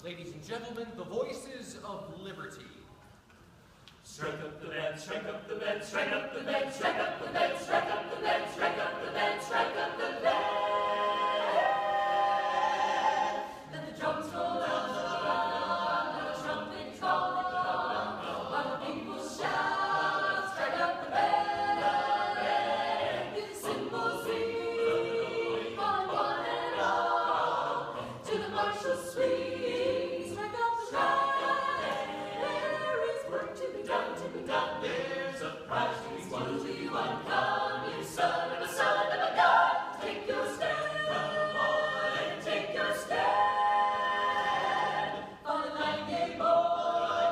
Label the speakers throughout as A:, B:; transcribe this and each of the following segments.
A: Ladies and gentlemen, the voices of liberty.
B: Strike up the band, strike up the band, strike up the band, strike up the band, strike up the band, strike up the band, strike up the band. Let the drums roll out, let the trumpet call, while the people shout, strike up the band. Give the cymbals ring, calling one and all, to the martial swing, strike up the band. There's a prize to be won, come, you son of a god. Take your stand, come on and take your stand. On the night boy,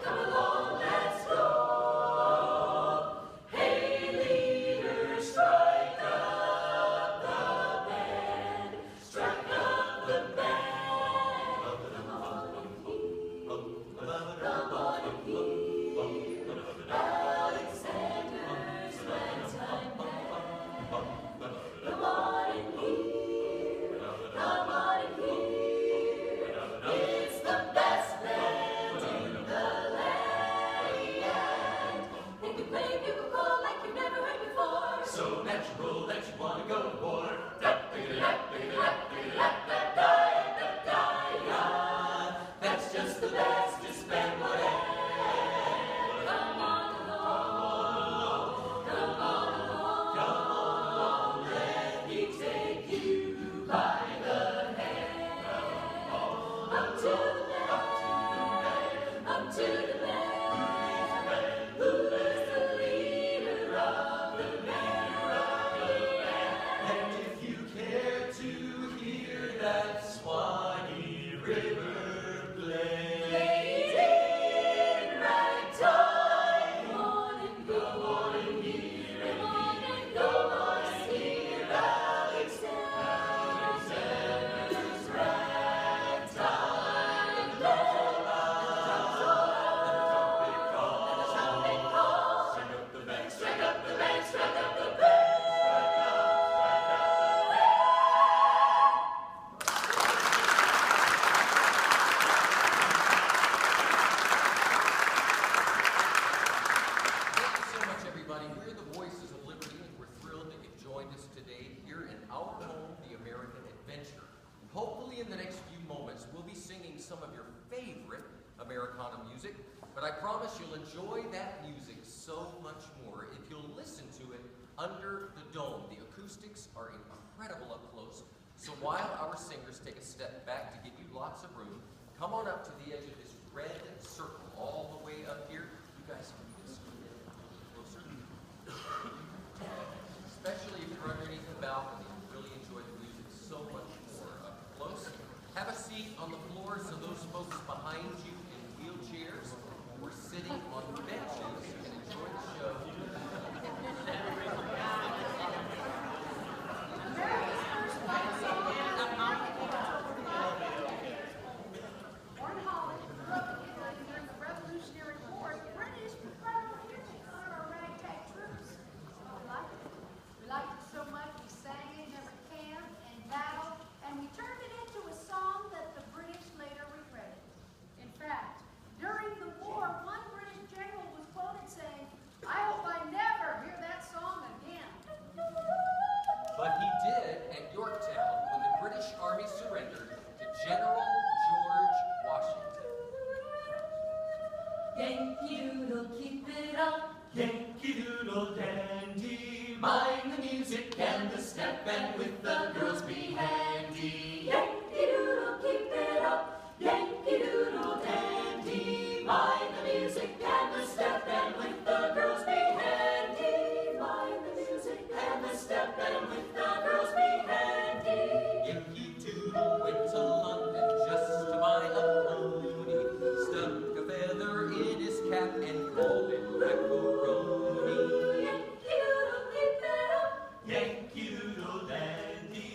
B: come along, let's go. Hey leader, strike up the band, strike up the band. Come on and hear, come on and hear. Alexander's ragtime band. Come on and hear, come on and hear. It's the best band in the land. They can play bugle call like you've never heard before. So natural that you want to go to war. That's just the bestest band, whatever.
A: Some of your favorite Americana music, but I promise you'll enjoy that music so much more if you'll listen to it under the dome. The acoustics are incredible up close, so while our singers take a step back to give you lots of room, come on up to the edge of this red circle all the way up here. You guys can just a little closer. Especially if you're underneath the balcony, you'll really enjoy the music so much more up close. Have a seat on the floor so those folks behind you in wheelchairs or sitting on benches can enjoy the show.
C: Revolutionary War, British provided music on our ragtag troops. We liked it so much we sang it in every camp and battle, and we turned it into a song that the British later regretted. In fact, during the war, one British general was quoted saying, "I hope I never hear that song again."
A: But he did at Yorktown when the British Army surrendered to General George Washington.
B: Yankee Doodle, keep it up. Yankee Doodle dandy. Mind the music and the step, and with the girls be handy. Yankee Doodle, keep it up. Yankee Doodle dandy. Mind the music and the step, and with the girls be handy. Mind the music and the step, and with the girls be handy.
A: Yankee Doodle went to London just to buy a pony, stuck a feather in his cap and called it macaroni.
B: Yankee Doodle, keep it up. Yankee Doodle dandy.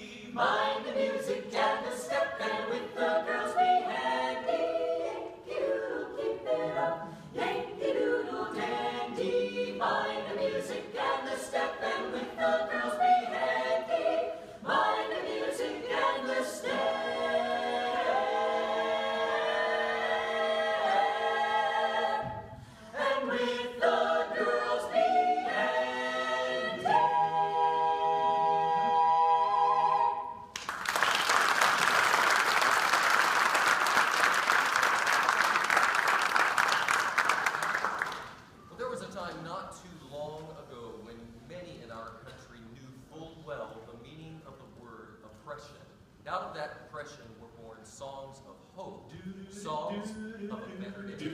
A: were born songs of hope, songs of a better day.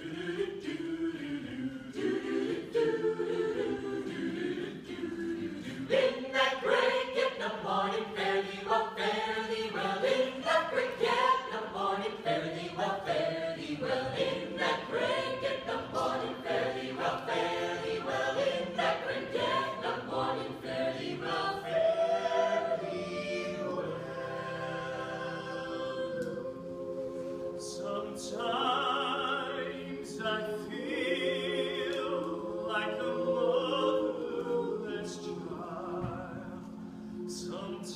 B: In that great get-up morning, fare thee well, fare thee well. In that great get-up morning, fare thee well, fare thee well. In that great get-up morning, fare thee well, fare thee well. In that great get-up morning, fare thee well, fare thee well. Sometimes I feel like a motherless child. Sometimes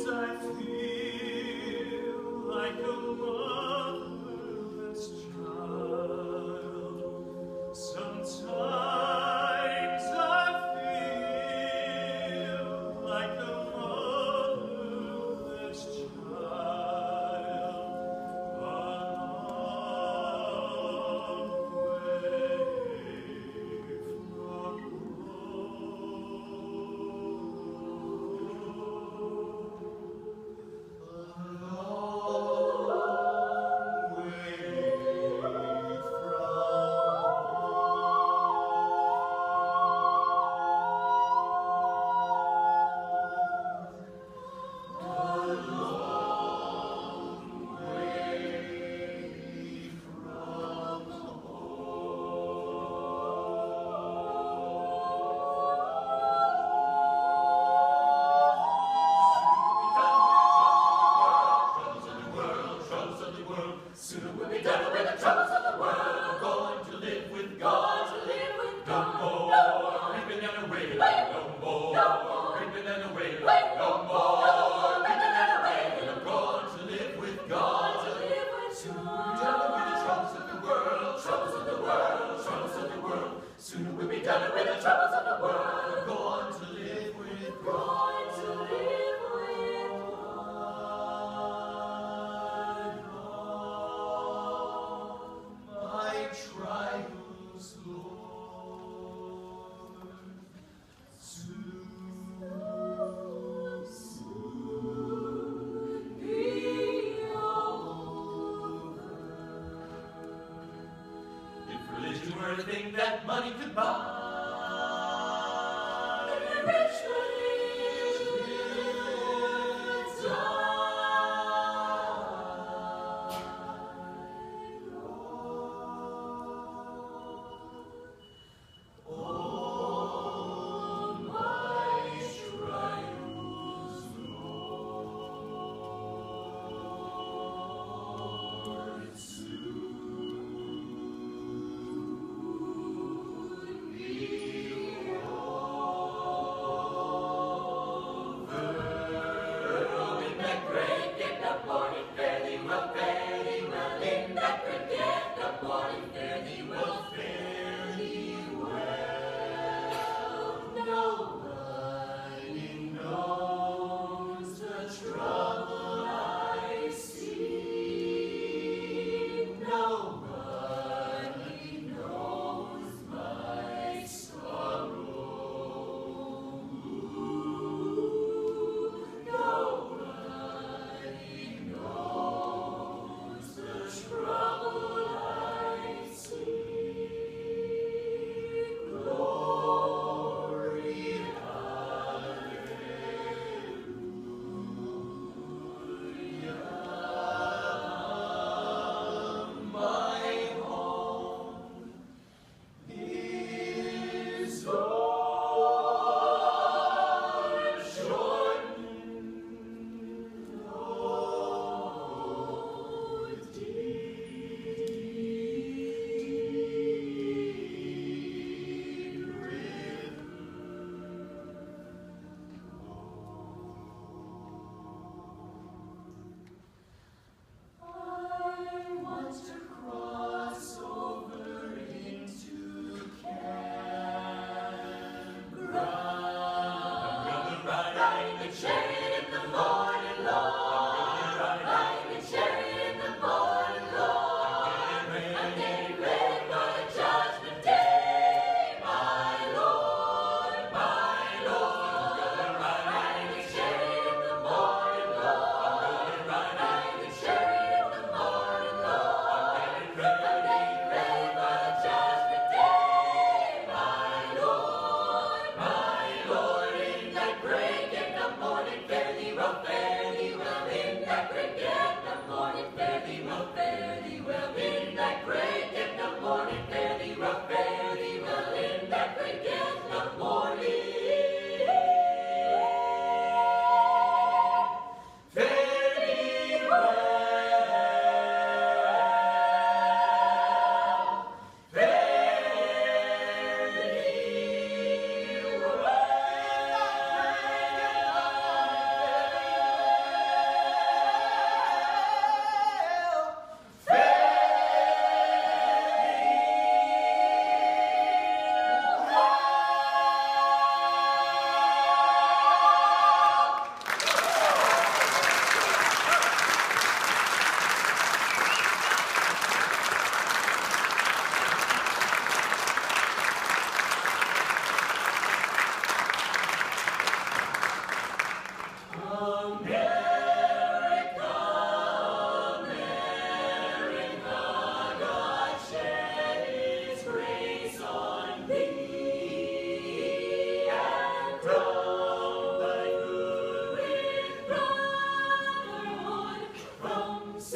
B: I feel like a motherless child. Sometimes I feel like a motherless child. A long way from Sooner we'll be done with the troubles of the world. Going to live with God. No more reaping and wailing. No more reaping and wailing. No more reaping and wailing. I'm going to live with God. Sooner we'll be done with the troubles of the world. Troubles of the world. Troubles of the world. Sooner we'll be done with the troubles of the world. I'm going to live with God. Trials, Lord, soon be over. If religion were a thing that money could buy, rich lives be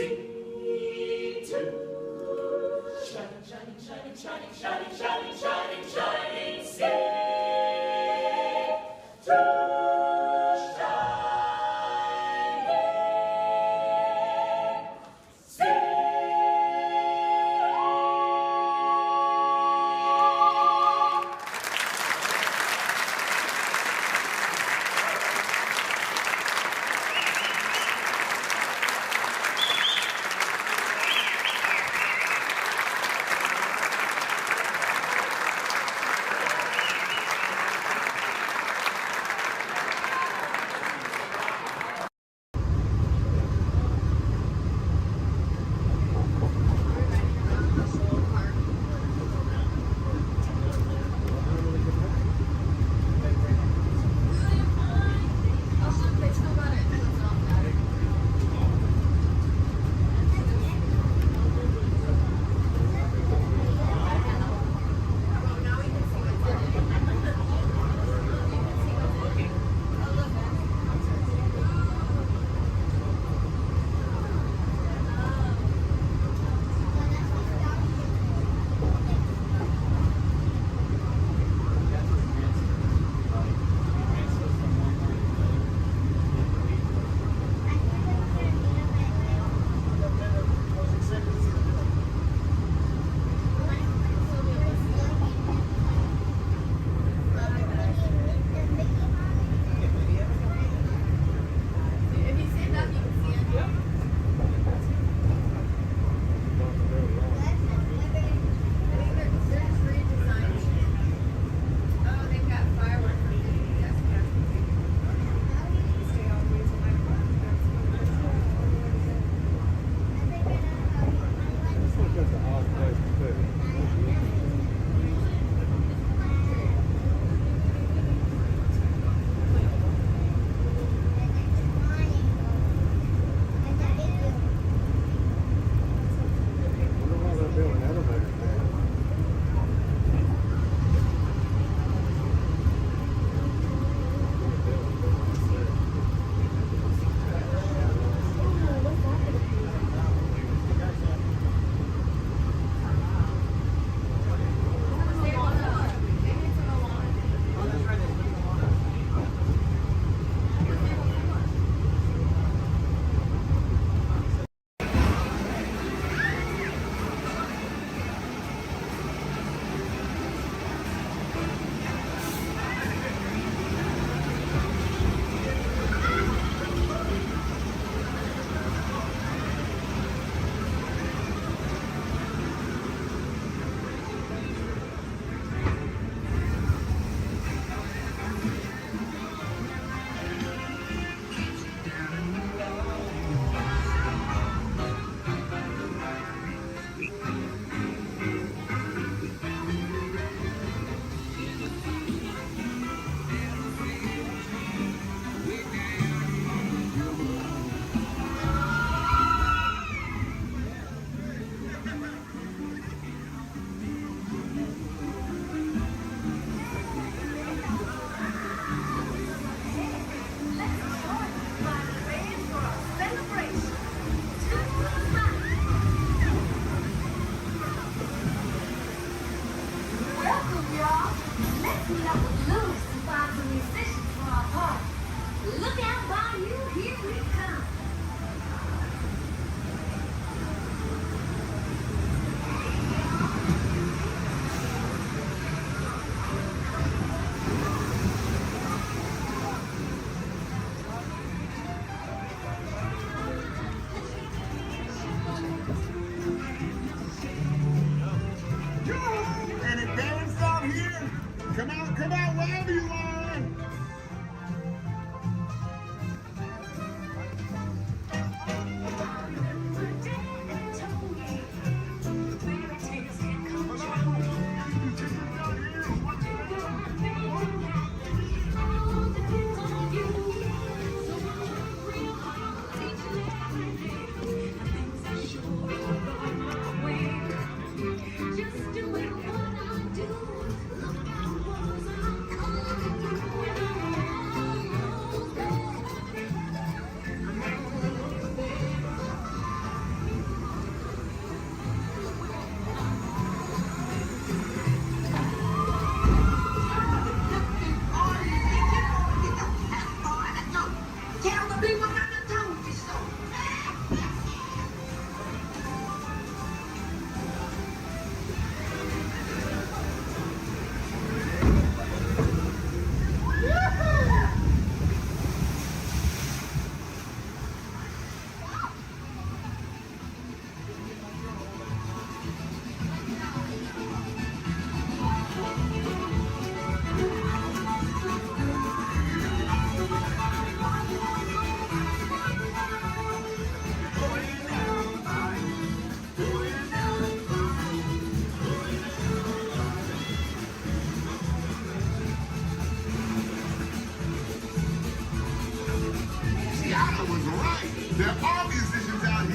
B: sing to. Shining, shining, shining, shining, shining, shining, shining, shining, sing to shining, sing.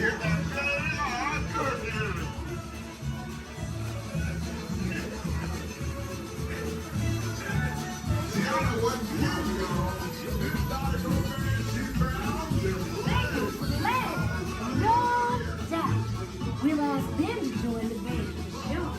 C: No doubt. We'll ask them to join the band for sure.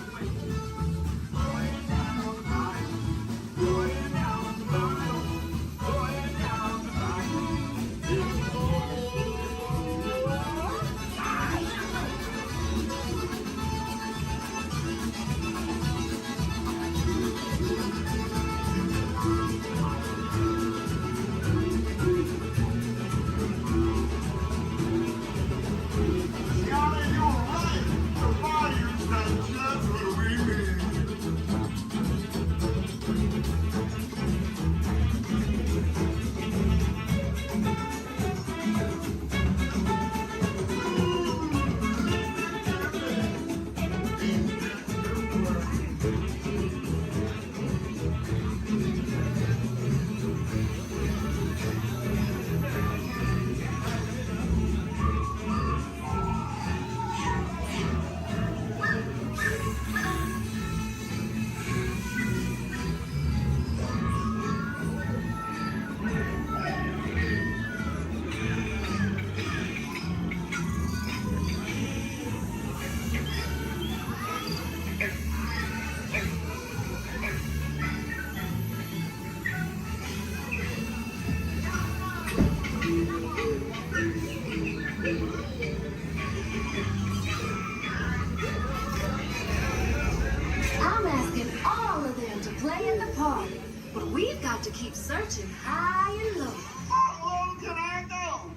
C: I'm asking all of them to play at the party, but we've got to keep searching high and low.
D: How low can I go?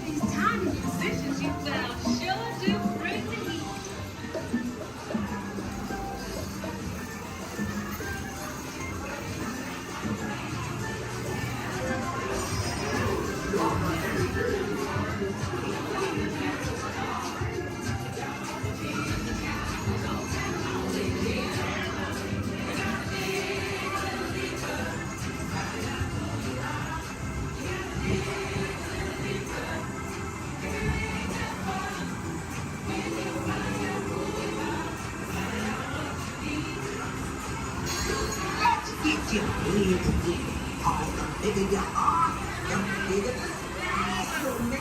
E: These tiny musicians you found sure do bring the heat.
D: Let's get you big again. All the bigger you are, the bigger the splash will make.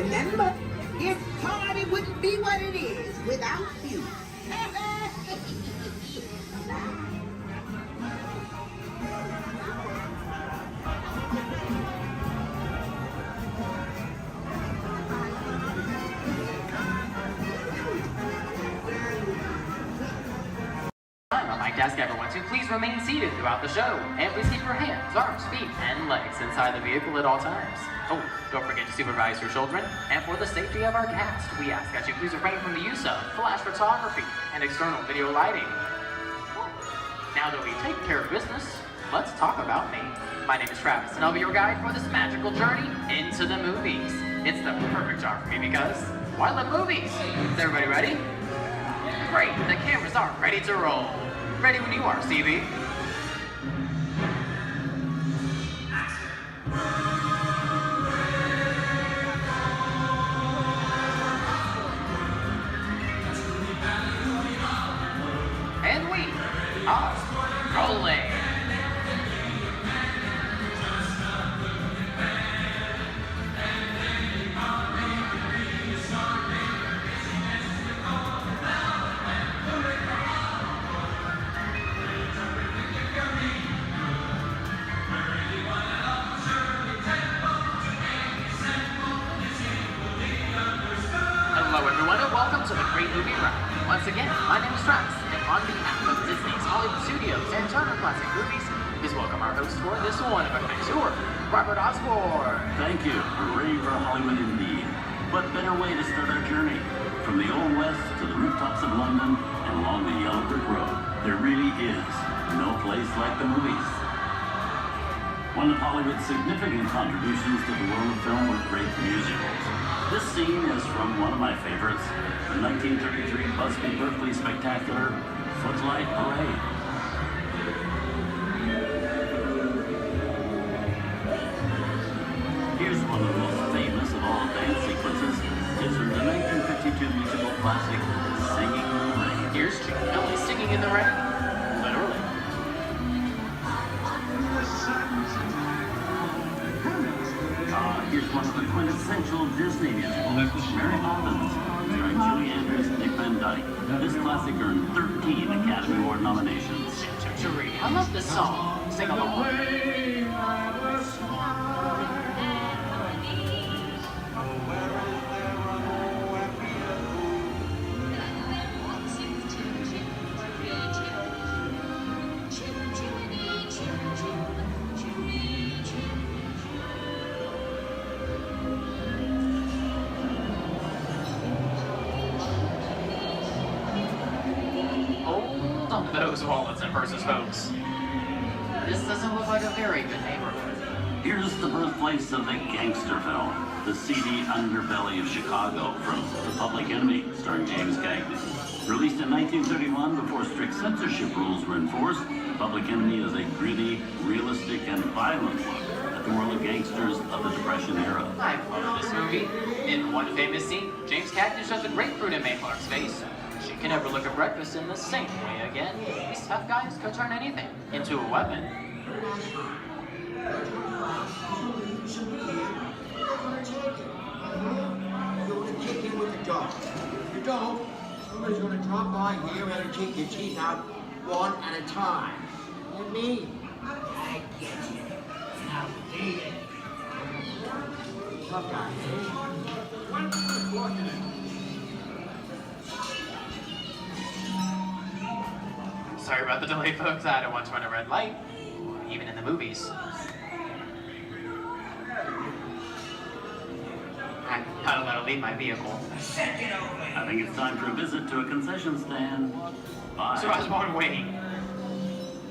D: Remember, this party wouldn't be what it is without you.
F: On my desk, everyone, so please remain seated throughout the show. And please keep your hands, arms, feet, and legs inside the vehicle at all times. Oh, don't forget to supervise your children. And for the safety of our guests, we ask that you please refrain from the use of flash photography and external video lighting. Now that we've taken care of business, let's talk about me. My name is Travis, and I'll be your guide for this magical journey into the movies. It's the perfect job for me because, why love movies? Is everybody ready? Great, the cameras are ready to roll. Ready when you are, CB. And we are rolling. Hello everyone and welcome to the Great Movie Ride. Once again, my name is Travis, and on behalf of Disney's Hollywood Studios and Turner Classic Movies, please welcome our host for this one of a tour, Robert Osborne.
G: Thank you. We're ready for Hollywood indeed. What better way to start our journey? From the Old West to the rooftops of London and along the Yellow Brick Road, there really is no place like the movies. One of Hollywood's significant contributions to the world of film were great musicals. This scene is from one of my favorites, the 1933 Busby Berkeley spectacular, Footlight Parade. Here's one of the most famous of all dance sequences. It's from the 1952 musical classic, Singing in the Rain.
F: Here's Jim Kelly singing in the rain. Literally.
G: Here's one of the quintessential Disney musicals, Mary Poppins, starring Julie Andrews and Dick Van Dyke. This classic earned 13 Academy Award nominations.
F: Cherie, I love this song. Sing along. Hold on to those wallets and purses, folks. This doesn't look like a very good neighborhood.
G: Here's the birthplace of the gangster film, the seedy underbelly of Chicago from The Public Enemy, starring James Cagney. Released in 1931 before strict censorship rules were enforced, The Public Enemy is a gritty, realistic, and violent look at the world of gangsters of the Depression era.
F: I love this movie. In one famous scene, James Cagney shoves a grapefruit in Mae Clark's face. She can never look at breakfast in the same way again. These tough guys could turn anything into a weapon.
H: You're gonna kick in with the dog. If you don't, somebody's gonna drop by here and take your teeth out one at a time. You me? I get you. Now beat it. Tough guy,
F: Sorry about the delay, folks. I don't want to run a red light, even in the movies. I don't let her leave my vehicle.
G: I think it's time for a visit to a concession stand. Bye.
F: So Osborne, wait.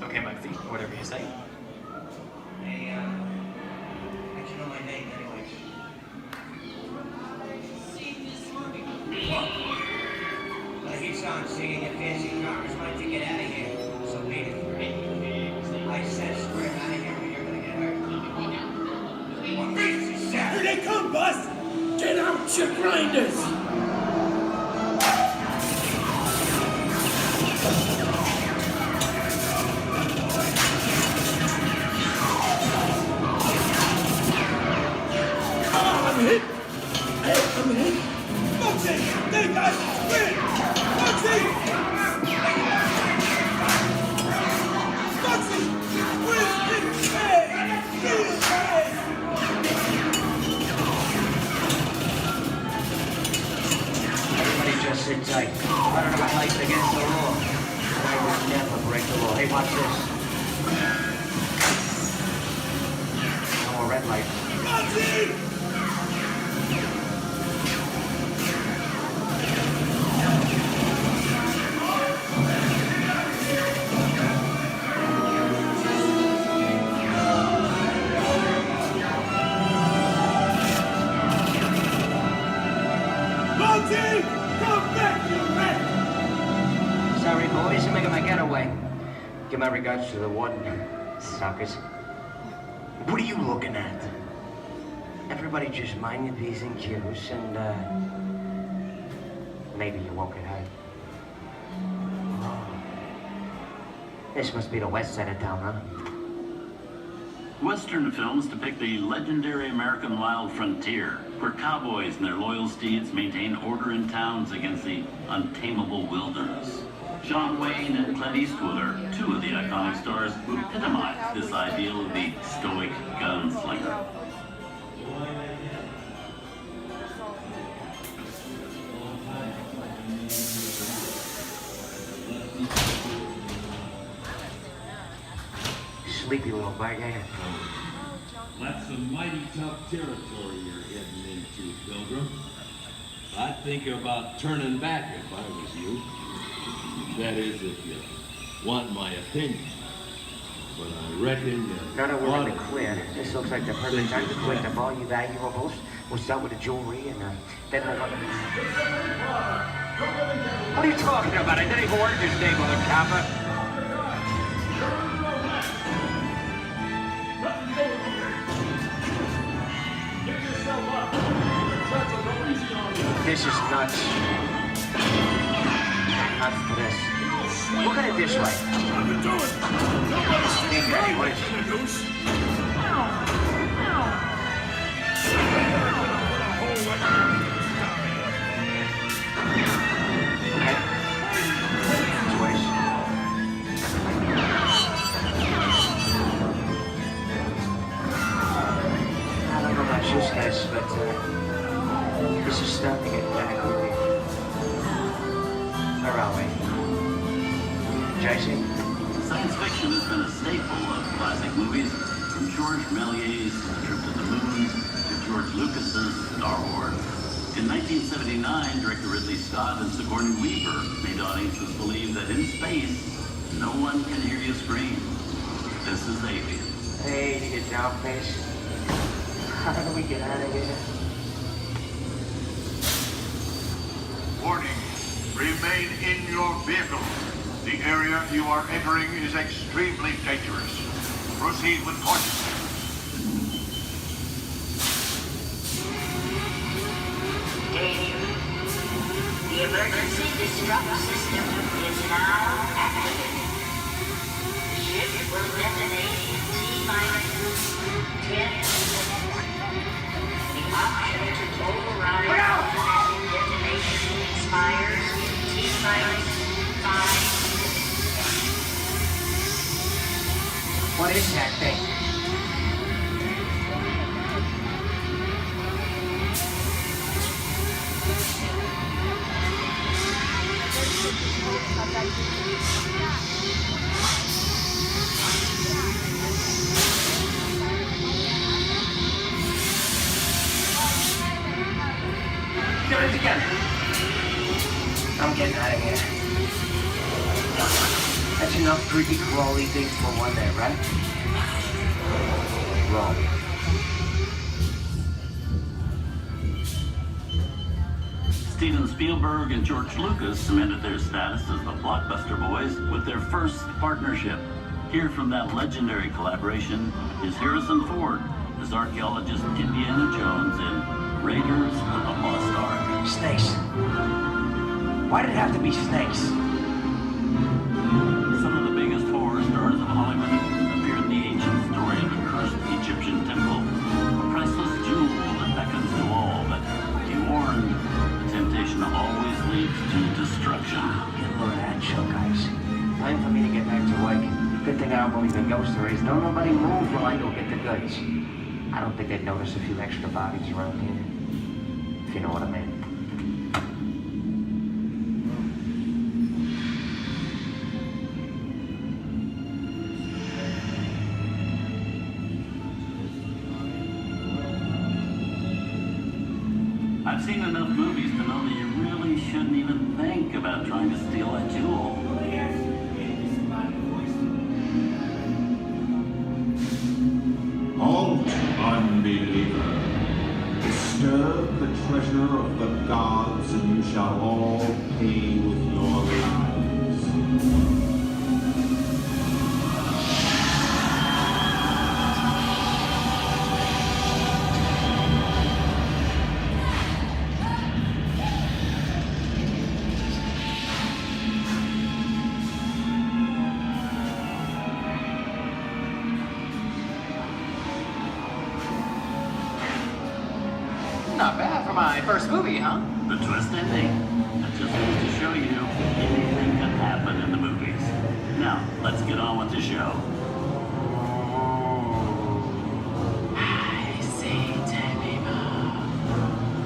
F: Okay, Muggsy, whatever you say.
H: Hey, how'd you know my name anyway? I hear someone singing your fancy cars. Why don't you get out of here? So beat it. I said swear out of here or you're gonna get hurt.
B: Here they come, boss! Get out, your grinders! Come on, hit! Hey!
I: light's against the law. I will never break the law. Hey, watch this. No more red light. Sorry, boys, I'm making my getaway. Give my regards to the warden, suckers. What are you looking at? Everybody just mind your P's and Q's and, maybe you won't get hurt. Oh. This must be the west side of town, huh?
G: Western films depict the legendary American wild frontier, where cowboys and their loyal steeds maintain order in towns against the untamable wilderness. John Wayne and Clint Eastwood are two of the iconic stars who epitomize this ideal of the stoic gunslinger.
I: Sleepy little bag, ain't it?
J: That's some mighty tough territory you're heading into, Pilgrim. I'd think about turning back if I was you. That is, if you want my opinion. But I reckon
I: Now that we're in the clear, this looks like the perfect time to collect up all your valuables. We'll start with the jewelry and then we'll... What are you talking about? I didn't even work this day, mother copper. This is nuts. Nuts to this. Look at it this way. Think anyways. Okay. Twice. I don't know about you guys, but this is starting to get kind of creepy. Where are we? Jason?
G: Science fiction has been a staple of classic movies, from George Méliès's Trip to the Moon to George Lucas's Star Wars. In 1979, director Ridley Scott and Sigourney Weaver made audiences believe that in space, no one can hear you scream. This is Aliens.
I: Hey, to get down, please. How do we get out of here?
K: Warning, remain in your vehicle. The area you are entering is extremely dangerous. Proceed with caution.
D: Danger. The emergency disrupt system is now activated. The ship will detonate in T-minus 10 seconds. The option to override automatic detonation expires in T-minus 5.
I: What is that thing? Get it together. I'm getting out of here. That's enough creepy crawly things for one day, right? Wrong.
G: Steven Spielberg and George Lucas cemented their status as the blockbuster boys with their first partnership. Here from that legendary collaboration is Harrison Ford as archaeologist Indiana Jones in Raiders of the Lost Ark.
I: Snakes. Why did it have to be snakes?
G: Some of the biggest horror stars of Hollywood appear in the ancient story of a cursed Egyptian temple, a priceless jewel that beckons to all, but be warned, temptation always leads to destruction.
I: Get a load of that show, guys. Time for me to get back to work. Good thing I don't believe in ghost stories. Don't nobody move while I go get the goods. I don't think they'd notice a few extra bodies around here. If you know what I mean.
G: I've seen enough movies to know that you really shouldn't even think about trying to steal a jewel.
L: Halt, unbeliever. Disturb the treasure of the gods, and you shall all pay with your lives.
F: Not bad for my first movie, huh?
G: The twist ending. That just goes to show you anything can happen in the movies. Now, let's get on with the show.
F: I see,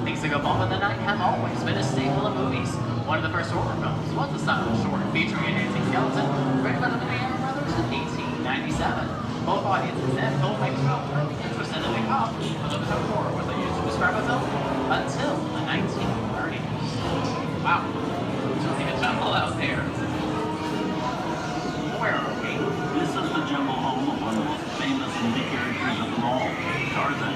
F: things that go bump in the night have always been a staple of movies. One of the first horror films was a silent short featuring a dancing skeleton, written by the Lumiere brothers in 1897. Both audiences and filmmakers felt really interested in the cop, but the term horror was used to describe a film until the 1930s. Wow, it's really a jungle out there. Where are we?
G: This is the jungle home of one of the most famous movie characters of them all, Tarzan.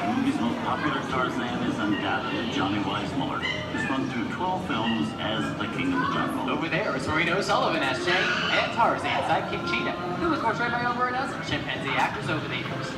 G: The movie's most popular Tarzan is undoubtedly Johnny Weissmuller, who's run through 12 films as the King of the Jungle.
F: Over there is Reno Sullivan as Jay, and Tarzan sidekick Cheetah, who was portrayed by over a dozen chimpanzee actors over the years.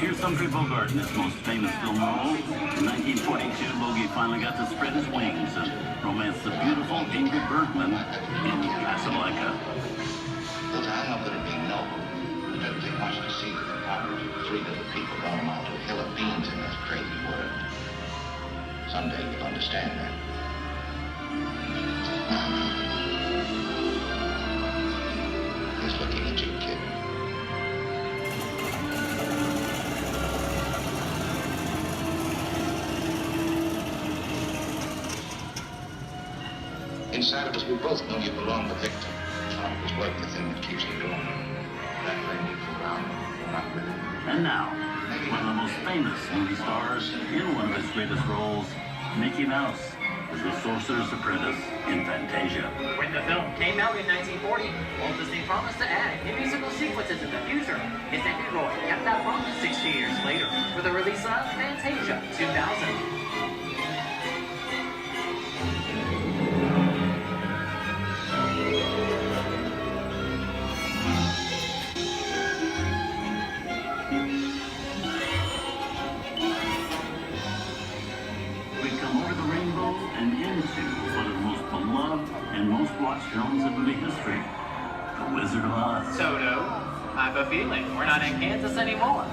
G: Here's Humphrey Bogart in his most famous film role. In 1942, Bogey finally got to spread his wings and romance the beautiful Ingrid Bergman in Casablanca.
M: Look, I'm not going to be noble. It doesn't take much to see that the powers of 3 little people don't amount to a hill of beans in this crazy world. Someday you'll understand that. He's looking at you, kid. Inside of us, we both know you belong to Victor. It's like the thing that keeps you going. That thing keeps you around. Not really.
G: And now, one of the most famous movie stars in one of his greatest roles, Mickey Mouse, as the Sorcerer's Apprentice in Fantasia.
F: When the film came out in 1940, Walt Disney promised to add new musical sequences in the future. His nephew Roy kept that promise 60 years later for the release of Fantasia 2000.
G: And most watched films in movie history, The Wizard of Oz.
F: Toto, I have a feeling we're not in Kansas anymore.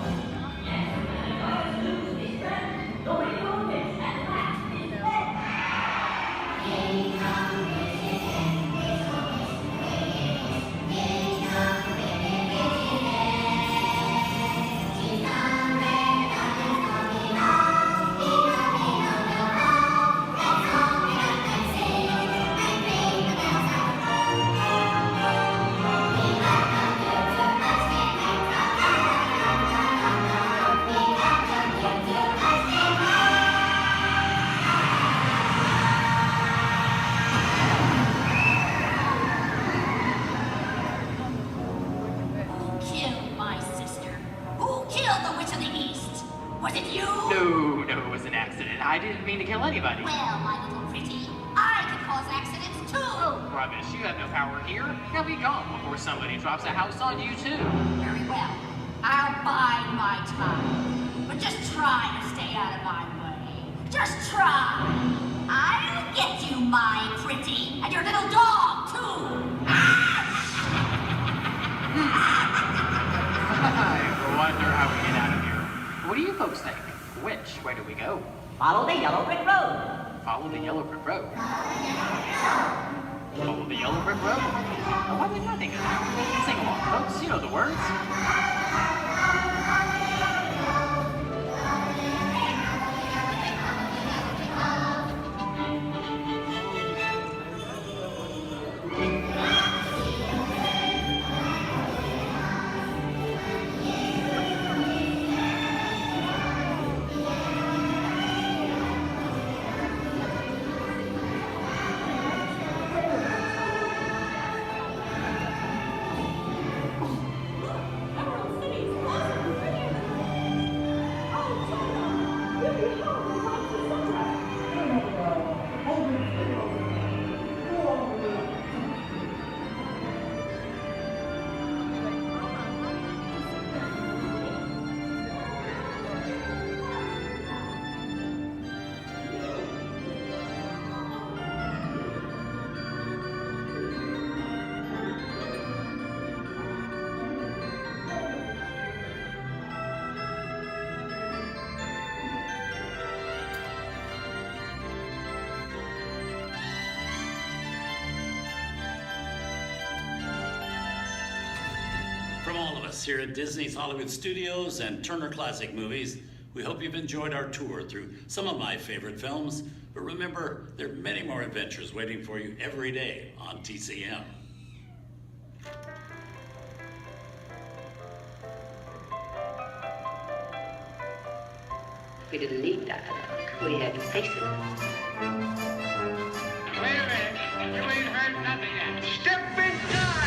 F: I didn't mean to kill anybody.
C: Well, my little pretty, I can cause accidents too.
F: Oh, rubbish. You have no power here. Now be gone before somebody drops a house on you, too.
C: Very well. I'll bide my time. But just try to stay out of my way. Just try. I'll get you, my pretty. And your little dog, too.
F: go?
N: Follow the yellow brick road.
F: Follow the yellow brick road. Follow the yellow brick road. Oh, why didn't I think of that? Sing along, folks. You know the words.
O: From all of us here at Disney's Hollywood Studios and Turner Classic Movies, we hope you've enjoyed our tour through some of my favorite films. But remember, there are many more adventures waiting for you every day on TCM.
P: We didn't need dialogue. We had to face it.
Q: Wait a minute. You ain't heard nothing yet. Step in time!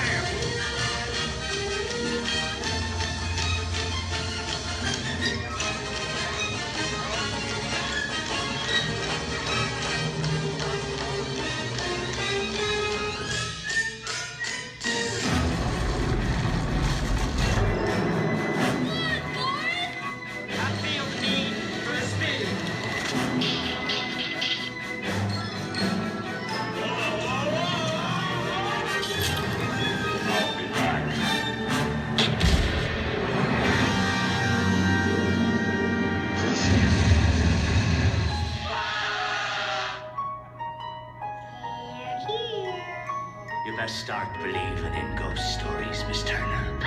R: You best start believing in ghost stories, Miss Turner.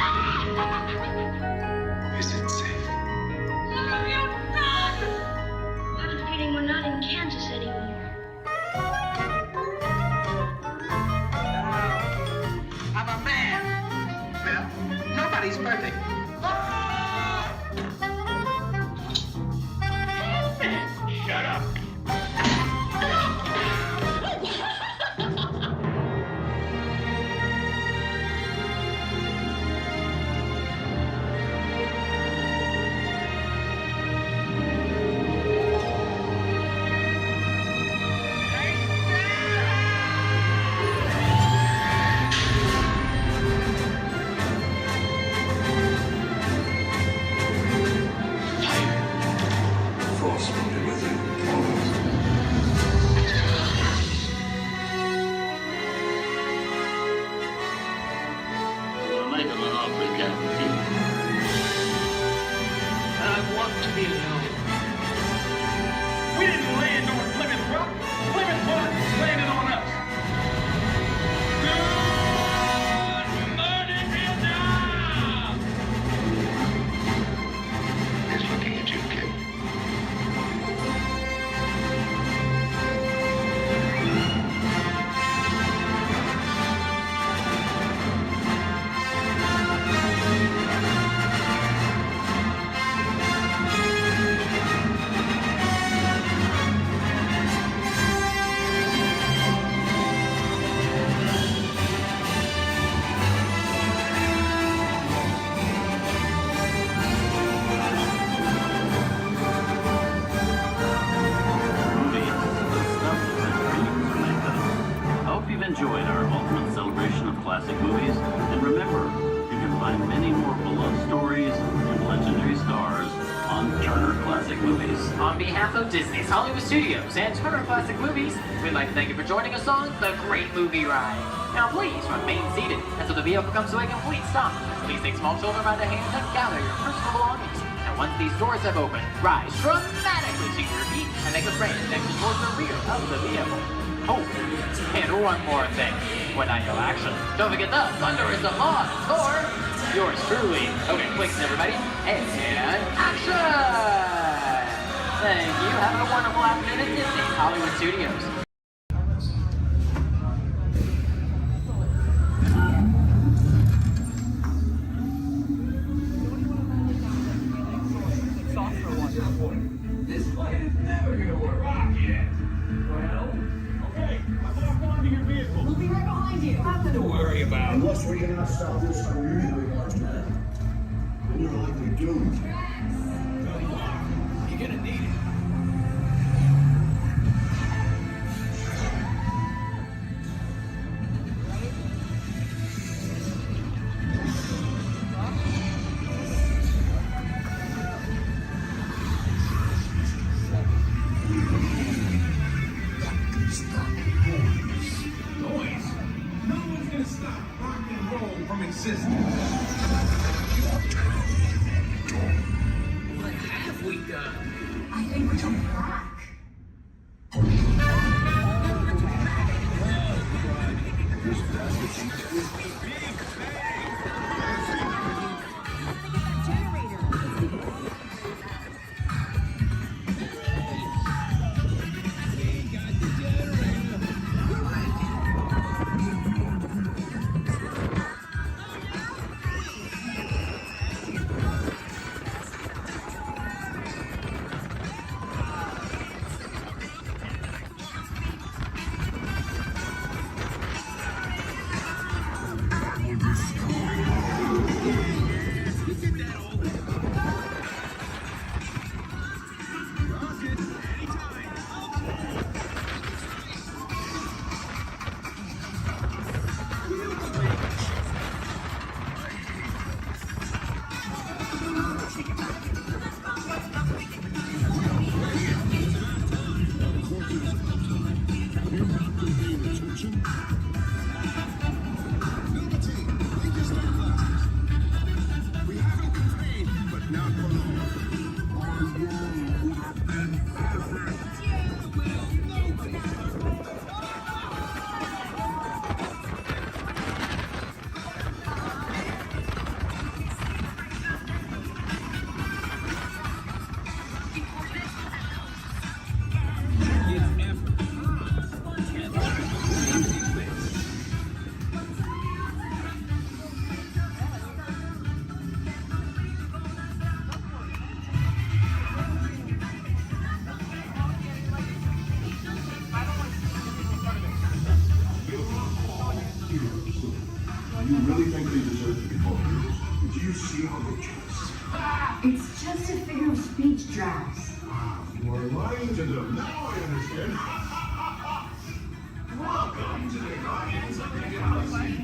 S: Is it safe?
E: No, you run! I have a feeling we're not in Kansas anymore.
Q: I'm a man. Well, nobody's perfect. Shut up.
G: Enjoyed our ultimate celebration of classic movies, and remember, you can find many more beloved stories and legendary stars on Turner Classic Movies.
F: On behalf of Disney's Hollywood Studios and Turner Classic Movies, we'd like to thank you for joining us on The Great Movie Ride. Now please remain seated until the vehicle comes to a complete stop. Please take small children by the hand and gather your personal belongings. And Once these doors have opened, rise dramatically to your feet and make a frantic exit towards the rear of the vehicle. Oh, and one more thing. When I yell action, don't forget the thunder is upon tour. Yours truly. Okay, quick, everybody. And action! Thank you. Having a wonderful afternoon at Disney's Hollywood Studios.
J: This plane is never gonna work out yet. Well, okay, I'm on to your vehicle. We'll be right behind you. Nothing to worry about.
S: Unless we cannot stop this unusually large man, then you're likely doomed.
J: You're gonna need it.
B: What have we done? I think we're coming back.
S: You really think they deserve to be called heroes? Do you see how they dress?
B: It's just a figure of speech, Drax.
S: You are lying to them. Now I understand. Welcome to the Guardians of the Galaxy.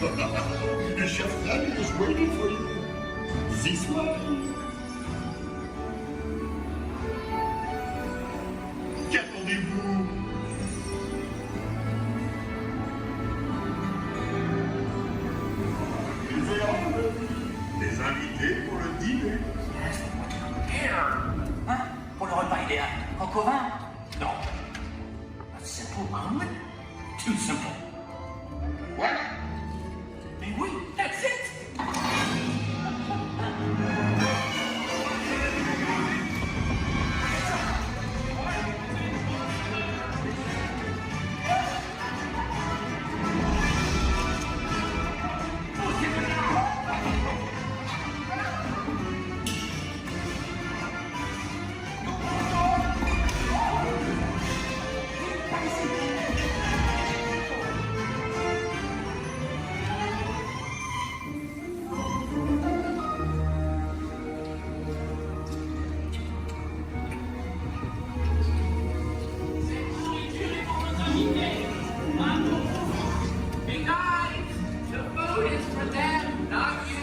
S: Chef Daddy is waiting for you. This way. Qu'attendez-vous? Des invités pour le dîner.
R: Hein? Pour le repas idéal. Coq au vin? Non. A simple omelet? Too simple. What? Mais oui, that's it!
B: Hey guys, the food is for them, not you.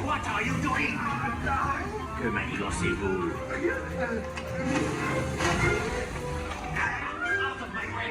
R: What are you doing? Que manigancez-vous? Out of my way!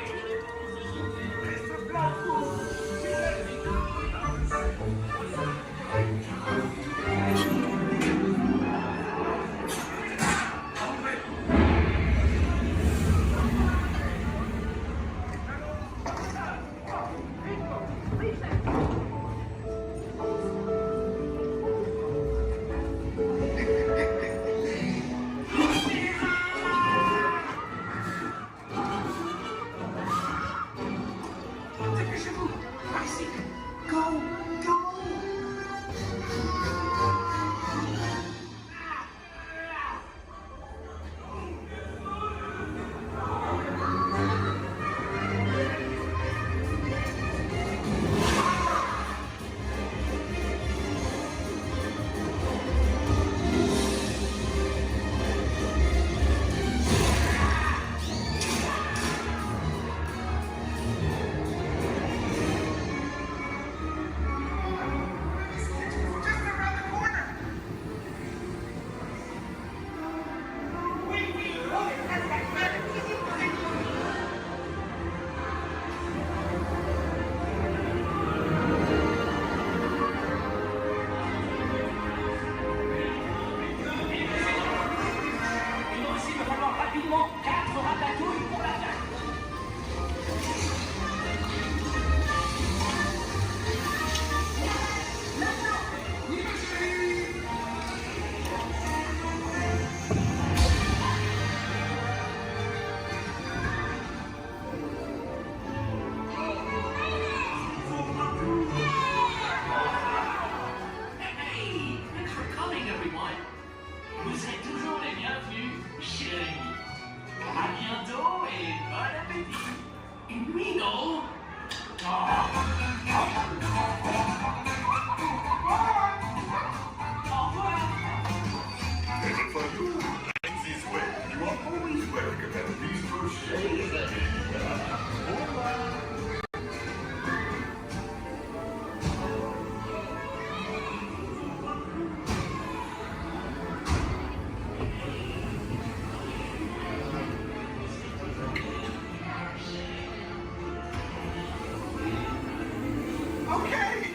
Q: Okay,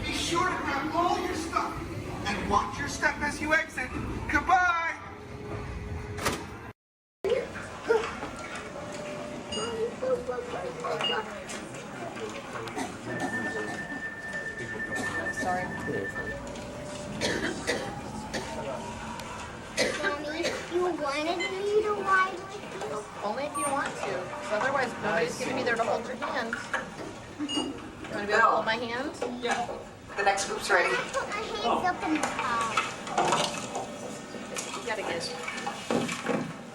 Q: be sure to grab all your stuff and watch your step as you exit. Goodbye.
C: Sorry.
T: Mommy, you wanted me to ride with you?
C: Only if you want to, 'cause otherwise nobody's going to be there to hold your hand. You want to be able to hold my hand?
U: Yeah. The next group's ready.
T: Put my hands up in the car.
C: You gotta get.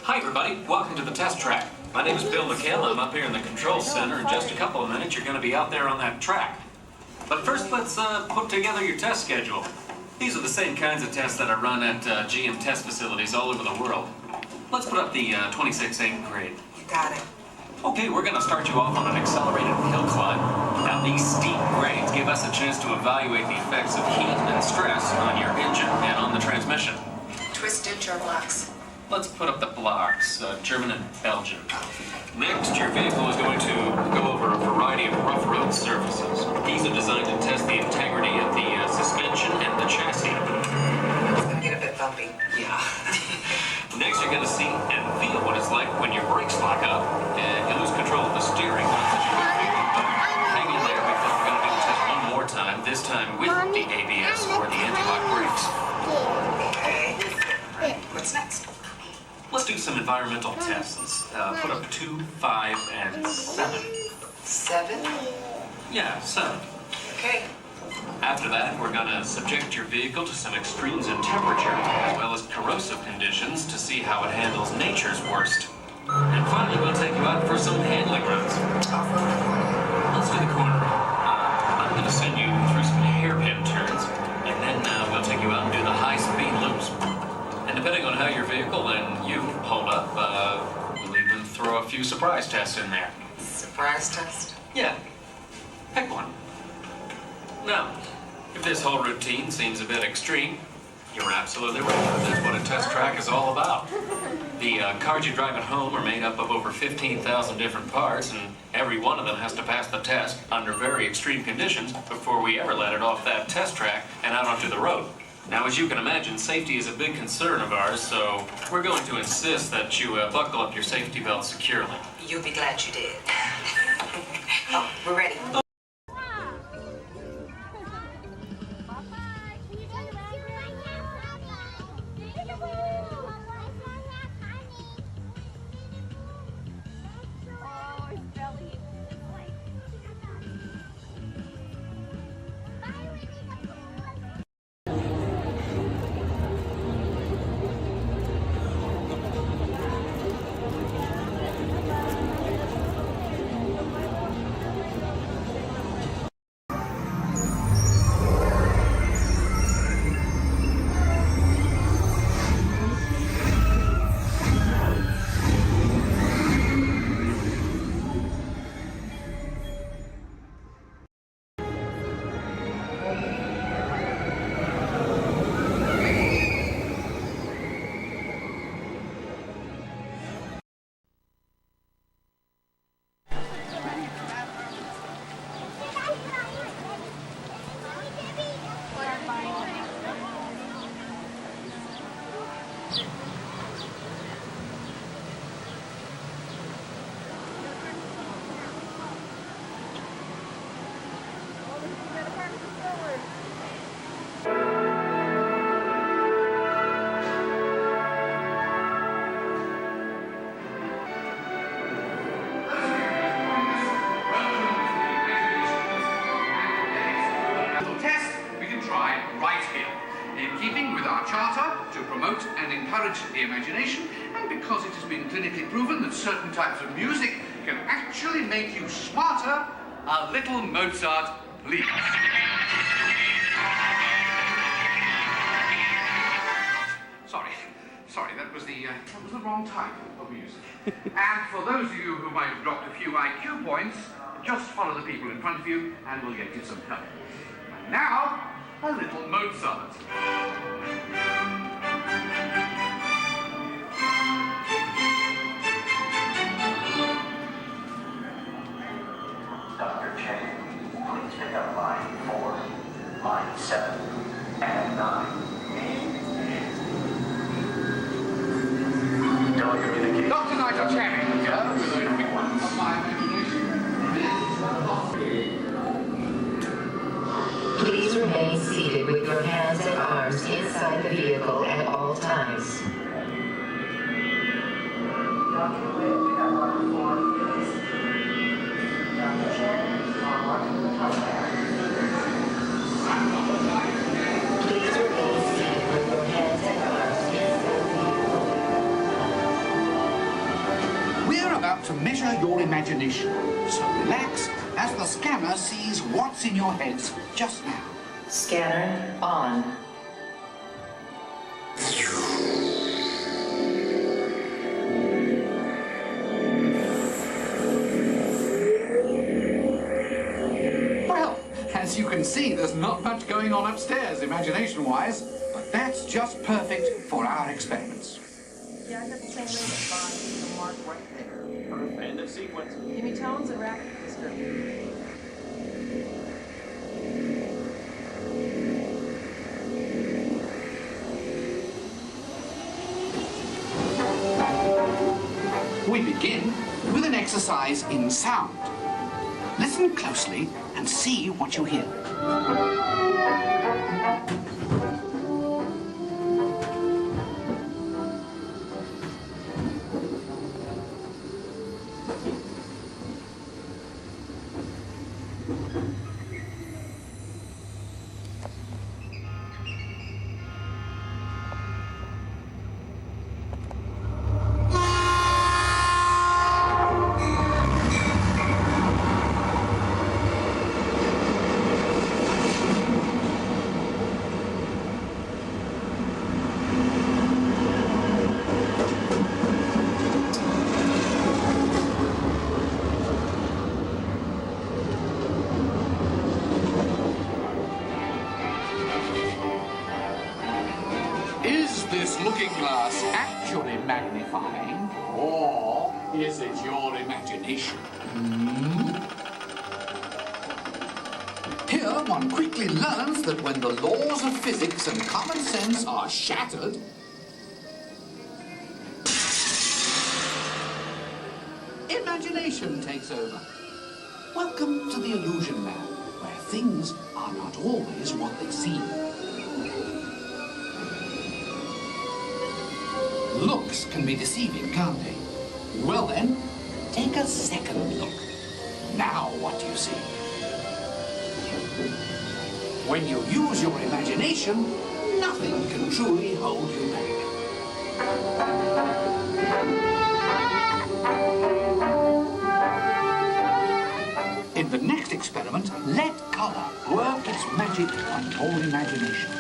V: Hi everybody, welcome to the test track.
A: My name is Bill McHale. I'm up here in the control center. In just a couple of minutes, you're going to be out there on that track. But first, let's put together your test schedule. These are the same kinds of tests that are run at GM test facilities all over the world. Let's put up the 26th 8th grade.
U: You got it.
A: Okay, we're going to start you off on an accelerated hill climb. Now, these steep grades give us a chance to evaluate the effects of heat and stress on your engine and on the transmission.
U: Twisted germ blocks.
A: Let's put up the blocks, German and Belgian. Next, your vehicle is going to go over a variety of rough road surfaces. These are designed to test the integrity of the suspension and the chassis.
U: It's going to get a bit bumpy.
A: Yeah. Next, you're going to see and feel what it's like when your brakes lock up and you lose control of the steering. Hang in there because we're going to do the test one more time, this time with the ABS or the anti-lock brakes.
U: Okay. What's next?
A: Let's do some environmental tests. Put up 2, 5, and 7.
U: 7?
A: Yeah, 7.
U: Okay.
A: After that, we're going to subject your vehicle to some extremes in temperature, as well as corrosive conditions to see how it handles nature's worst. And finally, we'll take you out for some handling runs.
U: Off-road or corner?
A: Let's do the corner. I'm going to send you through some hairpin turns, and then we'll take you out and do the high-speed loops. And depending on how your vehicle and you hold up, we'll even throw a few surprise tests in there.
U: Surprise test?
A: Yeah. Pick one. Now, if this whole routine seems a bit extreme, you're absolutely right. That's what a test track is all about. The cars you drive at home are made up of over 15,000 different parts, and every one of them has to pass the test under very extreme conditions before we ever let it off that test track and out onto the road. Now, as you can imagine, safety is a big concern of ours, so we're going to insist that you buckle up your safety belt securely.
U: You'll be glad you did. Oh, we're ready.
R: The imagination, and because it has been clinically proven that certain types of music can actually make you smarter, a little Mozart, please. Sorry, that was the wrong type of music. And for those of you who might have dropped a few IQ points, just follow the people in front of you, and we'll get you some help. And now, a little Mozart.
M: Dr. Chang, please pick up line 4, line 7, and 9. Telecommunications.
R: Dr. Nigel Channing here with a quick one of my imagination.
P: Please remain seated with your hands and arms inside the vehicle at all times.
R: We're about about to measure your imagination. So relax as the scanner sees what's in your heads just now.
P: Scanner on.
R: Well, as you can see, there's not much going on upstairs, imagination-wise, but that's just perfect for our experiments.
H: Yeah, I got the same ring as the mark right there. Perfect.
F: End of sequence.
H: Give me tones and rapid description.
R: We begin with an exercise in sound. Listen closely and see what you hear. Is this looking glass actually magnifying, or is it your imagination? Here, one quickly learns that when the laws of physics and common sense are shattered, imagination takes over. Welcome to the Illusion Lab, where things are not always what they seem. Looks can be deceiving, can't they? Well then, take a second look. Now what do you see? When you use your imagination, nothing can truly hold you back. In the next experiment, let color work its magic on your imagination.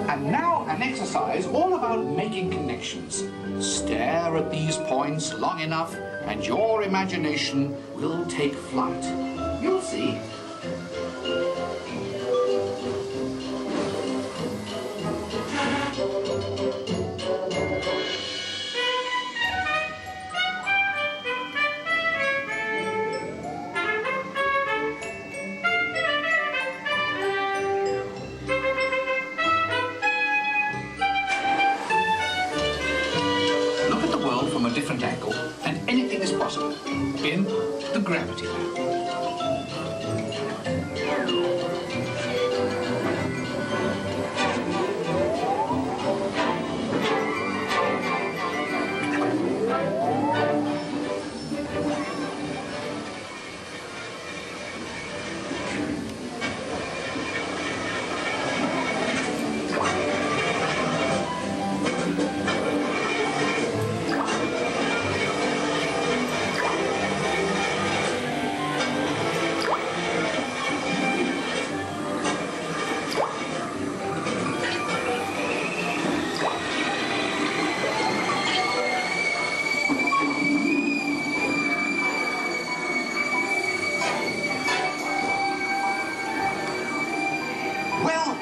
R: And now an exercise all about making connections. Stare at these points long enough and your imagination will take flight. You'll see. From a different angle, and anything is possible in the Gravity Lab.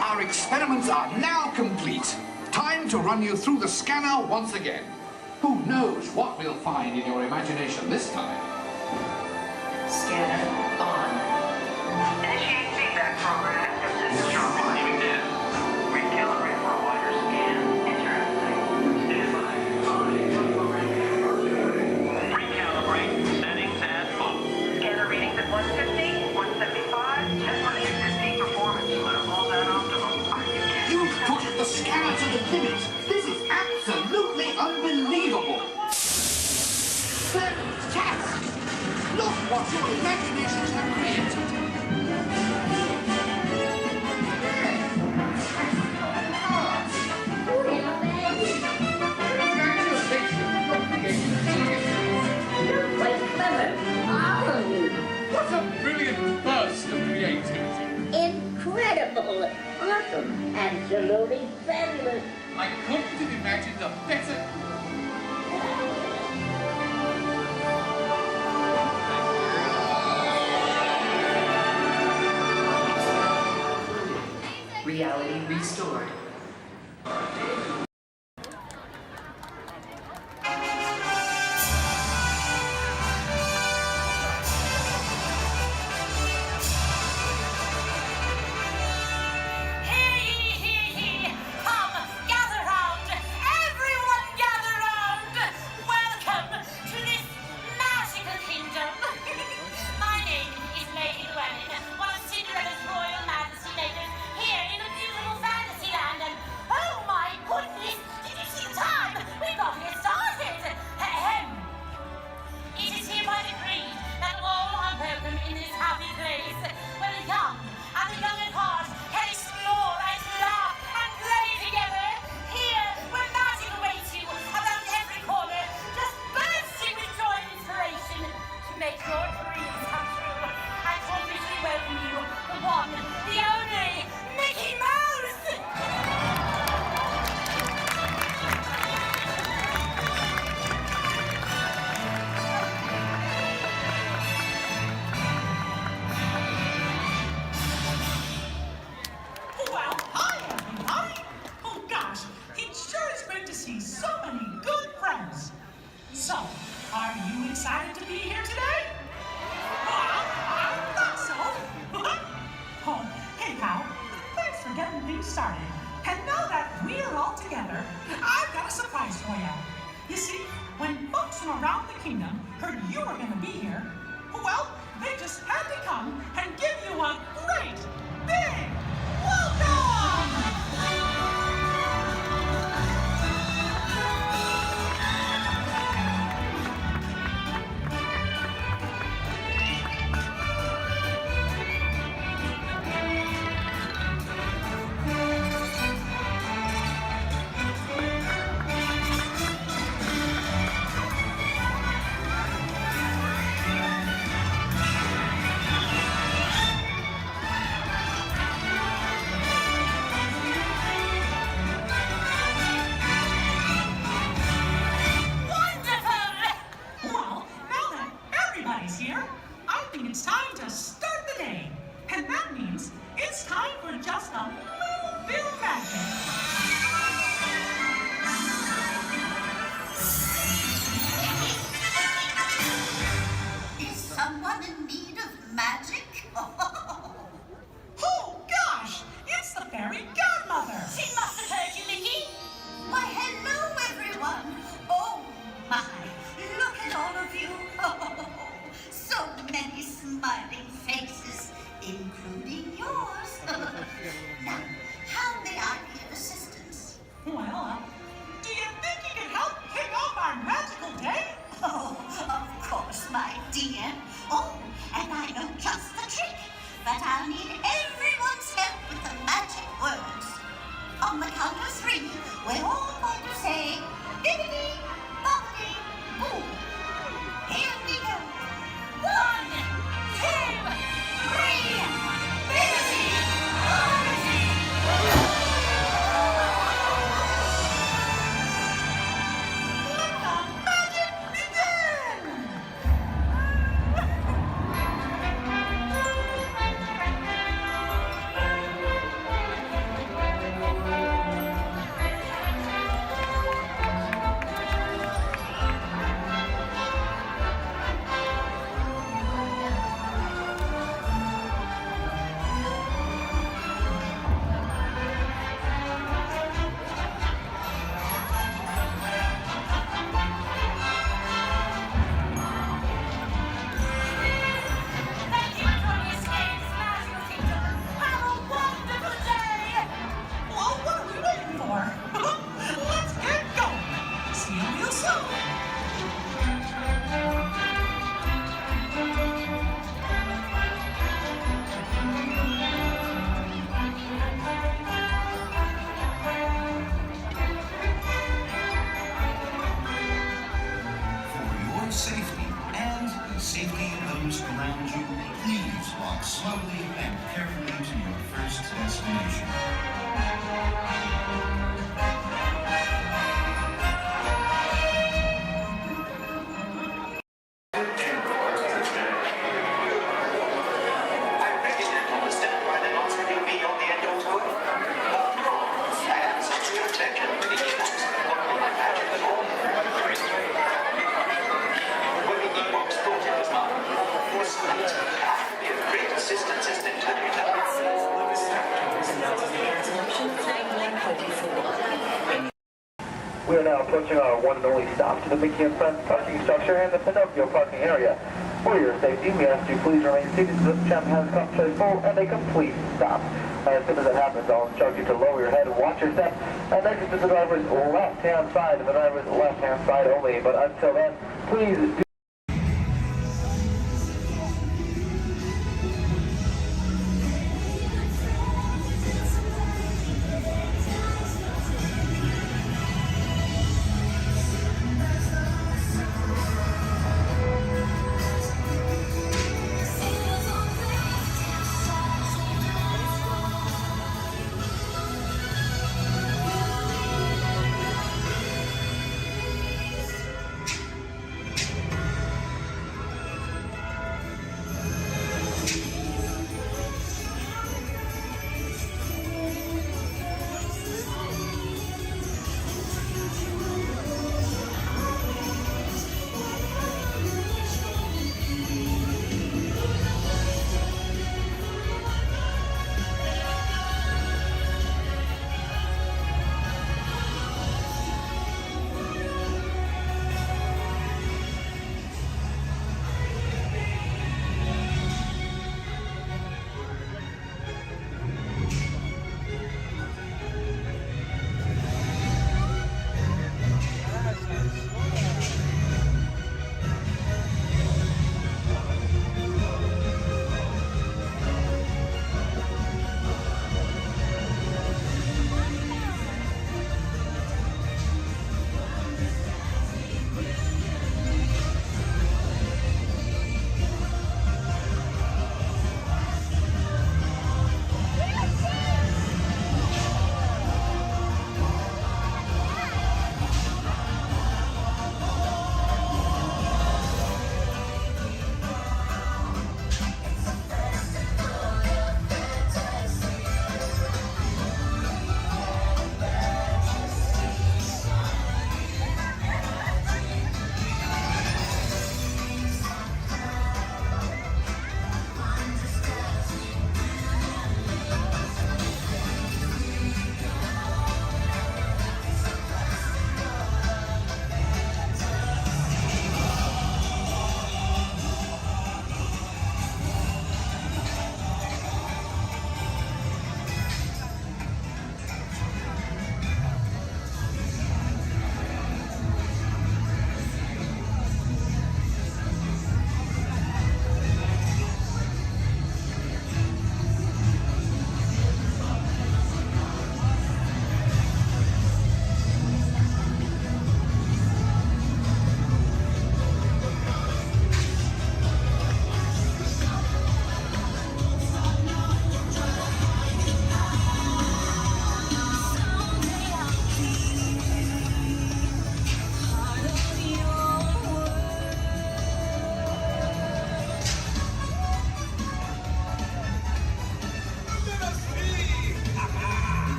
R: Our experiments are now complete. Time to run you through the scanner once again. Who knows what we'll find in your imagination this time?
P: Scanner on.
V: Initiate feedback program. This is Charles. Recalibrate for a wider scan. Interesting.
R: imaginations have created.
B: You're quite clever, all of you.
R: What a brilliant burst of creativity.
B: Incredible, awesome, absolutely fabulous.
R: I couldn't have imagined a better...
P: Reality restored.
D: So, are you excited to be here today? Well, I thought so. Oh, hey, pal. Thanks for getting things started. And now that we're all together, I've got a surprise for you. You see, when folks from around the kingdom heard you were going to be here, well, they just had to come and give you a great, big welcome! Here, I think it's time to start the day. And that means it's time for just a little bit of magic.
K: Is someone in need of magic?
D: Oh, gosh! It's the fairy godmother!
K: She must have heard you, Mickey. Why, hello, everyone. Oh, my. Look at all of you. So many smiling faces, including yours. Now, how may I be of assistance?
D: Well, do you think you can help kick off our magical day?
K: Oh, of course, my dear. Oh, and I know just the trick. But I'll need everyone's help with the magic words. On the count of 3, we're all going to say, bibbidi, bobbidi, boo. Here we go. 1, 2, 3, bibbidi, bobbidi, boo.
D: Let the magic begin!
I: slowly and carefully to your first destination.
L: We are now approaching our one and only stop to the Mickey and Friends parking structure and the Pinocchio parking area. For your safety, we ask you please remain seated until the tram has come to a full and a complete stop. As soon as that happens, I'll instruct you to lower your head and watch your step and exit to the driver's left-hand side and the driver's left-hand side only. But until then, please do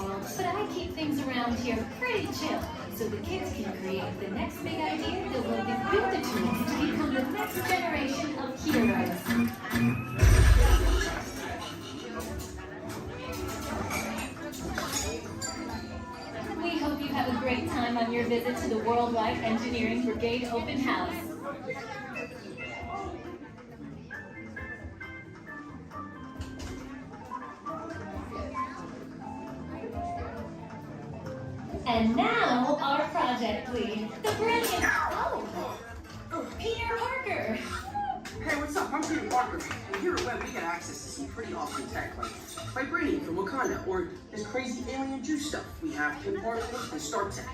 N: world, but I keep things around here pretty chill, so the kids can create the next big idea that will give you the tools to become the next generation of heroes. We hope you have a great time on your visit to the Worldwide Engineering Brigade Open House. And now, our project lead, the brilliant, Peter Parker.
O: Hey, what's up? I'm Peter Parker. And here at Web, we get access to some pretty awesome tech, like vibranium from Wakanda, or this crazy alien juice stuff. We have Kim Particles and Star Tech.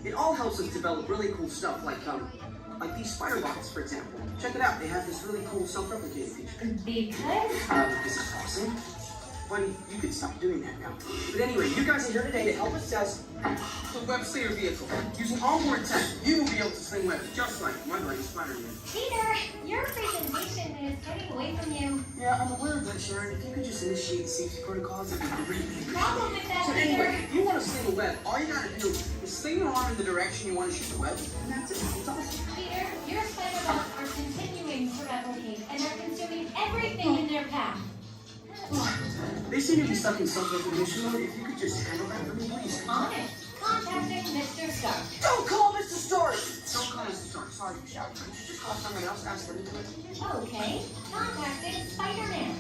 O: It all helps us develop really cool stuff, like these spider bots, for example. Check it out. They have this really cool self-replicating feature.
N: Because?
O: This is awesome. Buddy, you could stop doing that now. But anyway, you guys are here today to help us test the Web Slinger vehicle. Using onboard tech, you will be able to sling webs just like my buddy Spider-Man.
N: Peter, your presentation is getting away from you.
O: Yeah, I'm aware of that, Sharon. If you could just initiate the safety protocols, it'd be great.
N: Problem with that,
O: So
N: Peter.
O: anyway, if you want to sling a web, all you gotta do is sling your arm in the direction you want to shoot the web, and that's it. It's awesome.
N: Peter, your spider bots are continuing to replicate and are consuming everything in their path.
O: They seem to be stuck in self-recognition mode. If you could just handle that for me, please.
N: On it. Contacting Mr. Stark.
O: Don't call Mr. Stark! Don't call Mr. Stark. Sorry, you shouted. Could you just call someone else? Ask them to do it.
N: Okay. Contacting Spider-Man.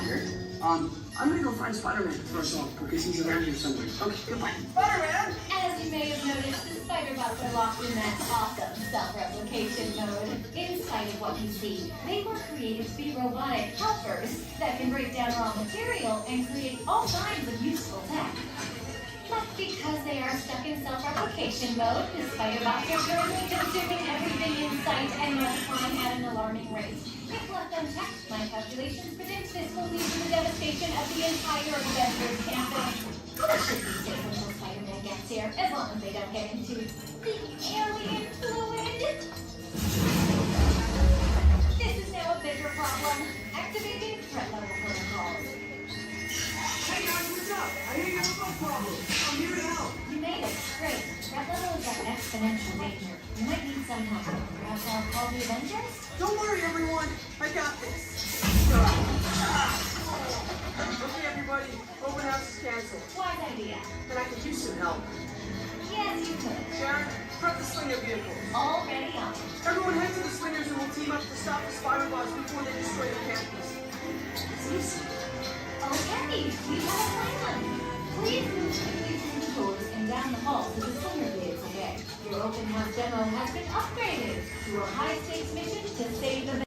O: Here. I'm gonna go find Spider-Man first off, because he's around here somewhere. Okay, goodbye. Spider-Man!
N: As you may have noticed, the spider bots are locked in that awesome self-replication mode. In spite of what you see, they were created to be robotic helpers that can break down raw material and create all kinds of useful tech. But because they are stuck in self-replication mode, the spider bots are currently consuming everything in sight and multiplying at an alarming rate. If left unchecked, my calculations predict this will lead to the devastation of the entire Avengers campus. It should be safe until Spider-Man gets here, as long as they don't get into the alien fluid. This is now a bigger problem. Activating threat level protocols.
O: Hey guys, what's up? I hear you have a problem. I'm here to help.
N: You made it. Great. Threat level is at exponential danger. You might need some help. Perhaps I'll call the Avengers?
O: Don't worry, everyone. I got this. Okay, everybody. Open house is canceled.
N: Wise idea.
O: And I could use some help.
N: Yes, you could.
O: Sharon, prep the Slinger vehicle.
N: Already on.
O: Everyone head to the Slingers and we'll team up to stop the spider bots before they destroy the campus.
N: Okay, we have a plan. Please move quickly through the doors and down the hall to the Slinger vehicle bay. Your open house demo has been upgraded to a high-stakes mission to save the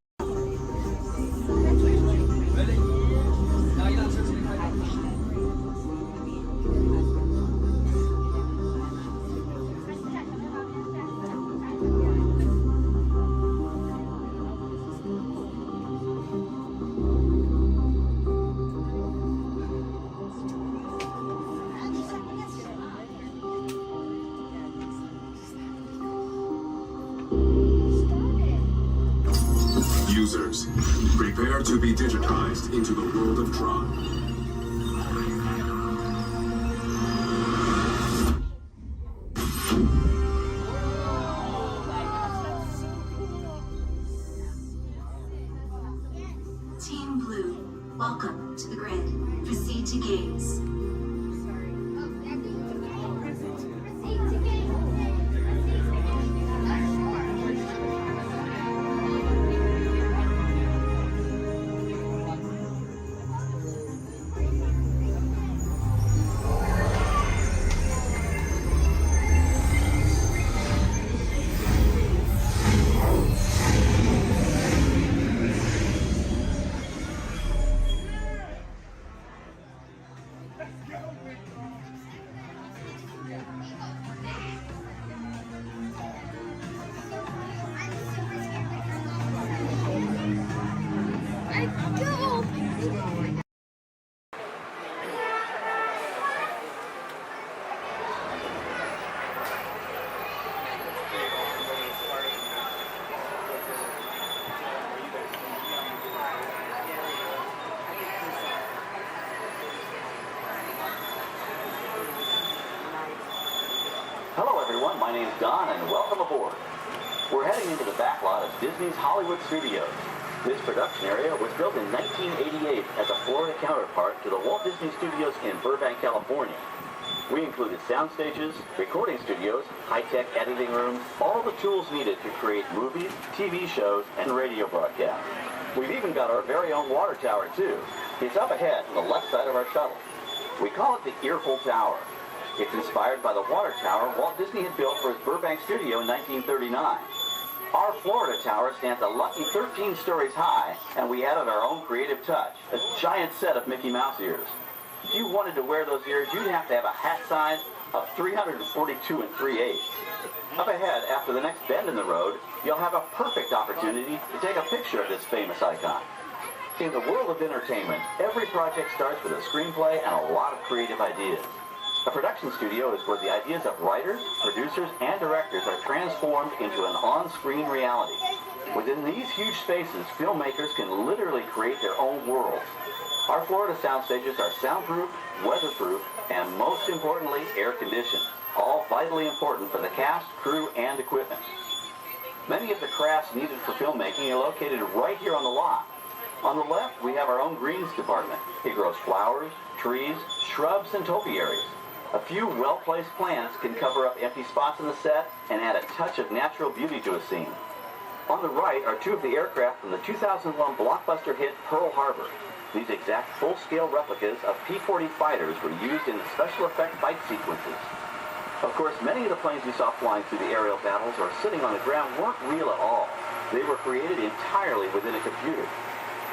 W: Users, prepare to be digitized into the world of Tron.
X: Team Blue, welcome to the grid. Proceed to gates.
E: my name's Don, and welcome aboard. We're heading into the back lot of Disney's Hollywood Studios. This production area was built in 1988 as a Florida counterpart to the Walt Disney Studios in Burbank, California. We included sound stages, recording studios, high-tech editing rooms, all the tools needed to create movies, TV shows, and radio broadcasts. We've even got our very own water tower, too. It's up ahead on the left side of our shuttle. We call it the Earful Tower. It's inspired by the water tower Walt Disney had built for his Burbank studio in 1939. Our Florida tower stands a lucky 13 stories high, and we added our own creative touch, a giant set of Mickey Mouse ears. If you wanted to wear those ears, you'd have to have a hat size of 342 3/8. Up ahead, after the next bend in the road, you'll have a perfect opportunity to take a picture of this famous icon. In the world of entertainment, every project starts with a screenplay and a lot of creative ideas. A production studio is where the ideas of writers, producers, and directors are transformed into an on-screen reality. Within these huge spaces, filmmakers can literally create their own worlds. Our Florida sound stages are soundproof, weatherproof, and most importantly, air-conditioned, all vitally important for the cast, crew, and equipment. Many of the crafts needed for filmmaking are located right here on the lot. On the left, we have our own greens department. It grows flowers, trees, shrubs, and topiaries. A few well-placed plants can cover up empty spots in the set and add a touch of natural beauty to a scene. On the right are two of the aircraft from the 2001 blockbuster hit Pearl Harbor. These exact full-scale replicas of P-40 fighters were used in the special effect fight sequences. Of course, many of the planes we saw flying through the aerial battles or sitting on the ground weren't real at all. They were created entirely within a computer.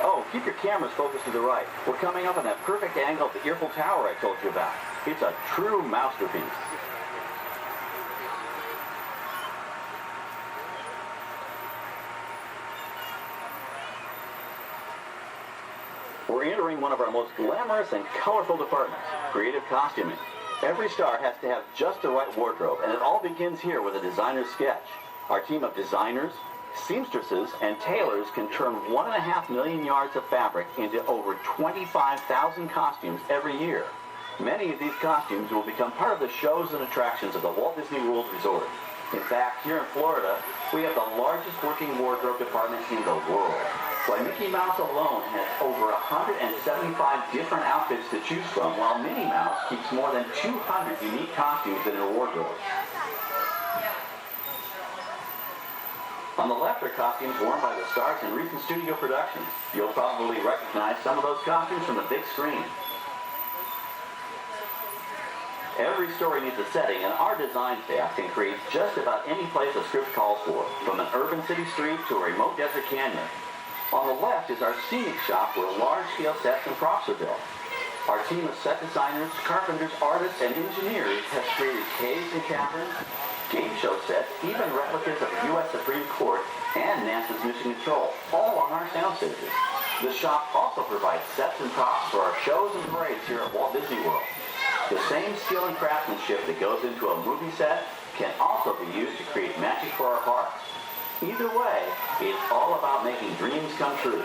E: Oh, keep your cameras focused to the right. We're coming up on that perfect angle of the Earful Tower I told you about. It's a true masterpiece. We're entering one of our most glamorous and colorful departments, creative costuming. Every star has to have just the right wardrobe, and it all begins here with a designer's sketch. Our team of designers, seamstresses, and tailors can turn 1.5 million yards of fabric into over 25,000 costumes every year. Many of these costumes will become part of the shows and attractions of the Walt Disney World Resort. In fact, here in Florida, we have the largest working wardrobe department in the world. Why, Mickey Mouse alone has over 175 different outfits to choose from, while Minnie Mouse keeps more than 200 unique costumes in her wardrobe. On the left are costumes worn by the stars in recent studio productions. You'll probably recognize some of those costumes from the big screen. Every story needs a setting, and our design staff can create just about any place a script calls for, from an urban city street to a remote desert canyon. On the left is our scenic shop where large-scale sets and props are built. Our team of set designers, carpenters, artists, and engineers has created caves and caverns, game show sets, even replicas of the U.S. Supreme Court and NASA's Mission Control, all on our sound stages. The shop also provides sets and props for our shows and parades here at Walt Disney World. The same skill and craftsmanship that goes into a movie set can also be used to create magic for our parks. Either way, it's all about making dreams come true.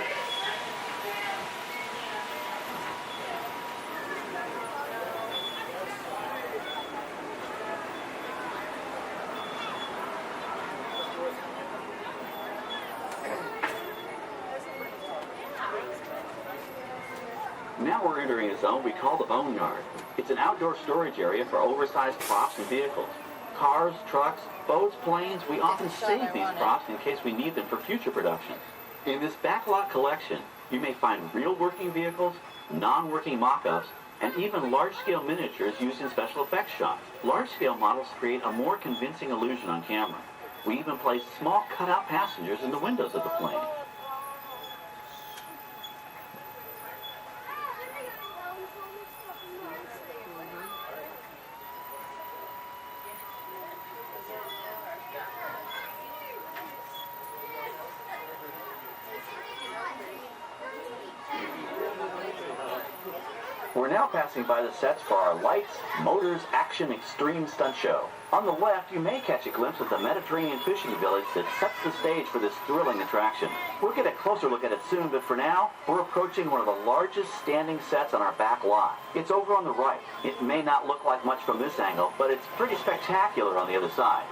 E: Now we're entering a zone we call the Boneyard. It's an outdoor storage area for oversized props and vehicles. Cars, trucks, boats, planes, we often save these props in case we need them for future productions. In this backlot collection, you may find real working vehicles, non-working mock-ups, and even large-scale miniatures used in special effects shots. Large-scale models create a more convincing illusion on camera. We even place small cutout passengers in the windows of the plane. We're now passing by the sets for our Lights, Motors, Action Extreme Stunt Show. On the left, you may catch a glimpse of the Mediterranean fishing village that sets the stage for this thrilling attraction. We'll get a closer look at it soon, but for now, we're approaching one of the largest standing sets on our back lot. It's over on the right. It may not look like much from this angle, but it's pretty spectacular on the other side.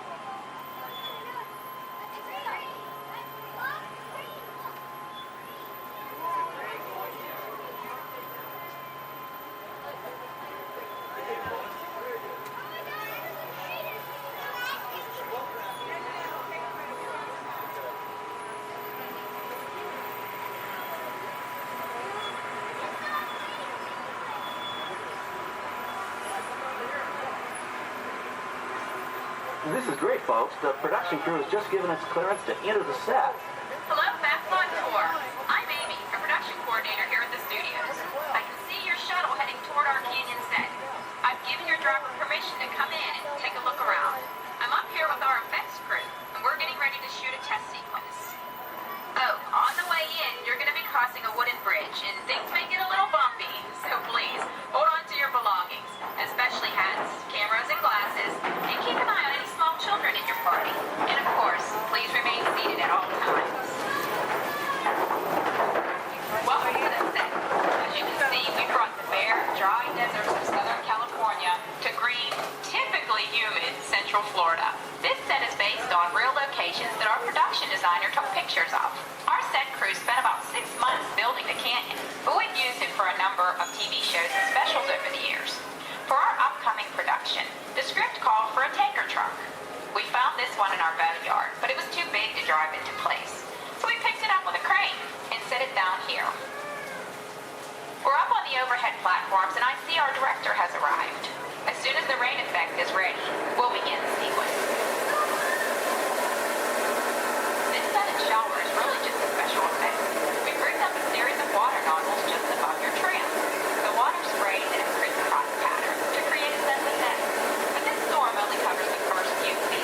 E: This is great, folks. The production crew has just given us clearance to enter the set.
G: Hello, Backlot Tour. I'm Amy, a production coordinator here at the studios. I can see your shuttle heading toward our canyon set. I've given your driver permission to come in and take a look around. I'm up here with our effects crew, and we're getting ready to shoot a test sequence. Oh, on the way in, you're going to be crossing a wooden bridge, and things may get a little bumpy, so please, hold on to your belongings, especially hats, cameras, and glasses, and keep an eye on any small children in your party. And of course, please remain seated at all times. Welcome to the set. As you can see, we brought the bare, dry deserts of Southern California to green, typically humid Central Florida. This set is based on real locations that our production designer took pictures of. Our set crew spent about 6 months building the canyon, but we've used it for a number of TV shows and specials over the years. For our upcoming production, the script called for a tanker truck. We found this one in our backyard, but it was too big to drive into place. So we picked it up with a crane and set it down here. We're up on the overhead platforms, and I see our director has arrived. As soon as the rain effect is ready, we'll begin the sequence. This set and shower is really just a special effect. We rigged up a series of water nozzles just above your trim. The water sprays in a crisscross pattern to create a sense of depth. But this storm only covers the first few feet.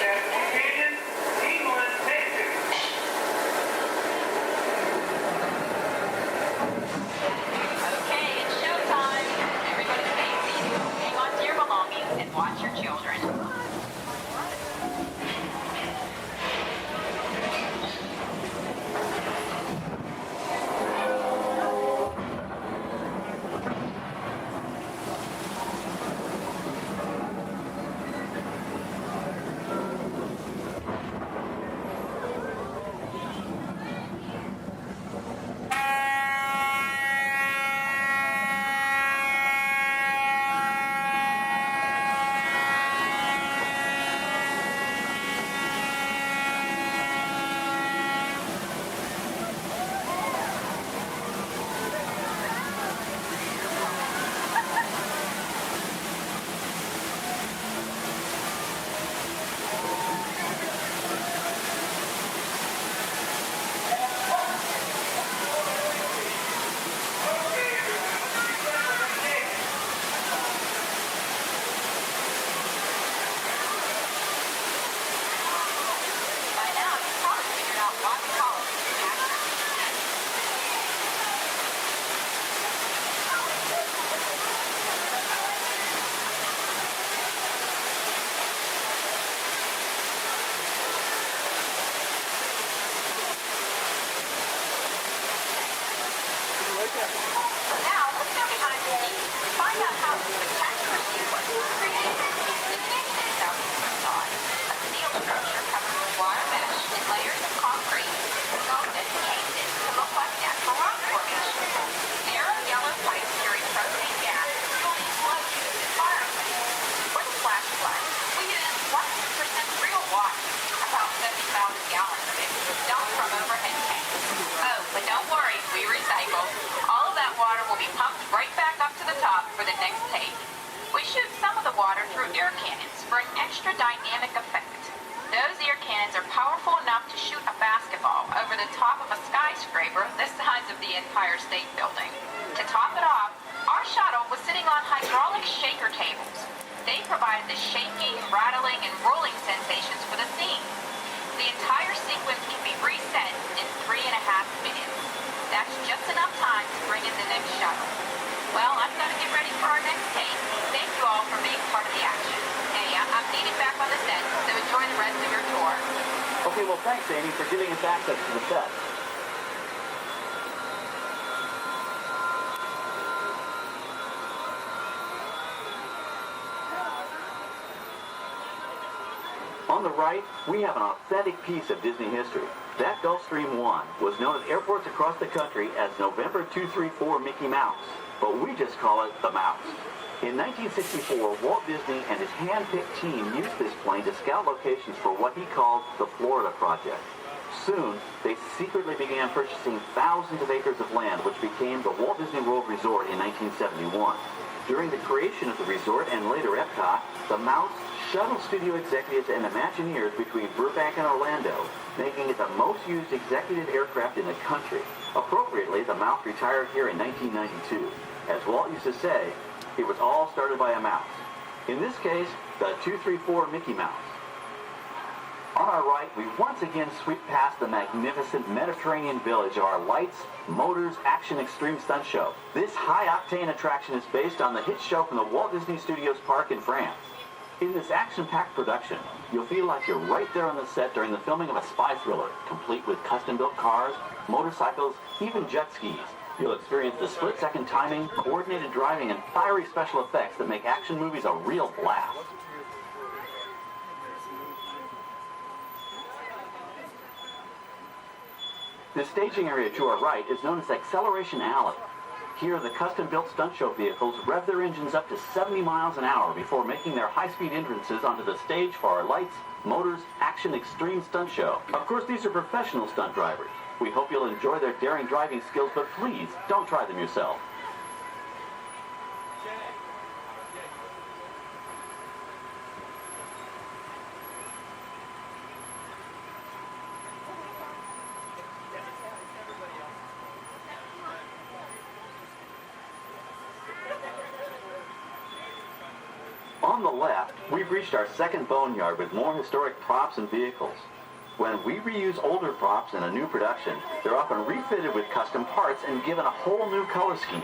G: Okay, it's showtime. Everybody stay seated. Hang on to your belongings and watch your children. Now, let's go behind the scenes and find out how this spectacular sequence was created. The canyon itself is a facade, a steel structure covered with wire mesh and layers of concrete, sculpted and painted to look like natural rock formations. Narrow yellow pipes carry propane gas, fueling explosions and fireplaces. For the flash flood, we used 100% real water, about 70,000 gallons of it, dumped from overhead tanks. Oh, but don't worry, we recycle. All of that water will be pumped right back up to the top for the next take. We shoot some of the water through air cannons for an extra dynamic effect. Those air cannons are powerful enough to shoot a basketball over the top of a skyscraper the size of the Empire State Building. To top it off, our shuttle was sitting on hydraulic shaker tables. They provided the shaking, rattling, and rolling sensations for the scene. The entire sequence can be reset in 3.5 minutes. That's just enough time to bring in the next shuttle. Well, I've got to get ready for our next take. Thank you all for being part of the action. Hey, I'm needed back on the set, so enjoy the rest of your tour.
E: Okay, well, thanks, Amy, for giving us access to the set. On the right, we have an authentic piece of Disney history. That Gulfstream 1 was known at airports across the country as November 234 Mickey Mouse, but we just call it the Mouse. In 1964, Walt Disney and his hand-picked team used this plane to scout locations for what he called the Florida Project. Soon, they secretly began purchasing thousands of acres of land, which became the Walt Disney World Resort in 1971. During the creation of the resort and later Epcot, the Mouse shuttled studio executives and Imagineers between Burbank and Orlando, making it the most used executive aircraft in the country. Appropriately, the Mouse retired here in 1992. As Walt used to say, it was all started by a mouse. In this case, the 234 Mickey Mouse. On our right, we once again sweep past the magnificent Mediterranean village of our Lights, Motors, Action Extreme Stunt Show. This high-octane attraction is based on the hit show from the Walt Disney Studios Park in France. In this action-packed production, you'll feel like you're right there on the set during the filming of a spy thriller, complete with custom-built cars, motorcycles, even jet skis. You'll experience the split-second timing, coordinated driving, and fiery special effects that make action movies a real blast. The staging area to our right is known as Acceleration Alley. Here, the custom-built stunt show vehicles rev their engines up to 70 miles an hour before making their high-speed entrances onto the stage for our Lights, Motors, Action Extreme Stunt Show. Of course, these are professional stunt drivers. We hope you'll enjoy their daring driving skills, but please, don't try them yourself. On the left, we've reached our second boneyard with more historic props and vehicles. When we reuse older props in a new production, they're often refitted with custom parts and given a whole new color scheme.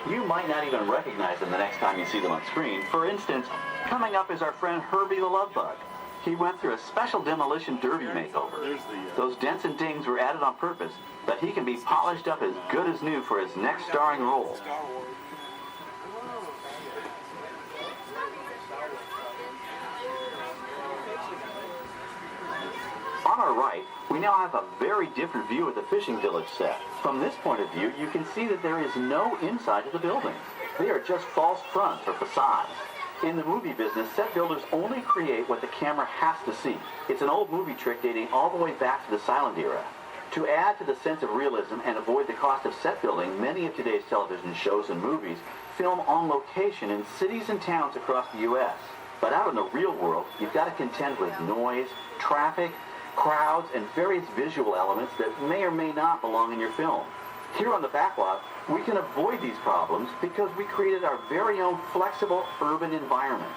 E: You might not even recognize them the next time you see them on screen. For instance, coming up is our friend Herbie the Love Bug. He went through a special demolition derby makeover. Those dents and dings were added on purpose, but he can be polished up as good as new for his next starring role. On our right, we now have a very different view of the Fishing Village set. From this point of view, you can see that there is no inside to the buildings. They are just false fronts or facades. In the movie business, set builders only create what the camera has to see. It's an old movie trick dating all the way back to the silent era. To add to the sense of realism and avoid the cost of set building, many of today's television shows and movies film on location in cities and towns across the U.S. But out in the real world, you've got to contend with noise, traffic, crowds, and various visual elements that may or may not belong in your film. Here on the backlot, we can avoid these problems because we created our very own flexible urban environment.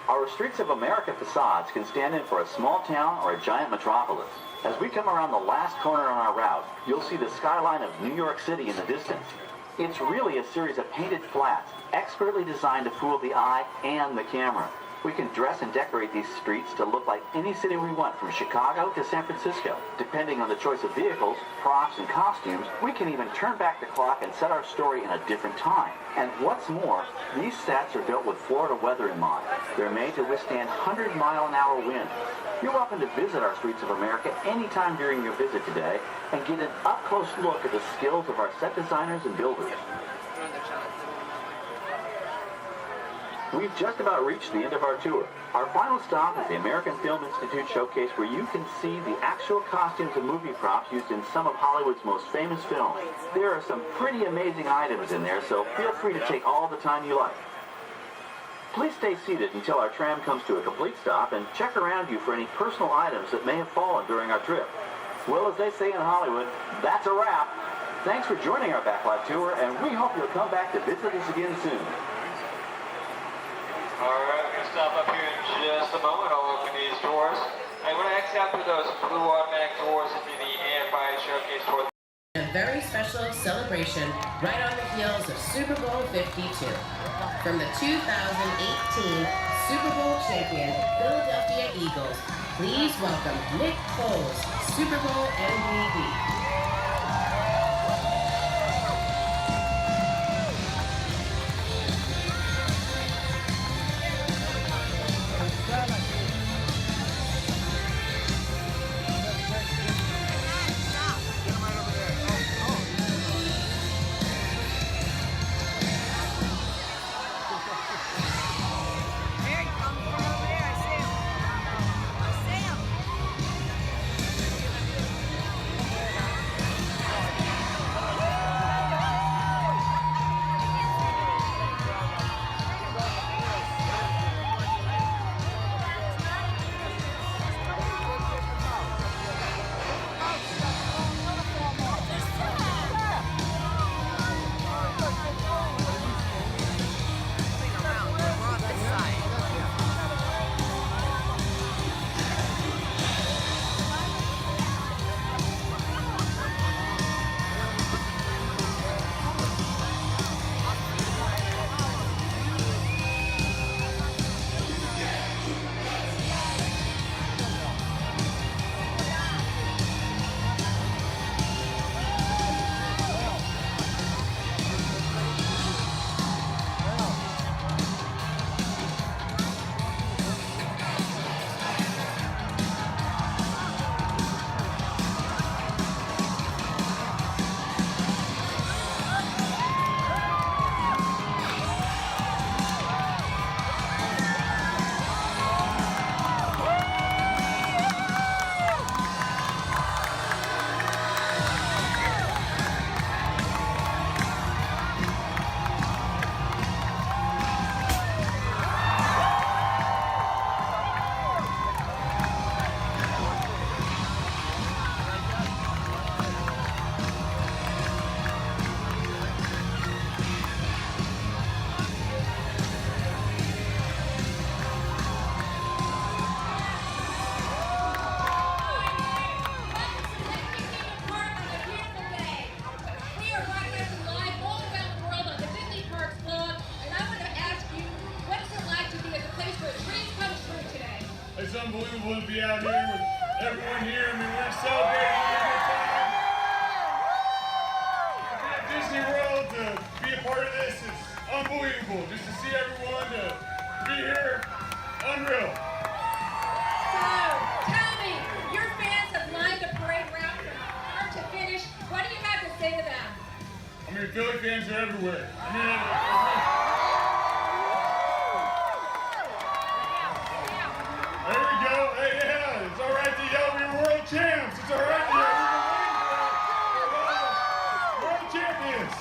E: Our Streets of America facades can stand in for a small town or a giant metropolis. As we come around the last corner on our route, you'll see the skyline of New York City in the distance. It's really a series of painted flats, expertly designed to fool the eye and the camera. We can dress and decorate these streets to look like any city we want, from Chicago to San Francisco. Depending on the choice of vehicles, props, and costumes, we can even turn back the clock and set our story in a different time. And what's more, these sets are built with Florida weather in mind. They're made to withstand 100-mile-an-hour winds. You're welcome to visit our Streets of America anytime during your visit today and get an up-close look at the skills of our set designers and builders. We've just about reached the end of our tour. Our final stop is the American Film Institute Showcase, where you can see the actual costumes and movie props used in some of Hollywood's most famous films. There are some pretty amazing items in there, so feel free to take all the time you like. Please stay seated until our tram comes to a complete stop and check around you for any personal items that may have fallen during our trip. Well, as they say in Hollywood, that's a wrap. Thanks for joining our backlot tour, and we hope you'll come back to visit us again soon.
J: Alright, we're going to stop up here in just a moment. I'll open these doors. And we're going to exit out through those blue automatic doors into the AFI Showcase for
C: very special celebration right on the heels of Super Bowl 52. From the 2018 Super Bowl champion Philadelphia Eagles, please welcome Nick Foles, Super Bowl MVP.
Q: It's unbelievable to be out here with everyone here. I mean, we're celebrating a good time. To be at Disney World, to be a part of this is unbelievable. Just to see everyone, to be here, unreal.
S: So, tell me, your fans have lined the parade route from start to finish. What do you have to say to them?
Q: I mean, Philly fans are everywhere. I mean, there we go. Hey, yeah, it's all right to yell. We're world champs. It's all right to yell. We're world champions.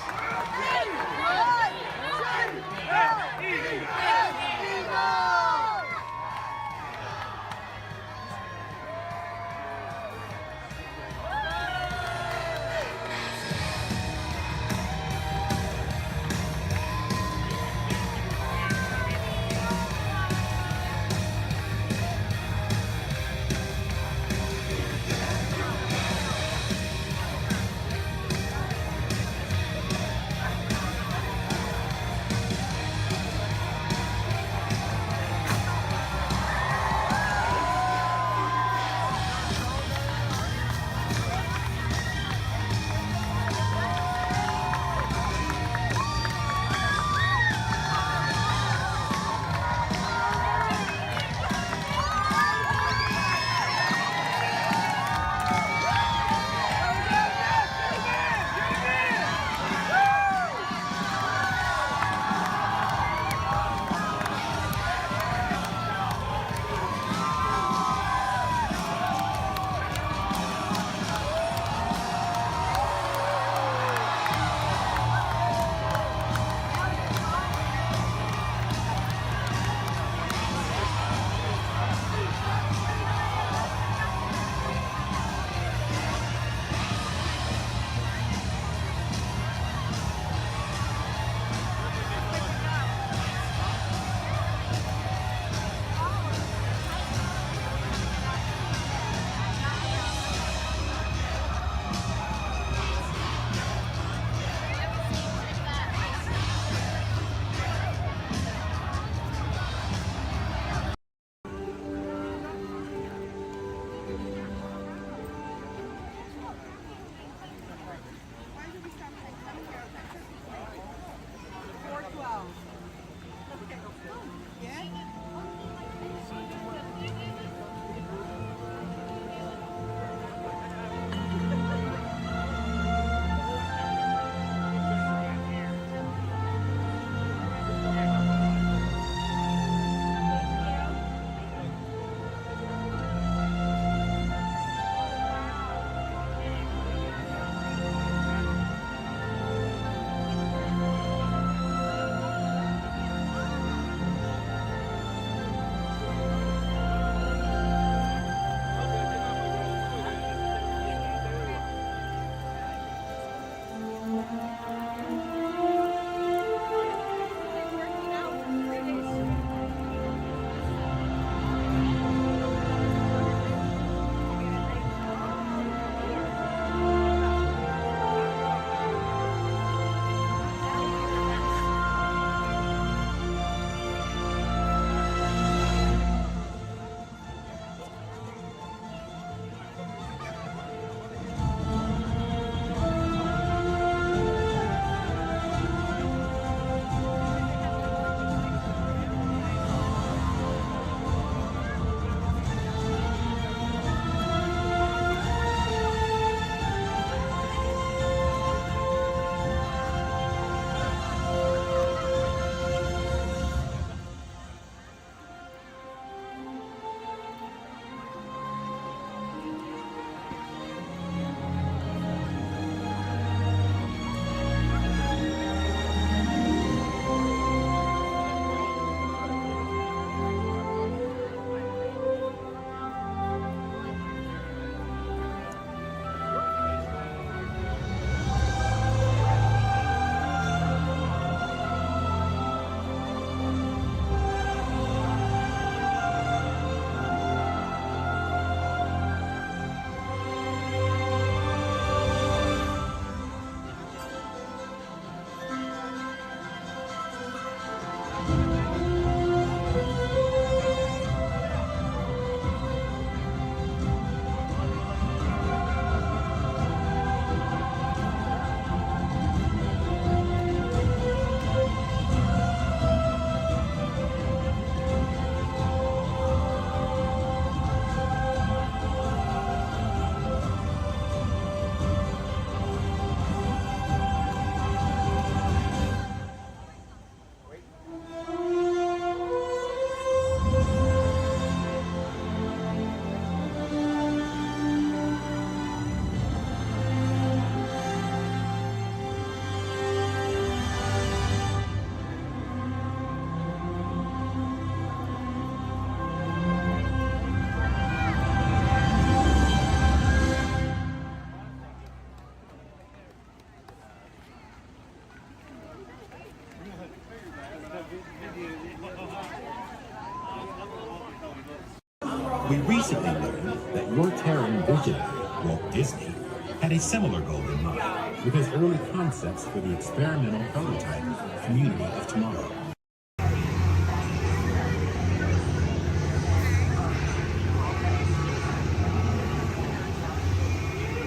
A: We recently learned that your Terran visionary, Walt Disney, had a similar goal in mind with his early concepts for the experimental prototype Community of Tomorrow.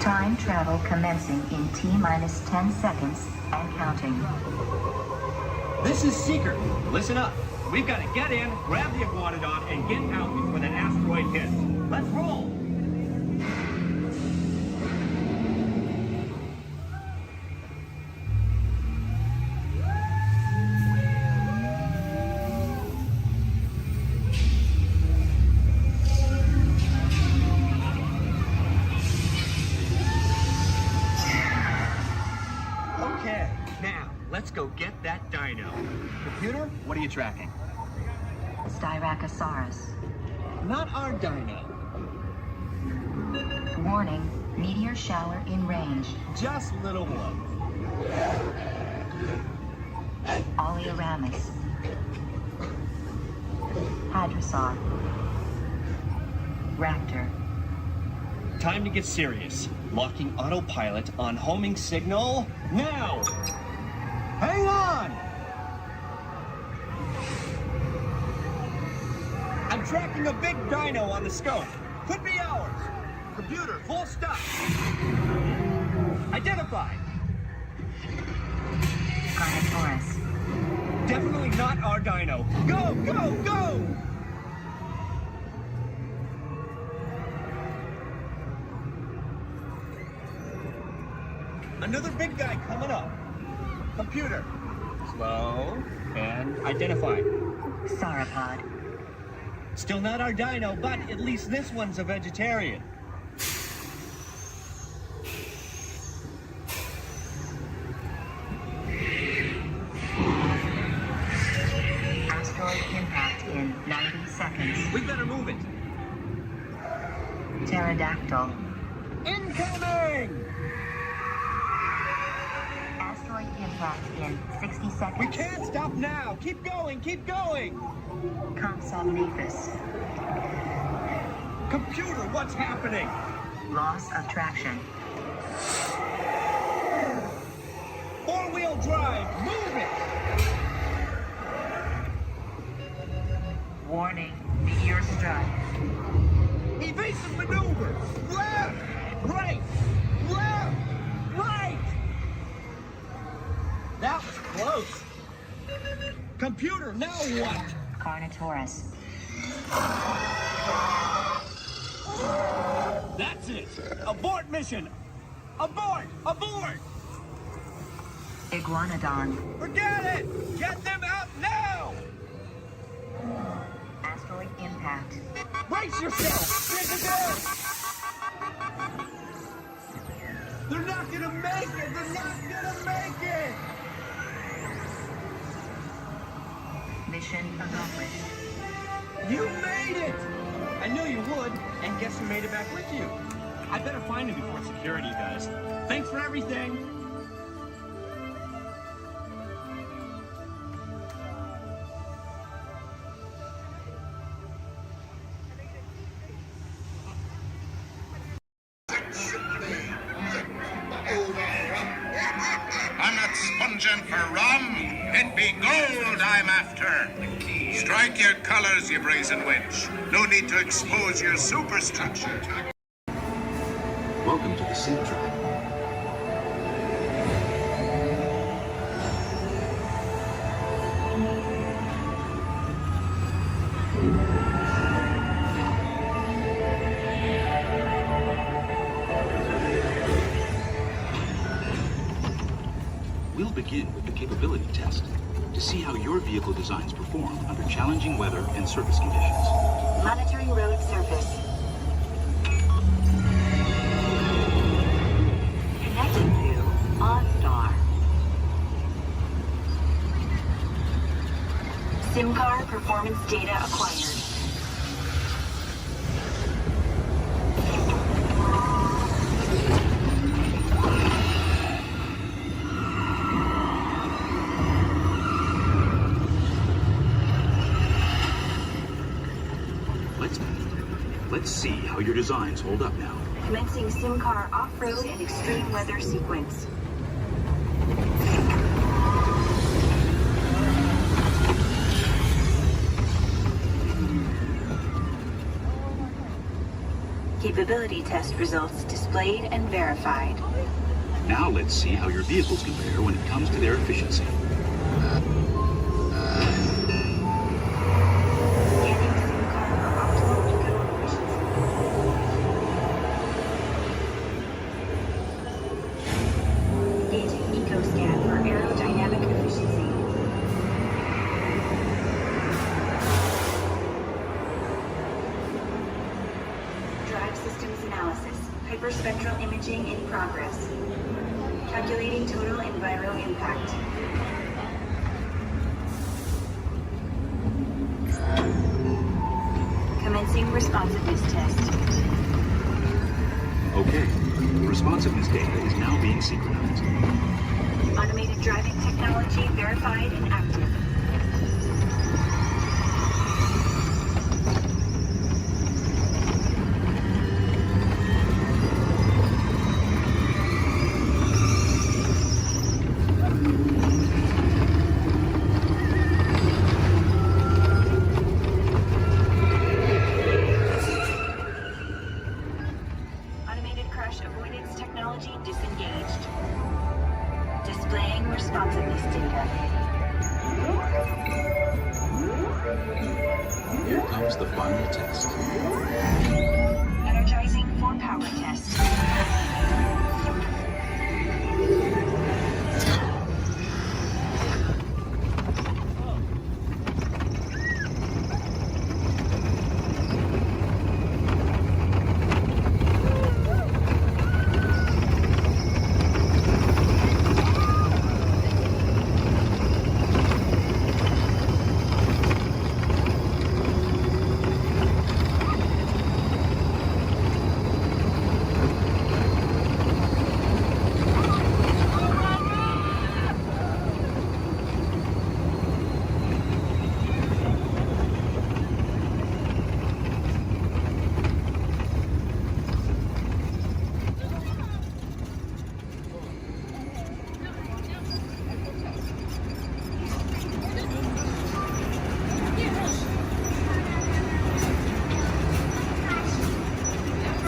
P: Time travel commencing in T-minus 10 seconds and counting.
M: This is Seeker. Listen up. We've got to get in, grab the Iguanodon, and get out before that asteroid hits. Let's roll! Okay, now, let's go get that dino. Computer, what are you tracking?
P: Styracosaurus.
M: Not our dino.
P: Warning, meteor shower in range.
M: Just little one.
P: Oleoramus. Hadrosaur. Raptor.
M: Time to get serious. Locking autopilot on homing signal now! Hang on! I'm tracking a big dino on the scope. Could be ours. Computer, full stop. Identified.
P: Carnotaurus.
M: Definitely not our dino. Go, go, go! Another big guy coming up. Computer. Slow and identified.
P: Sauropod.
M: Still not our dino, but at least this one's a vegetarian.
P: Asteroid impact in 90 seconds.
M: We better move it.
P: Pterodactyl.
M: Incoming!
P: Asteroid impact in 60 seconds.
M: We can't stop now. Keep going, keep going.
P: Compsognathus.
M: Computer, what's happening?
P: Loss of traction.
M: Four-wheel drive, move it!
P: Warning, meteor strike.
M: Evasive maneuver! Left! Right! Left! Right! That was close. Computer, now what?
P: Carnotaurus.
M: That's it! Abort mission! Abort! Abort!
P: Iguanodon.
M: Forget it! Get them out now!
P: Asteroid impact.
M: Brace yourself! Get down! They're not gonna make it! They're not gonna make it!
P: Mission accomplished.
M: You made it! I knew you would, and guess who made it back with you? I better find him before security does. Thanks for everything!
T: I'm not sponging for rum. It be gold I'm after. Strike your colors, you brazen wench. No need to expose your superstructure.
W: Welcome to the Sync Track. We'll begin with the capability test to see how your vehicle designs perform under challenging weather and surface conditions.
X: Monitoring road surface. Connecting to OnStar. SIM card performance data acquired.
W: Let's see how your designs hold up now.
X: Commencing sim car off-road and extreme weather sequence. Capability test results displayed and verified.
W: Now let's see how your vehicles compare when it comes to their efficiency.
X: Hyperspectral imaging in progress. Calculating total enviro impact. Commencing responsiveness test.
W: Okay, responsiveness data is now being synchronized.
X: Automated driving technology verified and active. Displaying responsiveness data.
W: Here comes the final test.
X: Energizing for power test.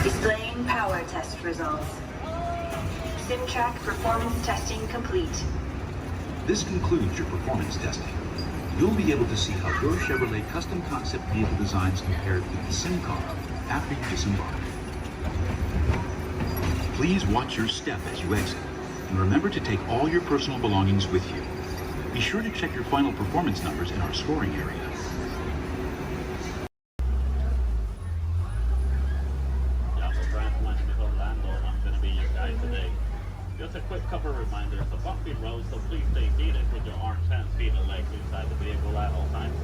X: Displaying power test results. SimTrack performance testing complete.
W: This concludes your performance testing. You'll be able to see how your Chevrolet custom concept vehicle designs compared with the sim car after you disembark. Please watch your step as you exit, and remember to take all your personal belongings with you. Be sure to check your final performance numbers in our scoring area.
F: Just a quick couple reminders. A bumpy road, so please stay seated with your arms, hands, feet, and legs inside the vehicle at all times.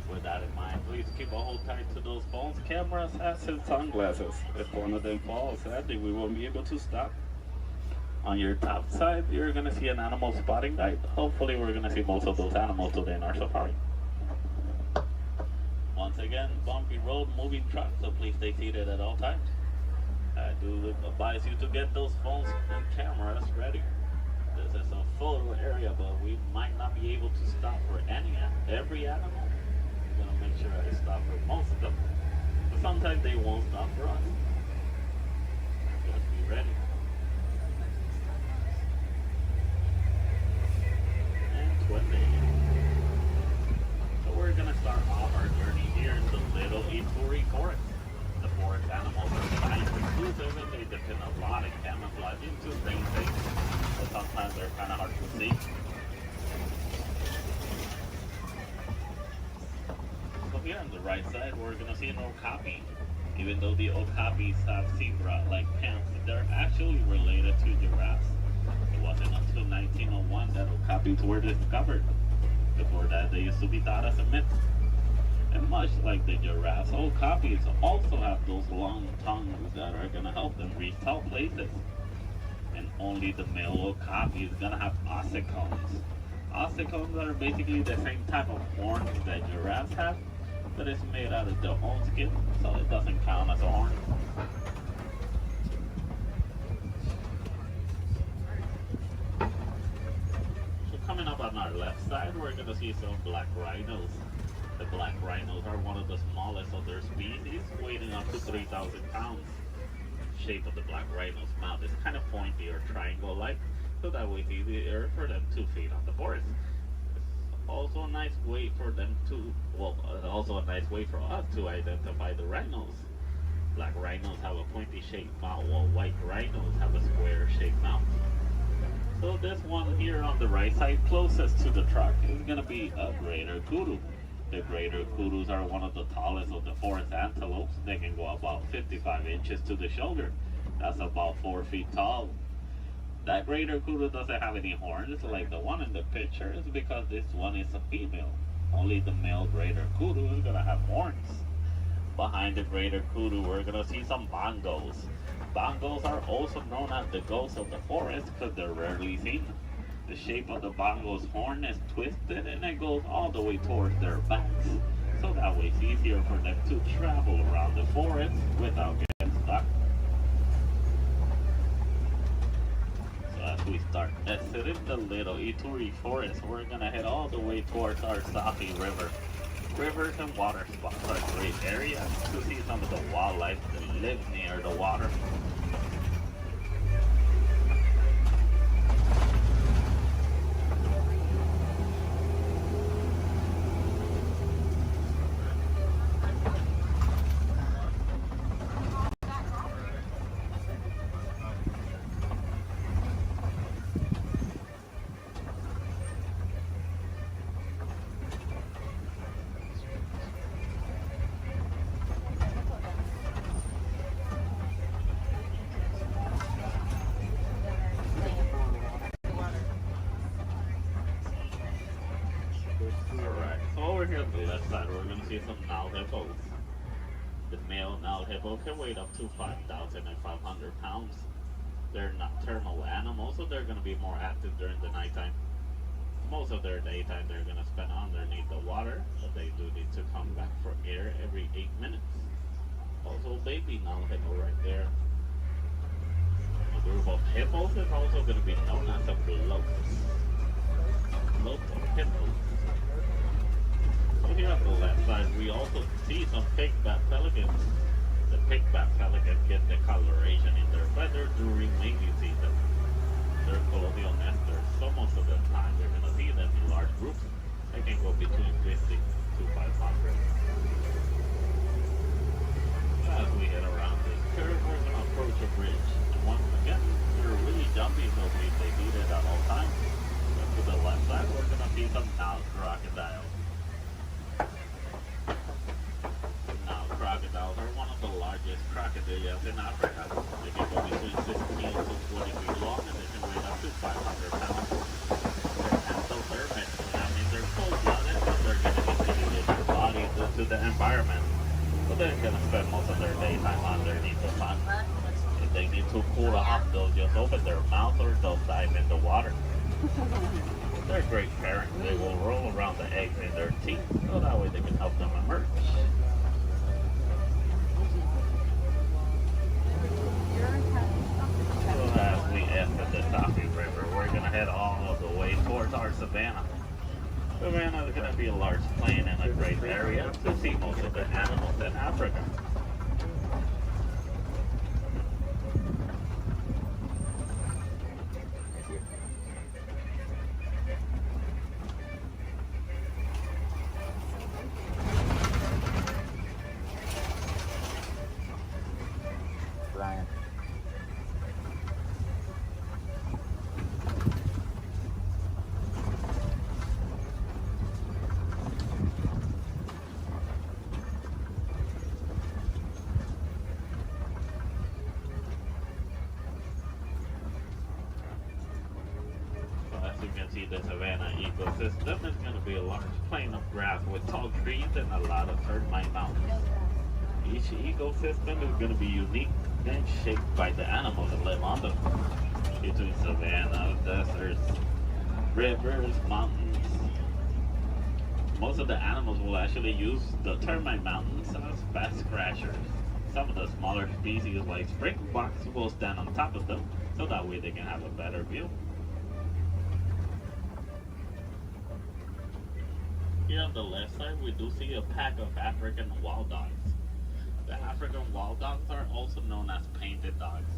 F: With that in mind, please keep a hold tight to those phones, cameras, hats, and sunglasses. If one of them falls, sadly, we won't be able to stop. On your top side, you're going to see an animal spotting guide. Hopefully, we're going to see most of those animals today in our safari. Once again, bumpy road, moving truck, so please stay seated at all times. I do advise you to get those phones and cameras ready. This is a photo area, but we might not be able to stop for every animal. I'm gonna make sure I stop for most of them. But sometimes they won't stop for us. Just be ready. And 20. So we're gonna start off our journey here in the Little Ituri Forest. The forest animals are kind of exclusive and they depend a lot on camouflaging to stay safe, but sometimes they're kind of hard to see. So here on the right side, we're going to see an okapi. Even though the okapis have zebra-like pants, they're actually related to giraffes. It wasn't until 1901 that okapis were discovered. Before that, they used to be thought as a myth. And much like the giraffes, okapis also have those long tongues that are going to help them reach tall places. And only the male okapi is going to have ossicones. Ossicones are basically the same type of horns that giraffes have, but it's made out of their own skin, so it doesn't count as a horn. So coming up on our left side, we're gonna see some black rhinos. The black rhinos are one of the smallest of their species, weighing up to 3,000 pounds. Shape of the black rhino's mouth is kind of pointy or triangle-like, so that way it's easier for them to feed on the forest. It's also a nice way for them to, also a nice way for us to identify the rhinos. Black rhinos have a pointy-shaped mouth, while white rhinos have a square-shaped mouth. So this one here on the right side, closest to the truck, is gonna be a greater kudu. The greater kudus are one of the tallest of the forest antelopes. They can go about 55 inches to the shoulder. That's about 4 feet tall. That greater kudu doesn't have any horns like the one in the picture. It's because this one is a female. Only the male greater kudu is gonna have horns. Behind the greater kudu, we're gonna see some bongos. Bongos are also known as the ghosts of the forest because they're rarely seen. The shape of the bongo's horn is twisted and it goes all the way towards their backs. So that way it's easier for them to travel around the forest without getting stuck. So as we start exiting the little Ituri forest, we're gonna head all the way towards our Safi River. Rivers and water spots are great areas to see some of the wildlife that live near the water. Here on the left side, we're going to see some Nile hippos. The male Nile hippo can weigh up to 5,500 pounds. They're nocturnal animals, so they're going to be more active during the nighttime. Most of their daytime they're going to spend underneath the water, but they do need to come back for air every 8 minutes. Also, baby Nile hippo right there. A group of hippos is also going to be known as a bloat. Bloat of hippos. So here on the left side, we also see some pigbat pelicans. The pigbat pelicans get the coloration in their feathers during mating season. They're colonial nesters, so most of the time you're going to see them in large groups. They can go between 50 to 500. As we head around this curve, we're going to approach a bridge. And once again, we're really jumpy, so we stay needed at all times. And to the left side, we're going to see some Nile crocodiles. Crocodiles are one of the largest crocodiles in Africa. They can go between 16 to 20 feet long and they can weigh up to 500 pounds. They're endothermic, so that means they're cold-blooded, but they're going to integrate their body into the environment. So they're going to spend most of their daytime underneath the sun. If they need to cool off, they'll just open their mouth or they'll dive in the water. They're great parents. They will roll around the eggs in their teeth, so that way they can help them emerge. So as we exit the Safi River, we're going to head all the way towards our savanna. Savanna is going to be a large plain and a great area to see most of the animals in Africa. The savanna ecosystem is going to be a large plain of grass with tall trees and a lot of termite mountains. Each ecosystem is going to be unique and shaped by the animals that live on them. Between savanna, deserts, rivers, mountains, Most of the animals will actually use the termite mountains as fast crashers. Some of the smaller species like springboks will stand on top of them so that way they can have a better view. Here on the left side we do see a pack of African wild dogs. The African wild dogs are also known as painted dogs.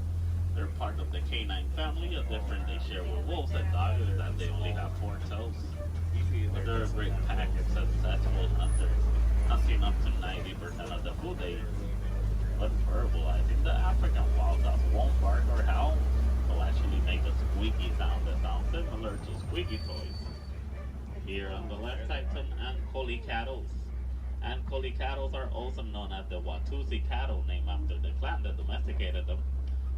F: They're part of the canine family. A difference they share with wolves and dogs is that they only have 4 toes. But they're a great pack of successful hunters, hunting up to 90% of the food they eat. When verbalizing, the African wild dog won't bark or howl. They'll actually make a squeaky sound that sounds similar to squeaky toys. Here on the left side, some Ankoli cattle. Ankoli cattle are also known as the Watusi cattle, named after the clan that domesticated them.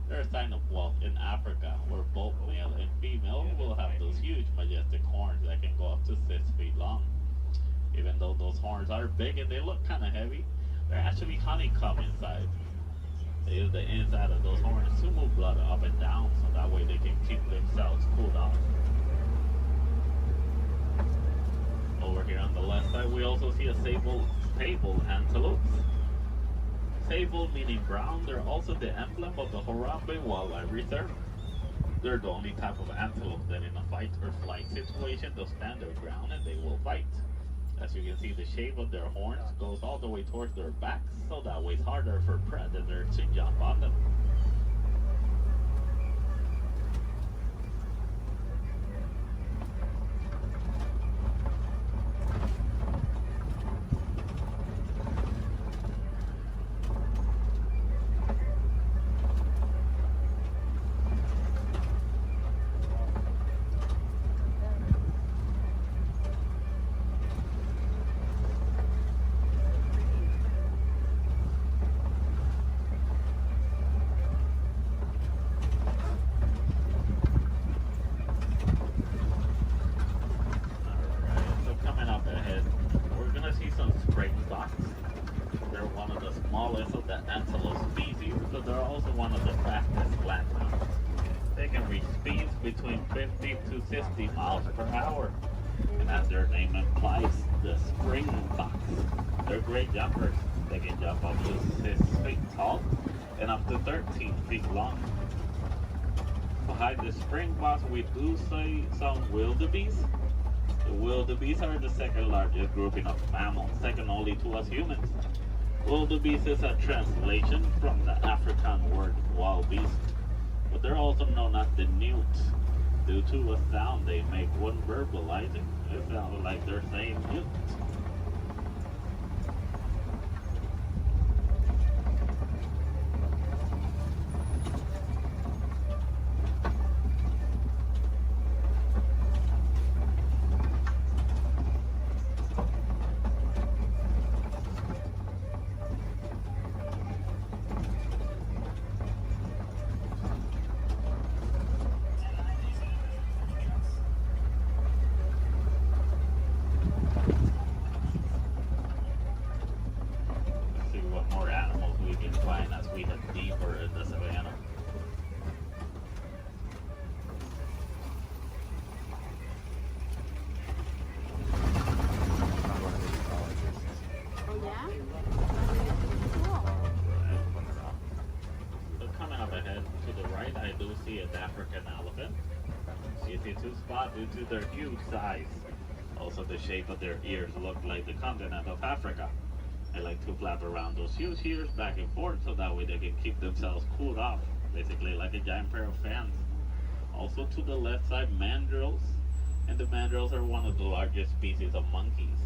F: They're a sign of wealth in Africa, where both male and female will have those huge, majestic horns that can go up to 6 feet long. Even though those horns are big and they look kind of heavy, they're actually honeycomb inside. They use the inside of those horns to move blood up and down, so that way they can keep themselves cooled off. Over here on the left side, we also see a sable antelope. Sable meaning brown, they're also the emblem of the Harambe Wildlife Reserve. They're the only type of antelope that in a fight or flight situation they'll stand their ground and they will fight. As you can see, the shape of their horns goes all the way towards their backs, so that way it's harder for predators to jump on them. Between 50 to 60 miles per hour. And as their name implies, the springboks. They're great jumpers. They can jump up to 6 feet tall and up to 13 feet long. Behind the springboks, we do see some wildebeest. The wildebeest are the second largest grouping of mammals, second only to us humans. Wildebeest is a translation from the African word wild beast, but they're also known as the newts due to a sound they make when verbalizing. It sounds like they're saying newt. Due to their huge size. Also, the shape of their ears look like the continent of Africa. They like to flap around those huge ears back and forth so that way they can keep themselves cooled off, basically like a giant pair of fans. Also to the left side, mandrills. And the mandrills are one of the largest species of monkeys.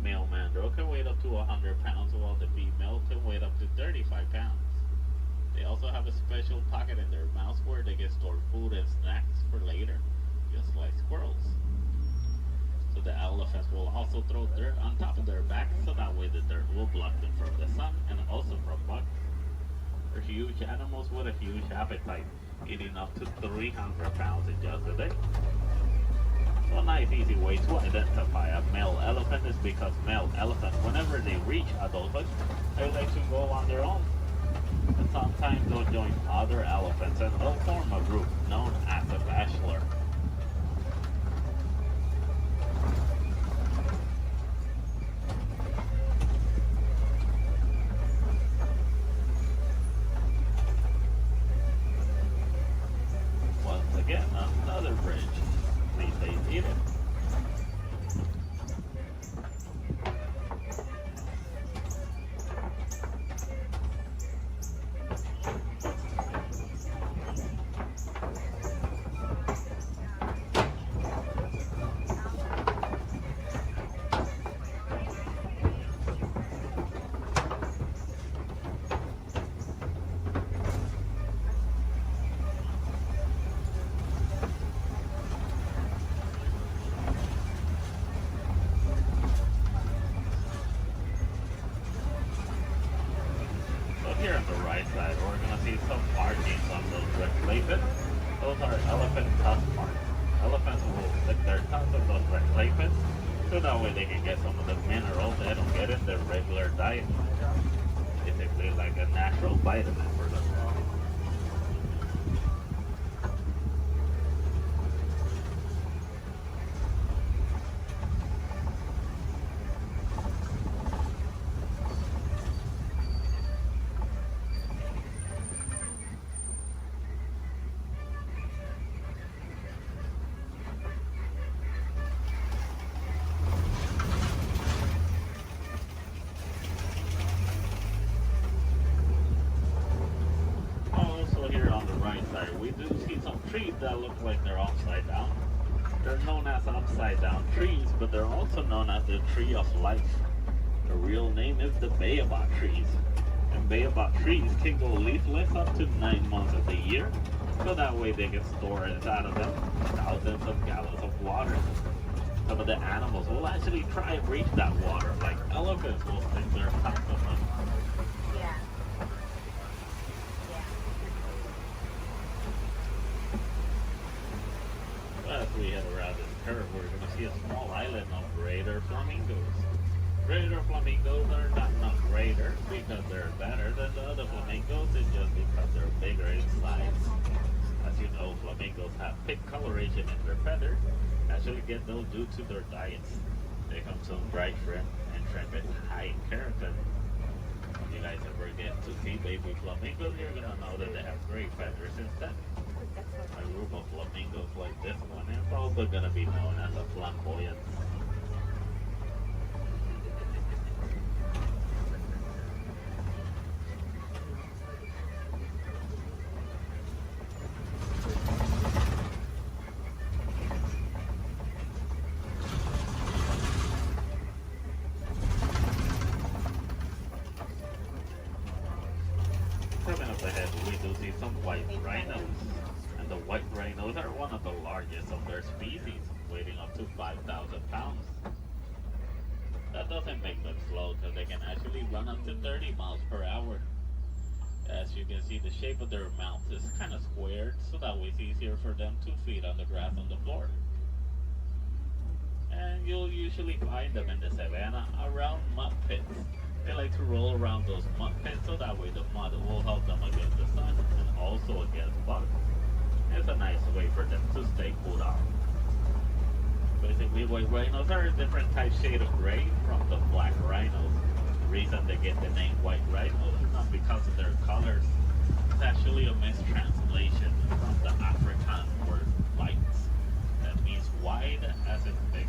F: Male mandrill can weigh up to 100 pounds while the female can weigh up to 35 pounds. They also have a special pocket in their mouths where they can store food and snacks for later, just like squirrels. So the elephants will also throw dirt on top of their backs so that way the dirt will block them from the sun and also from bugs. They're huge animals with a huge appetite, eating up to 300 pounds in just a day. So a nice easy way to identify a male elephant is because male elephants, whenever they reach adulthood, they like to go on their own. And sometimes they'll join other elephants and they'll form a group known as a bachelor. here on the right side, we're gonna see some markings on those red clay pits. Those are elephant tusk marks. Elephants will stick their tongues in those red clay pits, so that way they can get some of the minerals they don't get in their regular diet. Basically like a natural vitamin for them. We do see some trees that look like they're upside down. They're known as upside down trees, but they're also known as the tree of life. The real name is the baobab trees. And baobab trees can go leafless up to 9 months of the year, so that way they can store inside of them thousands of gallons of water. Some of the animals will actually try and reach that water, like elephants will stick their tongues in them. As we head around this curve, we're going to see a small island of greater flamingos. Greater flamingos are not greater because they're better than the other flamingos, it's just because they're bigger in size. As you know, flamingos have pink coloration in their feathers, actually get those due to their diets. They consume dried shrimp, and shrimp is high in keratin. When you guys ever get to see baby flamingos, you're going to know that they have great feathers instead. A group of flamingos like this one is also going to be known as a flamboyant. Coming up ahead, we do see some white rhinos. The white rhinos are one of the largest of their species, weighing up to 5,000 pounds. That doesn't make them slow because they can actually run up to 30 miles per hour. As you can see, the shape of their mouth is kind of squared, so that way it's easier for them to feed on the grass on the floor. And you'll usually find them in the savannah around mud pits. They like to roll around those mud pits, so that way the mud will help them against the sun and also against bugs. It's a nice way for them to stay cooled off. Basically, white rhinos are a different type shade of gray from the black rhinos. The reason they get the name white rhinos is not because of their colors. It's actually a mistranslation from the Afrikaans word white. That means wide as in bigger.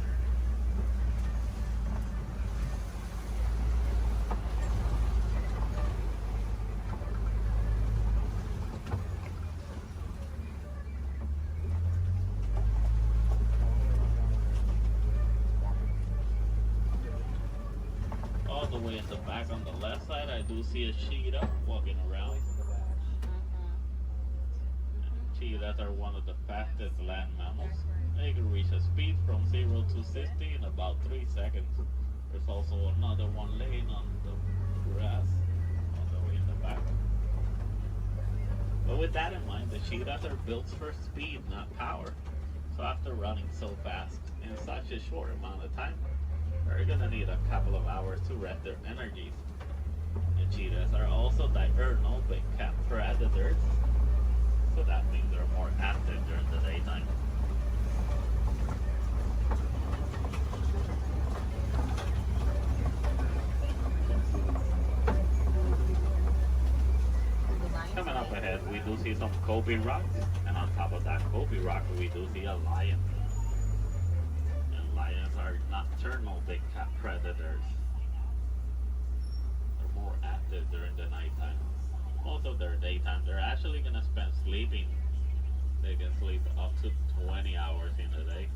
F: The way in the back on the left side, I do see a cheetah walking around. Cheetahs are one of the fastest land mammals. They can reach a speed from 0 to 60 in about 3 seconds. There's also another one laying on the grass all the way in the back. But with that in mind, the cheetahs are built for speed, not power. So after running so fast in such a short amount of time, they're gonna need a couple of hours to rest their energies. The cheetahs are also diurnal big cat predators, so that means they're more active during the daytime. Coming up ahead, we do see some Kobe rocks, and on top of that Kobe rock, we do see a lion. Lions are nocturnal big cat predators. They're more active during the nighttime. Most of their daytime, they're actually going to spend sleeping. They can sleep up to 20 hours in a day.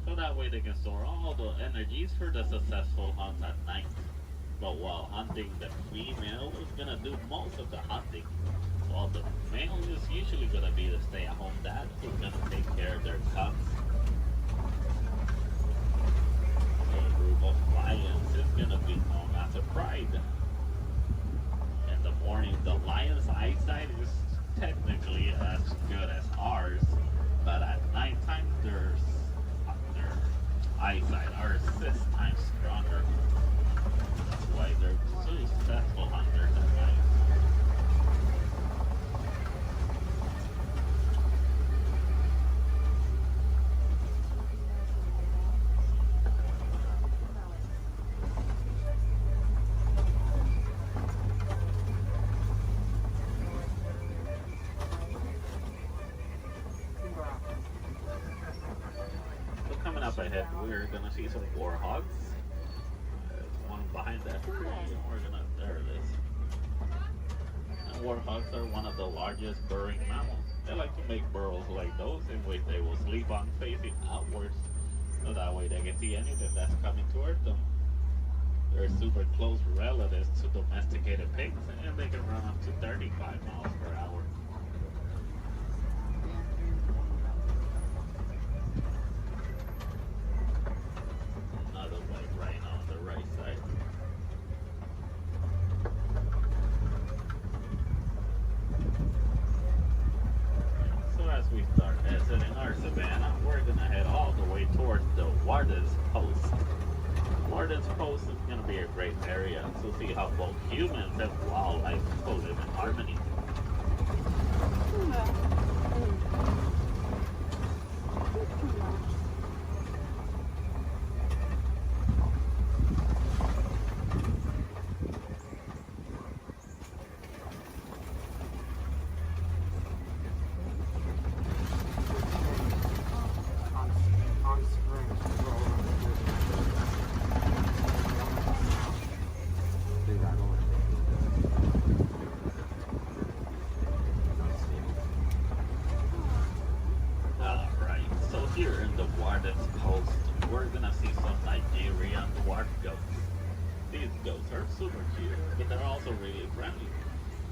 F: So that way they can store all the energies for the successful hunt at night. But while hunting, the female is going to do most of the hunting. While the male is usually going to be the stay-at-home dad who's going to take care of their cubs. So a group of lions is going to be known as a pride. ahead, we're gonna see some warhogs. There's one behind that tree. There it is. And warhogs are one of the largest burrowing mammals. They like to make burrows like those in which they will sleep on facing outwards. So that way they can see anything that's coming toward them. They're super close relatives to domesticated pigs, and they can run up to 35 miles per hour. Another white rhino on the right side. So as we start exiting our savanna, we're gonna head all the way towards the Warden's Post. Warden's Post is going to be a great area to see how both humans and wildlife live in harmony. Here in the Warden's Post, we're gonna see some Nigerian dwarf goats. These goats are super cute, but they're also really friendly.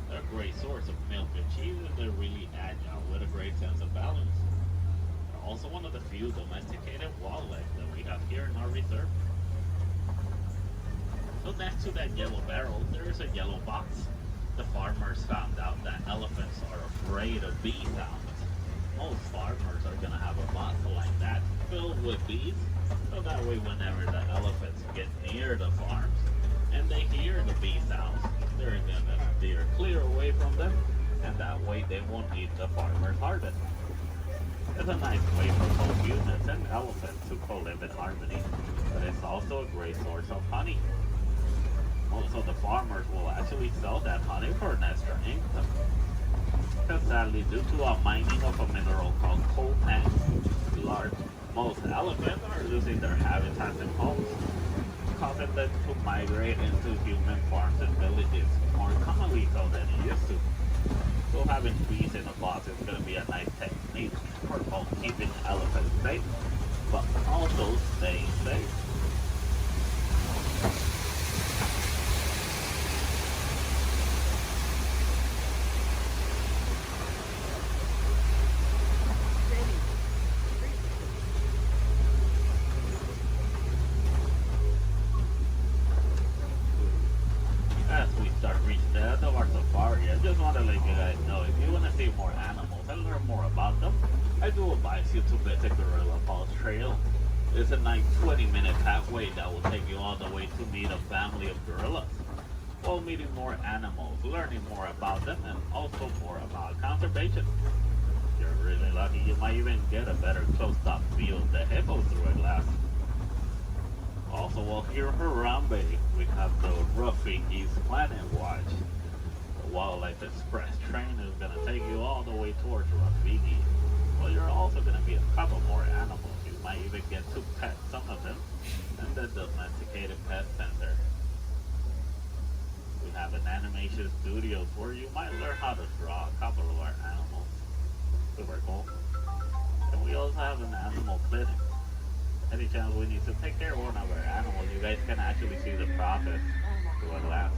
F: They're a great source of milk and cheese, and they're really agile with a great sense of balance. They're also one of the few domesticated wildlife that we have here in our reserve. So next to that yellow barrel, there is a yellow box. The farmers found out that elephants are afraid of bee sounds. Most farmers are going to have a box like that filled with bees, so that way whenever the elephants get near the farms and they hear the bee sounds, they're going to steer clear away from them, and that way they won't eat the farmer's harvest. It's a nice way for both humans and elephants to co-live in harmony, but it's also a great source of honey. Also, the farmers will actually sell that honey for an extra income. Because sadly, due to a mining of a mineral called coltan, most elephants are losing their habitats and homes, causing them to migrate into human farms and villages more commonly so than it used to. So having bees in a box is going to be a nice technique for both keeping elephants safe, but also staying safe. As we start reaching the end of our safari, I just want to let you guys know, if you want to see more animals and learn more about them, I do advise you to visit Gorilla Falls Trail. It's a nice 20-minute pathway that will take you all the way to meet a family of gorillas, while meeting more animals, learning more about them, and also more about conservation. If you're really lucky, you might even get a better close-up view of the hippos through a glass. Also, well, here in Harambe, we have the Roughing East Planet Watch. The Wildlife Express train is going to take you all the way towards Rafiki. Well, you're also going to meet a couple more animals. You might even get to pet some of them in the Domesticated Pet Center. We have an animation studio where you might learn how to draw a couple of our animals. Super cool. And we also have an animal clinic. Any chance we need to take care of one of our animals, you guys can actually see the process through a glass.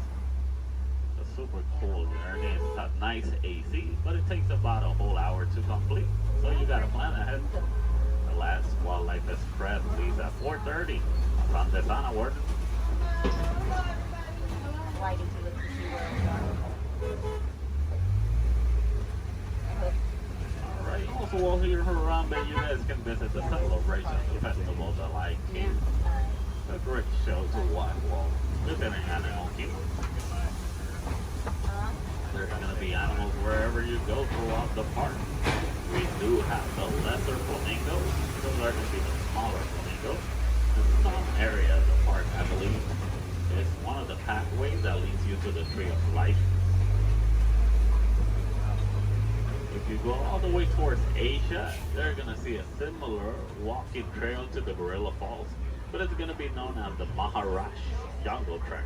F: It's super cool journey. It's got nice AC, but it takes about a whole hour to complete. So you gotta plan ahead. The last Wildlife Express leaves at 4:30. From the Sana Ward. Alright, also while here in Harambe, you guys can visit the Celebration Festival of Light King. A great show to watch while visiting Animal Kingdom. There's going to be animals wherever you go throughout the park. We do have the lesser flamingos. Those are going to be the smaller flamingos. In some area of the park, I believe, is one of the pathways that leads you to the Tree of Life. If If you go all the way towards Asia, they're gonna see a similar walking trail to the Gorilla Falls, but it's gonna be known as the Maharashtra Jungle Trek.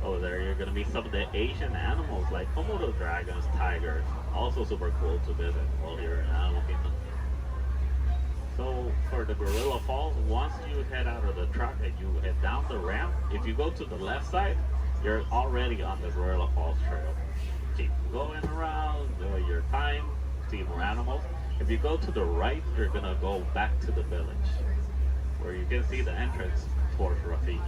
F: Over there, you're gonna meet some of the Asian animals like Komodo dragons, tigers. Also super cool to visit while you're in Animal Kingdom. So for the Gorilla Falls, once you head out of the truck and you head down the ramp, if you go to the left side, you're already on the Gorilla Falls trail. Keep going around, enjoy your time, see more animals. If you go to the right, you're gonna go back to the village, where you can see the entrance towards Rafiki.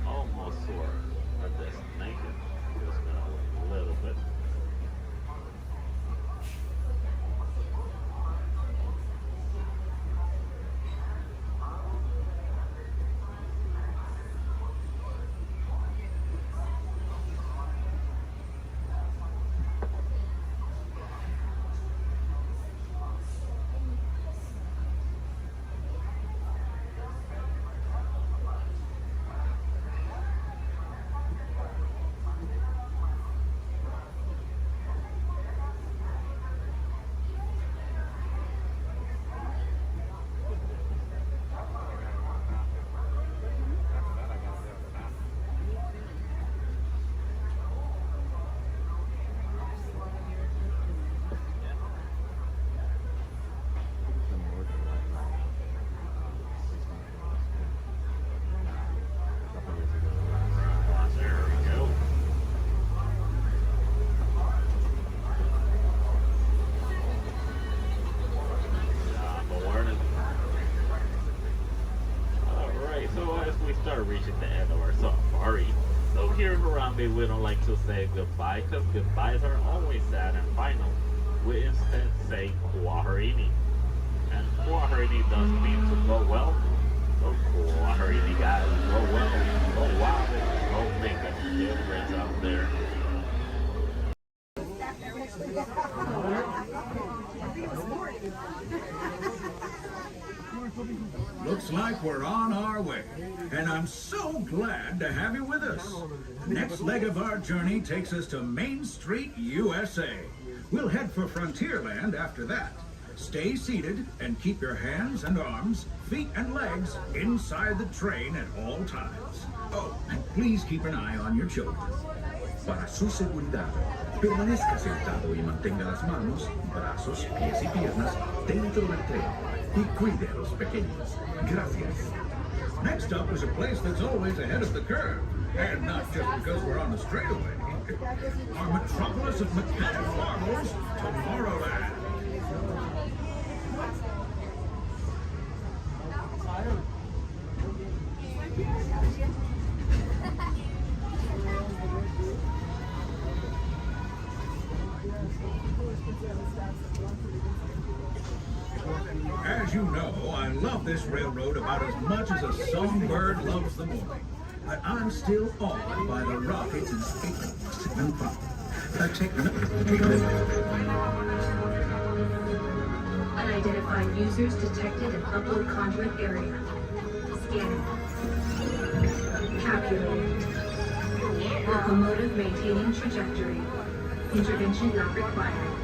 F: Almost to our destination. Just gonna wait a little bit. Reaching the end of our safari. So here in Harambe, we don't like to say goodbye because goodbyes are always sad and final. We instead say Kuaharini. And Kuaharini does mean to go well. So Kuaharini, guys, go well, go wild, go make a difference out there.
B: Looks like we're on our way, and I'm so glad to have you with us. The next leg of our journey takes us to Main Street, USA. We'll head for Frontierland after that. Stay seated and keep your hands and arms, feet and legs inside the train at all times. Oh, and please keep an eye on your children. Para su seguridad, permanezca sentado y mantenga las manos, brazos, pies y piernas dentro del tren. Y cuide a los pequeños. Gracias. Next up is a place that's always ahead of the curve. And not just because we're on the straightaway. Our metropolis of mechanic marvels, Tomorrowland. As you know, I love this railroad about as much as a songbird loves the morning. But I'm still awed by the rockets and space and pop.
X: Unidentified users detected in upload conduit area. Scanning. Calculating. Locomotive maintaining trajectory. Intervention not required.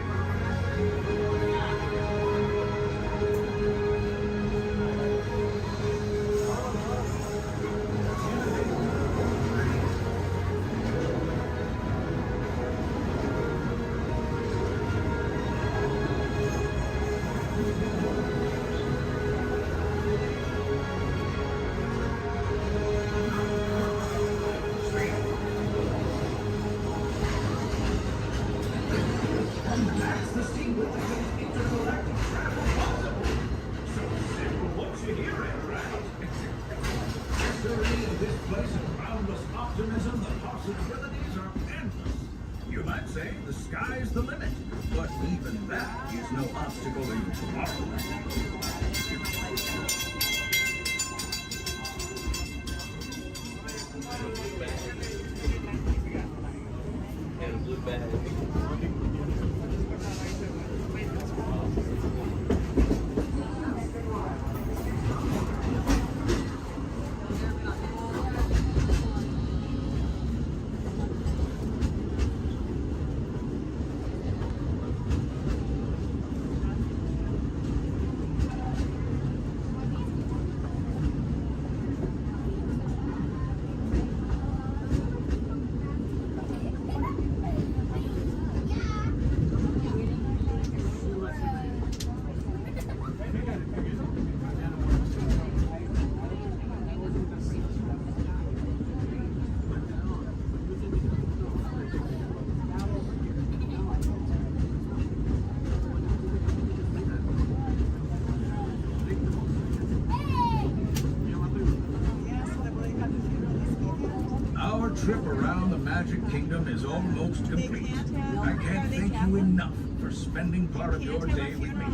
B: Magic Kingdom is almost complete. I can't thank you enough for spending part of your day with me.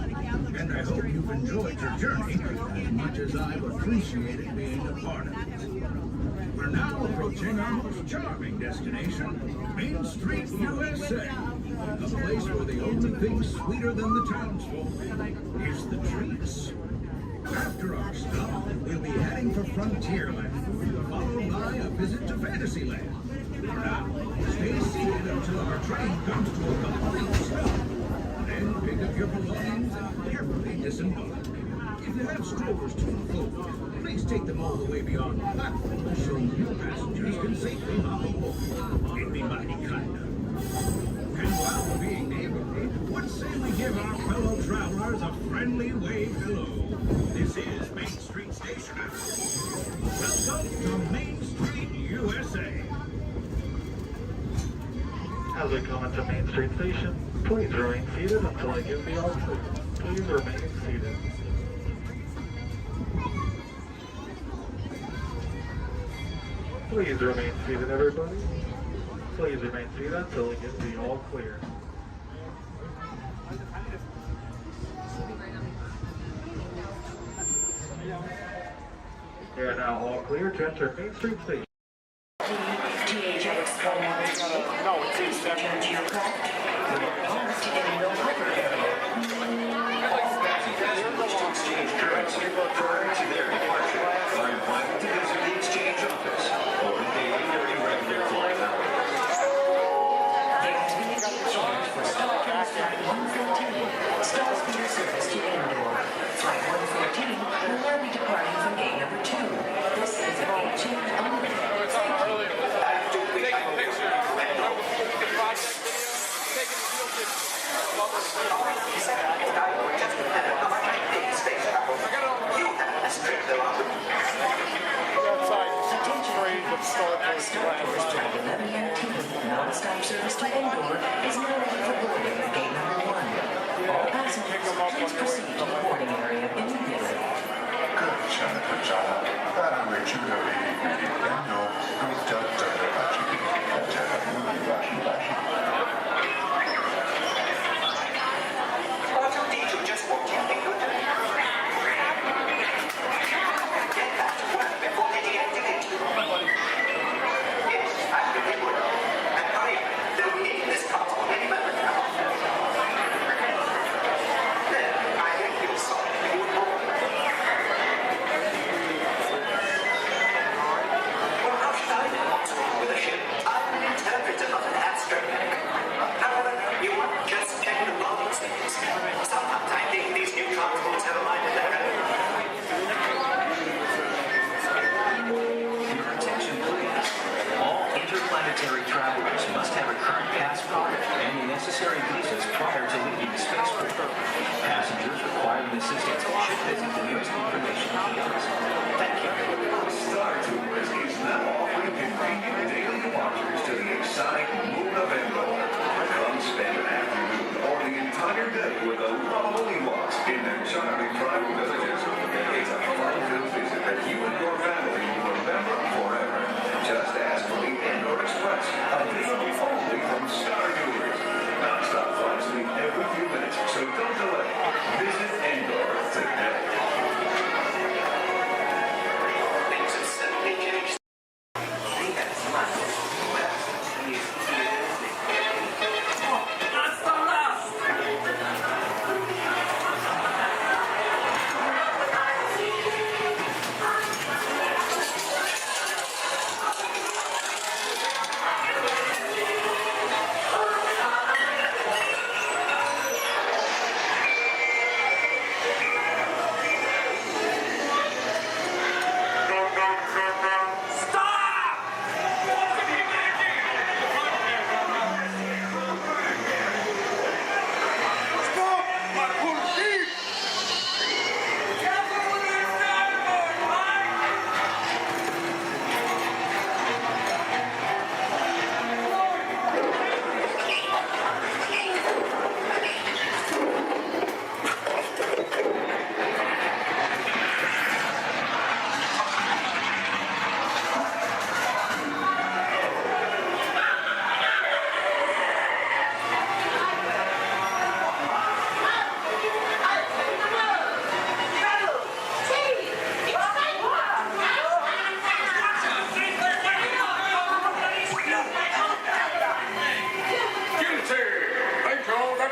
B: And I hope you've enjoyed your journey as much as I've appreciated being a part of it. We're now approaching our most charming destination, Main Street, USA. A place where the only thing sweeter than the townsfolk is the treats. After our stop, we'll be heading for Frontierland, followed by a visit to Fantasyland. Now, stay seated until our train comes to a complete stop. Then pick up your belongings and carefully disembark. If you have strollers to unfold, please take them all the way beyond the platform so new passengers can safely hop aboard. It'd be mighty kind of. And while we're being neighborly, what say we give our fellow travelers a friendly wave hello? This is Main Street Station. Welcome to Main Street, USA.
L: As we come into Main Street Station, please remain seated until I give the all clear. Please remain seated. Please remain seated, everybody. Please remain seated until I give the all clear. We are now all clear to enter Main Street Station.
P: THX 118. No, it's return to your craft. We are paused in no further area.
I: All passengers wish to exchange currency prior to their departure are invited to visit the exchange office or engage during regular flight hours.
P: There has been a change for Star Flight 114, Star Speeder service to Endor. Flight 114 will now be departing from gate number 2. This is a gate change only. Non-stop service to Endor is now ready for boarding at gate number 1. All passengers, please proceed to the boarding area immediately.
E: Interplanetary travelers must have a current passport and the necessary visas prior to leaving the spaceport. Passengers requiring assistance should visit the nearest information kiosk. Thank you.
I: Star Tours is now offering convenient daily departures to the exotic moon of Endor. Come spend an afternoon or the entire day with the lovely Walt in their charming tribal villages. It's a fun-filled visit that you and your family will remember forever. Just ask for the Endor Express, available only from Star Tours. Non-stop flights leave every few minutes, so don't delay. Visit Endor today.
E: Things have suddenly changed.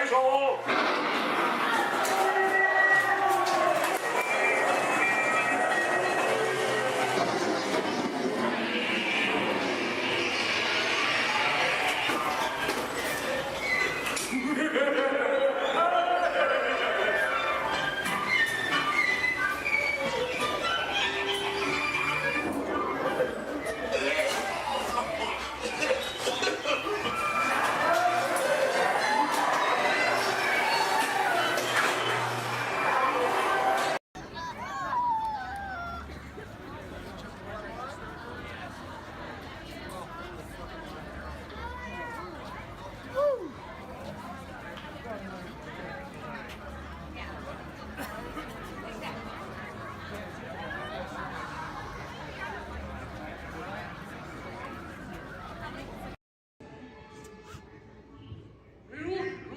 Q: Thanks all.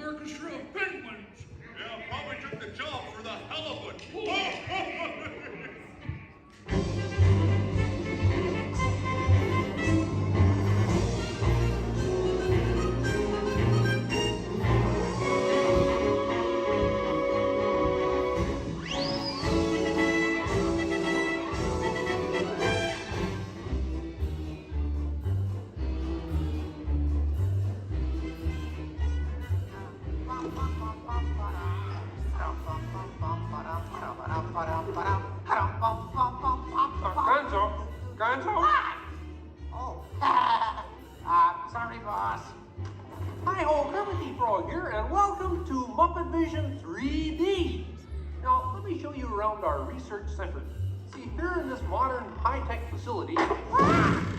H: Orchestra of penguins.
Q: Yeah, probably took the job for the hell of it.
R: Gonzo?
U: Oh, sorry, boss.
R: Hi-ho, Kermit the Frog here, and welcome to Muppet Vision 3D. Now, let me show you around our research center. See, here in this modern high-tech facility...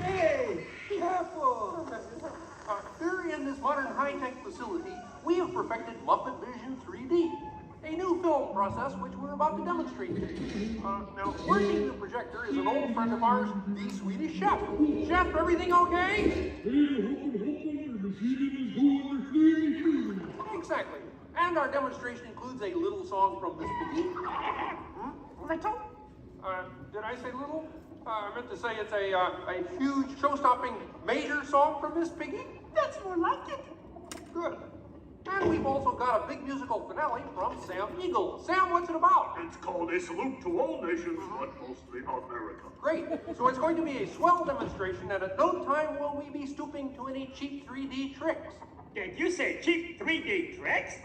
R: Hey, be careful! Here in this modern high-tech facility, we have perfected Muppet Vision 3D, a new film process which we're about to demonstrate to you. Now, working the projector is an old friend of ours, the Swedish Chef. Chef, everything okay? Exactly. And our demonstration includes a little song from Miss Piggy. Little? Did I say little? I meant to say it's a huge, show-stopping major song from Miss Piggy.
D: That's more like it.
R: Good. And we've also got a big musical finale from Sam Eagle. Sam, what's it about?
Q: It's called A Salute to All Nations, but mostly America.
R: Great. So it's going to be a swell demonstration, and at no time will we be stooping to any cheap 3D tricks.
M: Did you say cheap 3D tricks?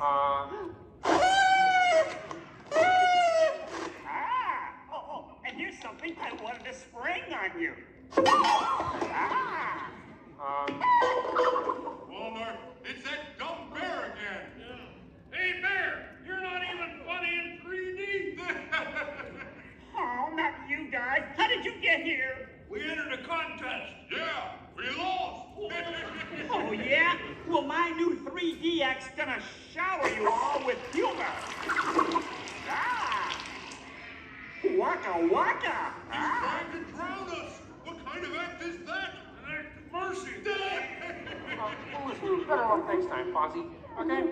M: And here's something I wanted to spring on you.
Q: Walmart, it's that dumb bear again. Yeah. Hey, Bear, you're not even funny in 3D.
M: Oh, not you guys. How did you get here?
Q: We entered a contest. Yeah, we lost.
M: Oh, yeah? Well, my new 3DX gonna shower you all with humor. Waka waka.
Q: He's trying to drown us. What kind of act is that? An act of mercy.
R: Listen, better luck next time, Fozzie. Okay?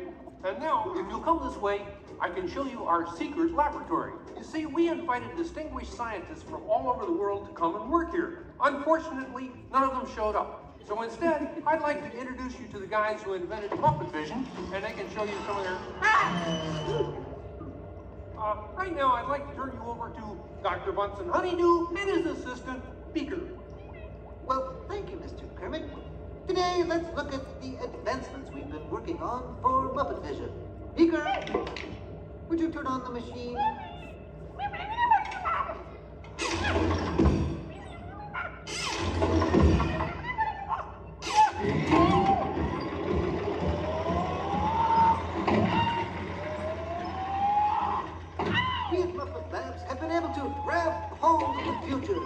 R: And now, if you'll come this way, I can show you our secret laboratory. You see, we invited distinguished scientists from all over the world to come and work here. Unfortunately, none of them showed up. So instead, I'd like to introduce you to the guys who invented Muppet Vision, and they can show you some of their... right now, I'd like to turn you over to Dr. Bunsen Honeydew and his assistant, Beaker.
U: Well, thank you, Mr. Kermit. Today, let's look at the advancements we've been working on for Muppet Vision. Beaker, would you turn on the machine? We at Muppet Labs have been able to grab hold of the future.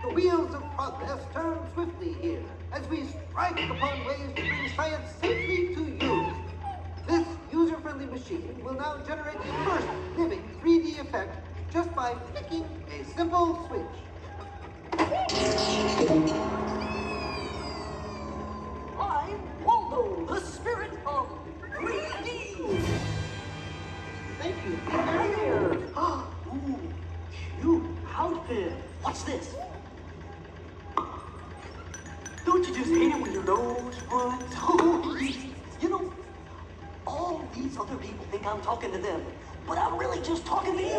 U: The wheels of progress turn swiftly here as we strike upon ways to bring science safely to use. This user-friendly machine will now generate the first living 3D effect just by flicking a simple switch.
D: I'm Waldo, the spirit of 3D.
U: Thank you.
D: Here. Ooh, cute outfit. What's this? Don't you just hate it when your nose runs? You know, all
U: These other people think I'm talking to them, but I'm really just talking to you.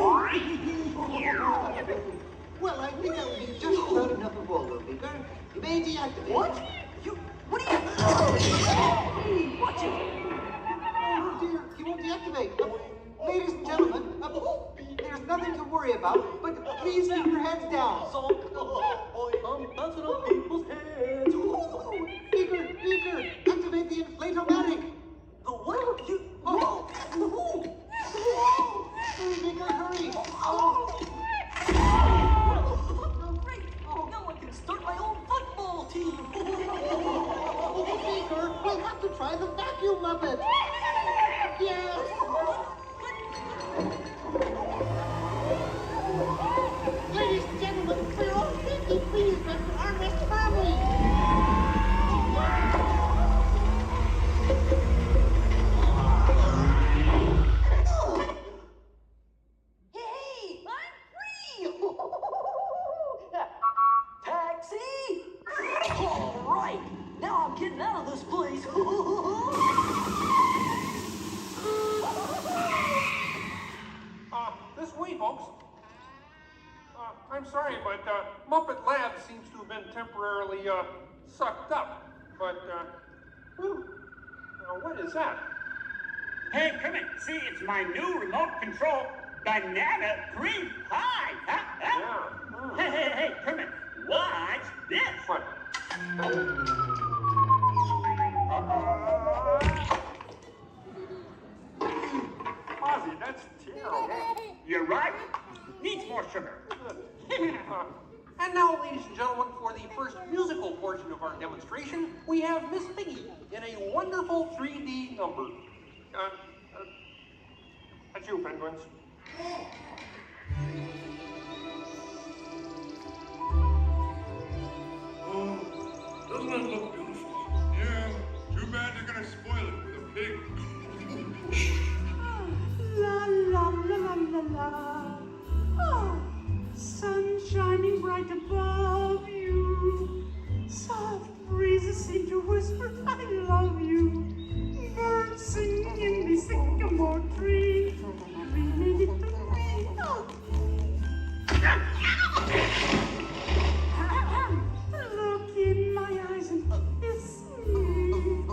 U: Well, I think that would be just about enough of Waldo, Beaker. You may deactivate. What? What are you... Hey, watch it! Oh, dear, he won't deactivate. Ladies and gentlemen, there's nothing to worry about, but please keep your heads down. I'm bouncing on people's heads. Beaker, activate the inflatomatic. The what? Oh! Beaker, hurry! Great! Now I can start my own football team. Beaker, we'll have to try the vacuum muppet. Yes. Ladies and gentlemen, for your own safety, please grab your armrest firmly. Hey, I'm free! Taxi! All right, now I'm getting out of this place.
R: This way, folks. I'm sorry, but Muppet Lab seems to have been temporarily sucked up. But, now what is that?
K: Hey, Kermit, see, it's my new remote control banana cream pie.
R: Yeah.
K: Hey, Kermit, watch this.
R: What? Ozzy, that's terrible.
K: You're right. Needs more sugar.
R: And now, ladies and gentlemen, for the first musical portion of our demonstration, we have Miss Piggy in a wonderful 3D number. That's you, penguins.
Q: Doesn't it look beautiful? Yeah, too bad they're gonna spoil it with a pig.
D: La la la la la la. Oh, sun shining bright above you. Soft breezes seem to whisper, I love you. Birds singing in the sycamore tree. Look in my eyes and kiss me.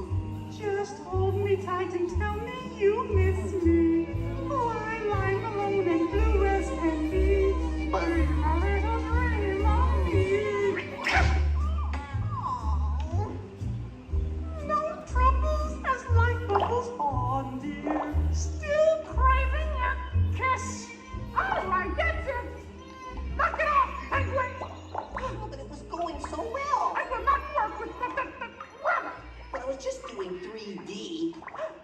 D: Just hold me tight and tell me you miss me. While I'm alone and blue as can be. Dream a little dream of me. No troubles as life bubbles on, dear. Still craving a kiss. All right, that's it. Knock it off, penguin.
U: Oh, but it was going so well.
D: I will not work with the rabbit.
U: But I was just doing 3D.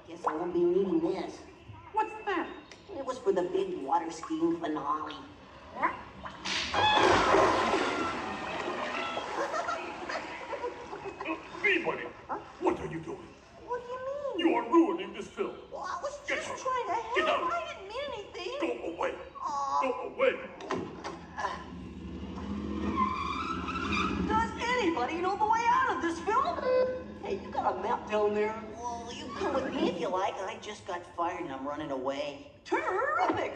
U: Guess I won't be needing this.
D: What's that?
U: It was for the big water skiing finale.
D: What?
Q: Buddy, what are you doing?
U: What do you mean?
Q: You are ruining this film.
U: Well, I was
Q: Get
U: just
Q: out.
U: trying to
Q: Get
U: help.
Q: out.
U: I didn't mean anything.
Q: Go away. Go away.
U: Does anybody know the way out of this film? Hey, you got a map down there? Well, you come with me if you like. I just got fired and I'm running away. Terrific!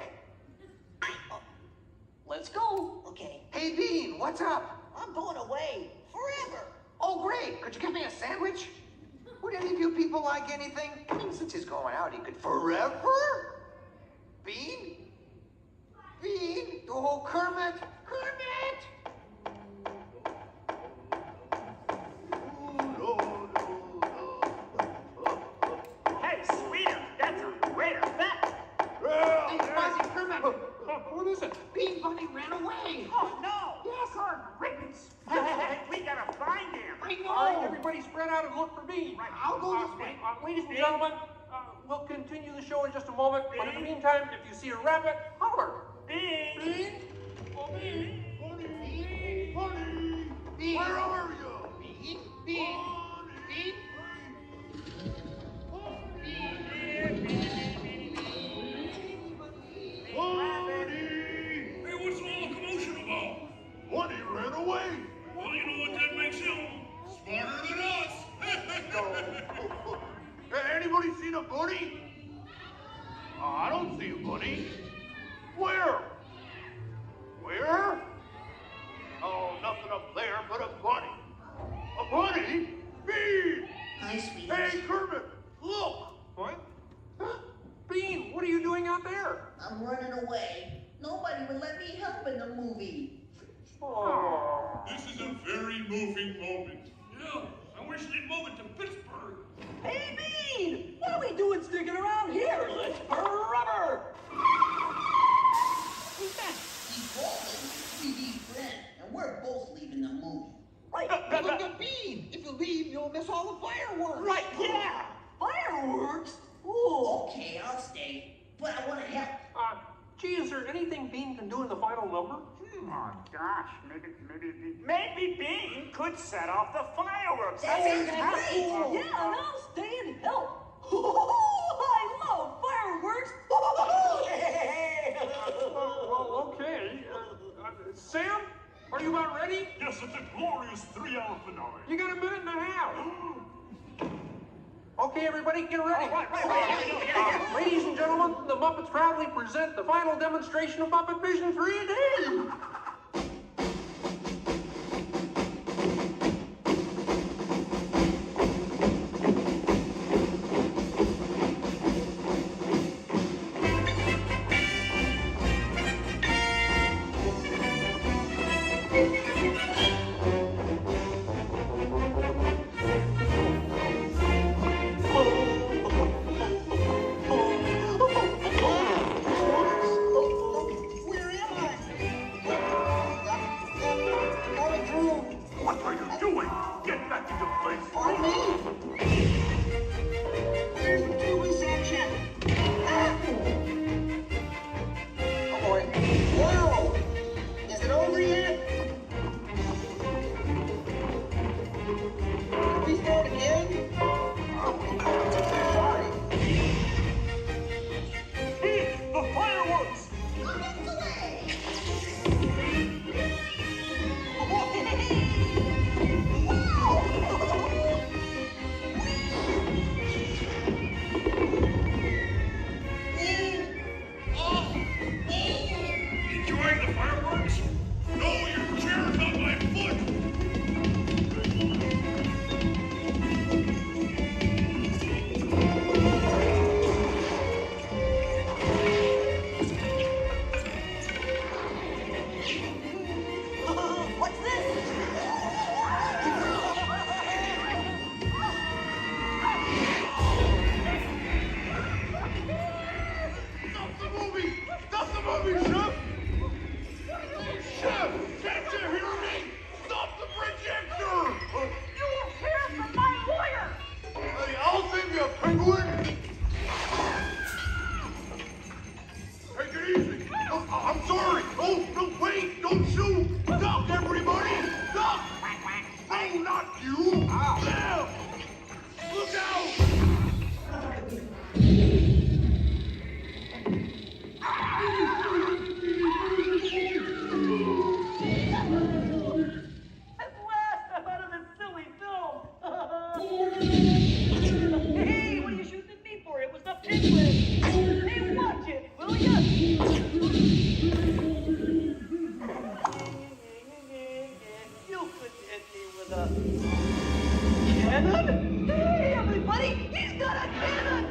U: Let's go. Okay.
N: Hey, Bean, what's up?
U: I'm going away. Forever.
N: Oh, great. Could you get me a sandwich? Would any of you people like anything? I mean, since he's going out, he could forever? Bean? Bean? Oh, Kermit? Kermit!
K: Hey, sweeter, that's a great effect.
N: Hey, Fuzzy, Kermit!
R: What is it?
N: Bean Bunny ran away!
K: Oh, no.
N: Yes,
K: Hey, we gotta find him.
N: I know!
R: All right, everybody spread out and look for me.
K: Right.
N: I'll go this way.
R: Ladies and gentlemen, we'll continue the show in just a moment. But in the meantime, if you see a rabbit, holler.
K: Bean.
N: Bean? Oh, Bean! Bunny! Bunny! Bean! Where are you? Bean? Bean? Bean?
Q: Hey, what's all the commotion about? Bunny ran away. Well, you know what that makes him? Smarter than us. Hey, anybody seen a bunny?
U: I don't see a bunny. Where? Where? Oh, nothing up there but a bunny. A bunny? Bean!
X: Hi, sweetie.
U: Hey, Kermit, look!
R: What? Bean, what are you doing out there?
X: I'm running away. Nobody would let me help in the movie.
R: Oh.
H: This is a very moving moment. Yeah, I wish they'd move it to Pittsburgh.
D: Hey, Bean! What are we doing sticking around here? Let's burn rubber! Who's that?
X: He's Walton, 3D friend, and we're both leaving the movie.
D: Right.
N: Bean, if you leave, you'll miss all the fireworks.
D: Right, yeah! Fireworks? Ooh.
X: Okay, I'll stay, but I want to help.
R: Gee, is there anything Bean can do in the final number?
K: Oh gosh, maybe Bean could set off the fireworks.
X: That sounds great.
D: Yeah, and I'll stay and help. I love fireworks.
R: Well, okay. Sam, are you about ready?
H: Yes, it's a glorious 3-hour finale.
R: You got a minute and a half. Okay, everybody, get ready.
K: Right.
R: Ladies and gentlemen, the Muppets proudly present the final demonstration of Muppet Vision 3D.
H: What are you doing? Get back into place.
U: On me! Where's the two section? Oh boy. Whoa! Is it over yet? Can we start again? Sorry.
H: Bean, the fireworks! Enjoying the fireworks? No, your chair's on my foot!
D: What's this?
U: Stop the movie! Stop the movie, Chef! Chef! Can't you hear me? Stop the projector!
D: You will hear from my lawyer.
U: Hey, I'll save you a penguin! Take it easy! Oh, I'm sorry! Oh, no, wait! Don't shoot! Duck, everybody! Duck! No, not you! Them! Look out!
D: At last, I'm out of this silly film. Hey, what are you shooting at me for? It was the penguin. Hey, watch it, will ya? You could hit me with a cannon? Hey, everybody, he's got a cannon!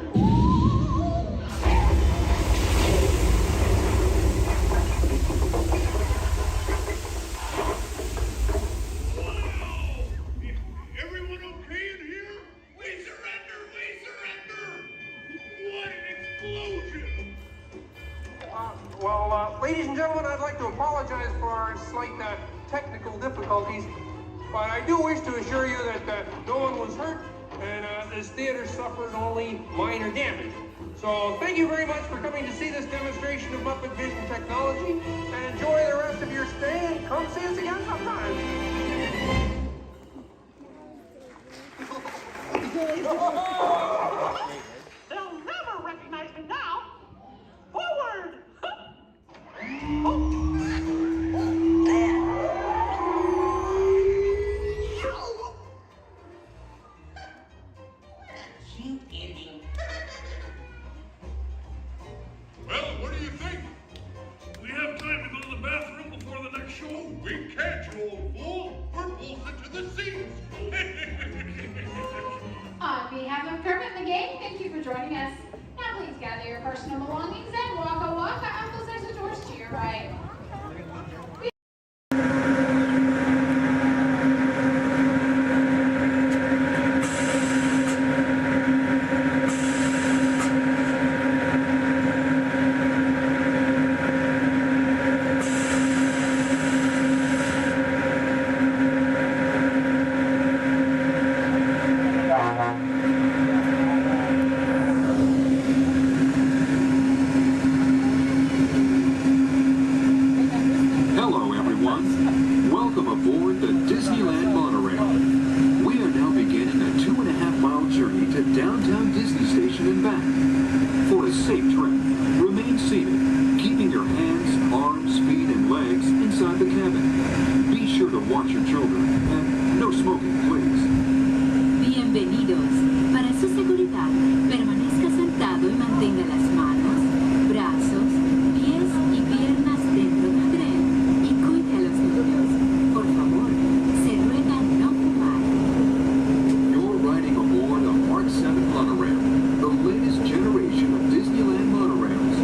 H: Everyone okay in here? We surrender! We surrender! What an explosion!
R: Ladies and gentlemen, I'd like to apologize for our slight technical difficulties, but I do wish to assure you that no one was hurt and this theater suffered only minor damage. So thank you very much for coming to see this demonstration of Muppet Vision technology, and enjoy the rest of your stay, and come see us again sometime.
D: They'll never recognize me now. Forward!
X: Cute ending.
G: personal belongings and waka waka. Uncles, there's the doors to your right.
W: Hello, everyone. Welcome aboard the Disneyland monorail. We are now beginning a 2.5-mile journey to downtown Disney Station and back. For a safe trip, remain seated, keeping your hands, arms, feet, and legs inside the cabin. Be sure to watch your children, and no smoking, please.
J: Bienvenidos. Para su seguridad, permanezca sentado y mantenga las manos, brazos, pies y piernas dentro del tren y cuide a los niños. Por favor, se ruega no fumar.
W: You're riding aboard a Mark 7 monorail, the latest generation of Disneyland monorails.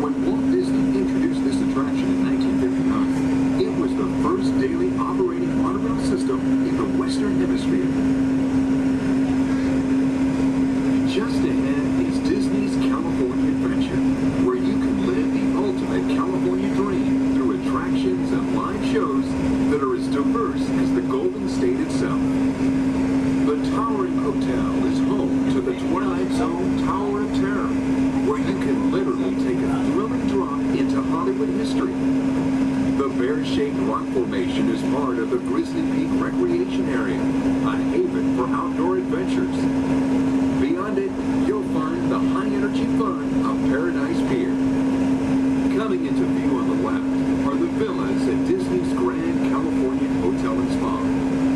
W: When Walt Disney introduced this attraction in 1959, it was the first daily operating monorail system in the Western Hemisphere. Just ahead is Disney's California Adventure, where you can live the ultimate California dream through attractions and live shows that are as diverse as the Golden State itself. The towering hotel is home to the Twilight Zone Tower of Terror, where you can literally take a thrilling drop into Hollywood history. The bear-shaped rock formation is part of the Grizzly Peak Recreation Area, a haven for outdoor adventures. Beyond it, you'll find the high-energy fun of Paradise Pier. Coming into view on the left are the villas at Disney's Grand California Hotel and Spa.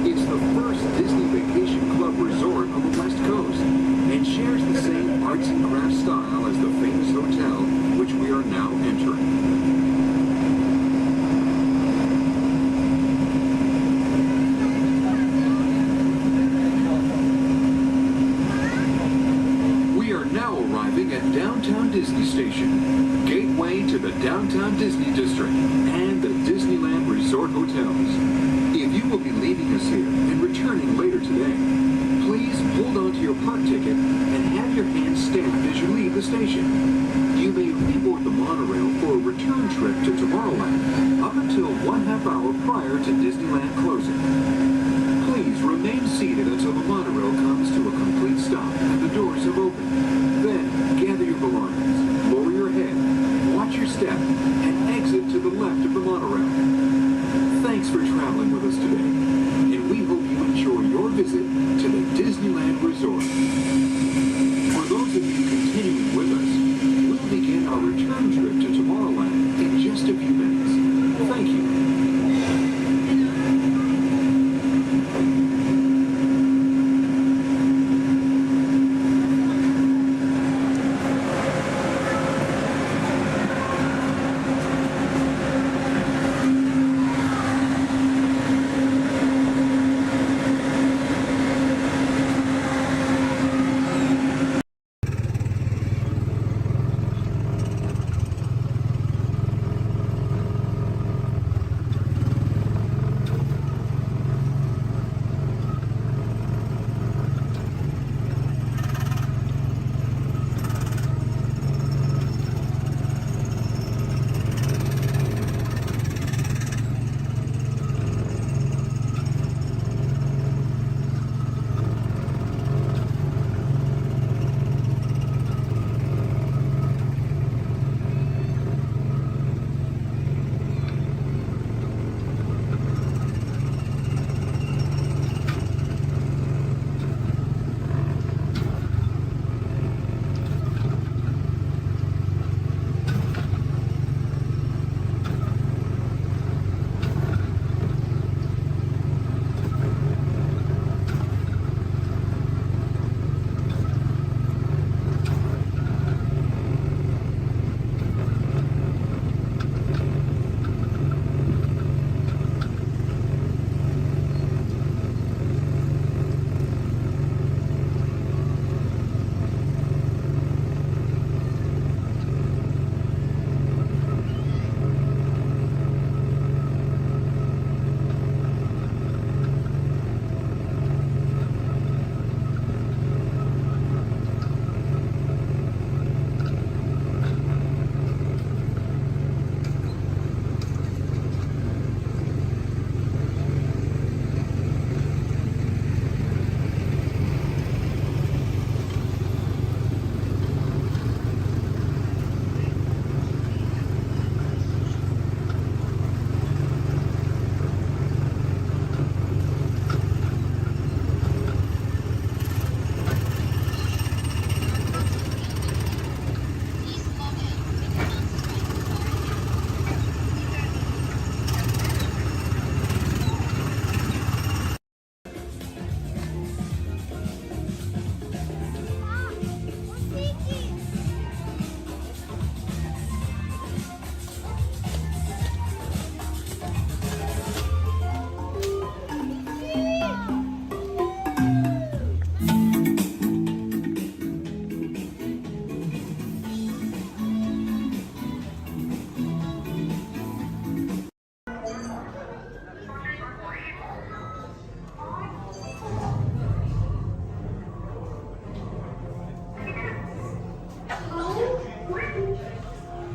W: It's the first Disney Vacation Club resort on the West Coast and shares the same arts and crafts style as the famous hotel, which we are now entering. Now arriving at Downtown Disney Station, gateway to the Downtown Disney District and the Disneyland Resort Hotels. If you will be leaving us here and returning later today, please hold on to your park ticket and have your hands stamped as you leave the station. You may reboard the monorail for a return trip to Tomorrowland up until 1/2 hour prior to Disneyland closing. Please remain seated until the monorail comes to a complete stop and the doors have opened. Then, gather your belongings, lower your head, watch your step, and exit to the left of the monorail. Thanks for traveling with us today, and we hope you enjoy your visit to the Disneyland Resort. For those of you continuing with us, we'll begin our return trip to Tomorrowland in just a few minutes. Thank you.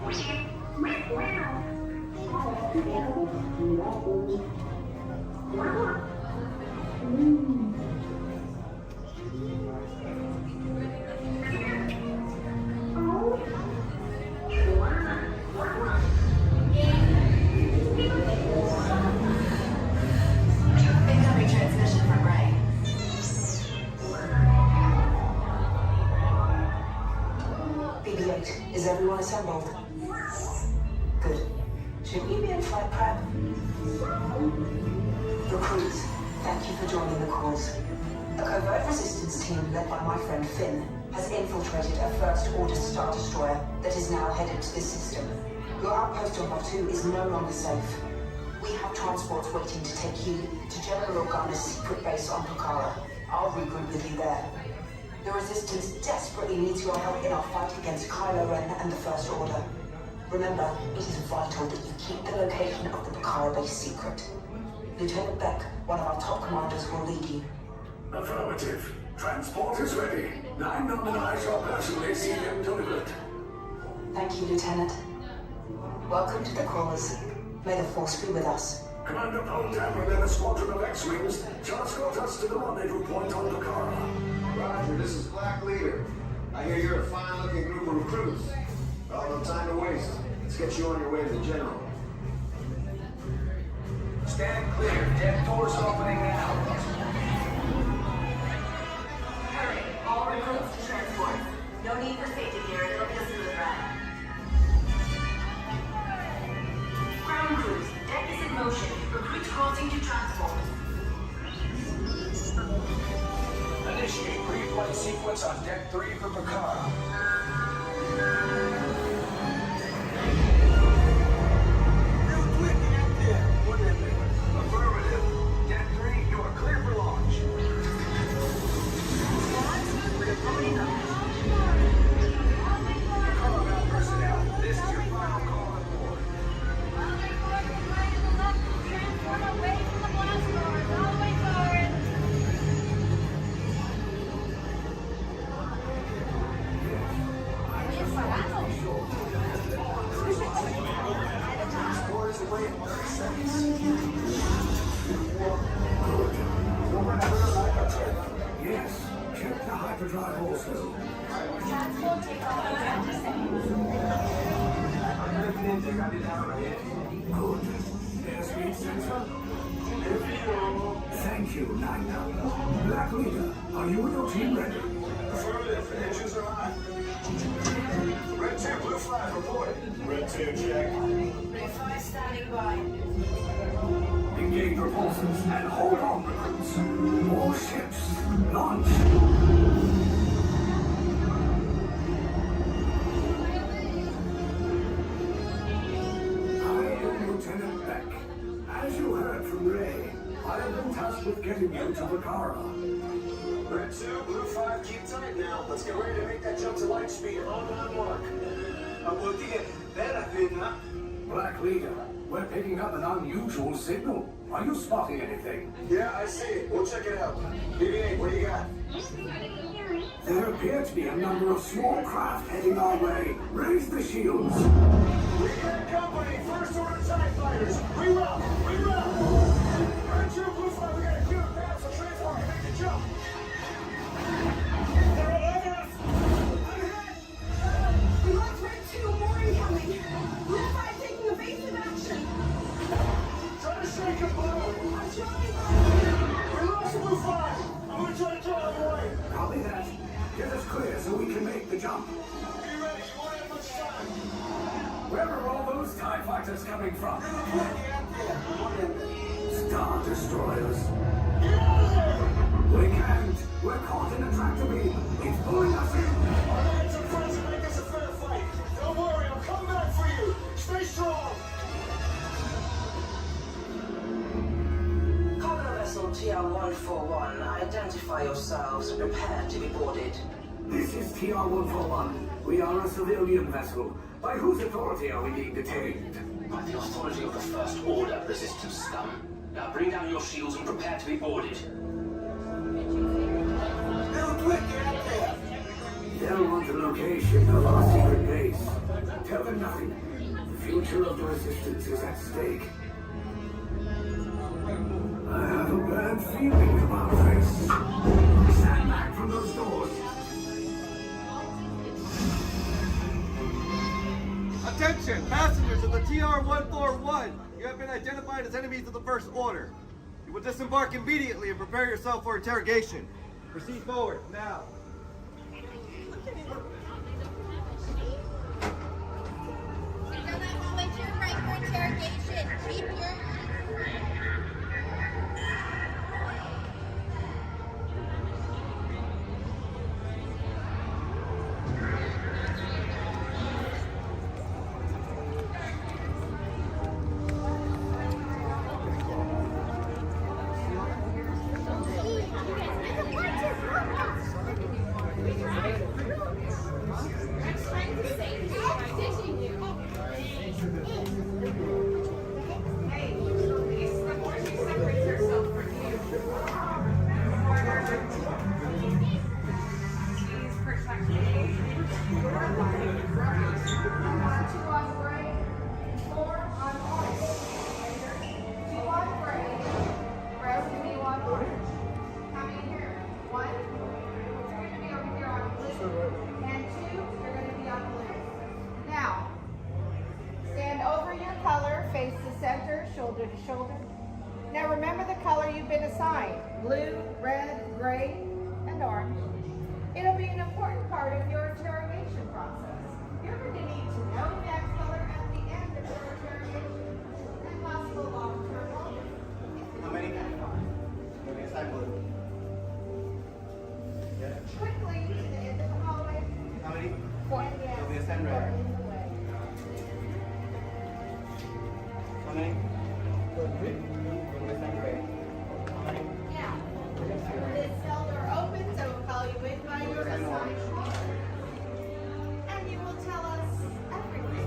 P: Incoming transmission from Ray. BB-8, is everyone assembled? Good. Should we be in flight prep? Recruits, thank you for joining the cause. A covert resistance team led by my friend Finn has infiltrated a First Order Star Destroyer that is now headed to this system. Your outpost on Lot 2 is no longer safe. We have transports waiting to take you to General Organa's secret base on Pucara. I'll regroup with you there. The Resistance desperately needs your help in our fight against Kylo Ren and the First Order. Remember, it is vital that you keep the location of the Pucara base secret. Lieutenant Beck, one of our top commanders, will lead you.
I: Affirmative. Transport is ready. 9 and I shall personally see him delivered.
P: Thank you, Lieutenant. Welcome to the Crawlers. May the Force be with us.
I: Commander Poldam and then a squadron of X-Wings just got us to the rendezvous point on Pucara.
C: Roger, this is Black Leader. I hear you're a fine-looking group of recruits. Well, no time to waste. Let's get you on your way to the General.
I: Stand clear. Deck doors opening now.
P: Hurry, all recruits to transport. No need for safety gear, it'll be a smooth ride. Ground crews, deck is in motion. Recruits crossing to transport.
I: Initiate pre-flight sequence on Deck 3 for Pucara. Affirmative. Deck 3, you are clear for launch. Pucara personnel, this is your final call on board.
G: Away from the blast doors, all the way forward.
I: Yes, check the hyperdrive also.
G: Transport takeoff in 20 seconds.
I: Good. Airspeed sensor. Thank you, 9 Black Leader, are you and your team ready?
C: Affirmative. Engines are hot. Red 2, blue flag, reporting. Red 2, check.
P: Blue 5 standing by.
I: Engage repulsors and hold on, recruits. More ships. Launch. I am Lieutenant Beck. As you heard from Ray, I have been tasked with getting you to Pucara.
C: Red 2, blue 5, keep tight now. Let's get ready to make that jump to light speed. On mark.
I: Black Leader, we're picking up an unusual signal. Are you spotting anything?
C: Yeah, I see it. We'll check it out. BB-8, what do you got?
I: There appear to be a number of small craft heading our way. Raise the shields.
C: We got company. First Order TIE fighters. Reroute. Reroute. Red 2, blue 5, we got a clear path so transport can make the jump. They're all over us. I'm hit.
G: We lost Red 2, more incoming. Blue 5 taking evasive action.
C: Try to shake him, Blue.
G: I'm trying.
C: We lost Blue 5. I'm going to try to draw him away.
I: Copy that. Get us clear so we can make the jump.
C: Be ready. You won't have much time.
I: Where are all those TIE fighters coming from? Star Destroyers.
C: Get out of there.
I: We can't. We're caught in a tractor beam. It's pulling us in.
C: Our hands are friends to make this a fair fight. Don't worry. I'll come back for you. Stay strong.
P: Cargo vessel TR-141, identify yourselves and prepare to be boarded.
I: This is TR-141. We are a civilian vessel. By whose authority are we being detained?
O: By the authority of the First Order, resistance scum. Now bring down your shields and prepare to be boarded.
I: They'll want the location of our secret base. Tell them nothing. The future of the Resistance is at stake. I have a bad feeling about this. Stand back from those doors.
A: Attention, passengers of the TR-141. You have been identified as enemies of the First Order. You will disembark immediately and prepare yourself for interrogation. Proceed forward, now.
G: Interrogation. Keep your shoulder to shoulder. Now remember the color you've been assigned: blue, red, gray, and orange. It'll be an important part of your interrogation process. You're going to need to know that color at the end of your interrogation and possible long-term motive.
A: How many? You'll be assigned blue.
G: Quickly to the end of the hallway.
A: How many?
G: 4.
A: You'll be assigned red. How many?
G: Now, this cell door opens. I will call you in by your assigned color. And you will tell us everything.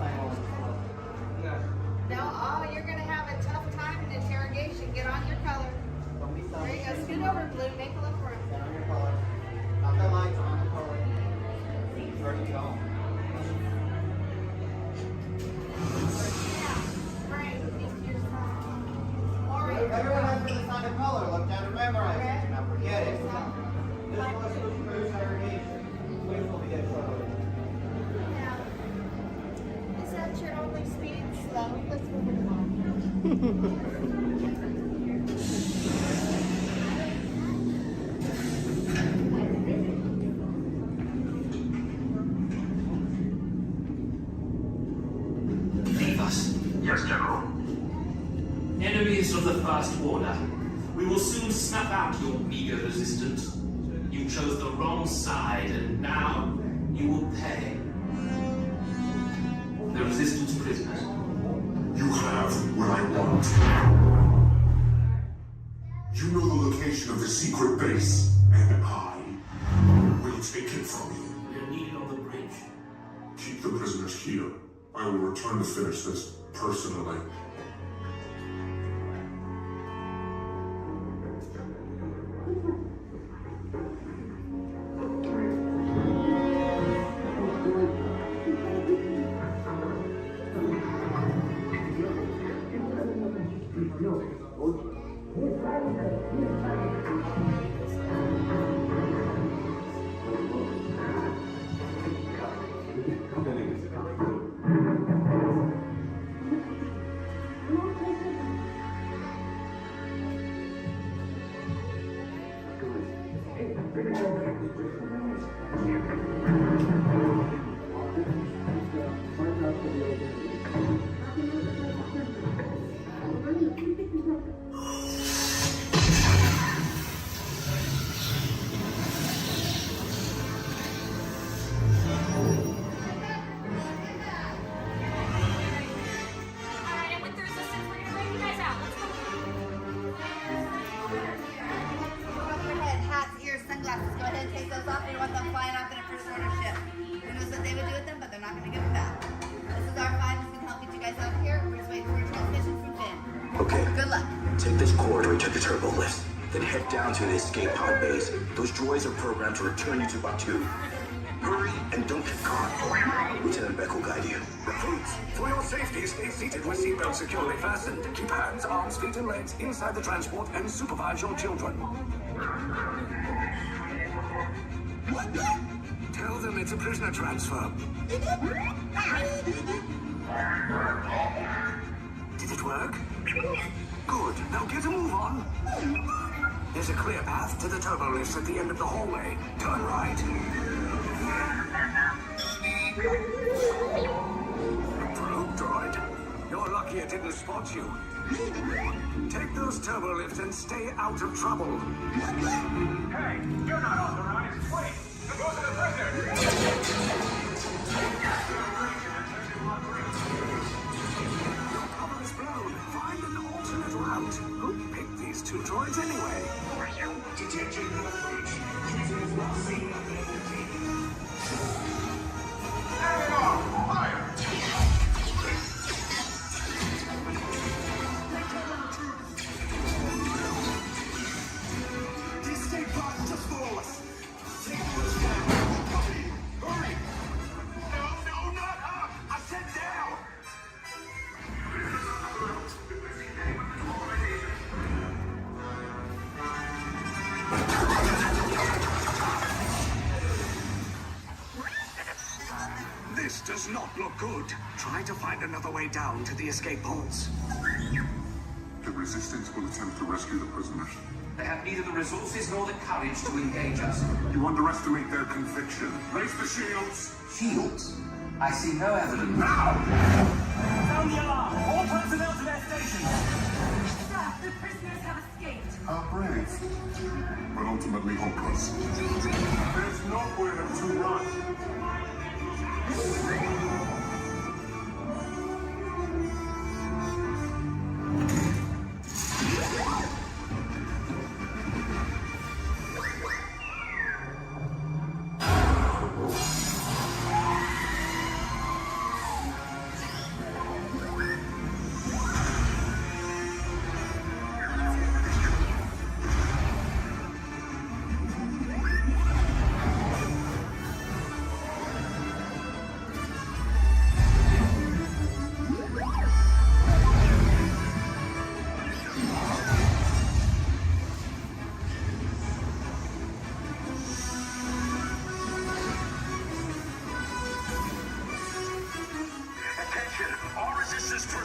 G: No, you're going to have a tough time in interrogation. Get on your color. There you go. Scoot over, blue. Make a look for him.
A: Get on your color. Not the lights, on the color. Ready to go. Everyone has been assigned a color. Look down and memorize it. Do not forget it. This was for segregation. Which will be shortly.
G: Now, is that your only speed? Slow. Let's move it along.
O: Leave us.
I: Yes, General.
O: Enemies of the First Order, we will soon snuff out your meager resistance. You chose the wrong side, and now you will pay. The Resistance prisoners.
I: You have what I want. You know the location of the secret base, and I will take it from you.
O: We are needed on the bridge.
I: Keep the prisoners here. I will return to finish this personally.
S: To the escape pod base. Those droids are programmed to return you to Batu. Hurry and don't get caught. Lieutenant Beck will guide you. parachutes. For your safety, stay seated with seatbelts securely fastened. Keep hands, arms, feet, and legs inside the transport and supervise your children. Tell them it's a prisoner transfer. Did it work? Good. Now get a move on. There's a clear path to the turbo lifts at the end of the hallway. Turn right. Probe droid. You're lucky it didn't spot you. Take those turbo lifts and stay out of trouble.
C: Hey, you're not authorized. Wait, go to the prisoner.
S: Cover is blown. Find an alternate route. Who picked these two droids anyway?
C: Detention approach. Prisoners not seen at the Turn off! Fire! These escape pods just follow us. Take those down. Copy. Hurry! No, not up! I said down!
S: This does not look good. Try to find another way down to the escape pods.
B: The Resistance will attempt to rescue the prisoners.
O: They have neither the resources nor the courage to engage us.
B: You underestimate their conviction. Raise the shields!
O: Shields? I see no evidence.
B: Now!
C: Sound the alarm! All personnel to their stations!
X: Sir, the prisoners have escaped.
B: How brave, but ultimately hopeless.
C: There's nowhere to run.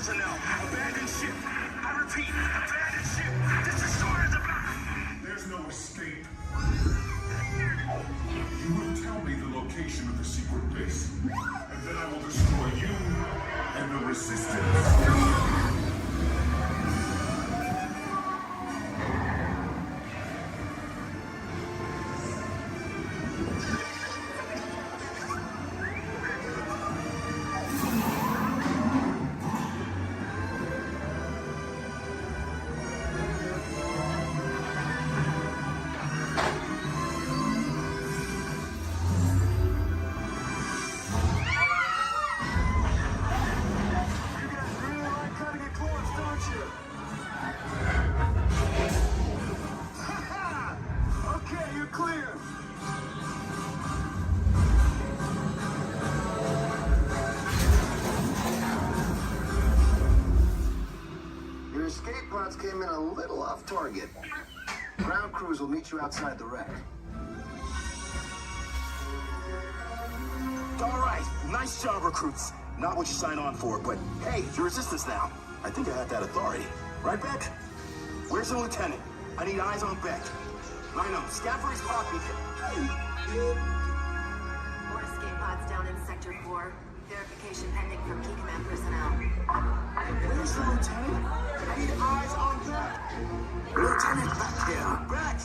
S: personnel. Abandon ship. I repeat, abandon ship. This destroyer is about.
B: There's no escape. You will tell me the location of the secret base, and then I will destroy you and the Resistance.
U: Escape pods came in a little off target. Ground crews will meet you outside the wreck.
S: All right, nice job, recruits. Not what you signed on for, but hey, you're Resistance now. I think I have that authority. Right, Beck? Where's the lieutenant? I need eyes on Beck. Rhino, scout for his cockpit.
X: More escape pods down in Sector 4. Verification pending from Key Command personnel.
S: Where's the lieutenant? I need eyes on Beck. Lieutenant back here. Beck!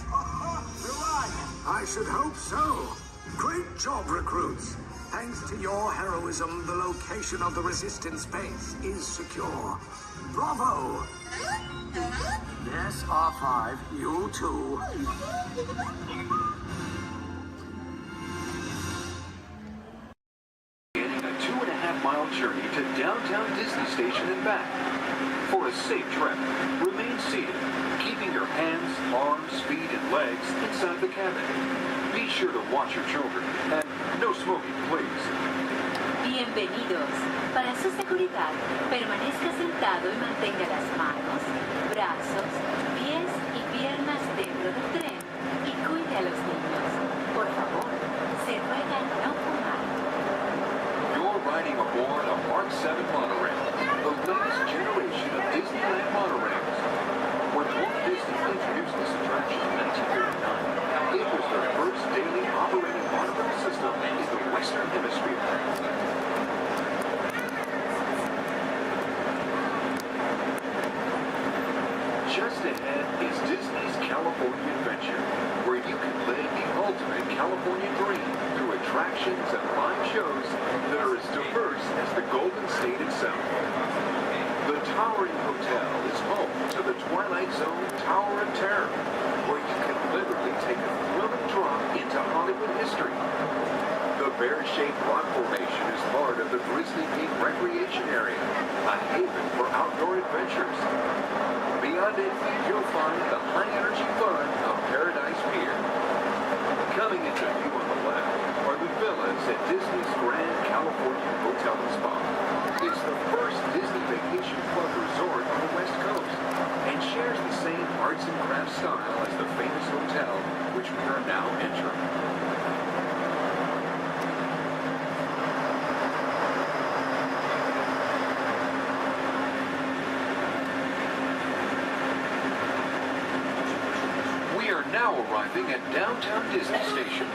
S: You're right. I should hope so. Great job, recruits. Thanks to your heroism, the location of the Resistance base is secure. Bravo! Yes, R5, you too.
W: A 2.5-mile journey to downtown Disney Station and back. For a safe trip, remain seated, keeping your hands, arms, feet, and legs inside the cabin. Be sure to watch your children, and no smoking, please.
J: Bienvenidos. Para su seguridad, permanezca sentado y mantenga las manos, brazos, pies y piernas dentro del tren y cuide a los niños. Por favor, se ruega no fumar.
W: You're riding aboard a Mark 7 monorail, the latest generation of Disneyland monorails. When Walt Disney introduced this attraction in 1939, it was the first daily operating monorail system in the Western Hemisphere. Just ahead is Disney's California Adventure, where you can live the ultimate California dream through attractions and live shows that are as diverse as the Golden State itself. The Towering Hotel is home to the Twilight Zone Tower of Terror, where you can literally take a thrilling drop into Hollywood history. The bear-shaped rock formation is part of the Grizzly Peak Recreation Area, a haven for outdoor adventures. Beyond it, you'll find the high-energy fun of Paradise Pier. Coming into view on the left are the villas at Disney's Grand California Hotel and Spa. It's the first Disney Vacation Club resort on the West Coast and shares the same arts and crafts style as the famous hotel, which we are now entering. Now arriving at Downtown Disney Station,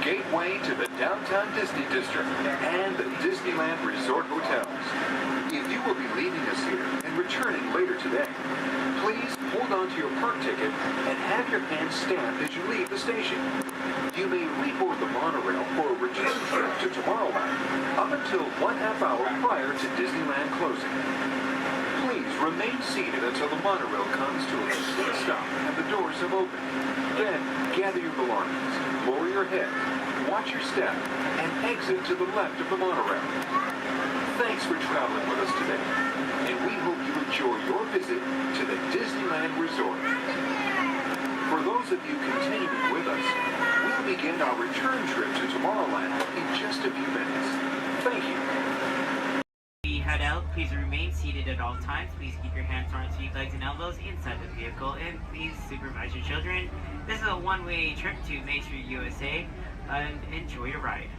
W: gateway to the Downtown Disney District and the Disneyland Resort Hotels. If you will be leaving us here and returning later today, please hold on to your park ticket and have your hand stamped as you leave the station. You may reboard the monorail for a return trip to Tomorrowland up until 1/2 hour prior to Disneyland closing. Please remain seated until the monorail comes to a complete stop and the doors have opened. Then, gather your belongings, lower your head, watch your step, and exit to the left of the monorail. Thanks for traveling with us today, and we hope you enjoy your visit to the Disneyland Resort. For those of you continuing with us, we'll begin our return trip to Tomorrowland in just a few minutes. Thank you.
F: Head out, please remain seated at all times. Please keep your hands on seat, legs, and elbows inside the vehicle, and please supervise your children. This is a one-way trip to Main Street, USA, and enjoy your ride.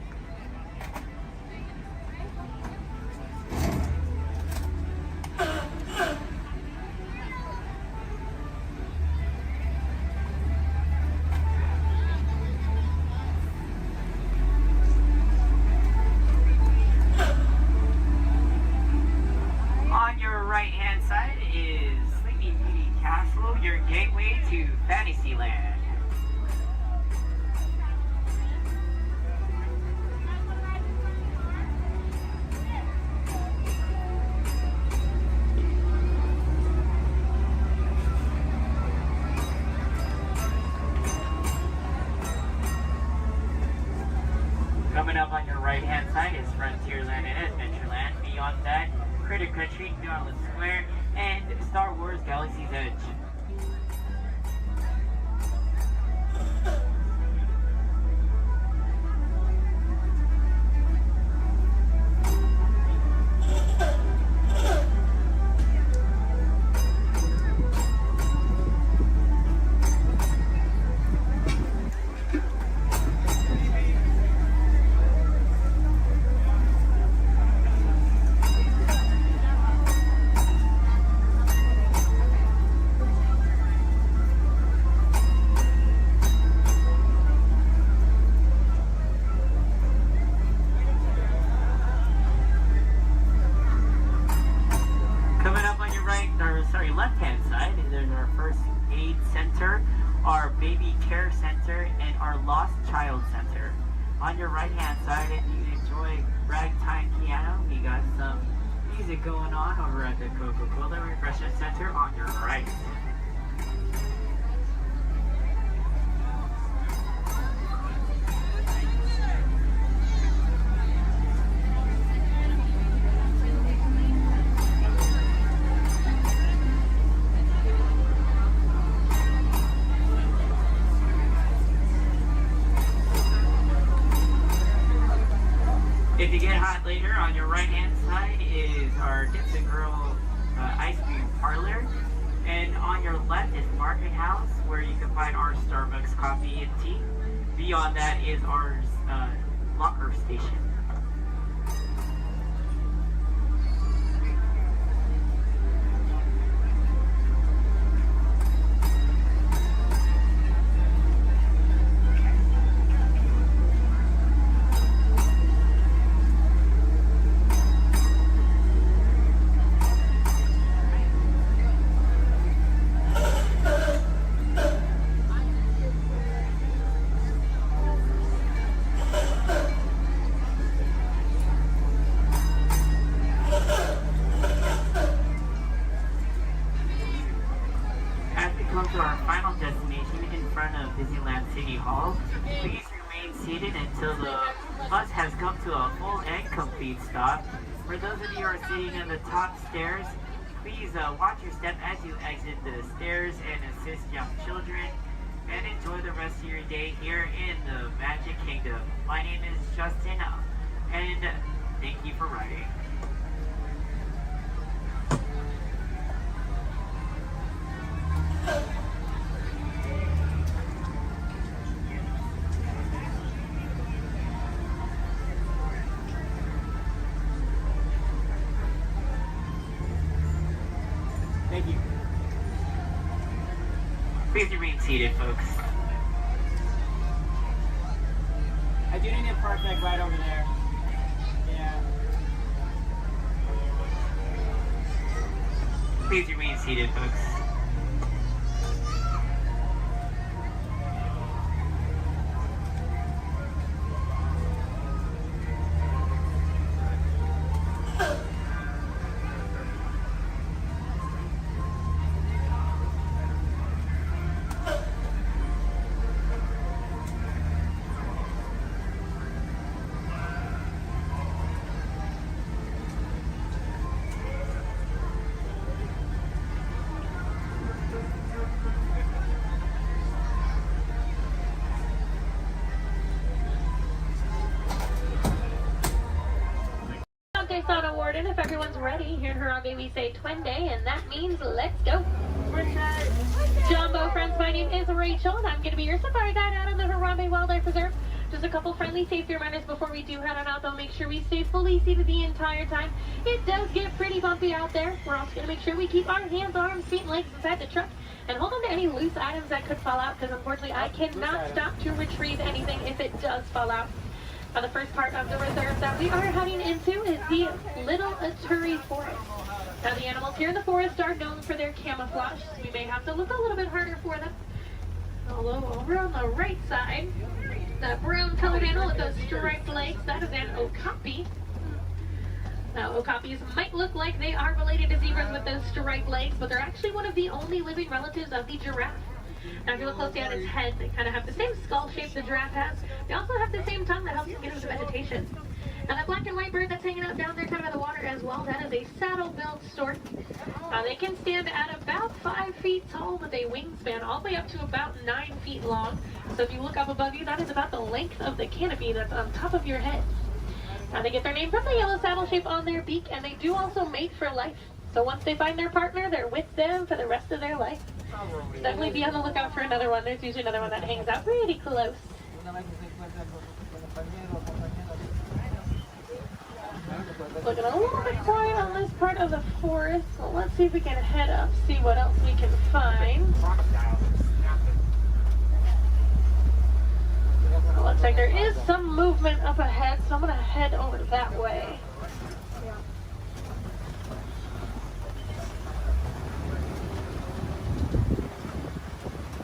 F: Right-hand side is Sleeping Beauty Castle, your gateway to Fantasyland. Coming up on your right-hand side is Frontierland and Adventureland. Beyond that, Critter Country, Darling Square, and Star Wars Galaxy's Edge. Left-hand side, there's our first aid center, our baby care center, and our lost child center. On your right-hand side, if you enjoy ragtime piano, we got some music going on over at the Coca-Cola Refreshment Center on your right. If you get hot later, on your right hand side is our Dips and Girl ice cream parlor. And on your left is Market House, where you can find our Starbucks coffee and tea. Beyond that is our locker station. To our final destination in front of Disneyland City Hall. Please remain seated until the bus has come to a full and complete stop. For those of you who are sitting in the top stairs, please watch your step as you exit the stairs and assist young children, and enjoy the rest of your day here in the Magic Kingdom. My name is Justin, and thank you for riding.
M: Thank you.
F: Please remain seated, folks.
M: I do need a park deck right over there. Yeah.
F: Please remain seated, folks.
E: On Warden, if everyone's ready, here in Harambe we say Twin Day, and that means let's go. Jumbo friends, my name is Rachel, and I'm going to be your safari guide out on the Harambe Wildlife Reserve. Just a couple friendly safety reminders before we do head on out, though. Make sure we stay fully seated the entire time. It does get pretty bumpy out there. We're also going to make sure we keep our hands, arms, feet, and legs inside the truck, and hold on to any loose items that could fall out, because unfortunately I cannot stop to retrieve anything if it does fall out. Now, the first part of the reserve that we are heading into is the Little Aturi Forest. Now, the animals here in the forest are known for their camouflage, so we may have to look a little bit harder for them. Although over on the right side, the brown colored animal with those striped legs, that is an okapi. Now, okapis might look like they are related to zebras with those striped legs, but they're actually one of the only living relatives of the giraffe. Now, if you look closely at its head, they kind of have the same skull shape the giraffe has. They also have the same tongue that helps them get into vegetation. Now, that black and white bird that's hanging out down there kind of by the water as well, that is a saddle-billed stork. They can stand at about 5 feet tall with a wingspan all the way up to about 9 feet long. So if you look up above you, that is about the length of the canopy that's on top of your head. Now, they get their name from the yellow saddle shape on their beak, and they do also mate for life. So once they find their partner, they're with them for the rest of their life. Definitely be on the lookout for another one. There's usually another one that hangs out pretty close. Looking a little bit quiet on this part of the forest. So let's see if we can head up, see what else we can find. Looks like there is some movement up ahead, so I'm going to head over that way.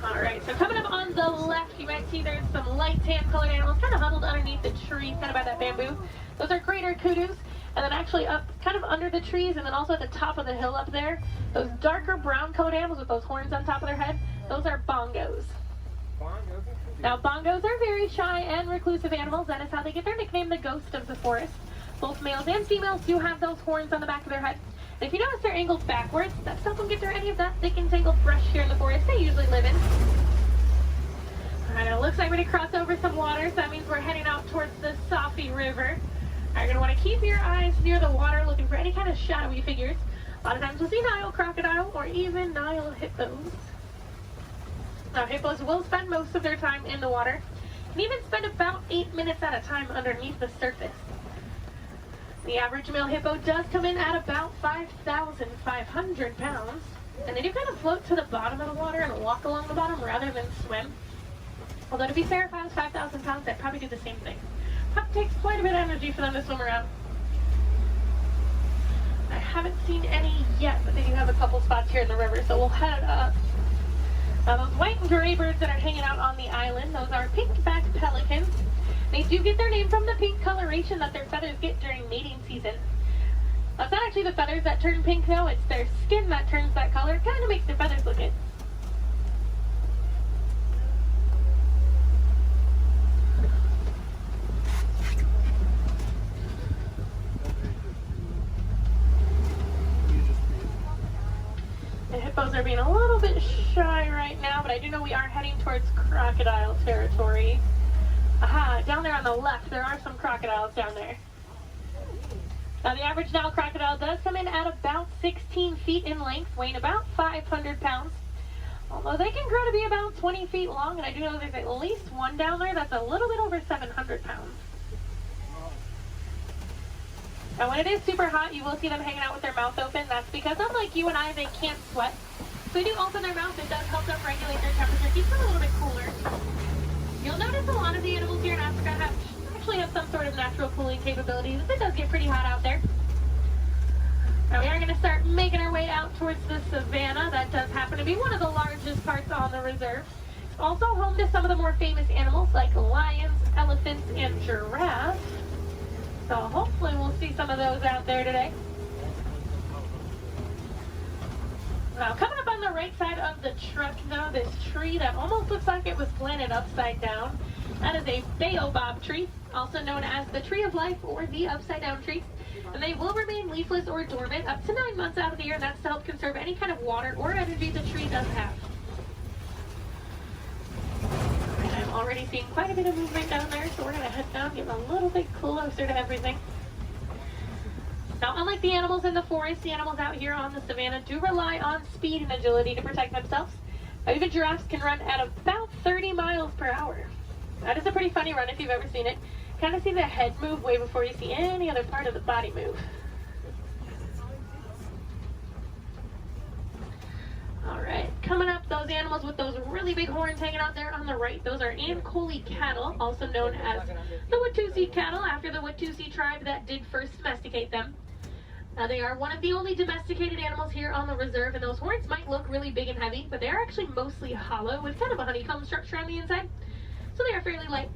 E: Alright, so coming up on the left, you might see there's some light tan colored animals kind of huddled underneath the tree, kind of by that bamboo. Those are greater kudus. And then actually up kind of under the trees, and then also at the top of the hill up there, those darker brown colored animals with those horns on top of their head, those are bongos. Now, bongos are very shy and reclusive animals. That is how they get their nickname, the ghost of the forest. Both males and females do have those horns on the back of their head. And if you notice, they're angled backwards. That stuff won't get through any of that thick and tangled brush here in the forest they usually live in. Alright, it looks like we're going to cross over some water, so that means we're heading out towards the Safi River. Now you're going to want to keep your eyes near the water looking for any kind of shadowy figures. A lot of times we'll see Nile crocodile or even Nile hippos. Now hippos will spend most of their time in the water and even spend about 8 minutes at a time underneath the surface. The average male hippo does come in at about 5,500 pounds, and they do kind of float to the bottom of the water and walk along the bottom rather than swim. Although to be fair, if I was 5,000 pounds, I'd probably do the same thing. It takes quite a bit of energy for them to swim around. I haven't seen any yet, but they do have a couple spots here in the river, so we'll head up. Now those white and gray birds that are hanging out on the island, those are pink-backed pelicans. They do get their name from the pink coloration that their feathers get during mating season. That's not actually the feathers that turn pink though, it's their skin that turns that color. It kind of makes their feathers look it. The hippos are being a little bit shy right now, but I do know we are heading towards crocodile territory. Aha, down there on the left, there are some crocodiles down there. Now the average Nile crocodile does come in at about 16 feet in length, weighing about 500 pounds. Although they can grow to be about 20 feet long, and I do know there's at least one down there that's a little bit over 700 pounds. Now when it is super hot, you will see them hanging out with their mouth open. That's because unlike you and I, they can't sweat. So they do open their mouth. It does help them regulate their temperature, keeps them a little bit cooler. You'll notice a lot of the animals here in Africa actually have some sort of natural cooling capabilities. It does get pretty hot out there. Now we are going to start making our way out towards the savannah. That does happen to be one of the largest parts on the reserve. It's also home to some of the more famous animals like lions, elephants, and giraffes. So hopefully we'll see some of those out there today. Now coming up on the right side of the truck now, this tree that almost looks like it was planted upside down. That is a baobab tree, also known as the tree of life or the upside down tree. And they will remain leafless or dormant up to 9 months out of the year, and that's to help conserve any kind of water or energy the tree does have. And I'm already seeing quite a bit of movement down there, so we're going to head down, get a little bit closer to everything. Now, unlike the animals in the forest, the animals out here on the savannah do rely on speed and agility to protect themselves. Even giraffes can run at about 30 miles per hour. That is a pretty funny run if you've ever seen it. Kind of see the head move way before you see any other part of the body move. Alright, coming up, those animals with those really big horns hanging out there on the right, those are Ankole cattle, also known as the Watusi cattle, after the Watusi tribe that did first domesticate them. They are one of the only domesticated animals here on the reserve, and those horns might look really big and heavy, but they are actually mostly hollow with kind of a honeycomb structure on the inside, so they are fairly light.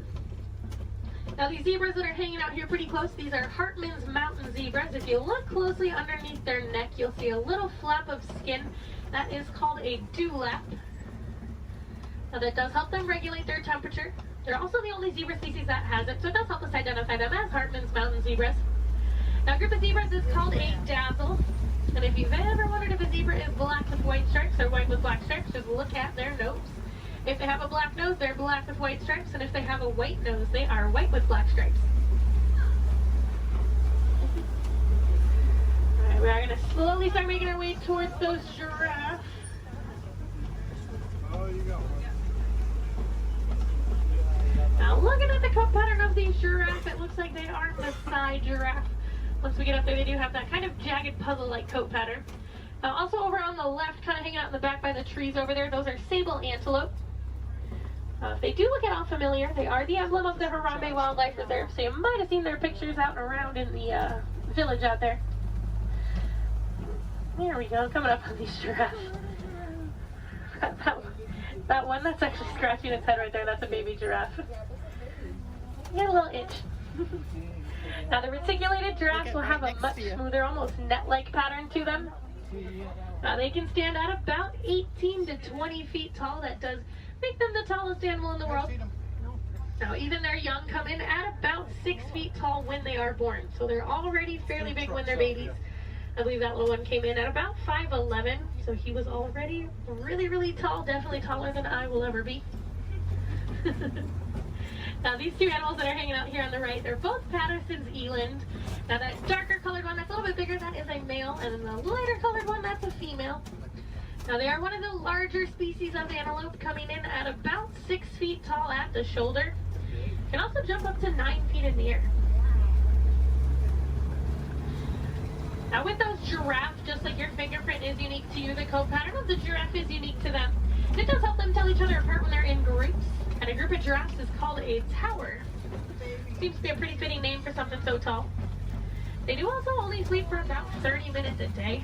E: Now these zebras that are hanging out here pretty close, these are Hartman's mountain zebras. If you look closely underneath their neck, you'll see a little flap of skin. That is called a dewlap. Now that does help them regulate their temperature. They're also the only zebra species that has it, so it does help us identify them as Hartman's mountain zebras. Now a group of zebras is called a dazzle. And if you've ever wondered if a zebra is black with white stripes or white with black stripes, just look at their nose. If they have a black nose, they're black with white stripes, and if they have a white nose, they are white with black stripes. Alright, we are going to slowly start making our way towards those giraffes. Now looking at the coat pattern of these giraffes, it looks like they are Maasai giraffe. Once we get up there, they do have that kind of jagged puzzle-like coat pattern. Now also over on the left, kind of hanging out in the back by the trees over there, those are sable antelope. If they do look at all familiar, they are the emblem of the Harambe Wildlife Reserve, so you might have seen their pictures out and around in the village out there. There we go, coming up on these giraffes. That one that's actually scratching its head right there, that's a baby giraffe. You got a little itch. Now the reticulated giraffes will have a much smoother, almost net-like pattern to them. Now they can stand at about 18 to 20 feet tall. That does make them the tallest animal in the world. Now even their young come in at about 6 feet tall when they are born. So they're already fairly big when they're babies. I believe that little one came in at about 5'11", so he was already really, really tall, definitely taller than I will ever be. Now these two animals that are hanging out here on the right, they're both Patterson's eland. Now that darker colored one, that's a little bit bigger, that is a male, and then the lighter colored one, that's a female. Now they are one of the larger species of antelope, coming in at about 6 feet tall at the shoulder. Can also jump up to 9 feet in the air. Now with those giraffes, just like your fingerprint is unique to you, the coat pattern of the giraffe is unique to them. It does help them tell each other apart when they're in groups, and a group of giraffes is called a tower. Seems to be a pretty fitting name for something so tall. They do also only sleep for about 30 minutes a day.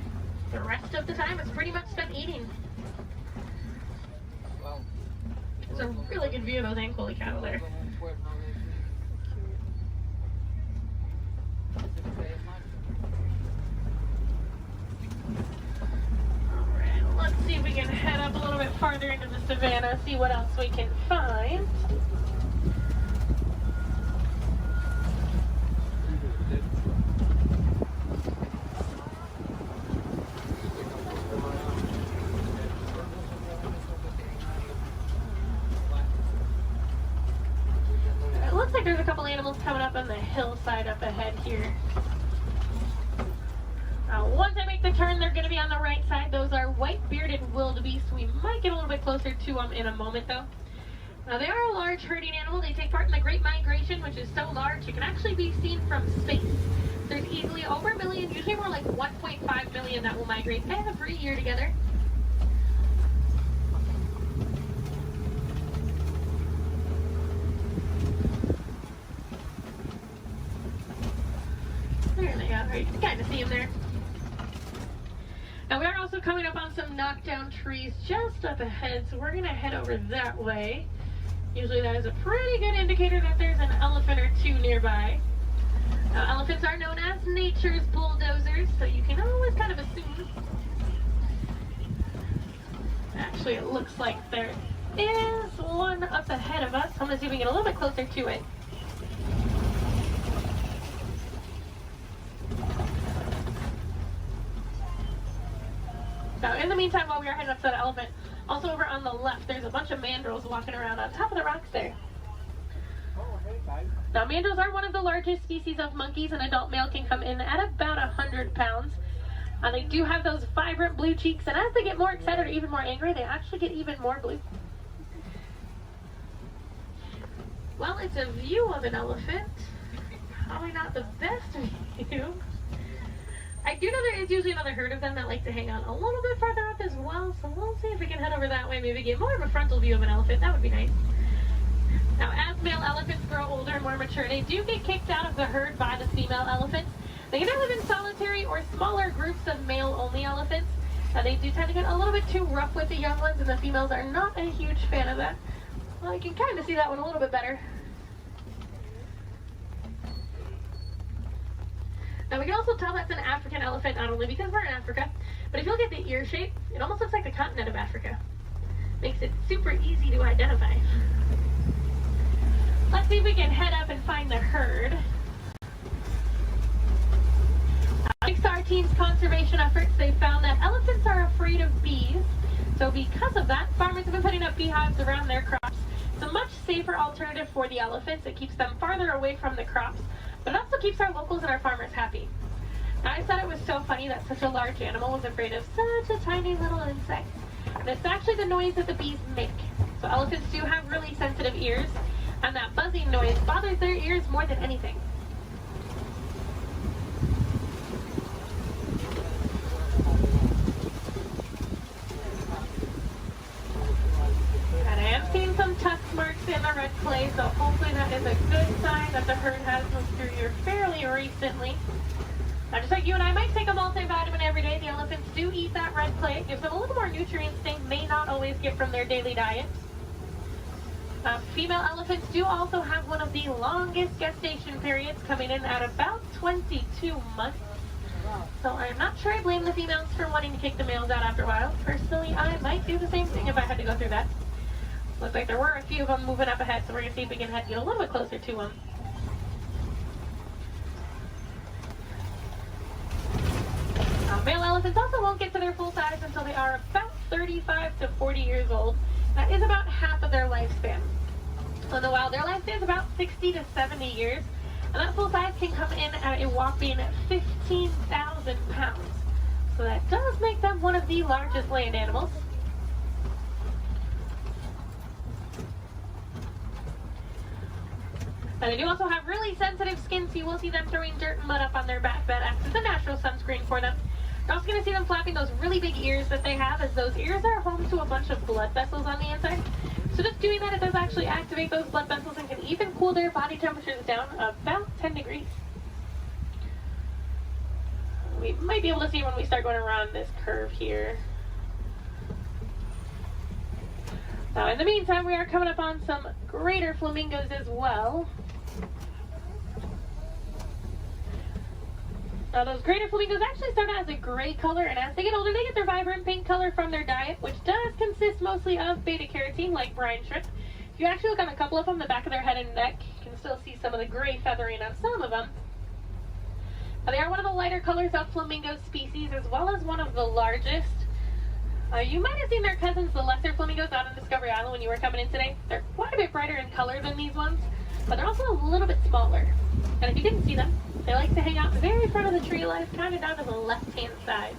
E: The rest of the time is pretty much spent eating. There's a really good view of those Ankole cattle there. Alright, let's see if we can head up a little bit farther into the savannah, see what else we can find. There's a couple animals coming up on the hillside up ahead here. Once I make the turn, they're going to be on the right side. Those are white-bearded wildebeest. We might get a little bit closer to them in a moment, though. Now, they are a large herding animal. They take part in the Great Migration, which is so large it can actually be seen from space. There's easily over 1 million, usually more like 1.5 million that will migrate every year together. There they are. You can kind of see them there. Now we are also coming up on some knockdown trees just up ahead, so we're going to head over that way. Usually that is a pretty good indicator that there's an elephant or two nearby. Now elephants are known as nature's bulldozers, so you can always kind of assume. Actually, it looks like there is one up ahead of us. I'm going to see if we can get a little bit closer to it. Now, in the meantime, while we are heading up to that elephant, also over on the left, there's a bunch of mandrills walking around on top of the rocks there. Now, mandrills are one of the largest species of monkeys. An adult male can come in at about 100 pounds. They do have those vibrant blue cheeks, and as they get more excited or even more angry, they actually get even more blue. Well, it's a view of an elephant. Probably not the best view. I do know there is usually another herd of them that like to hang on a little bit farther up as well, so we'll see if we can head over that way, maybe get more of a frontal view of an elephant. That would be nice. Now, as male elephants grow older and more mature, they do get kicked out of the herd by the female elephants. They can live in solitary or smaller groups of male-only elephants. They do tend to get a little bit too rough with the young ones, and the females are not a huge fan of that. Well, I can kind of see that one a little bit better. Now we can also tell that's an African elephant, not only because we're in Africa, but if you look at the ear shape, it almost looks like the continent of Africa. Makes it super easy to identify. Let's see if we can head up and find the herd. Thanks to our team's conservation efforts, they found that elephants are afraid of bees. So because of that, farmers have been putting up beehives around their crops. It's a much safer alternative for the elephants. It keeps them farther away from the crops, but it also keeps our locals and our farmers happy. Now, I thought it was so funny that such a large animal was afraid of such a tiny little insect. And it's actually the noise that the bees make. So elephants do have really sensitive ears, and that buzzing noise bothers their ears more than anything. And I am seeing some tusk marks in the red clay, so hopefully that is a good sign that the herd has moved through here fairly recently. Now, just like you and I might take a multivitamin every day, the elephants do eat that red clay. It gives them a little more nutrients they may not always get from their daily diet. Female elephants do also have one of the longest gestation periods, coming in at about 22 months. So I'm not sure I blame the females for wanting to kick the males out after a while. Personally, I might do the same thing if I had to go through that. Looks like there were a few of them moving up ahead, so we're going to see if we can get a little bit closer to them. Male elephants also won't get to their full size until they are about 35 to 40 years old. That is about half of their lifespan. In the wild, their lifespan is about 60 to 70 years, and that full size can come in at a whopping 15,000 pounds. So that does make them one of the largest land animals. And they do also have really sensitive skin, so you will see them throwing dirt and mud up on their back. That acts as a natural sunscreen for them. You're also going to see them flapping those really big ears that they have, as those ears are home to a bunch of blood vessels on the inside. So just doing that, it does actually activate those blood vessels and can even cool their body temperatures down about 10 degrees. We might be able to see when we start going around this curve here. Now, in the meantime, we are coming up on some greater flamingos as well. Now, those greater flamingos actually start out as a gray color, and as they get older, they get their vibrant pink color from their diet, which does consist mostly of beta-carotene, like brine shrimp. If you actually look on a couple of them, the back of their head and neck, you can still see some of the gray feathering on some of them. Now, they are one of the lighter colors of flamingo species, as well as one of the largest. You might have seen their cousins, the lesser flamingos, out on Discovery Island when you were coming in today. They're quite a bit brighter in color than these ones, but they're also a little bit smaller. And if you didn't see them, they like to hang out the very front of the tree line, kind of down to the left-hand side.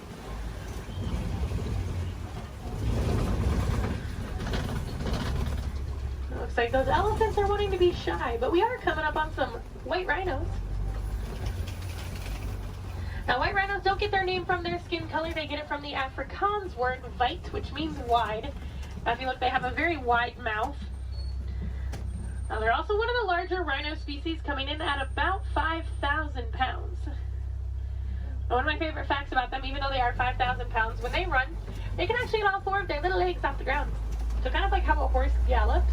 E: It looks like those elephants are wanting to be shy, but we are coming up on some white rhinos. Now, white rhinos don't get their name from their skin color. They get it from the Afrikaans word weit, which means wide. Now, if you look, they have a very wide mouth. Now, they're also one of the larger rhino species, coming in at about 5,000 pounds. Now, one of my favorite facts about them, even though they are 5,000 pounds, when they run, they can actually get all four of their little legs off the ground. So kind of like how a horse gallops.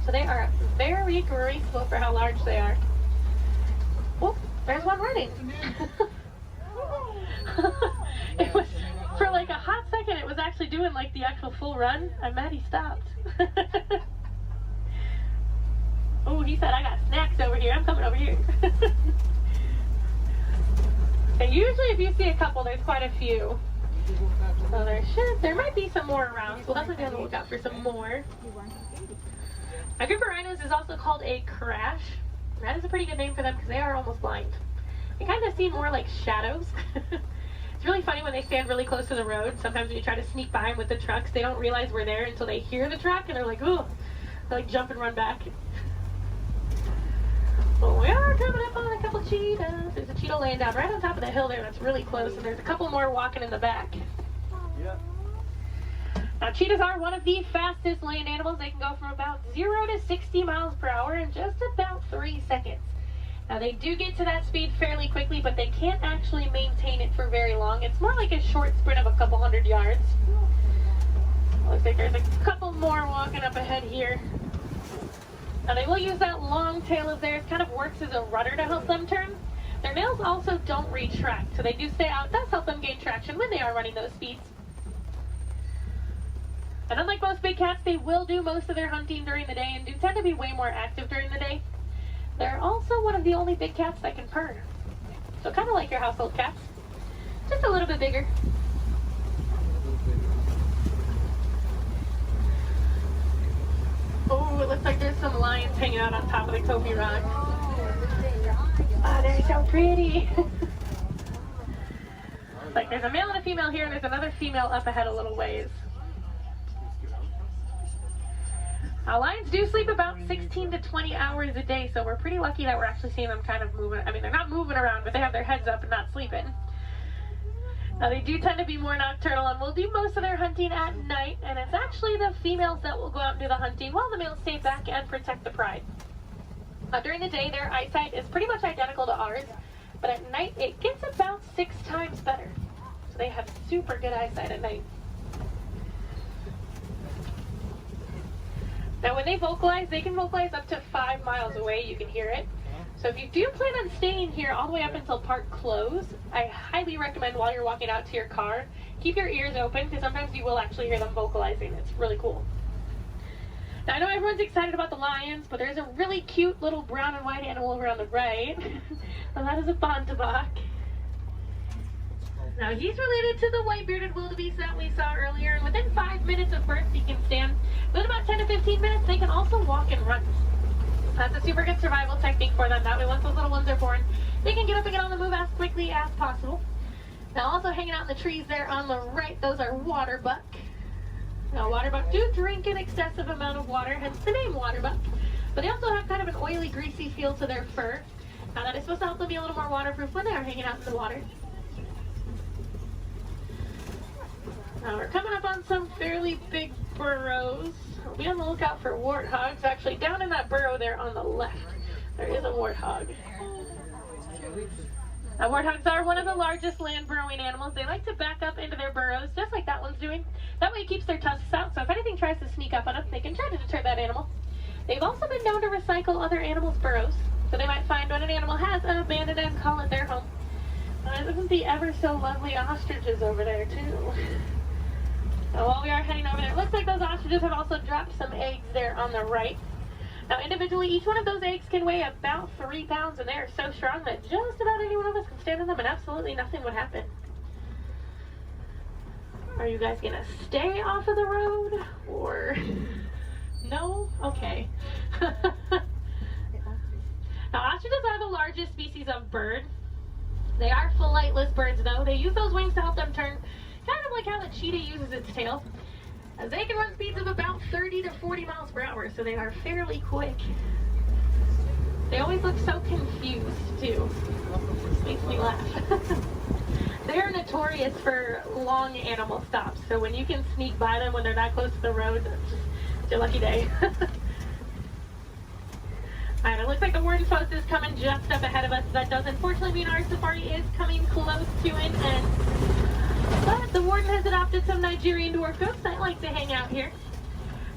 E: So they are very graceful for how large they are. Oh, there's one running. It was, for like a hot second, it was actually doing like the actual full run. I'm mad he stopped. Oh, he said, I got snacks over here. I'm coming over here. And usually if you see a couple, there's quite a few. So there might be some more around. So we'll definitely be on the lookout for some more. A group of rhinos is also called a crash. That is a pretty good name for them because they are almost blind. They kind of seem more like shadows. It's really funny when they stand really close to the road. Sometimes when you try to sneak behind with the trucks, they don't realize we're there until they hear the truck and they're like, oh, they like jump and run back. Well, we are coming up on a couple cheetahs. There's a cheetah laying down right on top of the hill there that's really close, and there's a couple more walking in the back.
A: Yeah.
E: Now, cheetahs are one of the fastest land animals. They can go from about 0 to 60 miles per hour in just about 3 seconds. Now, they do get to that speed fairly quickly, but they can't actually maintain it for very long. It's more like a short sprint of a couple hundred yards. Looks like there's a couple more walking up ahead here. Now, they will use that long tail of theirs, kind of works as a rudder to help them turn. Their nails also don't retract, so they do stay out. It does help them gain traction when they are running those speeds. And unlike most big cats, they will do most of their hunting during the day and do tend to be way more active during the day. They're also one of the only big cats that can purr. So kind of like your household cats, just a little bit bigger. Oh, it looks like there's some lions hanging out on top of the Kofi Rock. Oh, they're so pretty. Like there's a male and a female here, and there's another female up ahead a little ways. Now, lions do sleep about 16 to 20 hours a day, so we're pretty lucky that we're actually seeing them kind of moving. I mean, they're not moving around, but they have their heads up and not sleeping. Now, they do tend to be more nocturnal and will do most of their hunting at night, and it's actually the females that will go out and do the hunting while the males stay back and protect the pride. During the day, their eyesight is pretty much identical to ours, but at night, it gets about 6 times better. So they have super good eyesight at night. Now, when they vocalize, they can vocalize up to 5 miles away. You can hear it. So if you do plan on staying here all the way up until park close, I highly recommend while you're walking out to your car, keep your ears open because sometimes you will actually hear them vocalizing. It's really cool. Now, I know everyone's excited about the lions, but there's a really cute little brown and white animal over on the right. And that is a bontebok. Now he's related to the white-bearded wildebeest that we saw earlier, and within 5 minutes of birth he can stand. Within about 10 to 15 minutes they can also walk and run. That's a super good survival technique for them. That way once those little ones are born, they can get up and get on the move as quickly as possible. Now also hanging out in the trees there on the right, those are water buck. Now water buck do drink an excessive amount of water, hence the name water buck. But they also have kind of an oily, greasy feel to their fur. Now that is supposed to help them be a little more waterproof when they are hanging out in the water. Now we're coming up on some fairly big burrows. We'll be on the lookout for warthogs. Actually, down in that burrow there on the left, there is a warthog. Now, warthogs are one of the largest land burrowing animals. They like to back up into their burrows, just like that one's doing. That way it keeps their tusks out, so if anything tries to sneak up on them, they can try to deter that animal. They've also been known to recycle other animals' burrows, so they might find when an animal has an abandoned and call it their home. Isn't the ever so lovely ostriches over there, too? Now, while we are heading over there, it looks like those ostriches have also dropped some eggs there on the right. Now, individually, each one of those eggs can weigh about 3 pounds, and they are so strong that just about any one of us can stand on them and absolutely nothing would happen. Are you guys gonna stay off of the road, or no? Okay. Now, ostriches are the largest species of bird. They are flightless birds, though. They use those wings to help them turn, kind of like how the cheetah uses its tail. They can run speeds of about 30 to 40 miles per hour, so they are fairly quick. They always look so confused, too. Makes me laugh. They are notorious for long animal stops, so when you can sneak by them when they're that close to the road, it's your lucky day. Alright, it looks like the warden's post is coming just up ahead of us. That does unfortunately mean our safari is coming close to an end. But the warden has adopted some Nigerian dwarf goats that like to hang out here.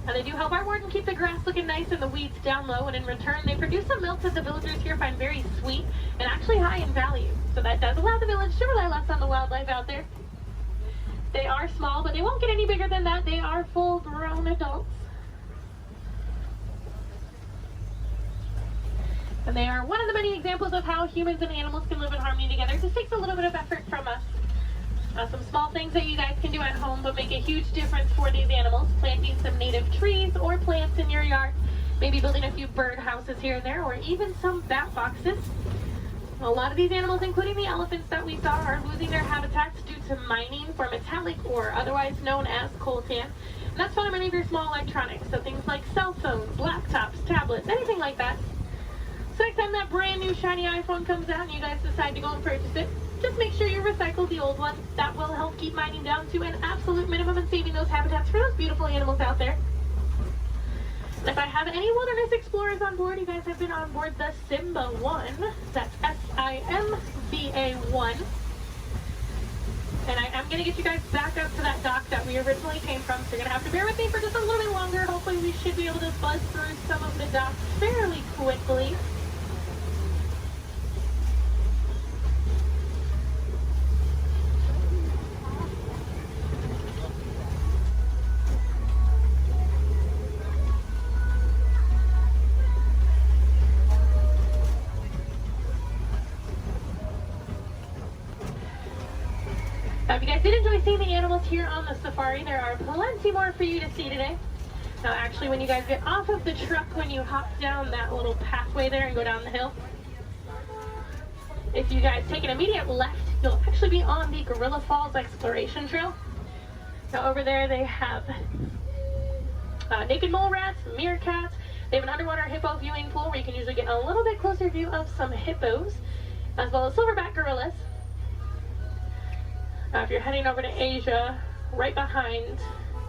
E: Now they do help our warden keep the grass looking nice and the weeds down low, and in return they produce some milk that the villagers here find very sweet and actually high in value. So that does allow the village to rely less on the wildlife out there. They are small, but they won't get any bigger than that. They are full-grown adults. And they are one of the many examples of how humans and animals can live in harmony together. It just takes a little bit of effort from us. Some small things that you guys can do at home but make a huge difference for these animals. Planting some native trees or plants in your yard. Maybe building a few bird houses here and there, or even some bat boxes. A lot of these animals, including the elephants that we saw, are losing their habitats due to mining for metallic ore, otherwise known as coltan. And that's found in many of your small electronics, so things like cell phones, laptops, tablets, anything like that. So next time that brand new shiny iPhone comes out and you guys decide to go and purchase it, just make sure you recycle the old one. That will help keep mining down to an absolute minimum and saving those habitats for those beautiful animals out there. And if I have any wilderness explorers on board, you guys have been on board the Simba 1. That's SIMBA 1. And I am going to get you guys back up to that dock that we originally came from, so you're going to have to bear with me for just a little bit longer. Hopefully we should be able to buzz through some of the docks fairly quickly. If you guys did enjoy seeing the animals here on the safari, there are plenty more for you to see today. Now actually, when you guys get off of the truck, when you hop down that little pathway there and go down the hill, if you guys take an immediate left, you'll actually be on the Gorilla Falls Exploration Trail. Now over there they have naked mole rats, meerkats. They have an underwater hippo viewing pool where you can usually get a little bit closer view of some hippos, as well as silverback gorillas. If you're heading over to Asia, right behind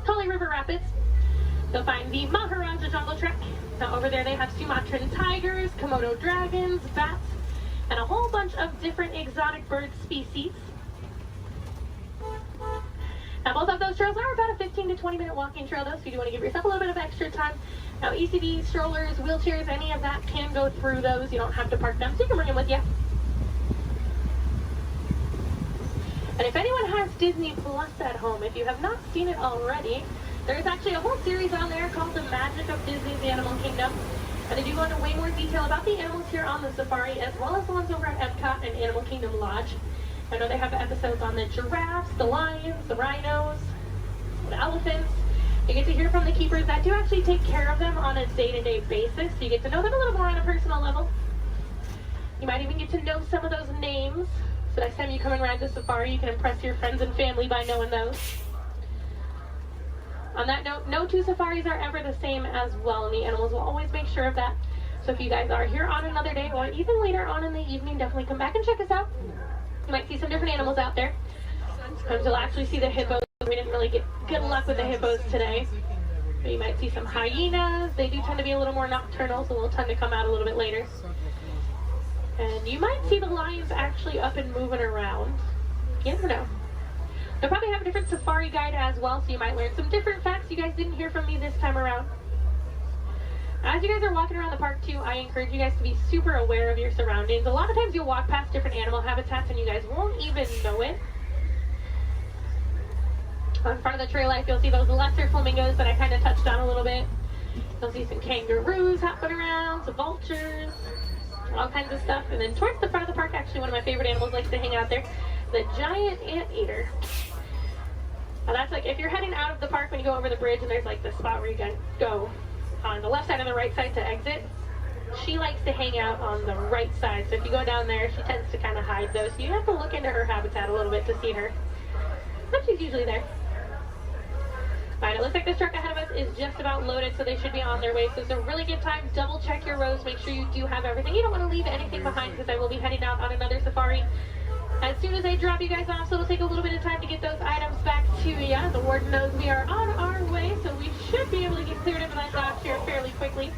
E: Tully River Rapids, you'll find the Maharaja Jungle Trek. Now over there they have Sumatran tigers, Komodo dragons, bats, and a whole bunch of different exotic bird species. Now both of those trails are about a 15 to 20 minute walking trail though, so you do want to give yourself a little bit of extra time. Now ECVs, strollers, wheelchairs, any of that can go through those. You don't have to park them, so you can bring them with you. And if anyone has Disney Plus at home, if you have not seen it already, there's actually a whole series on there called The Magic of Disney's Animal Kingdom. And they do go into way more detail about the animals here on the safari, as well as the ones over at Epcot and Animal Kingdom Lodge. I know they have episodes on the giraffes, the lions, the rhinos, the elephants. You get to hear from the keepers that do actually take care of them on a day-to-day basis. So you get to know them a little more on a personal level. You might even get to know some of those names. So next time you come and ride the safari, you can impress your friends and family by knowing those. On that note, no two safaris are ever the same as well, and the animals will always make sure of that. So if you guys are here on another day or even later on in the evening, definitely come back and check us out. You might see some different animals out there. Sometimes you'll actually see the hippos. We didn't really get good luck with the hippos today. But you might see some hyenas. They do tend to be a little more nocturnal, so they'll tend to come out a little bit later. And you might see the lions actually up and moving around. You never know. They'll probably have a different safari guide as well, so you might learn some different facts you guys didn't hear from me this time around. As you guys are walking around the park too, I encourage you guys to be super aware of your surroundings. A lot of times you'll walk past different animal habitats and you guys won't even know it. On front of the trail life, you'll see those lesser flamingos that I kind of touched on a little bit. You'll see some kangaroos hopping around, some vultures, all kinds of stuff. And then towards the front of the park, actually one of my favorite animals likes to hang out there, the giant anteater. Now that's like if you're heading out of the park when you go over the bridge and there's like the spot where you can go on the left side and the right side to exit. She likes to hang out on the right side. So if you go down there, she tends to kind of hide those. So you have to look into her habitat a little bit to see her. But she's usually there. Alright, it looks like this truck ahead of us is just about loaded, so they should be on their way. So it's a really good time. Double check your rows. Make sure you do have everything. You don't want to leave anything behind because I will be heading out on another safari as soon as I drop you guys off. So it'll take a little bit of time to get those items back to you. The warden knows we are on our way, so we should be able to get cleared of that dock here fairly quickly.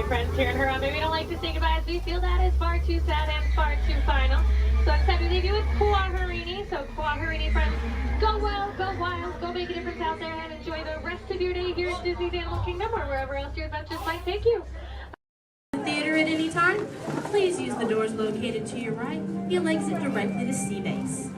E: Friends here in Harambe, we don't like to say goodbye as we feel that is far too sad and far too final. So instead we leave you with Kuaharini. So Kuaharini friends, go well, go wild, go make a difference out there and enjoy the rest of your day here at Disney's Animal Kingdom or wherever else your adventures might take you.
L: Theater at any time, please use the doors located to your right. You'll exit directly to Sea Base.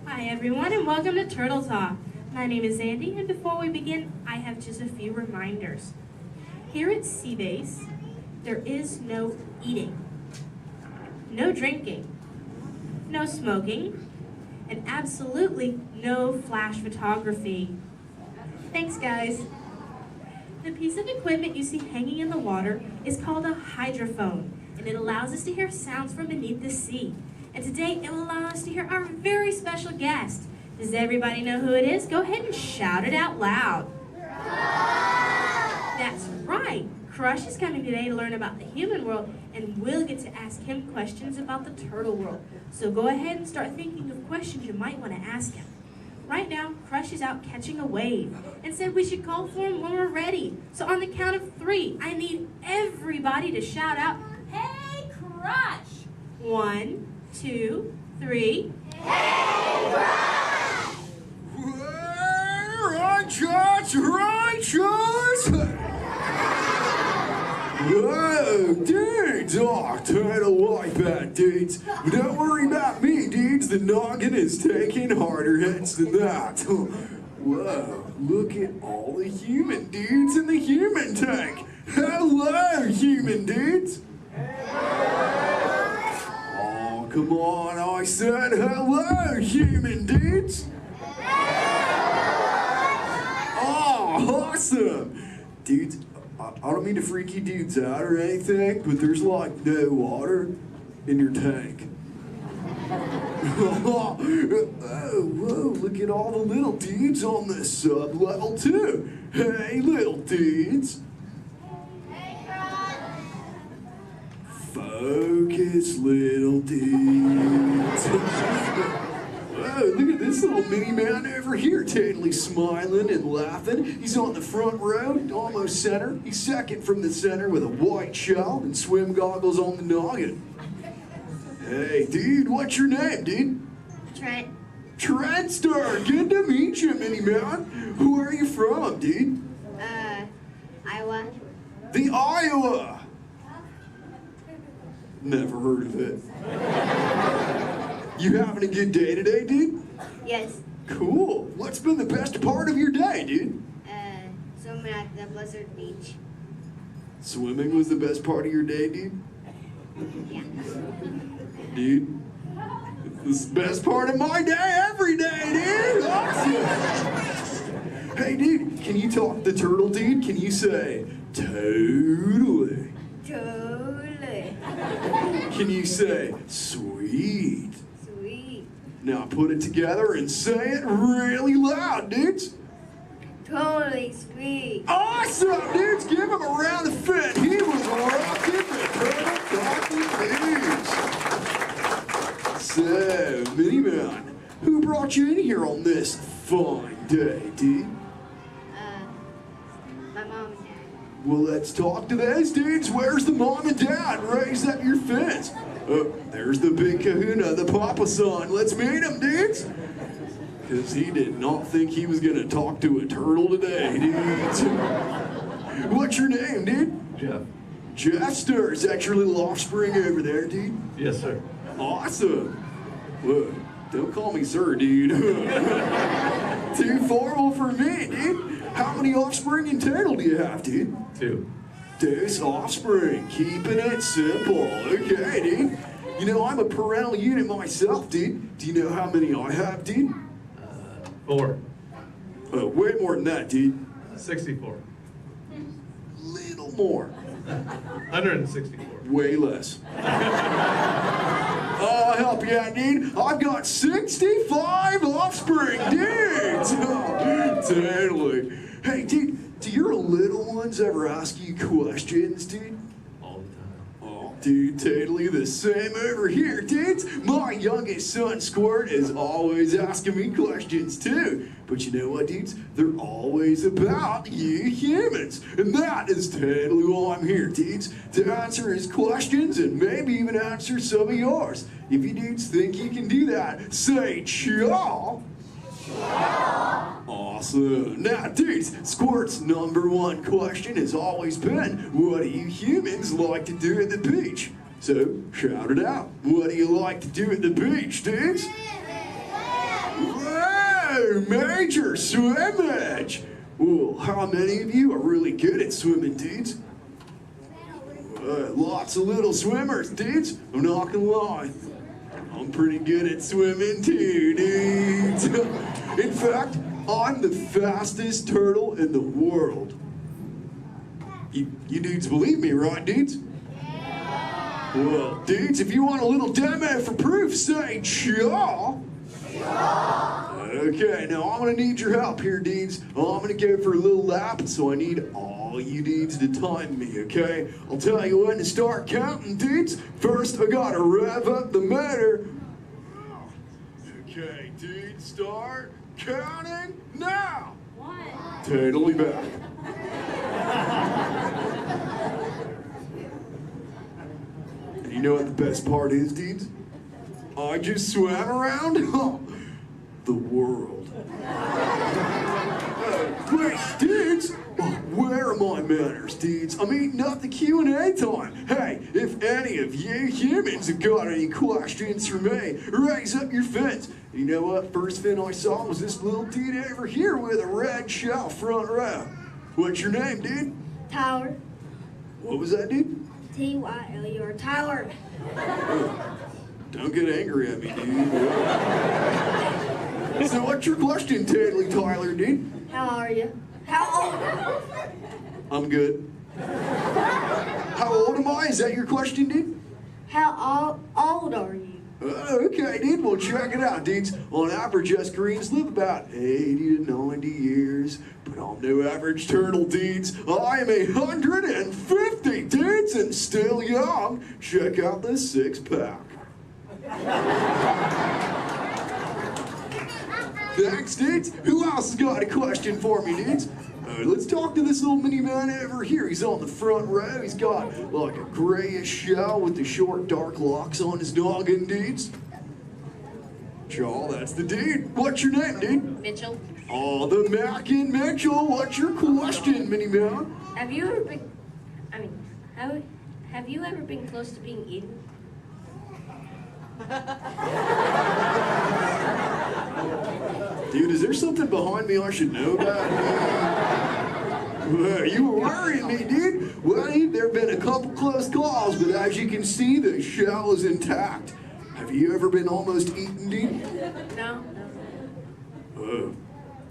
L: Hi everyone and welcome to Turtle Talk. My name is Andy and before we begin, I have just a few reminders. Here at Sea Base, there is no eating, no drinking, no smoking, and absolutely no flash photography. Thanks guys. The piece of equipment you see hanging in the water is called a hydrophone, and it allows us to hear sounds from beneath the sea. And today, it will allow us to hear our very special guest. Does everybody know who it is? Go ahead and shout it out loud. That's right. Crush is coming today to learn about the human world, and we'll get to ask him questions about the turtle world. So go ahead and start thinking of questions you might want to ask him. Right now, Crush is out catching a wave and said we should call for him when we're ready. So on the count of 3, I need everybody to shout out, "Hey, Crush!" 1, 2, 3.
N: Whoa, dudes! Oh, total wipeout, dudes. But don't worry about me, dudes. The noggin is taking harder hits than that. Whoa, look at all the human dudes in the human tank. Hello, human dudes. Oh, come on, I said hello, human dudes. Oh, awesome. Dudes, I don't mean to freak you dudes out or anything, but there's like no water in your tank. Oh, whoa, look at all the little dudes on this sub-level too. Hey, little dudes. Focus, little dudes. Whoa, look at this little mini man over here, totally smiling and laughing. He's on the front row, almost center. He's second from the center with a white shell and swim goggles on the noggin. Hey, dude, what's your name, dude?
Q: Trent.
N: Trent Star, good to meet you, mini man. Who are you from, dude?
Q: Iowa.
N: The Iowa. Never heard of it. You having a good day today, dude?
Q: Yes.
N: Cool. What's been the best part of your day, dude?
Q: Swimming at the Blizzard Beach.
N: Swimming was the best part of your day, dude?
Q: Yeah.
N: Dude, this is the best part of my day every day, dude! Awesome! Hey, dude, can you talk the turtle, dude? Can you say, totally?
Q: Totally.
N: Can you say, sweet?
Q: Sweet.
N: Now put it together and say it really loud, dudes.
Q: Totally sweet.
N: Awesome, dudes! Give him a round of fit. He was rocking the turtle talking news. So, Mini Man, who brought you in here on this fine day, dude?
Q: My mom and dad.
N: Well, let's talk to those dudes. Where's the mom and dad? Raise up your fence. Oh, there's the big kahuna, the papa son. Let's meet him, dudes. Because he did not think he was going to talk to a turtle today, dudes. What's your name, dude?
T: Jeff.
N: Jester. Is that your little offspring over there, dude?
T: Yes, sir.
N: Awesome. Whoa, don't call me sir, dude. Too formal for me, dude. How many offspring in total do you have, dude?
T: 2.
N: Deuce offspring, keeping it simple. Okay, dude. You know, I'm a parental unit myself, dude. Do you know how many I have, dude?
T: 4.
N: Way more than that, dude.
T: 64.
N: Little more.
T: 164.
N: Way less. I'll help you out, dude. I've got 65 offspring, dudes. Oh, totally. Hey, dude, do your little ones ever ask you questions, dude?
T: All the time.
N: Oh, dude, totally the same over here, dudes. My youngest son, Squirt, is always asking me questions, too. But you know what, dudes? They're always about you humans. And that is totally why I'm here, dudes. To answer his questions and maybe even answer some of yours. If you dudes think you can do that, say chaw. Awesome. Now, dudes, Squirt's #1 question has always been, what do you humans like to do at the beach? So, shout it out. What do you like to do at the beach, dudes? Whoa, major swimmage! Well, how many of you are really good at swimming, dudes? Lots of little swimmers, dudes. I'm not gonna lie. I'm pretty good at swimming too, dudes. In fact, I'm the fastest turtle in the world. You dudes believe me, right, dudes? Well, dudes, if you want a little demo for proof, say chaw. Okay, now I'm gonna need your help here, dudes. I'm gonna go for a little lap, so I need all you dudes to time me, okay? I'll tell you when to start counting, dudes. First, I gotta rev up the motor. Okay, dudes, start counting now.
Q: 1.
N: Totally back. And you know what the best part is, dudes? I I just swam around? The world. Wait, dudes! Where are my manners, dudes? I mean, not the Q&A time. Hey, if any of you humans have got any questions for me, raise up your fins. You know what? First fin I saw was this little dude over here with a red shell front row. What's your name, dude?
Q: Tower.
N: What was that, dude?
Q: T-Y-L-U-R. Tower.
N: Don't get angry at me, dude. So what's your question, Tadley Tyler, dude?
Q: How are you? How old are you?
N: I'm good. How old am I? Is that your question, dude?
Q: How old are you?
N: Okay, dude. Well, check it out, dudes. On average, us Koreans live about 80 to 90 years. But I'm no average turtle, dudes. I am 150, dudes, and still young. Check out this six-pack. Thanks, dudes. Who else has got a question for me, dudes? Let's talk to this little mini man over here. He's on the front row. He's got like a grayish shell with the short, dark locks on his noggin, dudes. Chaw, that's the dude. What's your name, dude?
L: Mitchell.
N: Oh, the Mackin Mitchell. What's your question, mini man?
Q: Have you ever been, have you ever been close to being eaten?
N: Dude, is there something behind me I should know about? You were worrying me, dude. Well, there have been a couple close calls, but as you can see, the shell is intact. Have you ever been almost eaten, dude?
Q: No.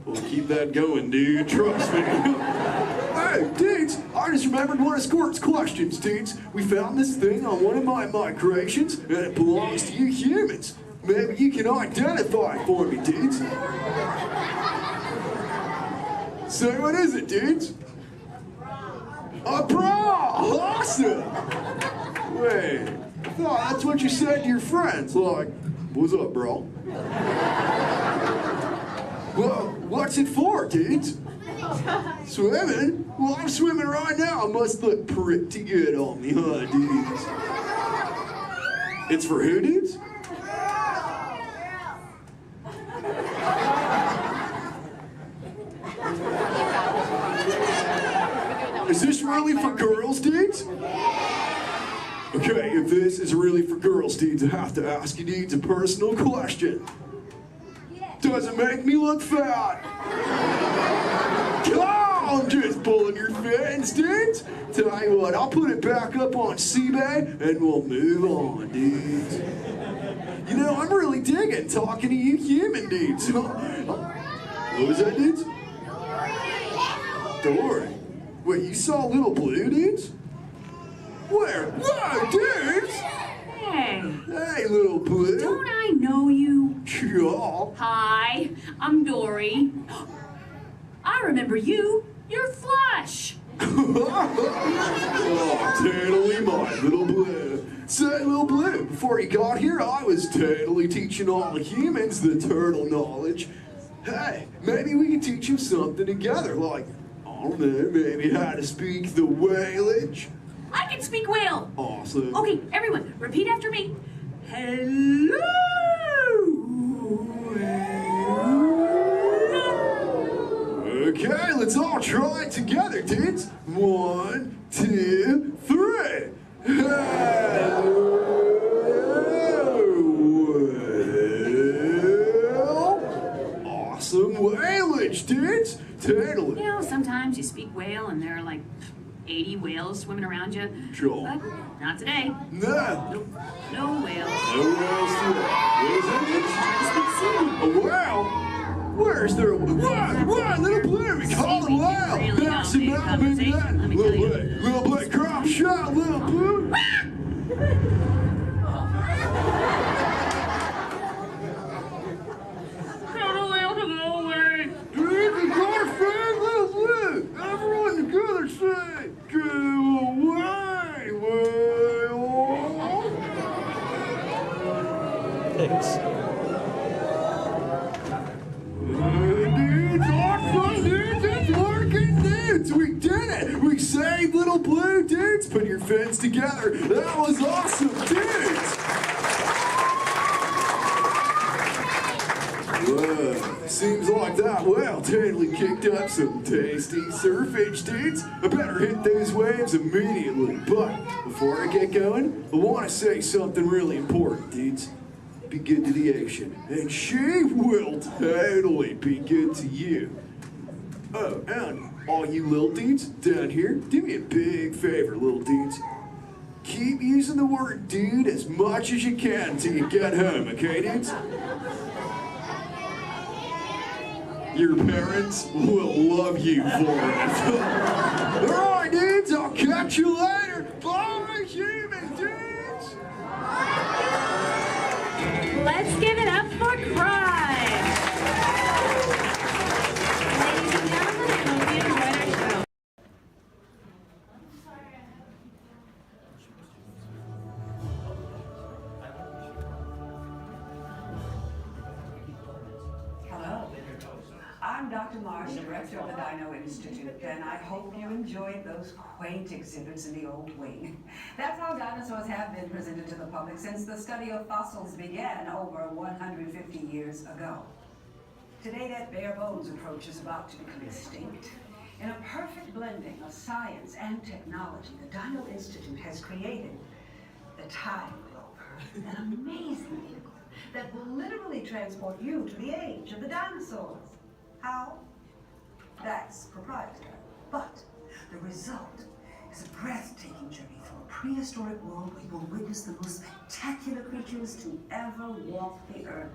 N: We'll keep that going, dude. Trust me. Hey, dudes, I just remembered one of Squirt's questions, dudes. We found this thing on one of my migrations, and it belongs to you humans. Maybe you can identify it for me, dudes. So what is it, dudes? A bra! Awesome! Wait, I thought that's what you said to your friends. Like, what's up, bro? Well, what's it for, dudes? Swimming? Well, I'm swimming right now. I must look pretty good on me, huh, dudes? It's for who, dudes? Is this really for girls, dudes? Okay, if this is really for girls, dudes, I have to ask you, dudes, a personal question. Does it make me look fat? I'm just pulling your fins, dudes. Tell you what, I'll put it back up on CBay and we'll move on, dudes. You know, I'm really digging talking to you human dudes. What was that, dudes? Dory. Wait, you saw Little Blue, dudes? Where? Whoa, dudes!
H: Hey.
N: Hey, Little Blue.
H: Don't I know you?
N: Yeah.
H: Hi, I'm Dory. I remember you. You're Flush.
N: Oh, totally my Little Blue. Say, Little Blue, before you got here, I was totally teaching all the humans the turtle knowledge. Hey, maybe we can teach you something together, like, I don't know, maybe how to speak the whalage.
H: I can speak whale.
N: Awesome.
H: Okay, everyone, repeat after me. Hello.
N: Okay, let's all try it together, dudes. 1, 2, 3. Awesome whalage, dudes. Totally.
H: You know, sometimes you speak whale and there are like 80 whales swimming around you.
N: Sure.
H: But not today.
N: No.
H: Nope. No whales.
N: No whales today. What is that? A whale? Where's there a whale? What? Little Blue, we call it whale. That's the mountain, baby. Little Blue, crop shot, Little Blue.
H: Got a whale to go away.
N: Dude, we got a friend, Little Blue. Everyone together say, go away, whale.
M: Thanks.
N: Dudes, awesome, dudes, it's working, dudes. We did it. We saved Little Blue, dudes. Put your fins together. That was awesome, dudes. seems like that whale totally kicked up some tasty surfage, dudes. I better hit those waves immediately. But before I get going, I want to say something really important, dudes. Be good to the ocean, and she will totally be good to you. Oh, and all you little dudes down here, do me a big favor, little dudes. Keep using the word dude as much as you can till you get home, okay, dudes? Your parents will love you for it. Alright, dudes, I'll catch you later. Bye, human dudes!
L: Let's give it up for Crime! Ladies and gentlemen, I hope you enjoyed our show.
D: Hello. I'm Dr. Marsh, the director of the Dino Institute, and I hope you enjoyed those quaint exhibits in the old wing. That's how dinosaurs have been presented to the public since the study of fossils began over 150 years ago. Today, that bare bones approach is about to become extinct. In a perfect blending of science and technology, the Dino Institute has created the Time Rover, an amazing vehicle that will literally transport you to the age of the dinosaurs. How? That's proprietary. But the result is a breathtaking journey through a prehistoric world where you will witness the most spectacular creatures to ever walk the earth.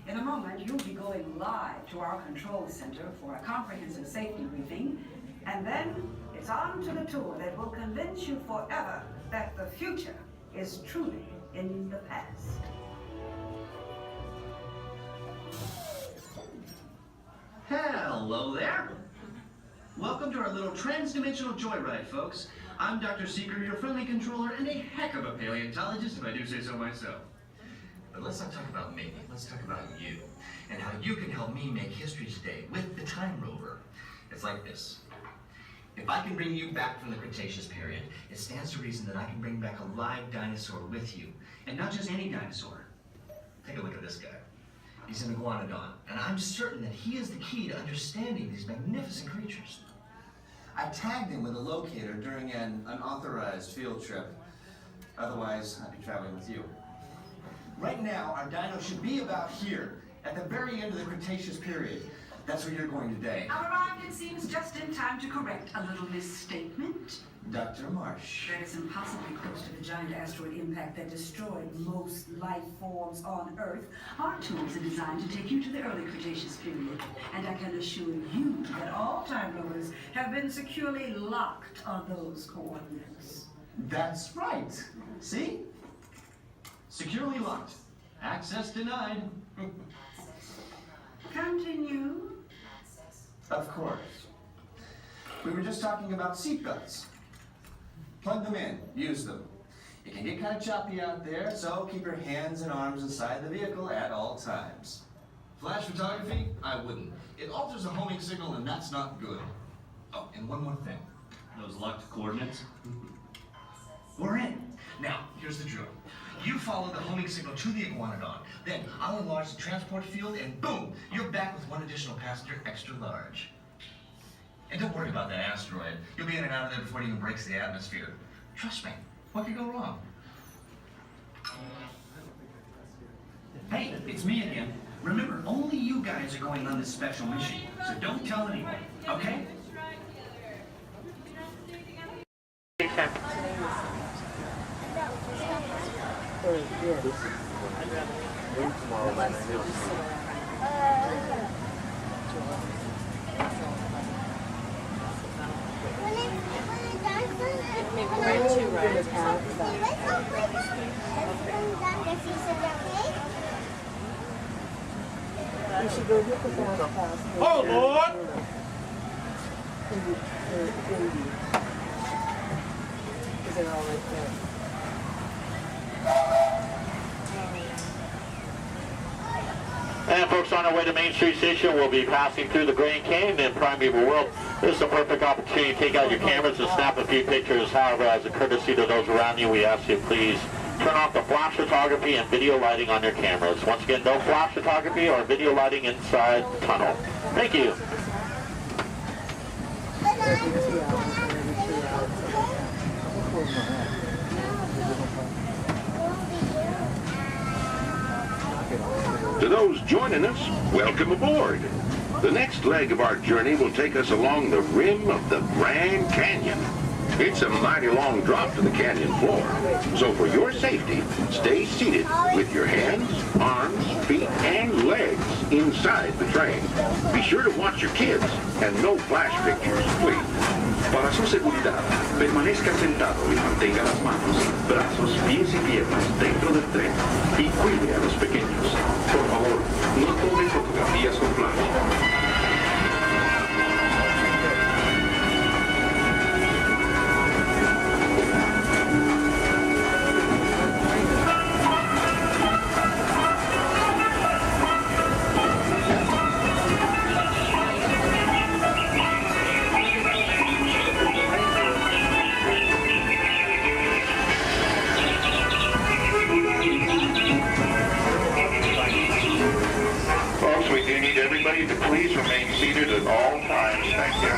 D: In a moment, you'll be going live to our control center for a comprehensive safety briefing, and then it's on to the tour that will convince you forever that the future is truly in the past.
K: Hello there. Welcome to our little trans-dimensional joyride, folks. I'm Dr. Seeker, your friendly controller, and a heck of a paleontologist, if I do say so myself. But let's not talk about me. Let's talk about you, and how you can help me make history today with the Time Rover. It's like this. If I can bring you back from the Cretaceous period, it stands to reason that I can bring back a live dinosaur with you. And not just any dinosaur. Take a look at this guy. He's an iguanodon, and I'm certain that he is the key to understanding these magnificent creatures.
R: I tagged him with a locator during an unauthorized field trip. Otherwise, I'd be traveling with you. Right now, our dino should be about here, at the very end of the Cretaceous period. That's where you're going today.
D: I've arrived, it seems, just in time to correct a little misstatement.
R: Dr. Marsh.
D: That is impossibly close to the giant asteroid impact that destroyed most life forms on Earth. Our tools are designed to take you to the early Cretaceous period. And I can assure you that all time rovers have been securely locked on those coordinates.
K: That's right. See? Securely locked. Access denied.
D: Continue.
R: Of course. We were just talking about seatbelts. Plug them in, use them. It can get kind of choppy out there, so keep your hands and arms inside the vehicle at all times.
K: Flash photography? I wouldn't. It alters the homing signal, and that's not good. Oh, and one more thing. Those locked coordinates? We're in. Now, here's the drill. You follow the homing signal to the iguanodon. Then I'll enlarge the transport field, and boom, you're back with one additional passenger extra large. And don't worry about that asteroid. You'll be in and out of there before it even breaks the atmosphere. Trust me, what could go wrong? Hey, it's me again. Remember, only you guys are going on this special mission, so don't tell anyone, okay?
V: We should go get the fast pass.
M: Oh, Lord!
V: Because they're all right there.
Y: And folks, on our way to Main Street Station, we'll be passing through the Grand Canyon and Primeval World. This is a perfect opportunity to take out your cameras and snap a few pictures. However, as a courtesy to those around you, we ask you please turn off the flash photography and video lighting on your cameras. Once again, no flash photography or video lighting inside the tunnel. Thank you.
C: To those joining us, welcome aboard. The next leg of our journey will take us along the rim of the Grand Canyon. It's a mighty long drop to the canyon floor, so for your safety, stay seated with your hands, arms, feet, and legs inside the train. Be sure to watch your kids and no flash pictures, please.
G: Para su seguridad, permanezca sentado y mantenga las manos, brazos, pies y piernas dentro del tren y cuide a los pequeños. Por favor, no tome fotografías con flash.
C: Everybody to please remain seated at all times. Thank you.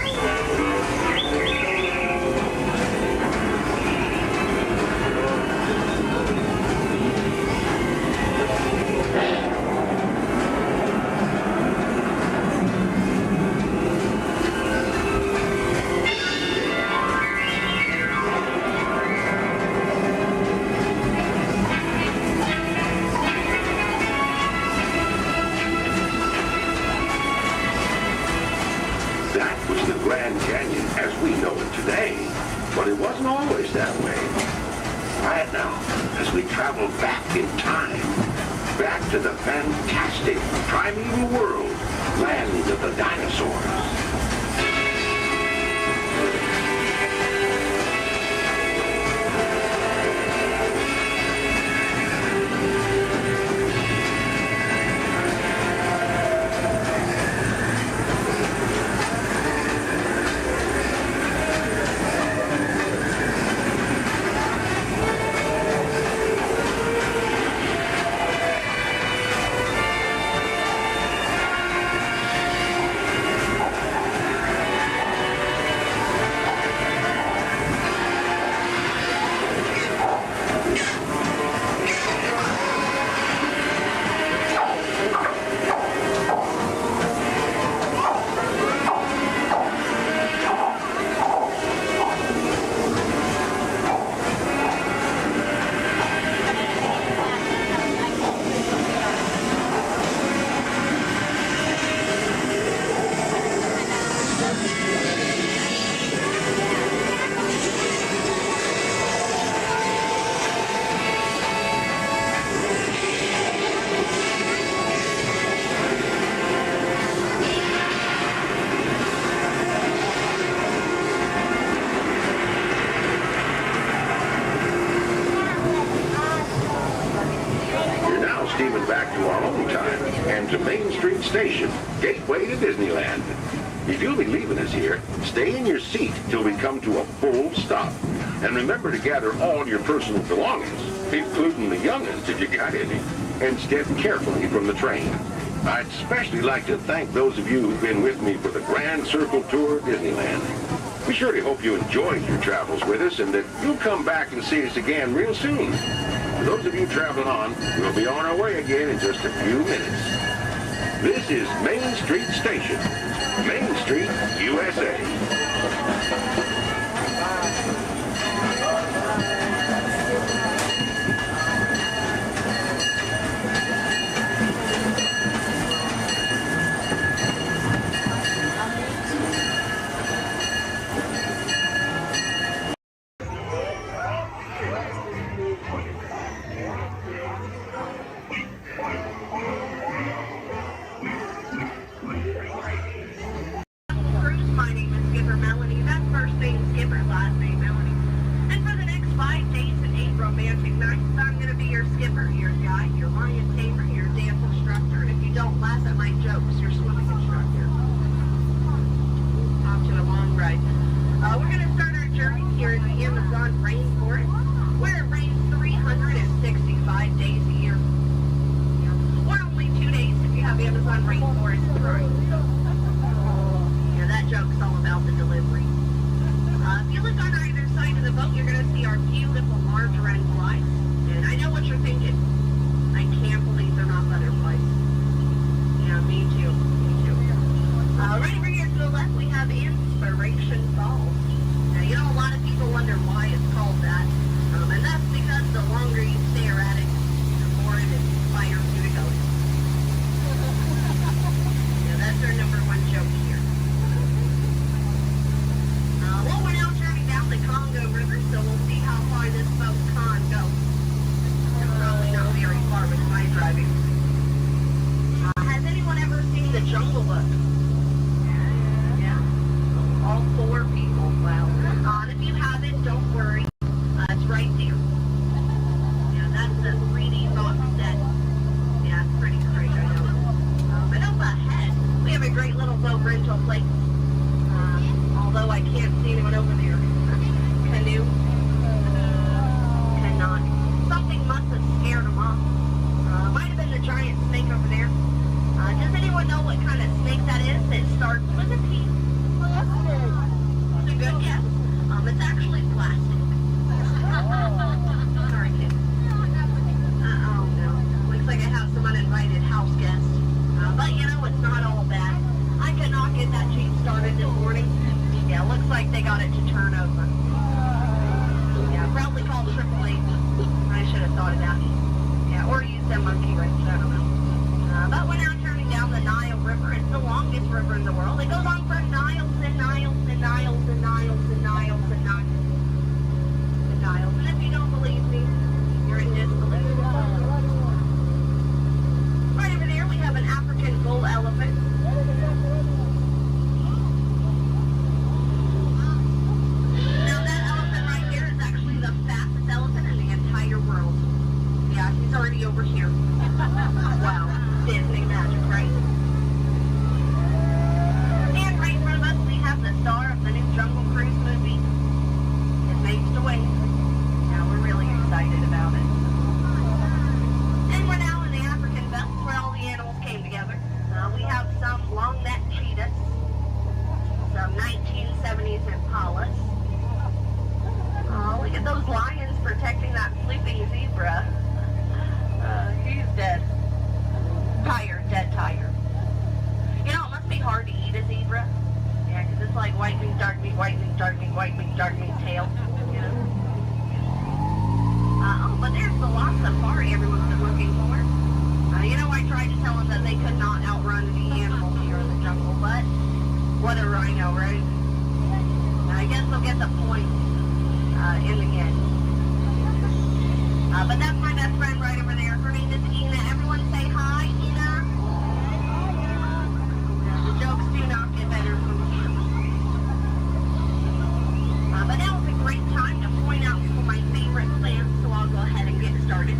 C: Grand Canyon as we know it today, but it wasn't always that way. Right now, as we travel back in time, back to the fantastic primeval world, land of the dinosaurs. Back to our own time and to Main Street Station, gateway to Disneyland. If you'll be leaving us here, stay in your seat till we come to a full stop. And remember to gather all your personal belongings, including the young'uns if you got any, and step carefully from the train. I'd especially like to thank those of you who've been with me for the Grand Circle Tour of Disneyland. We surely hope you enjoyed your travels with us and that you'll come back and see us again real soon. For those of you traveling on, we'll be on our way again in just a few minutes. This is Main Street Station, Main Street, USA.
I: We're going to start our journey here in the Amazon rainforest, where it rains 300
B: have Inspiration Falls. Now, you know, a lot of people wonder why it's called that. And that's because the longer you stare at it, the more it inspires you to go. Yeah, that's our #1 joke here. Well, we're now turning down the Congo River, so we'll see how far this boat can go. It's probably not very far with my driving. Has anyone ever seen The Jungle Book? Yeah? All 4 people. Wow. If you haven't, don't worry. It's right there. Yeah, that's the 3D box set. Yeah, it's pretty great, I know. But up ahead, we have a great little boat rental place. Although I can't see anyone over there. Canoe. Cannot. Something must have scared them off. Might have been the giant snake over there. Does anyone know what kind of snake that is? It starts with a P. It's a good guess. It's actually plastic. Sorry, kid. Oh no. Looks like I have some uninvited house guests. But you know, it's not all bad. I could not get that Jeep started this morning. Yeah, looks like they got it to turn over. Yeah, probably called AAA. I should have thought of that. Yeah, or use that monkey wrench, I don't know. But we're now turning down the Nile River. It's the longest river in the world. It goes on for miles and miles and miles and miles and miles and miles and miles. And if you don't believe me, you're in disbelief. Right over there, we have an African bull elephant. Now that elephant right there is actually the fastest elephant in the entire world. Yeah, he's already over here. Wow. Disney magic, right? And right in front of us, we have the star of the new Jungle Cruise movie. It makes the way. Now we're really excited about it. And we're now in the African belt where all the animals came together. We have some long-necked cheetahs, some 1970s impalas. Oh, look at those lions protecting that sleeping zebra. He's dead. Tired, dead tired. You know, it must be hard to eat a zebra. Yeah, because it's like white meat, dark meat, white meat, dark meat, white meat, dark meat tail. You know? Oh, but there's the lost safari everyone's been looking for. You know, I tried to tell them that they could not outrun the animals here in the jungle, but what a rhino, right? I guess they'll get the point in the end. But that's my best friend right over there. Her name is Ina. Everyone say hi, Ina. The jokes do not get better from here. But now is a great time to point out some of my favorite plants, so I'll go ahead and get started.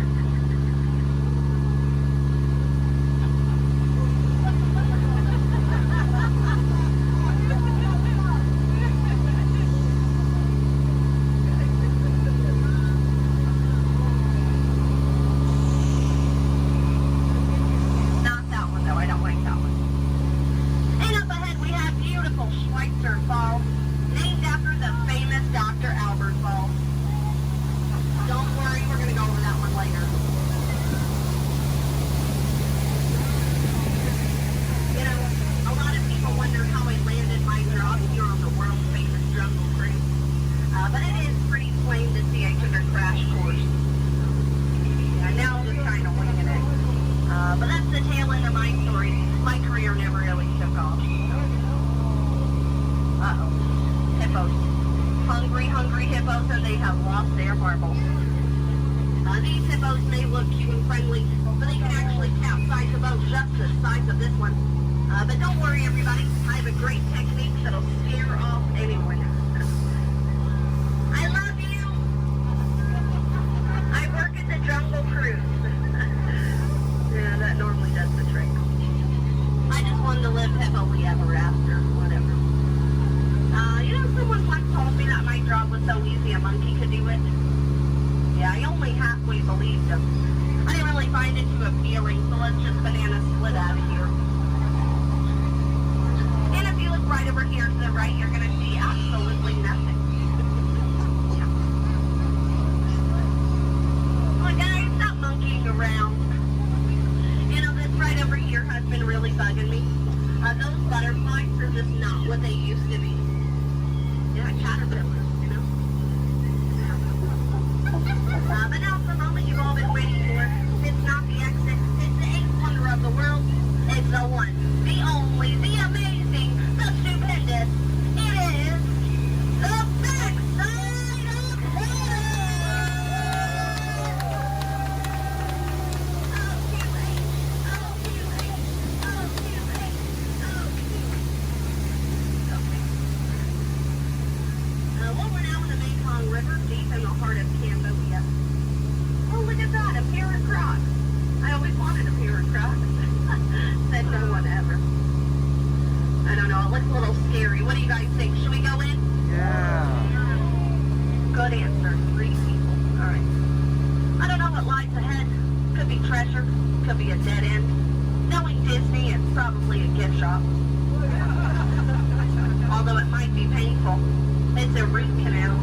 B: Those butterflies are just not what they used to be. Yeah, caterpillars, you know? But now it's the moment you've all been waiting for. It's not the exit, it's the eighth wonder of the world. It's the one, the only, the amazing, the stupendous. It is the backside of well, we're now in the Mekong River, deep in the heart of Cambodia. Oh, look at that, a pair of Crocs. I always wanted a pair of Crocs. Said no one ever. I don't know, it looks a little scary. What do you guys think? Should we go in? Yeah. Good answer. 3 people. All right. I don't know what lies ahead. Could be treasure. Could be a dead end. Knowing Disney, it's probably a gift shop. Although it might be painful. It's a root canal.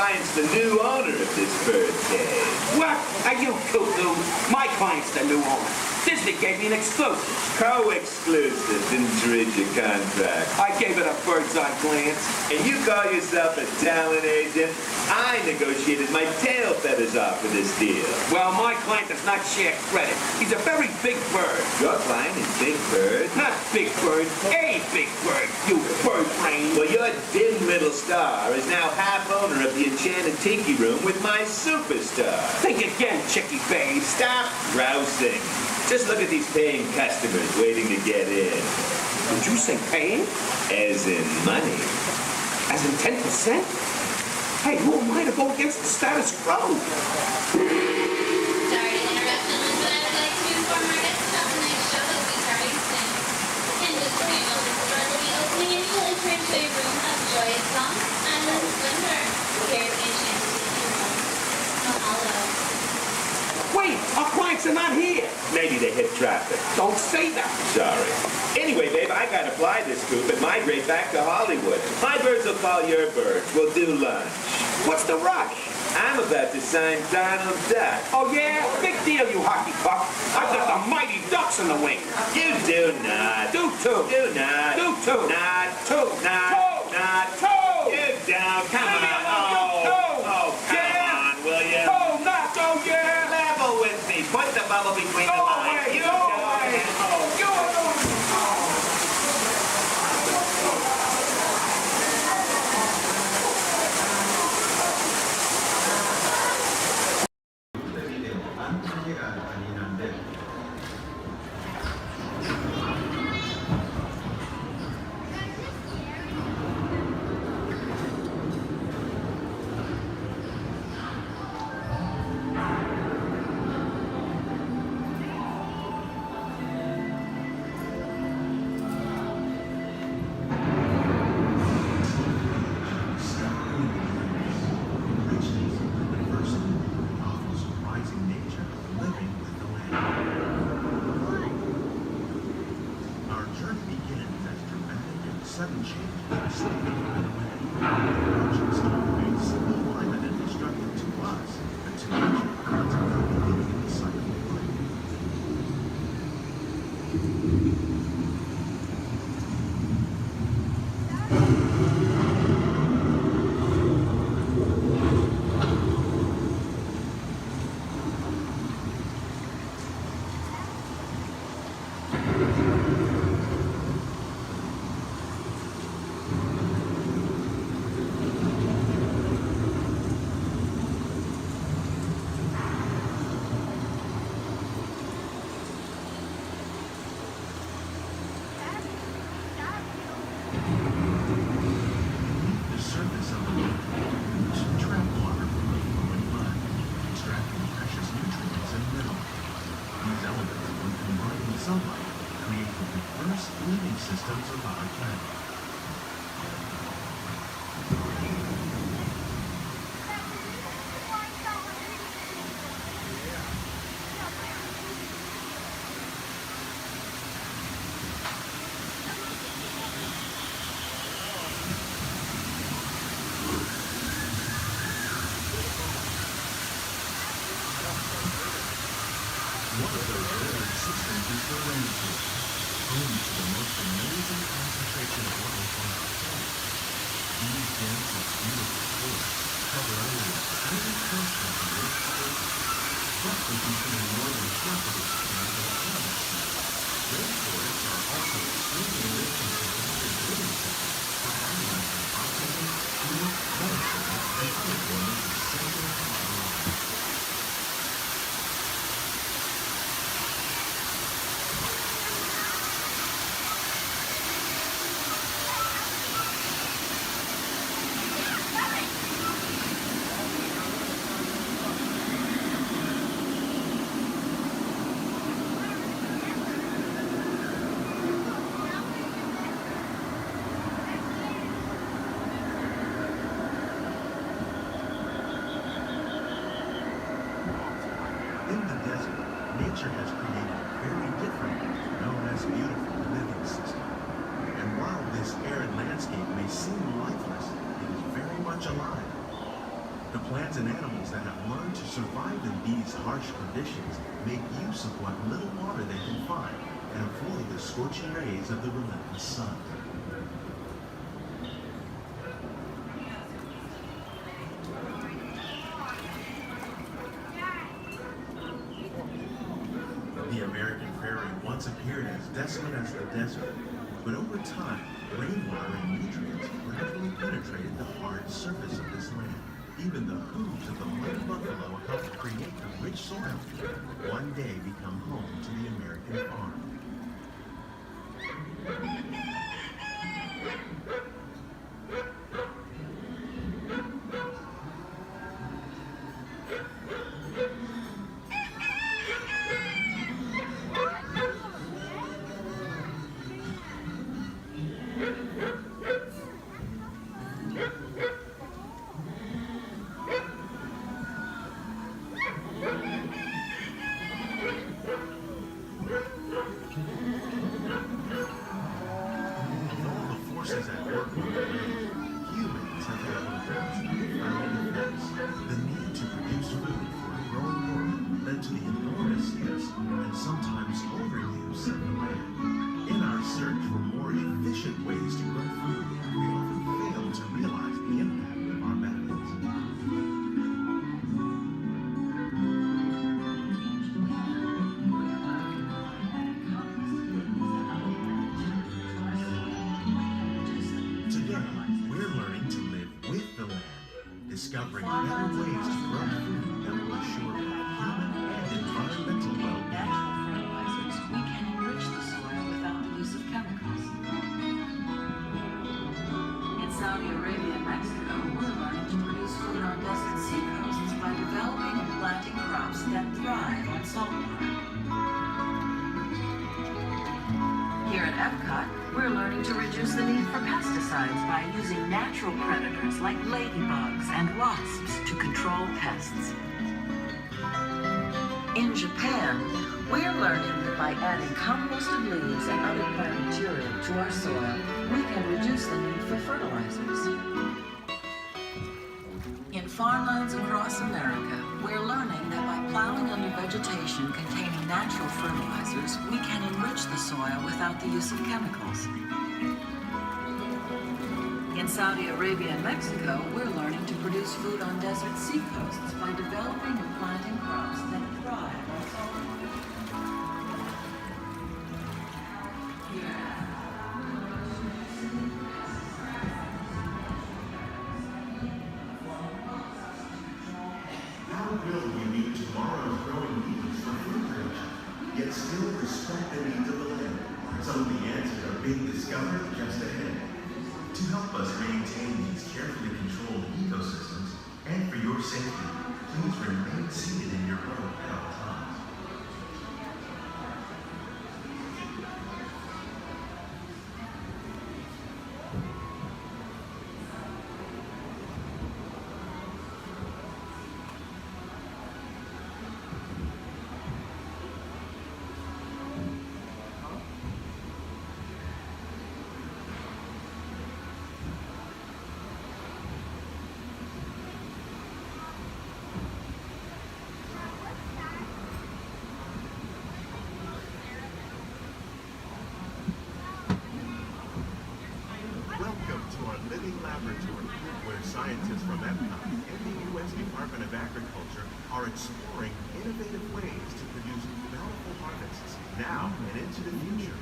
I: client's the new owner of this birdcage.
O: What? Are you cuckoo? My client's the new owner. Disney gave me an exclusive.
I: Co-exclusive. Didn't read your contract.
O: I gave it a bird's eye glance.
I: And you call yourself a talent agent? I negotiated my tail feathers off for this deal.
O: Well, my client does not share credit. He's a very big bird.
I: Your client is Big Bird?
O: Not Big Bird, a big bird, you bird brain.
I: Well, your dim little star is now half owner of the Enchanted Tiki Room with my superstar.
O: Think again, Chickie babe.
I: Stop grousing. Just look at these paying customers waiting to get in.
O: Did you say paying?
I: As in money.
O: As in 10%? Hey, who am I to go against the status quo?
P: Sorry to interrupt, but I would like to inform our guests about the next show that will be starting soon. In just a few moments, the door will be opening and you will enter into a room of joyous song, island splendor, here at the Enchanted Tiki Room. Mahalo.
O: Wait, our clients are not here.
I: Maybe they hit traffic.
O: Don't say that.
I: Sorry. Anyway, babe, I gotta fly this coop and migrate back to Hollywood. My birds will call your birds. We'll do lunch.
O: What's the rush?
I: I'm about to sign Donald Duck.
O: Oh, yeah? Big deal, you hockey puck. I've got the mighty ducks in the wing.
I: You do not.
O: Do too.
I: Do not.
O: Do too.
I: Not.
O: Two.
I: Not.
O: Two.
I: Not.
O: Two.
I: You down. Come
O: Leave me
I: on.
O: alone, you two.
I: Oh, come on, will you?
O: Two, not go, yeah.
I: Level with me. Put the bubble between the
O: Go
I: lines.
O: away,
I: You
O: go
I: go
O: away.
I: ahead. Oh,
O: You alone.
S: Sudden change in state of the actions remain simple, climate and destructive to us, but to nature, it's about living the cycle of life. Systems of our planet. One of those very systems is the rainforest, home to the most amazing concentration of life on our planet. These dense and beautiful forests cover only a tiny portion of the Earth's surface, but they contain more than half of its planet of atmosphere. Rainforests are also extremely rich in protected living systems, providing us with oxygen, food, medicine, and other forms of essential to our lives. Nature has created a very different, known as beautiful living system. And while this arid landscape may seem lifeless, it is very much alive.
F: plants and animals that have learned to survive in these harsh conditions make use of what little water they can find and avoid the scorching rays of the relentless sun. The American prairie once appeared as desolate as the desert, but over time, rainwater and nutrients gradually penetrated the hard surface of this land. Even the hooves of the mud buffalo helped create the rich soil that one day become home to the American farm. Discovering better ways to grow food that will assure human and environmental well-being.
J: Fertilizers, we can enrich the soil without the use of chemicals. In Saudi Arabia and Mexico, we're learning to produce food on desert seacoasts by developing and planting crops that thrive on saltwater. Here at Epcot, we're learning to reduce the need for pesticides by using natural predators like ladybugs and wasps to control pests. In Japan, we're learning that by adding composted leaves and other plant material to our soil, we can reduce the need for fertilizers. In farmlands across America, we're learning that by plowing under vegetation containing natural fertilizers, we can enrich the soil without the use of chemicals. In Saudi Arabia and Mexico, we're learning to produce food on desert seacoasts by developing and planting crops that thrive on saltwater.
F: How will we meet tomorrow's growing needs for food production, yet still respect the needs of the land? Some of the answers are being discovered just ahead. To help us maintain these carefully controlled ecosystems, and for your safety, please remain seated in your boat at all times. Laboratory, where scientists from Epcot and the U.S. Department of Agriculture are exploring innovative ways to produce bountiful harvests now and into the future.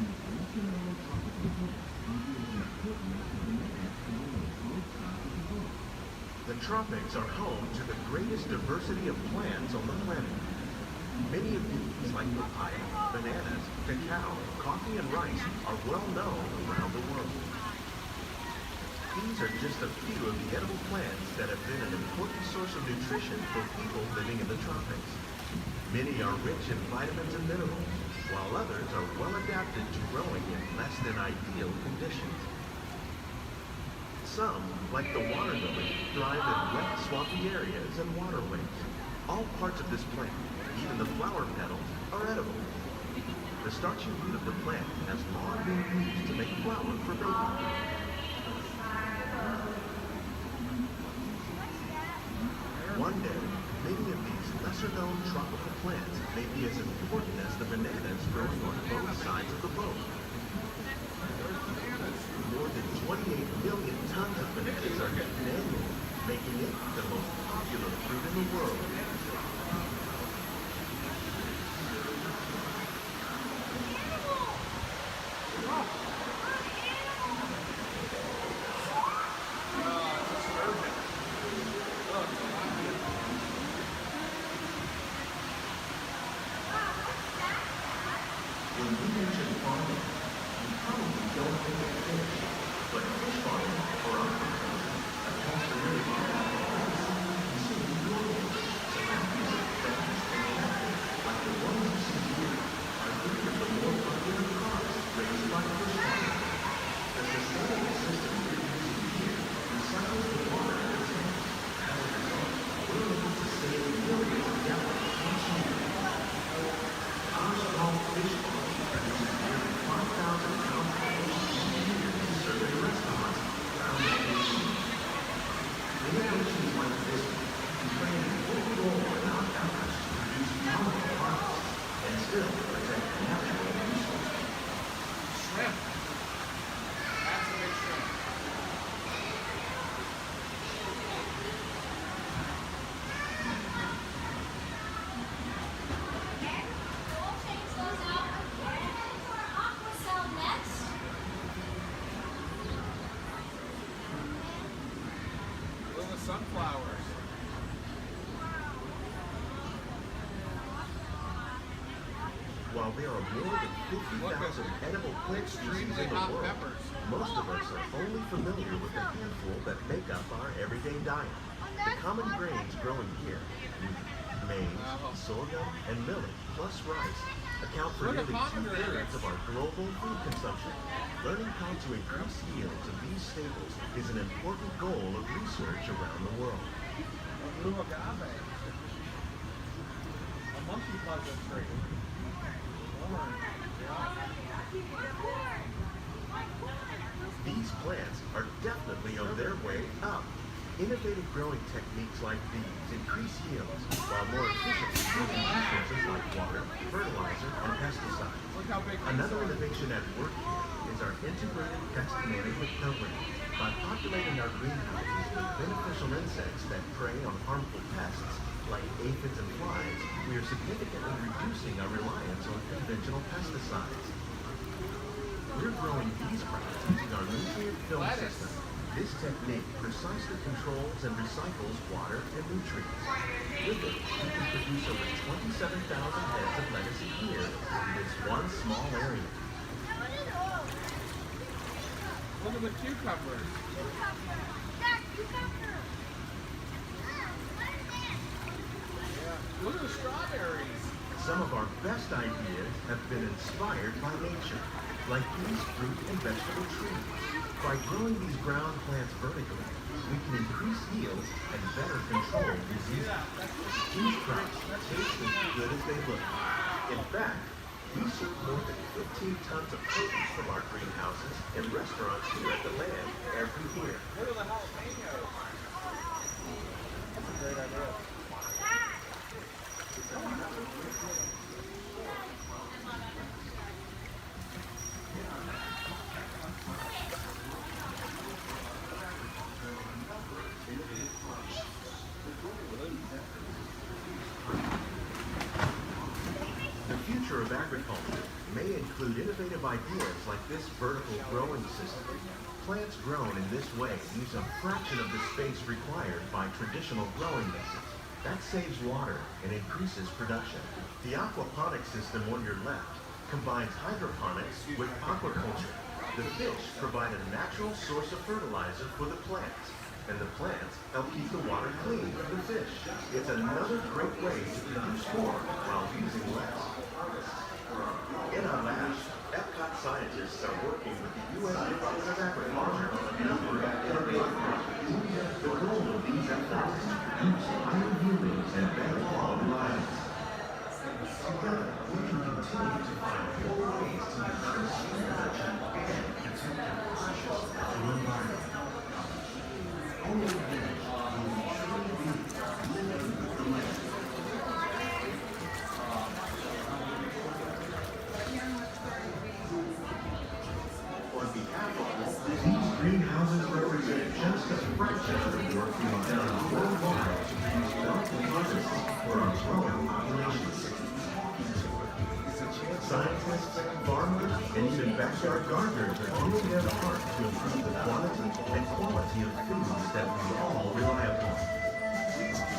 F: The tropics are home to the greatest diversity of plants on the planet. Many of these, like papaya, bananas, cacao, coffee, and rice, are well known around the world. These are just a few of the edible plants that have been an important source of nutrition for people living in the tropics. Many are rich in vitamins and minerals, while others are well adapted to growing in less than ideal conditions. Some, like the water lily, thrive in wet, swampy areas and waterways. All parts of this plant, even the flower petals, are edible. The starchy root of the plant has long been used to make flour for baking. One Many of these lesser-known tropical plants may be as important as the bananas growing on both sides of the boat. More than 28 million tons of bananas are eaten annually, making it the most popular fruit in the world. When we mention farming, you probably don't think of fish, but fish farming for our purposes accounts for nearly half of all the seafood consumed globally. So companies of fresh and captive, like the ones you see here, are three of the more popular crops raised by fish farming. The sustainable system we're using here recycles the water in the tanks. As a result, we're able to save millions of gallons each year. Our small fish farm produces nearly 5,000 pounds of fish each year to serve in restaurants around the nation. Innovations like this can play an important role in our efforts to produce powerful products and still protect natural resources.
O: Shrimp. That's a big shrimp. Little sunflowers.
F: While there are more than 50,000 edible plant species in the world, most of us are only familiar with the handful that make up our everyday diet. The common grains growing here, wheat, maize, sorghum, and millet, plus rice, account for nearly 2/3 of our global food consumption. Learning how to increase yields of these staples is an important goal of research around the world.
O: A blue agave. A monkey puzzle tree.
F: These plants are definitely on their way up. Innovative growing techniques like these increase yields, while more efficiently using resources like water, fertilizer, and pesticides. Another innovation at work here is our integrated pest management program. By populating our greenhouses with beneficial insects that prey on harmful pests, like aphids and flies, we are significantly reducing our reliance on conventional pesticides. We're growing these crops using our nutrient film system. This technique precisely controls and recycles water and nutrients. With it, we can produce over 27,000 heads of lettuce a year in this one small area.
O: Look at the cucumbers. Look at the strawberries.
F: Some of our best ideas have been inspired by nature, like these fruit and vegetable trees. By growing these ground plants vertically, we can increase yields and better control diseases. These crops taste as good as they look. In fact, we ship more than 15 tons of produce from our greenhouses and restaurants here at the land every year.
O: Look at the jalapenos. That's a great idea.
F: The future of agriculture may include innovative ideas like this vertical growing system. Plants grown in this way use a fraction of the space required by traditional growing methods. That saves water and increases production. The aquaponic system on your left combines hydroponics with aquaculture. The fish provide a natural source of fertilizer for the plants, and the plants help keep the water clean for the fish. It's another great way to produce more while using less. In our labs, Epcot scientists are working with the U.S. Department of Agriculture on a number of innovative projects. The goal of these efforts is to produce higher yieldings and better quality lives. Together, we can continue to find more ways to increase food production and protect our precious natural environment. Only then will we truly be living backyard gardeners are doing their part to improve the quantity and quality of foods that we all rely upon.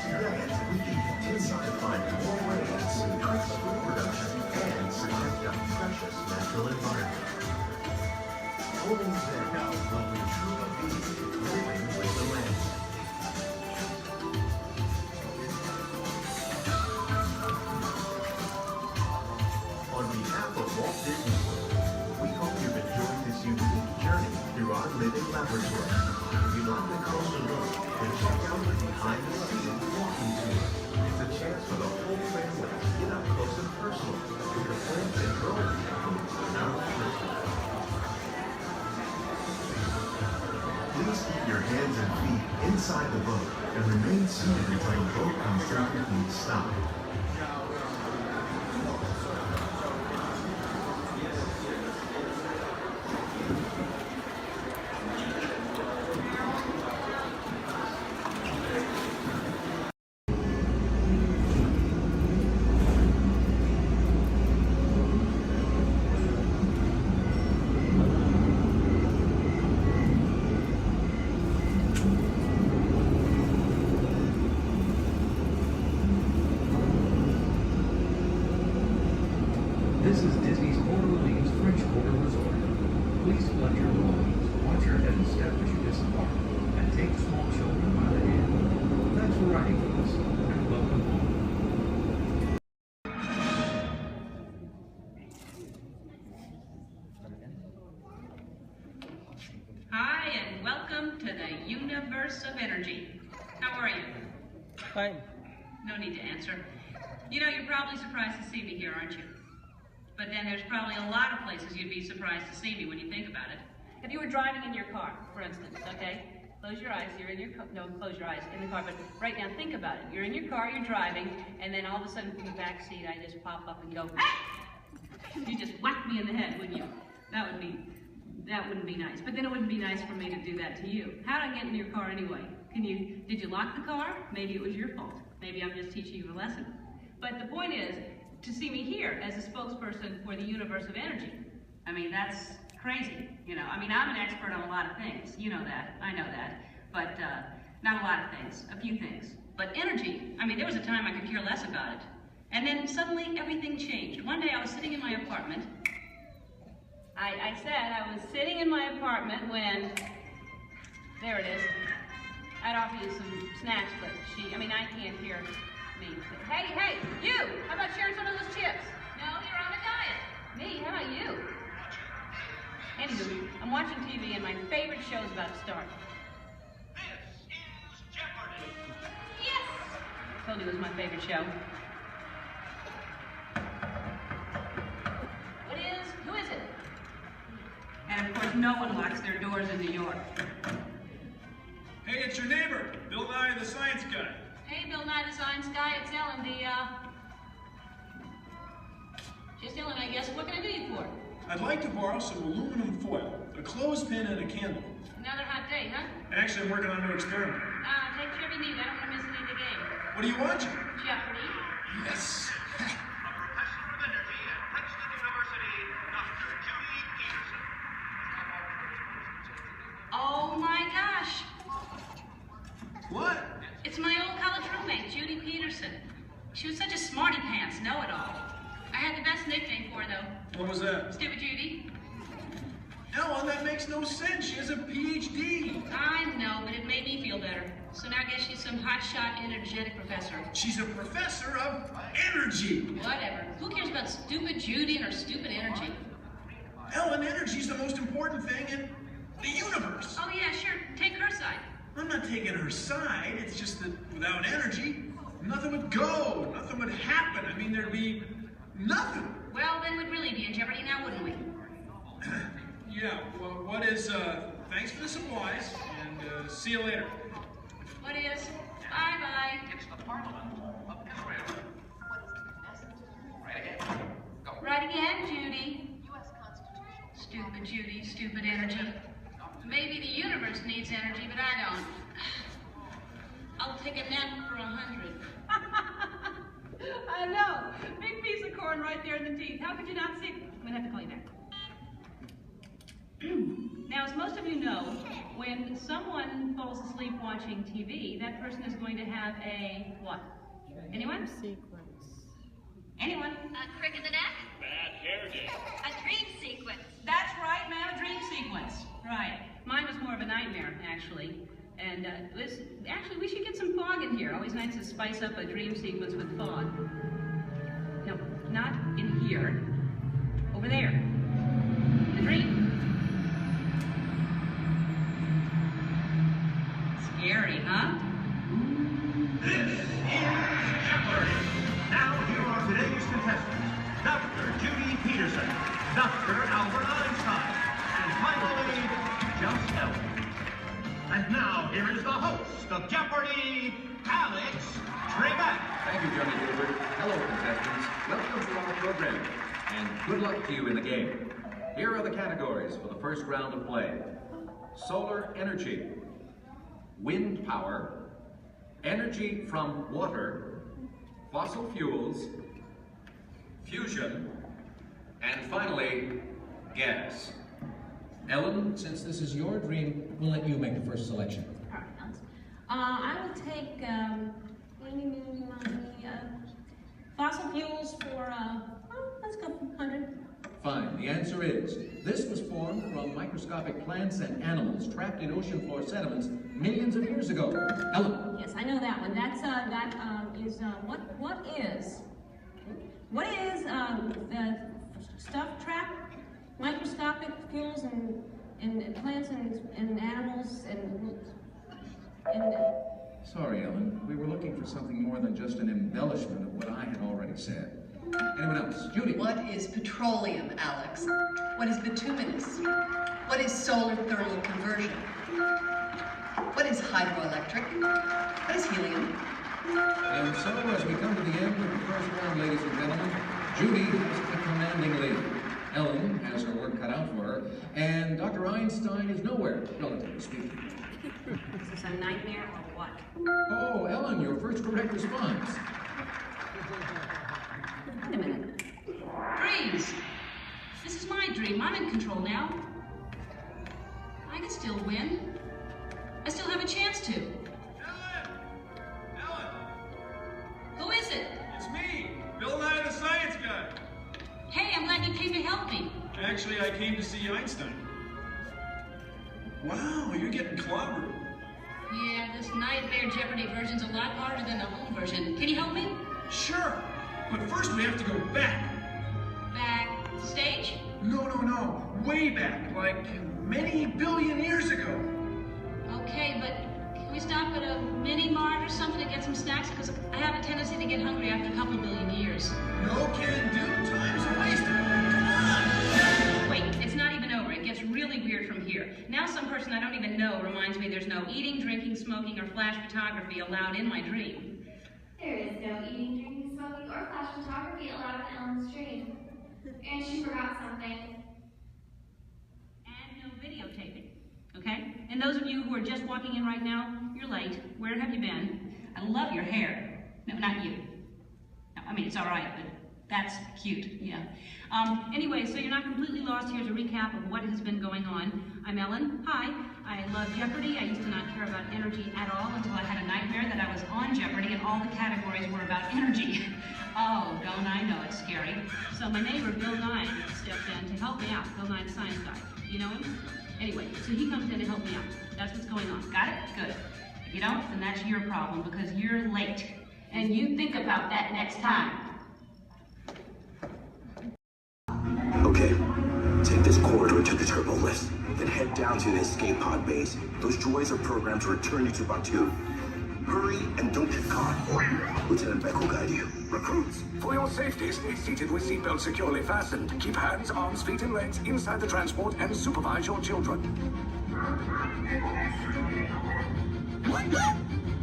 F: Together, we can continue to find more ways to increase food production and protect our precious natural environment. Only then will we truly be living with the land. On behalf of Walt Disney World, we hope you've enjoyed this unique journey through our living laboratory. If you'd like to closer look, then check out the behind-the-scenes walking tour. It's a chance for the whole family to get up close and personal with the plants and growing techniques in our laboratory. Please keep your hands and feet inside the boat and remain seated until the boat comes to a complete stop.
A: This is Disney's Port Orleans French Quarter Resort. Please collect your belongings, watch your head and step as you disembark, and take small children by the hand. Thanks for riding with us, and welcome home.
H: Hi, and welcome to the universe of energy. How are you?
V: Fine.
H: No need to answer. You know, you're probably surprised to see me here, aren't you? But then there's probably a lot of places you'd be surprised to see me when you think about it. If you were driving in your car, for instance, okay? Close your eyes, you're in your car, no, close your eyes, in the car, but right now think about it. You're in your car, you're driving, and then all of a sudden from the back seat, I just pop up and go, ah! You just whack me in the head, wouldn't you? That wouldn't be nice. But then it wouldn't be nice for me to do that to you. How'd I get in your car anyway? Did you lock the car? Maybe it was your fault. Maybe I'm just teaching you a lesson. But the point is, to see me here as a spokesperson for the universe of energy. I mean, that's crazy, you know. I mean, I'm an expert on a lot of things. You know that, I know that. But not a lot of things, a few things. But energy, I mean, there was a time I could care less about it. And then suddenly everything changed. One day I was sitting in my apartment. I said I was sitting in my apartment when, there it is. I'd offer you some snacks, but I can't hear me. Hey, you! How about sharing some of those chips? No, you're on a diet. Me, how about you? Anywho, I'm watching TV and my favorite show's about to start.
S: This is Jeopardy!
H: Yes! I told you it was my favorite show. Who is it? And of course, no one locks their doors in New York.
E: Hey, it's your neighbor, Bill Nye the Science Guy.
H: Hey, Bill Nye the Science Guy, it's Ellen, just Ellen, I guess. What can I do you for?
E: I'd like to borrow some aluminum foil, a clothespin, and a candle.
H: Another hot day, huh?
E: Actually, I'm working on a new experiment.
H: Take whatever you need. I don't want to miss any of the game.
E: What are you watching?
H: Jeopardy.
E: Yes.
S: A professor of energy at Princeton University, Dr. Judy Peterson.
H: Oh my gosh.
E: What?
H: It's my old college roommate, Judy Peterson. She was such a smarty pants, know-it-all. I had the best nickname for her, though.
E: What was that?
H: Stupid Judy.
E: Ellen, that makes no sense. She has a PhD.
H: I know, but it made me feel better. So now I guess she's some hotshot, energetic professor.
E: She's a professor of energy.
H: Whatever. Who cares about stupid Judy and her stupid energy?
E: Ellen, energy's the most important thing in the universe.
H: Oh yeah, sure. Take her side.
E: I'm not taking her side. It's just that without energy, nothing would go. Nothing would happen. I mean, there'd be nothing.
H: Well, then we'd really be in jeopardy now, wouldn't we?
E: Yeah, well, what is, thanks for the supplies, and see you later.
H: What is? Bye-bye.
S: It's the Parliament of Israel. Right again. Go.
H: Right again, Judy. Stupid Judy, stupid energy. Maybe the universe needs energy, but I don't. I'll take a nap for 100. I know. Big piece of corn right there in the teeth. How could you not see? I'm gonna have to call you back. as most of you know, when someone falls asleep watching TV, that person is going to have a what? Anyone? Anyone?
P: A crick in the neck?
H: Bad hair day.
P: A dream sequence.
H: That's right, ma'am, a dream sequence. Right. Mine was more of a nightmare, actually. And actually, we should get some fog in here. Always nice to spice up a dream sequence with fog. No, not in here. Over there. The dream. Scary, huh?
Q: This is Jeopardy! Now here are today's contestants. Dr. Judy Peterson, Dr. Albert Einstein, and finally, just Ellen. And now here is the host of Jeopardy, Alex Trebek.
T: Thank you, Johnny Gilbert. Hello, contestants. Welcome to our program, and good luck to you in the game. Here are the categories for the first round of play. Solar energy, wind power, energy from water, fossil fuels, fusion, and finally, gas. Ellen, since this is your dream, we'll let you make the first selection.
H: I will take fossil fuels for, let's go 100.
T: Fine. The answer is, this was formed from microscopic plants and animals trapped in ocean floor sediments millions of years ago. Ellen.
H: Yes, I know that one. That's, what is the stuff trapped? Microscopic fuels and plants and animals and
T: Sorry, Ellen. We were looking for something more than just an embellishment of what I had already said. Anyone else? Judy.
U: What is petroleum, Alex? What is bituminous? What is solar thermal conversion? What is hydroelectric? What is helium?
T: And so, as we come to the end of the first round, ladies and gentlemen, Judy has the commanding lead. Ellen has her work cut out for her, and Dr. Einstein is nowhere, relatively speaking.
H: Is this a nightmare or what?
T: Oh, Ellen, your first correct response.
H: Wait a minute. Dreams. This is my dream. I'm in control now. I can still win. I still have a chance to.
E: Ellen!
H: Who is it?
E: It's me, Bill Nye the Science Guy.
H: Hey, I'm glad you came to help me.
E: Actually, I came to see Einstein. Wow, you're getting clobbered.
H: Yeah, this Nightmare Jeopardy version's a lot harder than the home version. Can you help me?
E: Sure, but first we have to go back.
H: Back stage?
E: No, way back, like many billion years ago.
H: Okay, but can we stop at a mini-mart or something to get some snacks? Because I have a tendency to get hungry after a couple billion years.
E: No can do, time's wasted. Come on!
H: Wait, it's not even over. It gets really weird from here. Now some person I don't even know reminds me there's no eating, drinking, smoking, or flash photography allowed in my dream.
W: There is no eating, drinking, smoking, or flash photography allowed in Ellen's dream. And she forgot something.
H: And no videotaping, okay? And those of you who are just walking in right now, you're late. Where have you been? I love your hair. No, not you. No, I mean, it's all right, but that's cute, yeah. Anyway, so you're not completely lost. Here's a recap of what has been going on. I'm Ellen. Hi. I love Jeopardy. I used to not care about energy at all until I had a nightmare that I was on Jeopardy and all the categories were about energy. Oh, don't I know it's scary. So my neighbor, Bill Nye, stepped in to help me out. Bill Nye, the science guy. You know him? Anyway, so he comes in to help me out. That's what's going on. Got it? Good. If you don't, then that's your problem because you're late. And you think about that next time.
X: Okay, take this corridor to the turbo lift, then head down to the escape pod base. Those droids are programmed to return you to Batuu. Hurry and don't get caught. Lieutenant Beck will guide you.
S: Recruits, for your safety, stay seated with seatbelts securely fastened. Keep hands, arms, feet, and legs inside the transport and supervise your children.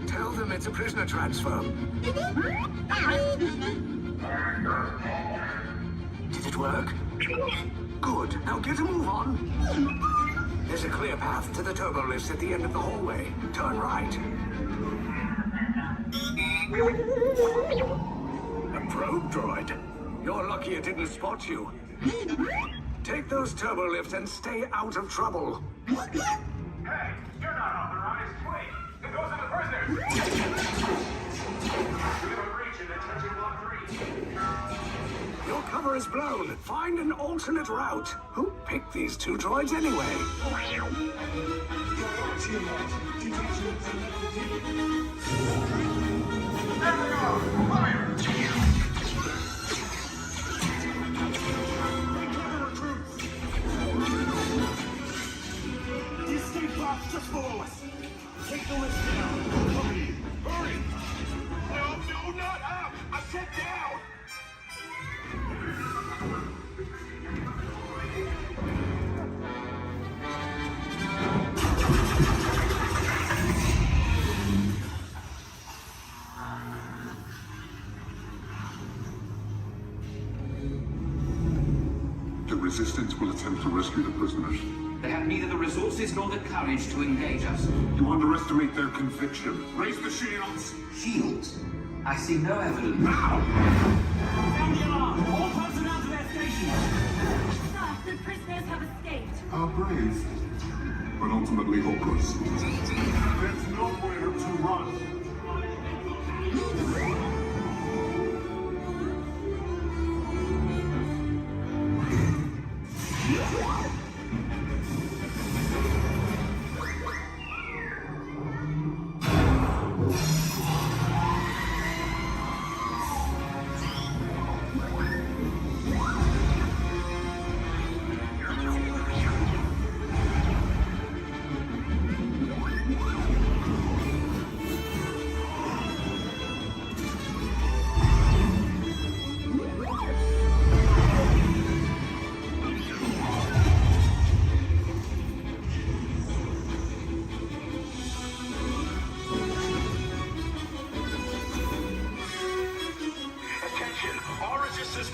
S: Tell them it's a prisoner transfer. Did it work? Good. Now get a move on. There's a clear path to the turbo lifts at the end of the hallway. Turn right. A probe droid. You're lucky it didn't spot you. Take those turbo lifts and stay out of trouble.
Q: Hey, you're not authorized. Wait, it goes in the prisoners. We have a breach in detention block 3.
S: Your cover is blown. Find an alternate route. Who picked these two droids anyway?
Q: There they are! Fire!
S: The escape box just below us. Take the lift down. Hurry! Hurry! No, not up! I said down!
D: The Resistance will attempt to rescue the prisoners.
O: They have neither the resources nor the courage to engage us.
D: You underestimate their conviction. Raise the shields!
O: Shields? I see no evidence.
D: Now!
M: Sound the alarm! All personnel to their stations!
W: Sir, the prisoners have escaped.
D: How brave, but ultimately hopeless. There's nowhere to run.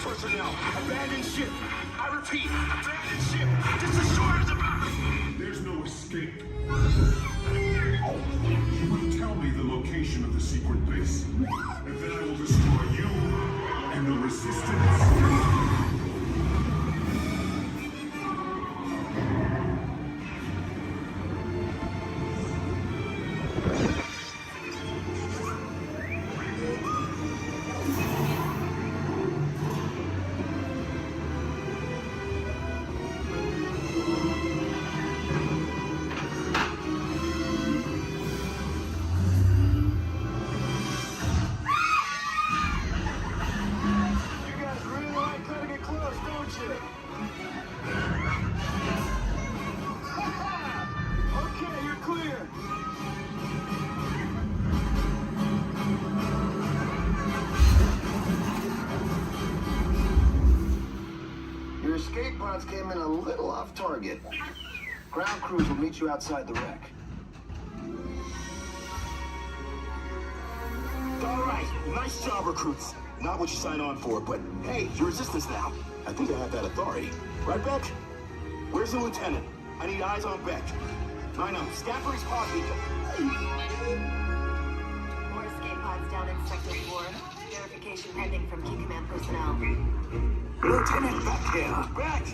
S: Personnel, abandon ship. I repeat, abandon ship. Just as short as about.
D: There's no escape. You will tell me the location of the secret base, and then I will destroy you and the Resistance.
S: Your escape pods came in a little off target. Ground crews will meet you outside the wreck. All right, nice job, recruits. Not what you signed on for, but hey, you're Resistance now. I think I have that authority. Right, Beck? Where's the lieutenant? I need eyes on Beck. 9-0, scan for his pod beacon.
B: More escape pods down in Sector 4. Verification pending from Key Command personnel.
S: Lieutenant Beck here. Beck!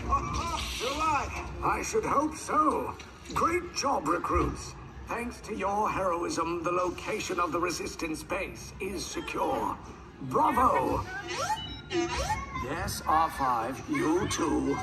S: You're alive! I should hope so. Great job, recruits. Thanks to your heroism, the location of the Resistance base is secure. Bravo! Yes, R5, you too.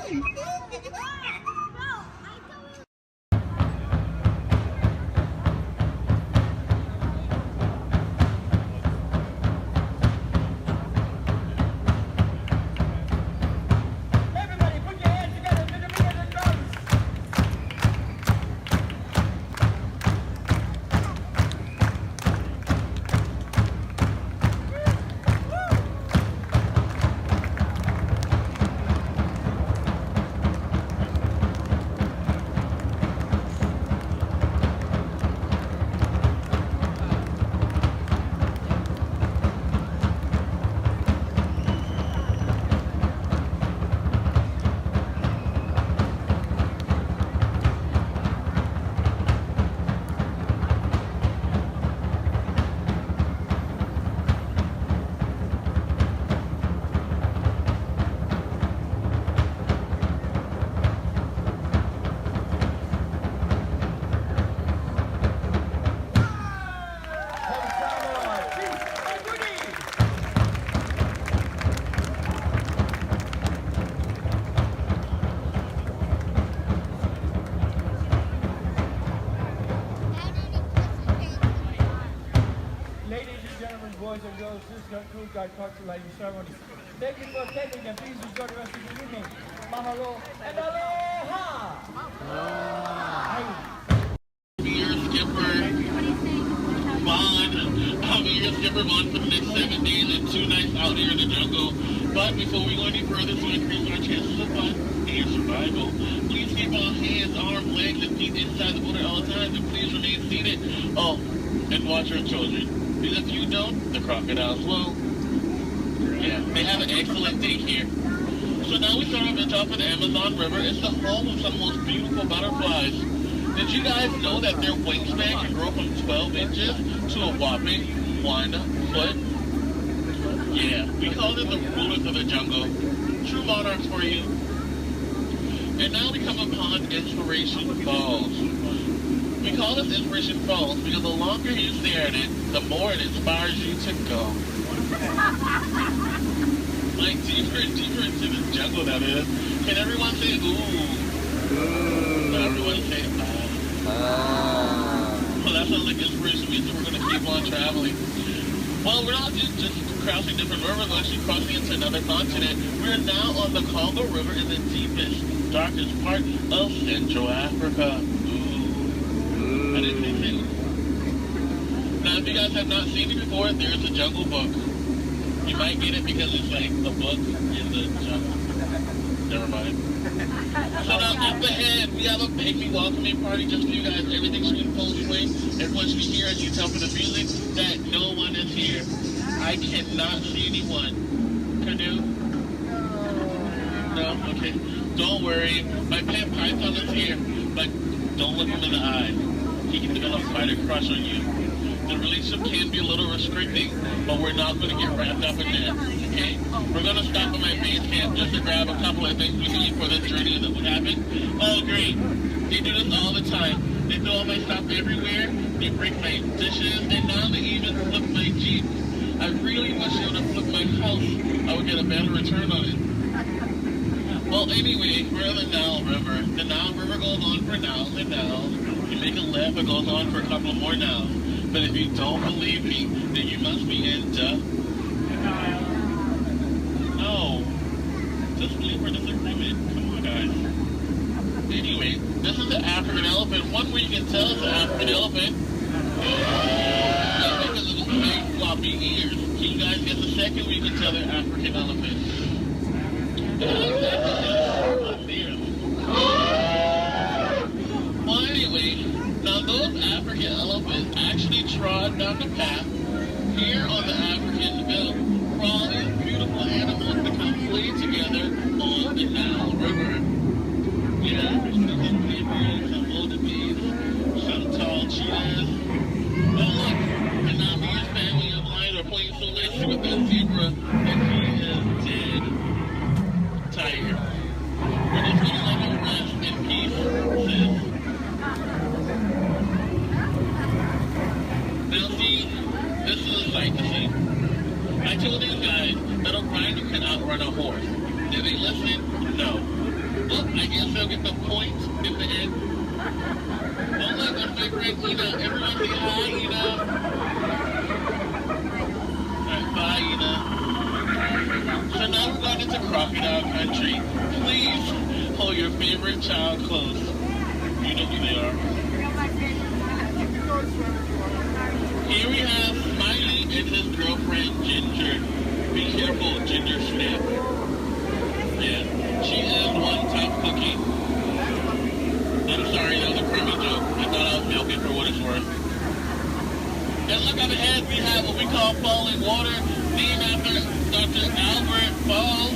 K: goes. This is cool guy talk to lady ceremony. Thank you for attending and please enjoy the rest of the evening. Mahalo and aloha!
L: Your skipper, Vaughn. I'll be your skipper, Vaughn, for the next 7 days and 2 nights out here in the jungle. But before we go any further to increase our chances of fun and survival, please keep all hands, arms, legs, and feet inside the water at all times, and please remain seated. Oh, and watch your children. Because if you don't, the crocodiles will. Yeah, they have an excellent daycare. So now we start off at the top of the Amazon River. It's the home of some of the most beautiful butterflies. Did you guys know that their wingspan can grow from 12 inches to a whopping 1 foot? Yeah, we call them the rulers of the jungle. True monarchs for you. And now we come upon Inspiration Falls. We call this Inspiration Falls because the longer you stare at it, the more it inspires you to go. Like deeper and deeper into the jungle that is. Can everyone say ooh? Ooh. Everyone say well, that sounds like inspiration means that we're going to keep on traveling. Well, we're not just crossing different rivers, we're actually crossing into another continent. We're now on the Congo River in the deepest, darkest part of Central Africa. Ooh. I didn't say so. Now, if you guys have not seen it before, there's a Jungle Book. You might get it because it's like the book in the jungle. Never mind. So now up ahead, we have a baby welcoming party just for you guys. Everything should be in full swing. Everyone should be here, as you tell from the music, that no one is here. I cannot see anyone. Canoe? No? Okay. Don't worry. My pet python is here, but don't look him in the eye. He can develop quite a crush on you. The relationship can be a little restricting, but we're not going to get wrapped up in that, okay? We're going to stop at my base camp just to grab a couple of things we need for this journey that would happen. Oh, great. They do this all the time. They throw all my stuff everywhere, they break my dishes, and now they even flip my Jeep. I really wish they would have flipped my house. I would get a better return on it. Well, anyway, we're in the Nile River. The Nile River goes on for Nile and Nile. You make a left, it goes on for a couple more Niles. But if you don't believe me, then you must be in No. Just believe for disagreement. Come on, guys. Anyway, this is the African elephant. One way you can tell it's an African elephant is because of its big floppy ears. Can you guys get the second way you can tell they're African elephants? Well, anyway, now those African elephants actually trod down the path here on the African belt for all these beautiful animals to come play together on the Nile River. Yeah, some zebras, some wildebeest, some tall cheetahs. Oh look, and now me and his family of lions are playing so nicely with that zebra that he is dead. Tiger. We're just gonna let him rest in peace, sis. Now see, this is a sight to see. I told these guys that a rider can outrun a horse. Did they listen? No. Well, I guess they'll get the point in the end. Oh look, that's my friend Ina. Everyone say hi, Ina. Alright, bye, Ina. So now we're going into crocodile country. Please hold your favorite child close. You know who they are. Here we have Smiley and his girlfriend Ginger. Be careful, Ginger Snap. Yeah, she is one tough cookie. I'm sorry, that was a crummy joke. I thought I was milking for what it's worth. And look up ahead, we have what we call falling water, named after Dr. Albert Falls.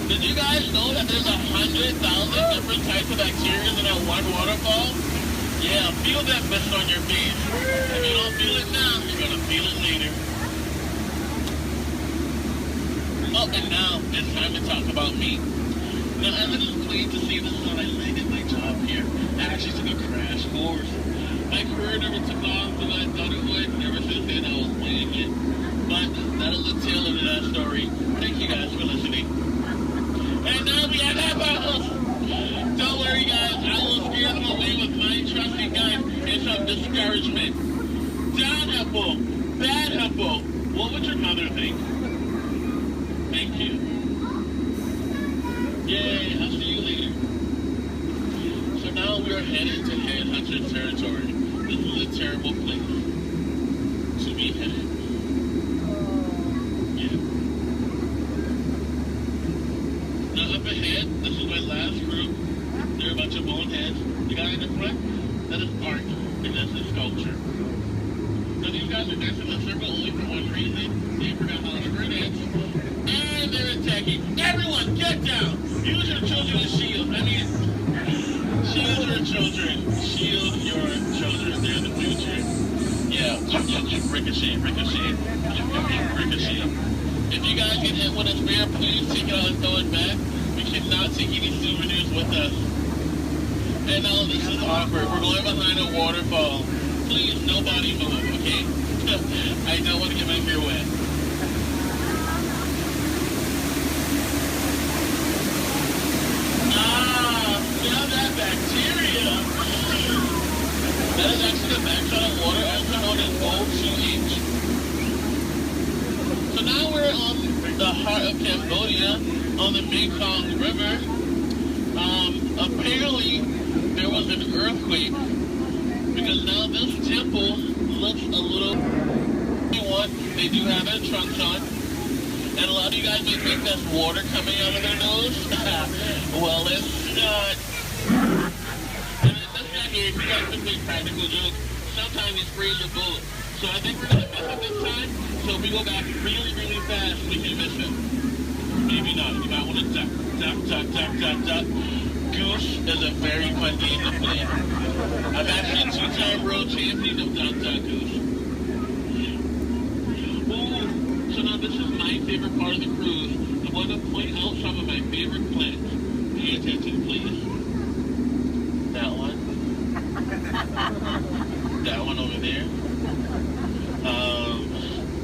L: Did you guys know that there's 100,000 different types of bacteria in that one waterfall? Yeah, feel that mist on your face. If you don't feel it now, you're gonna feel it later. Oh, and now it's time to talk about me. Now, as it is plain to see, this is how I landed my job here. I actually took a crash course. My career never took off the way I thought it would. Ever since then, I was playing it. But that is the tail of that story. Thank you guys for listening. And now we have apples. Don't worry, guys. I will steer them away with my trusty gun and some discouragement. Down apple, bad apple, What would your mother think? Thank you. Yay, I'll see you later. So now we are headed to Headhunter territory. This is a terrible place to be headed. Yeah. Now up ahead, this is my last group. They're a bunch of boneheads. The guy in the front, that is art, and that's a sculpture. So these guys are dancing in a circle only for one reason. They forgot how to dance. And they're attacking. Everyone, get down! Use your children as shields. I mean, shield your children. Shield your children. They're the future. Yeah. Ricochet, ricochet. Ricochet. If you guys get hit with a spear, please take it out and throw it back. We cannot take any souvenirs with us. And now this is awkward. We're going behind a waterfall. Please, nobody move, okay? I don't want to get my hair wet. Now that bacteria. That is actually the backside of water, also known as O2H. So now we're on the heart of Cambodia, on the Mekong River. Apparently, there was an earthquake, because now this temple looks a little... They do have their trunks on. And a lot of you guys may think that's water coming out of their nose. Well, it's not. And it's just not here. If you guys can make practical jokes, sometimes he sprays a bullet. So I think we're going to miss it this time. So if we go back really, really fast, we can miss it. Maybe not. You might want to duck, duck, duck, duck, duck, duck. Goose is a very fun game to play. I'm actually a two-time world champion of Duck, Duck, Goose. So now this is my favorite part of the cruise. I want to point out some of my favorite plants. Pay attention, please. That one. That one over there.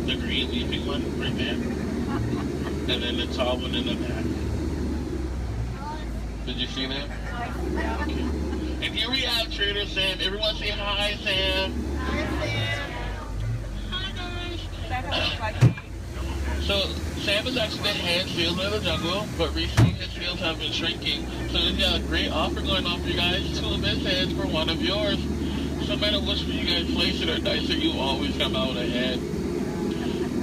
L: The green leafy one right there. And then the tall one in the back. Did you see that? Okay. And here we have Trader Sam. Everyone say hi, Sam. Hi, Sam. Hi, guys. So, Sam is actually the head salesman of the jungle, but recently his sales have been shrinking. So he's got a great offer going on for you guys, 2 of his heads for 1 of yours. So no matter which one you guys place it or dice it, you always come out ahead.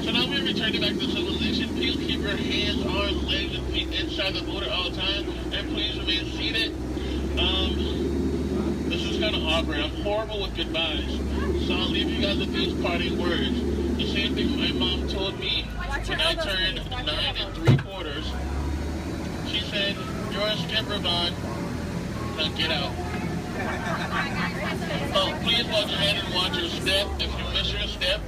L: So now we're returning back to civilization. Please keep your hands, arms, legs, and feet inside the motor all the time, and please remain seated. This is kind of awkward. I'm horrible with goodbyes, so I'll leave you guys with these parting words. The same thing my mom told me when I turned 9 3/4. She said, "You're a skipper, Bond. Now get out." Oh, please watch ahead and watch your step. If you miss your step,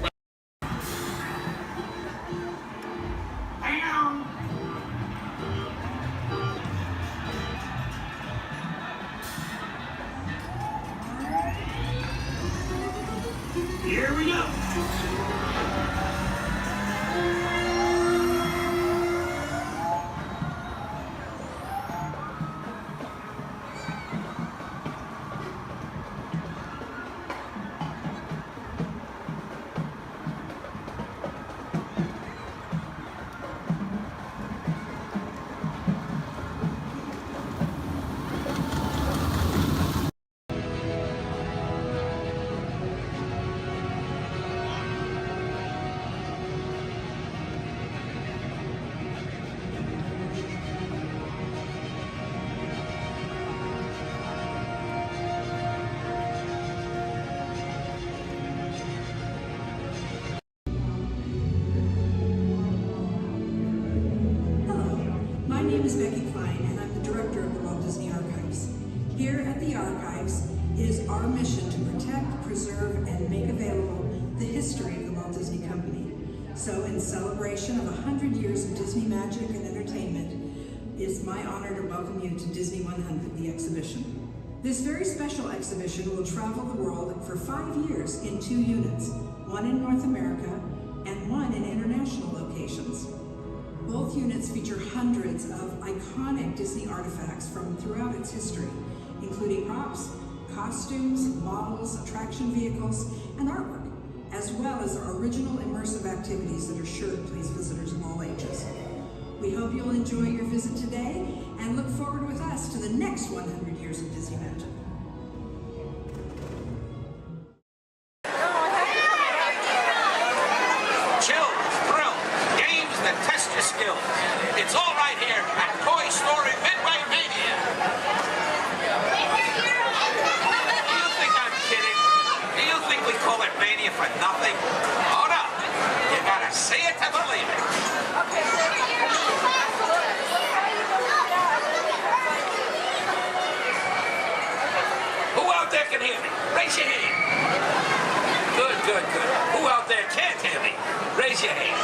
S: Here we go.
C: My name is Becky Klein, and I'm the director of the Walt Disney Archives. Here at the Archives, it is our mission to protect, preserve, and make available the history of the Walt Disney Company. So in celebration of 100 years of Disney magic and entertainment, it is my honor to welcome you to Disney 100, the exhibition. This very special exhibition will travel the world for 5 years in 2 units, one in North America and one in international locations. Both units feature hundreds of iconic Disney artifacts from throughout its history, including props, costumes, models, attraction vehicles, and artwork. as well as our original immersive activities that are sure to please visitors of all ages. We hope you'll enjoy your visit today and look forward with us to the next 100 years of Disneyland.
O: Chill, thrill, games that test your skills. It's all right here at Toy Story Midway Mania. Do you think I'm kidding? Do you think we call it Mania for nothing? Oh no, you gotta see it to believe it. Who out there can hear me? Raise your hand. Good, good, good. Who out there can't hear me? Raise your hand.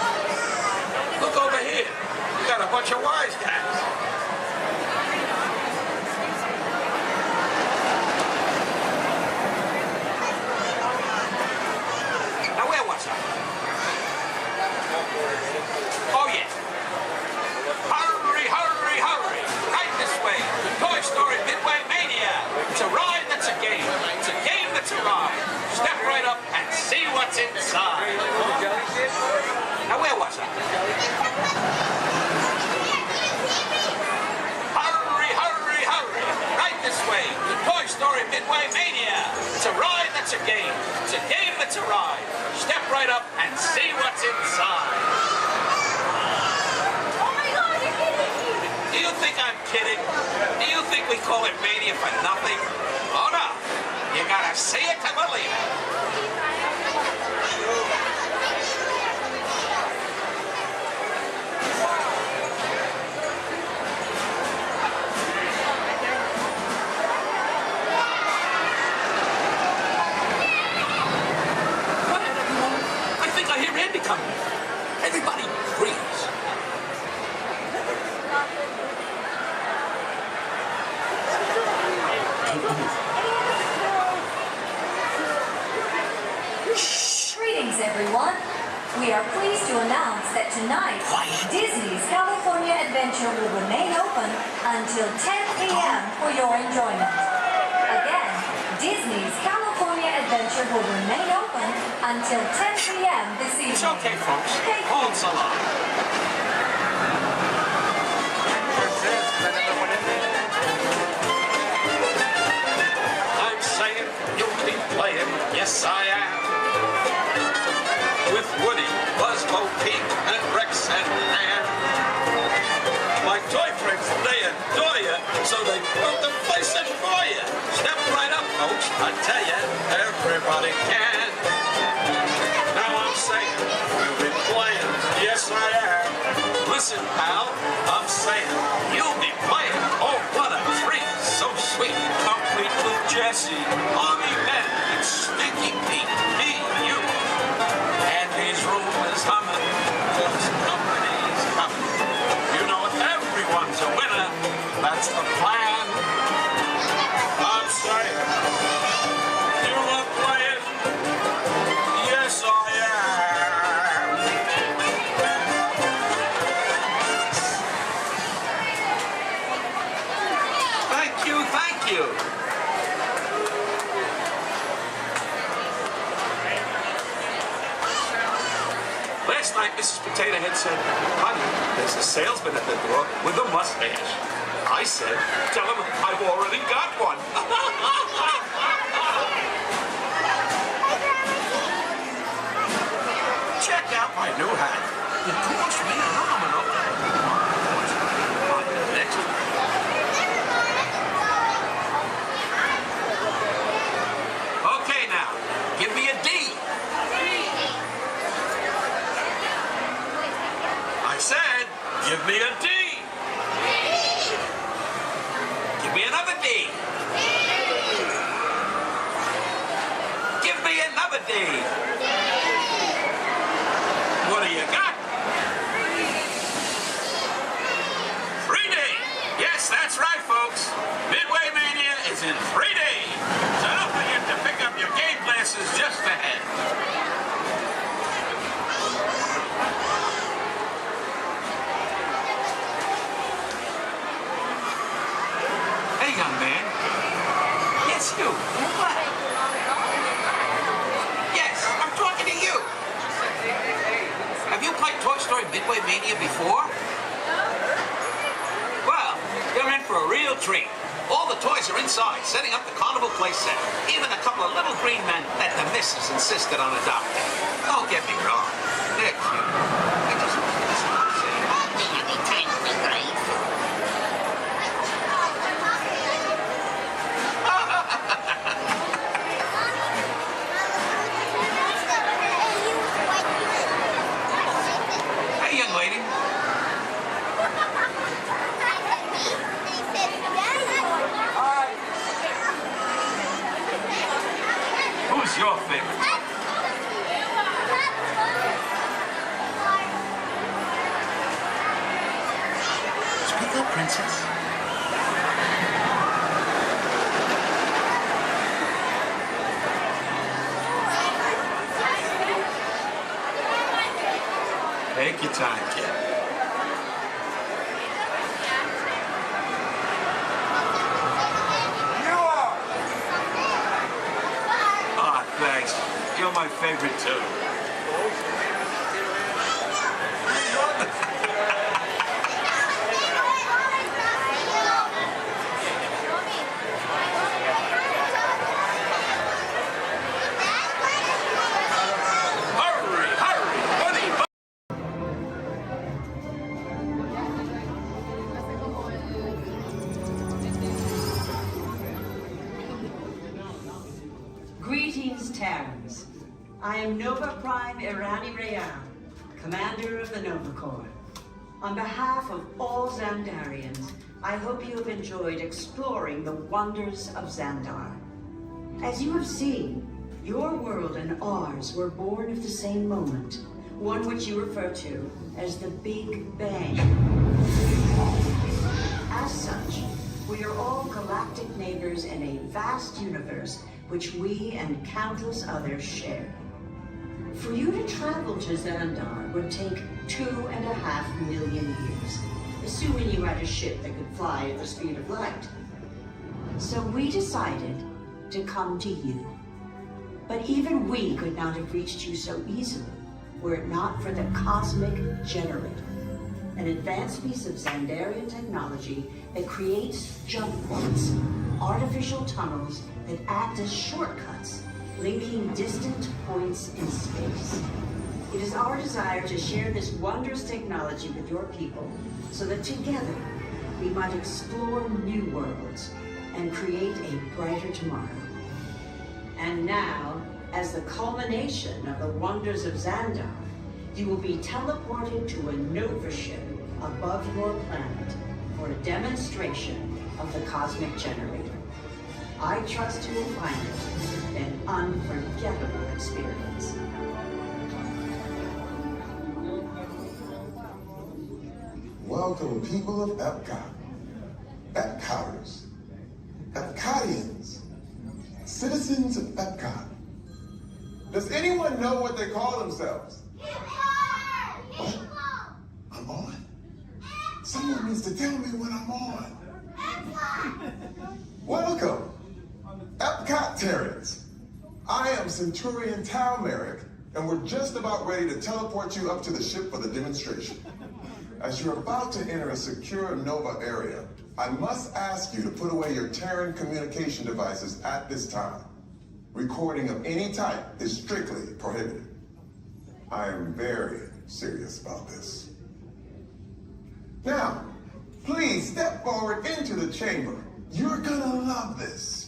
O: Look over here. We got a bunch of wise guys. Now where was I? Oh yeah. Hurry, hurry, hurry. Right this way. Toy Story Midway Mania. It's a ride that's a game. It's a game that's a ride. Step right up and see what's inside. Now where was I? Hurry, hurry, hurry. Right this way. Toy Story Midway Mania. It's a ride that's a game. It's a game that's a ride. Step right up and see what's inside. Do you think I'm kidding? Do you think we call it Mania for nothing? Oh no, you gotta see it to believe it. Go ahead, everyone. I think I hear Andy coming. Everybody, freeze.
G: Greetings, everyone. We are pleased to announce that tonight, Disney's California Adventure will remain open until 10 p.m. for your enjoyment. Again, Disney's California Adventure will remain open until 10 p.m. this evening.
O: It's okay, folks. Hold so long. I'm saying you'll be playing, yes I am. With Woody, Buzz, Bo Peep, and Rex and Ann. My toy friends, they adore you, so they built the place in for you. Step right up, folks, I tell you, everybody can. Now I'm saying, we'll be playing, yes I am. Listen, pal, I'm saying, you'll be playing, oh what a treat, so sweet, complete with Jesse, Mommy Ben, and Stinky Pete, me, you. And his room is humming, cause company's coming. You know everyone's a winner, that's the plan. I'm saying, you are playing, yes I am. Thank you, thank you. Last night, Mrs. Potato Head said, honey, there's a salesman at the door with a mustache. I said, tell him I've already got one. Check out my new hat. It cost me an arm and a leg. Next. Okay now, give me a D. I said, give me a D. Give me another D. Give me another D. What do you got? 3D. Yes, that's right, folks. Midway Mania is in 3D. So don't forget to pick up your game glasses just ahead. Hey, young man. Yes, you. What? Yes, I'm talking to you.
I: Midway Mania before? Well, you're in for a real treat. All the toys are inside, setting up the carnival play set. Even a couple of little green men that the missus insisted on adopting. Don't get me wrong. They're cute. I just want to say, hey, young lady. Who's your favorite? Speak up, princess. Take your time, kid. Thanks. You're my favorite too. Hurry, hurry, buddy.
J: Greetings, Terrans. I am Nova Prime Irani Rayan, Commander of the Nova Corps. On behalf of all Xandarians, I hope you have enjoyed exploring the wonders of Xandar. As you have seen, your world and ours were born of the same moment, one which you refer to as the Big Bang. As such, we are all galactic neighbors in a vast universe which we and countless others share. For you to travel to Xandar would take 2.5 million years, assuming you had a ship that could fly at the speed of light. So we decided to come to you. But even we could not have reached you so easily were it not for the Cosmic Generator, an advanced piece of Xandarian technology that creates jump points, artificial tunnels that act as shortcuts, linking distant points in space. It is our desire to share this wondrous technology with your people so that together we might explore new worlds and create a brighter tomorrow. And now, as the culmination of the wonders of Xandar, you will be teleported to a Nova ship above your planet for a demonstration of the Cosmic Generator. I trust you will find it an unforgettable experience.
N: Welcome, people of Epcot, Epcoters, Epcotians, citizens of Epcot. Does anyone know what they call themselves? What? I'm on? Someone needs to tell me when I'm on. Welcome, Epcot Terrans. I am Centurion Tal Merrick, and we're just about ready to teleport you up to the ship for the demonstration. As you're about to enter a secure Nova area, I must ask you to put away your Terran communication devices at this time. Recording of any type is strictly prohibited. I am very serious about this. Now, please step forward into the chamber. You're gonna love this.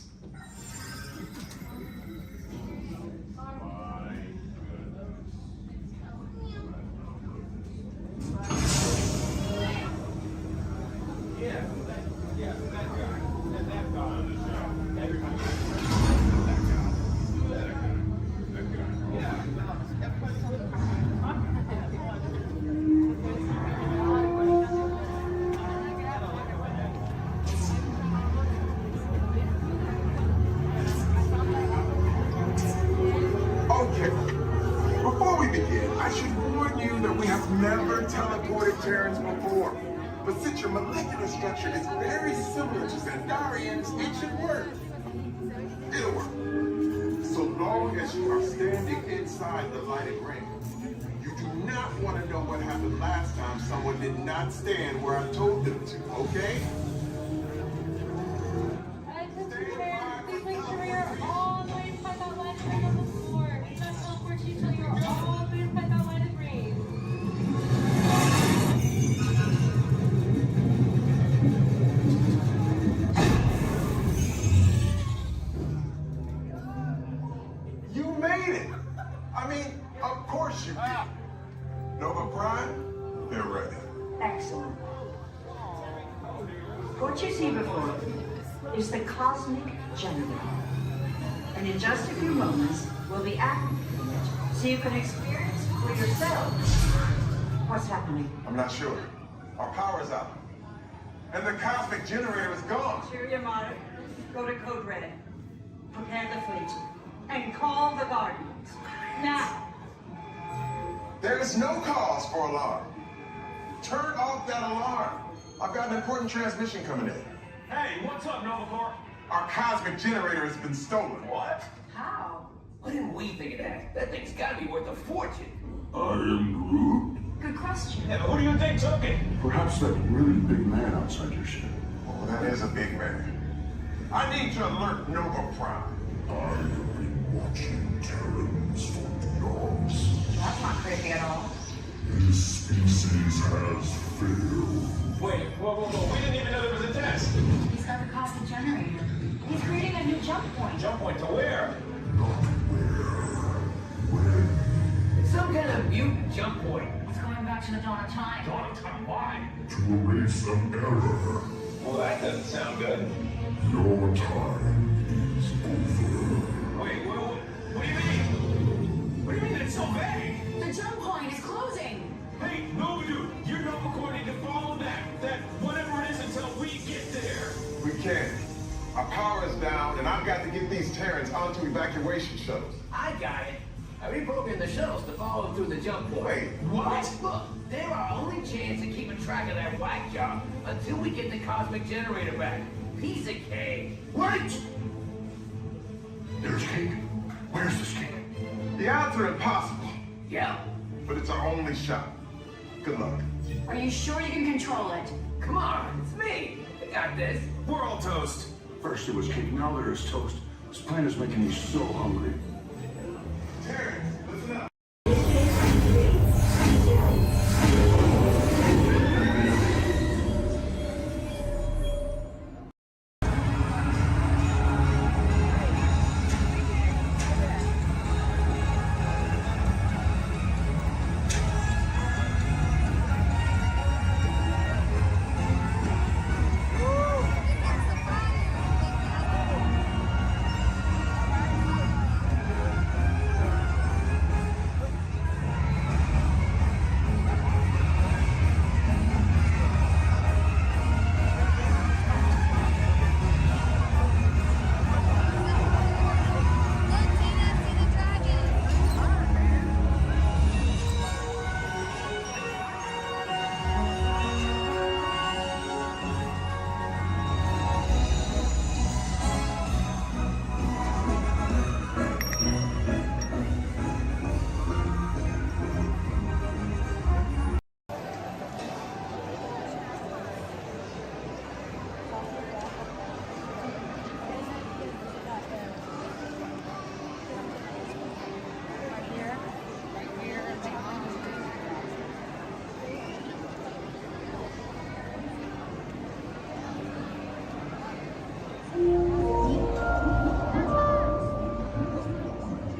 N: Never teleported Terrans before. But since your molecular structure is very similar to Xandarians, it should work. It'll work. So long as you are standing inside the lighted ring. You do not want to know what happened last time someone did not stand where I told them to, okay?
W: Please make sure you're all the way inside that line and on the floor. Do not teleport you till you're all the way inside that line and breathe.
N: You made it! I mean, of course you did. Nova Prime, they're ready.
J: Excellent. What you see before you is the cosmic generator. And in just a few moments, we'll be activating it so you can experience for yourself what's happening.
N: I'm not sure. Our power's out. And the cosmic generator is gone.
J: Cheerio, Mother. Go to Code Red. Prepare the fleet. And call the Guardians. Now.
N: There is no cause for alarm. Turn off that alarm. I've got an important transmission coming in.
A: Hey, what's up, Nova Corps?
N: Our cosmic generator has been stolen.
A: What?
J: How?
F: Why didn't we think of that? That thing's gotta be worth a fortune.
D: I am Groot.
J: Good question.
A: Yeah, but who do you think took it?
D: Perhaps that really big man outside your ship.
N: Oh, that is a big man. I need to alert Nova Prime.
D: I have been watching Terrans for eons.
J: That's not creepy at all.
D: This species has failed.
A: Wait, whoa. We didn't even know there was a test.
W: He's got the cosmic generator. He's creating a new jump point.
A: Jump point to where?
D: Not where.
F: It's some kind of mutant jump point.
W: It's going back to the dawn of time.
A: Dawn of time, why?
D: To erase an error.
A: Well, that doesn't sound good.
D: Your time is over.
A: Wait, what do you mean? What do you mean it's so vague?
W: The jump point is closing.
A: Hey, Nova Dude, you're Nova Corps need to follow that whatever it is until we get there.
N: We can't. Our power is down, and I've got to get these Terrans onto evacuation shuttles.
F: I got it. I reprogrammed the shuttles to follow through the jump point.
N: Wait,
A: what?
F: Look, they're our only chance of keeping track of that whack job until we get the cosmic generator back. Piece of cake.
D: Wait! There's cake. Where's this cake?
N: The odds are impossible,
F: Yeah.
N: but it's our only shot. Good luck.
W: Are you sure you can control it?
F: Come on, it's me. I got this.
A: We're all toast.
D: First it was cake, now there is toast. This plan is making me so hungry.
N: Terrans, listen up.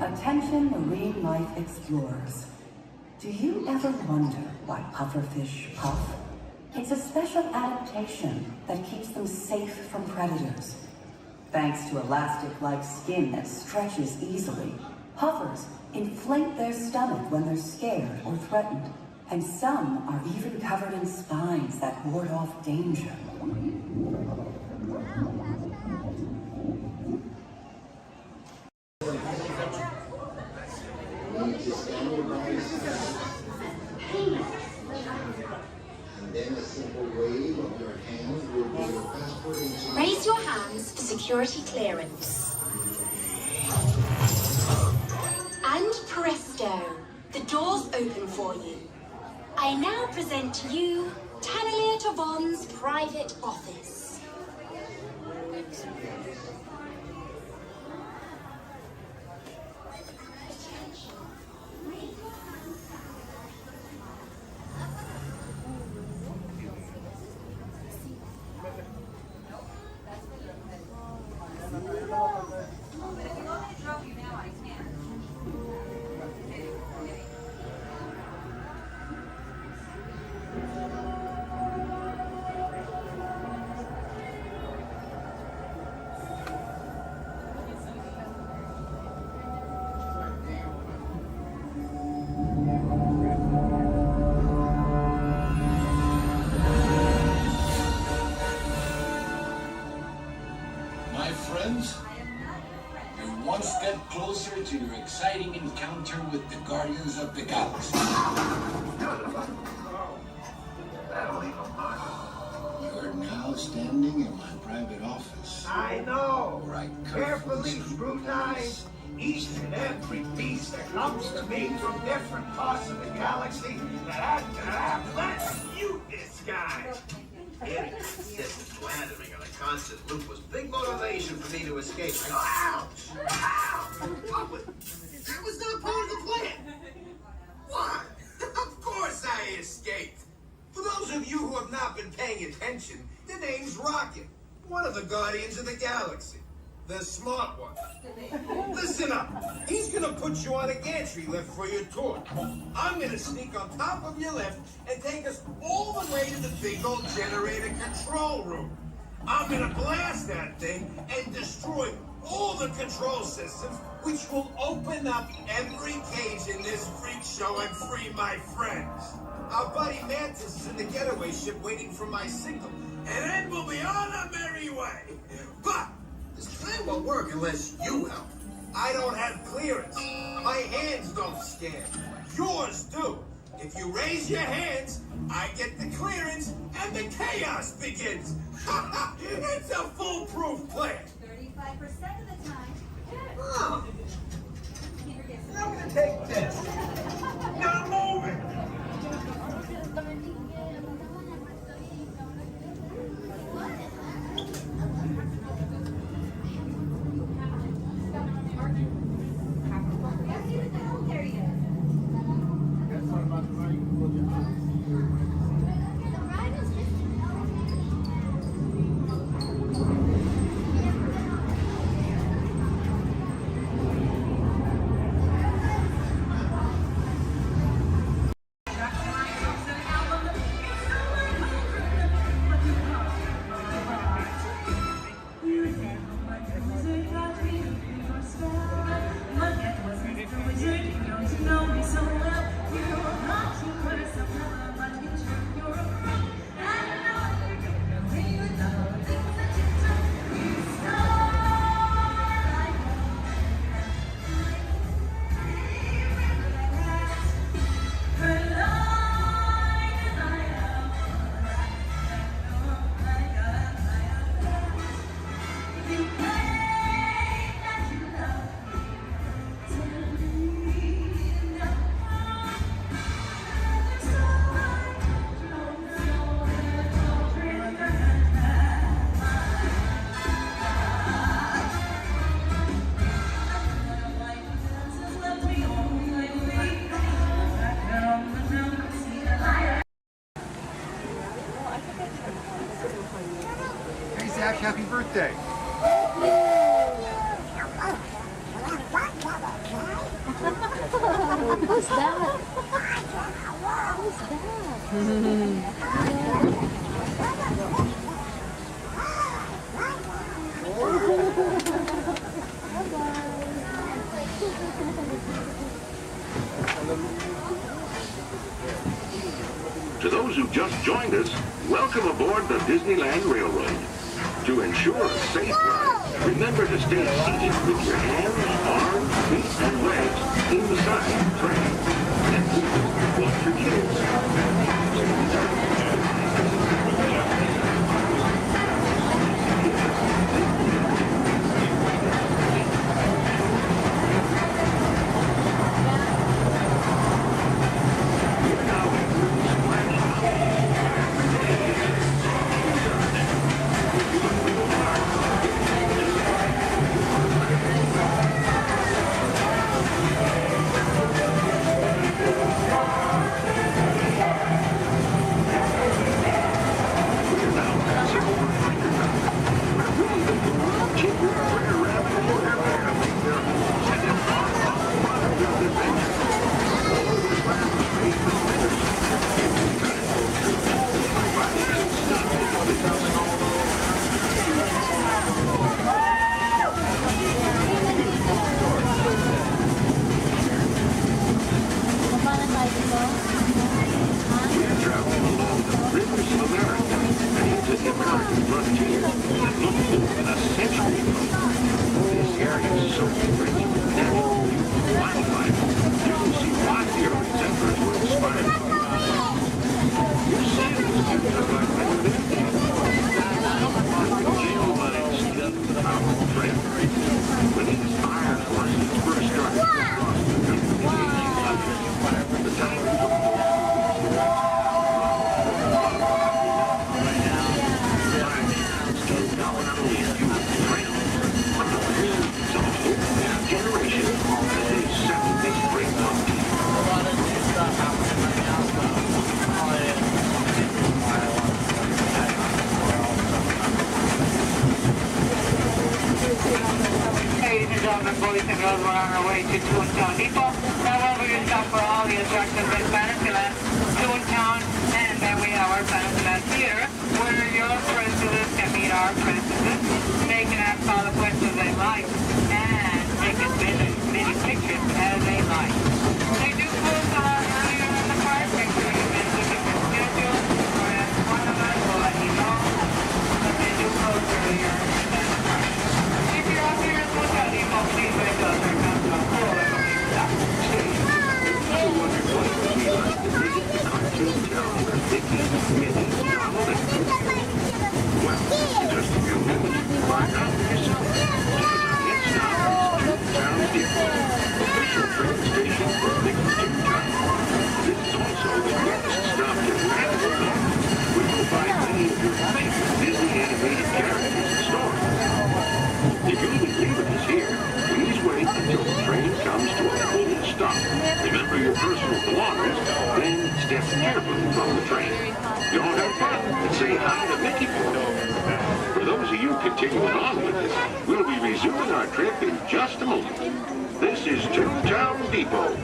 R: Attention marine life explorers. Do you ever wonder why pufferfish puff? It's a special adaptation that keeps them safe from predators. Thanks to elastic-like skin that stretches easily, puffers inflate their stomach when they're scared or threatened, and some are even covered in spines that ward off danger.
W: Raise your hands for security clearance. And presto, the door
P: doors open for you. I now present to you Tannelier Tavon's private office.
T: My friends, you're one step closer to your exciting encounter with the Guardians of the Galaxy. You're now standing in my private office.
S: I know.
T: Where I
S: Carefully scrutinize each and every piece that comes to me from different parts of the galaxy that let's mute this guy.
U: Getting this slandering on a constant loop was big motivation for me to escape. I go, ouch! Ouch! That was not part of the plan. What? Of course I escaped. For those of you who have not been paying attention, the name's Rocket, one of the Guardians of the Galaxy. The smart one. Listen up. He's gonna put you on a gantry lift for your tour. I'm gonna sneak on top of your lift and take us all the way to the big old generator control room. I'm gonna blast that thing and destroy all the control systems, which will open up every cage in this freak show and free my friends. Our buddy Mantis is in the getaway ship waiting for my signal, and then we'll be on our merry way. But this plan won't work unless you help. I don't have clearance. My hands don't scan. Yours do. If you raise your hands, I get the clearance and the chaos begins. It's a foolproof plan.
P: 35% of the time.
S: Oh. I'm gonna take this. Now move it.
V: Zach, happy birthday.
W: Who's that?
D: To those who just joined us, welcome aboard the Disneyland Railroad. To ensure a safe ride, remember to stay seated with your hands, arms, feet, and legs inside the train. And please watch your kids. so rich with natural beauty and wildlife, you will see why the early settlers were inspired. You see these dudes are like men with Indians. Jail lines stuffed with powerful train. When these iron horses first started across the country in the 1800s, the time generation as they settle this great mountain.
E: Ladies and gentlemen, boys and girls, we're on our way to Toontown Depot. Now we will stop for all the attractions in Fantasyland, Toontown, and then we have our Fantasyland Theater, where your princesses can meet our princesses. They can ask all the questions they like, and they can visit many pictures as they like. They do close a lot earlier in the park, make sure you visit with your schedule, or ask one of us will let you know, but they do close earlier than the park. If you're up here in Toontown Depot, please wait till there comes a full stop.
D: So wonderful would be like to visit the cartoon town where Mickey, Minnie, Donald, and well, in just a few minutes you can find out for yourself. Because our next stop is Toontown Depot, official train station for Big Toontown. This is also the next stop to Magic Kingdom, where you'll find many of your favorite Disney animated characters and stories. If you'll be leaving us here, please wait until the train comes to a full stop. Remember your personal belongings, then step carefully from the train. Y'all have fun and say hi to Mickey for me. For those of you continuing on with us, we'll be resuming our trip in just a moment. This is Toontown Depot.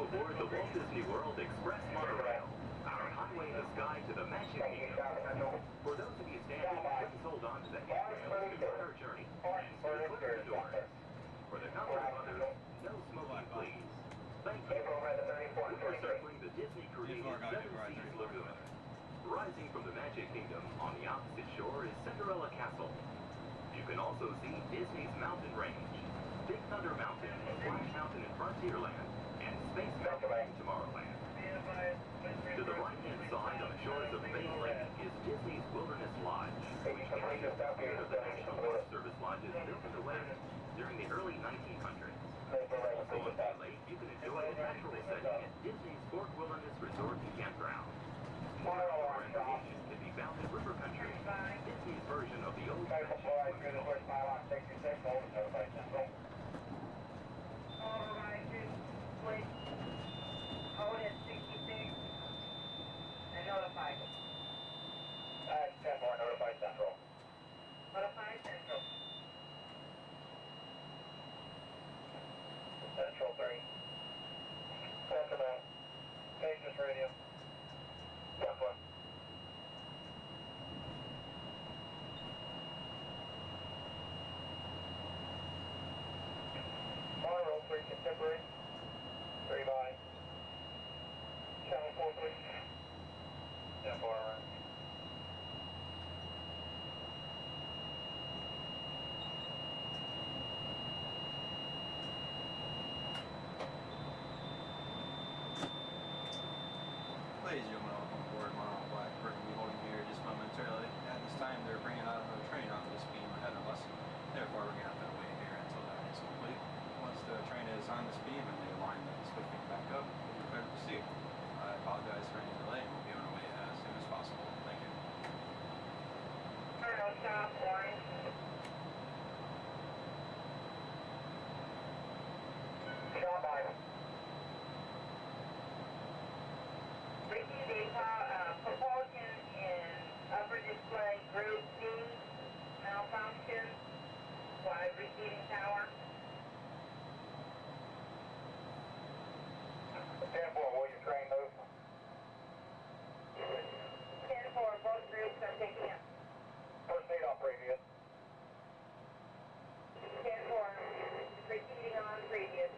H: aboard the Walt Disney World Express monorail, our highway in the sky to the Magic Kingdom. For those of you standing, please hold on to the handrails to start our journey and stay clear of the doors. For the comfort of others, no smoking, please. Thank you. We are circling the Disney-created Seven Seas Lagoon. Rising from the Magic Kingdom on the opposite shore is Cinderella Castle. You can also see Disney's mountain range, Big Thunder Mountain, Splash Mountain in Frontierland, and Space Mountain in Tomorrowland. To the right-hand side on the shores of Bay Lake is Disney's Wilderness Lodge, which carries the spirit of the National Park Service lodges built in the West during the early 1900s. Also on Bay Lake, you can enjoy a natural setting at Disney's Fort Wilderness Resort and Campground. More outdoor entertainment can be found in River Country, Disney's version of the old-fashioned swimming pool.
U: contemporary. 3 by. Channel 43. 10 bar.
M: Ladies and gentlemen, welcome aboard. Monarch Blackbird will be holding here just momentarily. At this time, they're bringing out another train onto this beam ahead of us. Therefore, we're going to have to wait here until that is complete. Once the train is on this beam and they line the swiftwing back up, we'll be prepared to proceed. I apologize for any delay and we'll be on our way as soon as possible. Thank you.
B: Turn stop, orange.
U: Shot by.
B: Receiving propulsion in upper display group D, malfunction, while receiving tower.
U: 10-4, will you train move?
B: 10-4, both groups are picking up.
U: First aid on previous.
B: 10-4, proceeding on previous.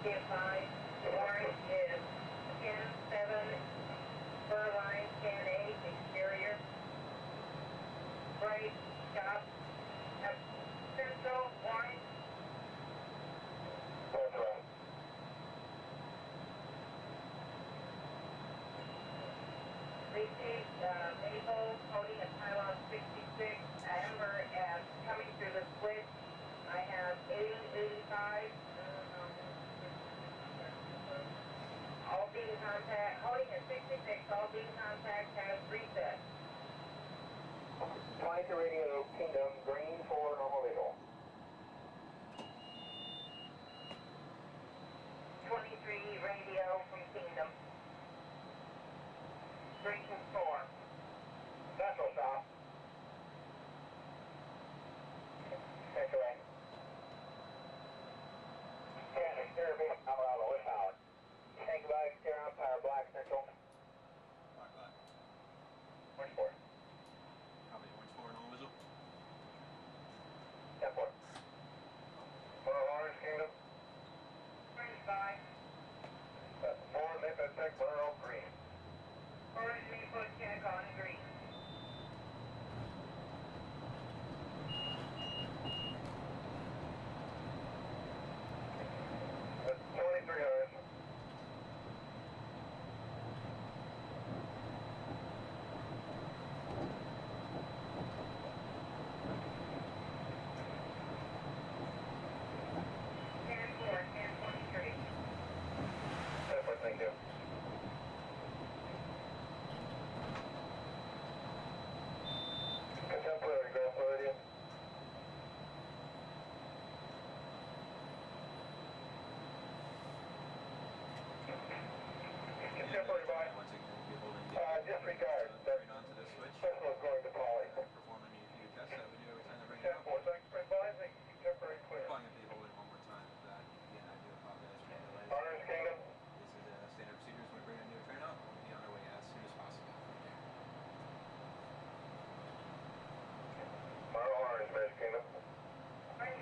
B: Skip 5, orange is 10-7, fur line 10-8, exterior. Right, stop, central, orange.
U: That's right.
B: Received Maple holding a pylon 66, Amber as coming through the switch. I have 80-85. All beam contact, holding at 66, all beam contact has reset.
U: 22 radio, Kingdom, green for normal visual.
B: 23 radio from Kingdom. Green 4.
U: Central stop. X-ray. Yeah, exterior beam, I'm around the west tower. Thank you, bye, exterior umpire, black central.
M: Black.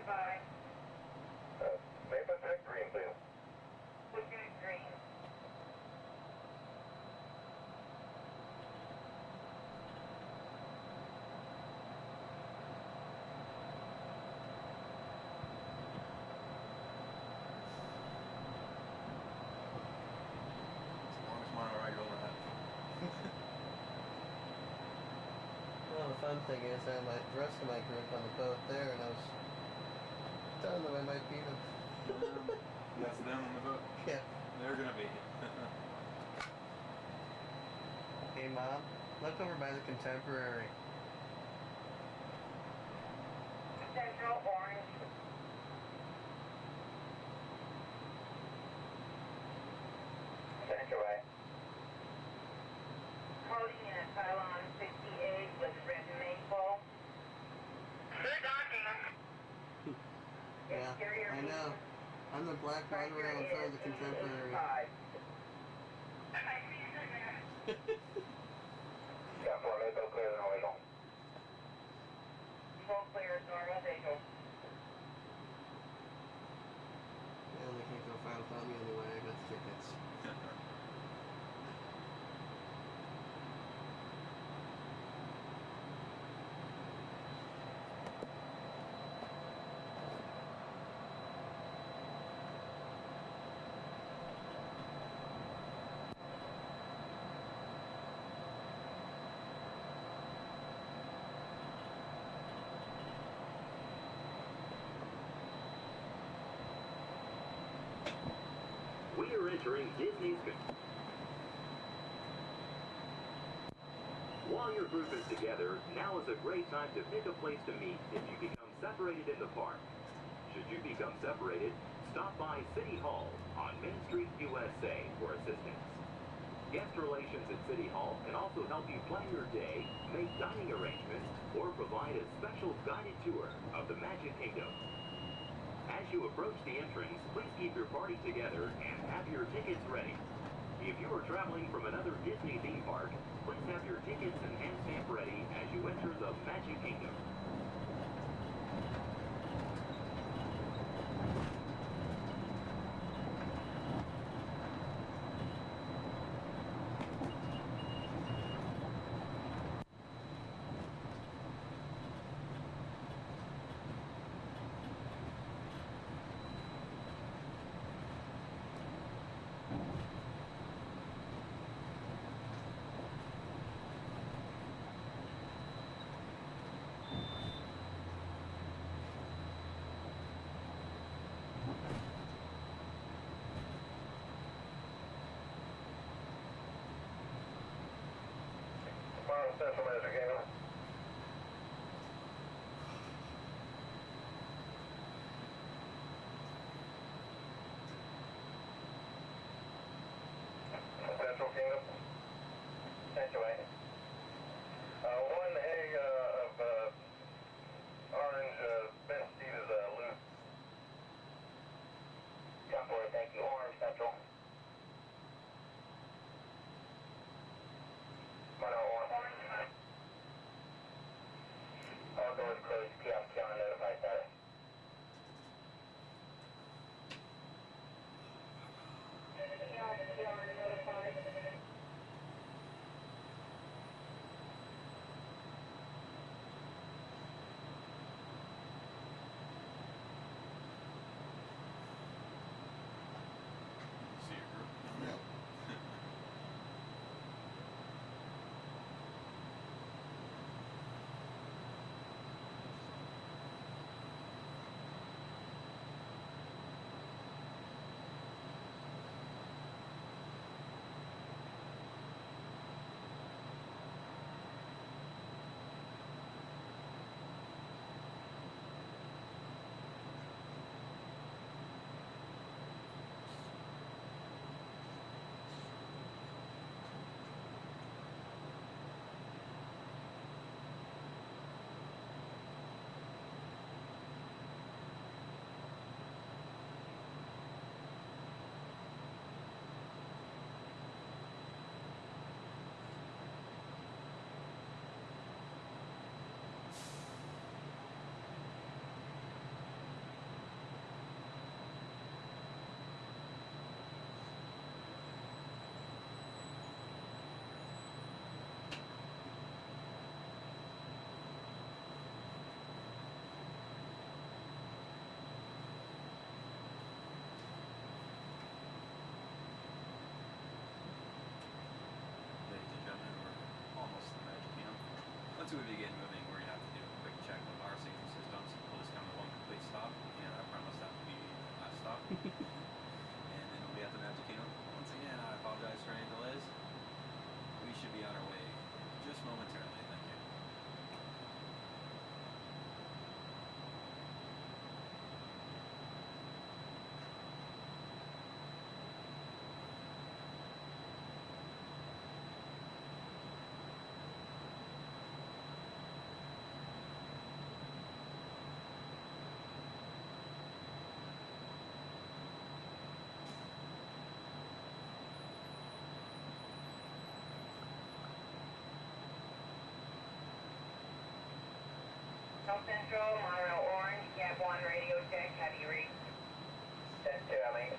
E: Standby.
U: Maple check green, please.
E: Lieutenant Green.
M: Longest monorail you'll ever have.
K: Well, the fun thing is I had the rest of my group on the boat there, and I was telling them I might beat them.
M: That's them on the boat?
K: Yeah.
M: They're gonna be.
K: Hey, Mom, look over by the Contemporary.
E: Central Orange.
U: Center way.
E: Coding in at pylon 68 with red maple. Good docking.
K: Yeah, I know. I'm the black monorail in front of the Contemporary.
U: Got 4 Maple clear the noise on.
E: Full clear, normal visual.
K: Yeah, they can't go file without me anyway. I got the tickets.
H: We are entering Disney's... While your group is together, now is a great time to pick a place to meet if you become separated in the park. Should you become separated, stop by City Hall on Main Street, USA for assistance. Guest relations at City Hall can also help you plan your day, make dining arrangements, or provide a special guided tour of the Magic Kingdom. As you approach the entrance, please keep your party together and have your tickets ready. If you are traveling from another Disney theme park, please have your tickets and hand stamp ready as you enter the Magic Kingdom.
U: Central Magic Kingdom. Central Kingdom. Sanctuary. One egg of orange bench seat is loose. Got for it, thank you. Orange Central. Orange.
M: once we begin moving, we're going to have to do a quick check of our safety systems. We'll just come to one complete stop, and I promise that will be the last stop. And then we'll be at the Magic Kingdom. Once again, I apologize for any delays. We should be on our way just momentarily. Thank you.
B: South Central, Monorail Orange, Cab 1 radio check, have you reached? 10-2, I mean.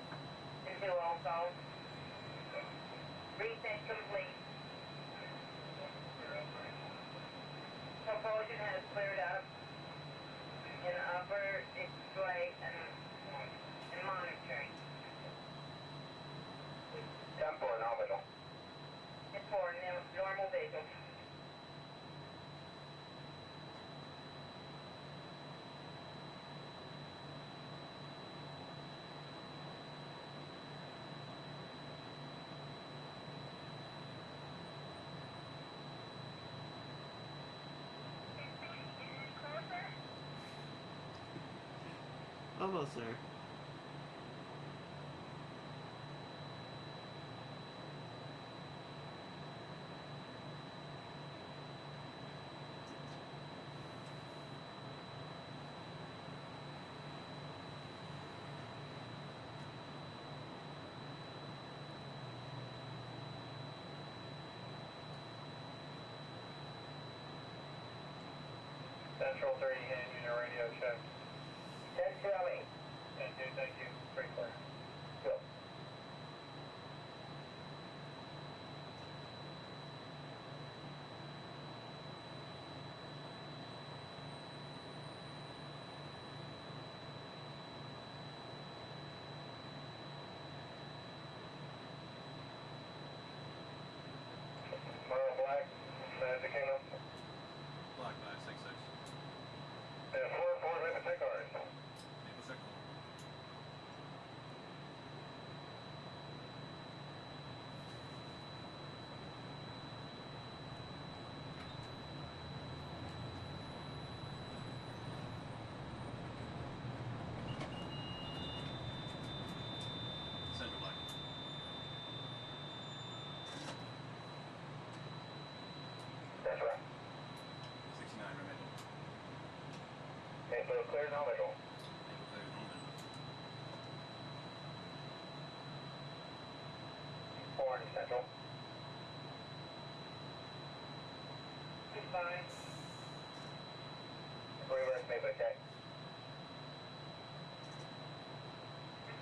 B: 10-2 also. Reset complete. Propulsion has cleared up in upper display and monitoring. 10-4, nominal. 10-4, normal visual.
K: Almost there.
L: Central 3, hand unit radio check.
B: 10-2, I mean.
L: 10-2, thank you. Pretty clear.
B: Go.
L: Black, Magic Kingdom.
M: Black 566.
L: And 4-4, Maple Tech Orange.
M: Maple Circle. Central Black.
L: That's right.
M: 69 Maple.
L: Maple clear, no middle.
M: Maple clear, no middle.
L: Orange Central.
B: Goodbye.
L: Reverse Maple Tech.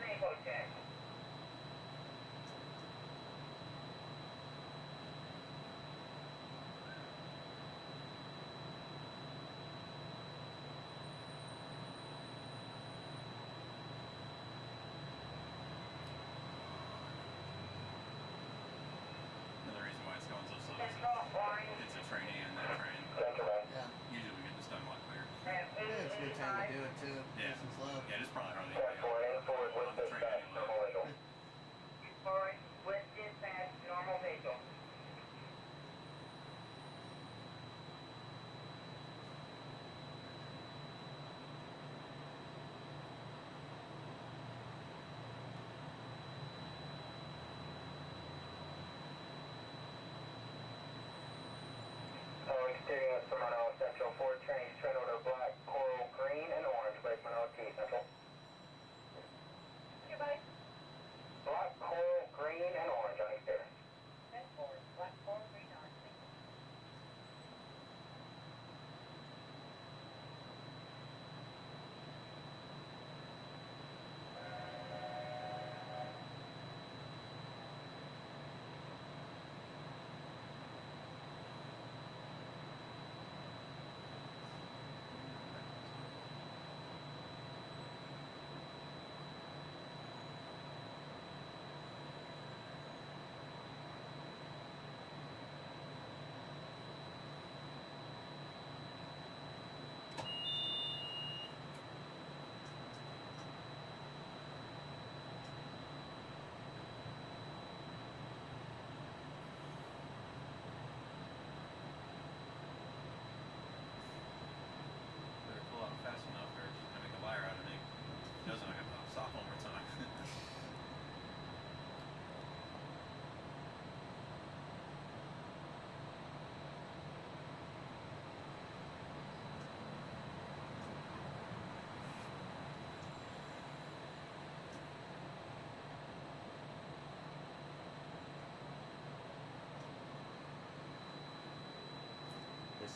B: Maple check.
M: Another reason why it's going so slow is
B: Central Orange.
M: it's a training and that train.
K: Yeah.
M: Usually we get this done a lot quicker.
K: Yeah, it's a good time to do it too.
M: Yeah.
K: Nice and slow.
M: Yeah, it's probably hardly
L: Forward with
M: on the train
L: dispatch,
M: anyway.
L: normal visual.
B: Orange with dispatch, normal visual.
L: Exterior Toronto Central 4 trains, trend order black, coral, green, and orange, Lake Monroe T Central.
B: Goodbye.
L: Black, coral, green, and orange on exterior.
B: 10-4, black, coral, green, orange.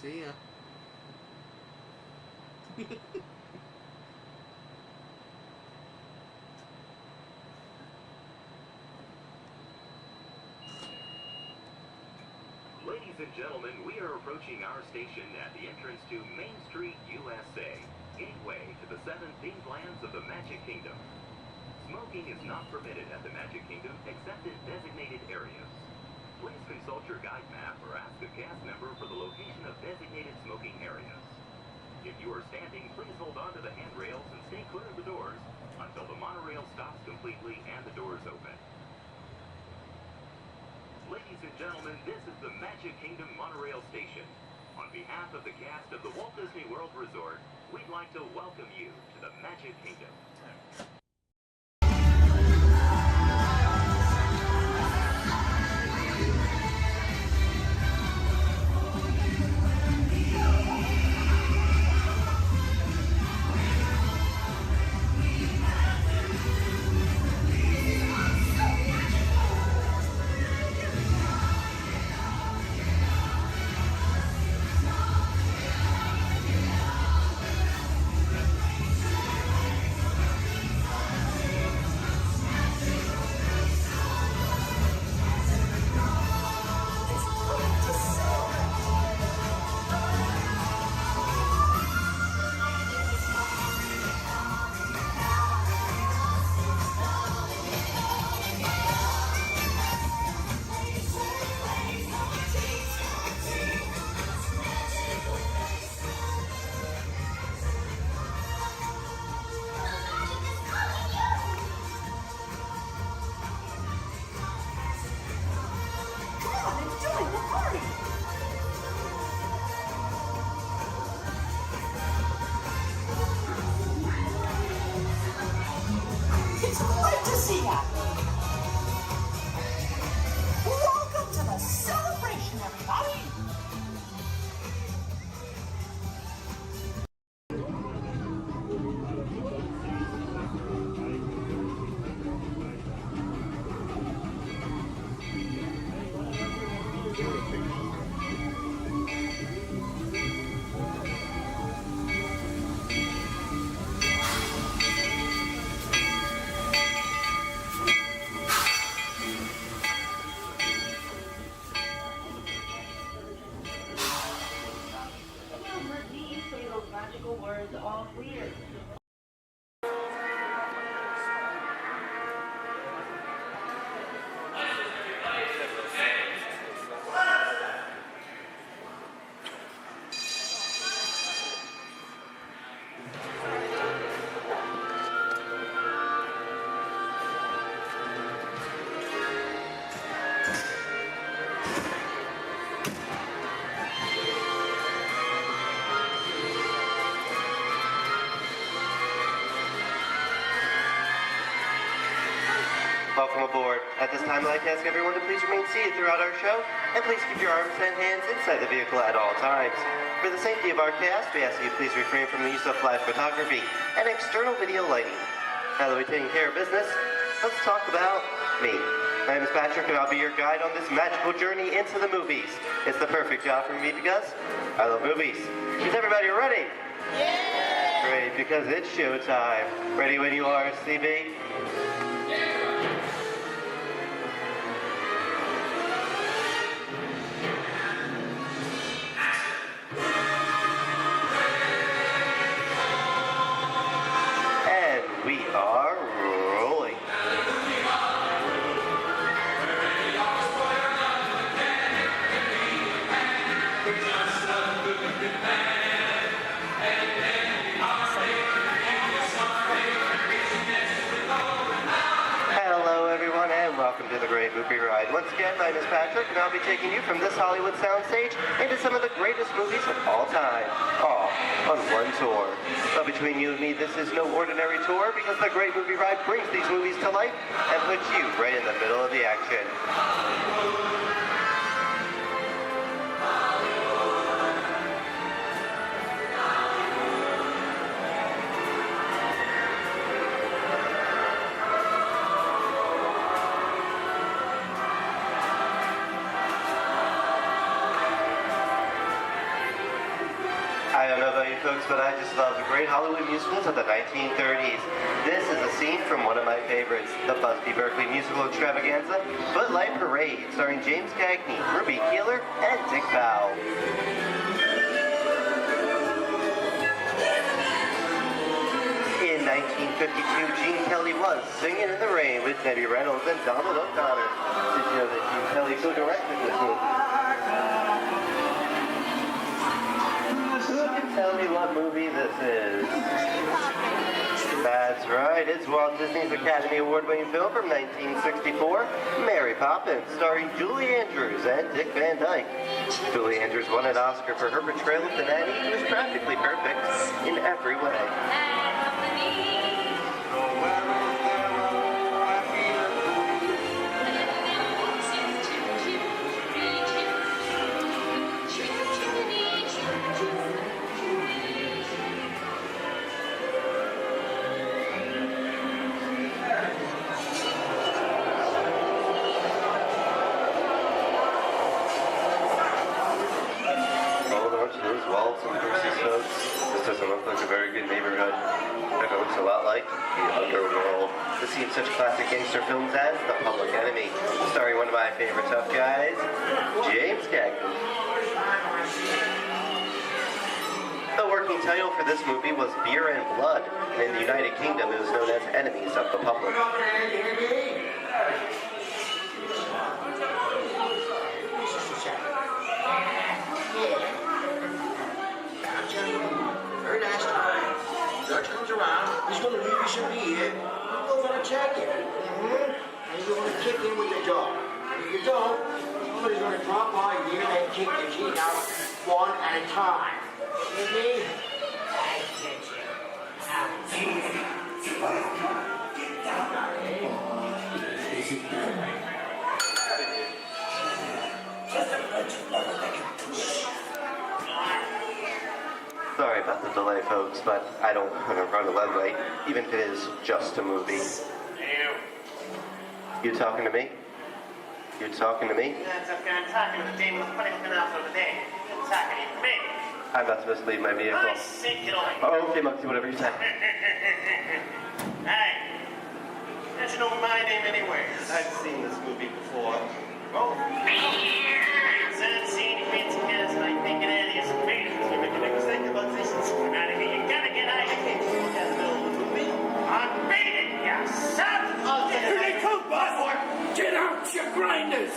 K: See ya.
H: Ladies and gentlemen, we are approaching our station at the entrance to Main Street, USA, gateway to the 7 themed lands of the Magic Kingdom. Smoking is not permitted at the Magic Kingdom except in designated areas. Please consult your guide map or ask a cast member for the location of designated smoking areas. If you are standing, please hold on to the handrails and stay clear of the doors until the monorail stops completely and the doors open. Ladies and gentlemen, this is the Magic Kingdom Monorail Station. On behalf of the cast of the Walt Disney World Resort, we'd like to welcome you to the Magic Kingdom.
C: It's great to see ya! Welcome to the celebration, everybody!
B: Magical words all clear.
Q: Welcome aboard. At this time, I'd like to ask everyone to please remain seated throughout our show, and please keep your arms and hands inside the vehicle at all times. For the safety of our cast, we ask that you please refrain from the use of flash photography and external video lighting. Now that we've taken care of business, let's talk about me. My name is Patrick, and I'll be your guide on this magical journey into the movies. It's the perfect job for me because I love movies. Is everybody ready? Yeah! Great, because it's showtime. Ready when you are, CB? We are rolling. Hello everyone and welcome to the Great Movie Ride. Once again, my name is Patrick and I'll be taking you from this Hollywood soundstage into some of the greatest movies of all time, all on one tour. But between you and me, this is no ordinary tour because the Great Movie Ride brings these movies to life and puts you right in the middle of the action. folks, but I just love the great Hollywood musicals of the 1930s. This is a scene from one of my favorites, the Busby Berkeley musical extravaganza, Footlight Parade, starring James Cagney, Ruby Keeler, and Dick Powell. In 1952, Gene Kelly was Singing in the Rain with Debbie Reynolds and Donald O'Connor. Did you know that Gene Kelly co-directed this movie? Who can tell me what movie this is? That's right, it's Walt Disney's Academy Award-winning film from 1964, Mary Poppins, starring Julie Andrews and Dick Van Dyke. Julie Andrews won an Oscar for her portrayal of the nanny, who was practically perfect in every way. Walt and Percy's folks. This doesn't look like a very good neighborhood. It looks a lot like the underworld. This seems such classic gangster films as The Public Enemy, starring one of my favorite tough guys, James Cagney. The working title for this movie was Beer and Blood, and in the United Kingdom it was known as Enemies of the Public.
U: Very nice time. Judge comes around, he's gonna leave you some beer. Go for a jacket. And you're gonna kick in with the dog. If you don't, somebody's gonna drop by you and kick the teeth out one at a time. You see?
Q: Sorry about the delay, folks, but I don't want to run a red light, even if it is just a movie. You talking to me? You talking to me?
L: That's okay. I'm talking to the demon who's putting him off over there. You're talking to me.
Q: I'm not supposed to leave my vehicle.
L: I say get away.
Q: Oh, okay, Monkey, whatever you say.
L: Hey, don't you know my name anyway?
Q: I've seen this movie before.
L: Oh. I've seen you fancy cats like making out of here some faders. You're making a mistake about this and going out of here. You gotta get out of here. You can't do that movie. I'm beating you, son!
A: Here they come, boss! Get out, you grinders!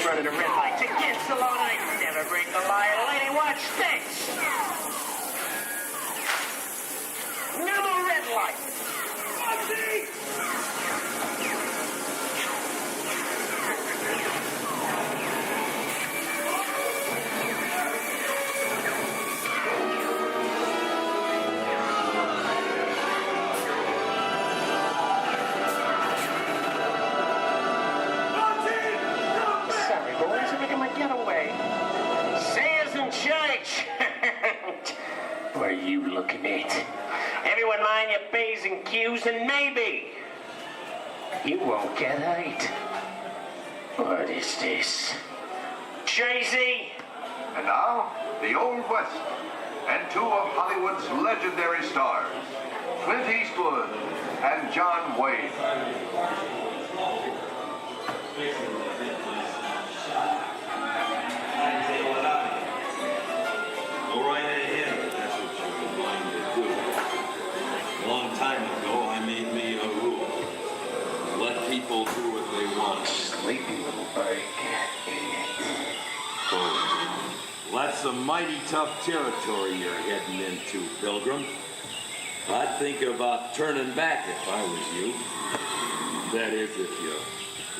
L: Running a red light against the law night. Never break the lie. Lady, watch this. No more red light.
F: What are you looking at? Everyone mind your P's and Q's and maybe you won't get hate. What is this? Jay-Z?
D: And now, the Old West, and two of Hollywood's legendary stars, Clint Eastwood and John Wayne.
G: Go right ahead if that's what you're going to do. A long time ago, I made me a rule. Let people do what they want.
F: Sleepy little bug.
G: Oh, that's some mighty tough territory you're heading into, Pilgrim. I'd think about turning back if I was you. That is, if you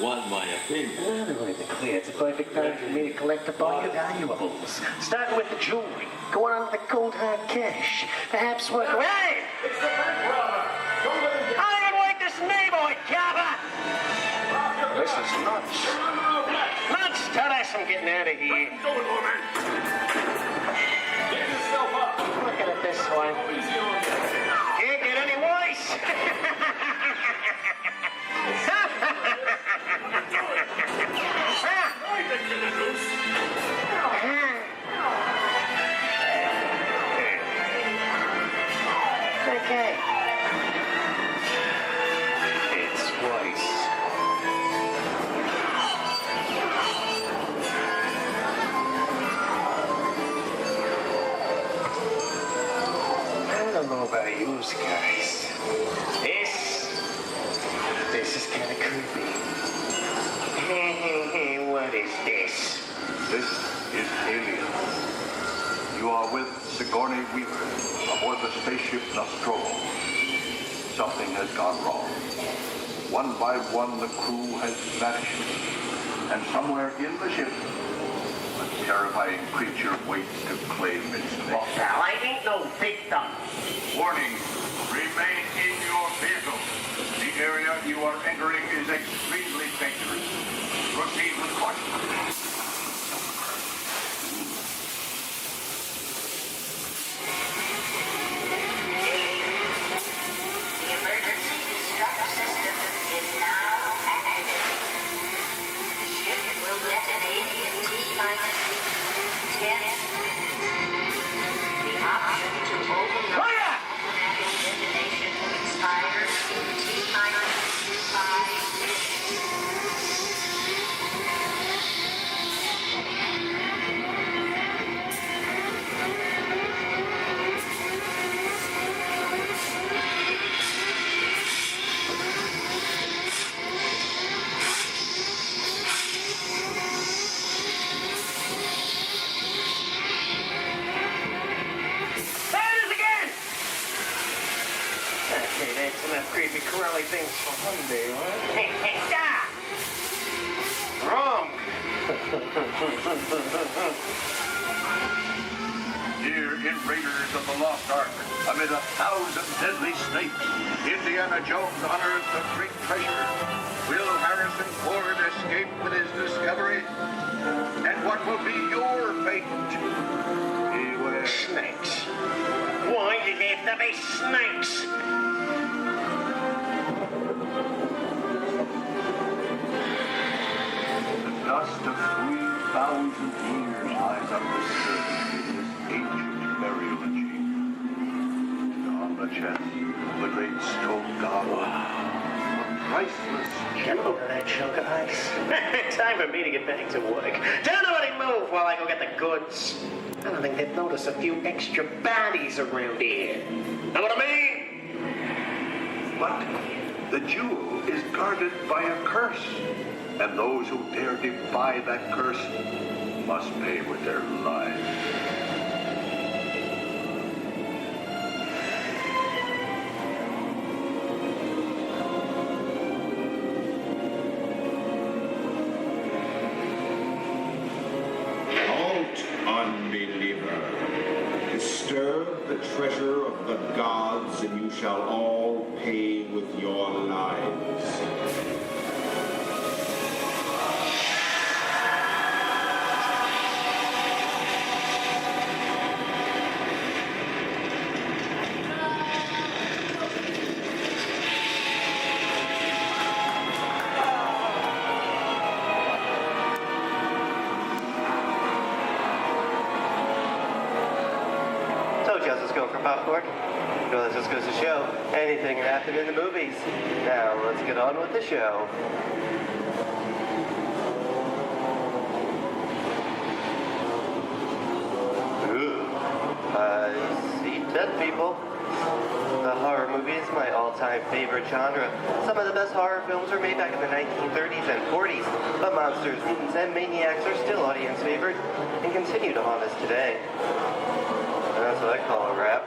G: want my opinion.
F: I don't want to declare it's a perfect time for me to collect up all your valuables. Starting with the jewelry, going on with the cold hard cash. Perhaps work away.
A: It's the bank robber. Don't let him get...
F: I don't like this neighborhood, Kappa. This is nuts. Nuts! Tell us I'm getting out of here.
A: Going, woman. Get yourself up.
F: Look at it this way.
A: Easy on me.
F: Can't get any worse. Okay. It's twice. I don't know about you guys. This is kind of creepy. What is this?
I: This is Alien. You are with Sigourney Weaver aboard the spaceship Nostromo. Something has gone wrong. One by one, the crew has vanished. And somewhere in the ship, a terrifying creature waits to claim its name.
F: Pal, I ain't no victim.
I: Warning, remain in your vehicle. The area you are entering is extremely dangerous. Proceed with caution.
F: Creepy crawly things for one day, huh? Wrong.
I: Here in Raiders of the Lost Ark, amid 1,000 deadly snakes, Indiana Jones unearthed a great treasure. Will Harrison Ford escape with his discovery? And what will be your fate? Beware.
F: Snakes. Why did there have to be snakes?
I: Dust of 3,000 years lies undisturbed in this ancient burial chamber. On the chest of the great stone god, a priceless
F: Get a load of that chunk of ice. Time for me to get back to work. Don't nobody move while I go get the goods. I don't think they've noticed a few extra bodies around here. Know what I mean?
I: But the jewel is guarded by a curse. And those who dare defy that curse must pay with their lives.
O: Halt, unbeliever. Disturb the treasure of the gods, and you shall all pay with your lives.
Q: Popcorn. Well, that just goes to show anything can happen in the movies. Now, let's get on with the show. Ooh. I see dead people. The horror movie is my all-time favorite genre. Some of the best horror films were made back in the 1930s and 40s, but monsters, mutants, and maniacs are still audience favorite and continue to haunt us today. That's what I call a wrap.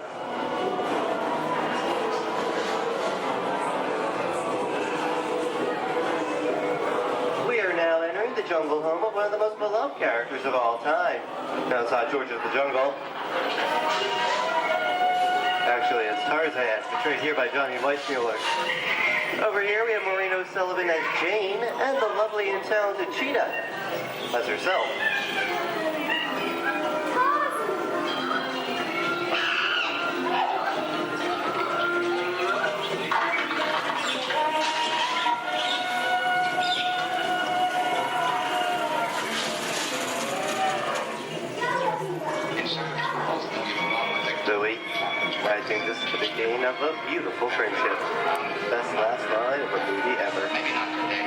Q: the jungle home of one of the most beloved characters of all time. Now it's not George of the Jungle. Actually, it's Tarzan, portrayed here by Johnny Weissmuller. Over here we have Maureen O'Sullivan as Jane, and the lovely and talented Cheetah as herself. Zoe, I think this is the beginning of a beautiful friendship. Best last line of a movie ever.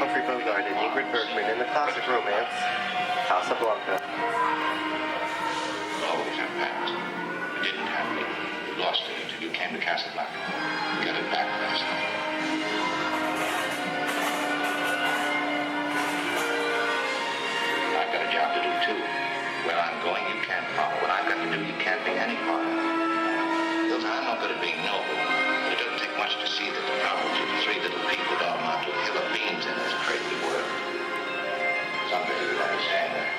Q: Humphrey Bogart and Ingrid Bergman in the classic romance, Casablanca.
D: Always have that. You didn't have it. You lost it until you came to Casablanca. You got it back last night. I've got a job to do too. Where I'm going, you can't follow. What I've got to do, you can't be any part of. Hilton, I'm no good at being noble, but it doesn't take much to see that the problems of three little people don't amount to a hill of beans in this crazy world. Someday you'll understand that.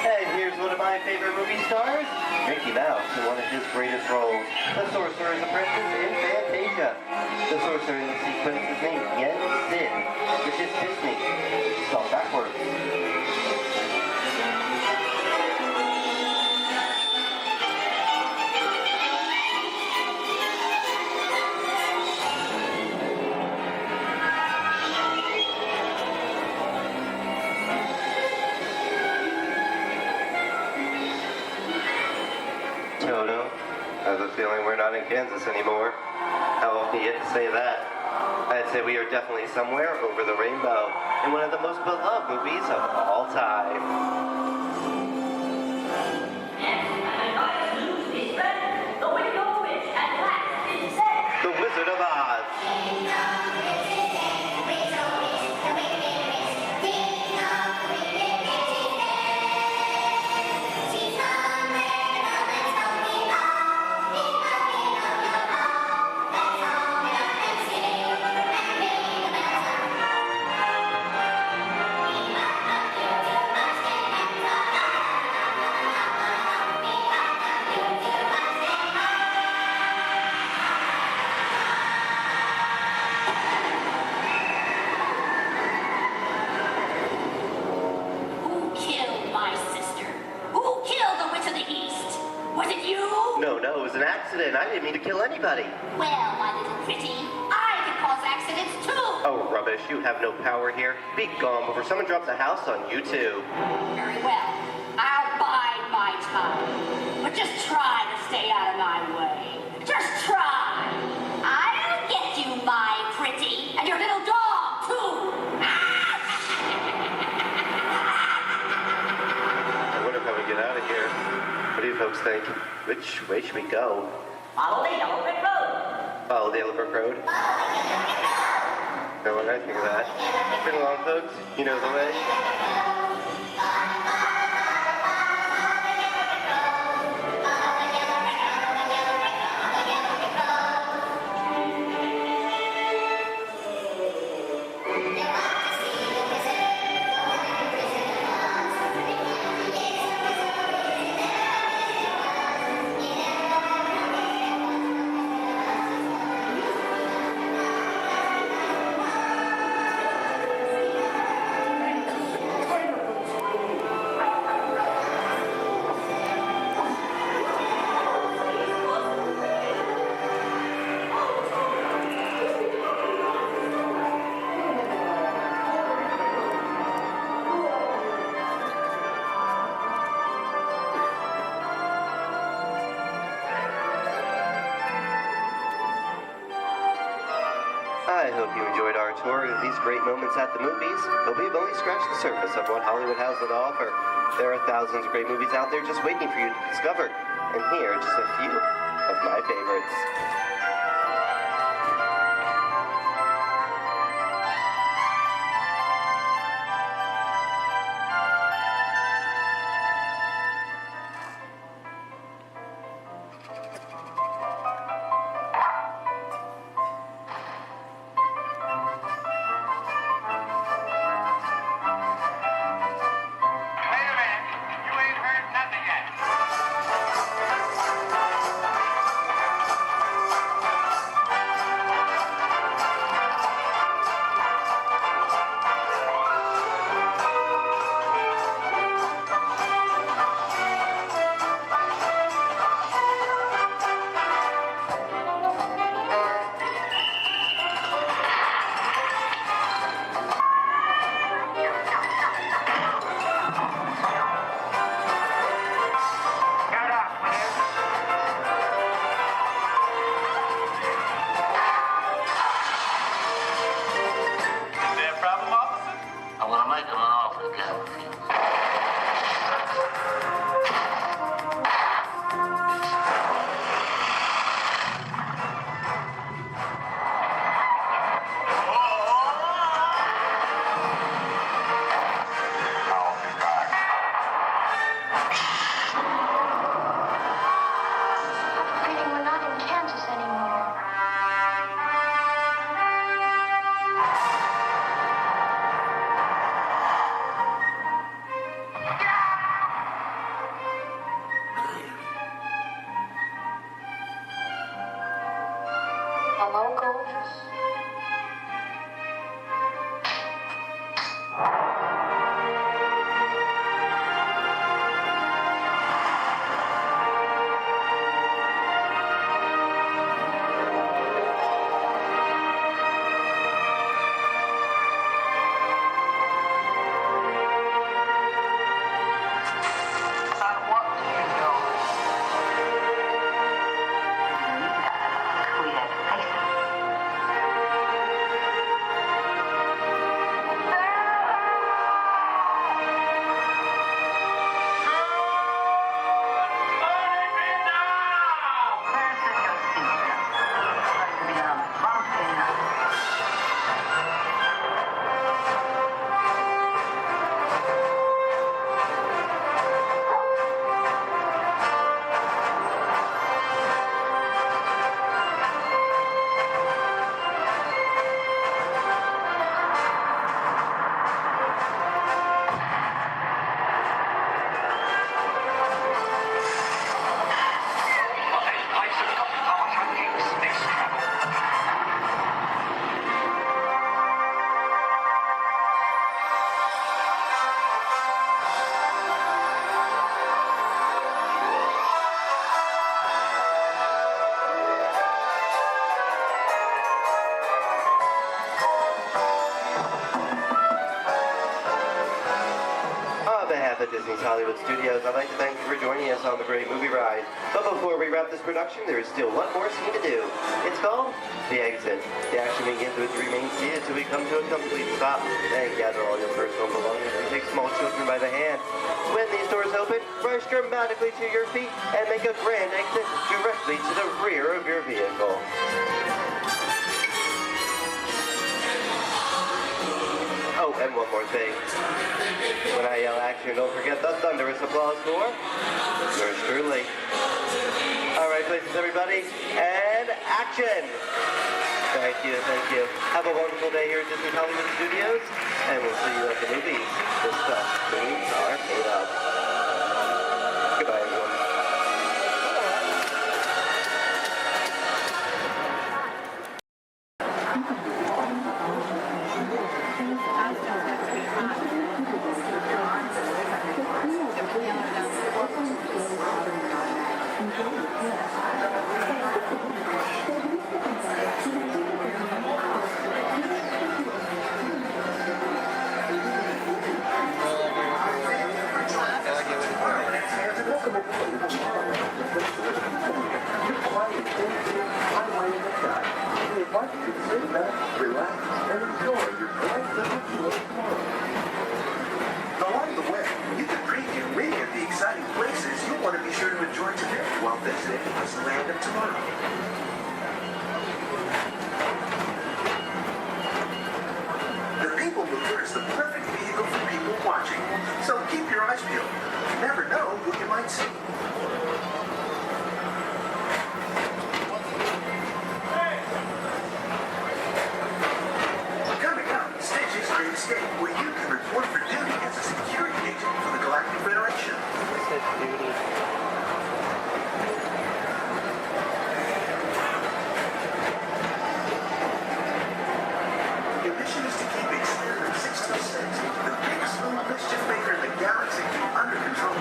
Q: And here's one of my favorite movie stars, Mickey Mouse, in one of his greatest roles, the Sorcerer's Apprentice in Fantasia. The sorcerer in the sequence is named Yen Sin, which is Disney, spelled backwards. Toto, I have a feeling we're not in Kansas anymore. How often do you get to say that? I'd say we are definitely somewhere over the rainbow in one of the most beloved movies of all time. The Wizard of Oz.
P: Who killed my sister? Who killed the Witch of the East? Was it you?
Q: No, it was an accident. I didn't mean to kill anybody.
P: Well, my little pretty, I can cause accidents too.
Q: Oh, rubbish. You have no power here. Be gone before someone drops a house on you, too.
P: Very well. I'll bide my time. But just try to stay out of my way. Just try. I'll get you, my pretty, and your little dog, too.
Q: I wonder how we get out of here. What do you folks think? Which way should we go?
P: Follow the yellow brick road.
Q: Follow the Yellow Brick Road? No, what do I think of that? Been along, folks. You know the way. I hope you enjoyed our tour of these great moments at the movies, but we've only scratched the surface of what Hollywood has to offer. There are thousands of great movies out there just waiting for you to discover, and here are just a few of my favorites.
J: make him an offer, Captain.
W: We're not in Kansas anymore. Hello, gorgeous. What do you know? You got a sweet face.
Q: On behalf of Disney's Hollywood Studios, I'd like to thank you for joining us on the great movie ride. But before we wrap this production, there is still one more scene to do. It's called The Exit. The action begins with you remain seated till we come to a complete stop. Then gather all your personal belongings and take small children by the hand. When these doors open, rush dramatically to your feet and make a grand exit directly to the rear of your vehicle. Oh, and one more thing. When I yell action, don't forget the thunderous applause for yours truly. All right, places, everybody, and action! Thank you, thank you. Have a wonderful day here at Disney Hollywood Studios, and we'll see you at the movies. The stuff movies are made of. Goodbye, everyone.
S: Along the way, you can preview many of the exciting places you'll want to be sure to enjoy today while visiting Disneyland of tomorrow. The People Mover is the perfect vehicle for people watching, so keep your eyes peeled. You never know who you might see. Coming up, Stitch's Great Escape, where you can report for duty as a security agent for the Galactic Federation. Your mission is to keep Experiment 626, the biggest little mischief maker in the galaxy, under control.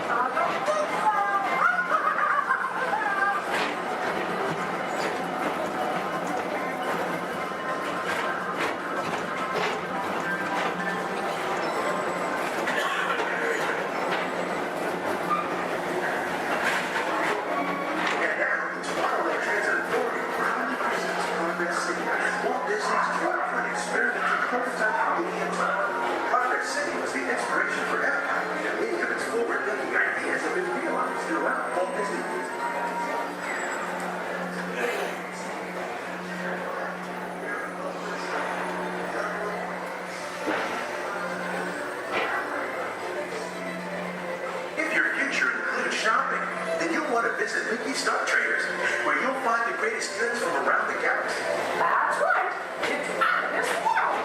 J: visit Mickey's Star Traders, where you'll find the greatest goods from around the galaxy.
C: That's right. It's out of this world.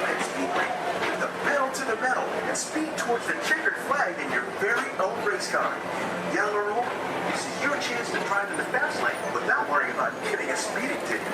J: Let's speedway with the pedal to the metal and speed towards the checkered flag in your very own race car. Young or old, this is your chance to drive in the fast lane without worrying about getting a speeding ticket.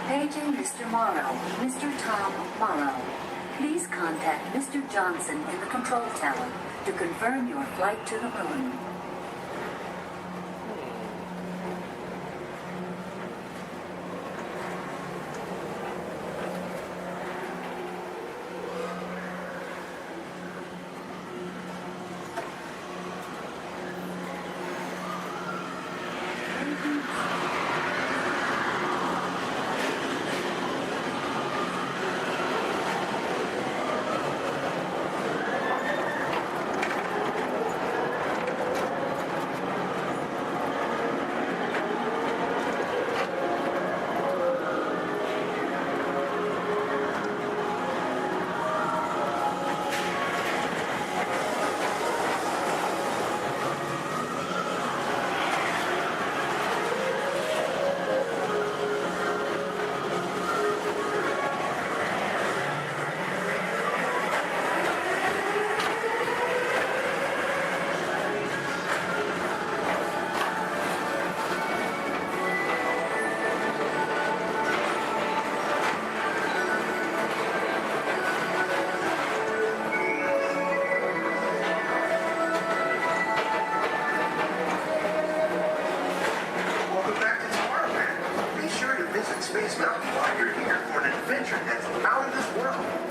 R: Paging Mr. Morrow, Mr. Tom Morrow. Please contact Mr. Johnson in the control tower to confirm your flight to the moon.
J: Space Mountain while you're here for an adventure that's out of this world.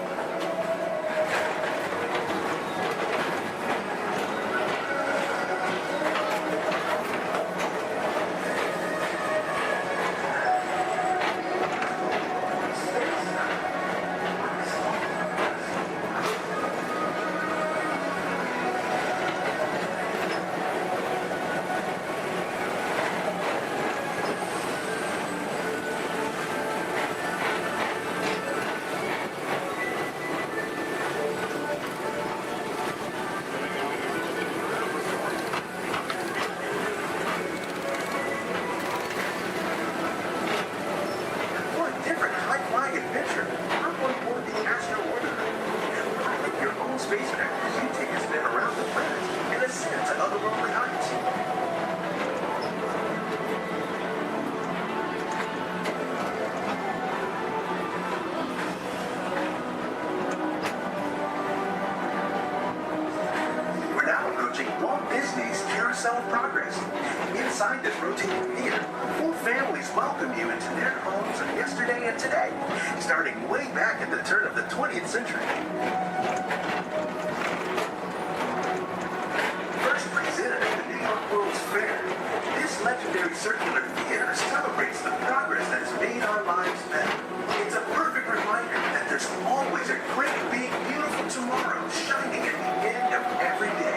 J: Walt Disney's Carousel of Progress. Inside this rotating theater, full families welcome you into their homes of yesterday and today, starting way back at the turn of the 20th century. First presented at the New York World's Fair, this legendary circular theater celebrates the progress that's made our lives better. It's a perfect reminder that there's always a great, big, beautiful tomorrow shining at the end of every day.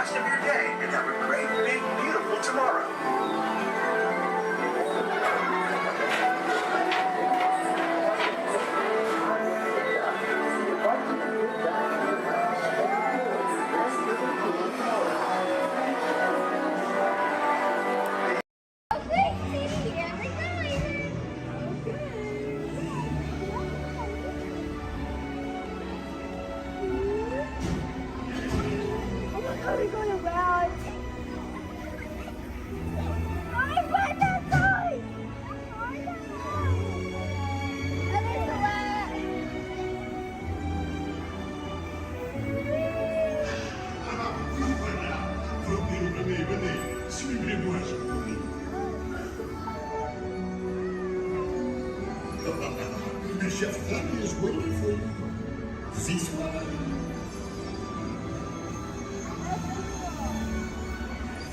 J: rest of your day and have a great, big, beautiful tomorrow.
W: Are we going around? I went that side! And there's the
S: Suivez-moi, je vous prie. The chef Happy is waiting for you. This way.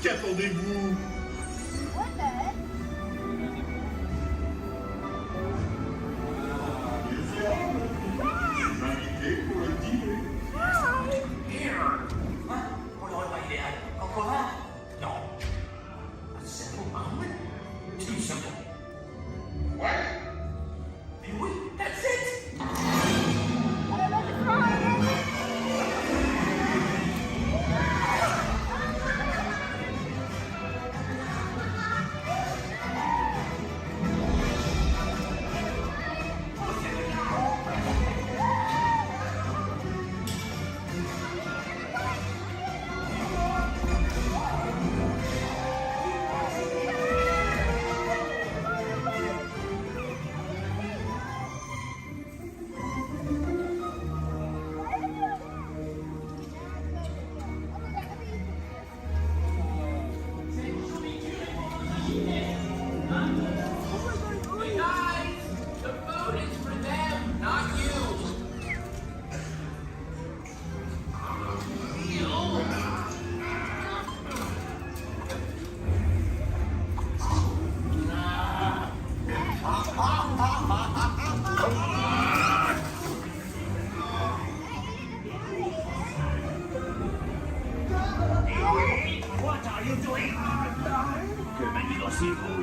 S: Qu'attendez-vous? Invité pour le dîner.
A: Pour le repas idéal, encore un? Non. A simple omelet? Too simple. What? Mais oui, that's it! What are you doing? Que manigocez-vous?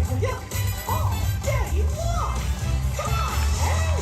C: for you all day long. Come on, hey!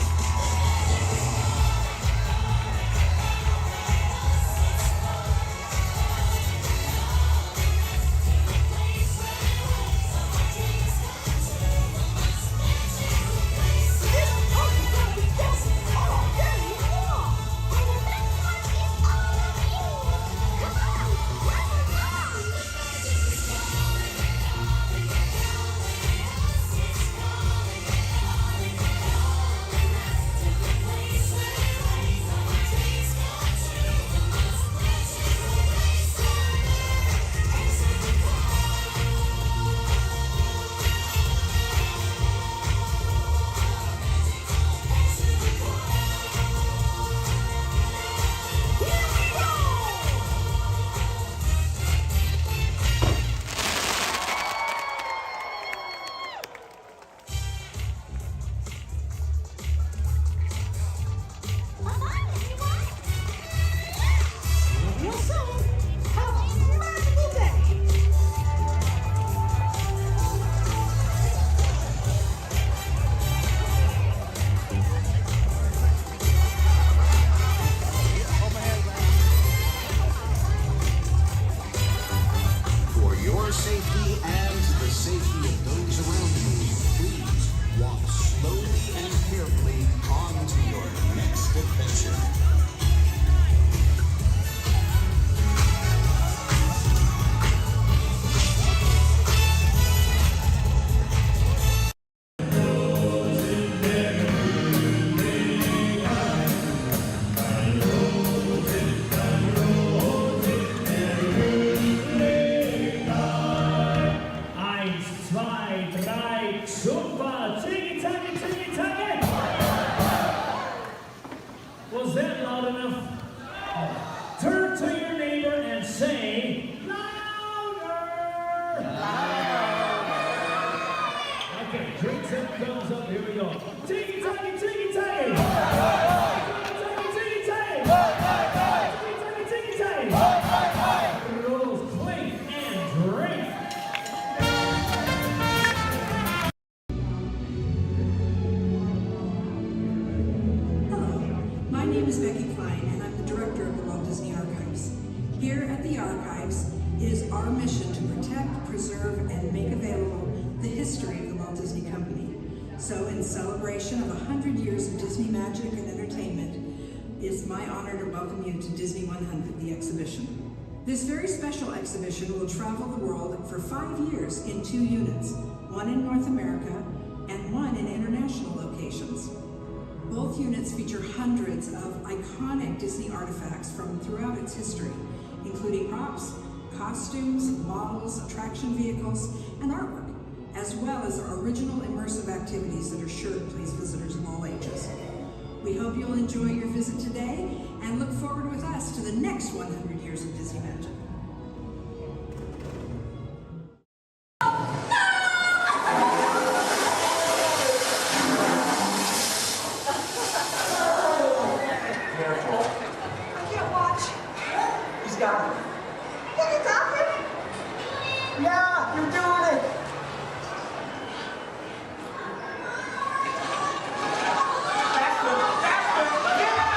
N: For your safety and the safety of those around you, please walk slowly and carefully on to your next adventure.
L: Eins, zwei, drei, super, tiki-taki, tiki-taki. Was that loud enough? Turn to your neighbor and say, louder! Okay, drinks up, thumbs up, here we go. Tiki-taki, tiki-taki! Tiki-taki, tiki-taki! Tiki-taki, tiki-taki! Rolls clean and drink.
T: My name is Becky Klein, and I'm the director of the Walt Disney Archives. Here at the Archives, it is our mission to protect, preserve, and make available the history of the Walt Disney Company. So in celebration of 100 years of Disney magic and entertainment, it's my honor to welcome you to Disney 100, the exhibition. This very special exhibition will travel the world for 5 years in 2 units, one in North America and one in international locations. Both units feature hundreds of iconic Disney artifacts from throughout its history, including props, costumes, models, attraction vehicles, and artwork, as well as our original immersive activities that are sure to please visitors of all ages. We hope you'll enjoy your visit today and look forward with us to the next 100 years of Disney magic.
C: Can't watch. He's got it. Can you top it? Yeah, you're doing it. Faster, faster, yeah!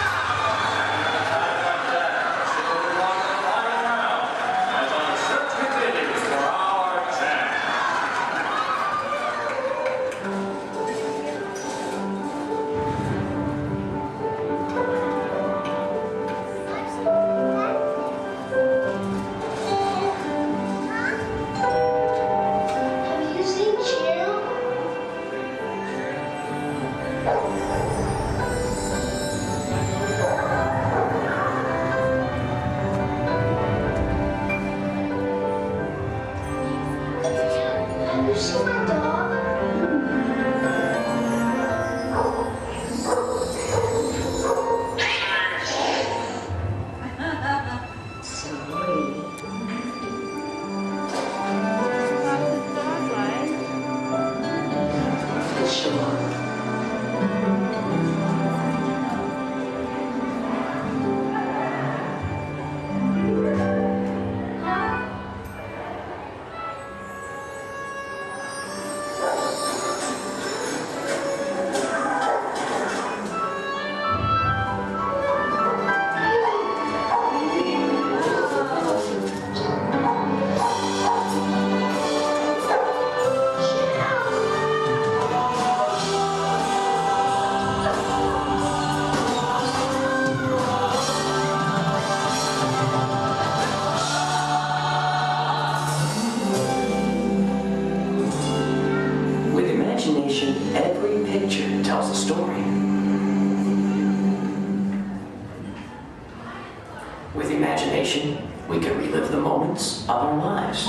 F: imagination, we can relive the moments of our lives.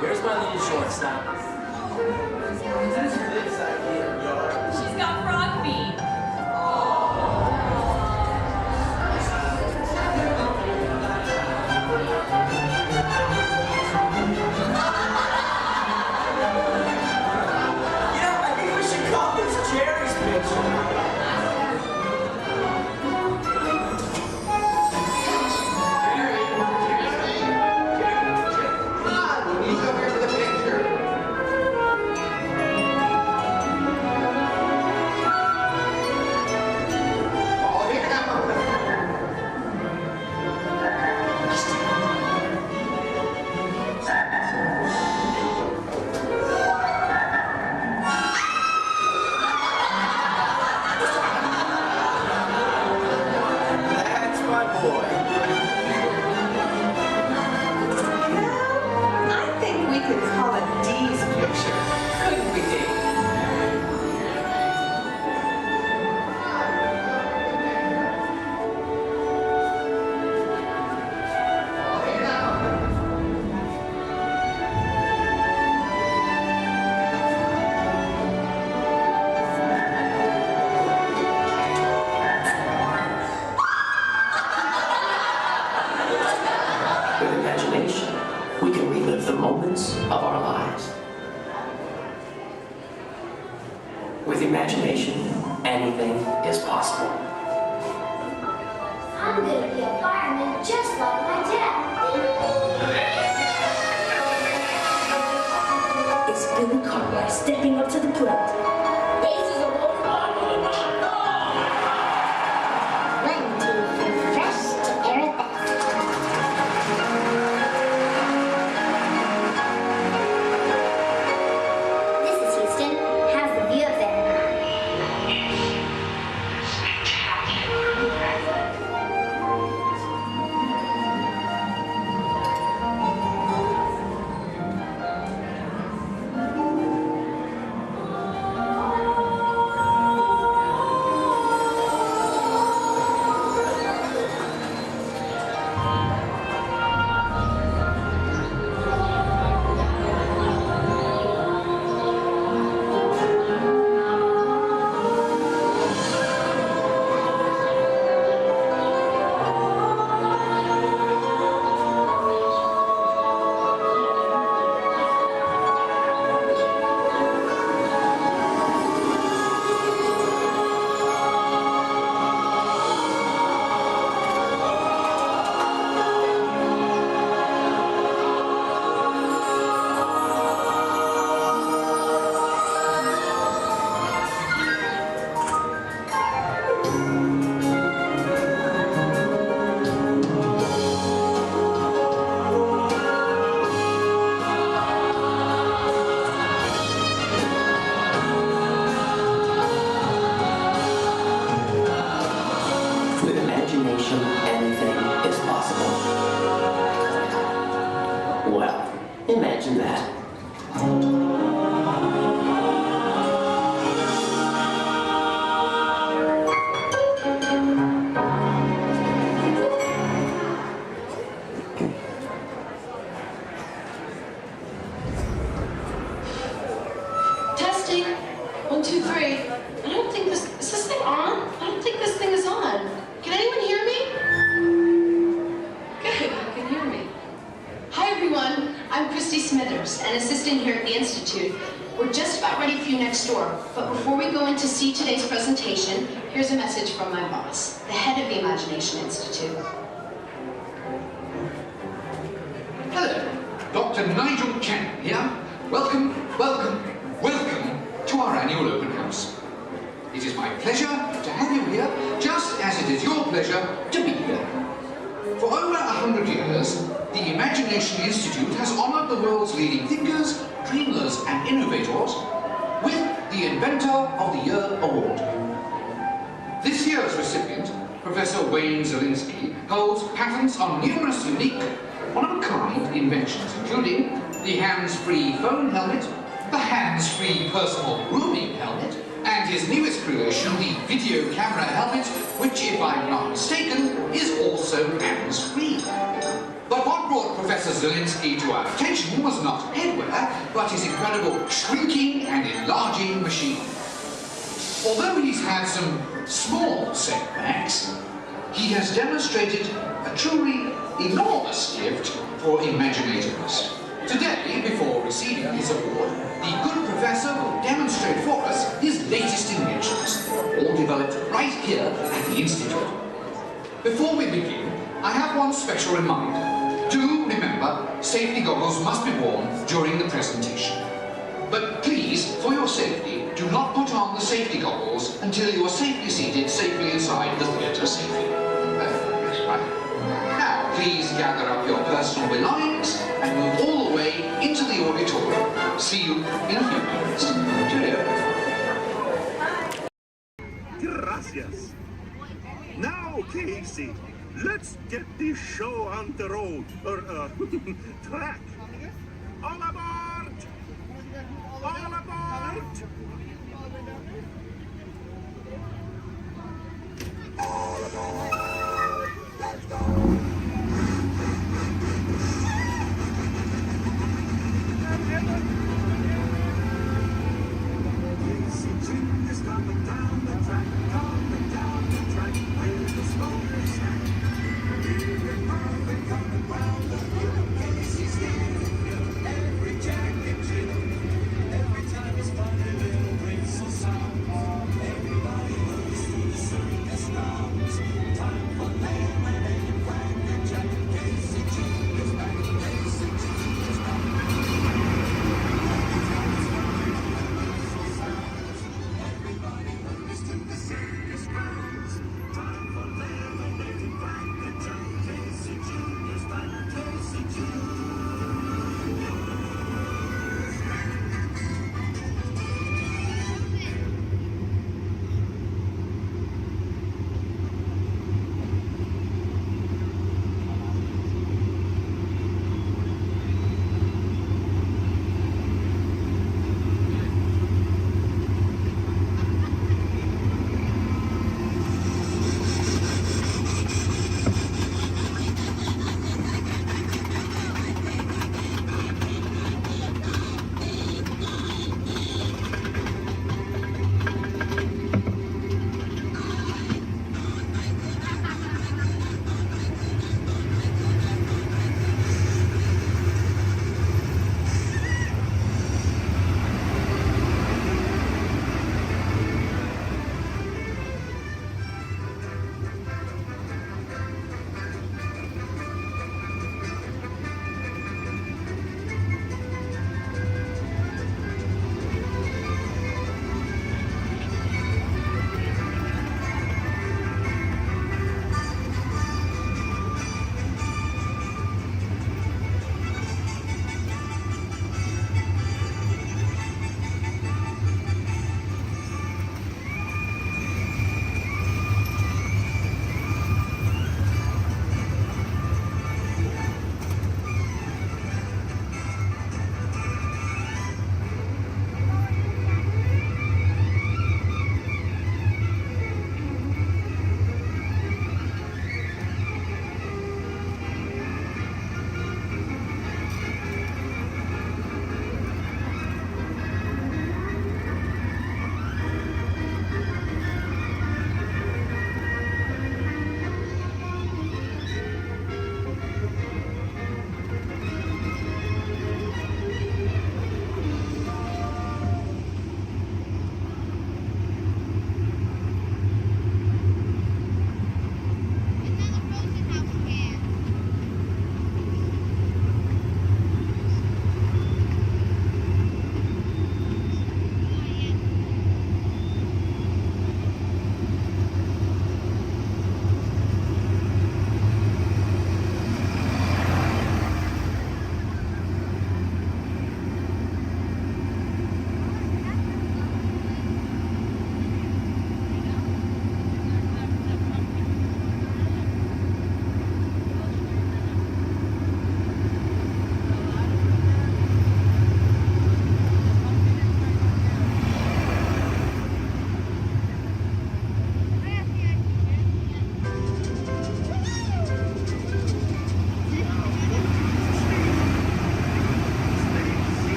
A: Where's my little shortstop?
W: She's got frog feet.
A: I think we should call this Jerry's picture.
F: With imagination, anything is possible.
P: I'm gonna be a fireman just like my dad. It's Billy Cartwright stepping up to the plate. Bases are rolling on with a man. One, two, three, fresh to air it back. This is Houston. How's the view up there?
F: Anything is possible. Well, imagine that.
T: Testing. 1, 2, 3. I don't think this. Is this thing on? I don't think this thing is on. Can anyone hear me? Good, you can hear me. Hi everyone, I'm Christy Smithers, an assistant here at the Institute. We're just about ready for you next door, but before we go in to see today's presentation, here's a message from my boss, the head of the Imagination Institute.
E: Hello, Dr. Nigel Chen here. Welcome, welcome, welcome to our annual open house. It is my pleasure to have you here, just as it is your pleasure to be here. For over 100 years, the Imagination Institute has honored the world's leading thinkers, dreamers, and innovators with the Inventor of the Year Award. This year's recipient, Professor Wayne Zielinski holds patents on numerous unique, one-of-a-kind inventions, including the hands-free phone helmet, the hands-free personal grooming helmet, and his newest creation, the video camera helmet, which, if I'm not mistaken, is also hands-free. But what brought Professor Zielinski to our attention was not headwear, but his incredible shrinking and enlarging machine. Although he's had some small setbacks, he has demonstrated a truly enormous gift for imaginativeness. Today, before receiving his award, the good professor will demonstrate for us his latest inventions, all developed right here at the Institute. Before we begin, I have one special reminder. Do remember, safety goggles must be worn during the presentation. But please, for your safety, do not put on the safety goggles until you are safely seated safely inside the theatre safely. Right. Now, please gather up your personal belongings and move all the way into the auditorium. See you in a few minutes. Cheerio.
K: Gracias. Now, Casey, let's get this show on the road, or track. All aboard! All aboard! All aboard! Let's go! Casey Jim is coming down the track, coming down the track, with the smoker snack. Here Marvin coming round the hill, Casey's here, every jack and Jill. Every time his funny little grin.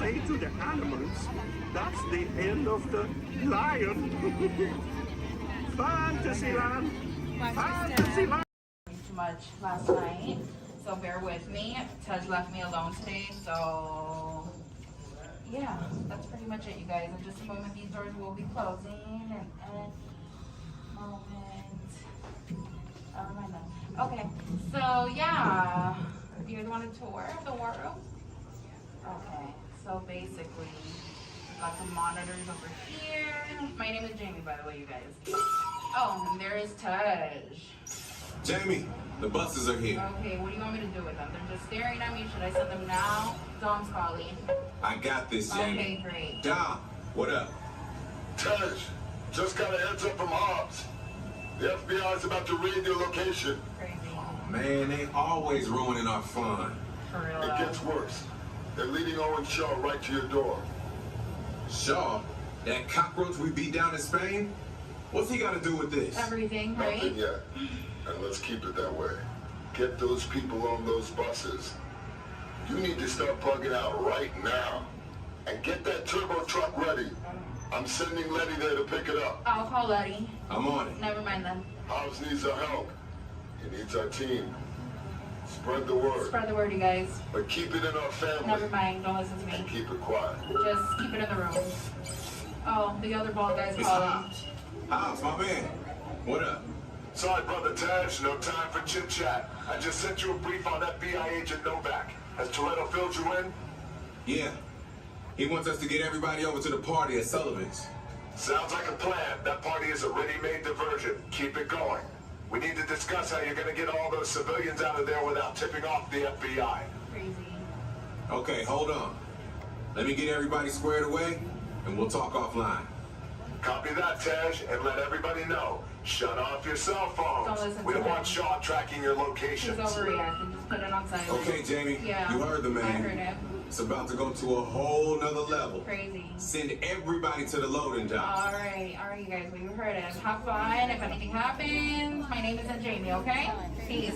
K: say to the animals, that's the end of the lion. Fantasyland! Fantasyland!
H: Too much last night, so bear with me. Tej left me alone today, so yeah, that's pretty much it, you guys. In just a moment, these doors will be closing, and okay, so yeah, you guys want a tour of the war room? Okay, so basically, we've got some monitors over here. My name is Jamie, by the way, you guys. Oh, and there is Tej.
M: Jamie, the buses are here.
H: Okay, what do you want me to do with them? They're just staring at me. Should I send them now? Dom's calling.
M: I got this, Jamie.
H: Okay, great.
M: Dom, what up?
V: Tej, just got a heads up from Hobbs. The FBI's about to raid your location.
M: Man, they always ruining our fun.
H: For real.
V: It gets worse. They're leading Owen Shaw right to your door.
M: Shaw? That cockroach we beat down in Spain? What's he got to do with this?
H: Everything, right?
V: Nothing yet. And let's keep it that way. Get those people on those buses. You need to start plugging out right now. And get that turbo truck ready. I'm sending Letty there to pick it up.
H: I'll call Letty.
M: I'm on it.
H: Never mind then.
V: Hobbs needs our help. He needs our team. Spread the word.
H: Spread the word, you guys.
V: But keep it in our family.
H: Never mind. Don't listen to me.
V: And keep it quiet.
H: Just keep it in the room. Oh, the other bald guy's
M: It's
H: calling.
M: Hobbs, my man. What up?
V: Sorry, Brother Tej, no time for chit-chat. I just sent you a brief on FBI agent Novak. Has Toretto filled you in?
M: Yeah. He wants us to get everybody over to the party at Sullivan's.
V: Sounds like a plan. That party is a ready-made diversion. Keep it going. We need to discuss how you're going to get all those civilians out of there without tipping off the FBI.
H: Crazy.
M: Okay, hold on. Let me get everybody squared away, and we'll talk offline.
V: Copy that, Tej, and let everybody know. Shut off your cell
H: Don't
V: phones.
H: listen
V: We
H: to
V: don't
H: him.
V: want Shaw tracking your
H: He's
V: locations.
H: overreacting. Just put it on silent.
M: Okay, Jamie,
H: Yeah.
M: you heard the man.
H: I heard him.
M: It's about to go to a whole nother level.
H: Crazy.
M: Send everybody to the loading dock.
H: All right, you guys. We heard him. Have fun. If anything happens, my name isn't Jamie. Okay? Peace.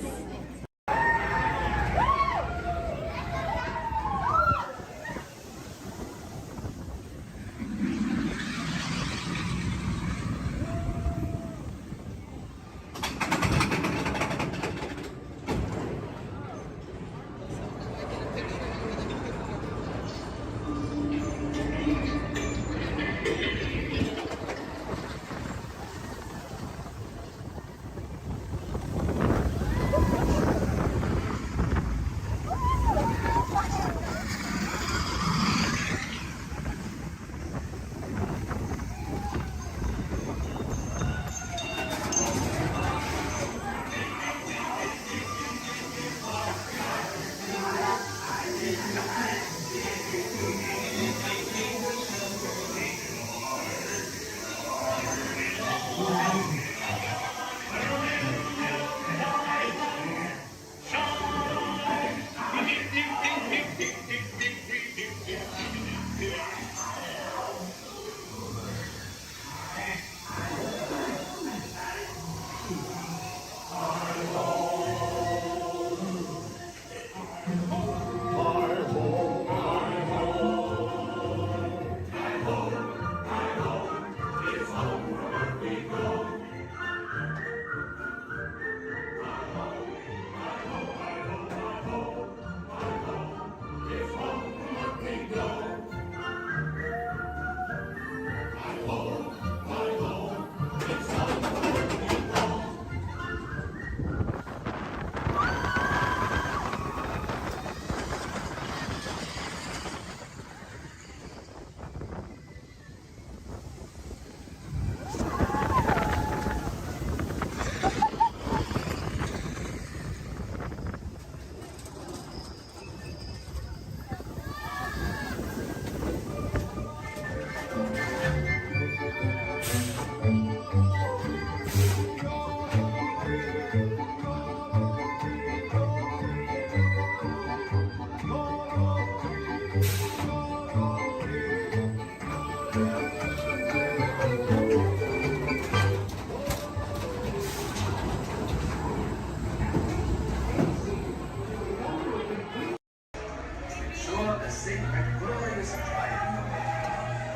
C: safe and glorious triumph.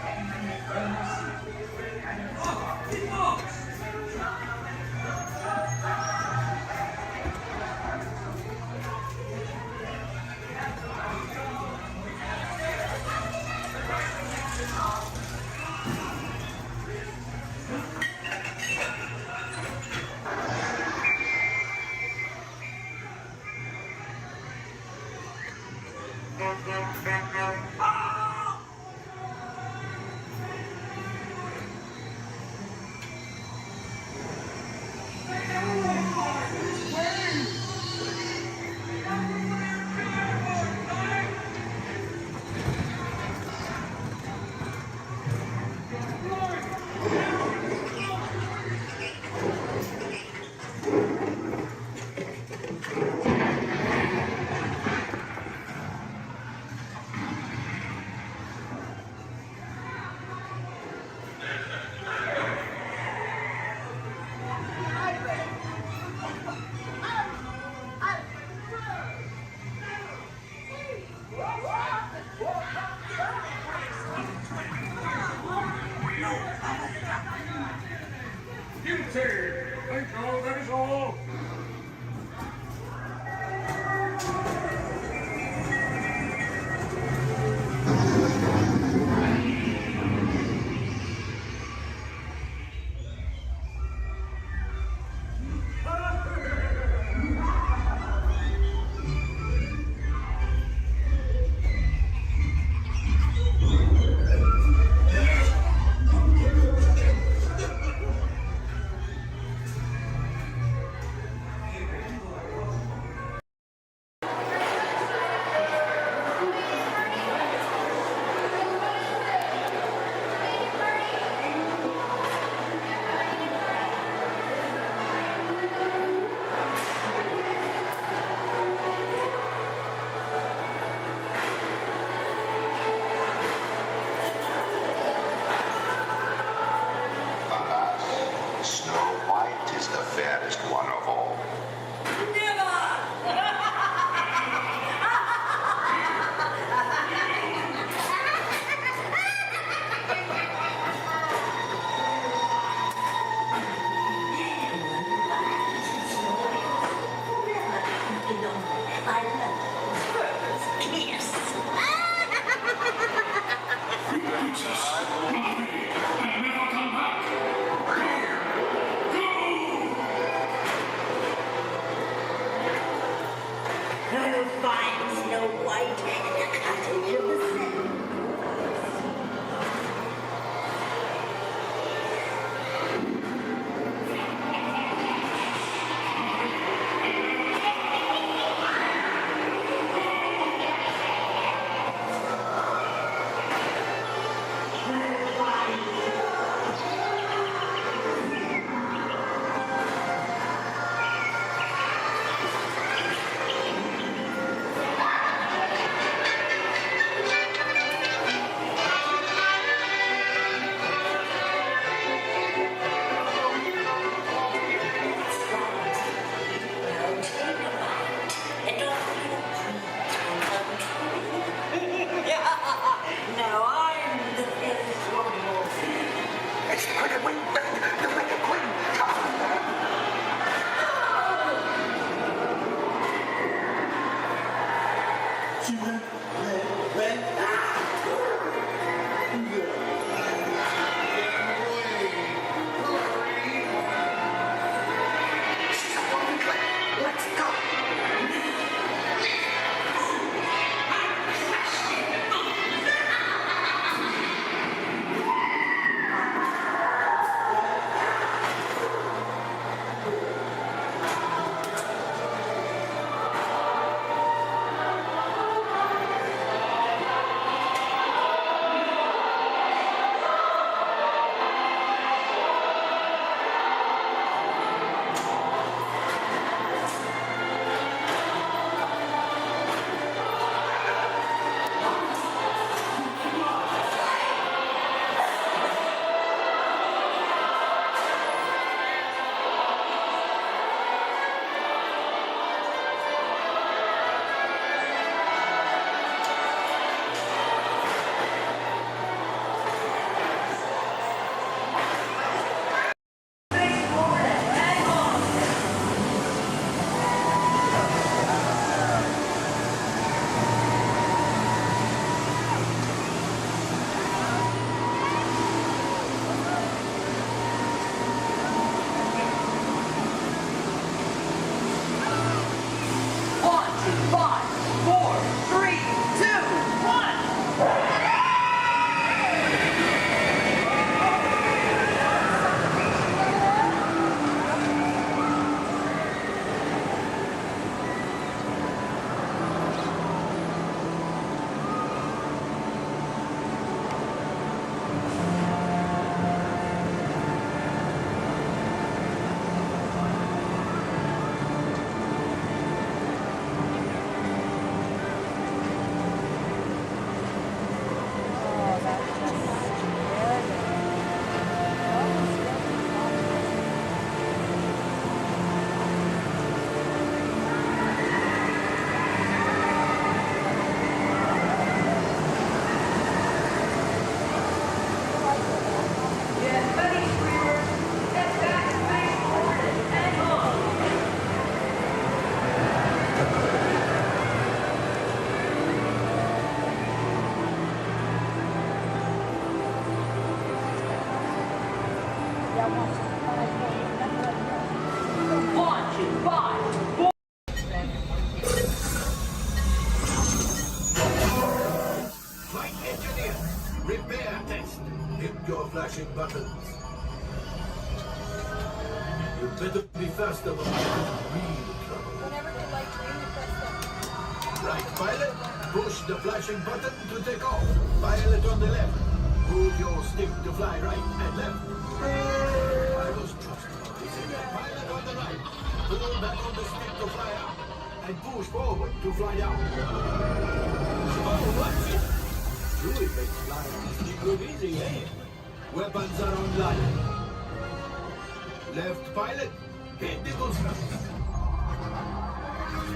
C: And eternal secret. And up it goes!
S: Repair test. Hit your flashing buttons. You better be faster when you're in real trouble.
W: Whenever you like green, you press them.
S: Right, pilot. Push the flashing button to take off. Pilot on the left. Move your stick to fly right and left. I was trusting. Pilot on the right. Pull back on the stick to fly out. And push forward to fly down. Oh, watch it! Chewie makes flying easy good easy, eh? Weapons are online. Left pilot, hit the boosters.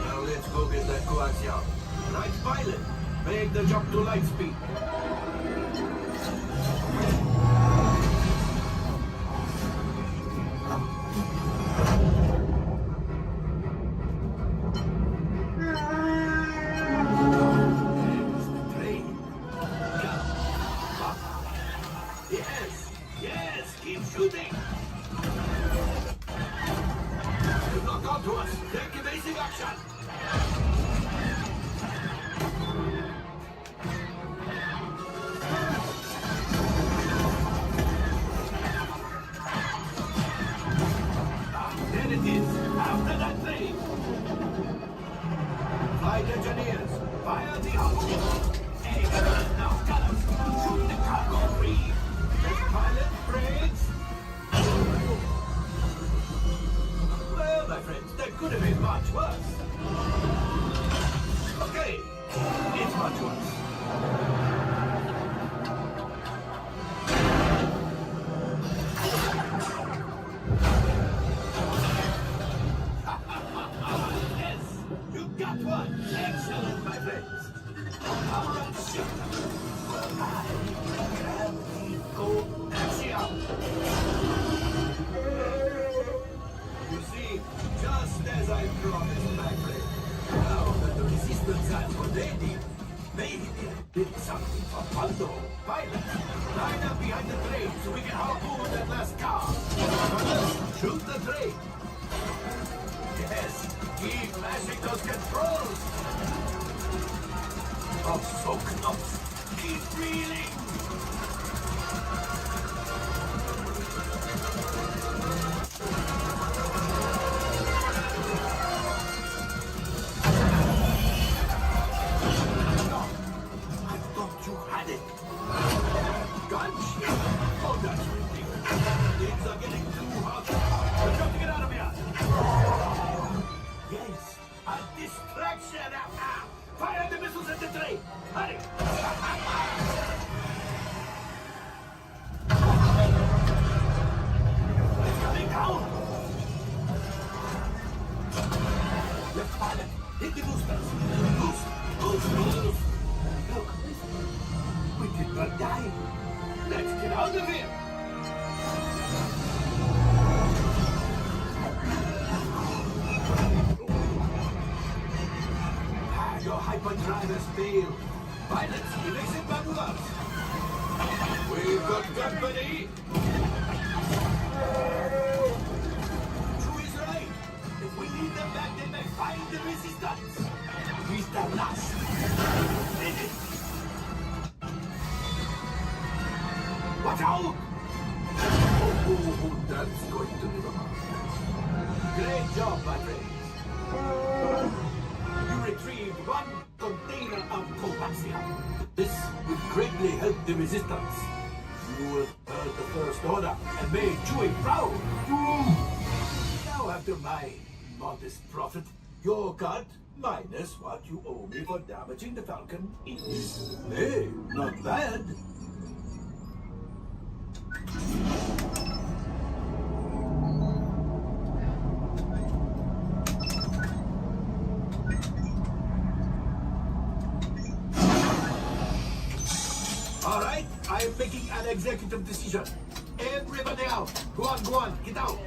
S: Now let's go get that coaxium. Right pilot, make the jump to light speed. Yes, yes, keep shooting. You knock onto us. Take evasive action. There it is. After that train. Flight engineers, fire the oxygen. Hey, now, Callum, shoot the cargo free. Left pilot, brakes. Well, my friends, that could have been much worse. Okay, it's much worse. Yes, you got one. Excellent, my friends. All right, ship. Well, I grab the coaxium. You see, just as I promised, my friend. Now that the resistance has what they need, maybe they did something for Paldo. Pilot, line up behind the train so we can harpoon that last car. Pilots, shoot the train. Yes, keep mashing those controls. Oh, so close. Keep reeling. No, I thought you had it. Gunship? Oh, that's ridiculous. Things are getting too hot. We've got to get out of here. Yes, a distraction. Fire the missiles at the train. Hurry. It's coming down. Left pilot, hit the boosters. Boost, boost, boost. Look, we did not die. Let's get out of here. Your hyperdrivers fail. Pilots, evasive maneuvers. We've got company. True is right. If we need them back, they may find the resistance. He's the last. Finish. Watch out! Oh, that's going to be the mark. Great job, my friends. You retrieved one container of coaxium. This will greatly help the resistance. You will heard the First Order and made Chewie proud. Now, after my modest profit, your cut minus what you owe me for damaging the Falcon is, hey, not bad. All right, I am making an executive decision. Everybody out. Go on, get out.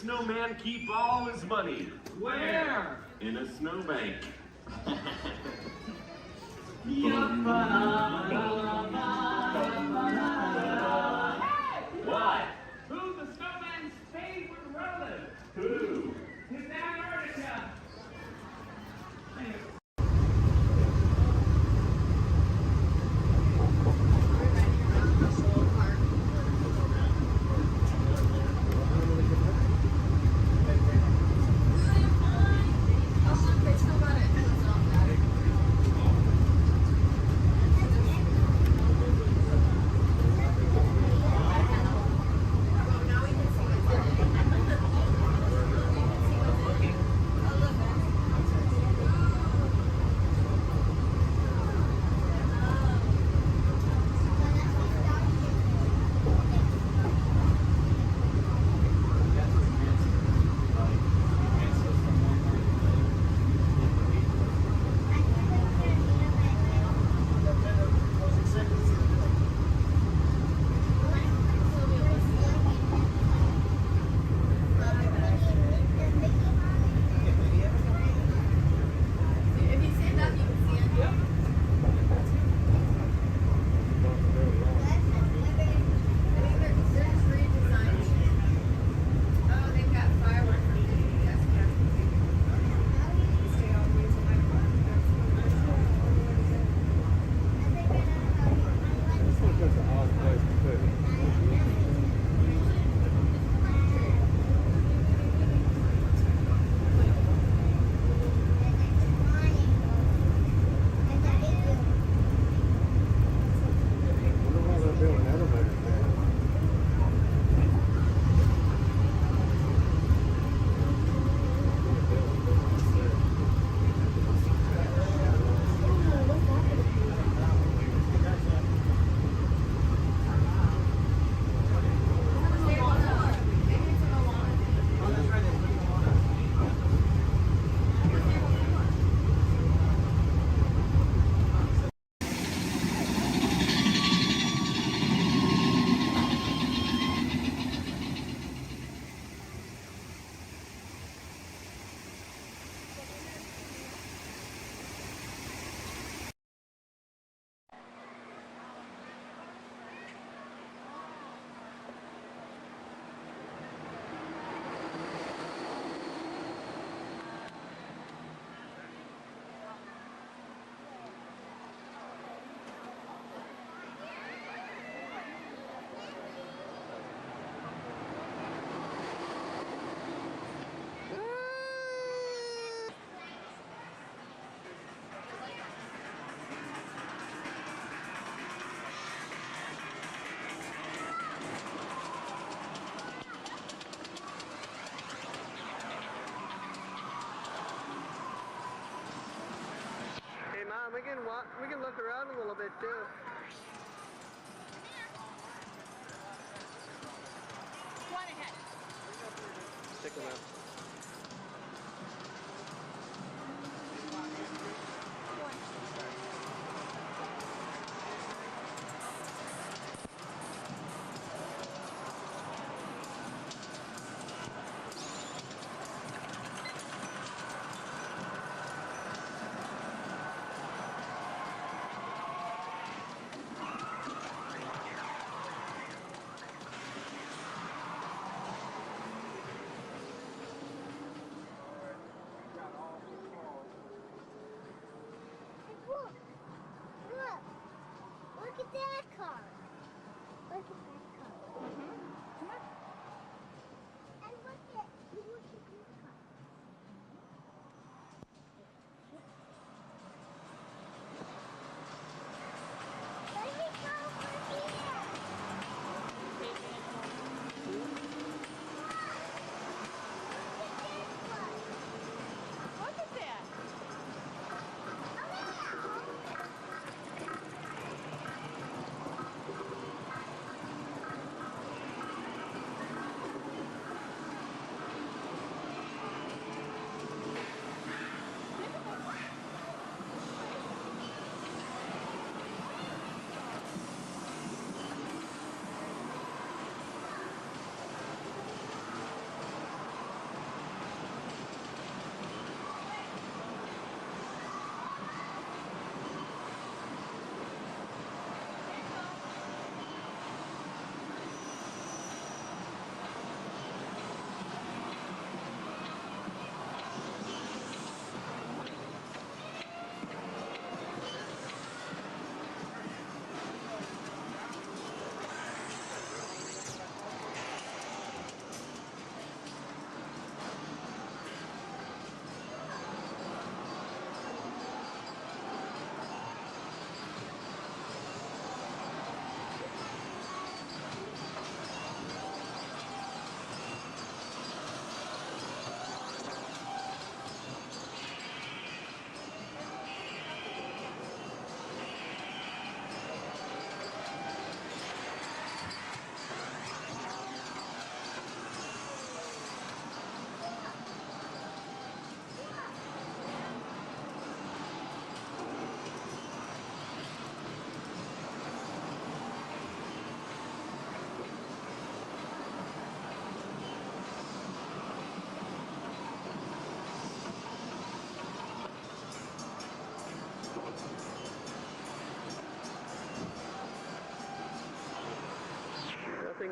B: snowman keep all his money?
C: Where?
B: In a snowbank. What?
C: Who's the snowman's favorite relative?
B: Who?
C: His Antarctica.
G: We can look around a little bit too.
W: One ahead.
G: Stick them out.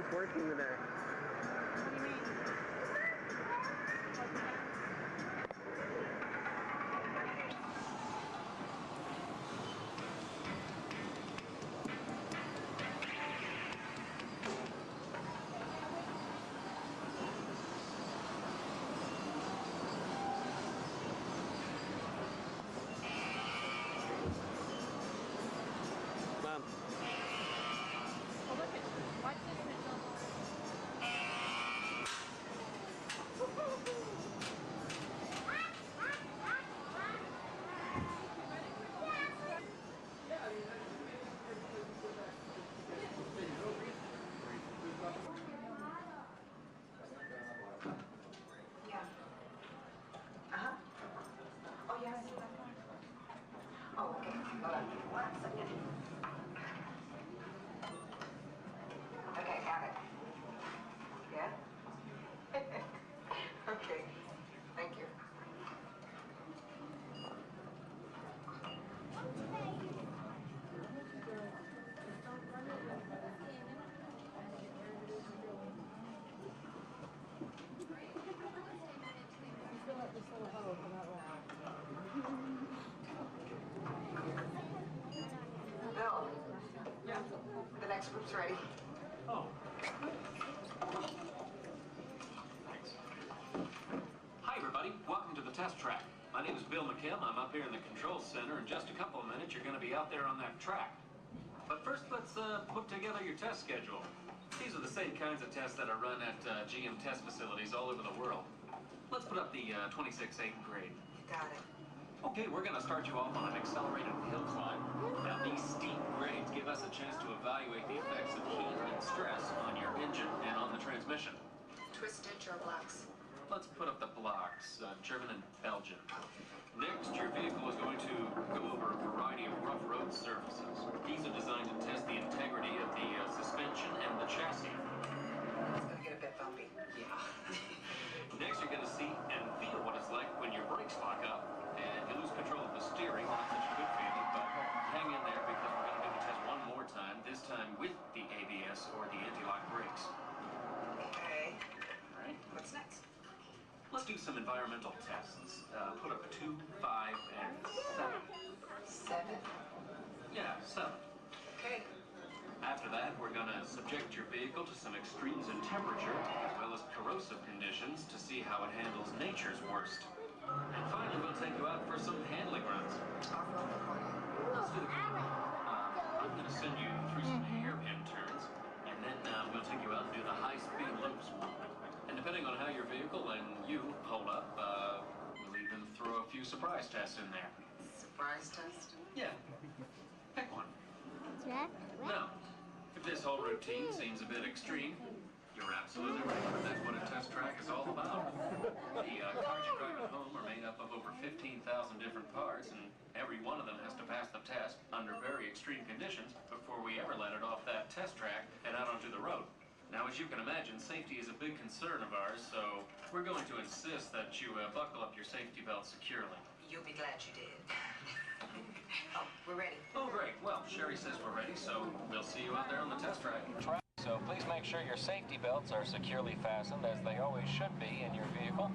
G: everything's working today. Mom.
W: Oh, look at, watch this, Mitchell.
C: Yeah. Uh-huh. Oh, yeah, I see that car. Oh, okay. Hold on. 1 second. Okay, got it. Yeah? Okay. Thank you. Bill. Yeah. The next group's ready.
I: Oh. Thanks. Hi, everybody. Welcome to the test track. My name is Bill McKim. I'm up here in the control center. In just a couple of minutes, you're going to be out there on that track. But first, let's put together your test schedule. These are the same kinds of tests that are run at GM test facilities all over the world. Let's put up the 26-8 grade.
C: You got it.
I: Okay, we're going to start you off on an accelerated hill climb. Now, these steep grades give us a chance to evaluate the effects of heat and stress on your engine and on the transmission.
C: Twist stitch or blocks?
I: Let's put up the blocks, German and Belgian. Next, your vehicle is going to go over a variety of rough road surfaces. These are designed to test the integrity of the suspension and the chassis.
C: It's gonna get a bit bumpy. Yeah.
I: Next, you're going to see and feel what it's like when your brakes lock up and you lose control of the steering. Not such a good feeling, but hang in there because we're going to do the test one more time, this time with the ABS or the anti-lock brakes.
C: Okay.
I: All right.
C: What's next?
I: Let's do some environmental tests. Put up 2, 5, and 7.
C: 7?
I: Yeah, 7.
C: Okay.
I: After that, we're going to subject your vehicle to some extremes in temperature, as well as corrosive conditions, to see how it handles nature's worst. And finally, we'll take you out for some handling runs. Let's do the I'm going to send you through some hairpin turns, and then we'll take you out and do the high-speed loops. And depending on how your vehicle and you hold up, we'll even throw a few surprise tests in there.
C: Surprise test?
I: Yeah. Pick one.
W: Jack?
I: Now, if this whole routine seems a bit extreme, you're absolutely right. That's what a test track is all about. The cars you drive at home are made up of over 15,000 different parts, and every one of them has to pass the test under very extreme conditions before we ever let it off that test track and out onto the road. Now, as you can imagine, safety is a big concern of ours, so we're going to insist that you buckle up your safety belt securely.
C: You'll be glad you did. Oh, we're ready.
I: Oh, great. Well, Sherry says we're ready, so we'll see you out there on the test track. So please make sure your safety belts are securely fastened, as they always should be in your vehicle.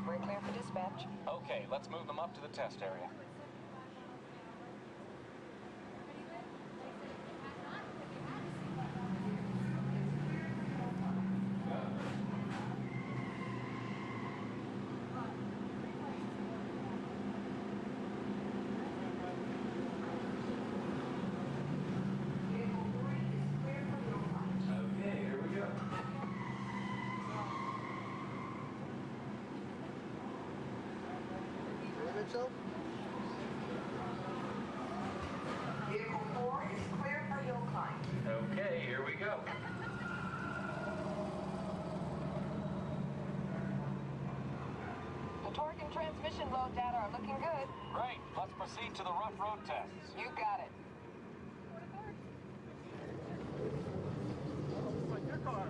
C: We're clear for dispatch.
I: Okay, let's move them up to the test area. Okay, here we go.
G: Mitchell?
C: Vehicle 4 is clear for hill climb.
I: Okay, here we go.
C: The torque and transmission load data are looking good.
I: Great, let's proceed to the rough road tests.
C: You got it.
G: Like your car.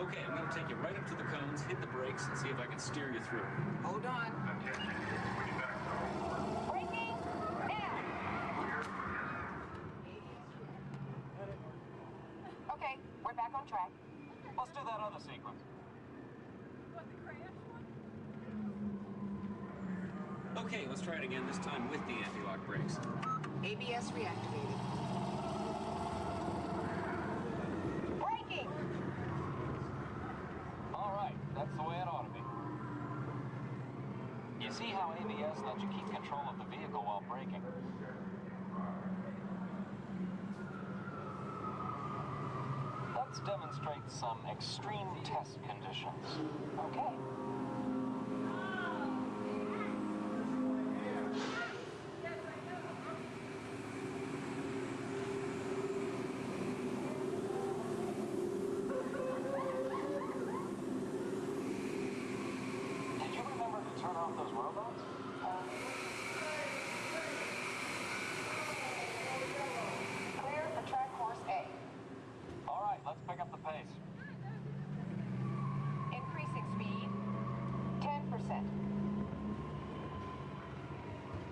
I: Okay, I'm going to take you right up to the cone hands, hit the brakes, and see if I can steer you through.
C: Hold on. Braking now. Okay, we're back on track.
I: Let's do that other sequence. Okay, let's try it again, this time with the anti-lock brakes.
C: ABS reactivated. Braking!
I: All right, that's the way it ought to be. You see how ABS lets you keep control of the vehicle while braking? Let's demonstrate some extreme test conditions. Okay. Did you remember to turn off those robots?
C: Clear for track course A.
I: All right, let's pick up the pace.
C: Increasing speed 10%.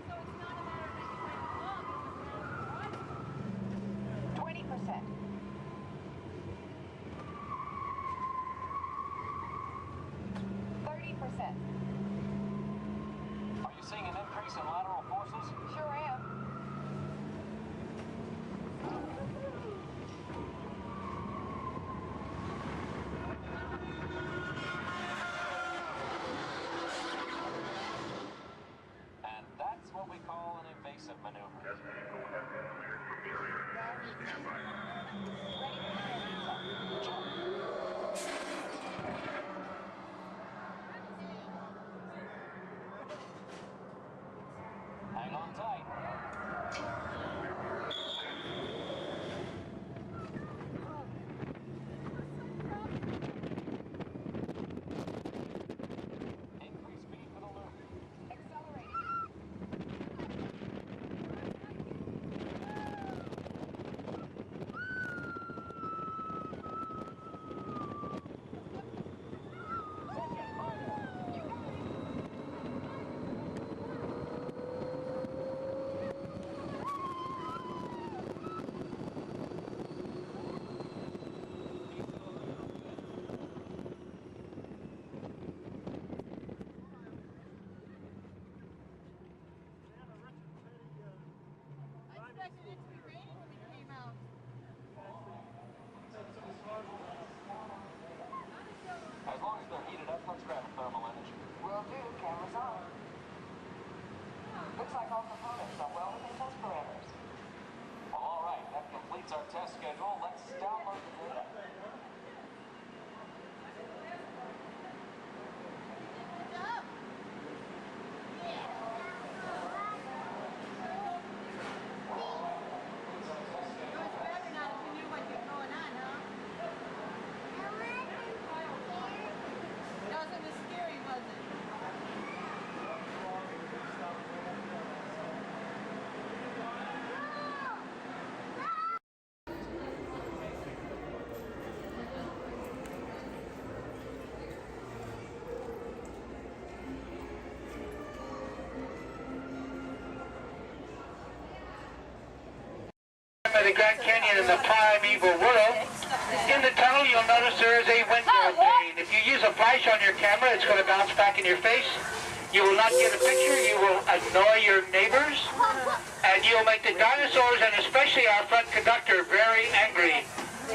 C: So it's not a matter of just playing along, it's a matter of 20%. 30%.
I: Are you seeing an increase in lateral forces?
C: Sure am.
I: And that's what we call an evasive maneuver. Hang on tight. Increase speed for the loop. As long as they're heated up, let's grab a thermal image.
C: Will do. Cameras on. Looks like all components are well within test parameters.
I: Well, all right, that completes our test schedule. Let's download the data.
D: The Grand Canyon in the primeval world. In the tunnel, you'll notice there is a window pane. If you use a flash on your camera, it's going to bounce back in your face. You will not get a picture. You will annoy your neighbors. And you'll make the dinosaurs, and especially our front conductor, very angry.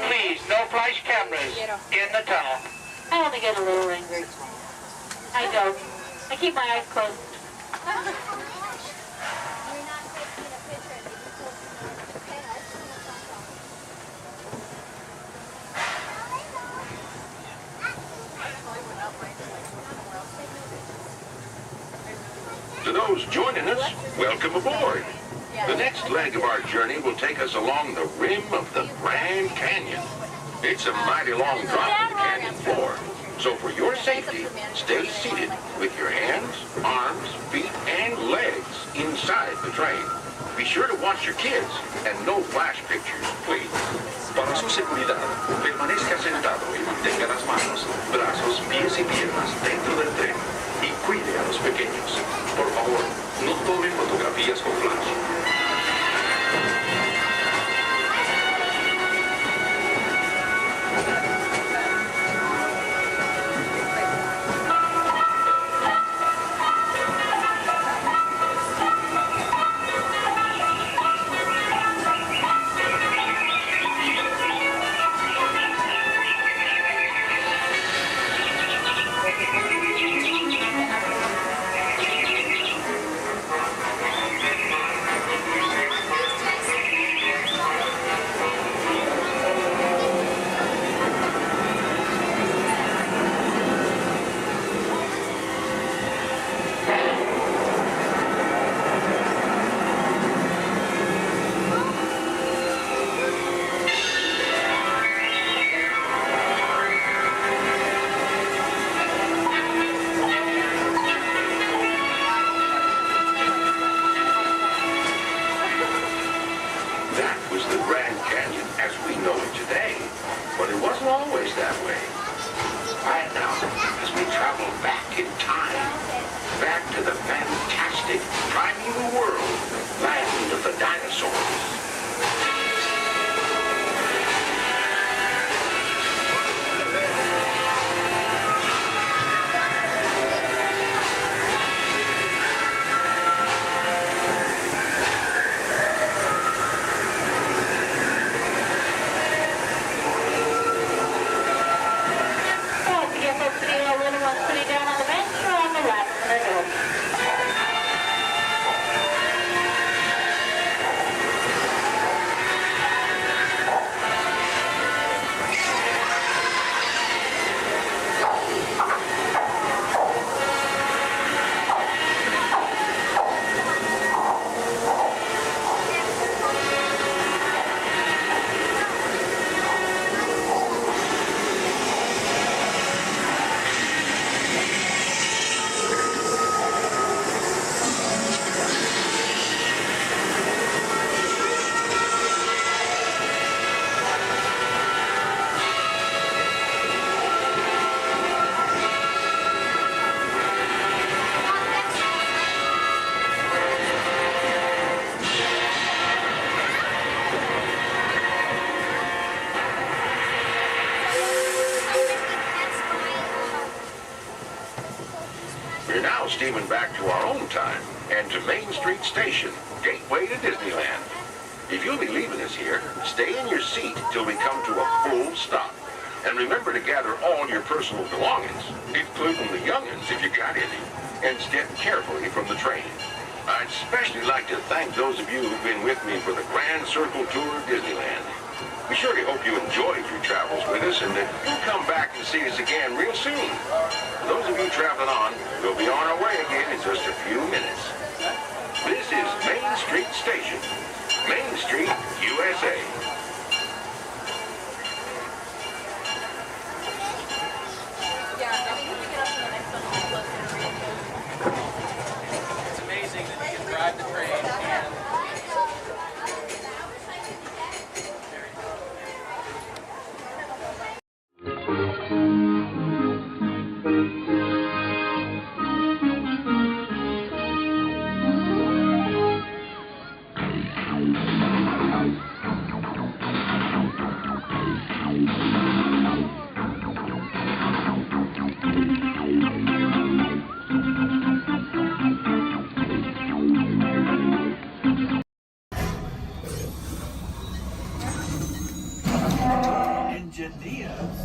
D: Please, no flash cameras in the tunnel.
P: I only get a little angry. I don't. I keep my eyes closed.
O: To those joining us, welcome aboard. The next leg of our journey will take us along the rim of the Grand Canyon. It's a mighty long drop to the canyon floor, so for your safety, stay seated with your hands, arms, feet, and legs inside the train. Be sure to watch your kids, and no flash pictures, please. Para su seguridad, permanezca sentado y mantenga las manos, brazos, pies y piernas dentro del tren y cuide a los pequeños. Por favor, no tome fotografías con flash. We're now steaming back to our own time and to Main Street Station, gateway to Disneyland. If you'll be leaving us here, stay in your seat till we come to a full stop. And remember to gather all your personal belongings, including the young'uns if you got any, and step carefully from the train. I'd especially like to thank those of you who've been with me for the Grand Circle Tour of Disneyland. We surely hope you enjoyed your travels with us and that you'll come back and see us again real soon. For those of you traveling on, we'll be on our way again in just a few minutes. This is Main Street Station, Main Street, USA.
A: It's amazing that you can drive the train and
K: Engineers.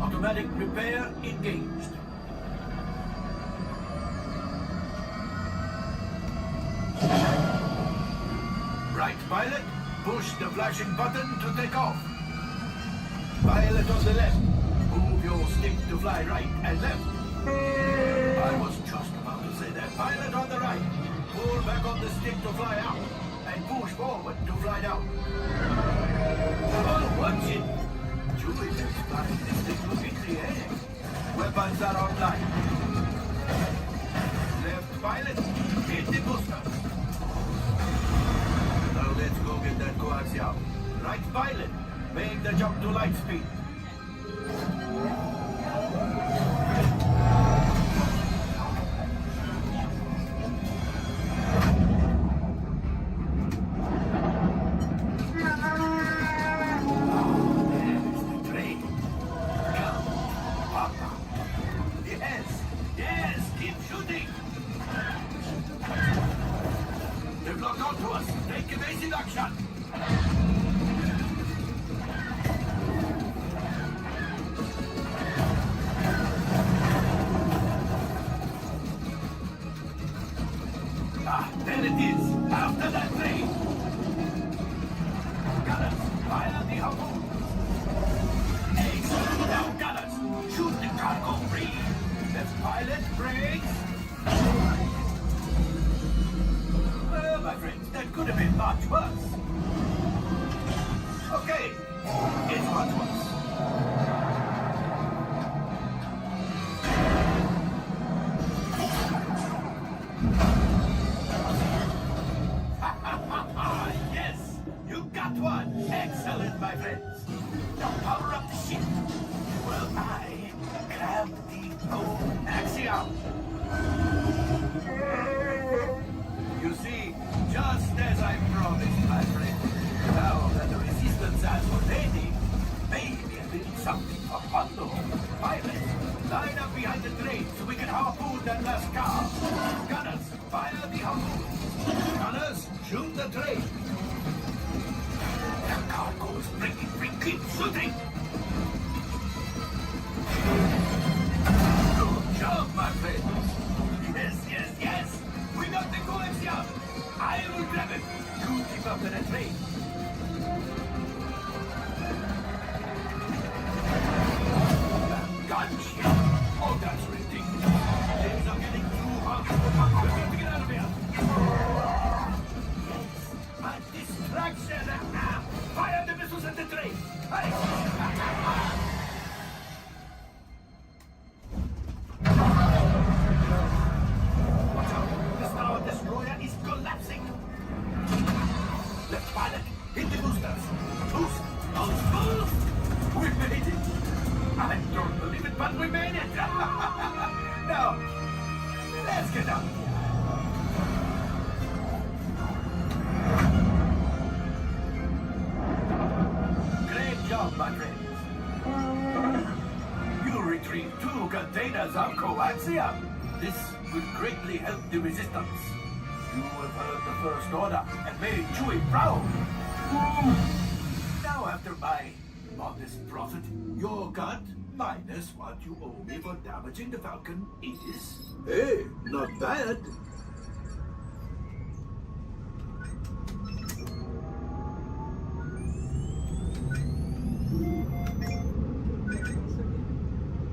K: Automatic repair engaged. Right pilot, push the flashing button to take off. Pilot on the left, move your stick to fly right and left. I was just about to say that. Pilot on the right, pull back on the stick to fly out and push forward to fly down. Oh, watch it. Julie is flying this thing look in the air. Weapons are online. Left pilot, hit the booster. Now let's go get that coaxial. Right pilot, make the jump to light speed. Yes, keep shooting. They've locked onto us. Take evasive action. There it is. After that train. Gunners, fire the harpoon. Excellent. Now, gunners, shoot the cargo free. Left pilot, brakes. Well, my friends, that could have been much worse. Okay, it's much worse. Yes, you got one. Excellent, my friends. Now power up the ship. Well, I grabbed the old axiom. You see, just as I promised, my friend, now that the resistance has already, maybe I need something for Hondo. Pilots, line up behind the train so we can harpoon that last car. Gunners, fire the harpoon. Gunners, shoot the train. The cargo is breaking free. Keep shooting. Good job, my friend. Yes. We got the coaxium. I will grab it. You keep up to the train. Gunship. Oh, that's ridiculous. Things are getting too hot. We've got to get out of here. Yes, a distraction. Fire the missiles at the train. Hey. Watch out. The Star Destroyer is collapsing. Left pilot, hit the boosters. Boost. We made it. I don't believe it, but we made it. Now, let's get out. Great job, my friends. You retrieved 2 containers of coaxium. This will greatly help the resistance. You have heard the First Order and made Chewie proud. Now, after my modest profit, your cut, minus what you owe me for damaging the Falcon, is... Hey, not bad.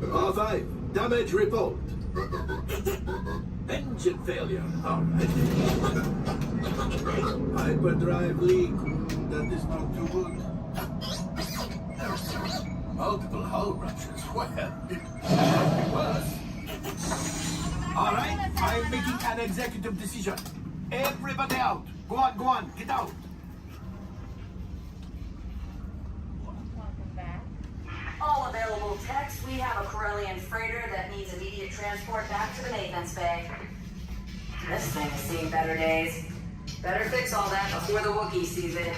K: R5, damage report. Engine failure. All right. Hyperdrive leak. That is not too good. Multiple hull ruptures. Well, it could be worse. All right, I'm making an executive decision. Everybody out. Go on, get out.
P: All available techs, we have a Corellian freighter that needs immediate transport back to the maintenance bay. This thing has seen better days. Better fix all that before the Wookiee sees it.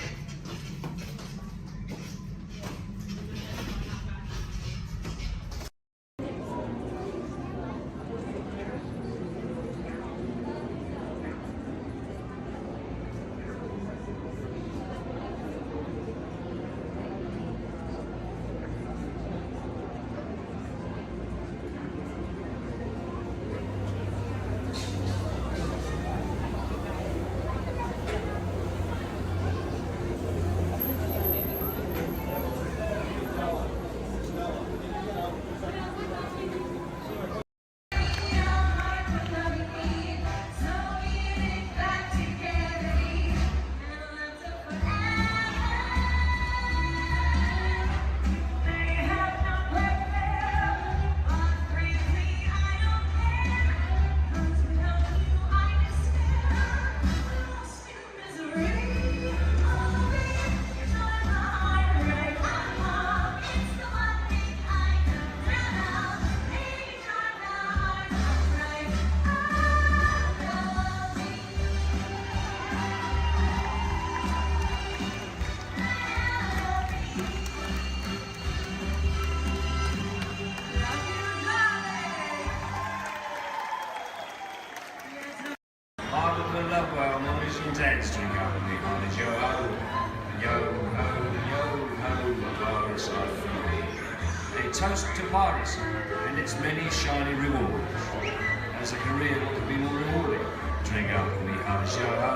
Q: Drink up with me, honey. Yo ho, yo ho, yo ho, pirates are free. A toast to piracy and its many shiny rewards. As a career, what could be more rewarding? Drink up with me, honey. Yo ho.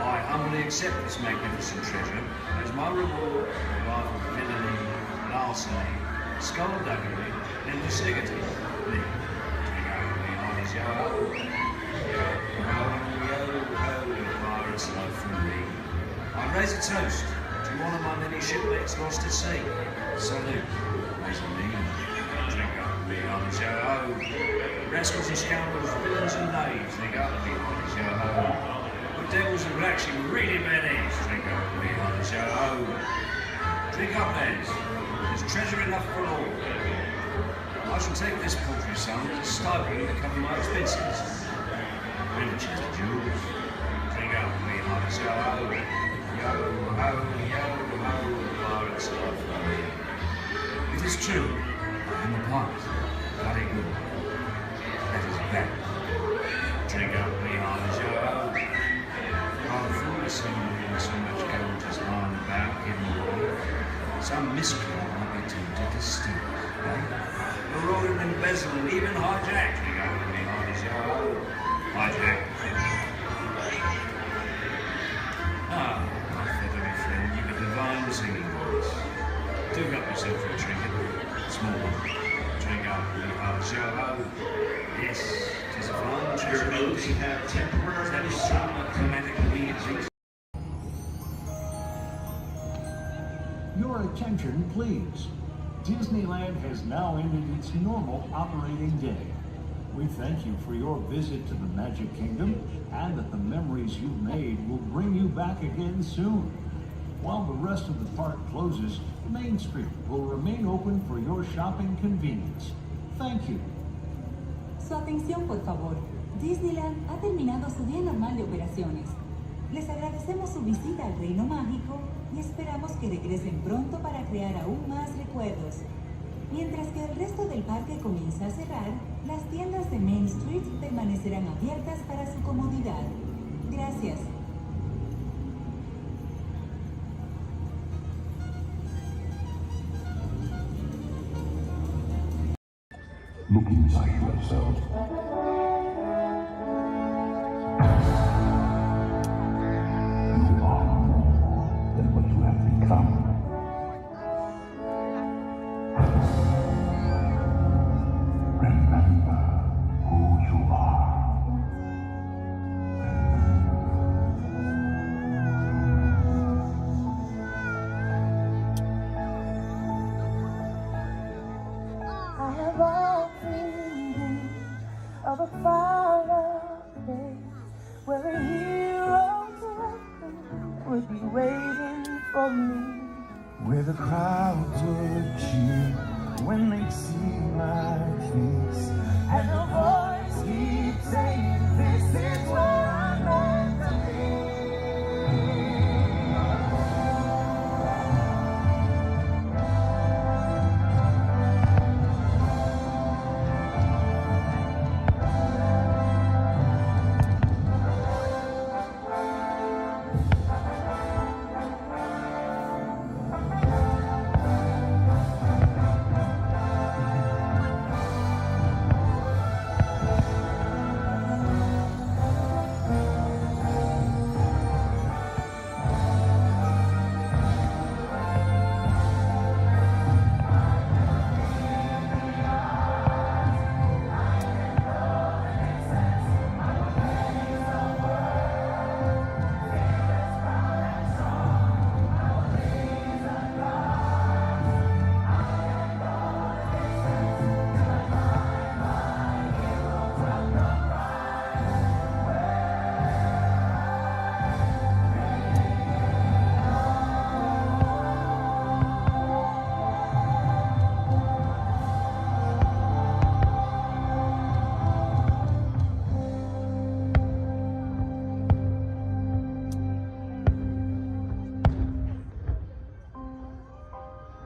Q: I humbly accept this magnificent treasure as my reward for a life of villainy, larceny, skullduggery, and lucidity. Drink up with me, honey. Yo ho. Yo ho, yo ho, the pirates love from me. I raise a toast to one of my many shipmates lost at sea. Salute, raise a me. Drink up with me, honey. Yo ho. Rascals and scoundrels, villains and knaves. Drink up with me, honey. Yo ho. Devils and actually really bad eggs. Drink up with me, honey. Yo ho. Drink up, lads. There's treasure enough for all. I shall take this paltry sum as a stipend to cover my expenses. Riches and jewels. Drink up with me, honey. Yo ho. Yo ho, yo ho. Pirates love for me. It is true. I am a pirate. Bloody good. That is bad. Drink up with me, honey. Yo ho. I'm foolish in reading so much gold just lying about hidden away. Some miscreant might be tempted to steal it, eh? Maraud and embezzle and even hijack. Drink up with me, honey. Yo ho. Hijack. Ah, my feathery friend, you've a divine singing voice. Do help yourself for a trinket. Small one. Drink up with me, honey. Yo ho. Yes, 'tis a fine treasure.
K: Your notes have temporarily stopped.
N: Your attention, please. Disneyland has now ended its normal operating day. We thank you for your visit to the Magic Kingdom and that the memories you've made will bring you back again soon. While the rest of the park closes, Main Street will remain open for your shopping convenience. Thank you.
R: Su atención, por favor. Disneyland ha terminado su día normal de operaciones. Les agradecemos su visita al Reino Mágico y esperamos que regresen pronto para crear aún más recuerdos. Mientras que el resto del parque comienza a cerrar, las tiendas de Main Street permanecerán abiertas para su comodidad. Gracias.
U: Look inside yourself. You are more than what you have become. Remember who you are.
W: I have all dreamed of a far place where a hero's weapon would be waiting for me.
U: Where the crowds would cheer when they see my face,
W: And the voice keeps saying, this is where I'm meant to be.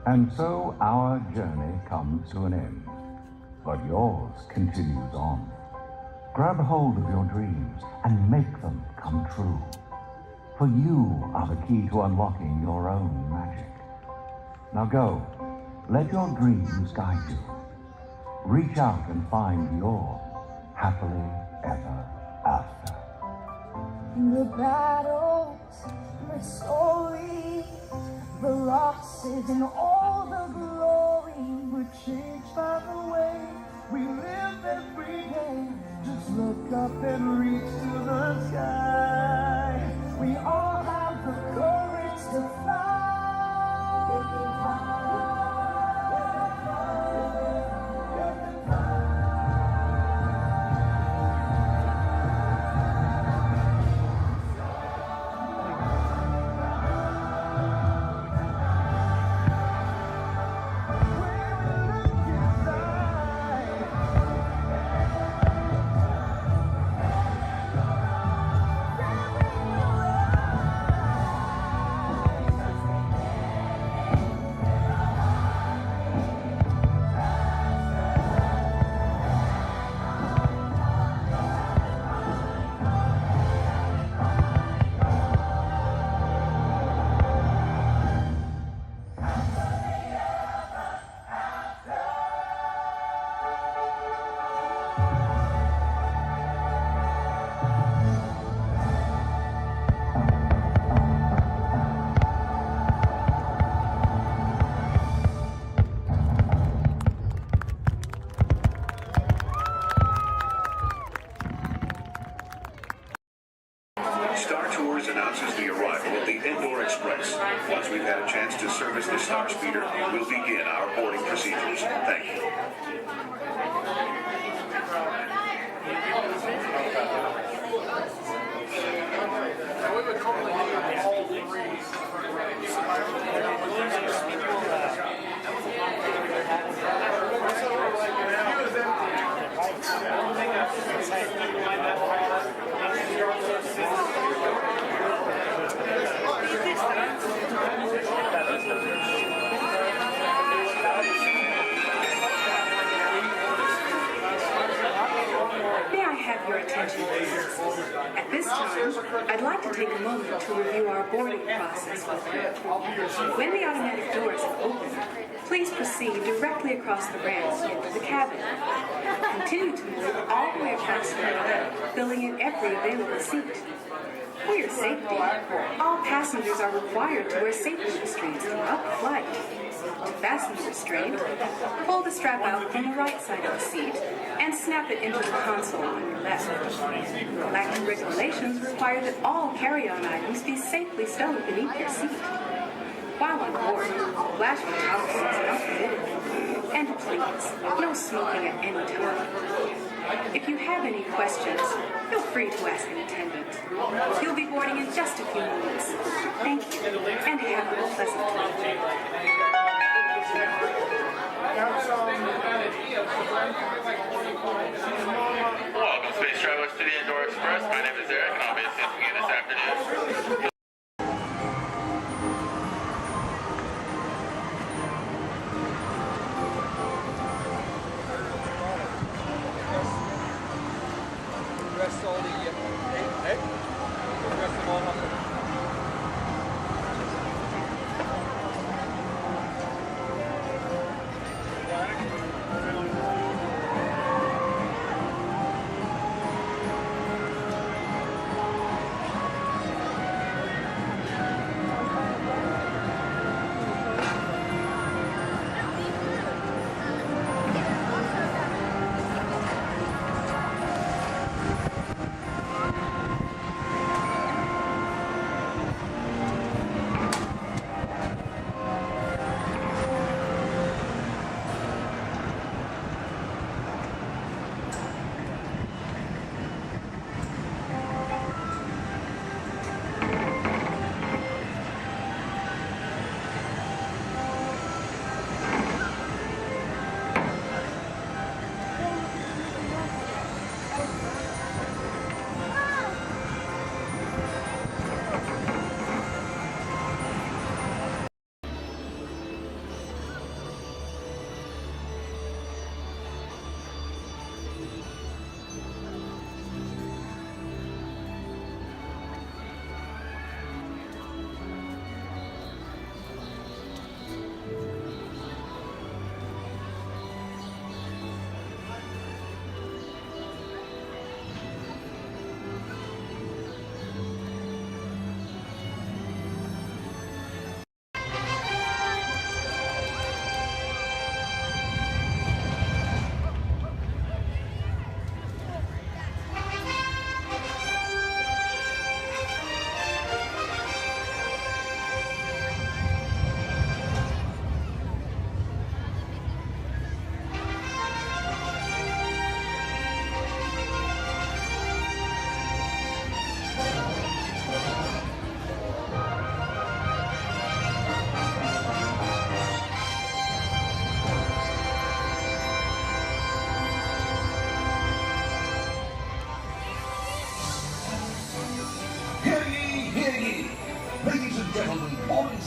U: And so our journey comes to an end, but yours continues on. Grab hold of your dreams and make them come true. For you are the key to unlocking your own magic. Now go, let your dreams guide you. Reach out and find your happily ever after. The battles, the stories, the losses, and all the glory were changed by the way we live every day. Just look up and reach to the sky. We all have the courage to fly.
F: Star Tours announces the arrival of the Indoor Express. Once we've had a chance to service the Star Speeder, we'll begin our boarding procedures. Thank you.
T: May I have your attention, please? At this time, I'd like to take a moment to review our boarding process with you. When the automatic doors have opened, please proceed directly across the ramp into the cabin. Continue to move all the way across the aisle, filling in every available seat. For your safety, all passengers are required to wear safety restraints throughout the flight. To fasten the restraint, pull the strap out from the right side of the seat and snap it into the console on your left. Galactic regulations require that all carry-on items be safely stowed beneath your seat. While on board, flash photography is not permitted. And please, no smoking at any time. If you have any questions, feel free to ask an attendant. You'll be boarding in just a few moments. Thank you, and have a pleasant time.
J: Welcome, space travelers, to the Indoor Express. My name is Eric, and I'll be assisting you this afternoon.
G: Rest all the rest them all up.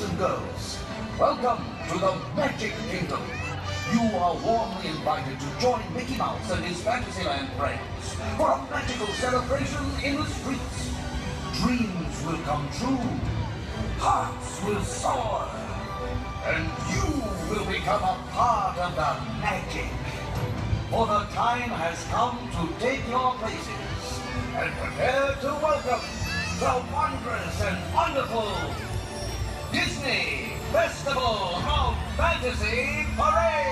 K: boys and girls, welcome to the Magic Kingdom. You are warmly invited to join Mickey Mouse and his Fantasyland friends for a magical celebration in the streets. Dreams will come true, hearts will soar, and you will become a part of the magic. For the time has come to take your places and prepare to welcome the wondrous and wonderful Disney Festival of Fantasy Parade!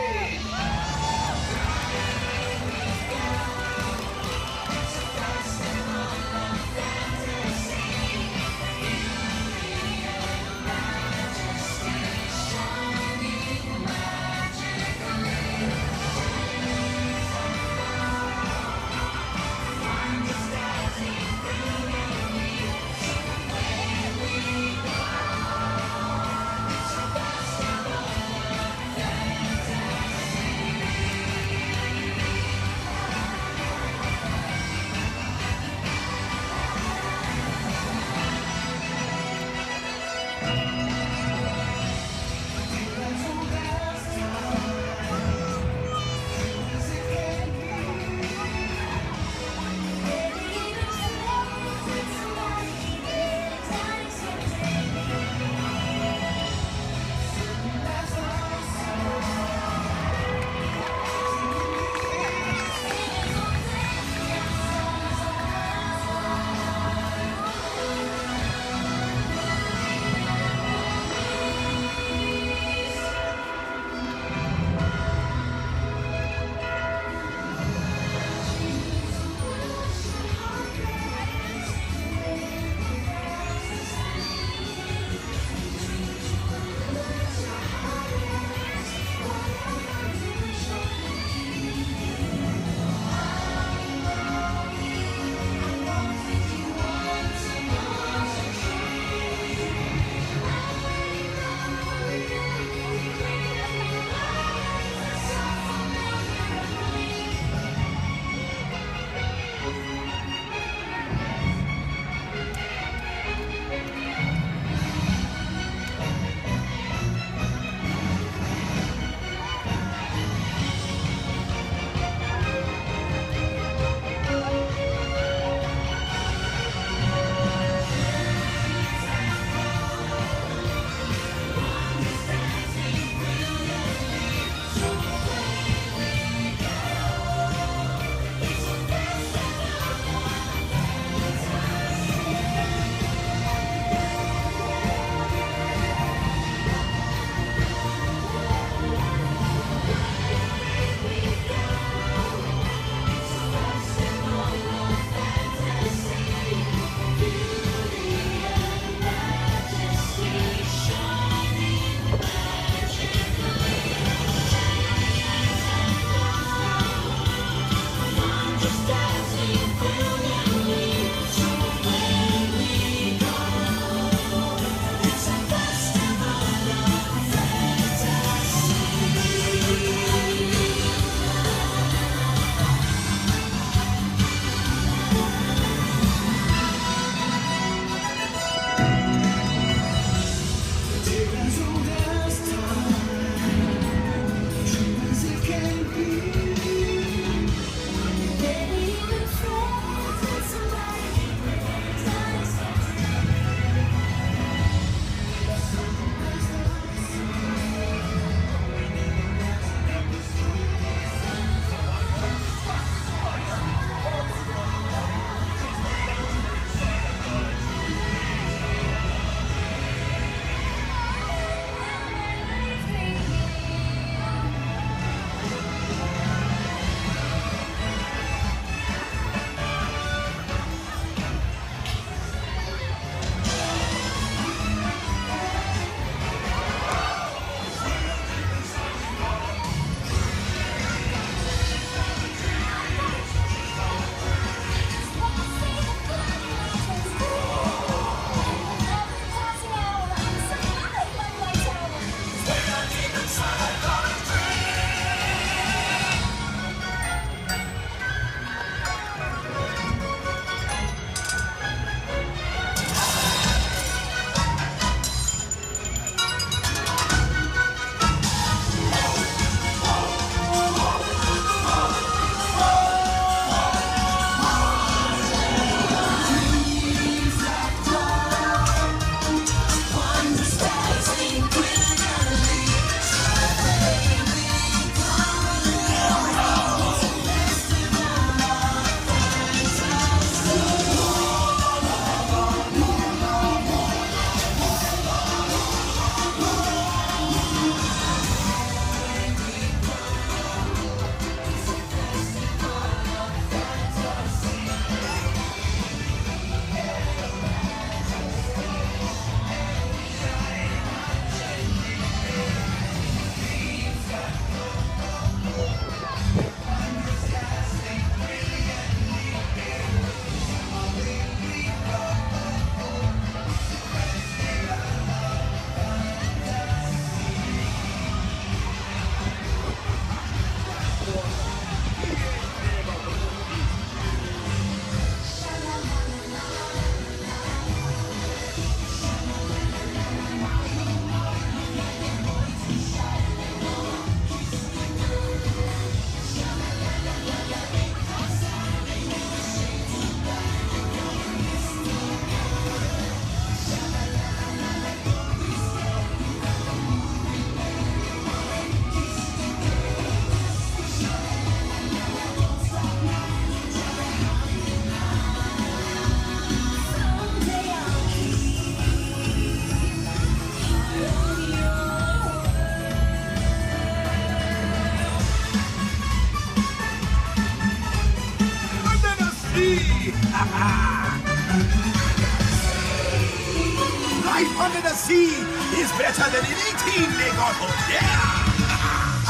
S: Life under the sea is better than anything they got up there.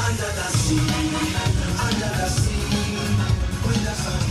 S: Under the sea, under the sea, with the sun.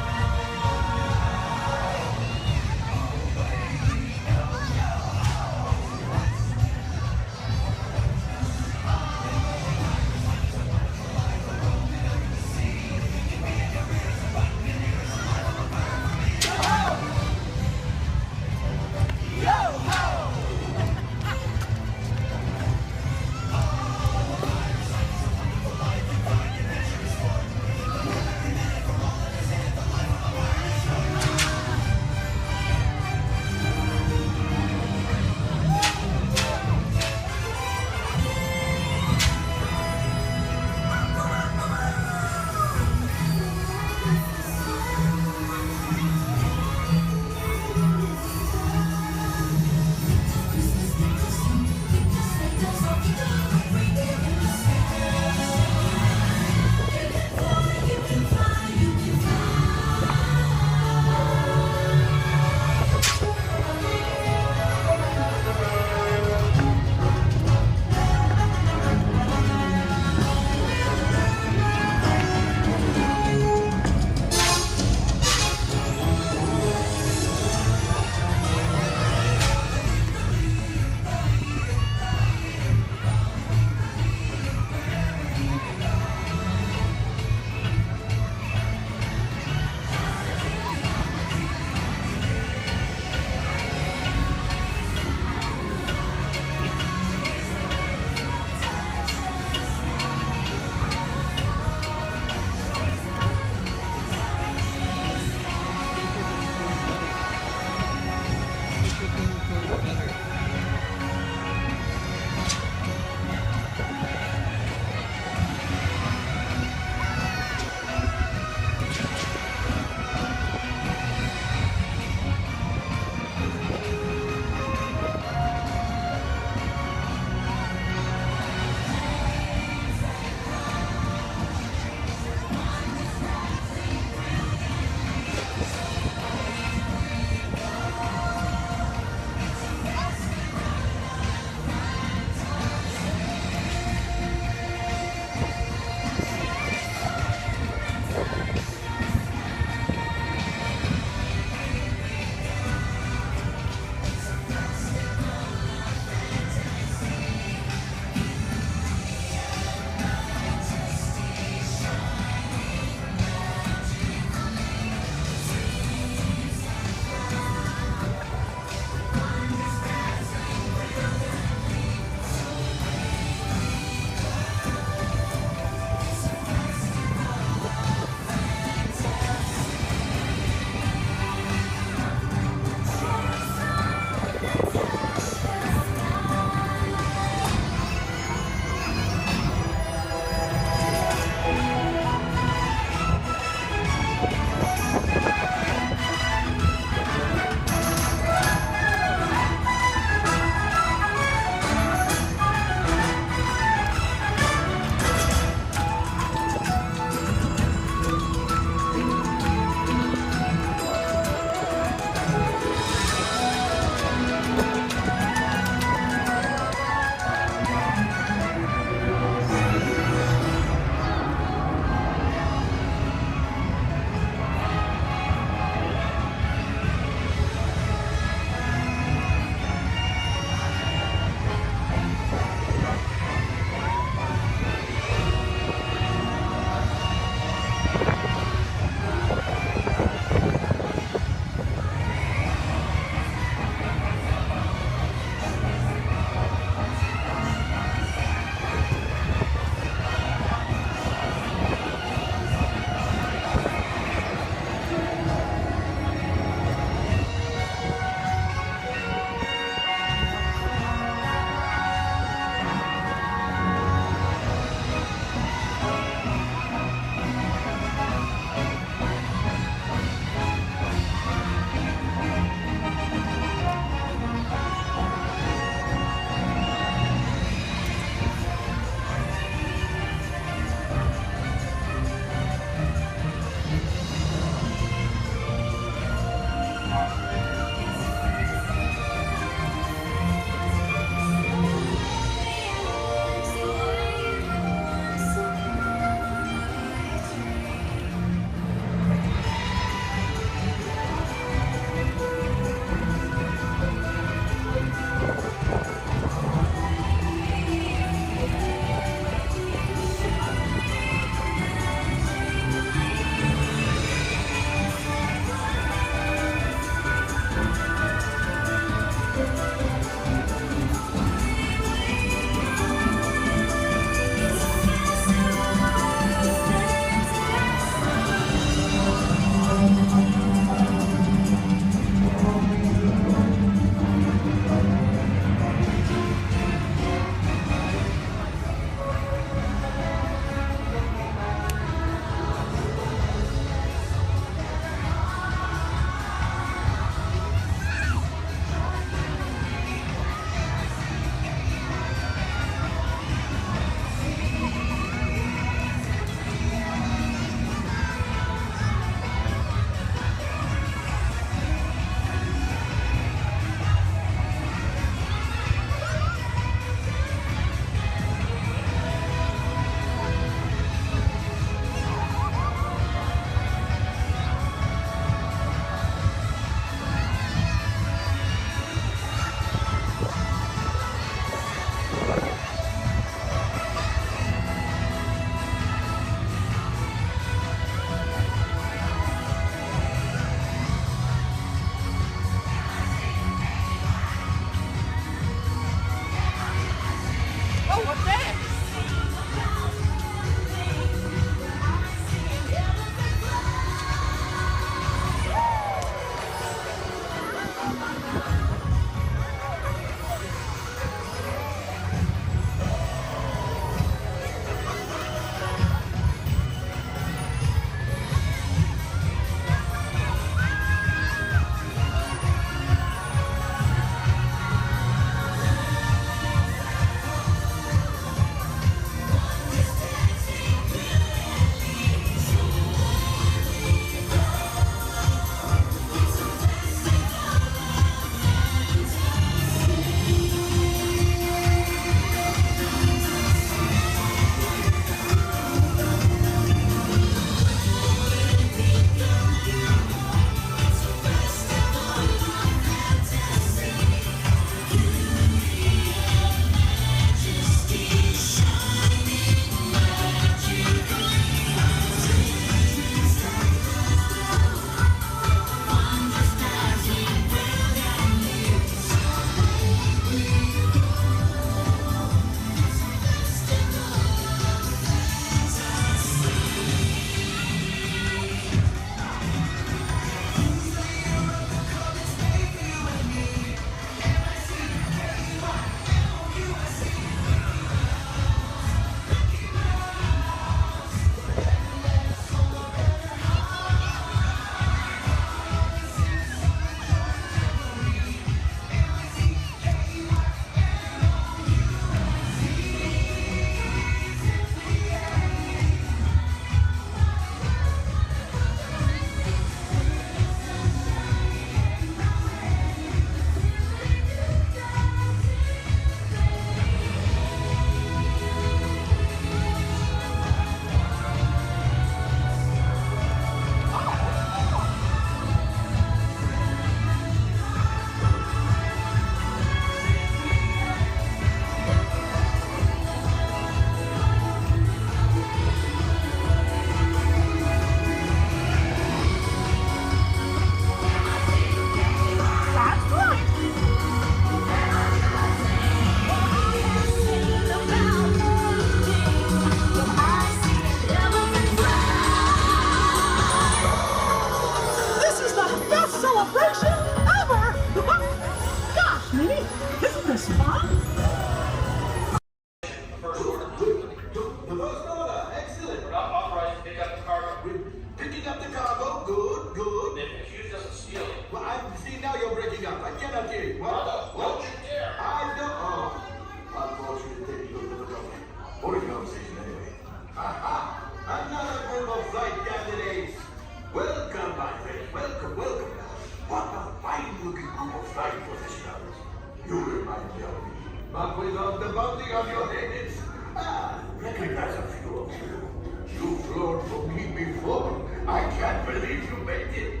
K: it.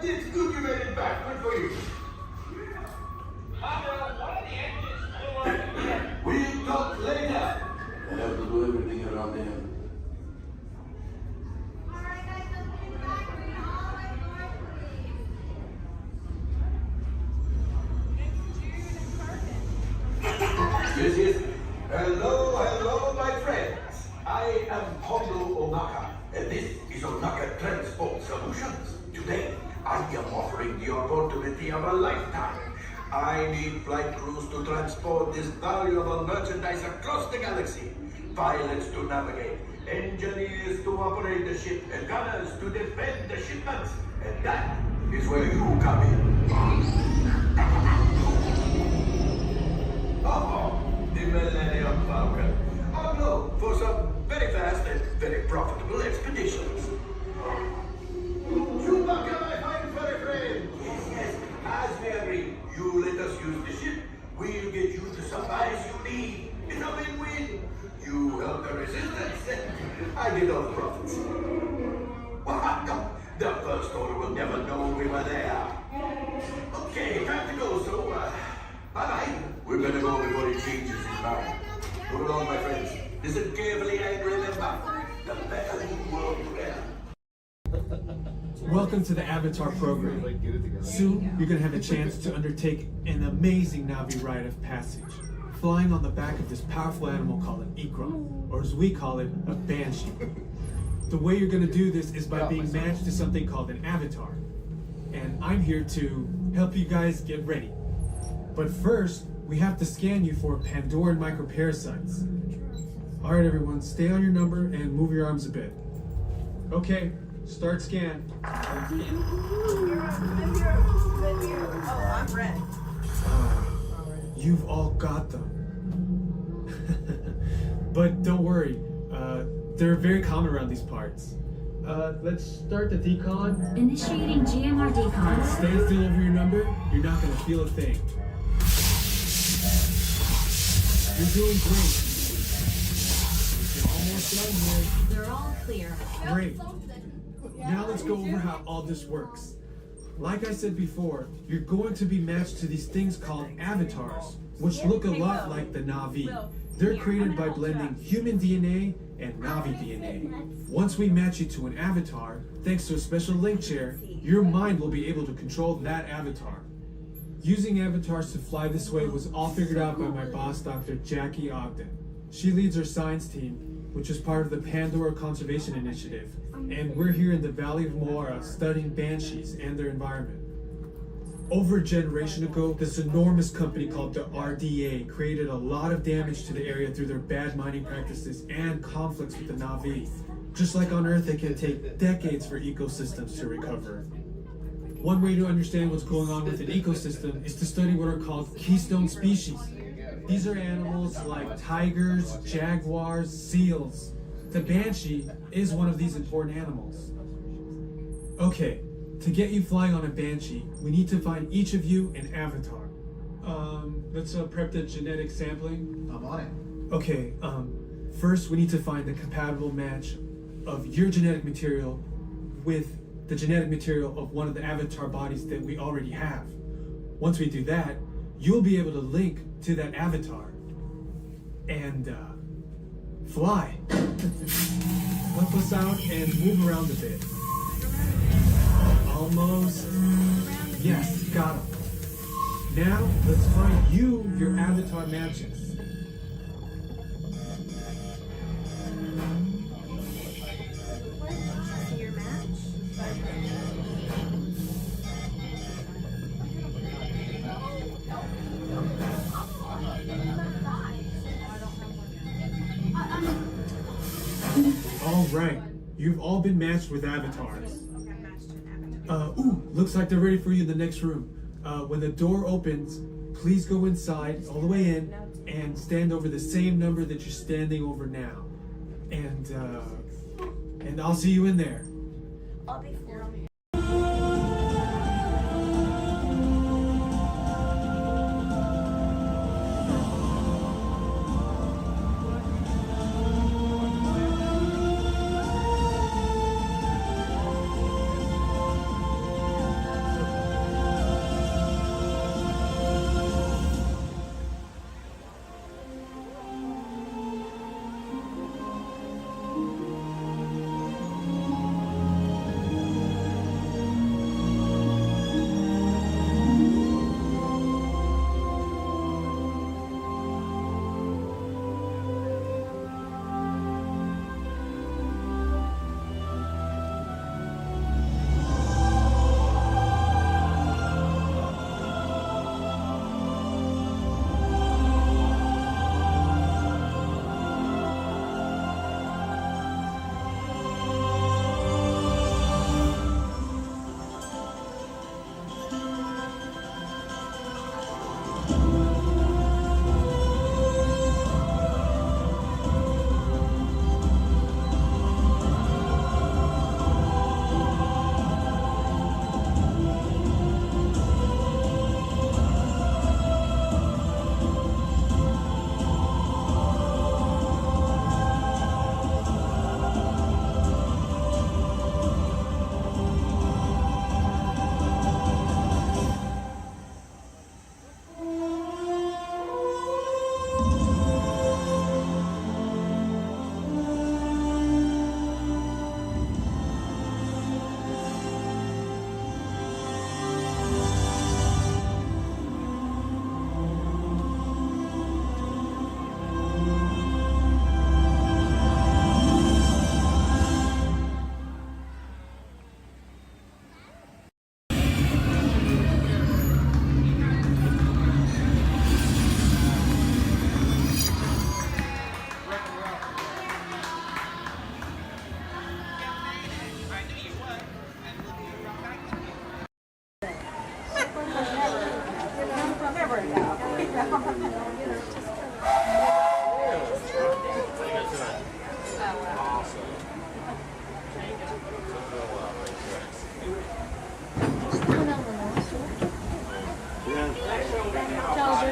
K: It's good you made it back. Good for you. We'll talk later. I have to do everything around him. Yes. Hello, my friends. I am Hondo Onaka, and this is Onaka Transport Solutions. Today, I am offering the opportunity of a lifetime. I need flight crews to transport this valuable merchandise across the galaxy. Pilots to navigate, engineers to operate the ship, and gunners to defend the shipments. And that is where you come in. Oh, the Millennium Falcon. Oh no, for some very fast and very profitable expeditions. Chewbacca, my fine furry friend. Yes, as we agreed, you let us use the ship. We'll get you the supplies you need. It's a win-win. You help the resistance, and I get all the profits. Well, no, the First Order will never know we were there. Okay, time to go, so, bye-bye. We better go before he changes his mind. Move along, my friends. Listen carefully and remember, the better you world you have.
E: Welcome to the Avatar program. Soon, you're going to have a chance to undertake an amazing Navi rite of passage, flying on the back of this powerful animal called an Ikron, or as we call it, a Banshee. The way you're going to do this is by being matched to something called an avatar. And I'm here to help you guys get ready. But first, we have to scan you for Pandoran microparasites. Alright everyone, stay on your number and move your arms a bit. Okay, start scan.
C: I'm here. Oh, I'm red.
E: You've all got them. But don't worry, they're very common around these parts. Let's start the decon.
P: Initiating GMR decon.
E: Stay still over your number, you're not gonna feel a thing. You're doing great. You're almost done here.
P: They're all clear.
E: Great. Now let's go over how all this works. Like I said before, you're going to be matched to these things called avatars, which look a lot like the Navi. They're created by blending human DNA and Navi DNA. Once we match you to an avatar, thanks to a special link chair, your mind will be able to control that avatar. Using avatars to fly this way was all figured out by my boss, Dr. Jackie Ogden. She leads our science team, which is part of the Pandora Conservation Initiative, and we're here in the Valley of Moara studying banshees and their environment. Over a generation ago, this enormous company called the RDA created a lot of damage to the area through their bad mining practices and conflicts with the Navi. Just like on Earth, it can take decades for ecosystems to recover. One way to understand what's going on with an ecosystem is to study what are called keystone species. These are animals like tigers, jaguars, seals. The banshee is one of these important animals. Okay, to get you flying on a banshee, we need to find each of you an avatar. Let's prep the genetic sampling.
K: I'm on it.
E: Okay, first we need to find the compatible match of your genetic material with the genetic material of one of the avatar bodies that we already have. Once we do that, you'll be able to link to that avatar and fly. Help us out and move around a bit. Almost. Yes, got him. Now, let's find you your avatar matches. All right, you've all been matched with avatars. Looks like they're ready for you in the next room. When the door opens, please go inside, all the way in, and stand over the same number that you're standing over now. And I'll see you in there.
C: I'll be for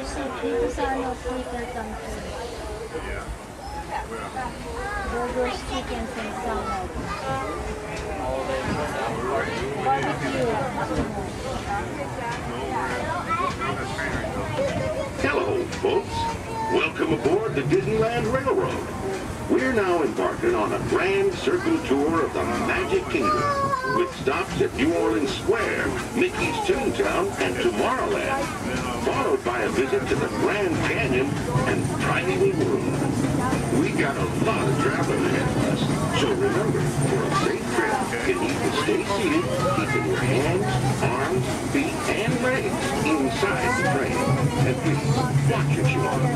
L: dito sa Twitter country. Burgers, chickens, and salad. Barbecue.
O: Hello, folks. Welcome aboard the Disneyland Railroad. We're now embarking on a grand circle tour of the Magic Kingdom, with stops at New Orleans Square, Mickey's Toontown, and Tomorrowland, followed by a visit to the Grand Canyon and Primeval World. We got a lot of traveling ahead of us, so remember, for a safe trip, you need to stay seated, keeping your hands, arms, feet, and legs inside the train. And please, watch your shoes.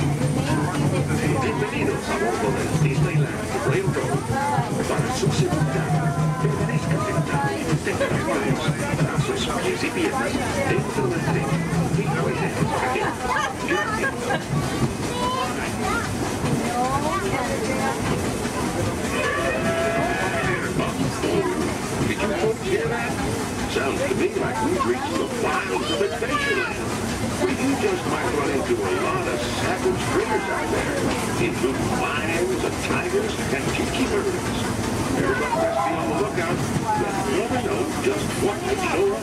O: Bienvenidos a bordo del Disneyland Railroad. Para su seguridad, permanezca sentado y tenga las manos, brazos, pies y piernas dentro del tren. Y no dejes caer. Gracias. Did you folks hear that? Sounds to me like we've reached the wilds of Adventureland. Well, you just might run into a lot of savage critters out there, including lions and tigers and tiki birds. Everybody best be on the lookout. You never know just what could show up.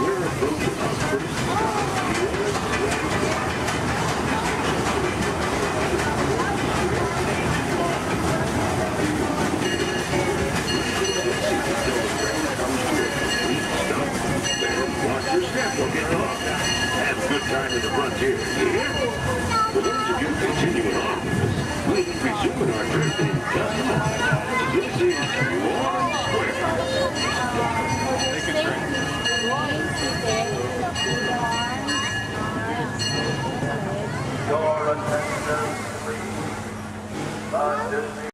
O: We're approaching our first stop. Watch your step, we'll get off. Have a good time in the frontier, you hear? For those of you continuing on, we'll be resuming our trip in just a moment. This is New Orleans Square. Take a drink. Your attention, please. Disney.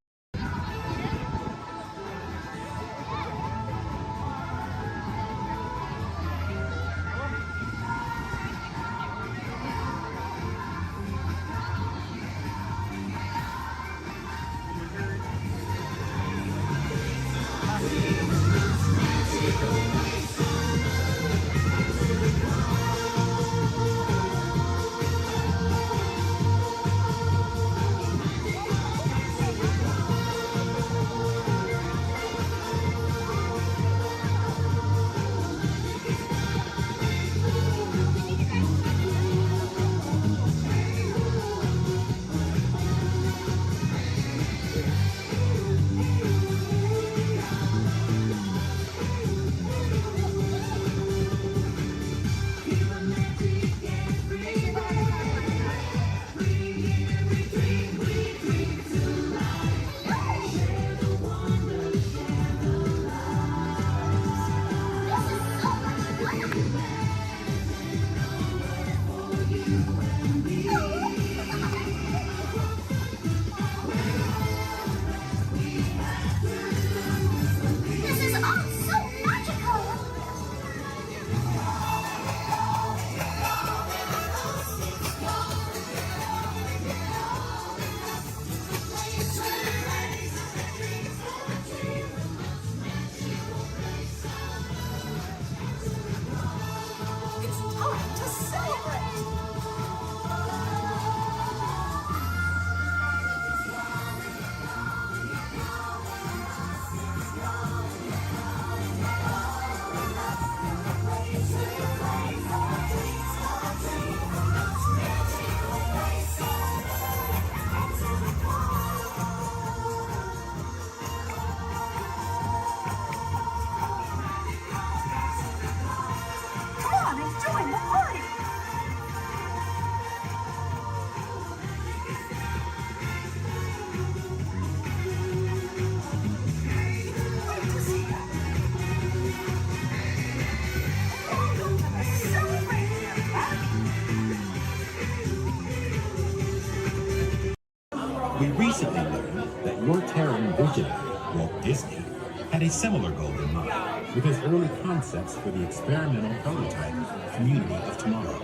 M: We recently learned that your Terran visionary, Walt Disney, had a similar goal in mind with his early concepts for the experimental prototype Community of Tomorrow.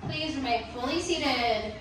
P: Please remain fully seated.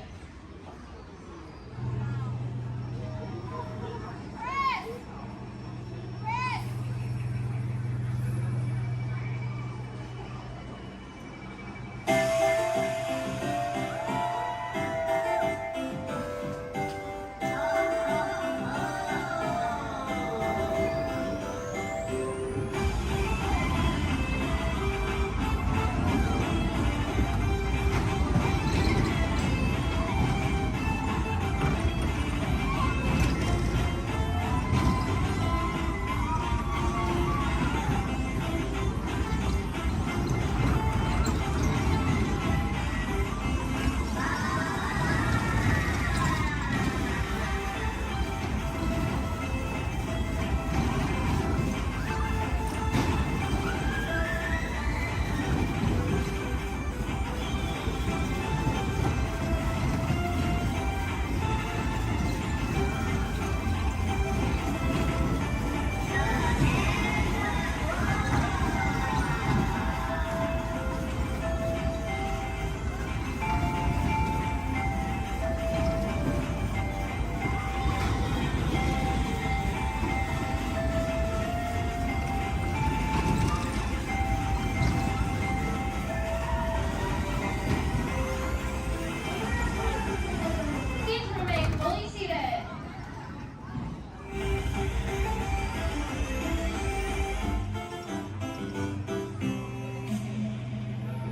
P: Please remain fully seated.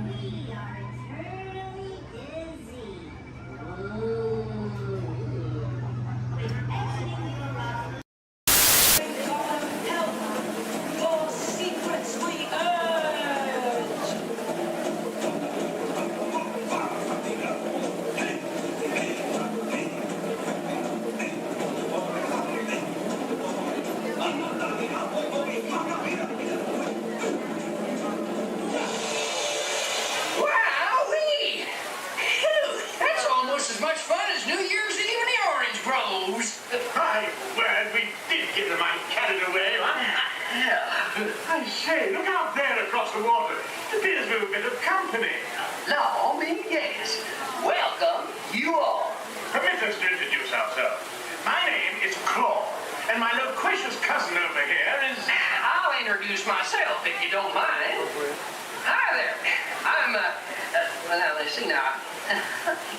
P: We are eternally busy. With exiting your route.
A: For secrets we urge.
D: Wowee! Phew, that's almost as much fun as New Year's Eve in the Orange Groves.
K: My word, we did get the mind carried away, huh? I say, look out there across the water. It appears we're a bit of company.
D: Law me, yes. Welcome, you all.
K: Permit us to introduce ourselves. My name is Claude, and my loquacious cousin over here is...
D: I'll introduce myself if you don't mind. Hi there. I'm, well, let's see now.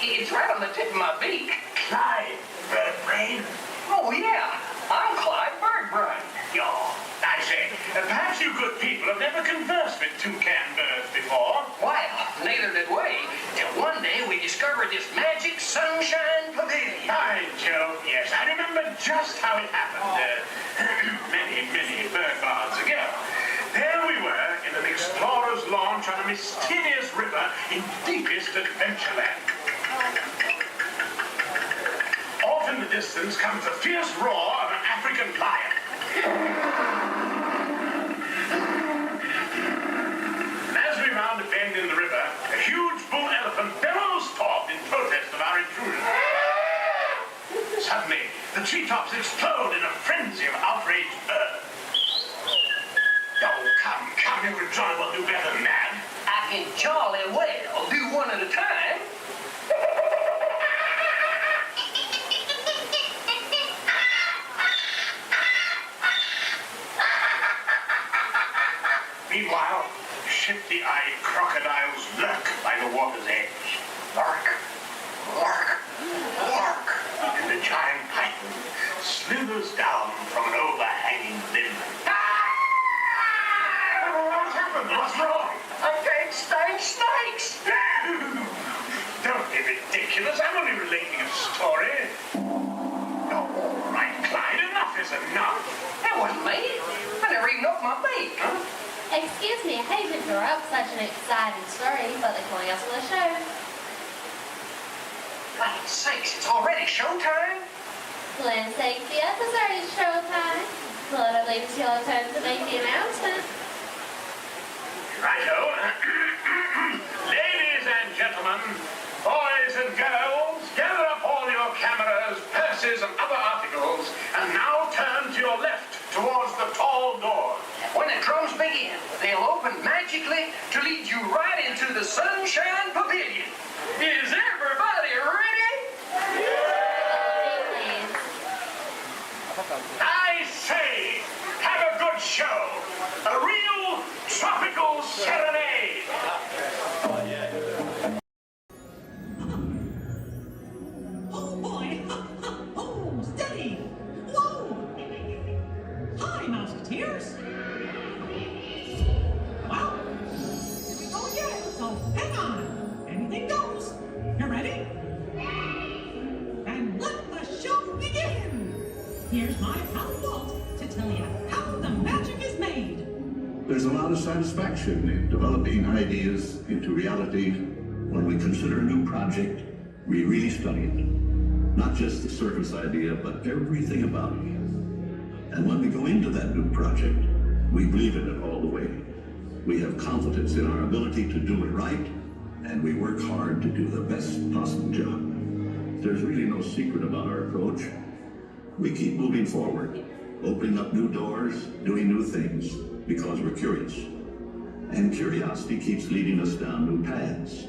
D: It's right on the tip of my beak.
K: Clyde Birdbrain.
D: Oh, yeah. I'm Clyde Birdbrain.
K: I say, perhaps you good people have never conversed with toucan birds before.
D: Well, neither did we. Till one day we discovered this magic sunshine pavilion.
K: By Jove, yes. I remember just how it happened. Many bird baths ago. There we were in an explorer's launch on a mysterious river in deepest Adventureland. Off in the distance comes the fierce roar of an African lion. And as we round a bend in the river, a huge bull elephant bellows forth in protest of our intrusion. Suddenly, the treetops explode in a frenzy of outraged birds. Oh, come, you and John will do better than that.
D: I can jolly well do one at a time.
K: Meanwhile, shifty-eyed crocodiles lurk by the water's edge. Lurk, lurk, lurk. And the giant python slithers down from an overhanging limb. What's happened? What's wrong?
D: I can't stand snakes.
K: Don't be ridiculous. I'm only relating a story. Oh, all right, Clyde. Enough is enough.
D: That wasn't me. I never even opened my beak.
P: Excuse me, I haven't
B: sure up such an exciting story, but they're calling us for the show.
H: Land's sakes, it's already showtime?
B: Land's sakes, yes, it's already showtime. But I believe it's your turn to make the announcement.
H: Righto. Ladies and gentlemen, boys and girls, gather up all your cameras, purses, and other articles, and now turn to your left towards the tall door.
V: When the drums begin, they'll open magically to lead you right into the Sunshine Pavilion. Is everybody ready?
H: I say, have a good show. A real tropical serenade.
W: Oh boy! Oh, steady! Whoa! Hi, Mouseketeers! Well, here we go again, so hang on! Anything goes! You ready? And let the show begin! Here's my pal Walt to tell you how the magic is made!
K: There's a lot of satisfaction in developing ideas into reality. When we consider a new project, we really study it. Not just the surface idea, but everything about it. And when we go into that new project, we believe in it all the way. We have confidence in our ability to do it right, and we work hard to do the best possible job. There's really no secret about our approach. We keep moving forward, opening up new doors, doing new things, because we're curious. And curiosity keeps leading us down new paths.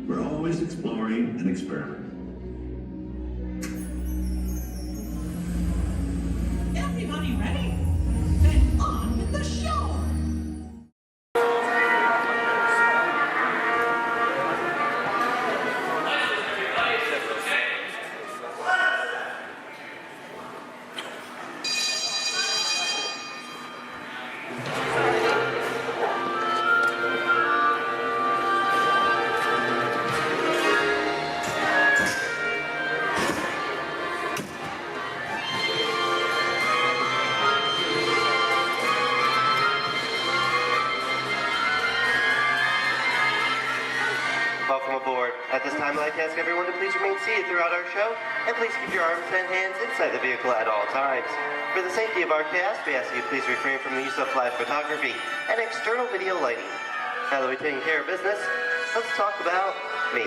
K: We're always exploring and experimenting.
W: Everybody ready? Then on with the show!
X: Welcome aboard. At this time, I'd like to ask everyone to please remain seated throughout our show, and please keep your arms and hands inside the vehicle at all times. For the safety of our cast, we ask you to please refrain from the use of flash photography and external video lighting. Now that we've taken care of business, let's talk about me.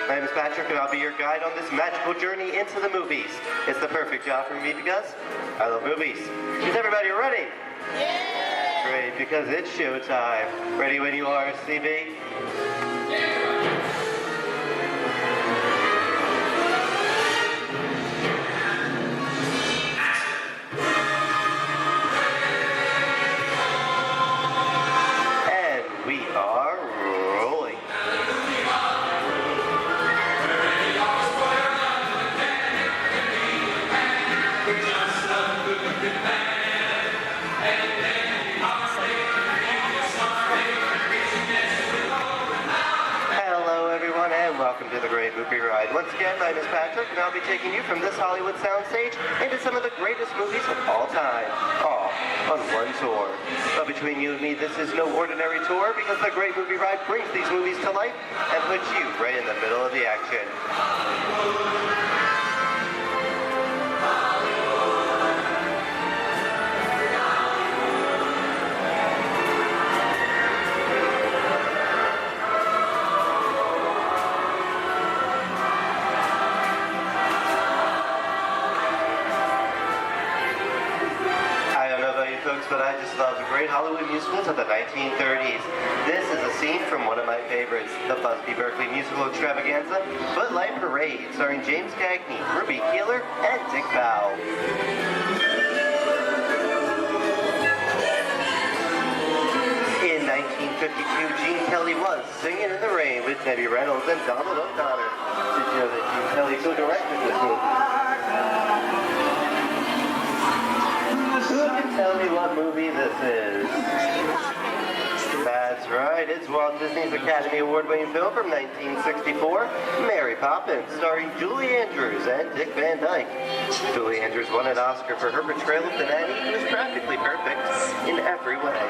X: My name is Patrick, and I'll be your guide on this magical journey into the movies. It's the perfect job for me because I love movies. Is everybody ready? Yeah! Great, because it's showtime. Ready when you are, CB? Welcome to the Great Movie Ride. Once again, my name is Patrick, and I'll be taking you from this Hollywood soundstage into some of the greatest movies of all time, all on one tour. But between you and me, this is no ordinary tour, because the Great Movie Ride brings these movies to life and puts you right in the middle of the action. But I just love the great Hollywood musicals of the 1930s. This is a scene from one of my favorites, the Busby Berkeley musical extravaganza, Footlight Parade, starring James Cagney, Ruby Keeler, and Dick Bow. In 1952, Gene Kelly was Singing in the Rain with Debbie Reynolds and Donald O'Connor. Did you know that Gene Kelly co-directed this movie? Who can tell me what movie this is? That's right, it's Walt Disney's Academy Award-winning film from 1964, Mary Poppins, starring Julie Andrews and Dick Van Dyke. Julie Andrews won an Oscar for her portrayal of the nanny, who was practically perfect in every way.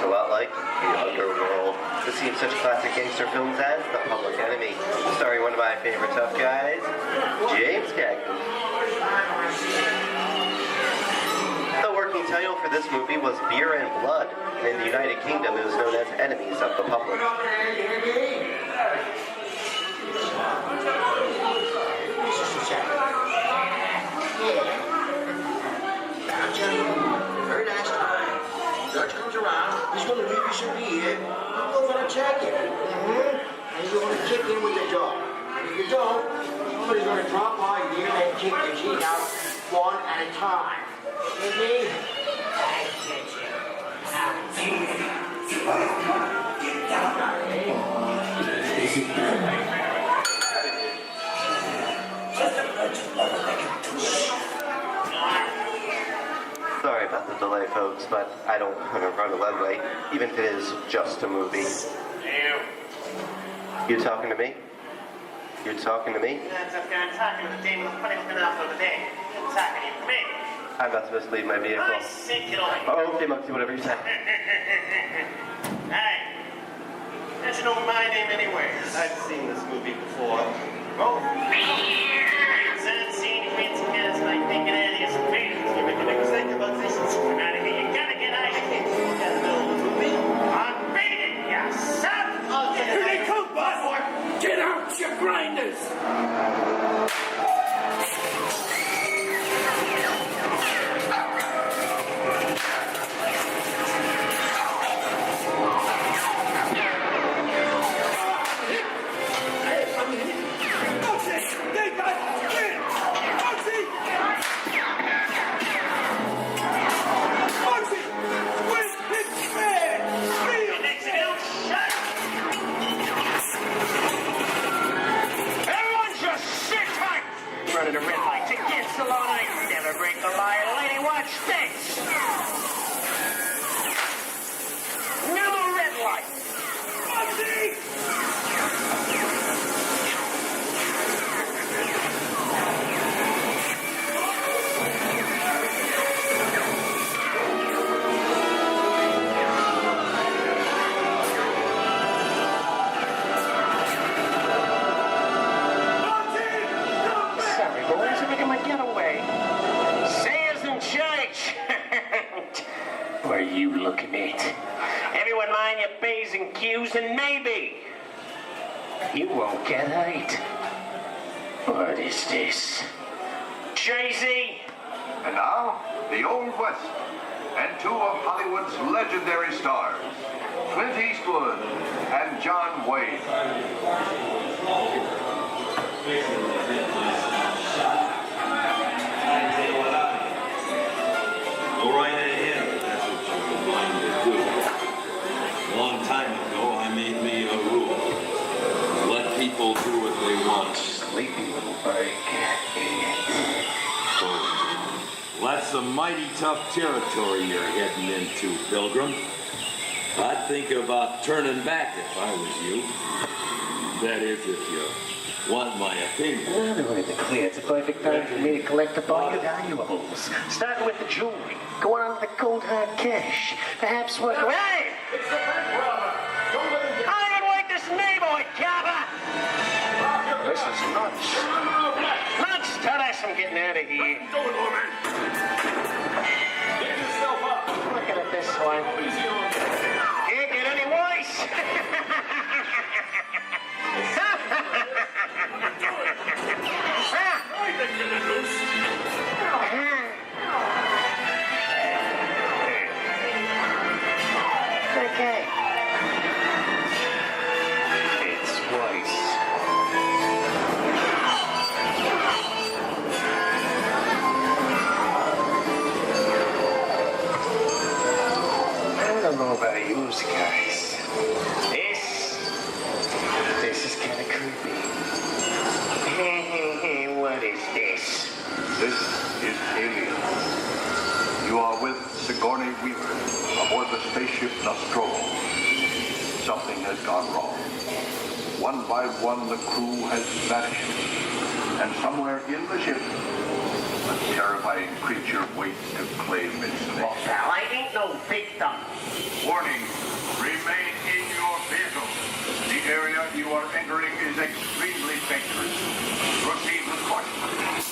X: lot like The Underworld. This seems such classic gangster films as The Public Enemy, starring one of my favorite tough guys, James Cagney. The working title for this movie was Beer and Blood, and in the United Kingdom it was known as Enemies of the Public.
S: Very nice time. Judge comes around, he's going to leave you some beer. You're going to check it. And you're going to kick in with the dog. If you don't, somebody's going to drop by you and kick the teeth out one at a time. With me? I get you.
X: Sorry about the delay, folks, but I don't want to run a red light, even if it is just a movie. You talking to me? You talking to me?
D: That's okay, I'm talking to the demon of punishment out of the day. I'm talking to me.
X: I'm about to mislead my vehicle.
D: I say get away.
X: Oh, okay, Moxie, whatever you say.
D: Hey, how'd you know my name anyway?
X: I've seen this movie before.
D: Oh. It's unseen fancy guys like thinking out of some paintings. You make an exact about this. Come out of here. You gotta get out of here. Look at the middle of the movie. I'm beating you, son.
S: Here they come, boy. Get out, you grinders.
D: Running a red light against the law. I never break the law. Lady, watch this. Another red light. Sorry, boys, I'm making my getaway. Sayers and Church. What are you looking at? Everyone mind your P's and Q's, and maybe you won't get hurt. What is this? Tracy?
F: And now, the Old West, and two of Hollywood's legendary stars, Clint Eastwood and John Wayne.
I: Go right ahead if that's what you're going to do. A long time ago, I made me a rule. Let people do what they want.
D: Sleepy little bird.
I: That's some mighty tough territory you're heading into, Pilgrim. I'd think about turning back if I was you. That is, if you want my opinion.
D: Well, to make it clear, it's a perfect time for me to collect up all your valuables. Starting with the jewelry, going on to the cold hard cash. Perhaps work away. Hey!
S: It's the bank robber. Don't let him get...
D: I don't work this neighborhood, Kappa! This is nuts. Nuts! Tell us I'm getting out of here.
S: What are you doing, old man? Get yourself up.
D: Looking at this one. Can't get any worse. Okay. It's worse. I don't know about you guys. This is kind of creepy. What is this?
F: This is Alien. You are with Sigourney Weaver aboard the spaceship Nostromo. Something has gone wrong. One by one, the crew has vanished. And somewhere in the ship, A terrifying creature waits to claim its nest.
D: Well, pal, I ain't no victim.
F: Warning, remain in your vehicle. The area you are entering is extremely dangerous. Proceed with caution.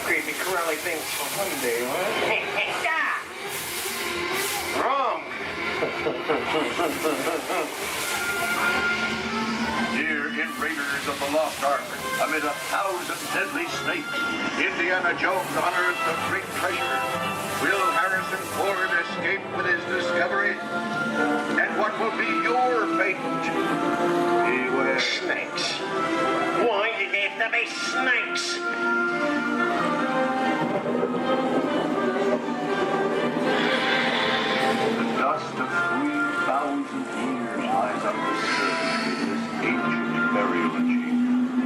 D: Creepy crawly things for Monday, huh? Hey, wrong.
F: Here in Raiders of the Lost Ark, amid 1,000 deadly snakes, Indiana Jones unearthed a great treasure. Will Harrison Ford escape with his discovery? And what will be your fate? Beware.
D: Snakes. Why did there have to be snakes?
F: The dust of 3,000 years lies undisturbed in this ancient burial chamber.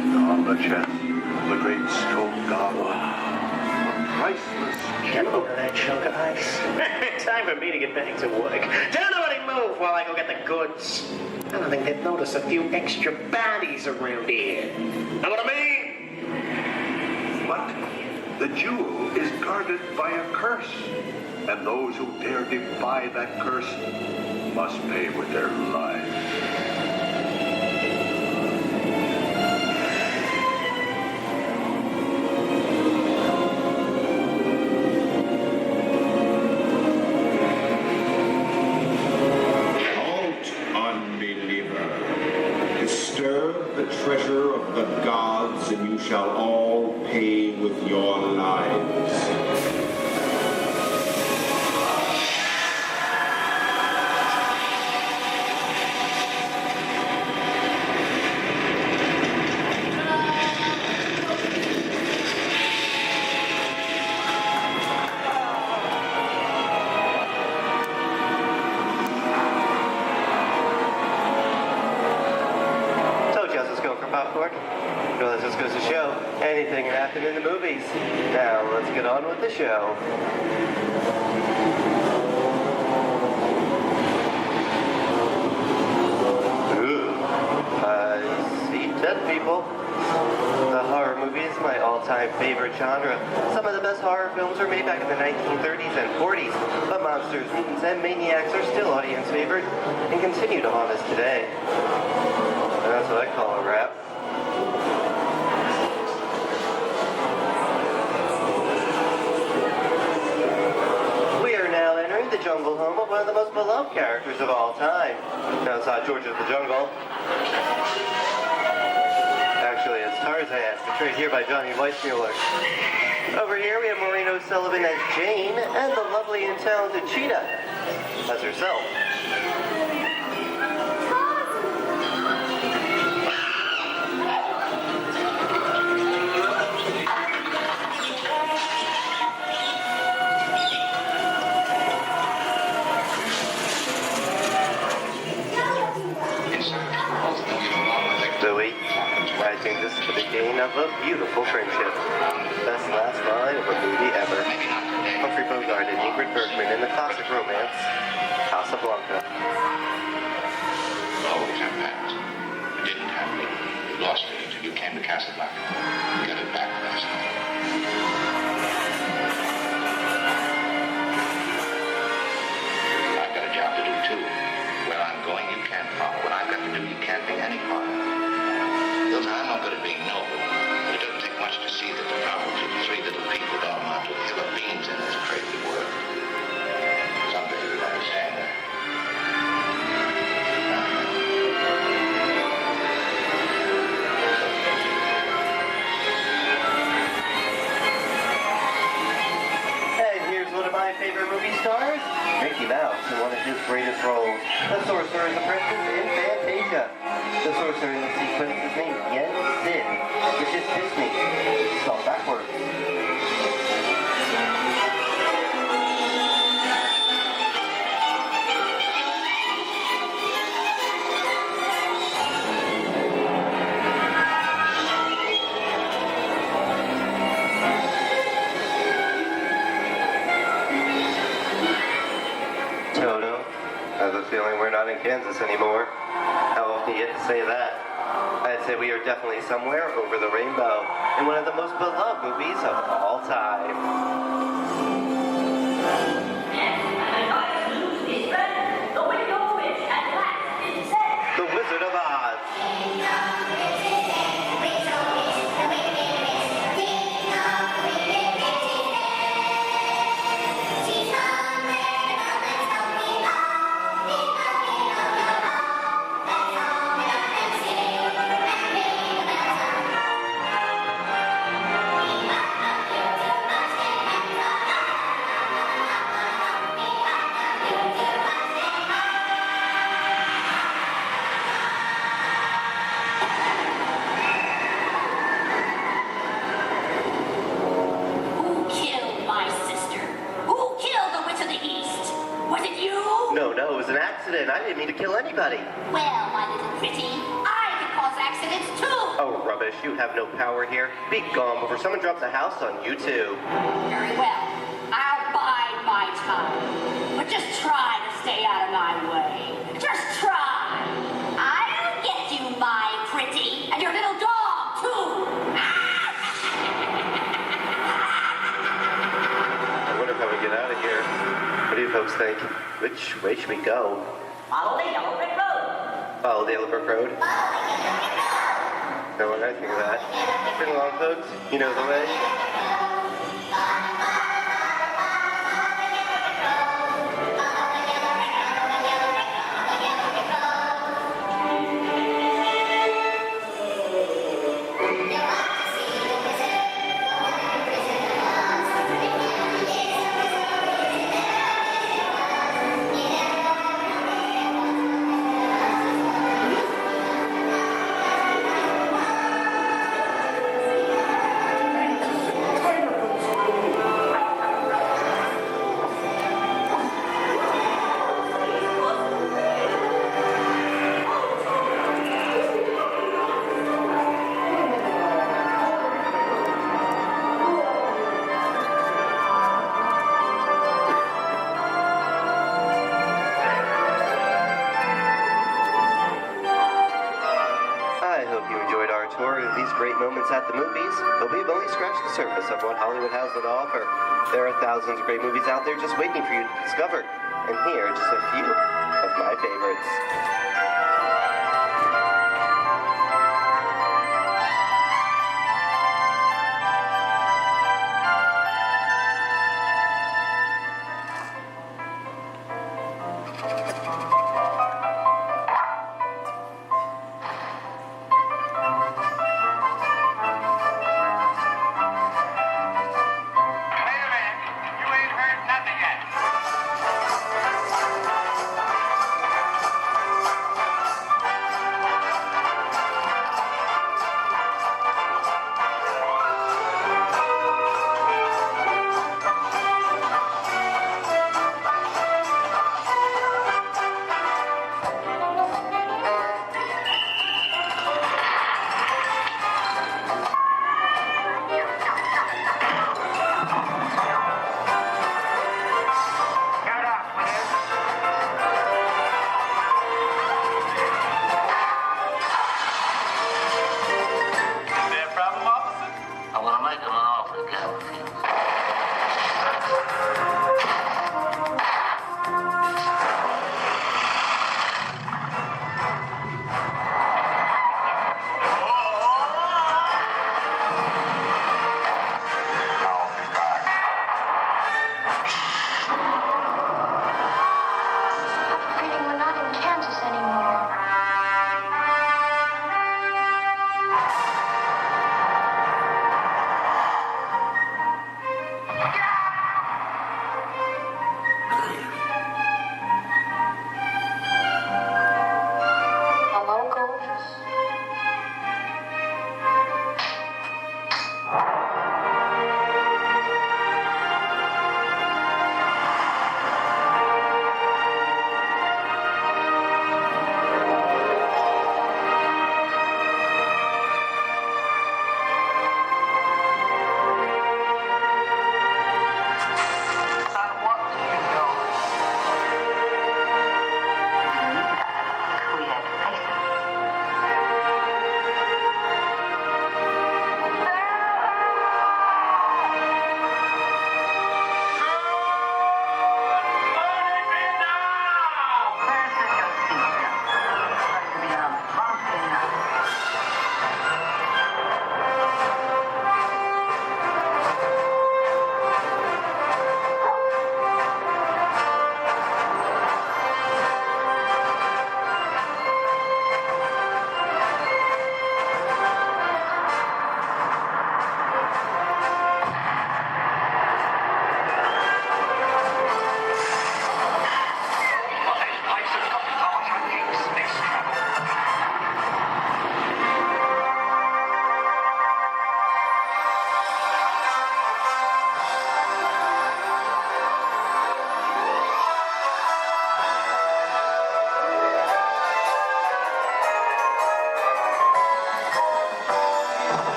F: And on the chest of the great stone god, a priceless
D: Get over that chunk of ice. Time for me to get back to work. Don't nobody move while I go get the goods. I don't think they'd notice a few extra bodies around here. Know what I mean?
F: But the jewel is guarded by a curse, and those who dare defy that curse must pay with their lives.
N: Disturb the treasure of the gods, and you shall all pay with your lives.
X: Well, this just goes to show anything can happen in the movies. Now, let's get on with the show. See, dead people. The horror movie is my all-time favorite genre. Some of the best horror films were made back in the 1930s and 40s, but monsters, mutants, and maniacs are still audience favorite and continue to haunt us today. And that's what I call a wrap. The jungle home of one of the most beloved characters of all time. Now it's not George of the Jungle. Actually, it's Tarzan, portrayed here by Johnny Weissmuller. Over here we have Maureen O'Sullivan as Jane, and the lovely and talented Cheetah as herself. I think this is the beginning of a beautiful friendship. Best last line of a movie ever. Humphrey Bogart and Ingrid Bergman in the classic romance, Casablanca.
O: The whole time passed. You didn't have me. You lost me until you came to Casablanca. You got it back last night. I've got a job to do too. Where I'm going, you can't follow. What I've got to do, you can't be any part of. Hilton, I'm not good at being noble, but it doesn't take much to see that the problems of the three little people don't amount to a hill of beans in this crazy world. Someday you'll understand that.
X: stars? Mickey Mouse in one of his greatest roles, the Sorcerer's Apprentice in Fantasia. The sorcerer in the sequence is named Yen Sid, which is Disney, spelled backwards. Toto, I have a feeling we're not in Kansas anymore. How often do you get to say that? I'd say we are definitely somewhere over the rainbow in one of the most beloved movies of all time. The Wizard of Oz.
P: Who killed my sister? Who killed the Witch of the East? Was it you?
X: No, it was an accident. I didn't mean to kill anybody.
P: Well, my little pretty, I can cause accidents too.
X: Oh, rubbish. You have no power here. Be gone before someone drops a house on you, too.
P: Very well. I'll bide my time. But just try to stay out of my way. Just try. I'll get you, my pretty, and your little dog too.
X: I wonder how we get out of here. What do you folks think? Which way should we go?
P: Follow the yellow brick road.
X: Follow the Yellow Brick Road? No, what I think of that. Bring along, folks. You know the way. I hope you enjoyed our tour of these great moments at the movies, but we've only scratched the surface of what Hollywood has to offer. There are thousands of great movies out there just waiting for you to discover, and here are just a few of my favorites.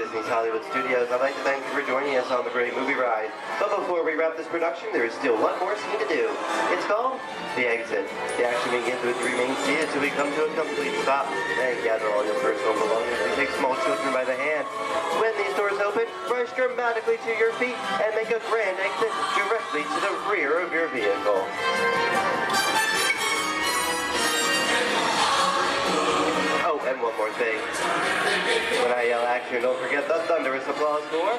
X: Disney's Hollywood Studios, I'd like to thank you for joining us on the great movie ride. But before we wrap this production, there is still one more scene to do. It's called The Exit. The action begins with you remain seated until we come to a complete stop. Then gather all your personal belongings and take small children by the hand. When these doors open, rush dramatically to your feet and make a grand exit directly to the rear of your vehicle. Oh, and one more thing. When I yell action, don't forget the thunderous applause for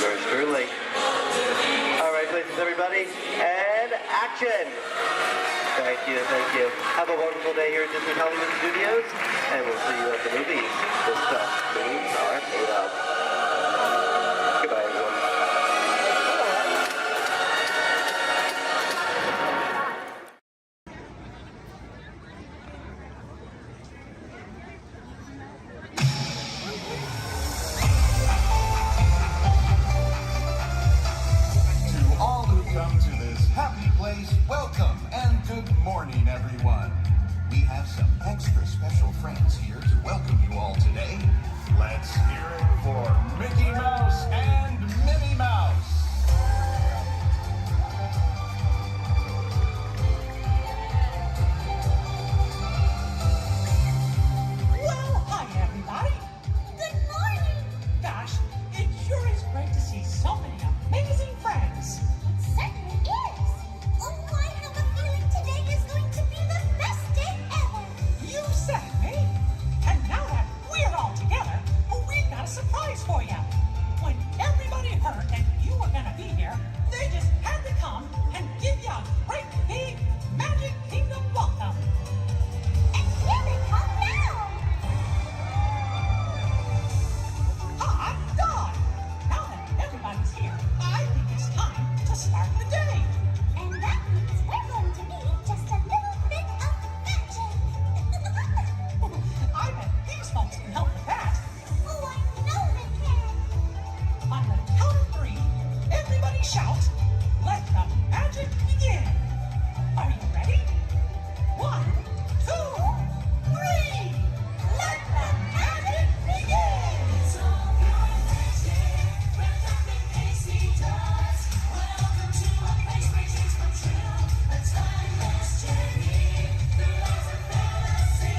X: yours truly. All right, places, everybody, and action! Thank you, thank you. Have a wonderful day here at Disney Hollywood Studios, and we'll see you at the movies. This stuff movies are made of. Goodbye, everyone.
Q: To all who come to this happy place, welcome and good morning, everyone. We have some extra special friends here to welcome you all today. Let's hear it for Mickey Mouse and Minnie Mouse.
R: Well, hi, everybody. Good morning. Gosh, it sure is great to see so many amazing friends.
T: It certainly is. Oh, I have a feeling today is going to be the best day ever.
R: You said it, Minnie. And now that we're all together, we've got a surprise for you. When everybody heard that you were going to be here, they just had to come and give you a great big Magic Kingdom welcome.
T: And here they come now.
R: Hot dog! Now that everybody's here, I think it's time to start the day.
T: And that means we're going to need just a little bit of magic.
R: I bet these folks can help with that.
T: Oh, I know they can.
R: On the count of 3, everybody shout, "Let the magic begin!" Are you ready? 1, 2, 3! Let the magic begin! It's all your magic, wrapped up in pixie dust. Welcome to a place where dreams come true. A timeless journey through lives of fantasy.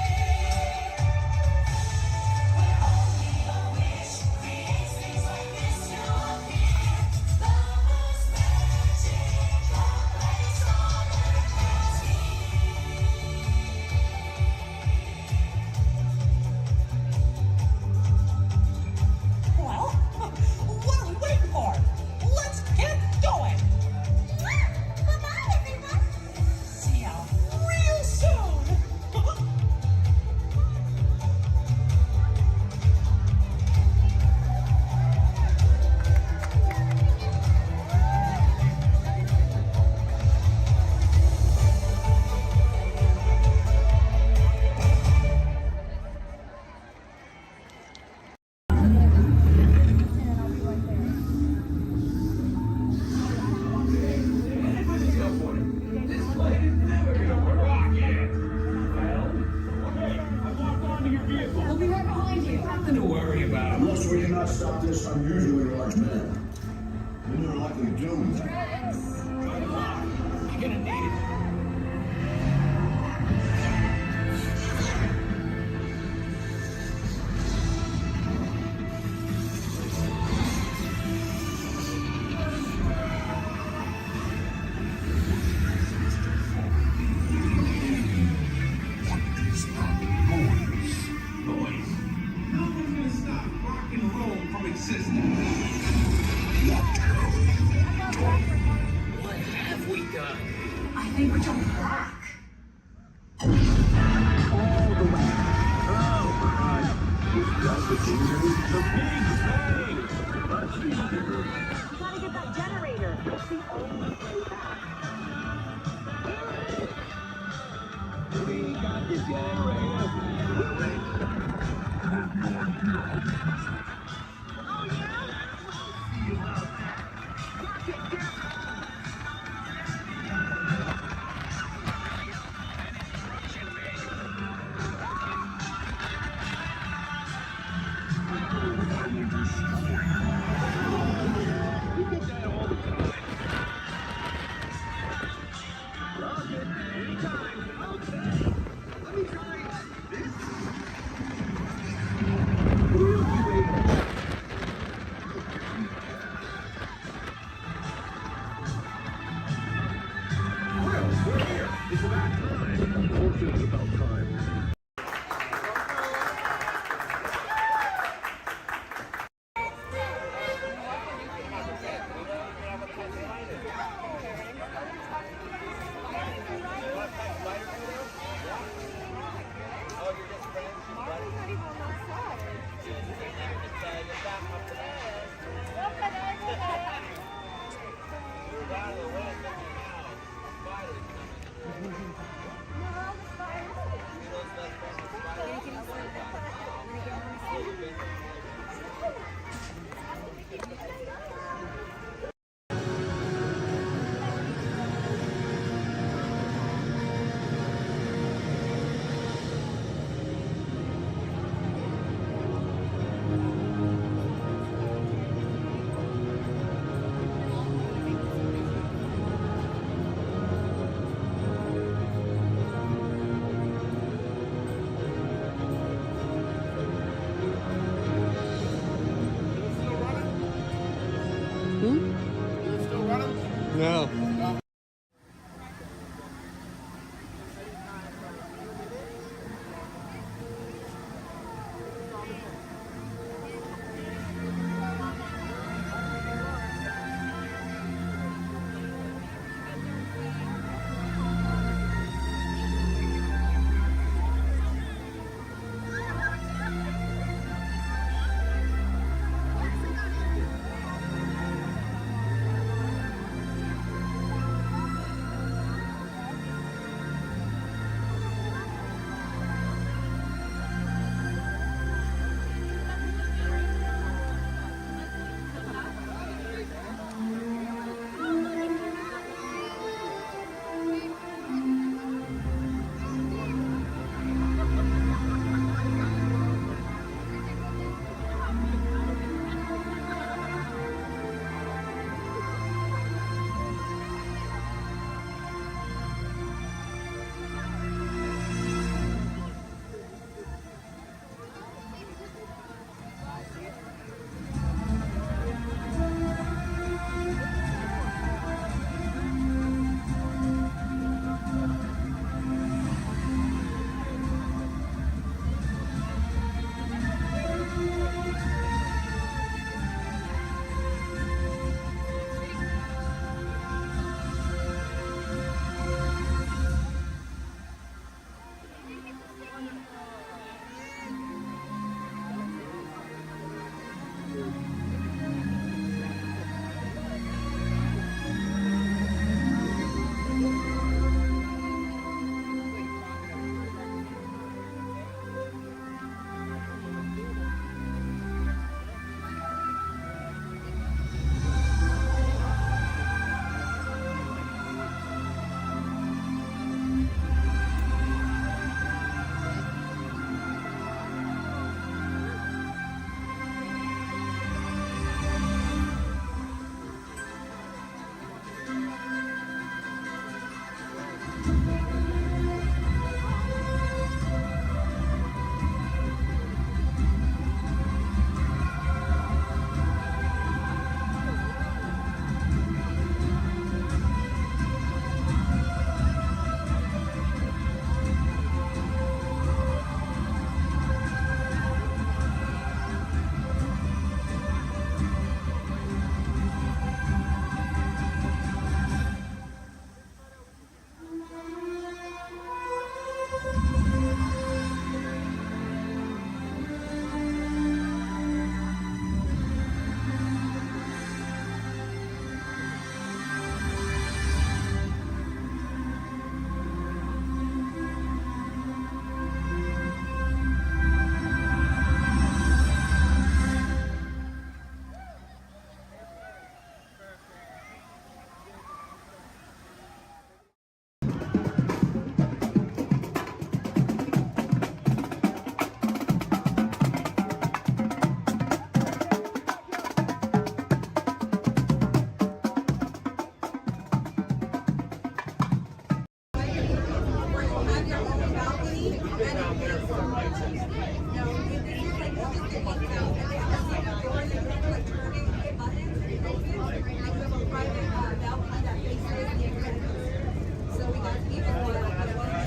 R: Where only a wish creates things like this to appear. Love's magic, a place on earth has been. Well, what are we waiting for? Let's get going!
T: Bye-bye, everyone.
R: See ya real soon!
S: We'll be right behind you. Nothing to worry about. Unless we cannot stop this unusually large man. Then you're likely doomed.
R: You're gonna need it.
S: I think we're
E: No.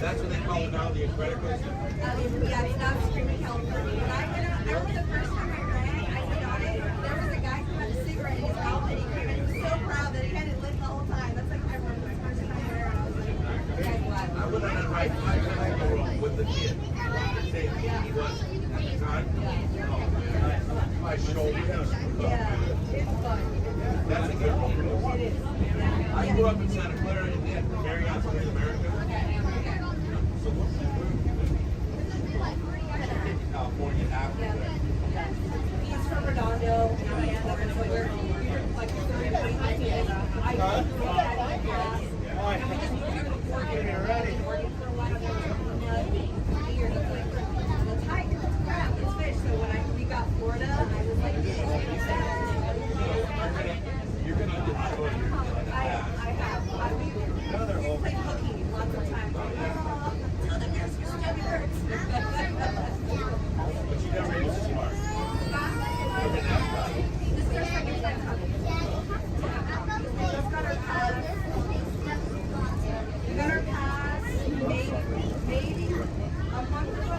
K: That's what they call it now, the Incredibles?
C: Yeah, it's not Screaming California. But I remember the first time I ran, I got it. There was a guy who had a cigarette in his mouth and he was so proud that he had it lit the whole time. That's like I remember the first time there and I was like, okay, what?
K: I went on a ride 5 times ago with the kid. He was at the time. My shoulder.
C: Yeah, it's fun.
K: That's a good one.
C: It is. Yeah.
K: grew up in Santa Clara and then Marriott's in America. California after that.
C: He's from Redondo, and I am up in Sawyer. Like, I
K: ready.
C: working for a while. The tiger, it's crap, it's fish. So when we got Florida, I was like,
K: You're gonna get
C: I have. We played hooky lots of times. Oh, there's stubby birds.
K: But you never able to smart.
C: This is our second time coming. We just got our pass. We got our pass maybe a month ago.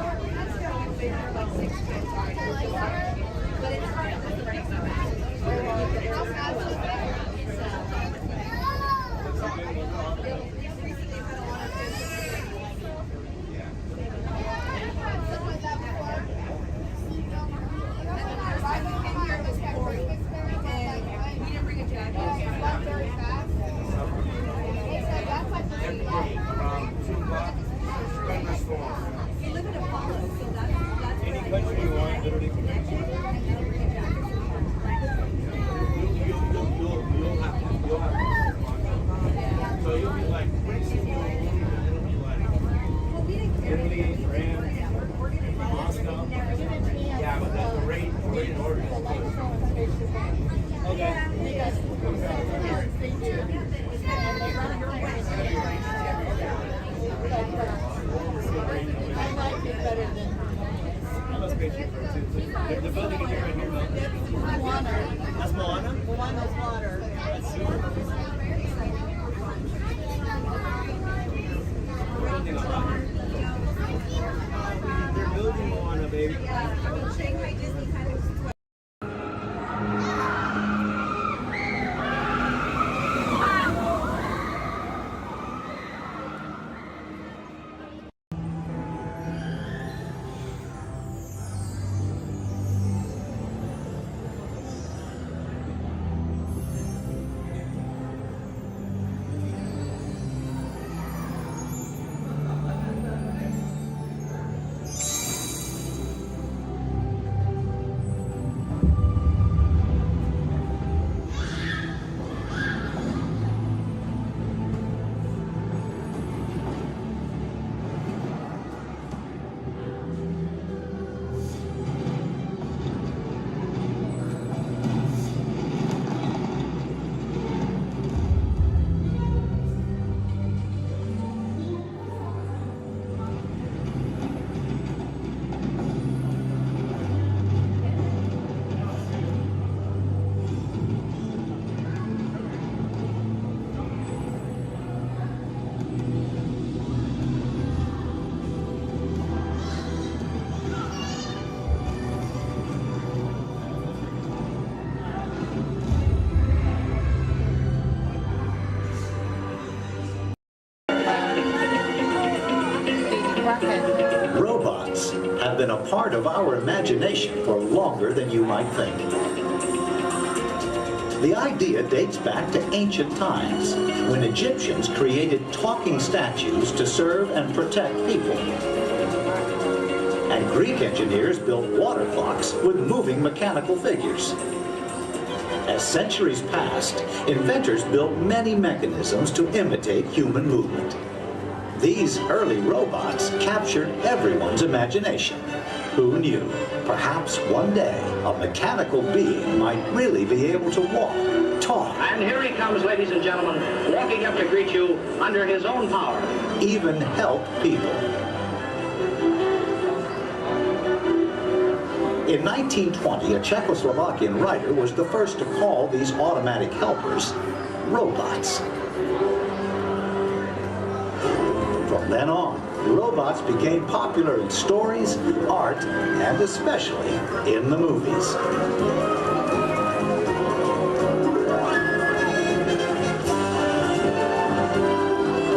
C: We've been there like 6 times already. But it's fine.
K: Any country you want, literally. You'll have to. So you'll be like, pretty soon it'll be like Italy, France, Moscow. Yeah, but that's the rate in order. Okay.
L: I like it better than
K: the building in here and here.
L: Moana.
K: That's Moana?
L: Moana's water.
K: That's super. They're building Moana, baby.
C: Shanghai Disney kind of.
E: Robots have been a part of our imagination for longer than you might think. The idea dates back to ancient times, when Egyptians created talking statues to serve and protect people. And Greek engineers built water clocks with moving mechanical figures. As centuries passed, inventors built many mechanisms to imitate human movement. These early robots captured everyone's imagination. Who knew? Perhaps one day a mechanical being might really be able to walk, talk.
D: And here he comes, ladies and gentlemen, walking up to greet you under his own power.
E: Even help people. In 1920, a Czechoslovakian writer was the first to call these automatic helpers robots. From then on, robots became popular in stories, art, and especially in the movies.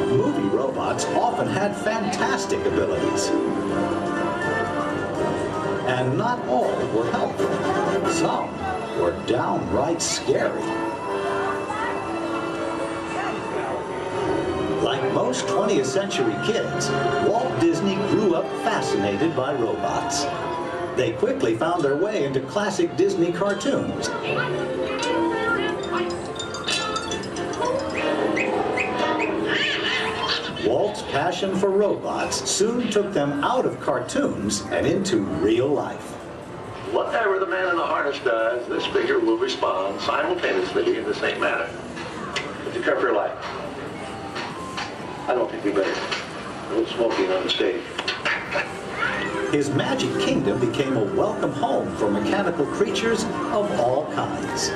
E: Movie robots often had fantastic abilities. And not all were helpful. Some were downright scary. Like most 20th century kids, Walt Disney grew up fascinated by robots. They quickly found their way into classic Disney cartoons. Walt's passion for robots soon took them out of cartoons and into real life.
F: Whatever the man in the harness does, this figure will respond simultaneously in the same manner. Would you care for your life? I don't think we better. A little smoking on the stage.
E: His magic kingdom became a welcome home for mechanical creatures of all kinds.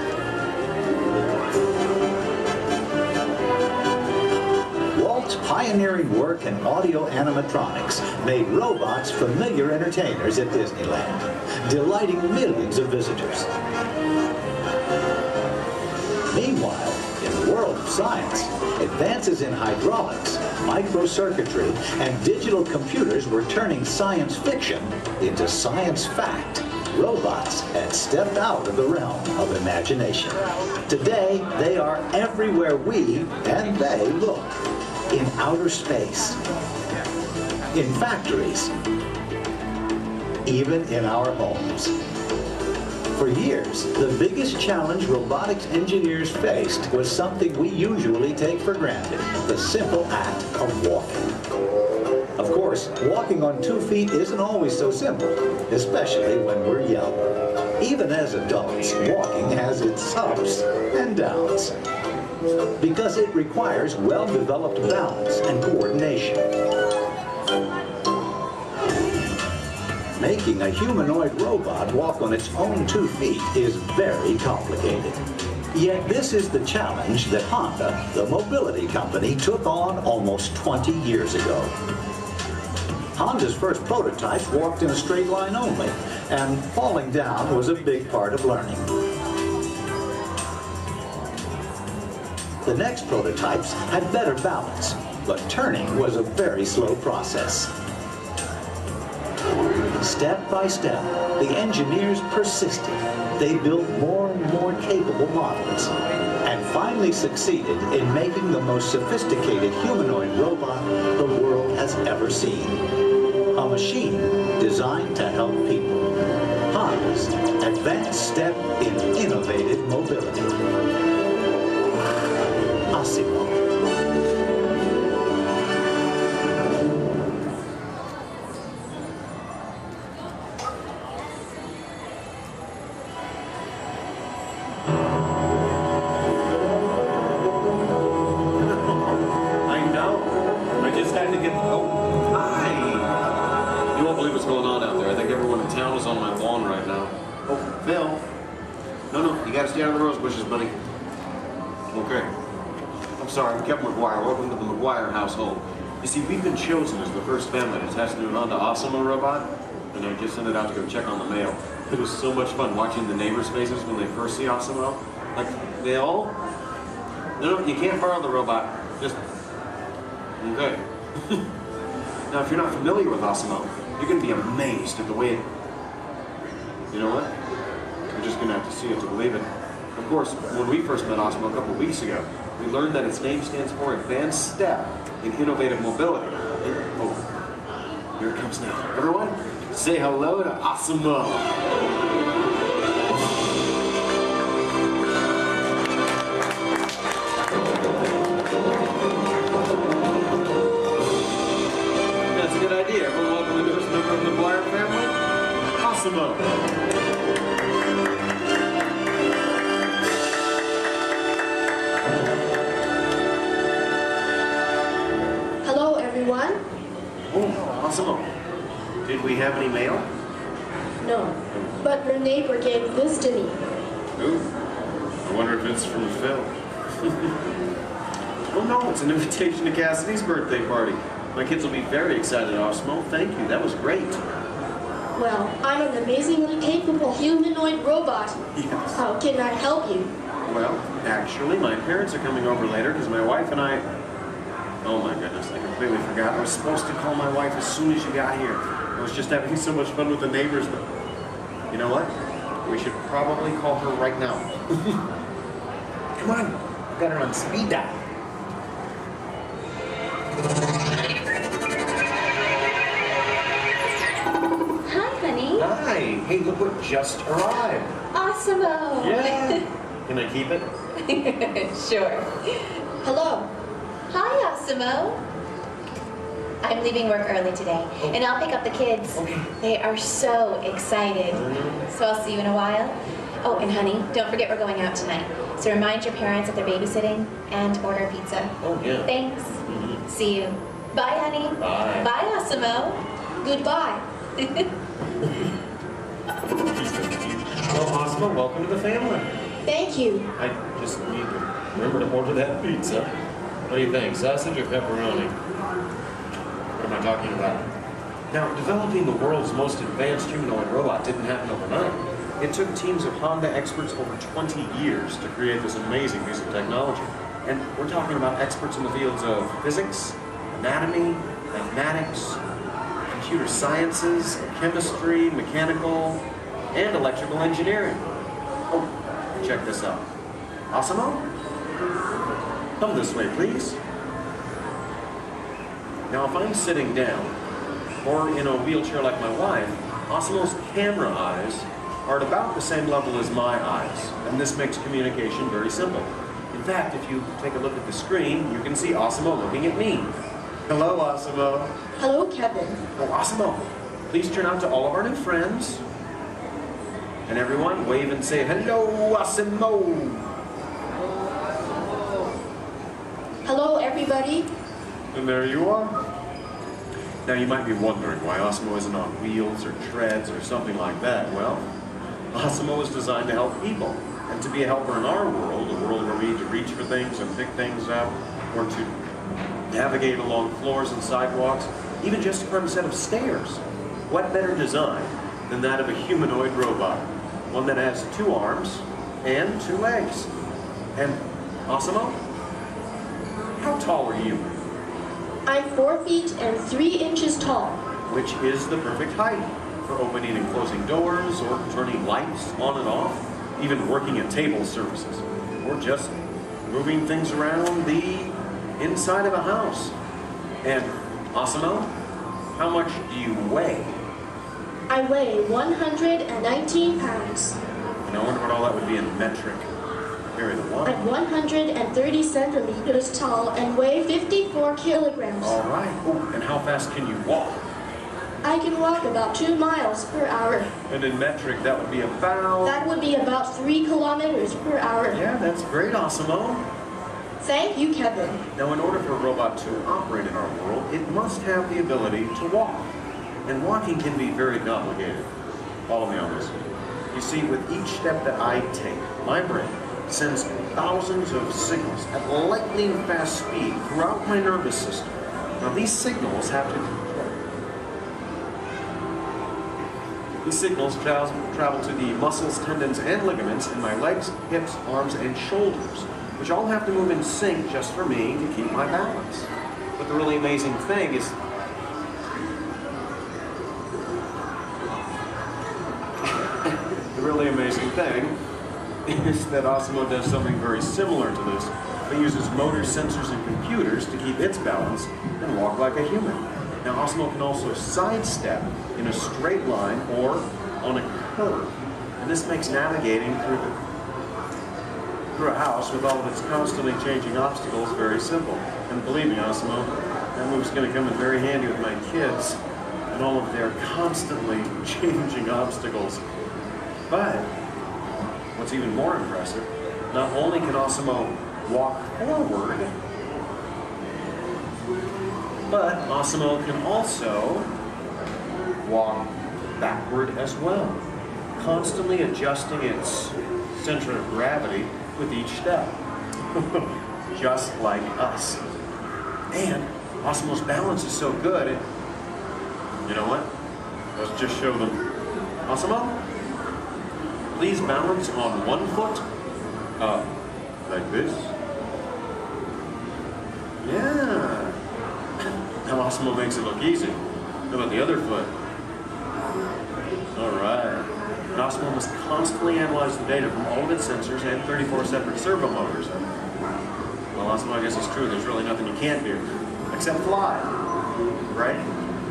E: Walt's pioneering work in audio animatronics made robots familiar entertainers at Disneyland, delighting millions of visitors. Meanwhile, in the world of science, advances in hydraulics, microcircuitry, and digital computers were turning science fiction into science fact. Robots had stepped out of the realm of imagination. Today, they are everywhere we and they look. In outer space, in factories, even in our homes. For years, the biggest challenge robotics engineers faced was something we usually take for granted, the simple act of walking. Of course, walking on 2 feet isn't always so simple, especially when we're young. Even as adults, walking has its ups and downs, because it requires well-developed balance and coordination. Making a humanoid robot walk on its own 2 feet is very complicated. Yet this is the challenge that Honda, the mobility company, took on almost 20 years ago. Honda's first prototypes walked in a straight line only, and falling down was a big part of learning. The next prototypes had better balance, but turning was a very slow process. Step by step, the engineers persisted. They built more and more capable models, and finally succeeded in making the most sophisticated humanoid robot the world has ever seen. A machine designed to help people. Honda's advanced step in innovative mobility.
G: Welcome to the McGuire household. You see, we've been chosen as the first family to test a new Honda Osmo robot, and I just sent it out to go check on the mail. It was so much fun watching the neighbors' faces when they first see Osmo. Like, they all... No, you can't borrow the robot. Just... Okay. Now, if you're not familiar with Osmo, you're going to be amazed at the way it... You know what? You're just going to have to see it to believe it. Of course, when we first met Osmo a couple weeks ago, we learned that its name stands for Advanced Step in Innovative Mobility. Oh, here it comes now. Everyone, say hello to Osmo. That's a good idea. Everyone welcome the newest member of the McGuire family, Osmo. Oh, awesome. Did we have any mail?
J: No, but your neighbor gave this to me.
G: Ooh, I wonder if it's from Phil. Oh no, it's an invitation to Cassidy's birthday party. My kids will be very excited, Osmo. Thank you, that was great.
J: Well, I'm an amazingly capable humanoid robot.
G: Yes.
J: How can I help you?
G: Well, actually, my parents are coming over later because my wife and I... Oh my goodness, I completely forgot. I was supposed to call my wife as soon as you got here. I was just having so much fun with the neighbors, but... You know what? We should probably call her right now. Come on, I've got her on speed dial.
J: Hi, honey.
G: Hi. Hey, look what just arrived.
J: Awesome-o.
G: Yeah. Can I keep it?
J: Sure. Hello. Hi, Awesome-o. I'm leaving work early today, and I'll pick up the kids.
G: Okay.
J: They are so excited. So I'll see you in a while. Oh, and honey, don't forget we're going out tonight. So remind your parents that they're babysitting and order pizza.
G: Oh, yeah.
J: Thanks. See you. Bye, honey.
G: Bye.
J: Bye, Awesome-o. Goodbye.
G: Well, Osmo, welcome to the family.
J: Thank you.
G: I just need to remember to order that pizza. What do you think, sausage or pepperoni? What am I talking about? Now, developing the world's most advanced humanoid robot didn't happen overnight. It took teams of Honda experts over 20 years to create this amazing piece of technology. And we're talking about experts in the fields of physics, anatomy, mathematics, computer sciences, chemistry, mechanical, and electrical engineering. Oh, check this out. Awesome-o? Come this way, please. Now, if I'm sitting down, or in a wheelchair like my wife, Awesome-o's camera eyes are at about the same level as my eyes, and this makes communication very simple. In fact, if you take a look at the screen, you can see Awesome-o looking at me. Hello, Awesome-o.
J: Hello, Kevin.
G: Oh, Awesome-o, please turn out to all of our new friends. And everyone, wave and say, hello, Awesome-o.
J: Hello, everybody.
G: And there you are. Now, you might be wondering why Awesome-o isn't on wheels or treads or something like that. Well, Awesome-o is designed to help people, and to be a helper in our world, a world where we need to reach for things and pick things up, or to navigate along floors and sidewalks, even just to climb a set of stairs. What better design than that of a humanoid robot? One that has 2 arms and 2 legs. And Awesome-o, how tall are you?
J: I'm 4 feet and 3 inches tall.
G: Which is the perfect height for opening and closing doors, or turning lights on and off, even working at table services, or just moving things around the inside of a house. And Awesome-o, how much do you weigh?
J: I weigh 119 pounds.
G: And I wonder what all that would be in metric. Carry the one.
J: I'm 130 centimeters tall and weigh 54 kilograms.
G: All right. Oh, and how fast can you walk?
J: I can walk about 2 miles per hour.
G: And in metric, that would be about...
J: That would be about 3 kilometers per hour.
G: Yeah, that's great, Awesome-o.
J: Thank you, Kevin.
G: Now, in order for a robot to operate in our world, it must have the ability to walk. And walking can be very complicated. Follow me on this. You see, with each step that I take, my brain sends thousands of signals at lightning fast speed throughout my nervous system. Now, these signals travel to the muscles, tendons, and ligaments in my legs, hips, arms, and shoulders, which all have to move in sync just for me to keep my balance. But the really amazing thing is that Awesome-o does something very similar to this. It uses motors, sensors, and computers to keep its balance and walk like a human. Now, Awesome-o can also sidestep in a straight line or on a curve. And this makes navigating through a house with all of its constantly changing obstacles very simple. And believe me, Awesome-o, that move's going to come in very handy with my kids and all of their constantly changing obstacles. But what's even more impressive, not only can Awesome-o walk forward, but Awesome-o can also walk backward as well, constantly adjusting its center of gravity with each step, just like us. And Awesome-o's balance is so good, you know what? Let's just show them. Awesome-o, please balance on one foot, like this. Yeah. Now Awesome-o makes it look easy. How about the other foot? All right. And Awesome-o must constantly analyze the data from all of its sensors and 34 separate servo motors. Well, Awesome-o, I guess it's true. There's really nothing you can't do, except fly. Right?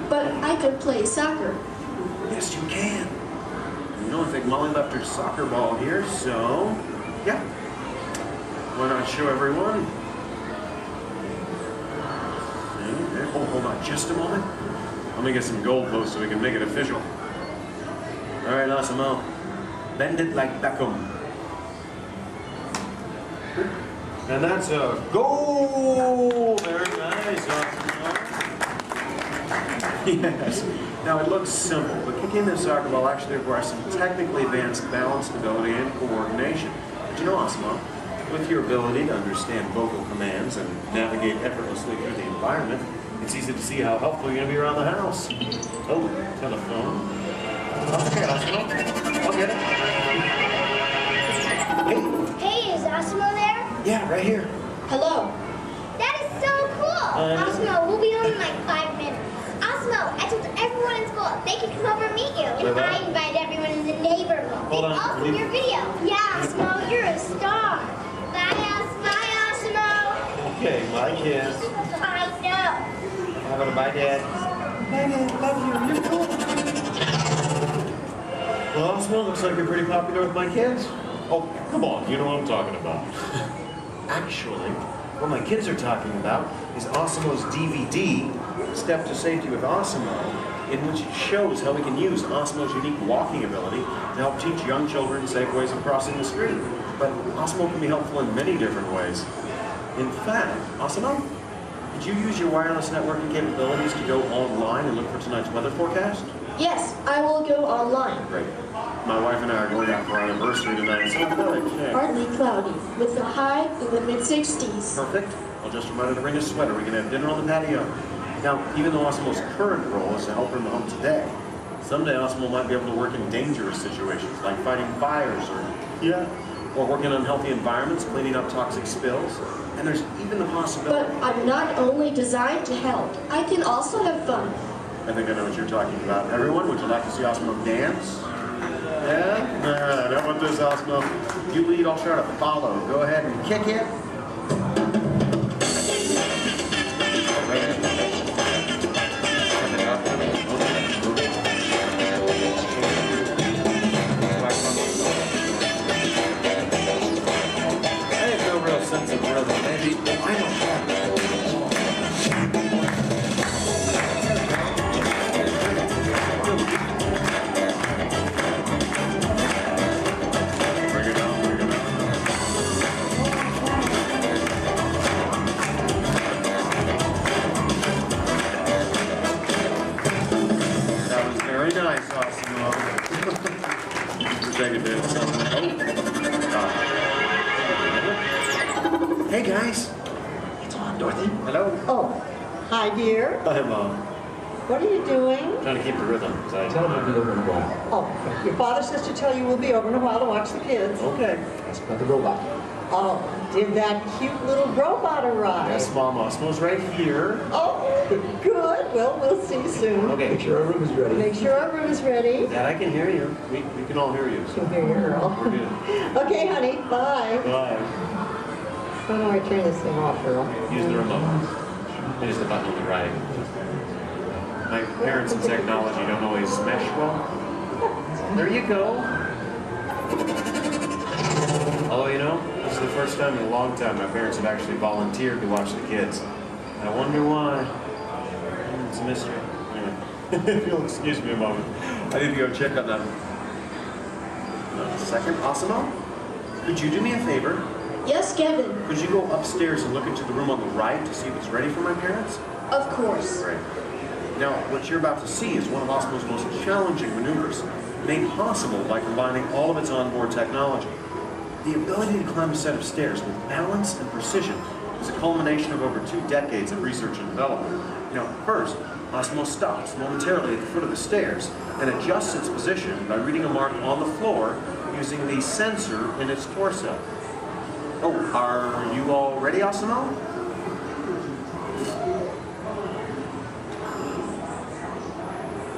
L: But I could play soccer.
G: Yes, you can. You know, I think Molly left her soccer ball here, so yeah. Why not show everyone? Oh, hold on just a moment. Let me get some goalposts so we can make it official. All right, Osimo. Bend it like Beckham. And that's a goal! Very nice, Osimo. Yes. Now, it looks simple, but kicking the soccer ball actually requires some technically advanced balance, stability, and coordination. But you know, Osimo, with your ability to understand vocal commands and navigate effortlessly through the environment, it's easy to see how helpful you're going to be around the house. Oh, telephone. Okay, Osimo. I'll get it.
T: Hey, is Osimo there?
G: Yeah, right here.
L: Hello.
T: That is so cool. Osimo, we'll be home in like 5 minutes. Osmo, I told everyone in school they can come over and meet you. And I invite everyone in the neighborhood.
G: Hold on.
T: Also your video. Yeah, Osmo, you're a star. Bye, Osmo.
G: Okay, my kiss.
T: I know.
G: How about a bye, Dad? Bye, Dad. Love you. You're cool. Well, Osmo, looks like you're pretty popular with my kids. Oh, come on. You know what I'm talking about. Actually, what my kids are talking about is Osimo's DVD, Step to Safety with Osimo, in which it shows how we can use Osimo's unique walking ability to help teach young children safe ways of crossing the street. But Osimo can be helpful in many different ways. In fact, Osimo, did you use your wireless networking capabilities to go online and look for tonight's weather forecast?
L: Yes, I will go online.
G: Great. My wife and I are going out for our anniversary tonight, so I'm really
L: Partly cloudy, with a high in the mid-60s.
G: Perfect. I'll just remind her to bring a sweater. We can have dinner on the patio. Now, even though Osimo's current role is to help her mom today, someday Osimo might be able to work in dangerous situations, like fighting fires or working in unhealthy environments, cleaning up toxic spills. And there's even the possibility...
L: But I'm not only designed to help, I can also have fun.
G: I think I know what you're talking about. Everyone, would you like to see Osimo dance? Yeah? All right, how about this, Osimo? You lead, I'll try to follow. Go ahead and kick it. I have no real sense of rhythm. Maybe I don't have it. Very nice, Osimo. Take a bit. Hey guys. It's on, Dorothy. Hello.
A: Oh, hi dear.
G: Hi, Mom.
A: What are you doing?
G: Trying to keep the rhythm. Tell them to be over in a while.
A: Oh, your father says to tell you we'll be over in a while to watch the kids.
G: Okay. That's about the robot.
A: Oh, did that cute little robot arrive?
G: Yes, Mom. Osmo's right here.
A: Oh, good. Well, we'll see you soon.
G: Okay. Make sure our room is ready.
A: Make sure our room is ready.
G: Dad, I can hear you. We can all hear you. So.
A: Can hear you, Earl.
G: We're good.
A: Okay, honey. Bye.
G: Bye.
A: How do I turn this thing off, Earl?
G: Use the remote. It is the button on the right. My parents in technology don't always mesh well. There you go. Although, you know, this is the first time in a long time my parents have actually volunteered to watch the kids. I wonder why. It's a mystery. Anyway, if you'll excuse me a moment, I need to go check on that. A second, Osimo? Could you do me a favor?
L: Yes, Kevin.
G: Could you go upstairs and look into the room on the right to see if it's ready for my parents?
L: Of course.
G: Great. Now, what you're about to see is one of Osmo's most challenging maneuvers, made possible by combining all of its onboard technology. The ability to climb a set of stairs with balance and precision is a culmination of over 2 decades of research and development. Now, first, Osmo stops momentarily at the foot of the stairs and adjusts its position by reading a mark on the floor using the sensor in its torso. Oh, are you all ready, Osmo?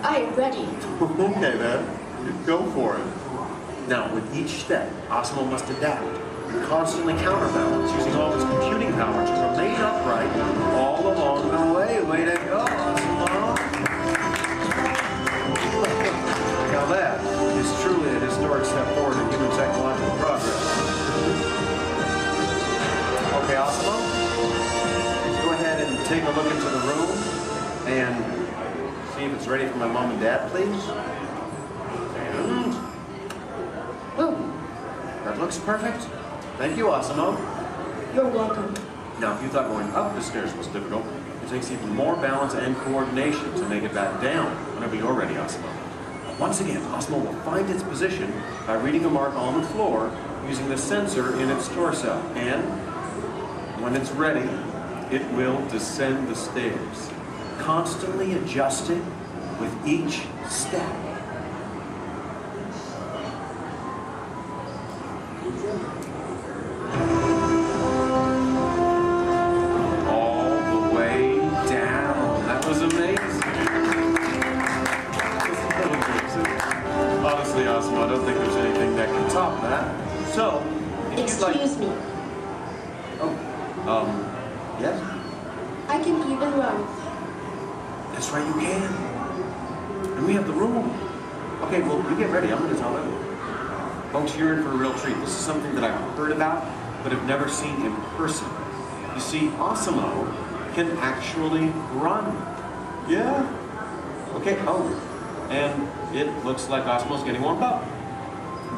L: I am ready.
G: Okay, then. Go for it. Now, with each step, Osmo must adapt, and constantly counterbalance, using all its computing power to remain upright all along the way. Way to go, Osmo! Now that is truly a historic step forward in human technological progress. Okay, Osmo, go ahead and take a look into the room and see if it's ready for my mom and dad, please. And, boom. That looks perfect. Thank you, Osmo.
L: You're welcome.
G: Now, if you thought going up the stairs was difficult, it takes even more balance and coordination to make it back down whenever you're ready, Osmo. Once again, Osmo will find its position by reading a mark on the floor using the sensor in its torso. And when it's ready, it will descend the stairs, constantly adjusting with each step. All the way down. That was amazing. Honestly, Osmo, I don't think there's anything that can top that. So,
L: Excuse me.
G: Yes?
L: I can even run.
G: That's right, you can. And we have the room. Okay, well, you get ready. I'm going to tell everyone. Folks, you're in for a real treat. This is something that I've heard about, but have never seen in person. You see, Osmo can actually run. Yeah. Okay, and it looks like Osmo's getting warmed up,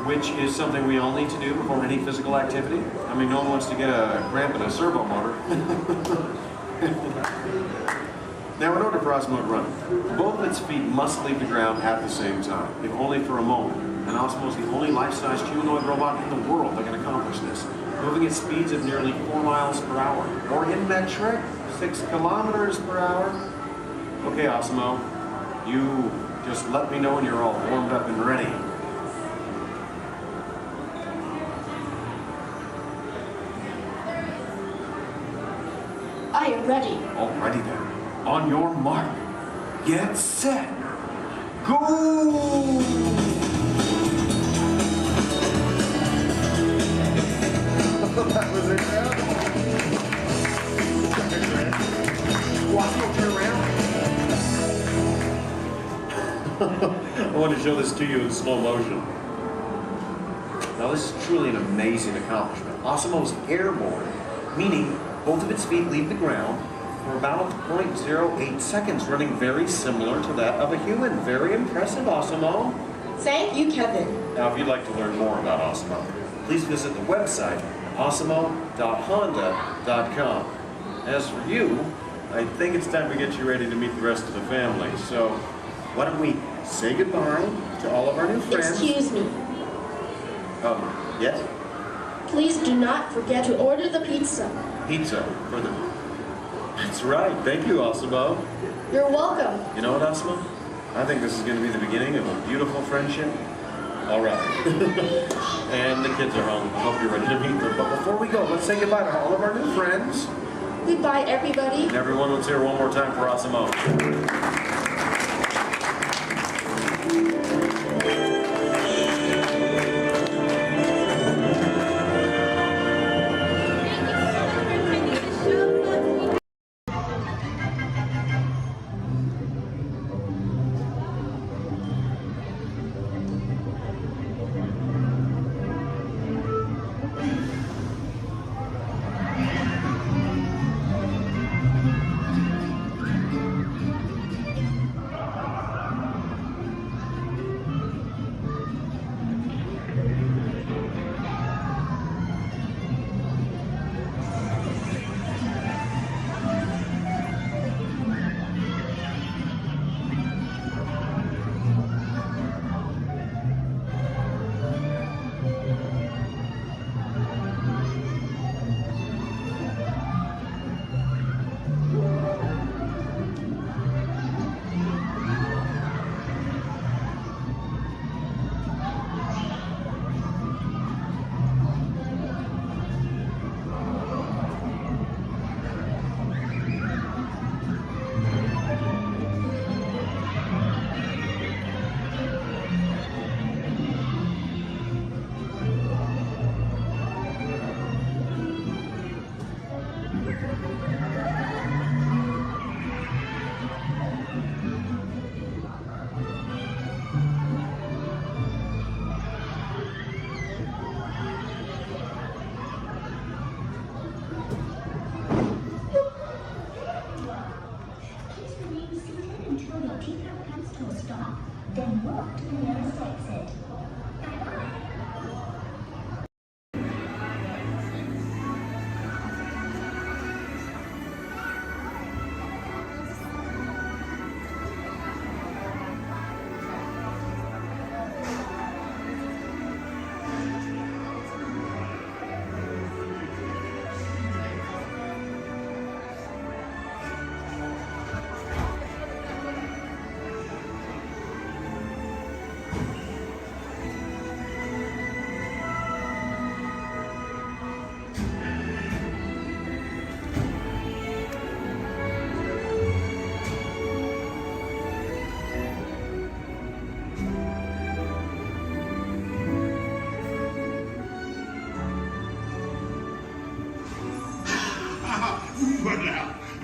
G: which is something we all need to do before any physical activity. I mean, no one wants to get a cramp in a servo motor. Now, in order for Osmo to run, both of its feet must leave the ground at the same time, if only for a moment. And Osmo is the only life-sized humanoid robot in the world that can accomplish this, moving at speeds of nearly 4 miles per hour, or in metric, 6 kilometers per hour. Okay, Osmo, you just let me know when you're all warmed up and ready.
L: I am ready.
G: Alrighty then. On your mark, get set, go! That was incredible. Osmo, turn around. I want to show this to you in slow motion. Now, this is truly an amazing accomplishment. Osmo is airborne, meaning both of its feet leave the ground for about 0.08 seconds, running very similar to that of a human. Very impressive, Osmo.
L: Thank you, Kevin.
G: Now, if you'd like to learn more about Osmo, please visit the website, osmo.honda.com. As for you, I think it's time to get you ready to meet the rest of the family. So, why don't we say goodbye to all of our new friends?
L: Excuse me.
G: Yes?
L: Please do not forget to order the pizza.
G: Pizza for the... That's right. Thank you, Osmo.
L: You're welcome.
G: You know what, Osmo? I think this is going to be the beginning of a beautiful friendship. All right. And the kids are home. I hope you're ready to meet them. But before we go, let's say goodbye to all of our new friends.
L: Goodbye, everybody.
G: And everyone, let's hear one more time for Osmo.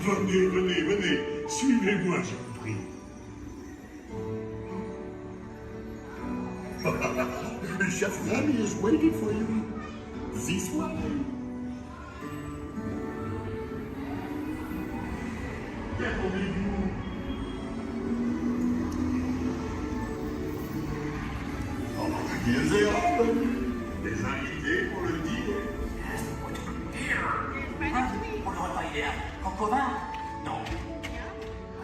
S: Venez, venez, venez. Suivez-moi, je vous prie. Chef Remy is waiting for you. This way. Ils est revenu. Des invités pour le dîner.
B: On n'aurait pas idée en commun? Non.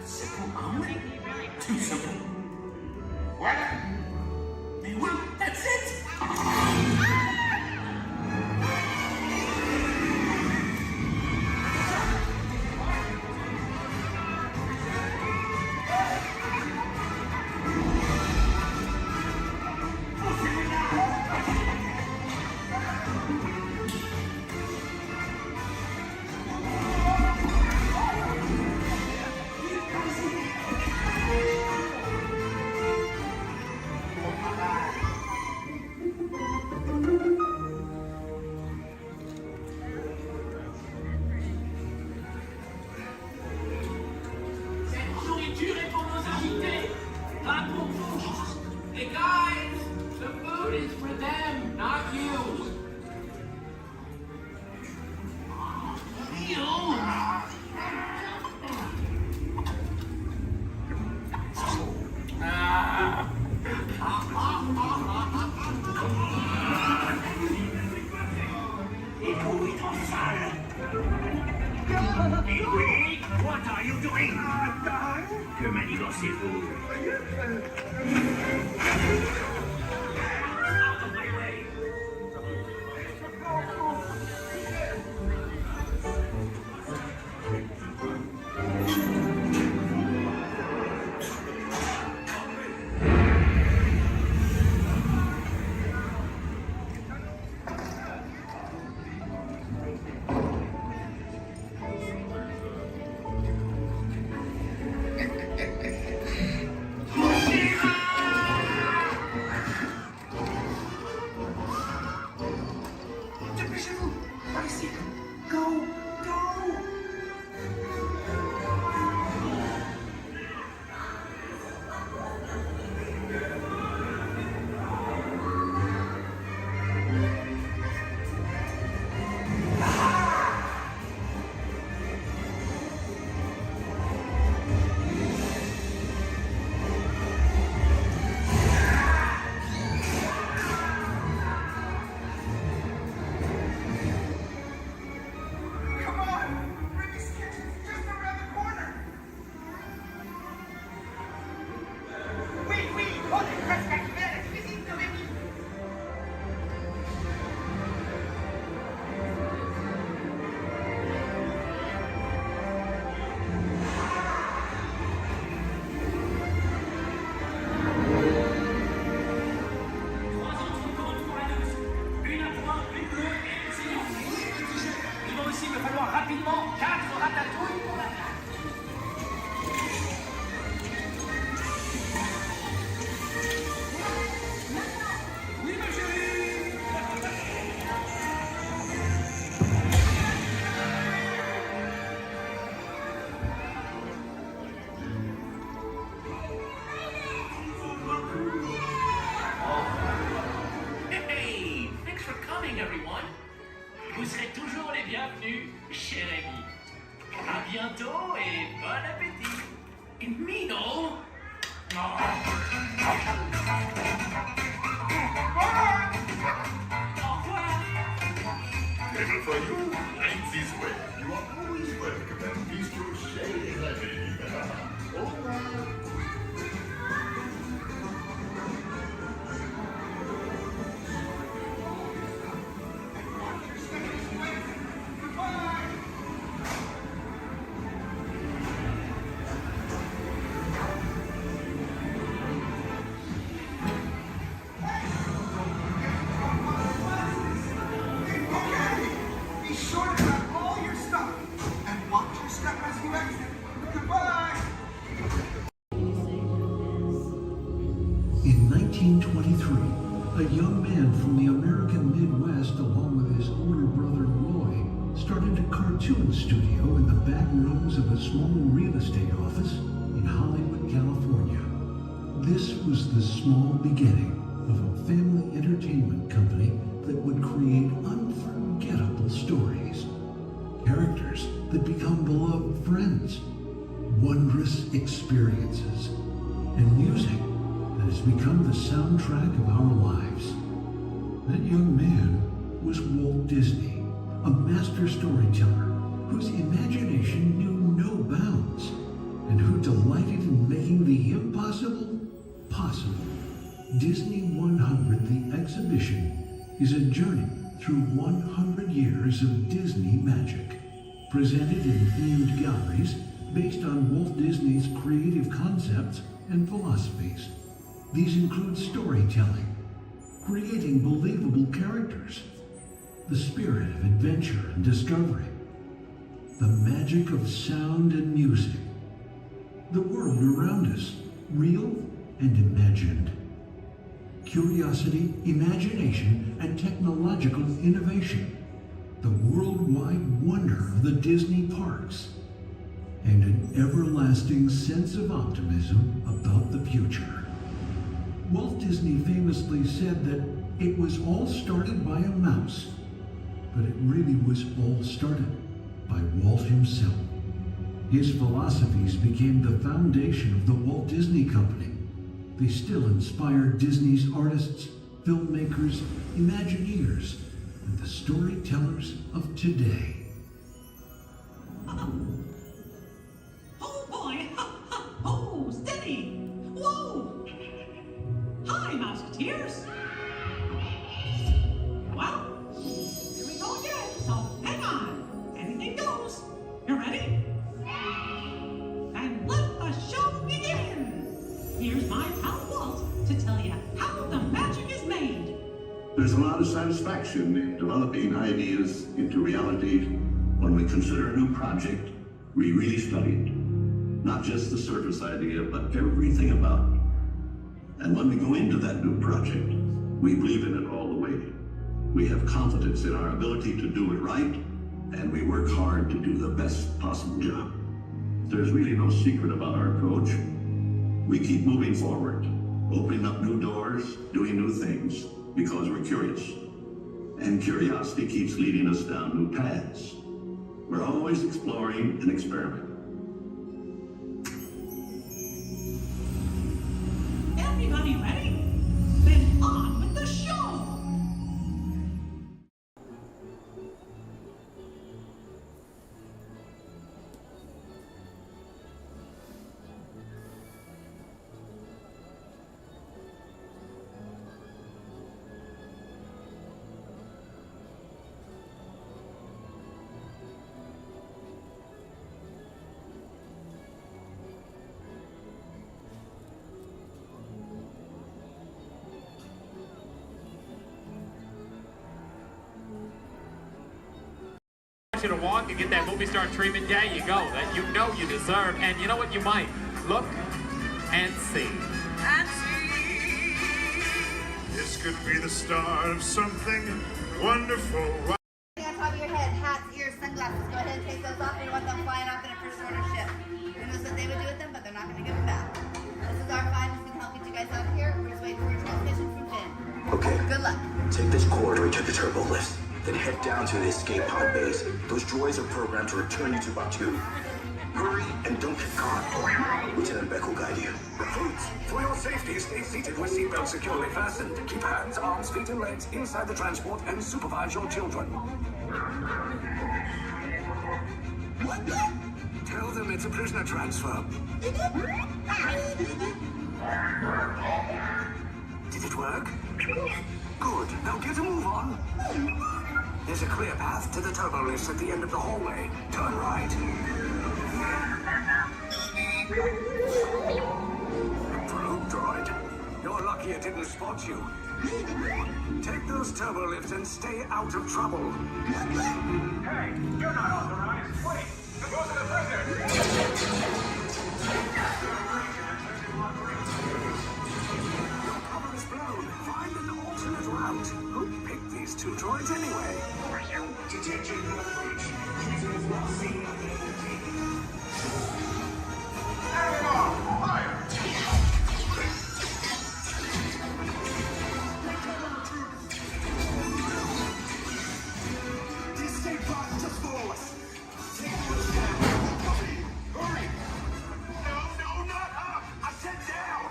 B: C'est pour un oui. Tout simplement.
S: Voilà.
B: Mais oui, that's it.
S: What are you doing? Que manigancez-vous? Out of my way!
B: Vous serez toujours les bienvenus, cher ami. À bientôt et bon appétit. Mino. Au revoir.
S: Little for you, right this way. You are always welcome at Bistro Chez Remy. Au revoir.
M: In 1923, a young man from the American Midwest, along with his older brother Roy, started a cartoon studio in the back rooms of a small real estate office in Hollywood, California. This was the small beginning of a family entertainment company that would create unforgettable stories, characters that become beloved friends, wondrous experiences, and music that has become the soundtrack of our lives. That young man was Walt Disney, a master storyteller whose imagination knew no bounds and who delighted in making the impossible possible. Disney 100, the exhibition, is a journey through 100 years of Disney magic, presented in themed galleries based on Walt Disney's creative concepts and philosophies. These include storytelling, creating believable characters, the spirit of adventure and discovery, the magic of sound and music, the world around us, real and imagined, curiosity, imagination, and technological innovation, the worldwide wonder of the Disney parks, and an everlasting sense of optimism about the future. Walt Disney famously said that it was all started by a mouse, but it really was all started by Walt himself. His philosophies became the foundation of the Walt Disney Company. They still inspire Disney's artists, filmmakers, Imagineers, and the storytellers of today.
R: Oh boy! Oh, steady! Whoa! Hi, Mouseketeers! Well, here we go again, so hang on. Anything goes. You ready? And let the show begin! Here's my pal Walt to tell you how the magic is made.
S: There's a lot of satisfaction in developing ideas into reality when we consider a new project we really studied. Not just the surface idea, but everything about it. And when we go into that new project, we believe in it all the way. We have confidence in our ability to do it right, and we work hard to do the best possible job. There's really no secret about our approach. We keep moving forward, opening up new doors, doing new things, because we're curious. And curiosity keeps leading us down new paths. We're always exploring and experimenting.
R: Everybody ready? Then on with the show!
H: You to walk and get that movie star treatment, yeah, you go. That you know you deserve, and you know what, you might look and see.
K: And see. This could be the start of something wonderful.
C: On top of your head, hats, ears, sunglasses. Go ahead and take those off. We want them flying off in a first order ship. Who knows what they would do with them, but they're not going to give them back. This is our 5. We can help get you guys out of here. We're just waiting for a transmission from Finn.
U: Okay.
C: Good luck.
U: Take this corridor to the turbo lift. Then head down to the escape pod base. Those droids are programmed to return you to Batuu. Hurry and don't get caught. Lieutenant Beck will guide you.
S: Recruits, for your safety, stay seated with seatbelts securely fastened. Keep hands, arms, feet, and legs inside the transport and supervise your children. Tell them it's a prisoner transfer. Did it work? Good. Now get a move on. There's a clear path to the turbo lifts at the end of the hallway. Turn right. Probe droid. You're lucky it didn't spot you. Take those turbo lifts and stay out of trouble.
K: Hey, you're not authorized. Wait, those are the prisoners.
S: Your cover is blown. Find an alternate route. want? Who picked these two droids anyway?
K: Detention approach. Prisoner is not seen on the entertainment. Fire! The escape pod just below us. Hurry! No, not up! I said down!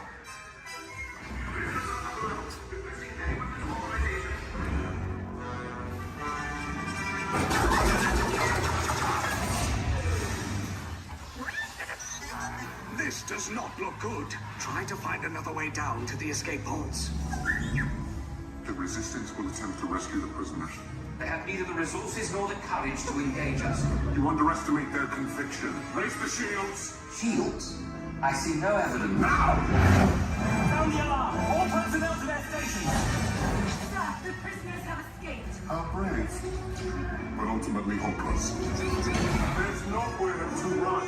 K: This does not look good. Try to find another way down to the escape pods.
I: The Resistance will attempt to rescue the prisoners.
K: They have neither the resources nor the courage to engage us.
I: You underestimate their conviction. Raise the shields!
K: Shields? I see no evidence.
I: Now!
K: Sound the alarm! All personnel to their stations!
C: Sir, the prisoners have escaped.
I: How brave. But ultimately hopeless. There's nowhere to run.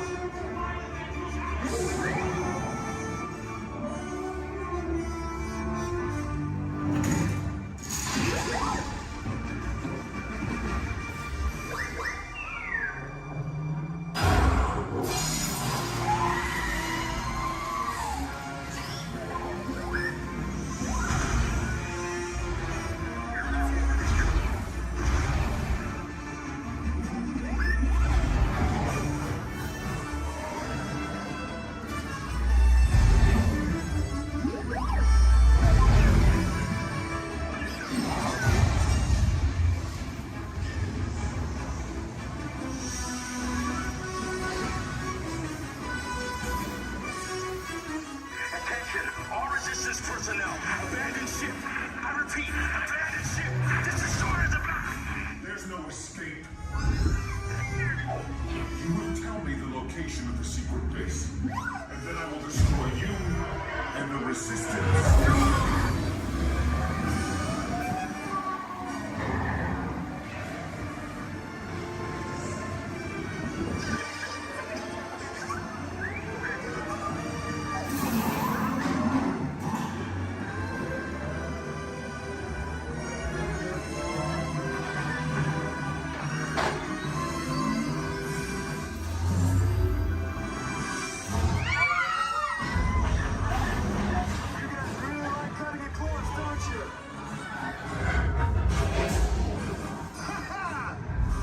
K: Attention, all resistance personnel. Abandon ship. I repeat, abandon ship. This destroyer is about.
I: There's no escape. You will tell me the location of the secret base, and then I will destroy you and the Resistance.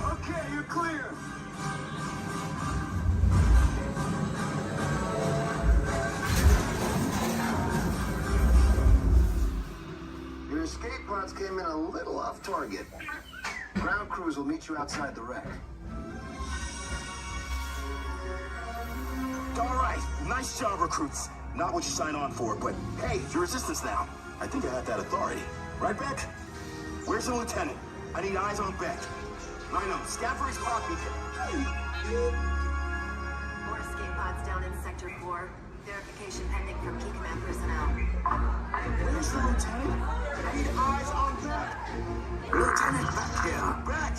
S: Okay, you're clear.
U: Your escape pods came in a little off target. Ground crews will meet you outside the wreck.
K: All right, nice job, recruits. Not what you signed on for, but hey, you're Resistance now. I think I have that authority. Right, Beck? Where's the lieutenant? I need eyes on Beck. I know, scout for his pod beacon.
N: More escape pods down in Sector 4. Verification pending from key command personnel.
K: Where's the lieutenant? I need eyes on Beck.
S: Lieutenant back here.
K: Beck!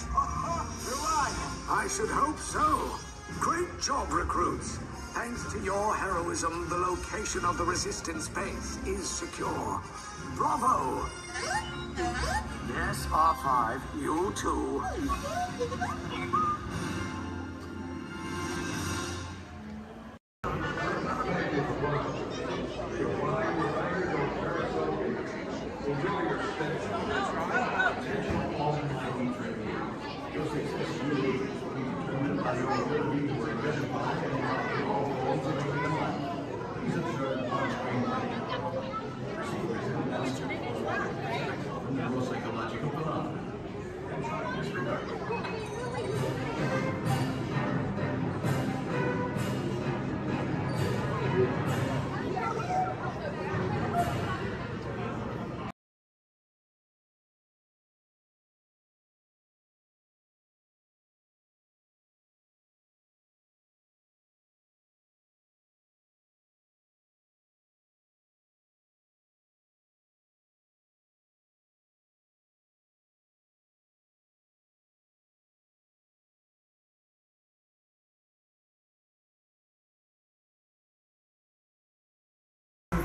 K: You're alive!
S: I should hope so. Great job, recruits. Thanks to your heroism, the location of the Resistance base is secure. Bravo! Yes, R5, you too.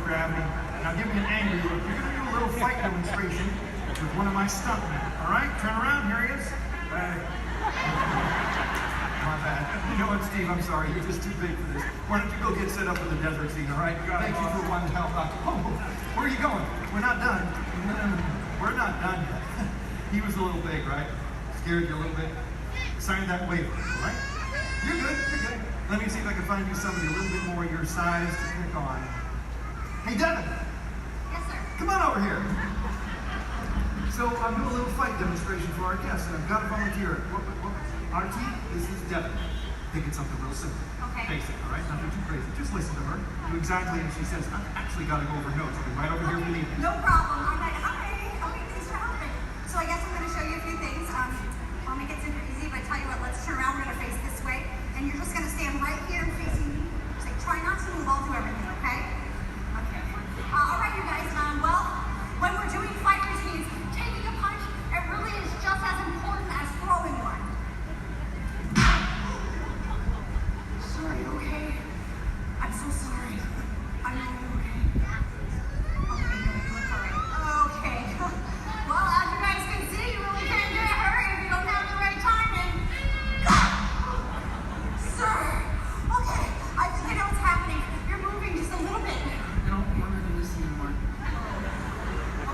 K: Gravity. Now give me an angry look. You're gonna do a little fight demonstration.
O: with one of my stuntmen. All right, turn around. Here he is. Hey. My bad. You know what, Steve? I'm sorry. You're just too big for this. Why don't you go get set up in the desert scene? All right. Thank you for one help out. Oh, where are you going? We're not done. We're not done yet. He was a little big, right? Scared you a little bit. Sign that waiver, all right? You're good. You're good. Let me see if I can find you somebody a little bit more your size to pick on. Hey, Devin.
C: Yes, sir.
O: Come on over here. So I'm doing a little fight demonstration for our guests, and I've got a volunteer. RT, this is Devin. Thinking something real simple.
C: Okay.
O: Basic, all right? Nothing too crazy. Just listen to her. Do exactly as she says. I've actually got to go over notes. I'll be right over here if you need me.
C: No problem. I'm like, hi. Okay, thanks for helping. So I guess I'm going to show you a few things. I'll make it super easy, but tell you what, let's turn around. We're going to face this way, and you're just going to stand right here facing me. Just like, try not to move. I'll do everything, okay? Okay. All right, you guys. Well, when we're doing fight routines, taking a punch, it really is just as important as throwing one. Sorry, okay? I'm so sorry. I'm really okay. Okay, you look all right. Okay. Well, as you guys can see, you really can't get hurt if you don't have the right timing. Sir. Okay, I think I know what's happening. You're moving just a little bit.
O: No, we're not going to listen anymore.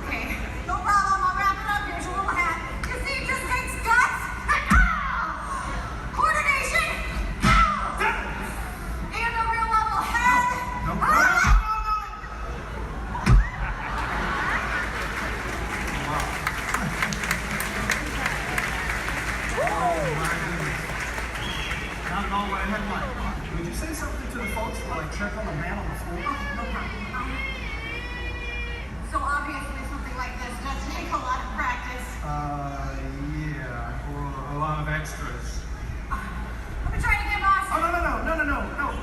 C: Okay, no problem. I'll wrap it up. Here's your little hat. You see, it just takes guts. Coordination. And a real level head.
O: Not at all what I had in mind. Would you say something to the folks while I check on the man on the floor?
C: No problem. So obviously something like this does take a lot of practice.
O: Yeah, or a lot of extras.
C: Let me try to get boss.
O: Oh,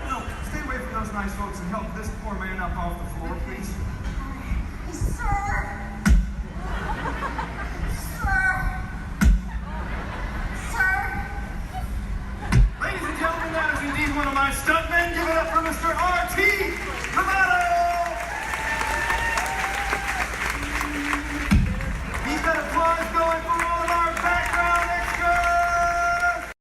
O: no. Stay away from those nice folks and help this poor man up off the floor, please.
C: Sir.
O: Ladies and gentlemen, that is indeed one of my stuntmen. Give it up for Mr. R.T. Romano! He's got applause going for all of our background extras!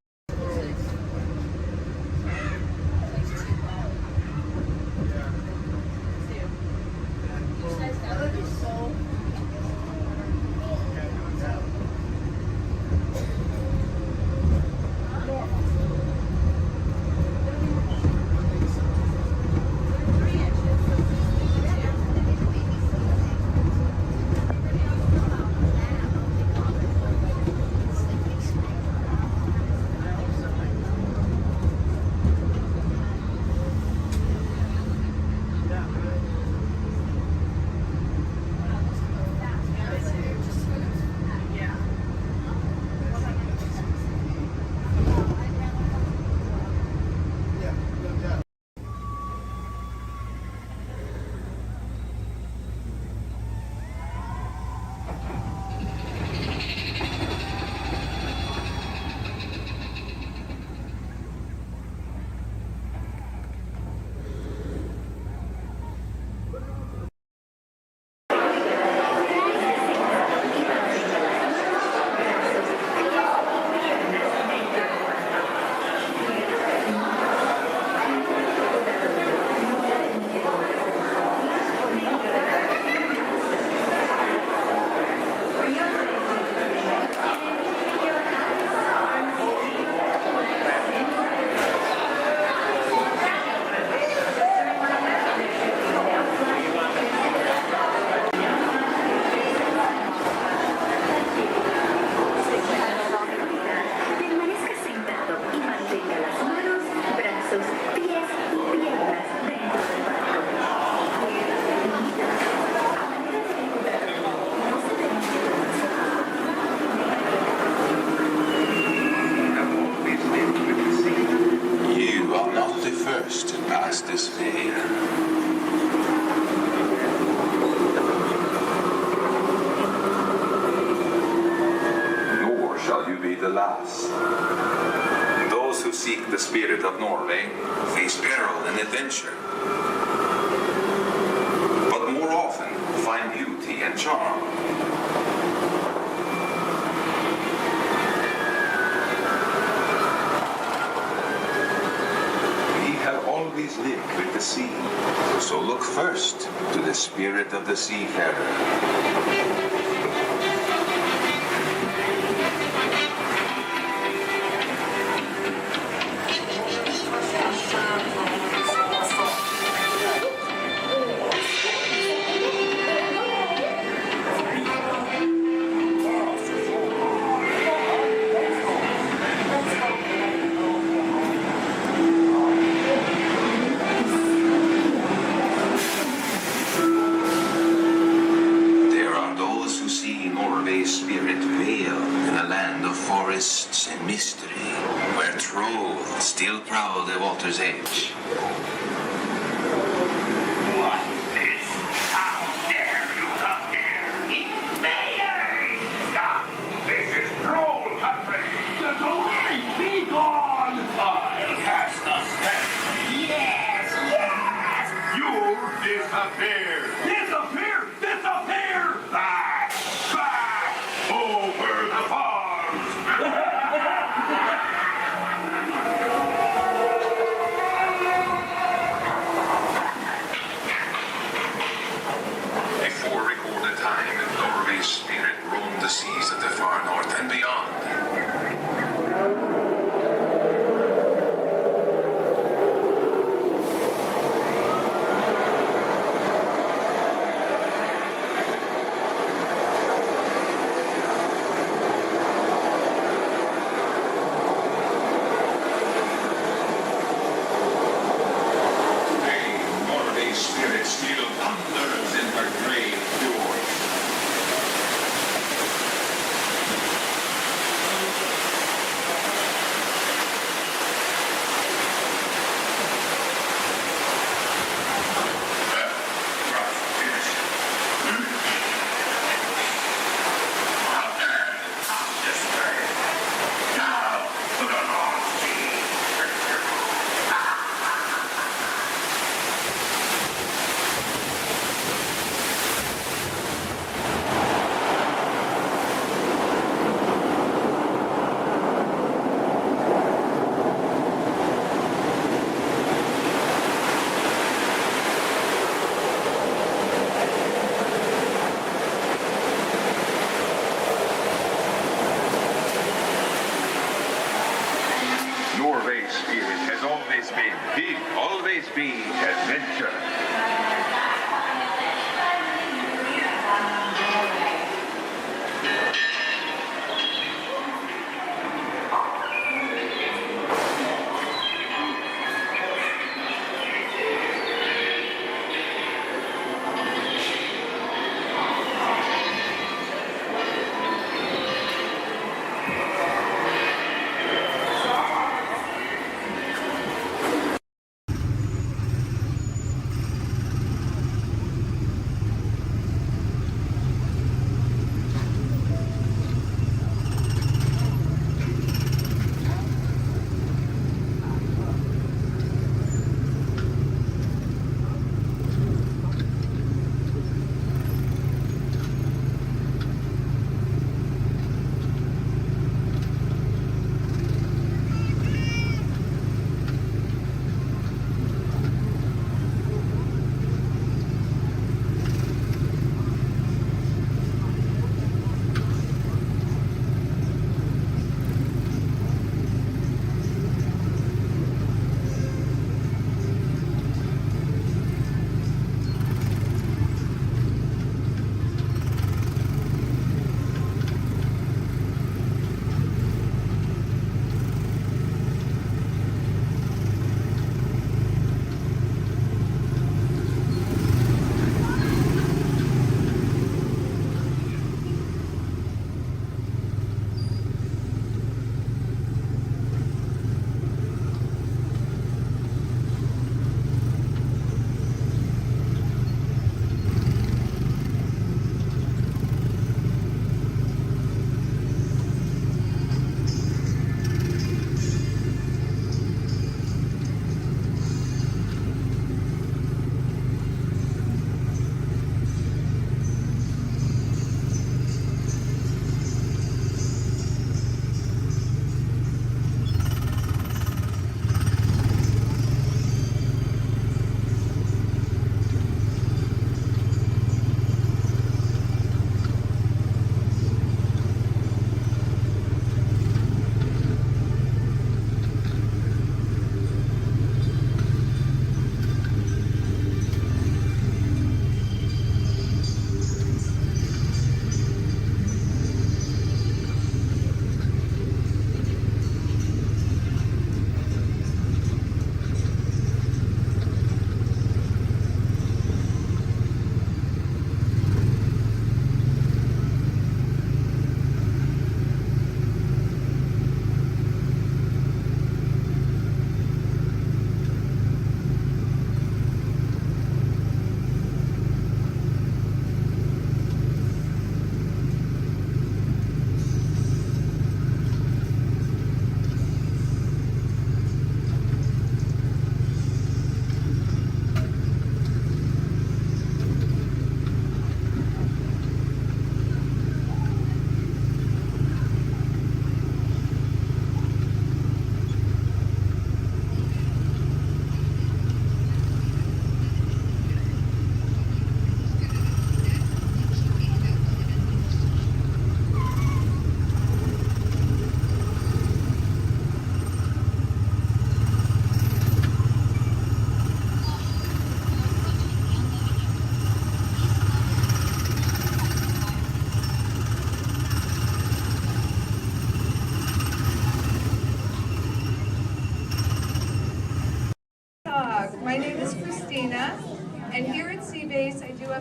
P: the last. Those who seek the spirit of Norway face peril and adventure, but more often find beauty and charm. sea. So look first to the spirit of the seafarer. Forests and mystery, where trolls still prowl the water's edge.
K: What is? How dare you come here? Invaders! Stop! This is troll country! The domain, be gone! I'll cast the spell. Yes, yes! You'll disappear! Disappear! Disappear! Back! Back! Over the farm!
P: Before recorded time, Norway's spirit roamed the seas of the far north and beyond.
F: always be adventure.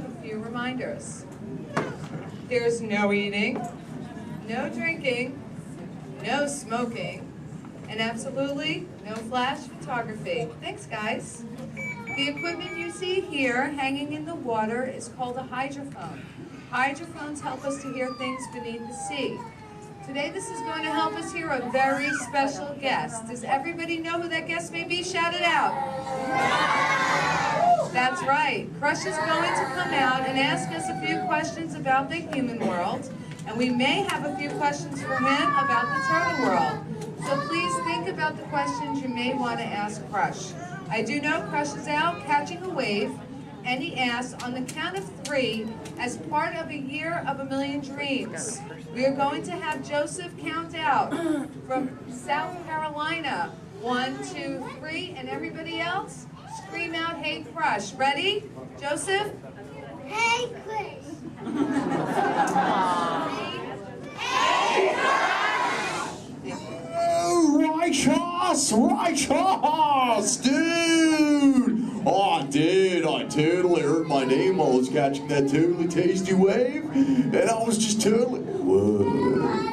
Q: have a few reminders. There's no eating, no drinking, no smoking, and absolutely no flash photography. Thanks, guys. The equipment you see here hanging in the water is called a hydrophone. Hydrophones help us to hear things beneath the sea. Today this is going to help us hear a very special guest. Does everybody know who that guest may be? Shout it out. That's right. Crush is going to come out and ask us a few questions about the human world, and we may have a few questions for him about the turtle world. So please think about the questions you may want to ask Crush. I do know Crush is out catching a wave, and he asks, on the count of 3, as part of a year of a million dreams, we are going to have Joseph count out from South Carolina. 1, 2, 3, and everybody else, scream out, "Hey Crush." Ready? Joseph?
T: Hey, Chris. Hey,
V: Righteous, dude! Oh, dude, I totally heard my name while I was catching that totally tasty wave, and I was just totally, whoa.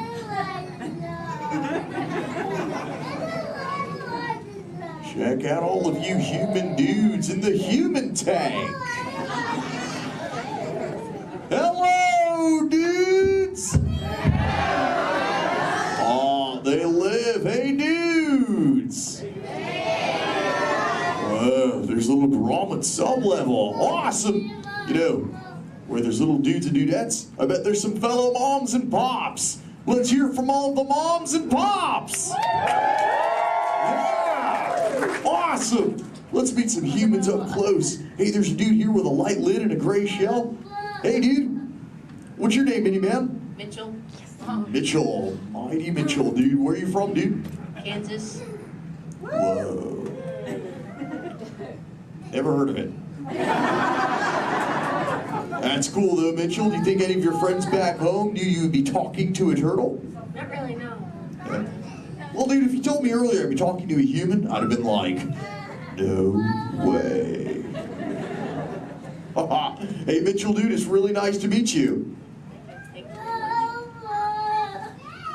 V: Check out all of you human dudes in the human tank. Hello, dudes! Oh, they live. Hey, dudes! Whoa, there's a little drama at some level. Awesome! You know, where there's little dudes and dudettes, I bet there's some fellow moms and pops. Let's hear from all the moms and pops! Yeah! Awesome! Let's meet some humans up close. Hey, there's a dude here with a light lid and a gray shell. Hey, dude. What's your name, Minnie Ma'am?
Q: Mitchell.
V: Mitchell. Mighty Mitchell, dude. Where are you from, dude?
Q: Kansas.
V: Whoa. Never heard of it. That's cool, though, Mitchell. Do you think any of your friends back home knew you'd be talking to a turtle?
T: Not really, no.
V: Yeah. Well, dude, if you told me earlier I'd be talking to a human, I'd have been like, no way. Hey, Mitchell, dude, it's really nice to meet you.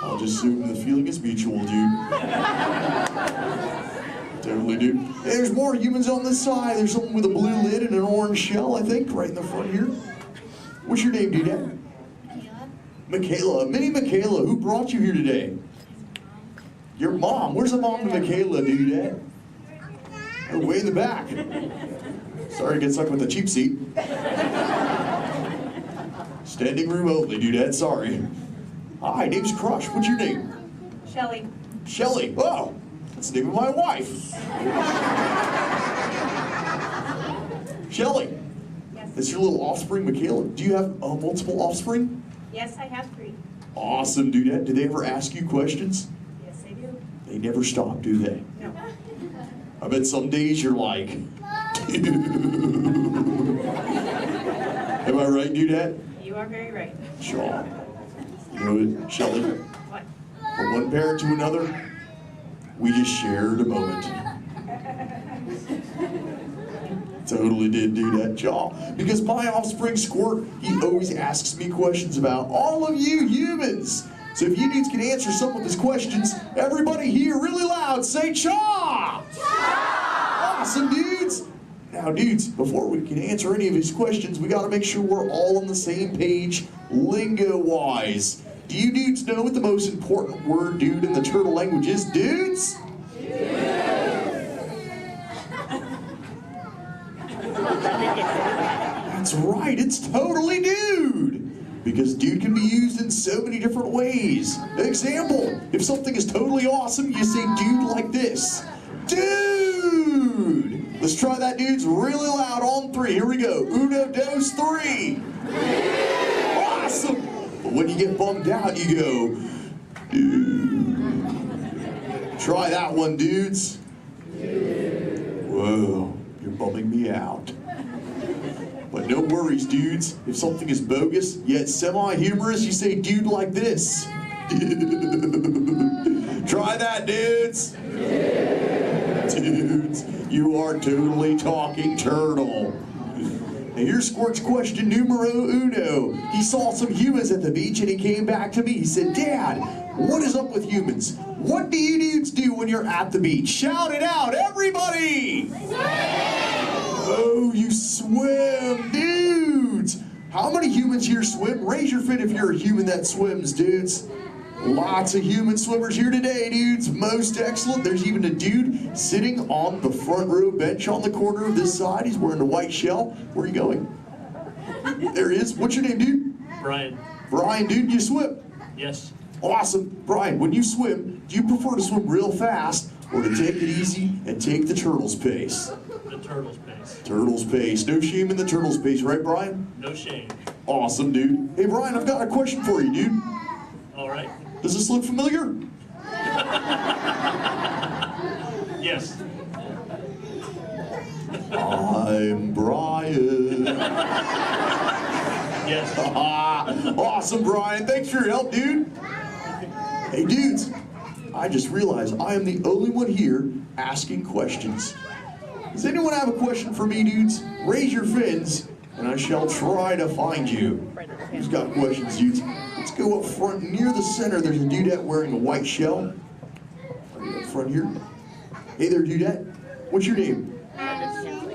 V: I'll just assume the feeling is mutual, dude. Totally, dude. Hey, there's more humans on this side. There's someone with a blue lid and an orange shell, I think, right in the front here. What's your name, dude? Michaela. Minnie Michaela, who brought you here today? Your mom. Where's the mom to Michaela, dude? Oh, way in the back. Sorry to get stuck with the cheap seat. Standing room only, dude. Sorry. Hi, name's Crush. What's your name?
Q: Shelly.
V: Shelly. Oh, that's the name of my wife. Shelly.
Q: Yes.
V: That's your little offspring, Michaela. Do you have multiple offspring?
Q: Yes, I have 3.
V: Awesome, dude. Do they ever ask you questions?
Q: Yes, I do.
V: They never stop, do they?
Q: No.
V: I bet some days you're like, dude. Am I right, dudette?
Q: You are very right.
V: Sure. You know what, Shelly?
Q: What?
V: From one parent to another, we just shared a moment. Totally did do that, y'all. Because my offspring Squirt, he always asks me questions about all of you humans. So if you dudes can answer some of his questions, everybody here really loud say Chaw! Chaw! Awesome, dudes. Now, dudes, before we can answer any of his questions, we gotta make sure we're all on the same page, lingo-wise. Do you dudes know what the most important word, dude, in the turtle language is, dudes? That's right, it's totally dude. Because dude can be used in so many different ways. Example, if something is totally awesome, you say dude like this. Dude! Let's try that, dudes, really loud on 3. Here we go. 1, 2, 3. Awesome! But when you get bummed out, you go, dude. Try that one, dudes. Whoa, you're bumming me out. But no worries, dudes. If something is bogus, yet semi-humorous, you say dude like this. Try that, dudes. Dudes, you are totally talking turtle. And here's Squirt's question numero uno. He saw some humans at the beach and he came back to me. He said, Dad, what is up with humans? What do you dudes do when you're at the beach? Shout it out, everybody! Oh, you swim, dudes! How many humans here swim? Raise your fin if you're a human that swims, dudes. Lots of human swimmers here today, dudes. Most excellent. There's even a dude sitting on the front row bench on the corner of this side. He's wearing a white shell. Where are you going? There he is. What's your name, dude?
D: Brian.
V: Brian, dude, you swim?
D: Yes.
V: Awesome. Brian, when you swim, do you prefer to swim real fast or to take it easy and take the turtle's pace?
D: The turtle's pace.
V: Turtle's pace. No shame in the turtle's pace, right, Brian?
D: No shame.
V: Awesome, dude. Hey, Brian, I've got a question for you, dude.
D: All right.
V: Does this look familiar?
D: Yes.
V: I'm Brian.
D: Yes.
V: Awesome, Brian. Thanks for your help, dude. Hey, dudes. I just realized I am the only one here asking questions. Does anyone have a question for me, dudes? Raise your fins, and I shall try to find you. Who's got questions, dudes? Let's go up front near the center. There's a dudette wearing a white shell. Right up front here. Hey there, dudette. What's your name?
T: Madison.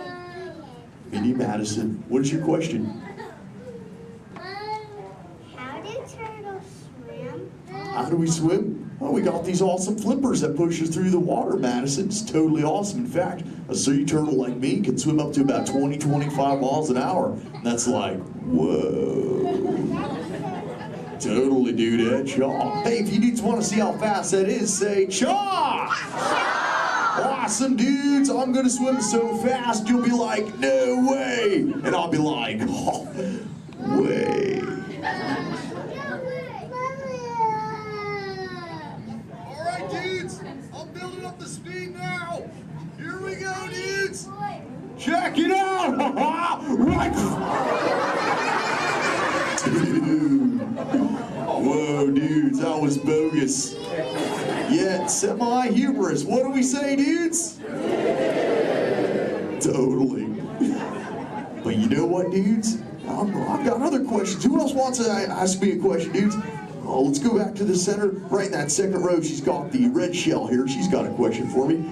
V: Minnie Madison. What is your question?
T: How do turtles swim?
V: How do we swim? Well, we got these awesome flippers that push us through the water, Madison. It's totally awesome. In fact, a sea turtle like me can swim up to about 20-25 miles an hour. That's like, whoa. Totally, dude, chaw. Hey, if you dudes want to see how fast that is, say chaw! Awesome, dudes. I'm going to swim so fast, you'll be like, no way. And I'll be like, oh, way. All right, dudes. I'm building up the speed now. Here we go, dudes. Check it out. Right. Dude. Whoa, dudes, that was bogus. Yet semi-humorous. What do we say, dudes? Totally. But you know what, dudes? I've got other questions. Who else wants to ask me a question, dudes? Oh, let's go back to the center. Right in that second row, she's got the red shell here. She's got a question for me.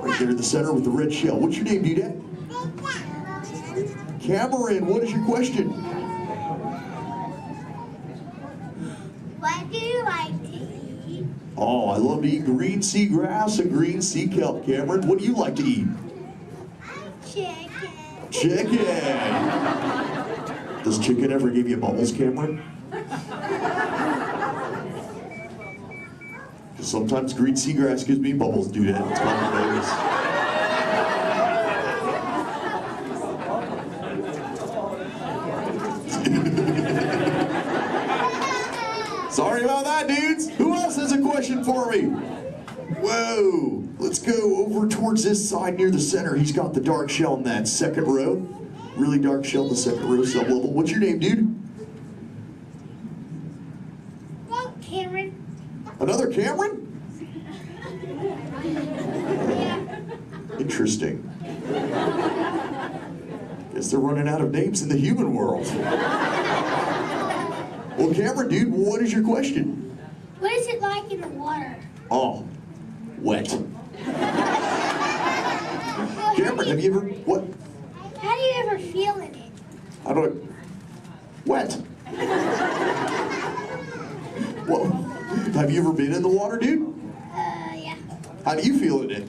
V: Right there in the center with the red shell. What's your name, dudette? Cameron, what is your question?
T: What do you like to eat?
V: Oh, I love to eat green sea grass and green sea kelp. Cameron, what do you like to eat?
T: Chicken.
V: Chicken. Does chicken ever give you bubbles, Cameron? Because sometimes green seagrass gives me bubbles, dude. It's kind of bogus. Sorry about that, dudes. Who else has a question for me? Whoa. Let's go over towards this side near the center. He's got the dark shell in that second row. Really dark shell in the second row, sub-level. What's your name, dude?
T: Well, Cameron.
V: Another Cameron? Interesting. Guess they're running out of names in the human world. Well, Cameron, dude, what is your question?
T: What is it like in the water?
V: Oh, wet. Cameron, have you ever, what?
T: How do you ever feel in it?
V: How do I, wet. Well, have you ever been in the water, dude?
T: Yeah.
V: How do you feel in it?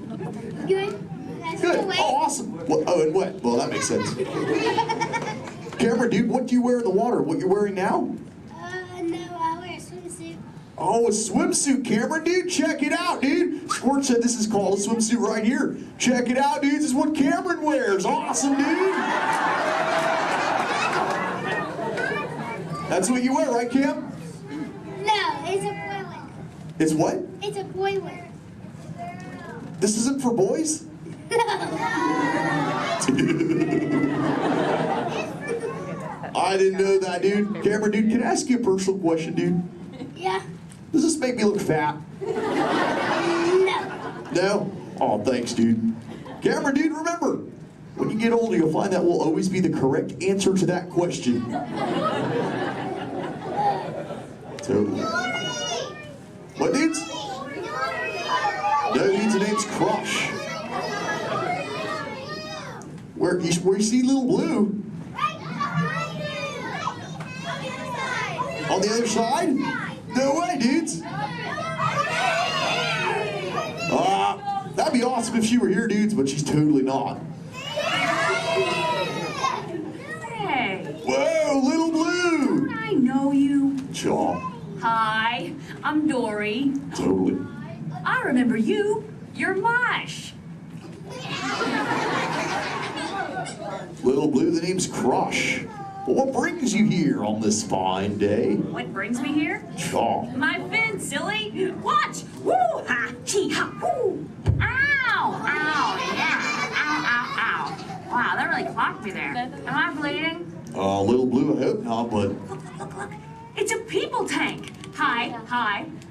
T: Good. That's
V: Good.
T: the way.
V: Oh, awesome. Well, oh, and wet. Well, that makes sense. Cameron, dude, what do you wear in the water? What you're wearing now?
T: No, I wear a swimsuit.
V: Oh, a swimsuit, Cameron, dude. Check it out, dude. Squirt said this is called a swimsuit right here. Check it out, dude. This is what Cameron wears. Awesome, dude. That's what you wear, right, Cam?
T: No, it's a boy wear.
V: It's what?
T: It's a boy wear.
V: This isn't for boys? I didn't know that, dude. Cameron, dude, can I ask you a personal question, dude?
T: Yeah.
V: Does this make me look fat?
T: No.
V: No? Oh, thanks, dude. Cameron, dude, remember, When you get older, you'll find that will always be the correct answer to that question. Totally. What, dudes? No, dudes, the name's Crush. Where you see Little Blue? On the other side? No way, dudes. That'd be awesome if she were here, dudes, but she's totally not.
E: Hey.
V: Whoa, Little Blue.
E: Don't I know you?
V: Chaw.
E: Hi, I'm Dory.
V: Totally.
E: I remember you. You're Mush.
V: Little Blue, the name's Crush. But what brings you here on this fine day?
E: What brings me here?
V: Chaw.
E: My fin, silly. Watch. Woo ha, chee ha, woo. Ow, ow, yeah. Ow, ow, ow. Wow, that really clocked me there. Am I bleeding?
V: Little Blue, I hope not, but...
E: Look. It's a people tank. Hi.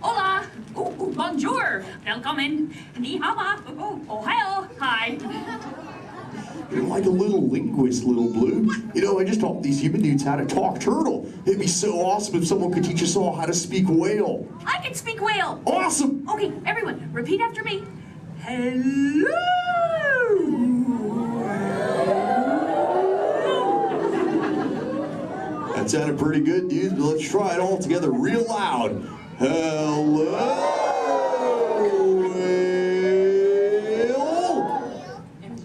E: Hola. Ooh, bonjour. Welcome. Ni hao. Ohio. Hi.
V: You're like a little linguist, Little Blue. You know, I just taught these human dudes how to talk turtle. It'd be so awesome if someone could teach us all how to speak whale.
E: I can speak whale.
V: Awesome.
E: Okay, everyone, repeat after me. Hello.
V: That sounded pretty good, dudes, but let's try it all together real loud. Hello.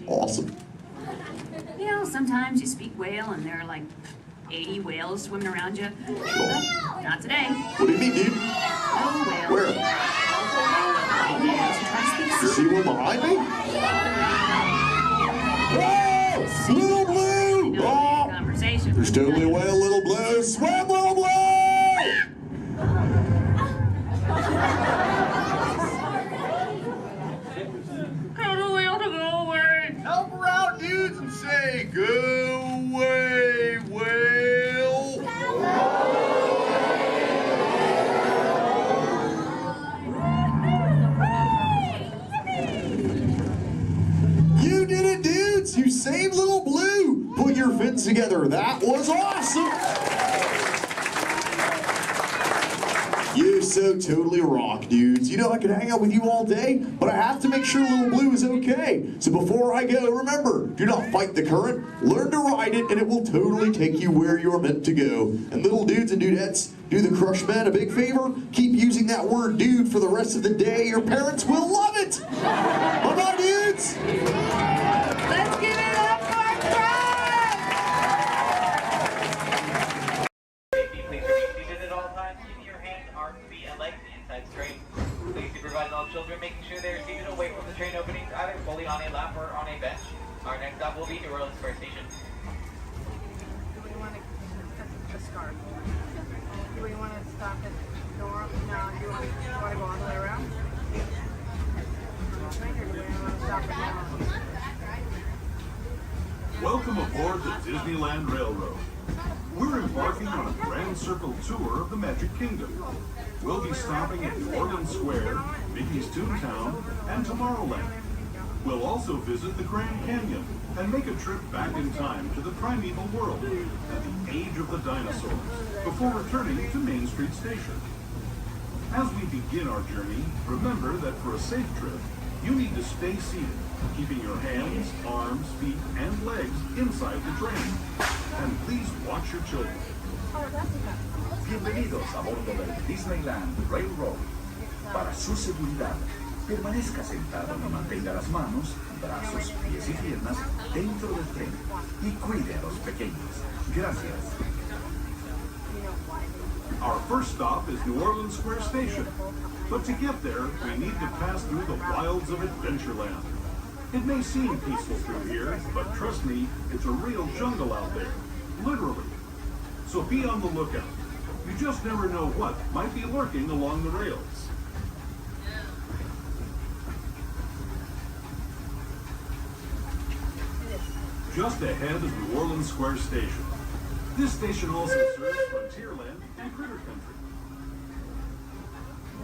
V: Awesome.
E: You know, sometimes you speak whale and there are like 80 whales swimming around you. Not today.
V: What do you mean, dude?
E: No whale.
V: Where? You see one behind me? Oh! Little Blue! Oh! There's totally a whale, Little Blue. Swim, Little Blue!
E: Tell the whale to go away.
V: Help her out, dudes, and say, go away, whale. You did it, dudes. You saved Little Blue. Put your fins together. That was awesome. You so totally rock, dudes. You know, I could hang out with you all day, but I have to make sure Little Blue is okay. So before I go, remember, do not fight the current. Learn to ride it, and it will totally take you where you're meant to go. And little dudes and dudettes, do the Crush Man a big favor. Keep using that word dude for the rest of the day. Your parents will love it. Bye-bye, dudes.
Q: Let's give it up for Crush!
J: Safety, please remain seated at all times. Keeping your hands, arms, feet, and legs inside straight. Please supervise all children, making sure they are seated away from the train openings, either fully on a lap or on a bench. Our next stop will be New Orleans Square Station.
C: Do we want to cut the scarf? Do we want to stop at Nora? No, do you want to go all the way around? Or do we want to stop at Nora?
I: Welcome aboard the Disneyland Railroad. We're embarking on a Grand Circle tour of the Magic Kingdom. We'll be stopping at New Orleans Square, Mickey's Toontown, and Tomorrowland. We'll also visit the Grand Canyon and make a trip back in time to the primeval world and the age of the dinosaurs before returning to Main Street Station. As we begin our journey, remember that for a safe trip, you need to stay seated, keeping your hands, arms, feet, and legs inside the train. And please watch your children.
U: Bienvenidos a bordo del Disneyland Railroad. Para su seguridad, permanezca sentado y mantenga las manos, brazos, pies y piernas dentro del tren y cuide a los pequeños. Gracias.
I: Our first stop is New Orleans Square Station. But to get there, we need to pass through the wilds of Adventureland. It may seem peaceful through here, but trust me, it's a real jungle out there. Literally. So be on the lookout. You just never know what might be lurking along the rails. Just ahead is New Orleans Square Station. This station also serves Frontierland and Critter Country.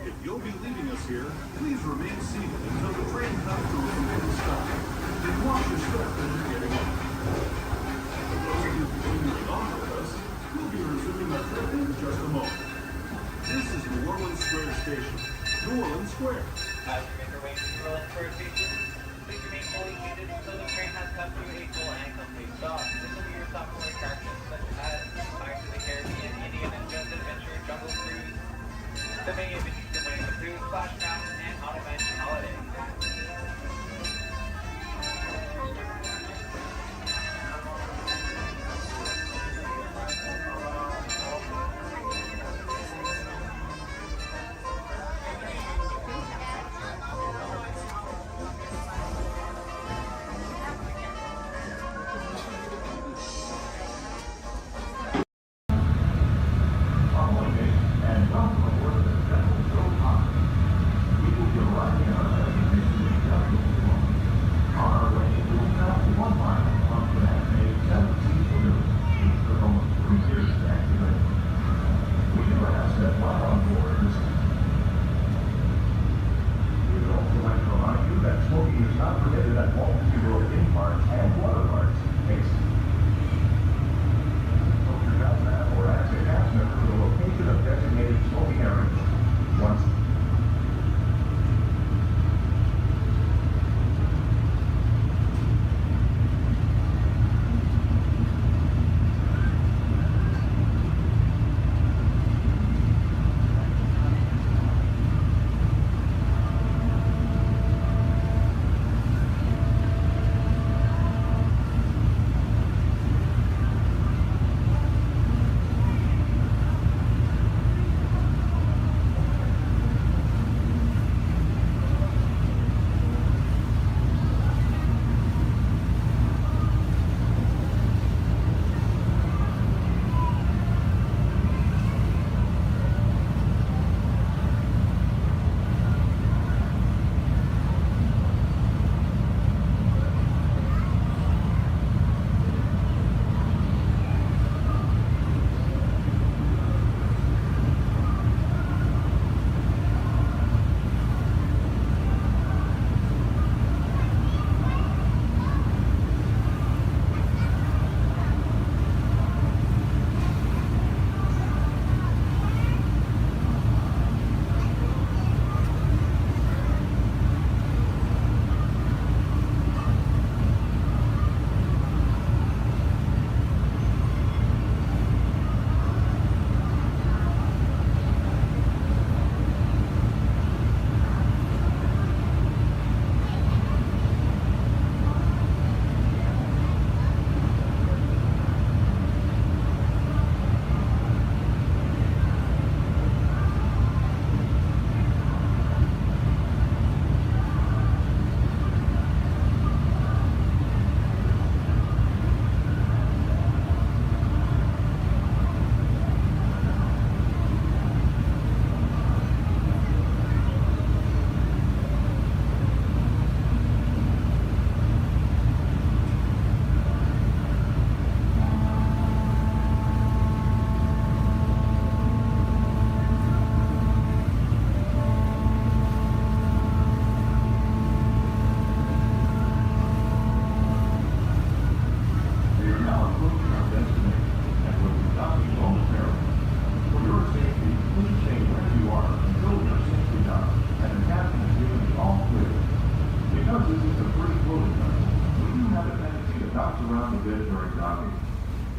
I: If you'll be leaving us here, please remain seated until the train comes to a full stop. Then watch your step as you're getting off. For those of you continuing on with us, we'll be resuming our trip in just a moment. This is New Orleans Square Station. New Orleans Square.
J: As you make your way to New Orleans Square Station, please remain fully seated until the train has come to a full and complete stop. This will be your stop for attractions such as Pirates of the Caribbean, Indiana Jones Adventure, Jungle Cruise, the many amenities of Winnie the Pooh, Splash Mountain, and Haunted Mansion Holiday.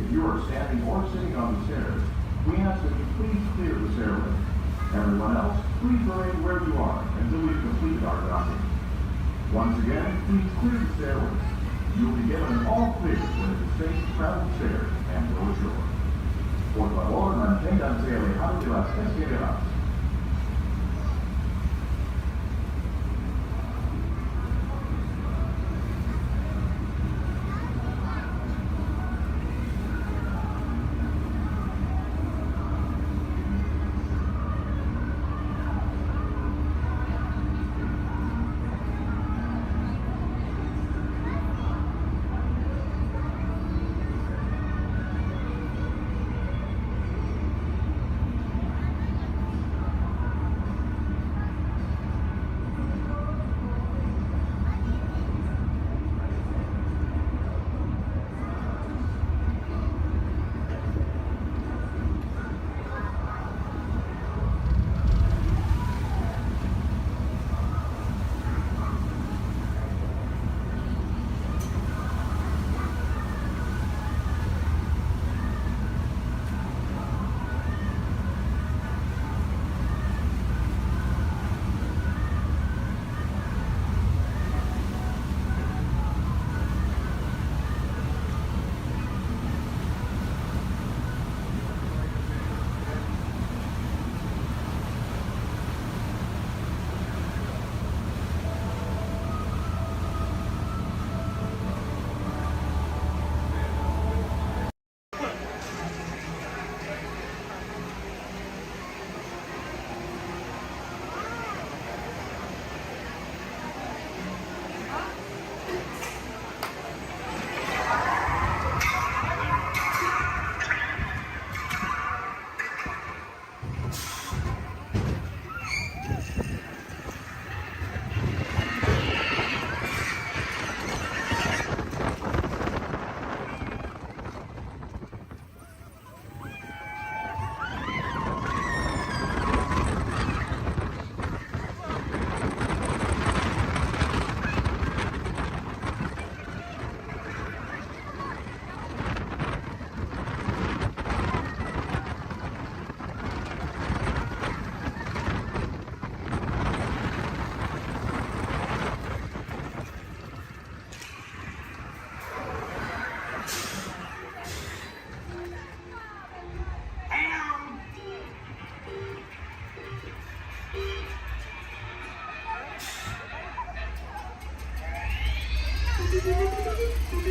A: If you are standing or sitting on the stairs, we ask that you please clear the stairway. Everyone else, please remain where you are until we've completed our docking. Once again, please clear the stairway. You will be given an all clear when it is safe to travel stairs and go ashore. Por favor, manténganse alejados de las escaleras.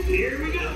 B: Here we go.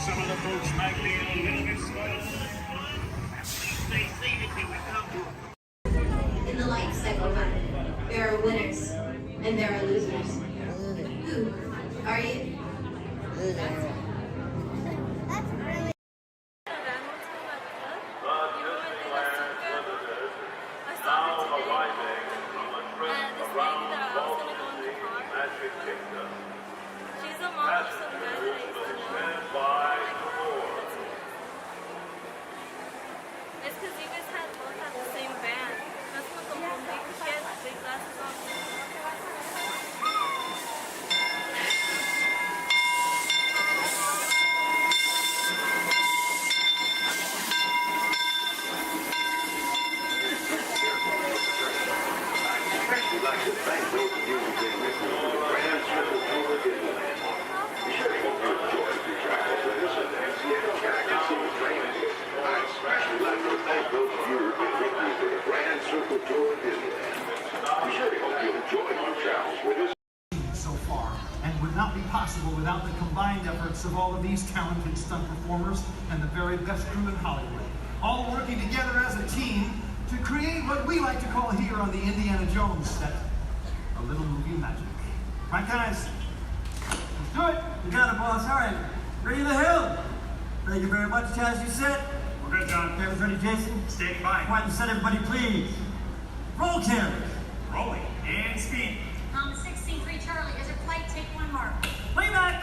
B: Some of the folks might be a little bit slow. Stay safe until we come to
C: In the life cycle hunt, there are winners and there are losers. Who are you?
G: She's a mom of some guy that I used to know. It's because you guys had both had the same band. That's what the mom did. She has big glasses on.
F: I'd like to thank those of you who've been with me for the Grand Circle Tour of Disneyland. We surely hope you enjoyed your travels with us and see a character scene training. I'd especially like to thank those of you who've been with me for the Grand Circle Tour of Disneyland. We surely hope you enjoyed your travels with us.
O: So far, and would not be possible without the combined efforts of all of these talented stunt performers and the very best crew in Hollywood, all working together as a team to create what we like to call here on the Indiana Jones set, a little movie magic. Right, guys? Let's do it. You got it, boss. All right. Ready to hill. Thank you very much, Chaz. You set?
B: We're good, John.
O: Cameras ready, Jason?
B: Standing by.
O: Quiet and set, everybody, please. Roll cameras.
B: Rolling and speed.
L: 16-3 Charlie, is your flight? Take one mark.
O: Playback.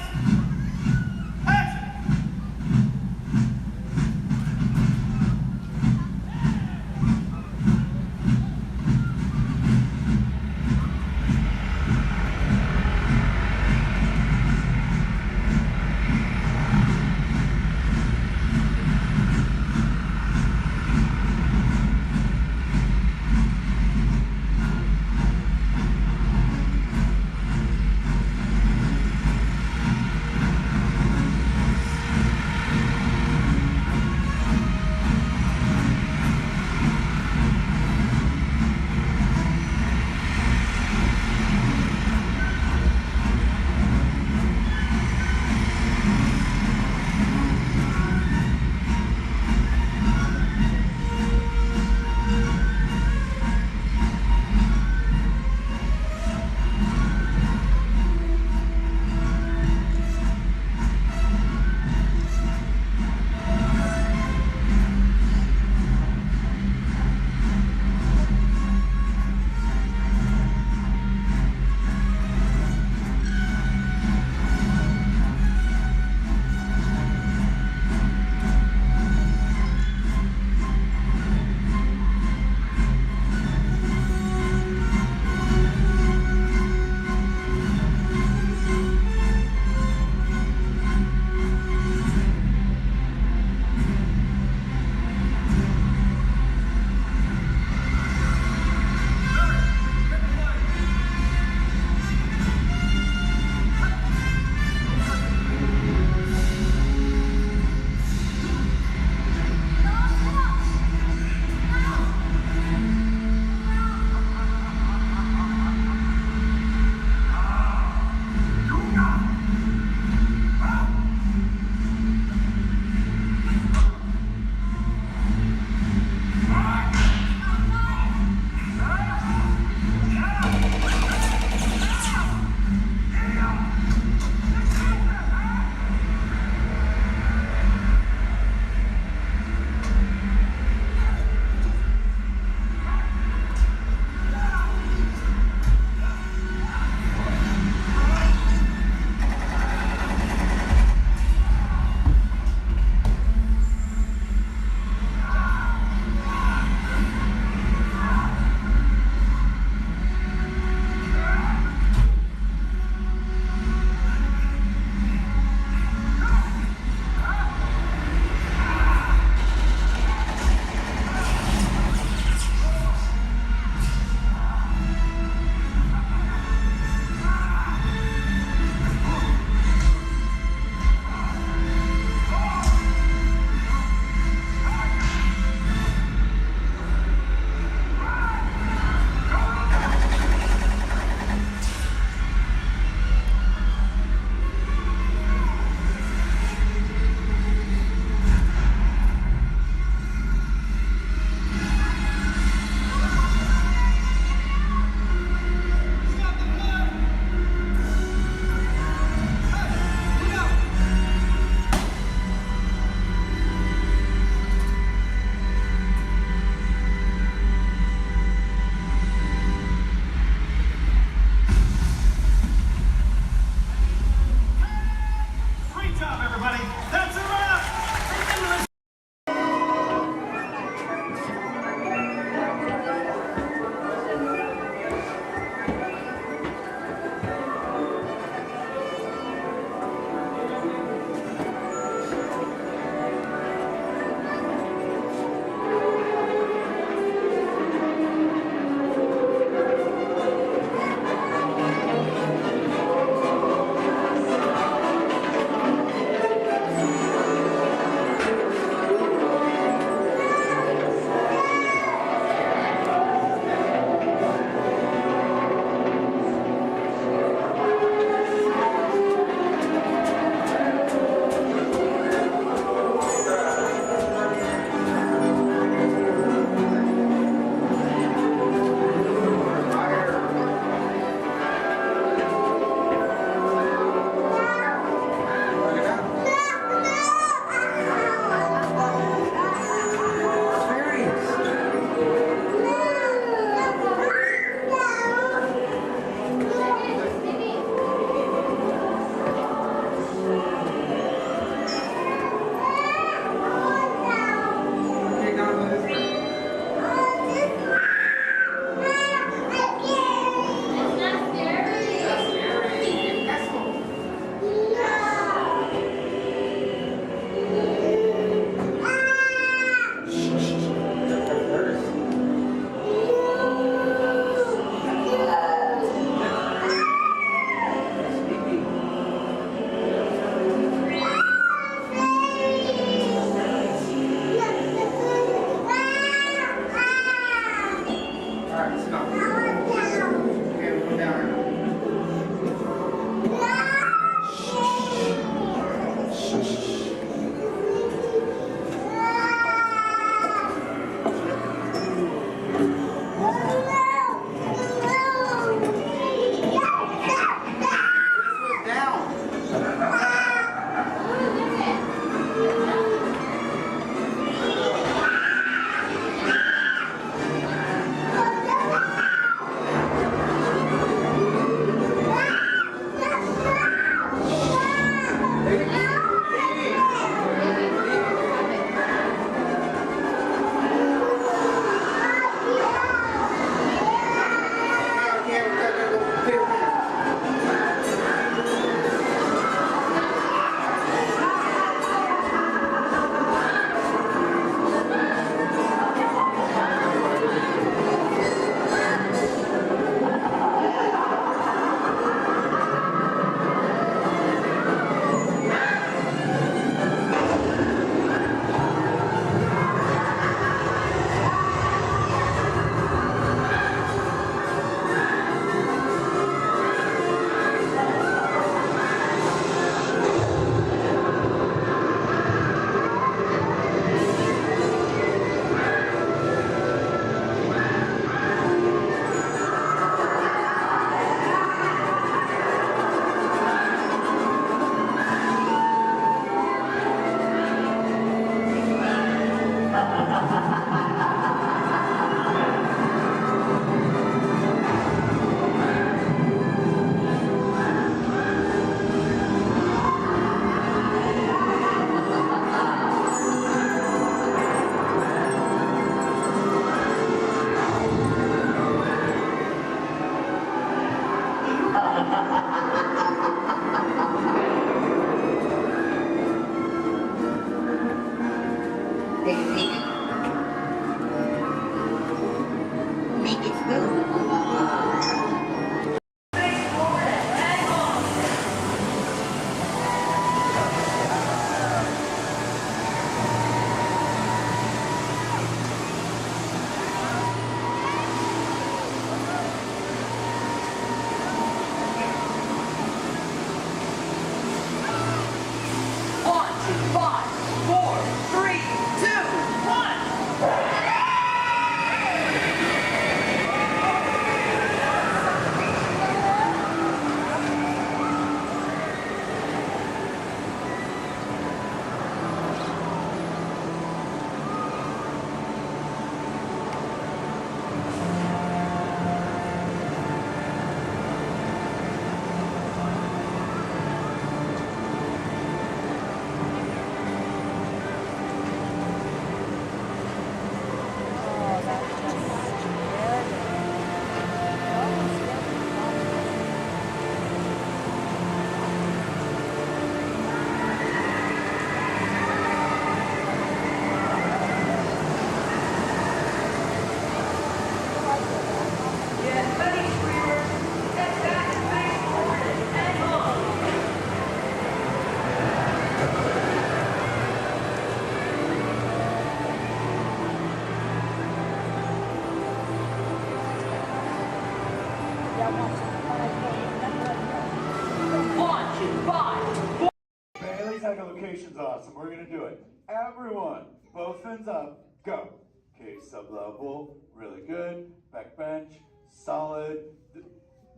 M: Bailey's echolocation's awesome. We're gonna do it. Everyone, both fins up, go. Okay, sub-level, really good. Back bench, solid.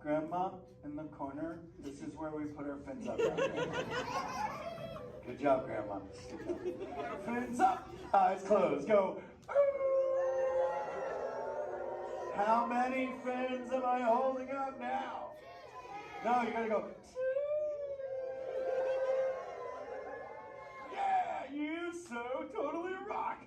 M: Grandma in the corner, this is where we put our fins up. Good job, Grandma. Good job. Fins up, eyes closed, go. How many fins am I holding up now? No, you gotta go. Yeah, you so totally rock.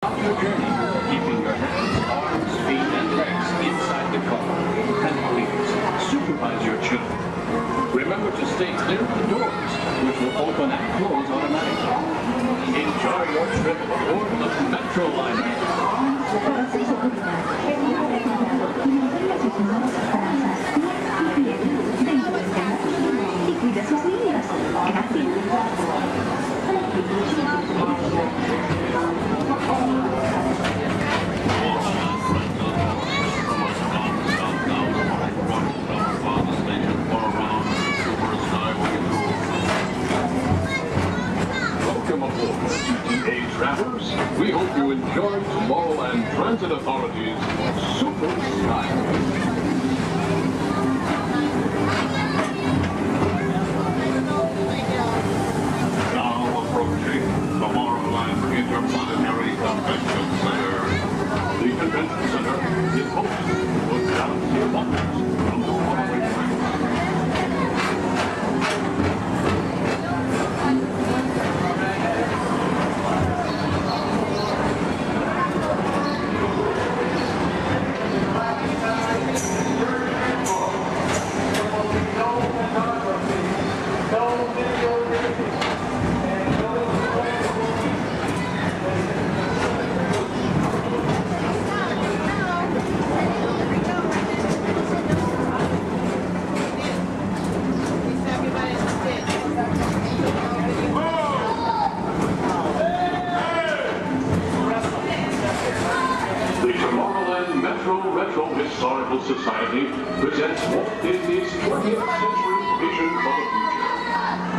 F: Your journey, keeping your hands, arms, feet, and legs inside the car. And please, supervise your children. Remember to stay clear of the doors, which will open and close automatically. Enjoy your trip aboard the Metro Liner.
R: Para su seguridad, es muy recomendado que mantenga sus manos atrás, pies y pies dentro del carro y cuide sus niños.
F: Welcome aboard, GTA travelers. We hope you enjoyed Tomorrowland Transit Authority's Super Skyway. Now approaching Tomorrowland Interplanetary Convention Center. The convention center is home to galaxy wonders from the following Historical Society presents Walt Disney's 20th Century Vision for the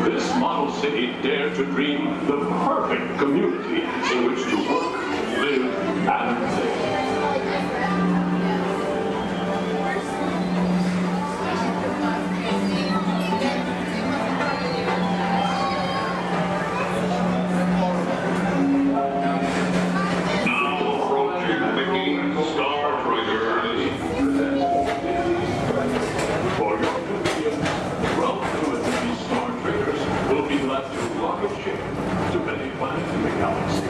F: Future. This model city dared to dream the perfect community in which to work, live, and play. To many planets in the galaxy.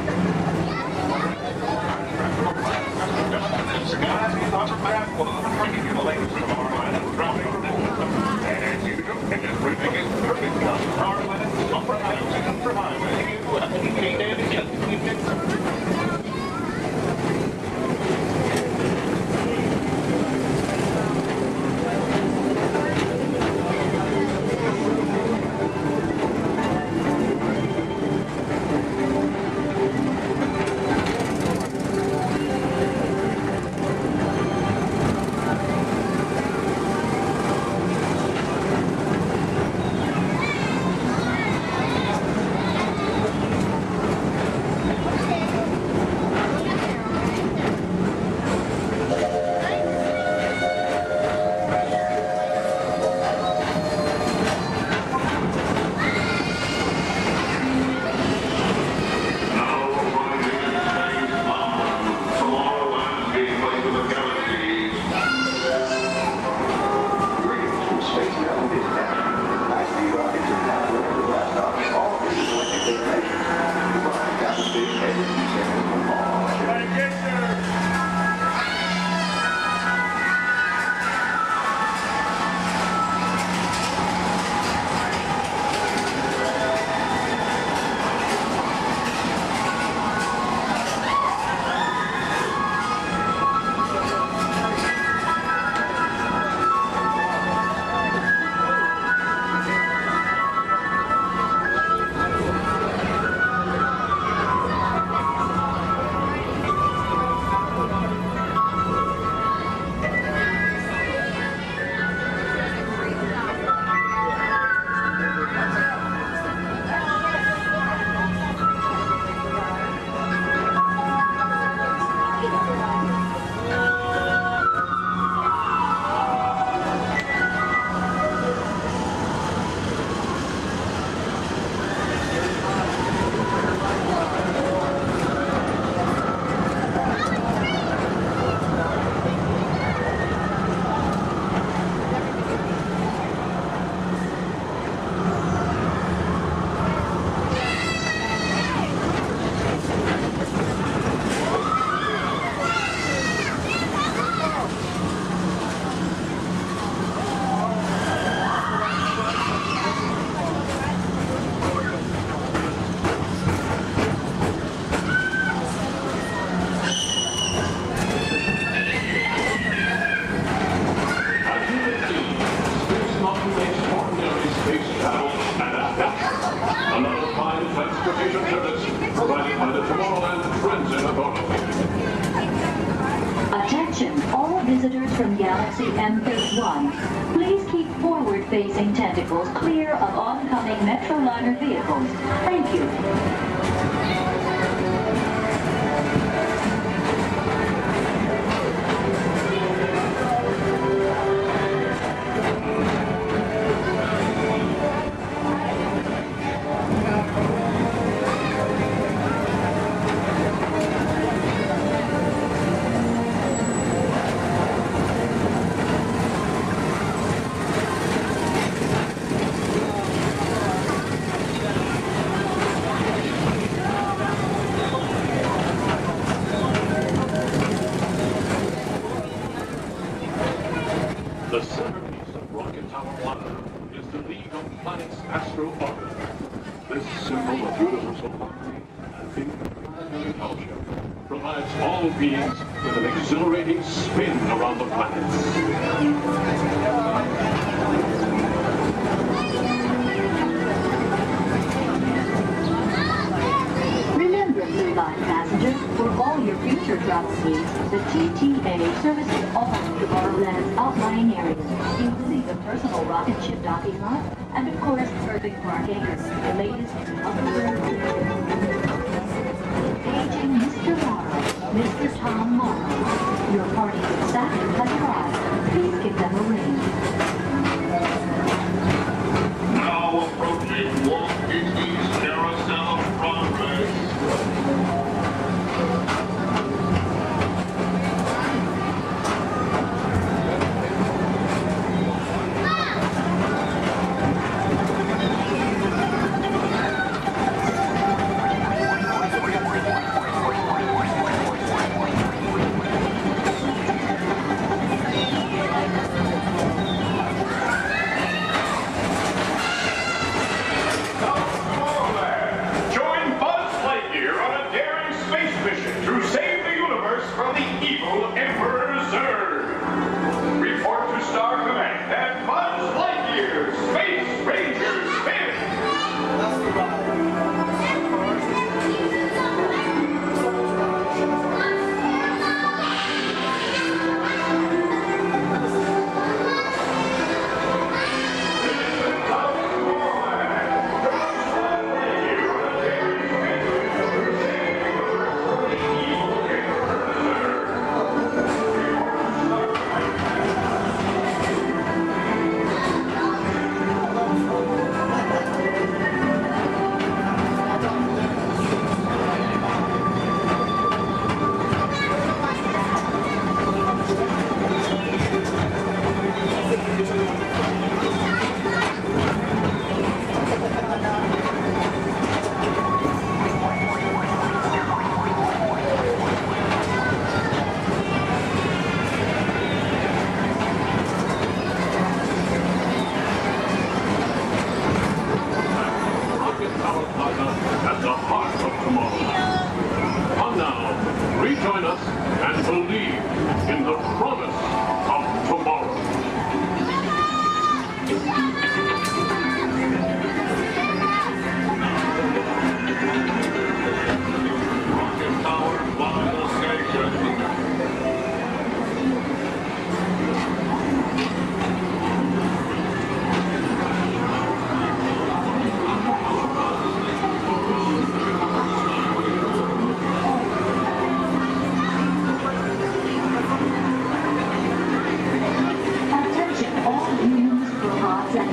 H: provided by the Tomorrowland Transit Authority.
R: Attention, all visitors from Galaxy M31. Please keep forward-facing tentacles clear of oncoming Metroliner vehicles. Thank you.
H: The centerpiece of Rocket Tower 1 is the League of Planets Astro Orbit. This symbol of universal harmony and interplanetary fellowship provides all beings with an exhilarating spin around the planets.
R: Remember, Blue Line passengers, for all your future travel needs, the TTA services all of Tomorrowland's outlying areas, including the personal rocket ship docking lot, and of course, perfect park acres, the latest in hoverboard. Paging Mr. Morrow, Mr. Tom Morrow. Your party with Saturn has arrived. Please give them a ring.
H: Now approaching Walt Disney's Carousel of Progress. At the heart of tomorrow. Come now, rejoin us and believe in the promise of tomorrow. Rocket Tower Final Station.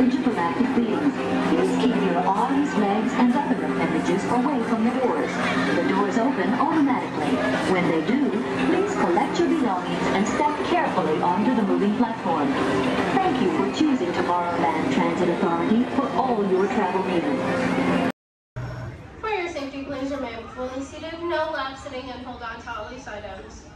R: Intergalactic beings. Please keep your arms, legs, and other appendages away from the doors. The doors open automatically. When they do, please collect your belongings and step carefully onto the moving platform. Thank you for choosing Tomorrowland Transit Authority for all your travel needs.
G: For your safety, please remain fully seated, no lap sitting, and hold on to all loose items.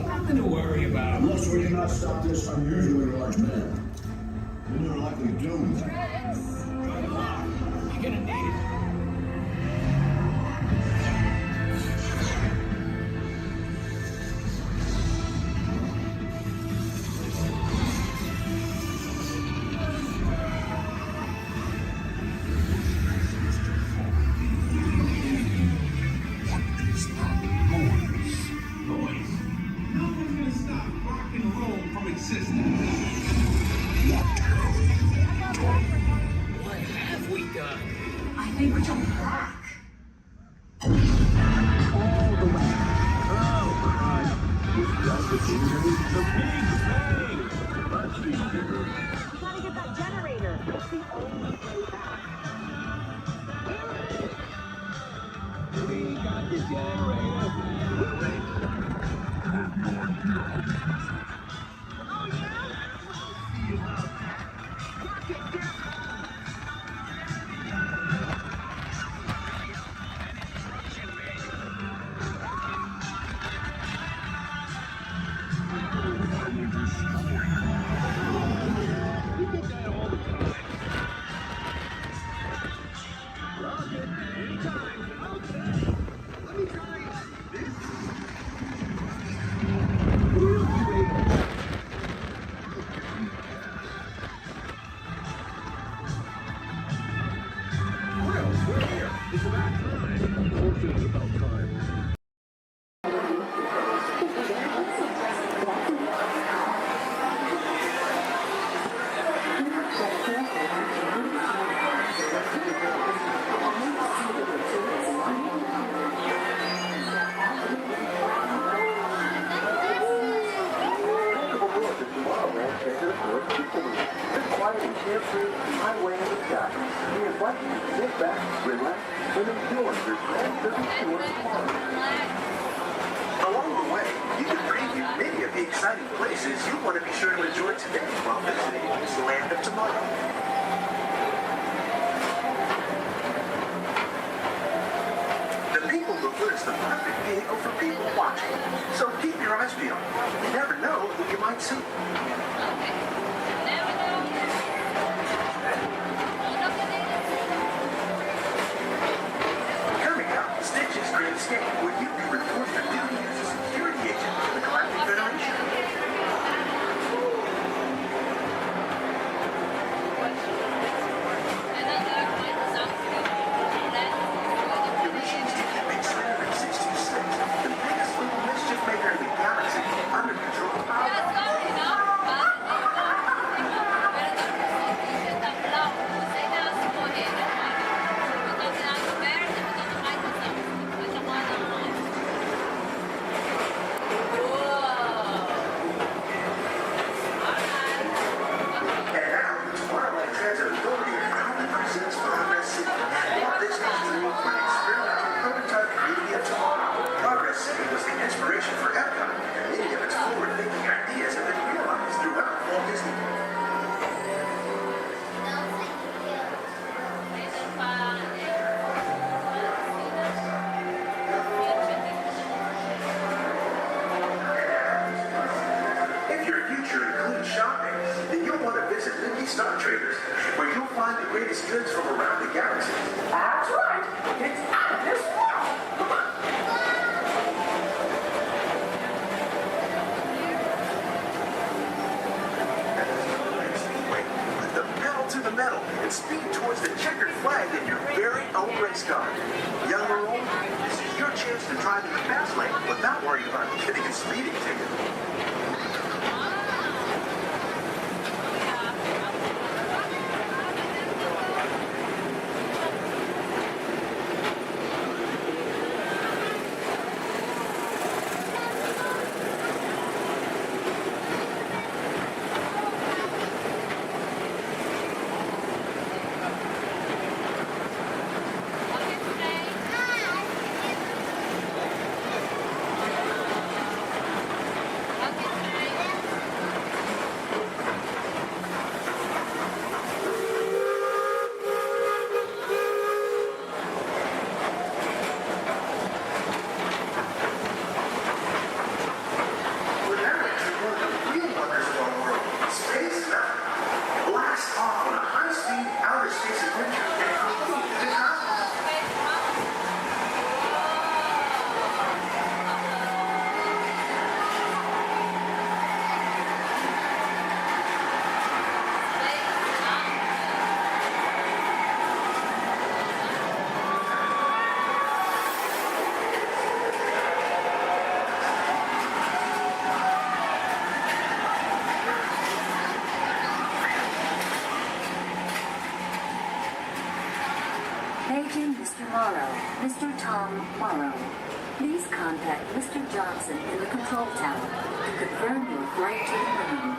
K: Nothing to worry about. Unless we cannot stop this unusually large man. Then you're likely doomed. You're gonna need it.
B: What have we done?
K: I think we're jumping back.
H: All the way. Oh, Christ. With that decision, the Big Bang. Let's be bigger.
N: Gotta get that generator. It's the only way back.
H: We got the generator.
N: Oh, yeah? See about that. Rocket down.
H: It's about time. Of course it's about time.
A: Highway in the sky. We invite you to sit back, relax, and enjoy your grand tour tomorrow.
K: Along the way, you can preview many of the exciting places you want to be sure to enjoy today while visiting Disneyland of tomorrow. The People Mover is the perfect vehicle for people watching, so keep your eyes peeled. You never know who you might see. Coming up, Stitch's Great Escape, where you can report for duty as a security agent for the Galactic Federation. The missions to keep X-Men 66, the biggest little mischief maker in the galaxy, under control.
P: Traders, where you'll find the greatest goods from around the galaxy.
N: That's right. It's at this world. Come on.
P: Speedway, put the pedal to the metal and speed towards the checkered flag in your very own race car. Young or old, this is your chance to drive in the fast lane without worrying about getting a speeding ticket.
R: Paging Mr. Morrow, Mr. Tom Morrow. Please contact Mr. Johnson in the control tower to confirm your flight to the moon.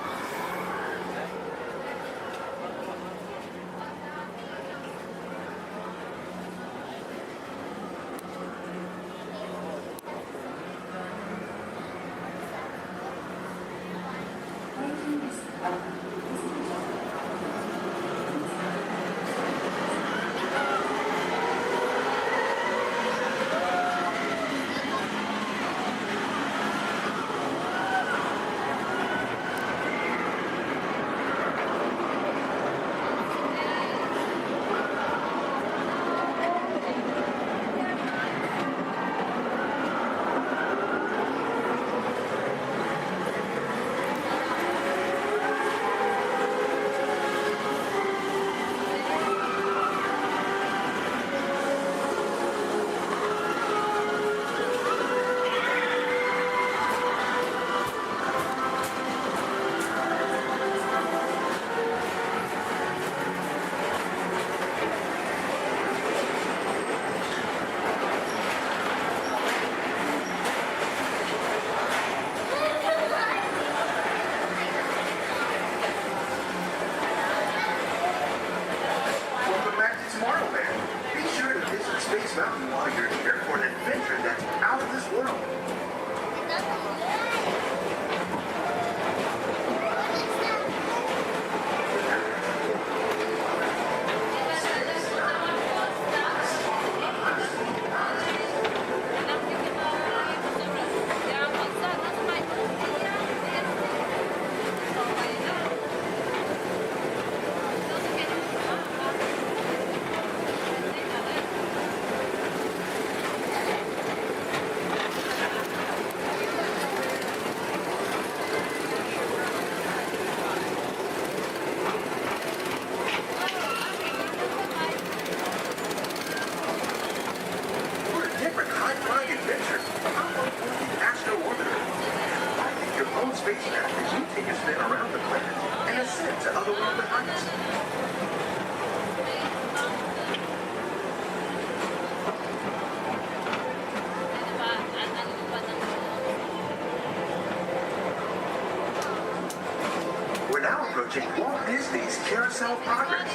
P: Walt Disney's Carousel Progress.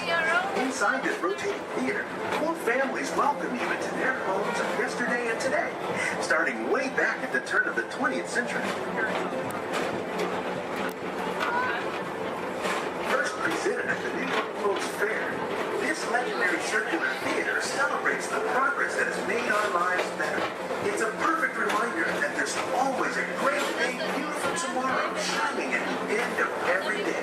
P: Inside this rotating theater, more families welcome you into their homes of yesterday and today, starting way back at the turn of the 20th century. First presented at the New York World's Fair, this legendary circular theater celebrates the progress that has made our lives better. It's a perfect reminder that there's always a great, big, beautiful tomorrow shining at the end of every day.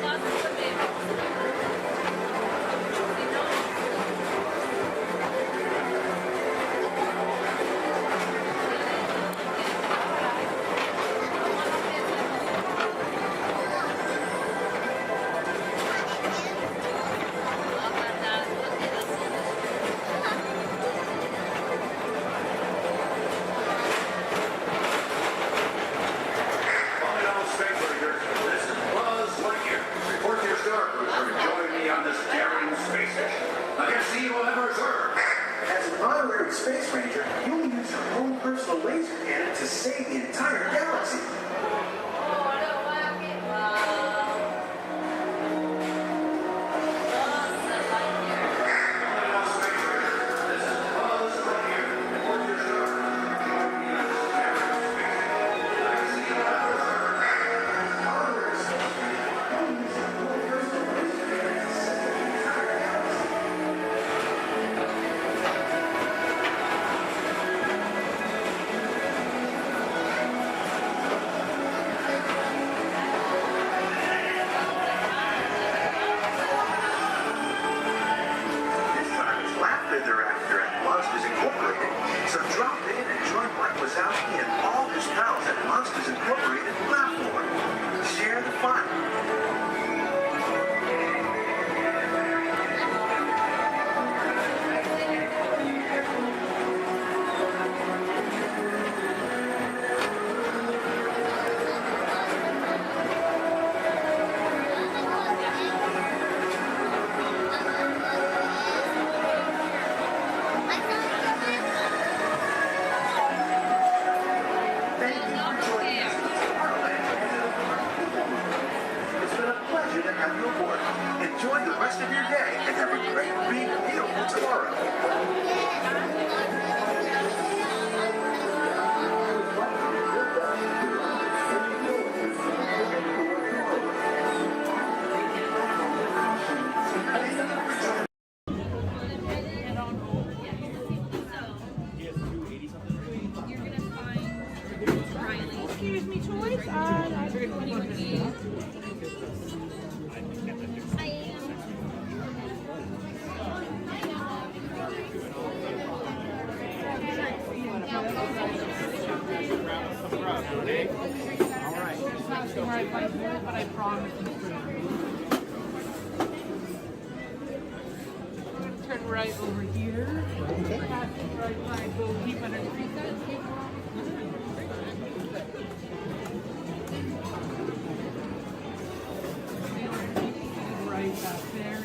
P: the entire galaxy. Enjoy the rest of your day and have a great big meal tomorrow.
D: Excuse me, choice. Alright, but I promise turn right over here. Passing right by Bo Peep underneath that. Right back there.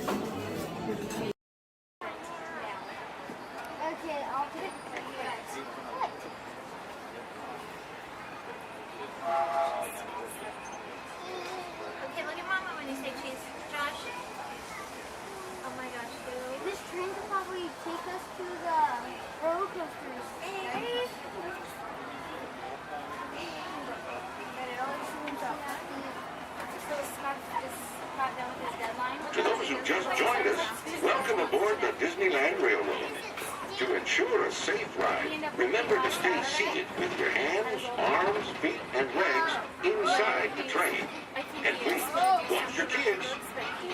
T: Okay, I'll put it for you guys.
L: Okay, look at Mama when you say cheese. Josh. Oh my gosh, dude.
T: This train could probably take us to the roller coasters. Hey. But it always swings up.
L: So Snuff just got done with his deadline.
F: To those who just joined us, welcome aboard the Disneyland Railroad. To ensure a safe ride, remember to stay seated with your hands, arms, feet, and legs inside the train. And please, watch your kids.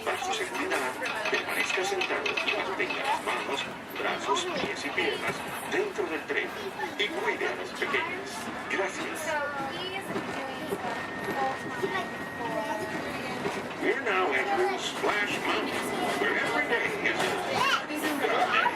F: Para su seguridad, permanezca sentado y mantenga las manos, brazos, pies y piernas dentro del tren y cuide a los pequeños. Gracias. We're now entering Splash Mountain, where every day is a good day.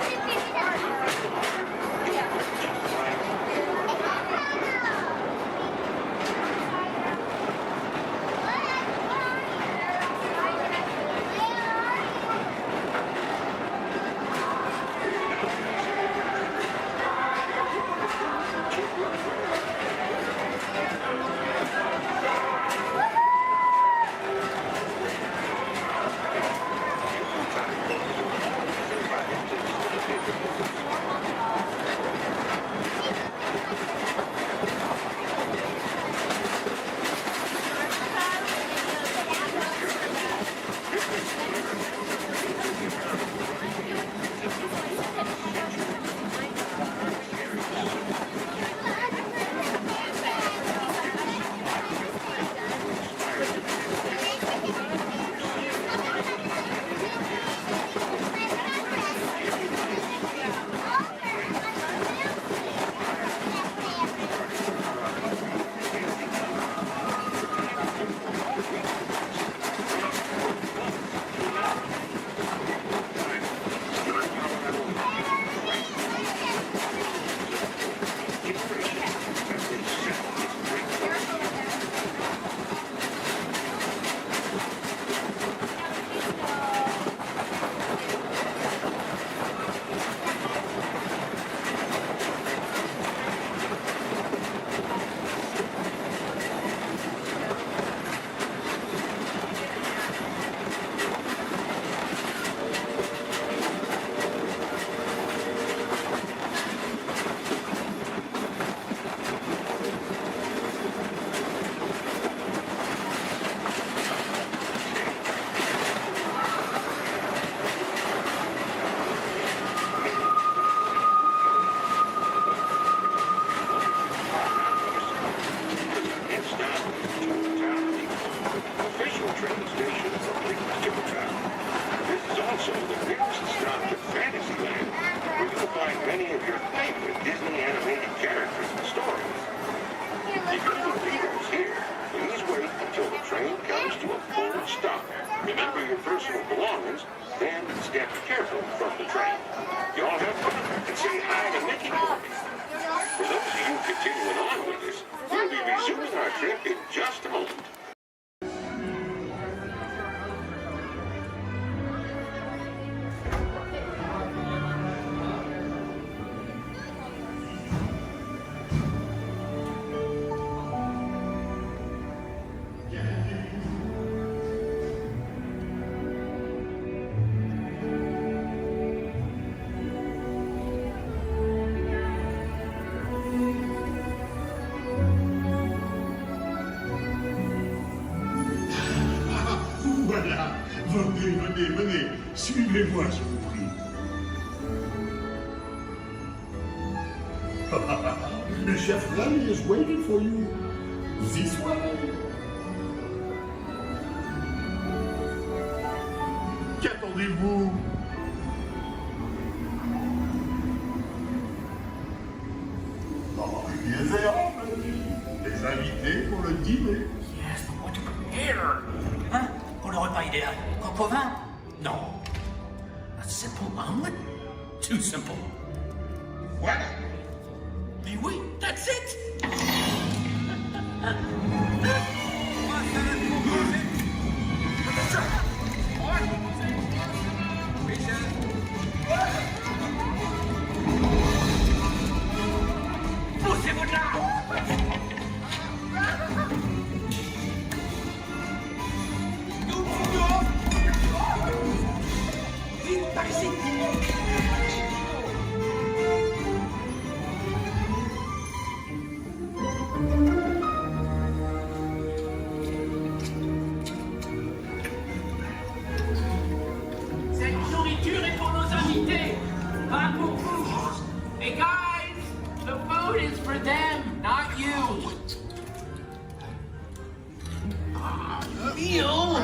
H: your personal belongings and step careful from the train. You all have fun and say hi to Mickey for me. For those of you continuing on with us, we'll be resuming our trip in just a moment.
N: Voilà, venez, suivez-moi, je vous prie. Le chef Rally is waiting for you. This way. Qu'attendez-vous? Les invités pour le dîner.
B: Yes, but what to prepare? Hein? Pour le repas idéal? Coq au vin? Non. A simple omelet? Too simple.
N: Voilà.
B: Mais oui, that's it! Poussez-vous de là! Vite, par ici! Cette nourriture est pour nos invités, pas pour vous. Hey guys, the food is for them, not you. Meal?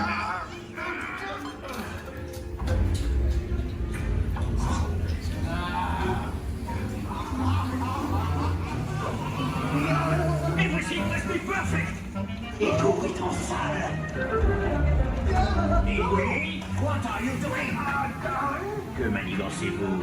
B: Everything must be perfect. Et tout est en salle. Et oui, what are you doing? Que manigancez-vous?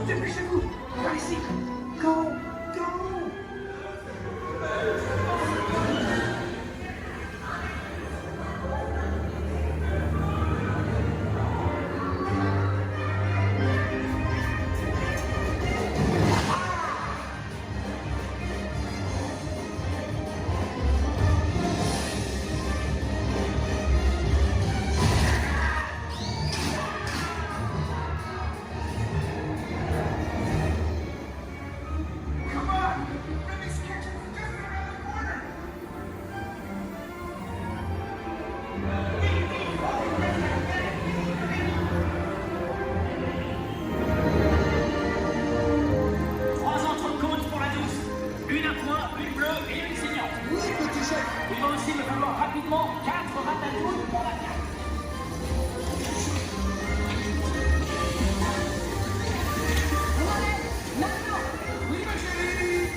B: Dépêchez-vous, par ici. Go, go. rapidement 4 ratatouilles pour la carte. Oui, ma chérie.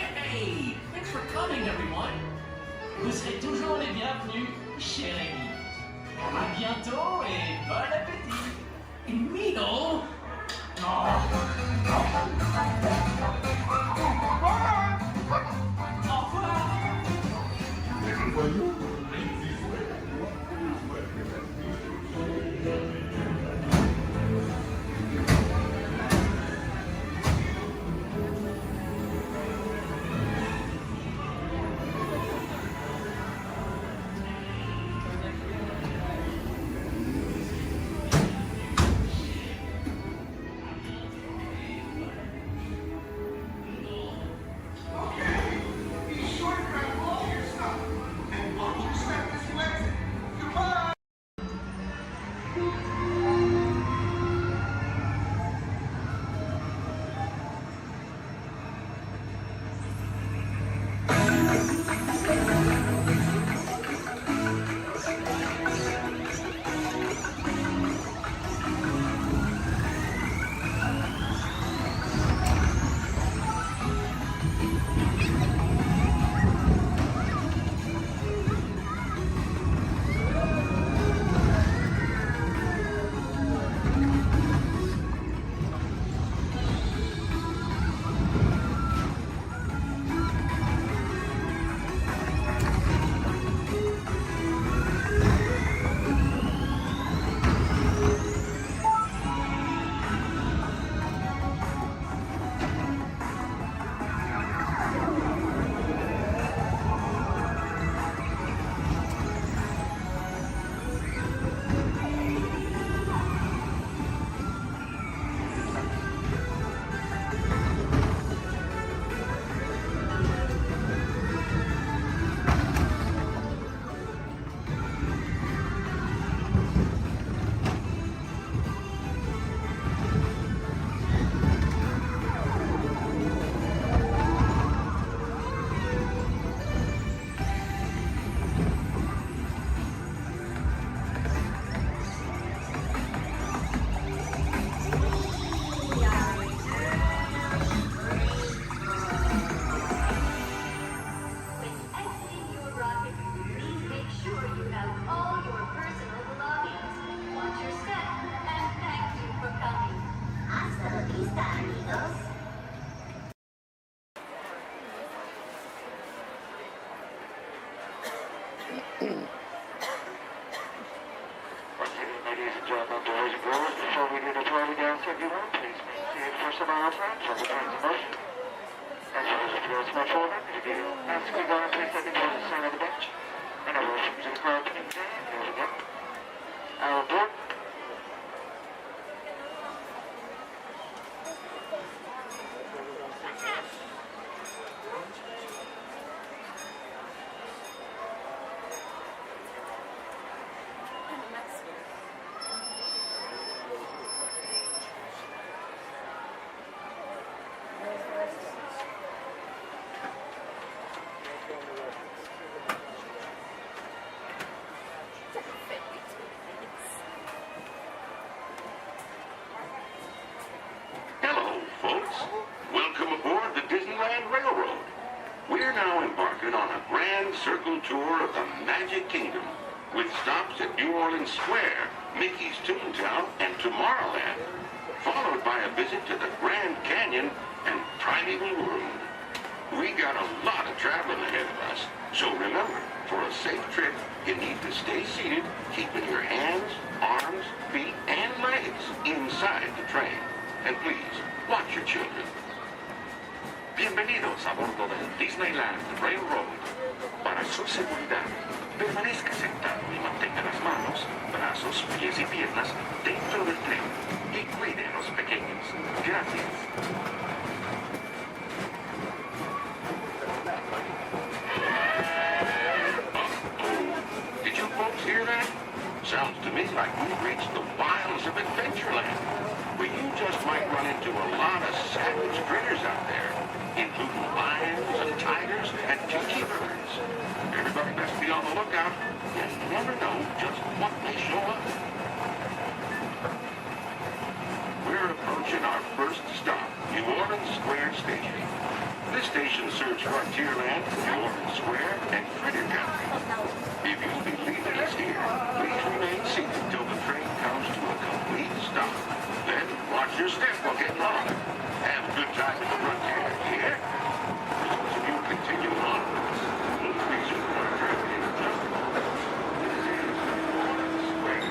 B: Hey, thanks for coming, everyone. Vous serez toujours les bienvenus chez Rémi. À bientôt et bon appétit. Et Mino. Au revoir.
E: tour of the Magic Kingdom, with stops at New Orleans Square, Mickey's Toontown, and Tomorrowland, followed by a visit to the Grand Canyon and Primeval World. We got a lot of traveling ahead of us, so remember, for a safe trip, you need to stay seated, keeping your hands, arms, feet, and legs inside the train. And please, watch your children. Bienvenidos a bordo del Disneyland Railroad. Para su seguridad, permanezca sentado y mantenga las manos, brazos, pies y piernas dentro del tren y cuide a los pequeños. Gracias. Did you folks hear that? Sounds to me like we've reached the wilds of Adventureland, where you just might run into a lot of savage critters out there, including lions and tigers and tiki birds. Everybody best be on the lookout. You never know just what may show up. We're approaching our first stop, New Orleans Square Station. This station serves Frontierland, New Orleans Square, and Critter Country. If you'll be leaving us here, please remain seated till the train comes to a complete stop. Then watch your step while getting on. Have a good time at the Frontier, yeah? For those of you continuing on with us, please enjoy our trip in just a moment. This is New Orleans Square.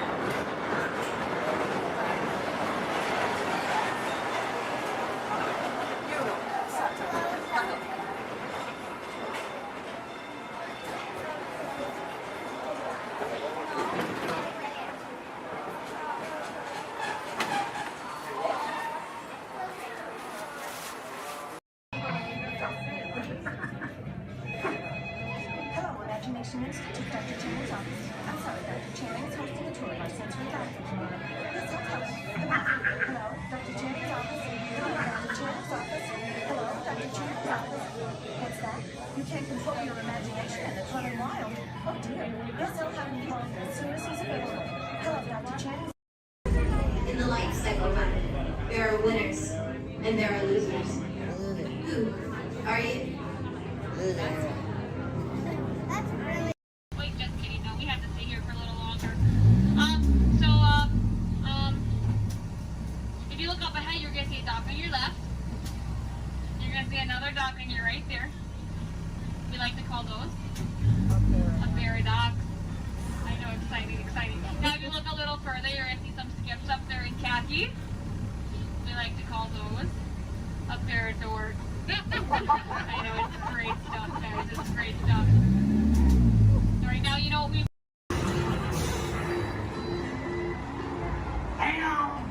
S: Imagination Institute, Dr. Channing's office. I'm sorry, Dr. Channing is hosting a tour of our sensory dining tomorrow. Yes, hello, Dr. Channing's office. Hello, Dr. Channing's office. Hello, Dr. Channing's office. What's that? You can't control your imagination and it's running wild. Oh dear. Yes, I'll have him call you as soon as he's available. Hello, Dr. Channing's.
W: In the life cycle run, there are winners and there are losers. Who are you? Loser.
L: Wait, just kidding. No, we have to stay here for a little longer. If you look up ahead, you're going to see a dock on your left. You're going to see another dock on your right there. We like to call those a ferry dock. I know, exciting. Now, if you look a little further, you're going to see some skips up there in khaki. We like to call those a ferry door. I know, it's great stuff, guys. It's great stuff. So right now, you know what we... Hang on!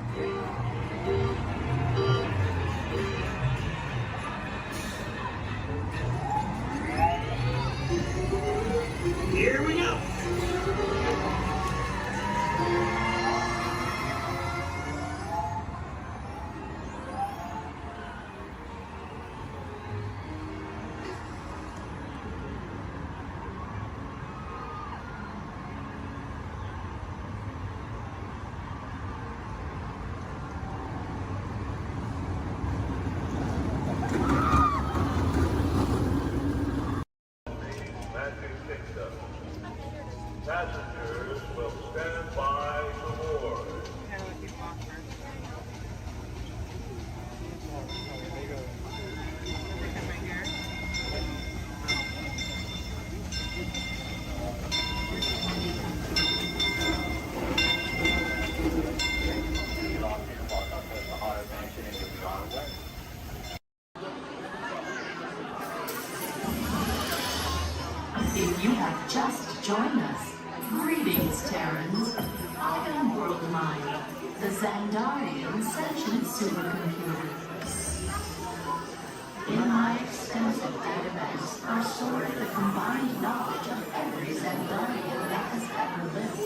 L: Here we go!
H: Passengers will stand by to board.
R: If you have just joined us, greetings, Terrans. I am World Mind, the Xandarian sentient supercomputer. In my extensive database are stored the combined knowledge of every Xandarian that has ever lived.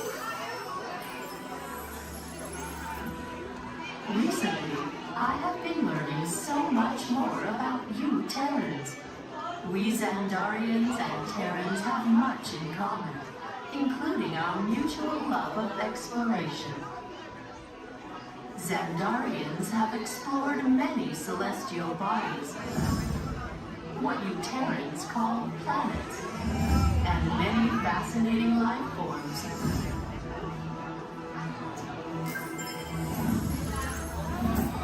R: Recently, I have been learning so much more about you Terrans. We Xandarians and Terrans have much in common, including our mutual love of exploration. Xandarians have explored many celestial bodies, what you Terrans call planets. and many fascinating life forms.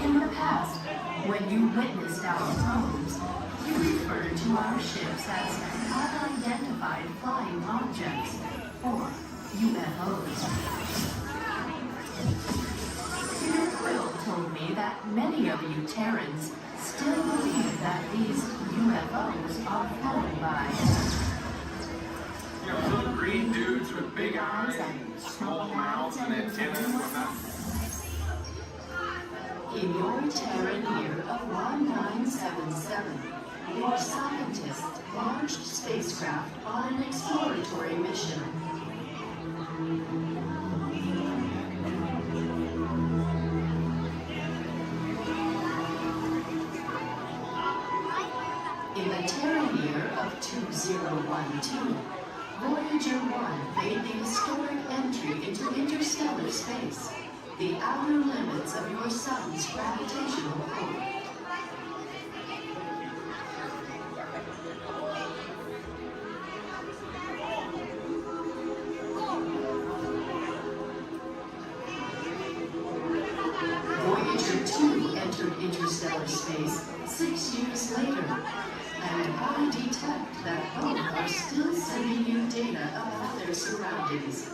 R: In the past, when you witnessed our homes, you referred to our ships as unidentified flying objects, or UFOs. Peter Quill told me that many of you Terrans still believe that these UFOs are flown by
Q: little green dudes with big eyes and small mouths and antennas and whatnot.
R: In your Terran year of 1977, your scientists launched spacecraft on an exploratory mission. In the Terran year of 2012, Voyager 1 made the historic entry into interstellar space, the outer limits of your sun's gravitational pull. Voyager 2 entered interstellar space 6 years later, and I detect that both are still sending you data about their surroundings.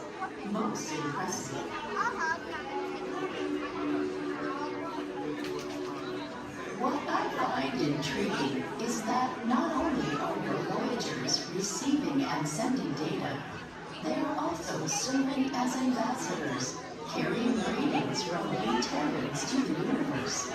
R: Most impressive. What I find intriguing is that not only are your Voyagers receiving and sending data, they are also serving as ambassadors, carrying greetings from you Terrans to the universe.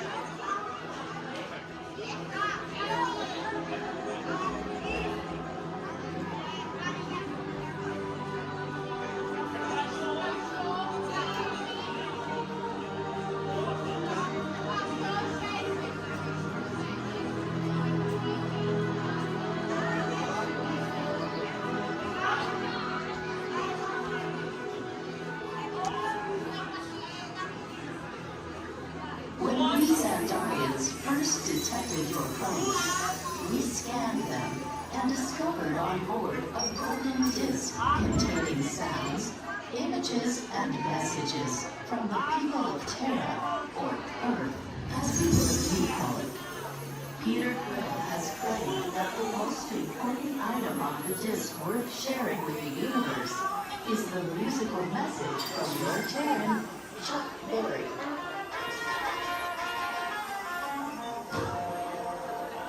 R: When we Sandarians first detected your approach, we scanned them and discovered on board a golden disc containing sounds, images, and messages from the people of Terra, or Earth, as we call it. Peter Quill has claimed that the most important item on the disc worth sharing with the universe is the musical message from your Terran, Chuck Berry.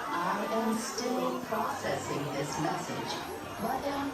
R: I am still processing this message, but am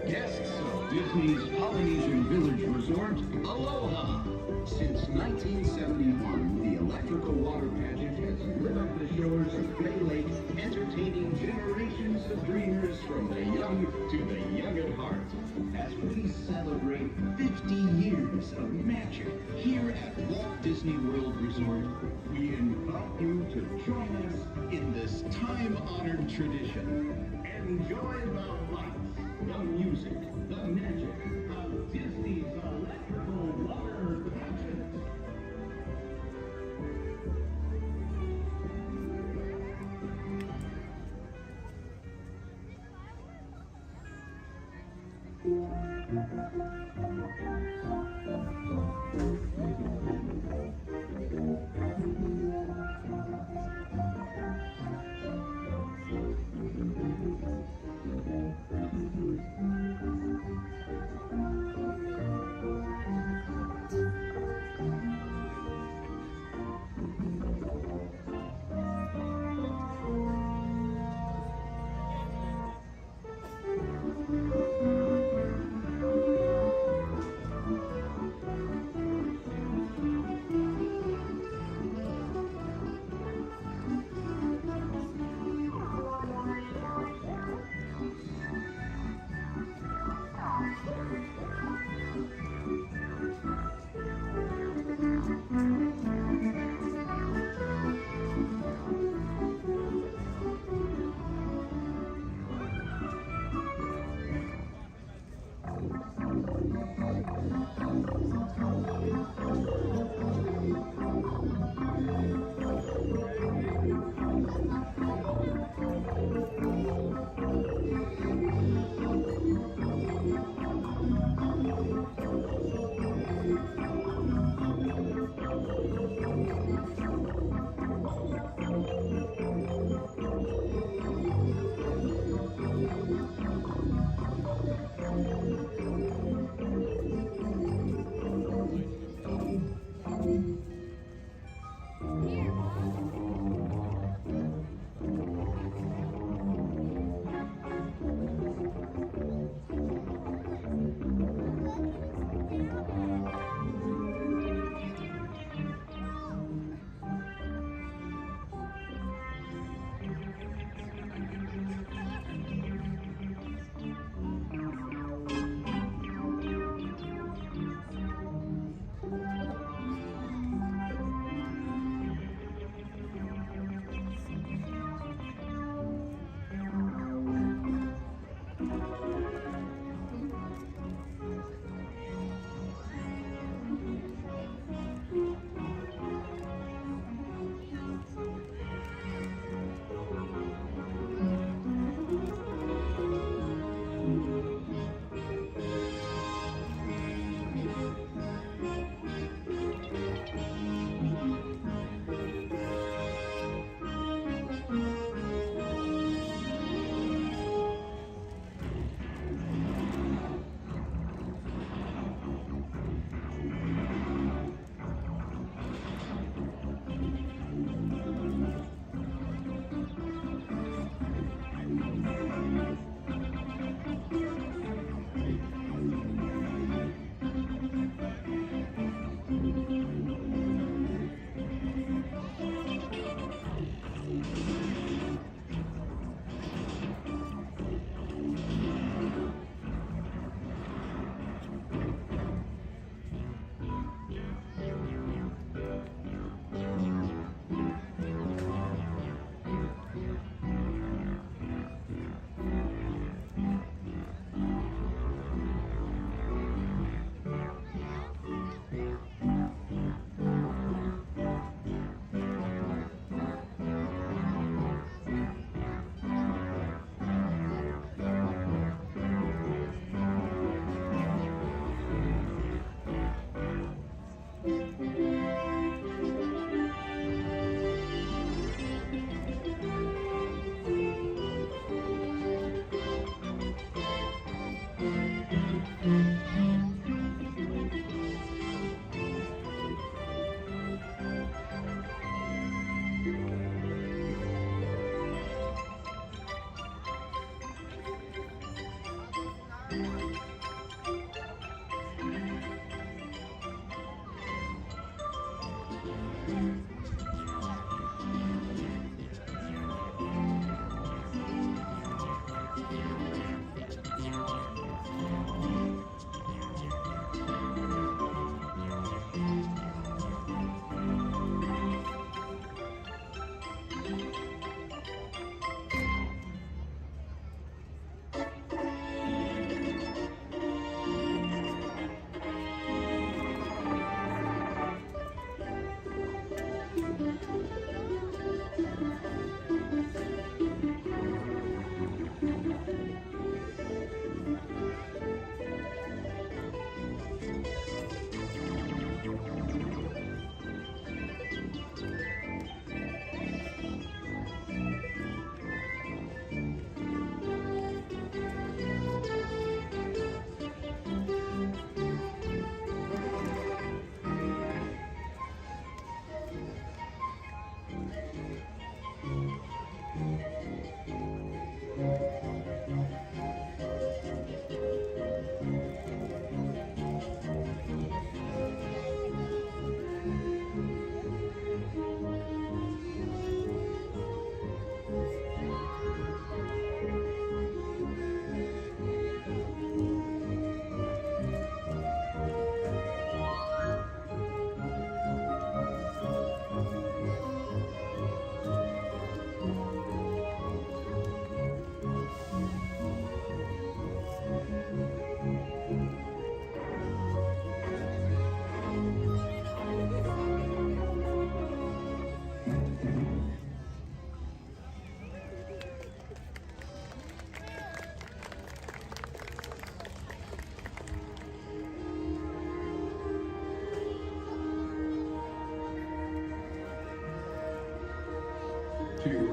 K: Guests of Disney's Polynesian Village Resort, aloha! Since 1971, the electrical water pageant has lit up the shores of Bay Lake, entertaining generations of dreamers from the young to the young at heart. As we celebrate 50 years of magic here at Walt Disney World Resort, we invite you to join us in this time-honored tradition. Enjoy the lights, the music, the magic of Disney's electrical water pageant.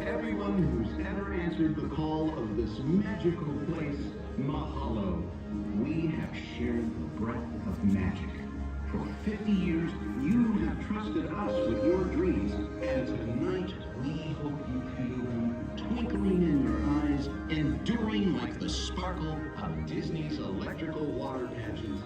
A: everyone who's ever answered the call of this magical place, mahalo. We have shared the breath of magic. For 50 years, you have trusted us with your dreams, and tonight we hope you feel them twinkling in your eyes, enduring like the sparkle of Disney's electrical water pageant.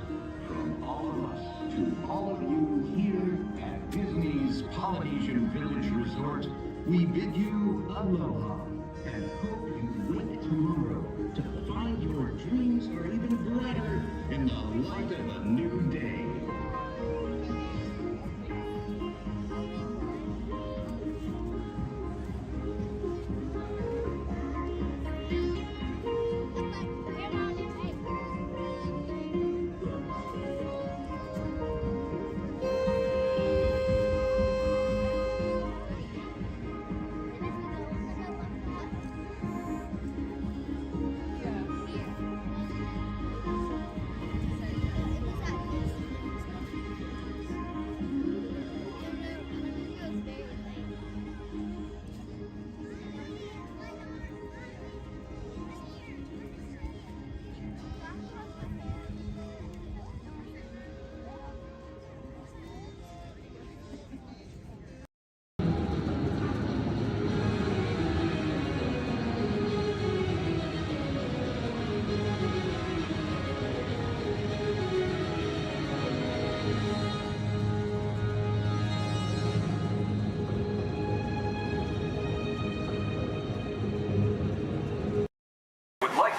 A: From all of us to all of you here at Disney's Polynesian Village Resort, we bid you aloha and hope you wake tomorrow to find your dreams are even brighter in the light of a new day.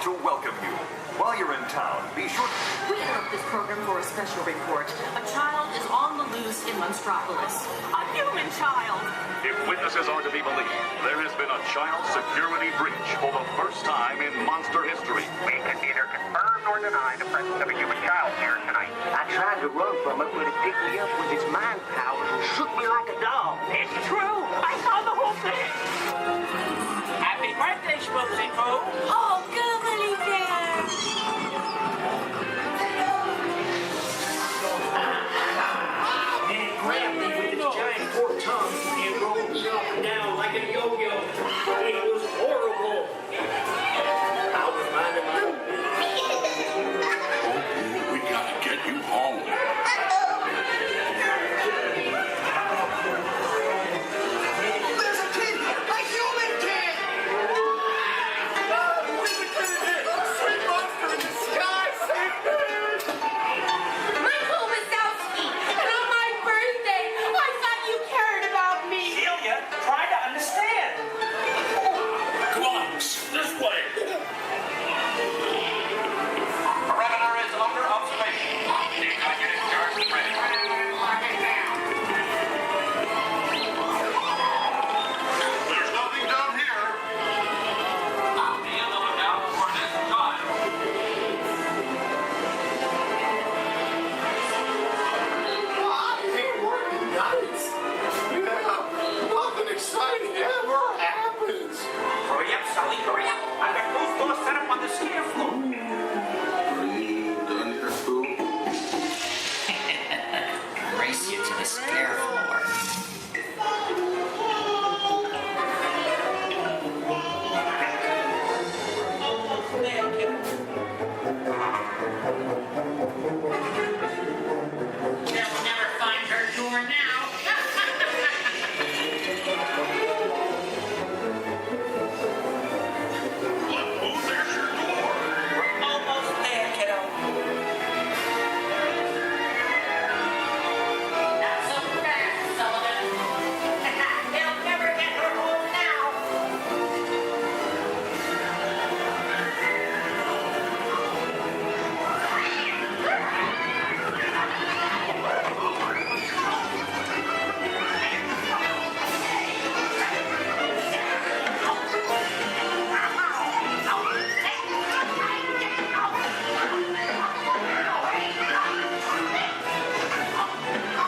I: To welcome you. While you're in town, be sure to...
U: We interrupt this program for a special report. A child is on the loose in Monstropolis. A human child!
H: If witnesses are to be believed, there has been a child security breach for the first time in monster history.
V: We can neither confirm nor deny the presence of a human child here tonight.
X: I tried to run from it, but it picked me up with its mind powers and shook me like a dog.
U: It's true! I saw the whole thing!
V: Happy birthday, Schmoopsy Poo!
U: Oh, googly bear!
X: And it grabbed me with its giant forked tongue and rolled me up and down like a yo-yo. It was horrible. I was minding my own business.
H: We gotta get you home.
N: There's a kid! A human kid! Sweet monster in the sky! Save me!
U: My home is Wazowski, and on my birthday, I thought you cared about me!
V: Celia, try to understand.
H: Come on, this way.
V: Perimeter is under observation. Decon unit charged and ready.
H: There's nothing down here.
V: Be on the lookout for this child.
N: Hey, working nights! Yeah, nothing exciting ever happens!
V: Hurry up, Sully, hurry up. I've got both doors set up on the scare floor.
H: Are you done here, Pooh?
U: Race you to the scare floor.
N: They'll never find her door now!
H: Pooh, there's your door.
V: We're almost there, kiddo.
N: Not so fast, Sullivan! They'll never get her home now!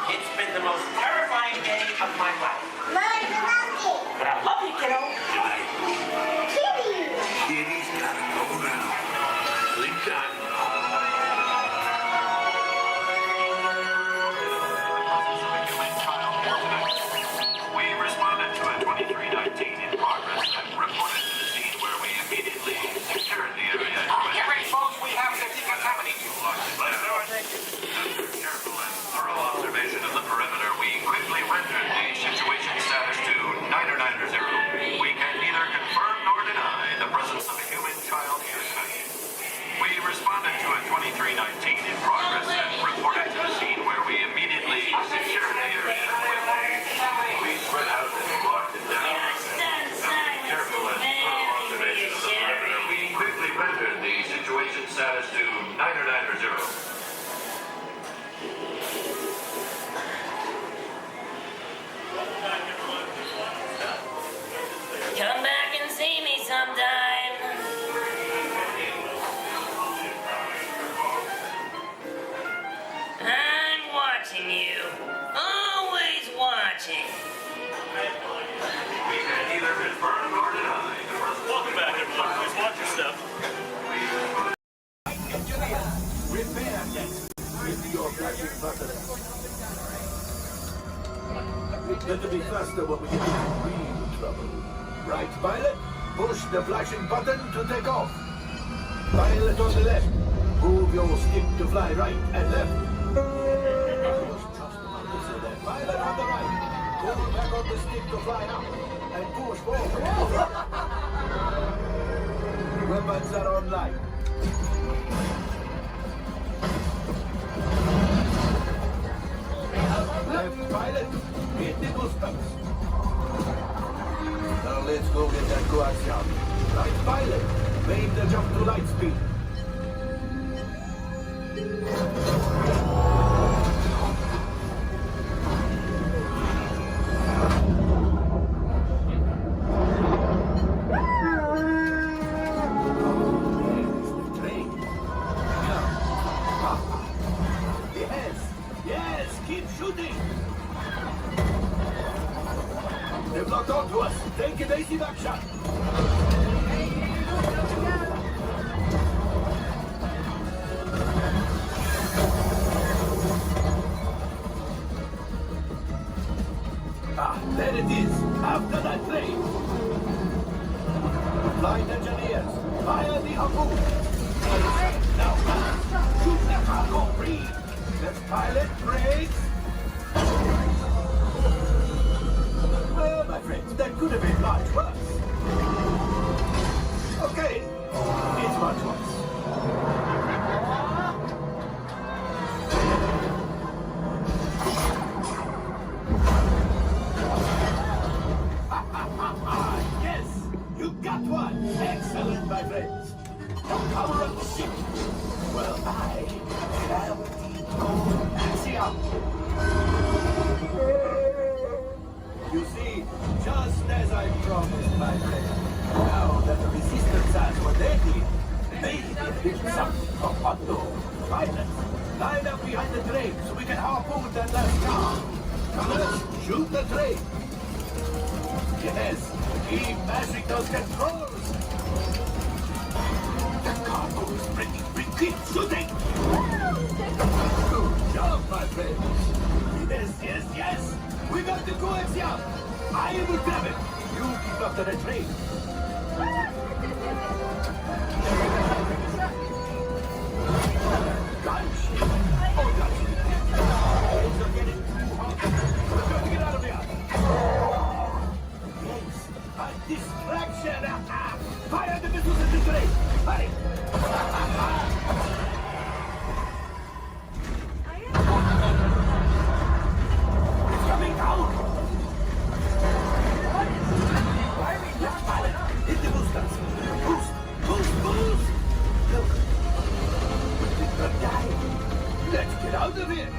V: It's been the most terrifying day of my life. But I love you, kiddo.
H: Kitty's gotta go now. Sleep time.
V: We responded to a 2319 in progress.
I: 2319 in progress and reported to the scene where we immediately secured the area. We spread out and locked it down. Being careful and thorough observation of the perimeter, we quickly rendered the situation status to 990.
N: Come back and see me sometime. I'm watching you. Always watching.
I: We can neither confirm nor deny.
C: Welcome back, everyone. Please watch your step.
K: Repair next with your flashing button. It's better be faster when we get into real trouble. Right, pilot? Push the flashing button to take off. Pilot on the left. Move your stick to fly right and left. Pilot on the right. Pull back on the stick to fly up and push forward. Weapons are online. Left pilot, hit the boosters. Now let's go get that coaxium. Right pilot, make the jump to light speed. Yes, keep shooting. They've locked onto us. Take evasive action. There it is. After that train. Flight engineers, fire the harpoon. Now, shoot the cargo free. Left pilot, brakes. Well, my friends, that could have been much worse. Okay, it's much worse. Yes, you got one. Excellent, my friends. Now power up the ship. Well, I have Axiom. You see, just as I promised, my friend, now that the resistance has what they need, maybe a bit something from Otto. Pilots, line up behind the train so we can harpoon that last car. Colors, shoot the train. Yes, keep mashing those controls. The cargo is breaking. Keep shooting. Good job, my friends. Yes. We got the coaxium. I will grab it. You keep up to the train. Gunship. Oh, gunship. Things are getting too hot. We're going to get out of here. Yes, a distraction. Fire the missiles at the train. Hurry. It's coming down. Left pilot, hit the boosters. Boost. Look, we did not die. Let's get out of here.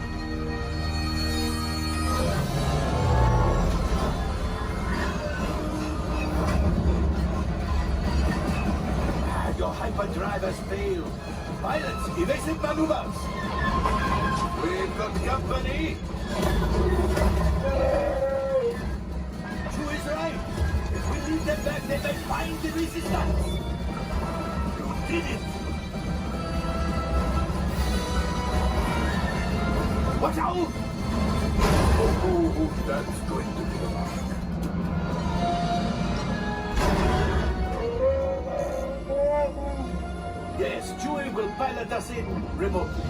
K: Your hyperdrive has failed. Pilots, evasive maneuvers. We've got company. True is right. If we leave them back, they may find the resistance. You did it. Watch out! Oh, that's going to be a lot. Yes, Chewie will pilot us in remotely.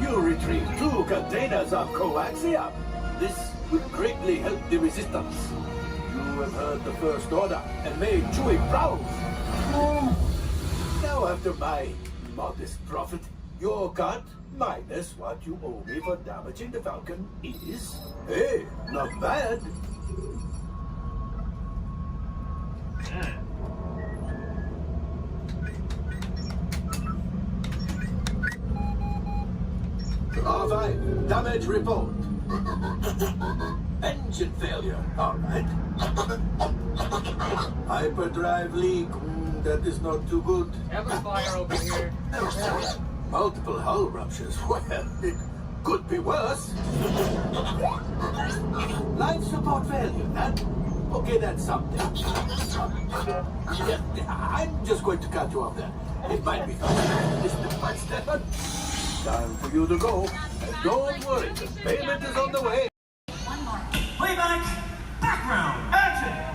K: You retrieve 2 containers of coaxium. This will greatly help the resistance. You have heard the First Order and made Chewie proud. Now after my modest profit, Your cut minus what you owe me for damaging the Falcon is... Hey, not bad. R5, damage report. Engine failure, all right. Hyperdrive leak, that is not too good.
G: Have a fire over here.
K: Multiple hull ruptures, well, it could be worse. Life support failure, that? Okay, that's something. Yeah, I'm just going to cut you off there. It might be fun. Step by step. Time for you to go. And don't worry, the payment is on the way.
B: Playback, background, action!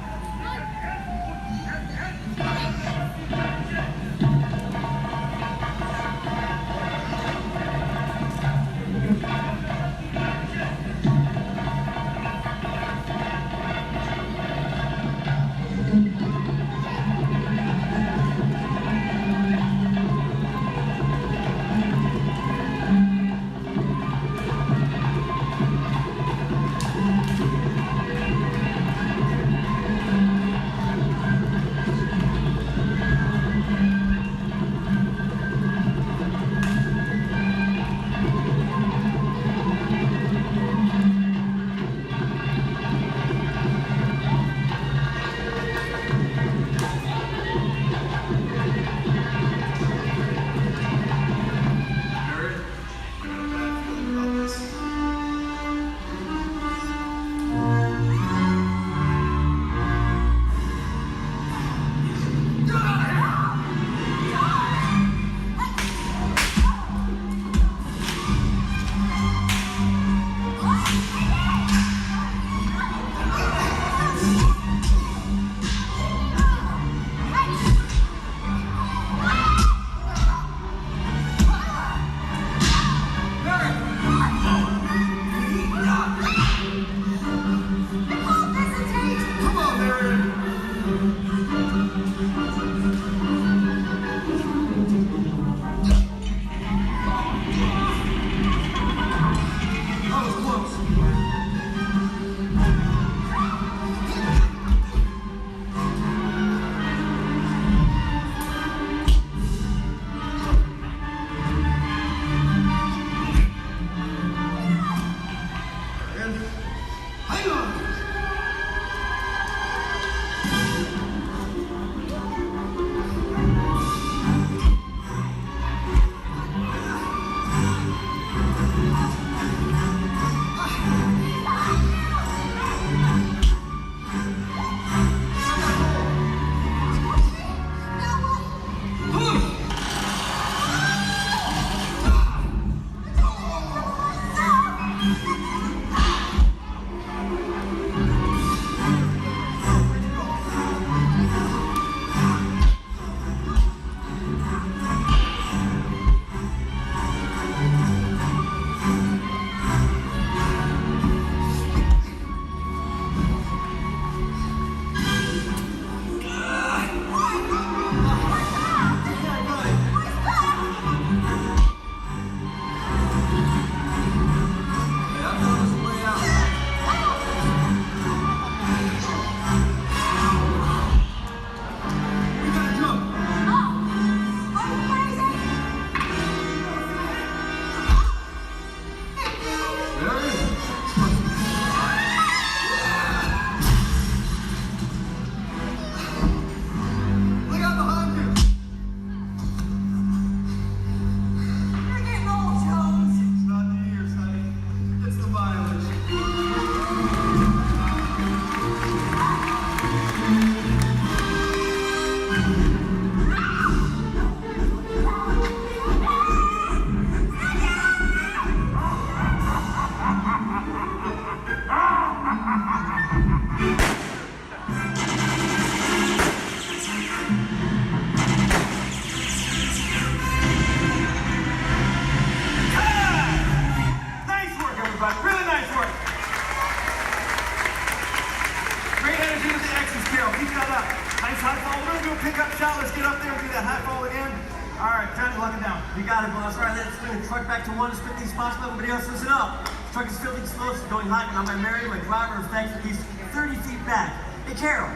G: Try that swing the truck back to one, split these spots, let everybody else listen up. The truck is filling slow, so going hot, and I'm married, my driver effects at least 30 feet back. Hey, Carol.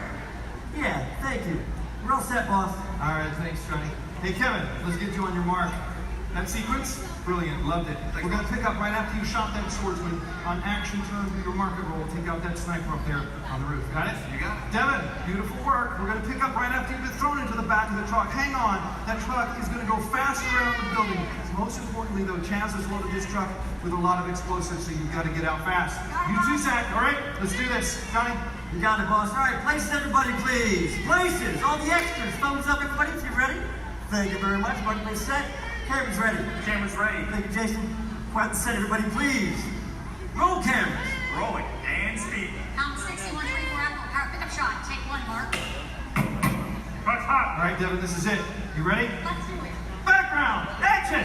G: Yeah, thank you. We're all set, boss.
J: All right, thanks, Johnny. Hey, Kevin, let's get you on your mark. That sequence, brilliant, loved it. We're going to pick up right after you shot that swordsman. On action turn, do your market roll. Take out that sniper up there on the roof. Got it? You got it. Devin, beautiful work. We're going to pick up right after you've been thrown into the back of the truck. Hang on. That truck is going to go fast around the building. Most importantly, though, Chaz has loaded this truck with a lot of explosives, so you've got to get out fast. You too, Zach. All right? Let's do this. Johnny?
G: You got it, boss. All right, places, everybody, please. Places. All the extras. Thumbs up, everybody, if you're ready. Thank you very much. Everybody, please set. Camera's ready.
C: Camera's ready.
G: Thank you, Jason. Quiet the set, everybody, please. Roll cameras.
C: Rolling. And speed.
M: Count 61, 24, Apple Car, pickup shot. Take one, Mark.
C: Cut hot.
J: All right, Devin, this is it. You ready?
M: Let's do it.
J: Background. Action.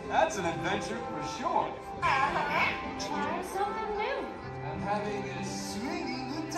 Q: That's an adventure for sure.
S: Trying something new.
Q: And having a sweetie good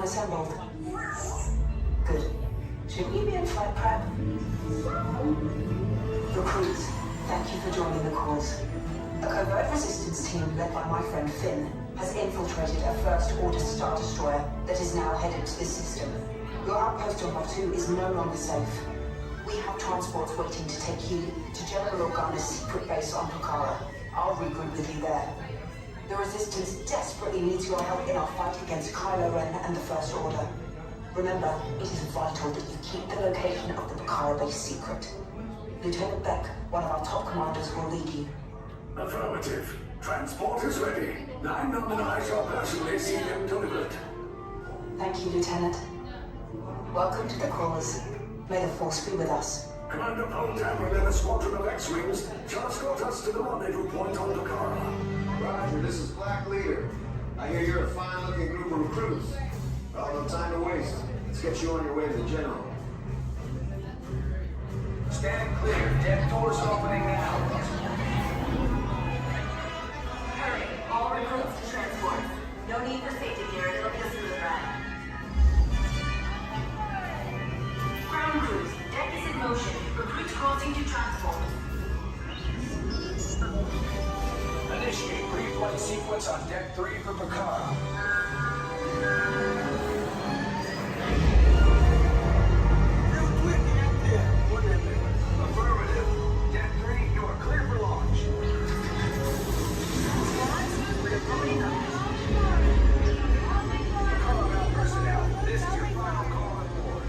D: assembled. Good. Should we be in flight prep? Recruits, thank you for joining the cause. A covert resistance team led by my friend Finn has infiltrated a First Order Star Destroyer that is now headed to this system. Your outpost on Block 2 is no longer safe. We have transports waiting to take you to General Organa's secret base on Pucara. I'll regroup with you there. The Resistance desperately needs your help in our fight against Kylo Ren and the First Order. Remember, it is vital that you keep the location of the Pucara base secret. Lieutenant Beck, one of our top commanders, will lead you.
K: Affirmative. Transport is ready. 9 and I shall personally see them delivered.
D: Thank you, Lieutenant. Welcome to the cause. May the Force be with us.
K: Commander Poltam and a squadron of X-Wings shall escort us to the rendezvous point on Pucara.
O: Roger, this is Black Leader. I hear you're a fine-looking group of recruits. Well, no time to waste. Let's get you on your way to the General.
K: Stand clear. Deck doors opening now.
D: Hurry, all recruits to transport. No need for safety gear, it'll be a smooth ride. Ground crews, deck is in motion. Recruits crossing to transport.
K: Initiate pre-flight sequence on Deck 3 for Pucara. Affirmative. Deck 3, you are clear for launch. Pucara personnel, this is your final call on board.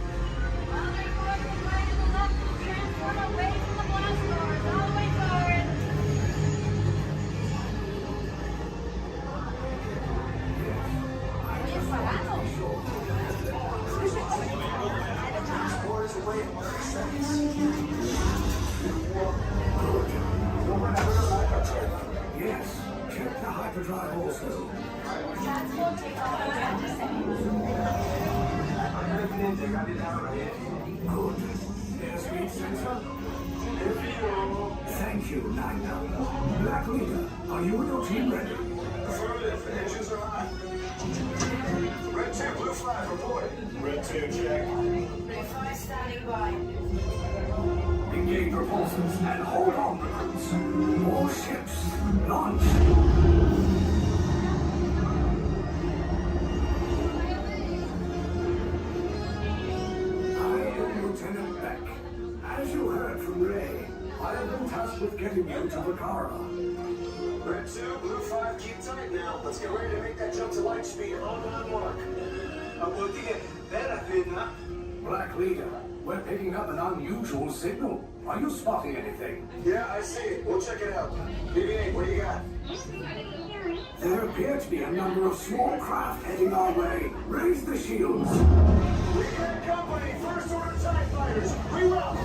U: Transport away from the blast doors, all the way forward.
K: Yes, check the hyperdrive also.
U: Transport takes off in 20 seconds.
K: Good. Airspeed sensor. Thank you, Nina. Black Leader, are you and your team ready?
O: Affirmative. The engines are hot. Red 2, blue flag, reporting. Red 2, check.
D: Blue 5 standing by.
K: Engage propulsors and hold on, recruits. More ships. Launch. I am Lieutenant Beck. As you heard from Ray, I have been tasked with getting you to Pucara.
O: Red 2, blue 5, keep tight now. Let's get ready to make that jump to light speed on mark.
K: Black Leader, we're picking up an unusual signal. Are you spotting anything?
O: Yeah, I see it. We'll check it out. BB-8, what do you got?
K: There appear to be a number of small craft heading our way. Raise the shields.
O: We got company. First Order TIE fighters. Reroute.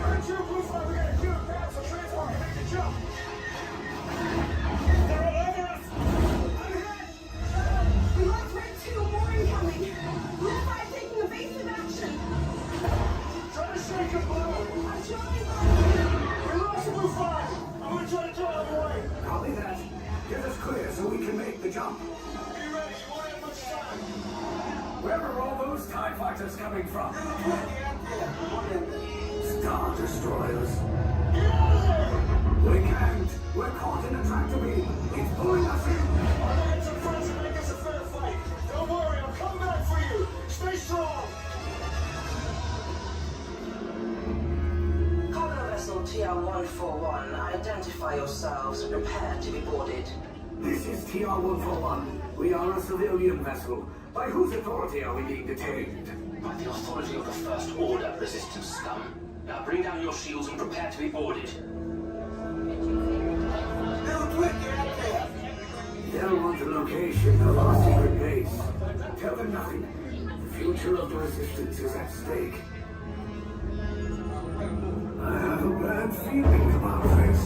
O: Red 2, blue 5, we got a clear path so transport can make the jump. They're all over us. I'm hit.
U: We lost Red 2, more incoming. Blue 5 taking evasive action.
O: Try to shake him, Blue.
U: I'm trying.
O: We lost blue 5. I'm gonna try to kill him away.
K: Copy that. Get us clear so we can make the jump.
O: Be ready. You won't have much time.
K: Where are all those TIE fighters coming from? Star Destroyers.
O: Get out of there.
K: We can't. We're caught in a tractor beam. It's pulling us in.
O: I'm gonna get some friends and make this a fair fight. Don't worry, I'll come back for you. Stay strong.
D: Cargo vessel TR-141, identify yourselves and prepare to be boarded.
K: This is TR-141. We are a civilian vessel. By whose authority are we being detained?
I: By the authority of the First Order resistance scum. Now bring down your shields and prepare to be boarded.
K: They'll want the location of our secret base. Tell them nothing. The future of the resistance is at stake. I have a bad feeling about this.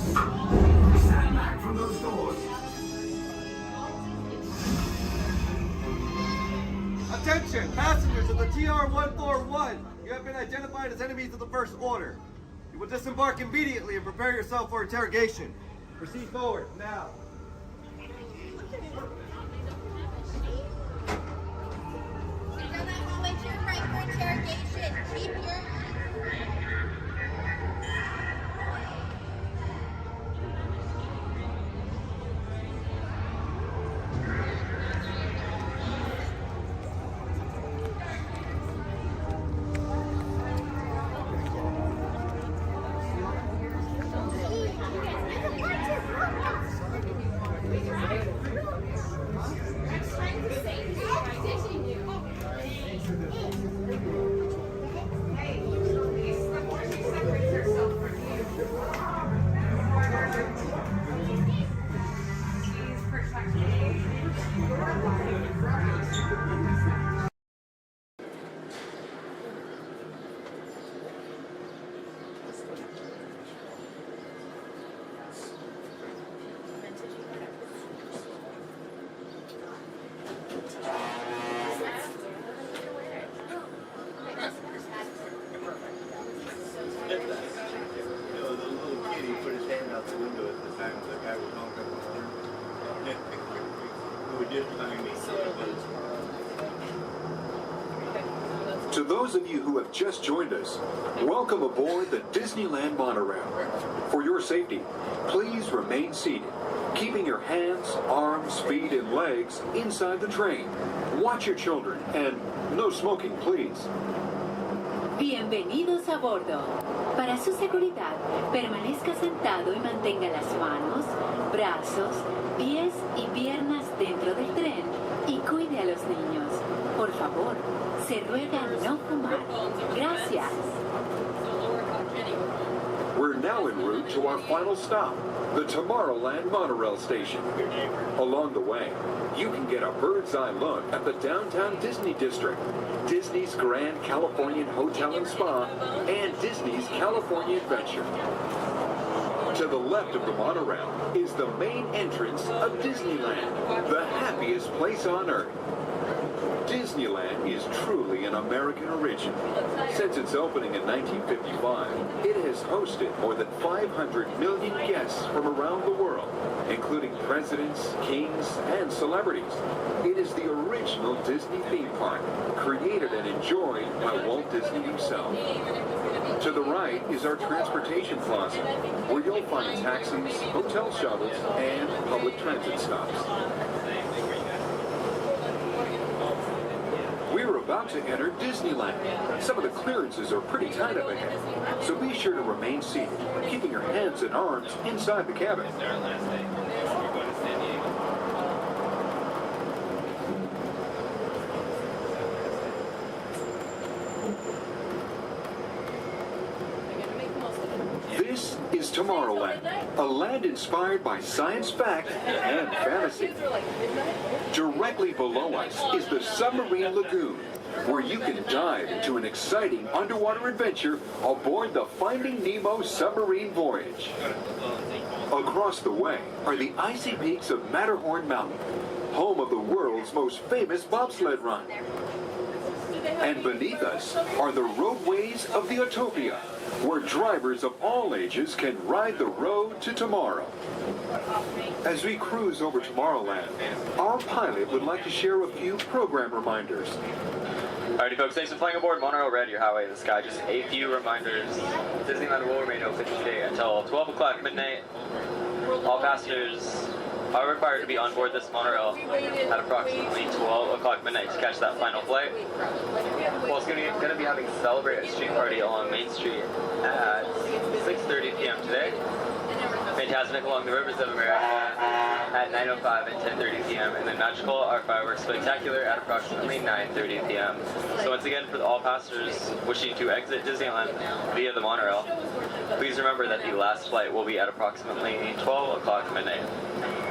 K: Stand back from those doors.
P: Attention, passengers of the TR-141. You have been identified as enemies of the First Order. You will disembark immediately and prepare yourself for interrogation. Proceed forward, now.
E: To those of you who have just joined us, welcome aboard the Disneyland monorail. For your safety, please remain seated, keeping your hands, arms, feet, and legs inside the train. Watch your children, and no smoking, please.
R: Bienvenidos a bordo. Para su seguridad, permanezca sentado y mantenga las manos, brazos, pies y piernas dentro del tren y cuide a los niños. Por favor, se ruega no fumar. Gracias.
E: We're now en route to our final stop, the Tomorrowland monorail station. Along the way, you can get a bird's eye look at the downtown Disney district, Disney's Grand Californian Hotel and Spa, and Disney's California Adventure. To the left of the monorail is the main entrance of Disneyland, the happiest place on earth. Disneyland is truly an American origin. Since its opening in 1955, it has hosted more than 500 million guests from around the world, including presidents, kings, and celebrities. It is the original Disney theme park, created and enjoyed by Walt Disney himself. To the right is our transportation plaza, where you'll find taxis, hotel shuttles, and public transit stops. We're about to enter Disneyland. Some of the clearances are pretty tight up ahead, so be sure to remain seated, keeping your hands and arms inside the cabin. This is Tomorrowland, a land inspired by science fact and fantasy. Directly below us is the Submarine Lagoon, where you can dive into an exciting underwater adventure aboard the Finding Nemo submarine voyage. Across the way are the icy peaks of Matterhorn Mountain, home of the world's most famous bobsled run. And beneath us are the roadways of the Utopia, where drivers of all ages can ride the road to tomorrow. As we cruise over Tomorrowland, our pilot would like to share a few program reminders.
F: Alrighty folks, thanks for flying aboard Monorail Red, your highway in the sky. Just a few reminders. Disneyland will remain open today until 12 o'clock midnight. All passengers are required to be on board this monorail at approximately 12 o'clock midnight to catch that final flight. Well, it's going to be having Celebrate a Street Party along Main Street at 6:30 p.m. today. Fantastic along the Rivers of America at 9:05 and 10:30 p.m. and then Magical, our fireworks spectacular, at approximately 9:30 p.m. So once again, for all passengers wishing to exit Disneyland via the monorail, please remember that the last flight will be at approximately 12 o'clock midnight.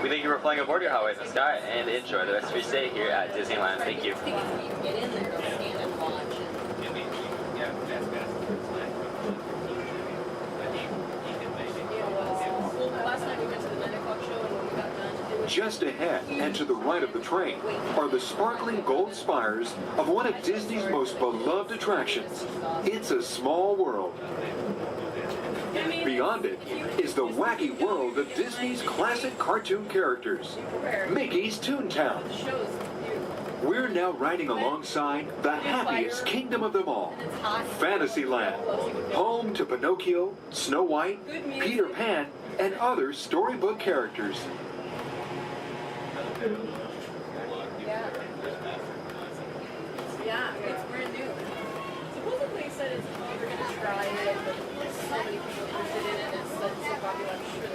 F: We thank you for flying aboard your highway in the sky and enjoy the rest of your stay here at Disneyland. Thank you.
E: Just ahead and to the right of the train are the sparkling gold spires of one of Disney's most beloved attractions, It's a Small World. Beyond it is the wacky world of Disney's classic cartoon characters, Mickey's Toontown. We're now riding alongside the happiest kingdom of them all, Fantasyland, home to Pinocchio, Snow White, Peter Pan, and other storybook characters.
A: Yeah, it's brand new. Supposedly they said it's you're gonna try it, but so many people interested in it, and it's so popular, I'm sure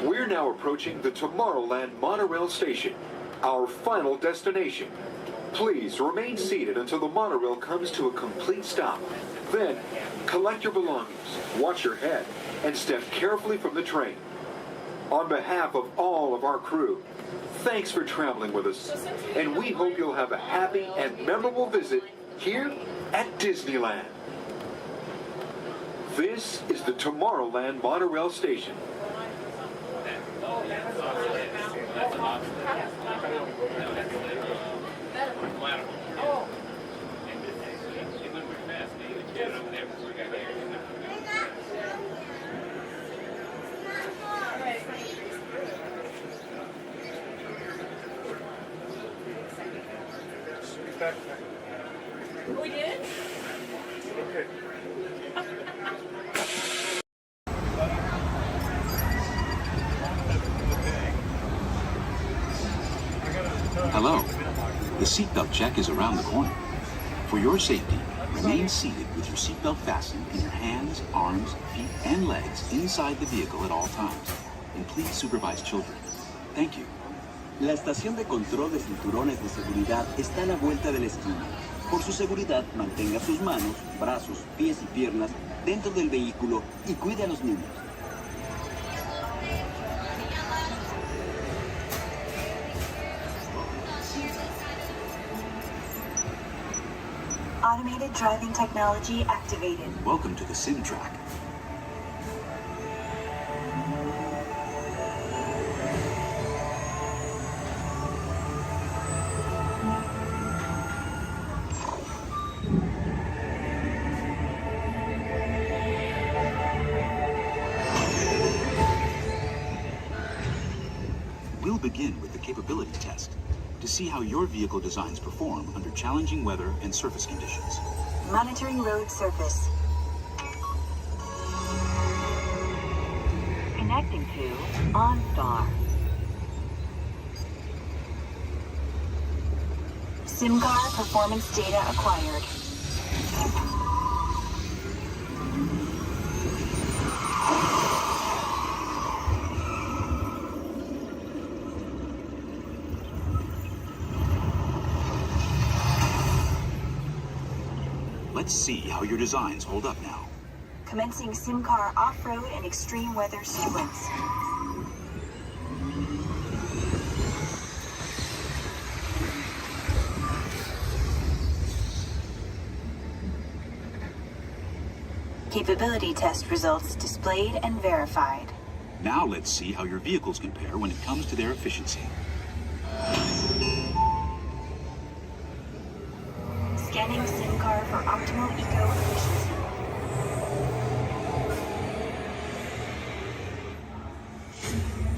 A: they'll
E: We're now approaching the Tomorrowland monorail station, our final destination. Please remain seated until the monorail comes to a complete stop. Then, collect your belongings, watch your head, and step carefully from the train. On behalf of all of our crew, thanks for traveling with us, and we hope you'll have a happy and memorable visit here at Disneyland. This is the Tomorrowland monorail station.
A: We did?
J: Okay.
L: Hello. The seatbelt check is around the corner. For your safety, remain seated with your seatbelt fastened in your hands, arms, feet, and legs inside the vehicle at all times. And please supervise children. Thank you.
T: La estación de control de cinturones de seguridad está a la vuelta de la esquina. Por su seguridad, mantenga sus manos, brazos, pies y piernas dentro del vehículo y cuide a los niños.
W: Automated driving technology activated.
L: Welcome to the sim track. We'll begin with the capability test to see how your vehicle designs perform under challenging weather and surface conditions.
W: Monitoring road surface. Connecting to OnStar. SIM-car performance data acquired.
L: Let's see how your designs hold up now.
W: Commencing SIM-car off-road and extreme weather sequence. Capability test results displayed and verified.
L: Now let's see how your vehicles compare when it comes to their efficiency.
W: Scanning SIM-car for optimal eco-efficiency.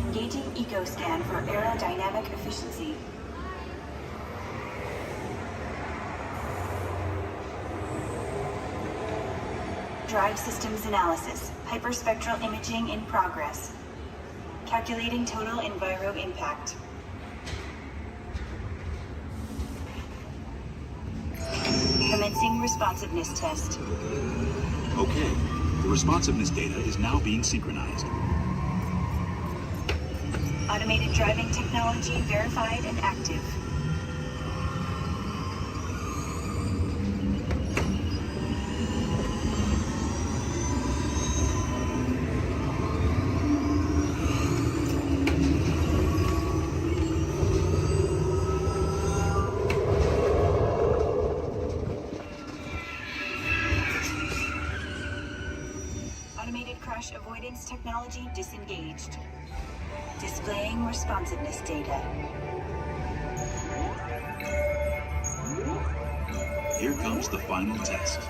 W: Engaging eco-scan for aerodynamic efficiency. Drive systems analysis. Hyperspectral imaging in progress. Calculating total enviro impact. Commencing responsiveness test.
L: Okay, the responsiveness data is now being synchronized.
W: Automated driving technology verified and active. Automated crash avoidance technology disengaged. Displaying responsiveness data.
L: Here comes the final test.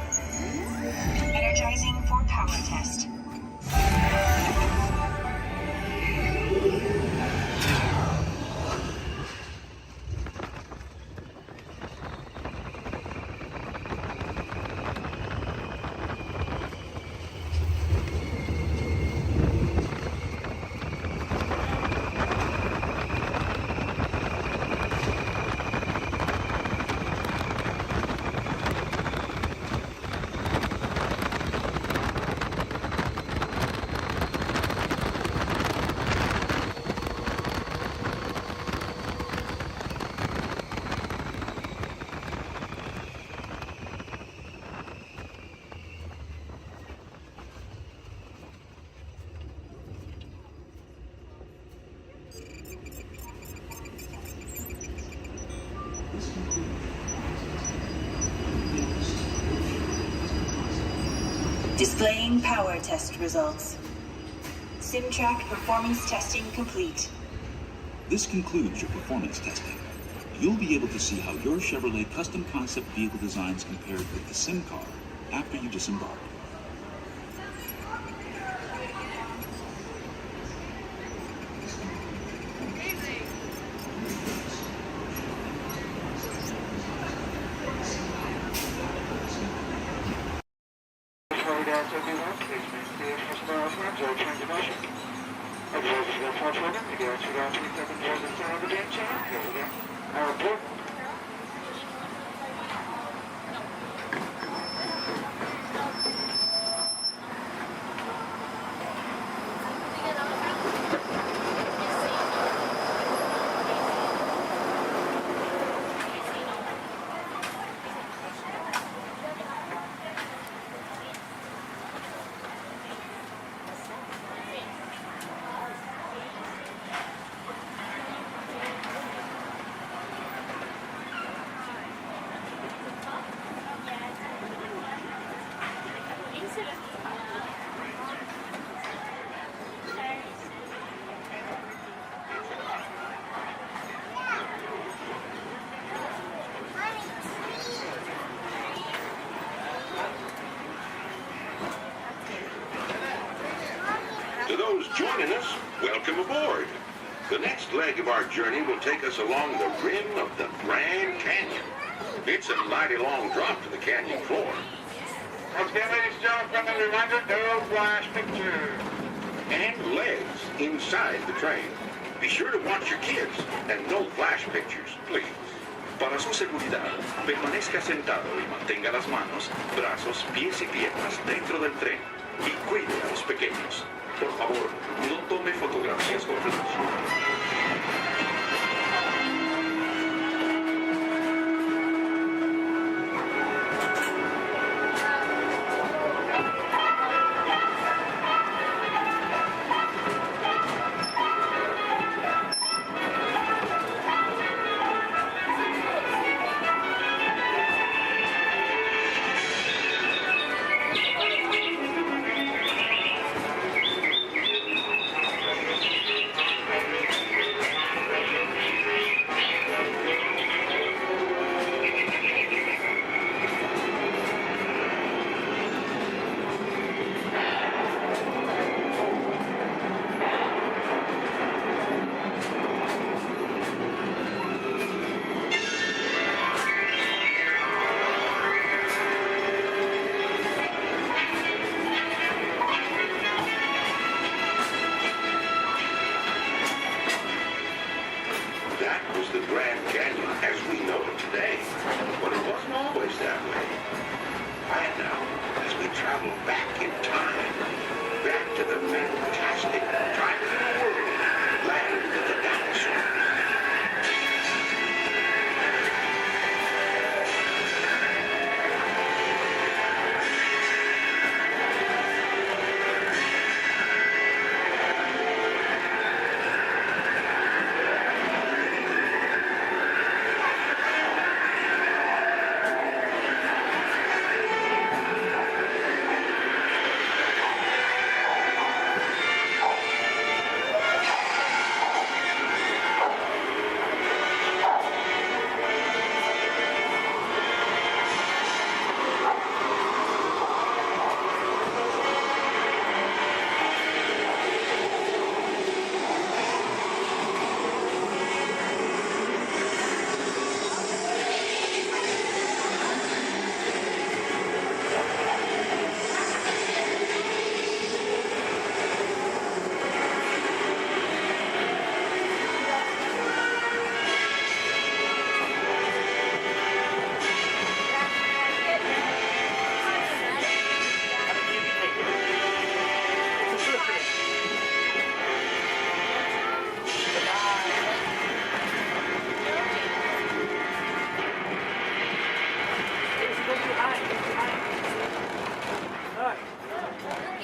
W: Energizing for power test. Displaying power test results. SimTrack performance testing complete.
L: This concludes your performance testing. You'll be able to see how your Chevrolet custom concept vehicle designs compared with the sim car after you disembark.
I: To those joining us, welcome aboard. The next leg of our journey will take us along the rim of the Grand Canyon. It's a mighty long drop to the canyon floor.
O: Once again, ladies and gentlemen, friendly reminder, no flash pictures.
I: And legs inside the train. Be sure to watch your kids and no flash pictures, please.
L: Para su seguridad, permanezca sentado y mantenga las manos, brazos, pies y piernas dentro del tren y cuide a los pequeños. Por favor, no tome fotografías con flash.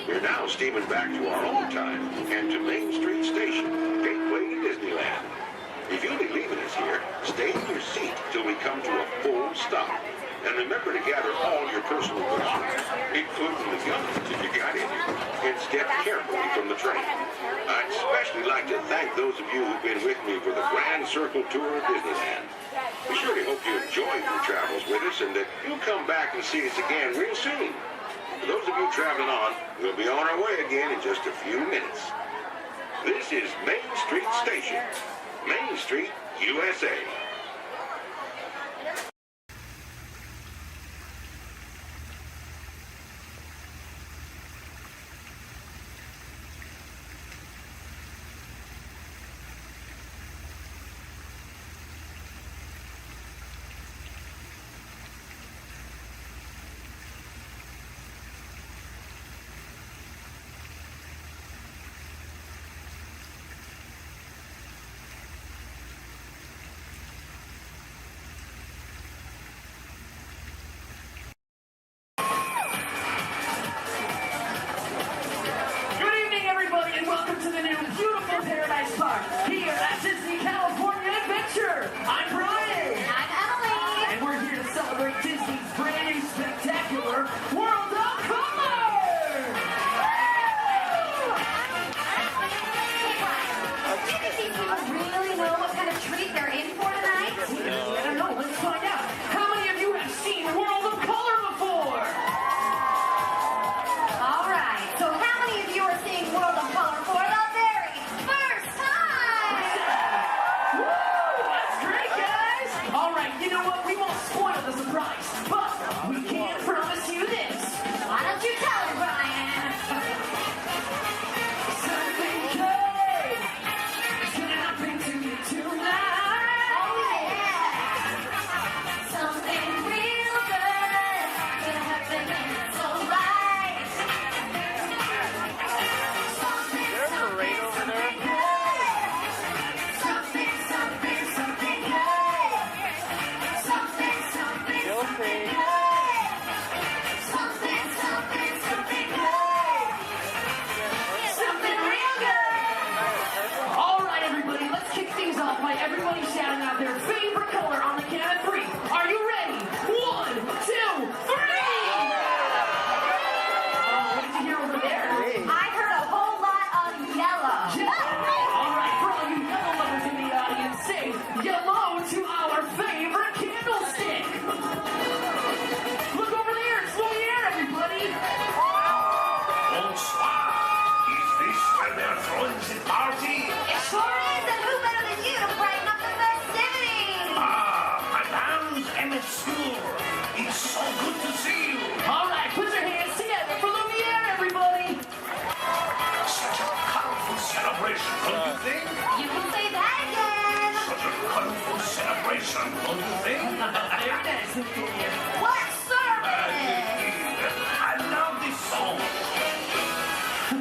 I: We're now steaming back to our own time and to Main Street Station, gateway to Disneyland. If you'll be leaving us here, stay in your seat till we come to a full stop. And remember to gather all your personal belongings, including the guns if you got any, and step carefully from the train. I'd especially like to thank those of you who've been with me for the Grand Circle Tour of Disneyland. We surely hope you enjoyed your travels with us and that you'll come back and see us again real soon. For those of you traveling on, we'll be on our way again in just a few minutes. This is Main Street Station, Main Street, USA.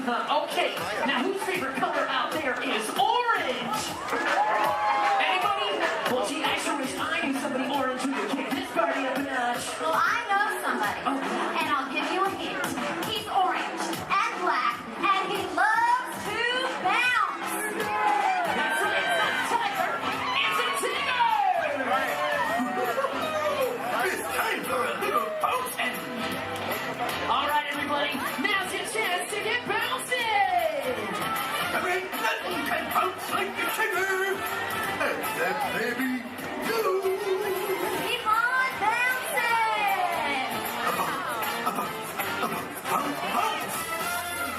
B: Okay, now whose favorite color out there is orange? Anybody? Well, gee, I sure wish I knew somebody orange who could kick this party up a notch.
M: Well, I know somebody, and I'll give you a hint. He's orange and black, and he loves to bounce.
B: That's right, it's not Tiger, it's a Tigger!
K: It's time for a little bouncing.
B: All right, everybody, now's your chance to get bouncing!
K: There ain't nothing can bounce like the Tigger. Except maybe you.
M: Keep on bouncing!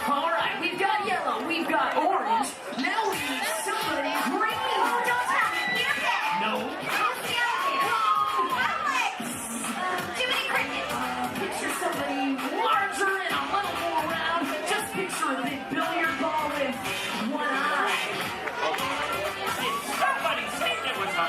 B: All right, we've got yellow, we've got orange, now we need somebody green!
M: Oh, don't tap me, you're dead!
B: No.
M: Who's the other kid? Alex! Jiminy Cricket!
B: Picture somebody larger and a little more round. Just picture a big billiard ball with one eye.
Q: Somebody said there was a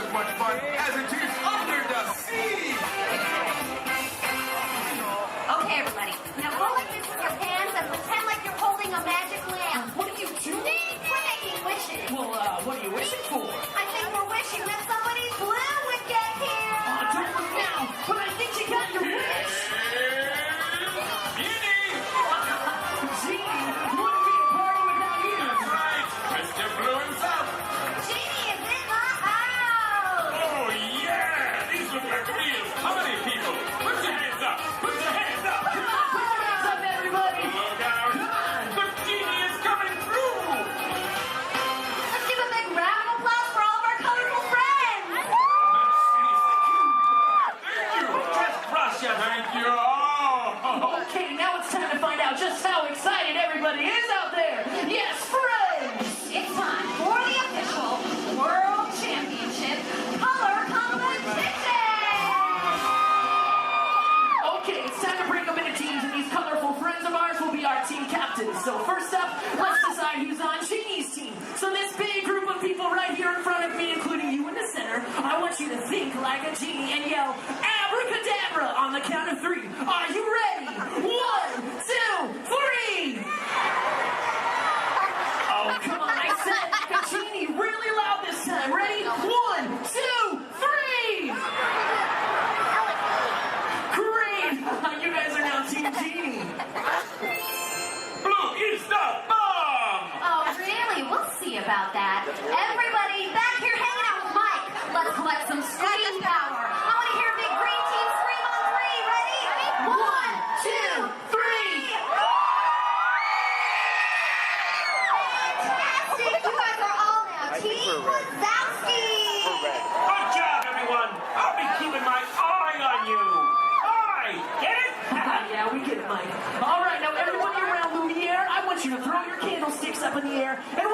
Q: as much fun as it is under the sea!
M: Okay, everybody. Now go like this with your hands and pretend like you're holding a magic lamp.
B: What are you doing?
M: We're making wishes.
B: Well, what are you wishing for?
M: I think we're wishing that somebody's blue would get here.
B: Don't look now, but I think you got your wish. Genie, wouldn't be a party without you.
Q: That's right, Mr. Blue himself.
M: Genie is in the house.
I: Oh, yeah! These look like real party people! Put your hands up! Put your hands up!
B: Put your hands up, everybody.
I: Look out! The genie is coming through!
M: Let's give a big round of applause for all of our colorful friends.
I: Just Russia, thank you! Oh!
B: Okay, now it's time to find out just how excited everybody is out there. Yes, friends.
M: It's time for the official World Championship Color Competition.
B: Okay, it's time to break them into teams, and these colorful friends of ours will be our team captains. So first up, let's decide who's on Genie's team. So this big group of people right here in front of me, including you in the center, I want you to think like a genie and yell abracadabra on the count of 3. Are you ready? 1, 2, 3. Oh, come on, I said a genie really loud this time. Ready? 1, 2, 3. Great! You guys are now Team Genie.
I: Blue is the bomb!
M: Oh, really? We'll see about that. Everybody back here hanging out with Mike. Let's collect some scream power. I want to hear big green team scream on 3. Ready? 1, 2, 3. Fantastic! You guys are all now Team Wazowski.
I: Good job, everyone! I'll be keeping my eye on you! Eye! Get it?
B: Yeah, we get it, Mike. All right, now everybody around Lumiere, I want you to throw your candlesticks up in the air and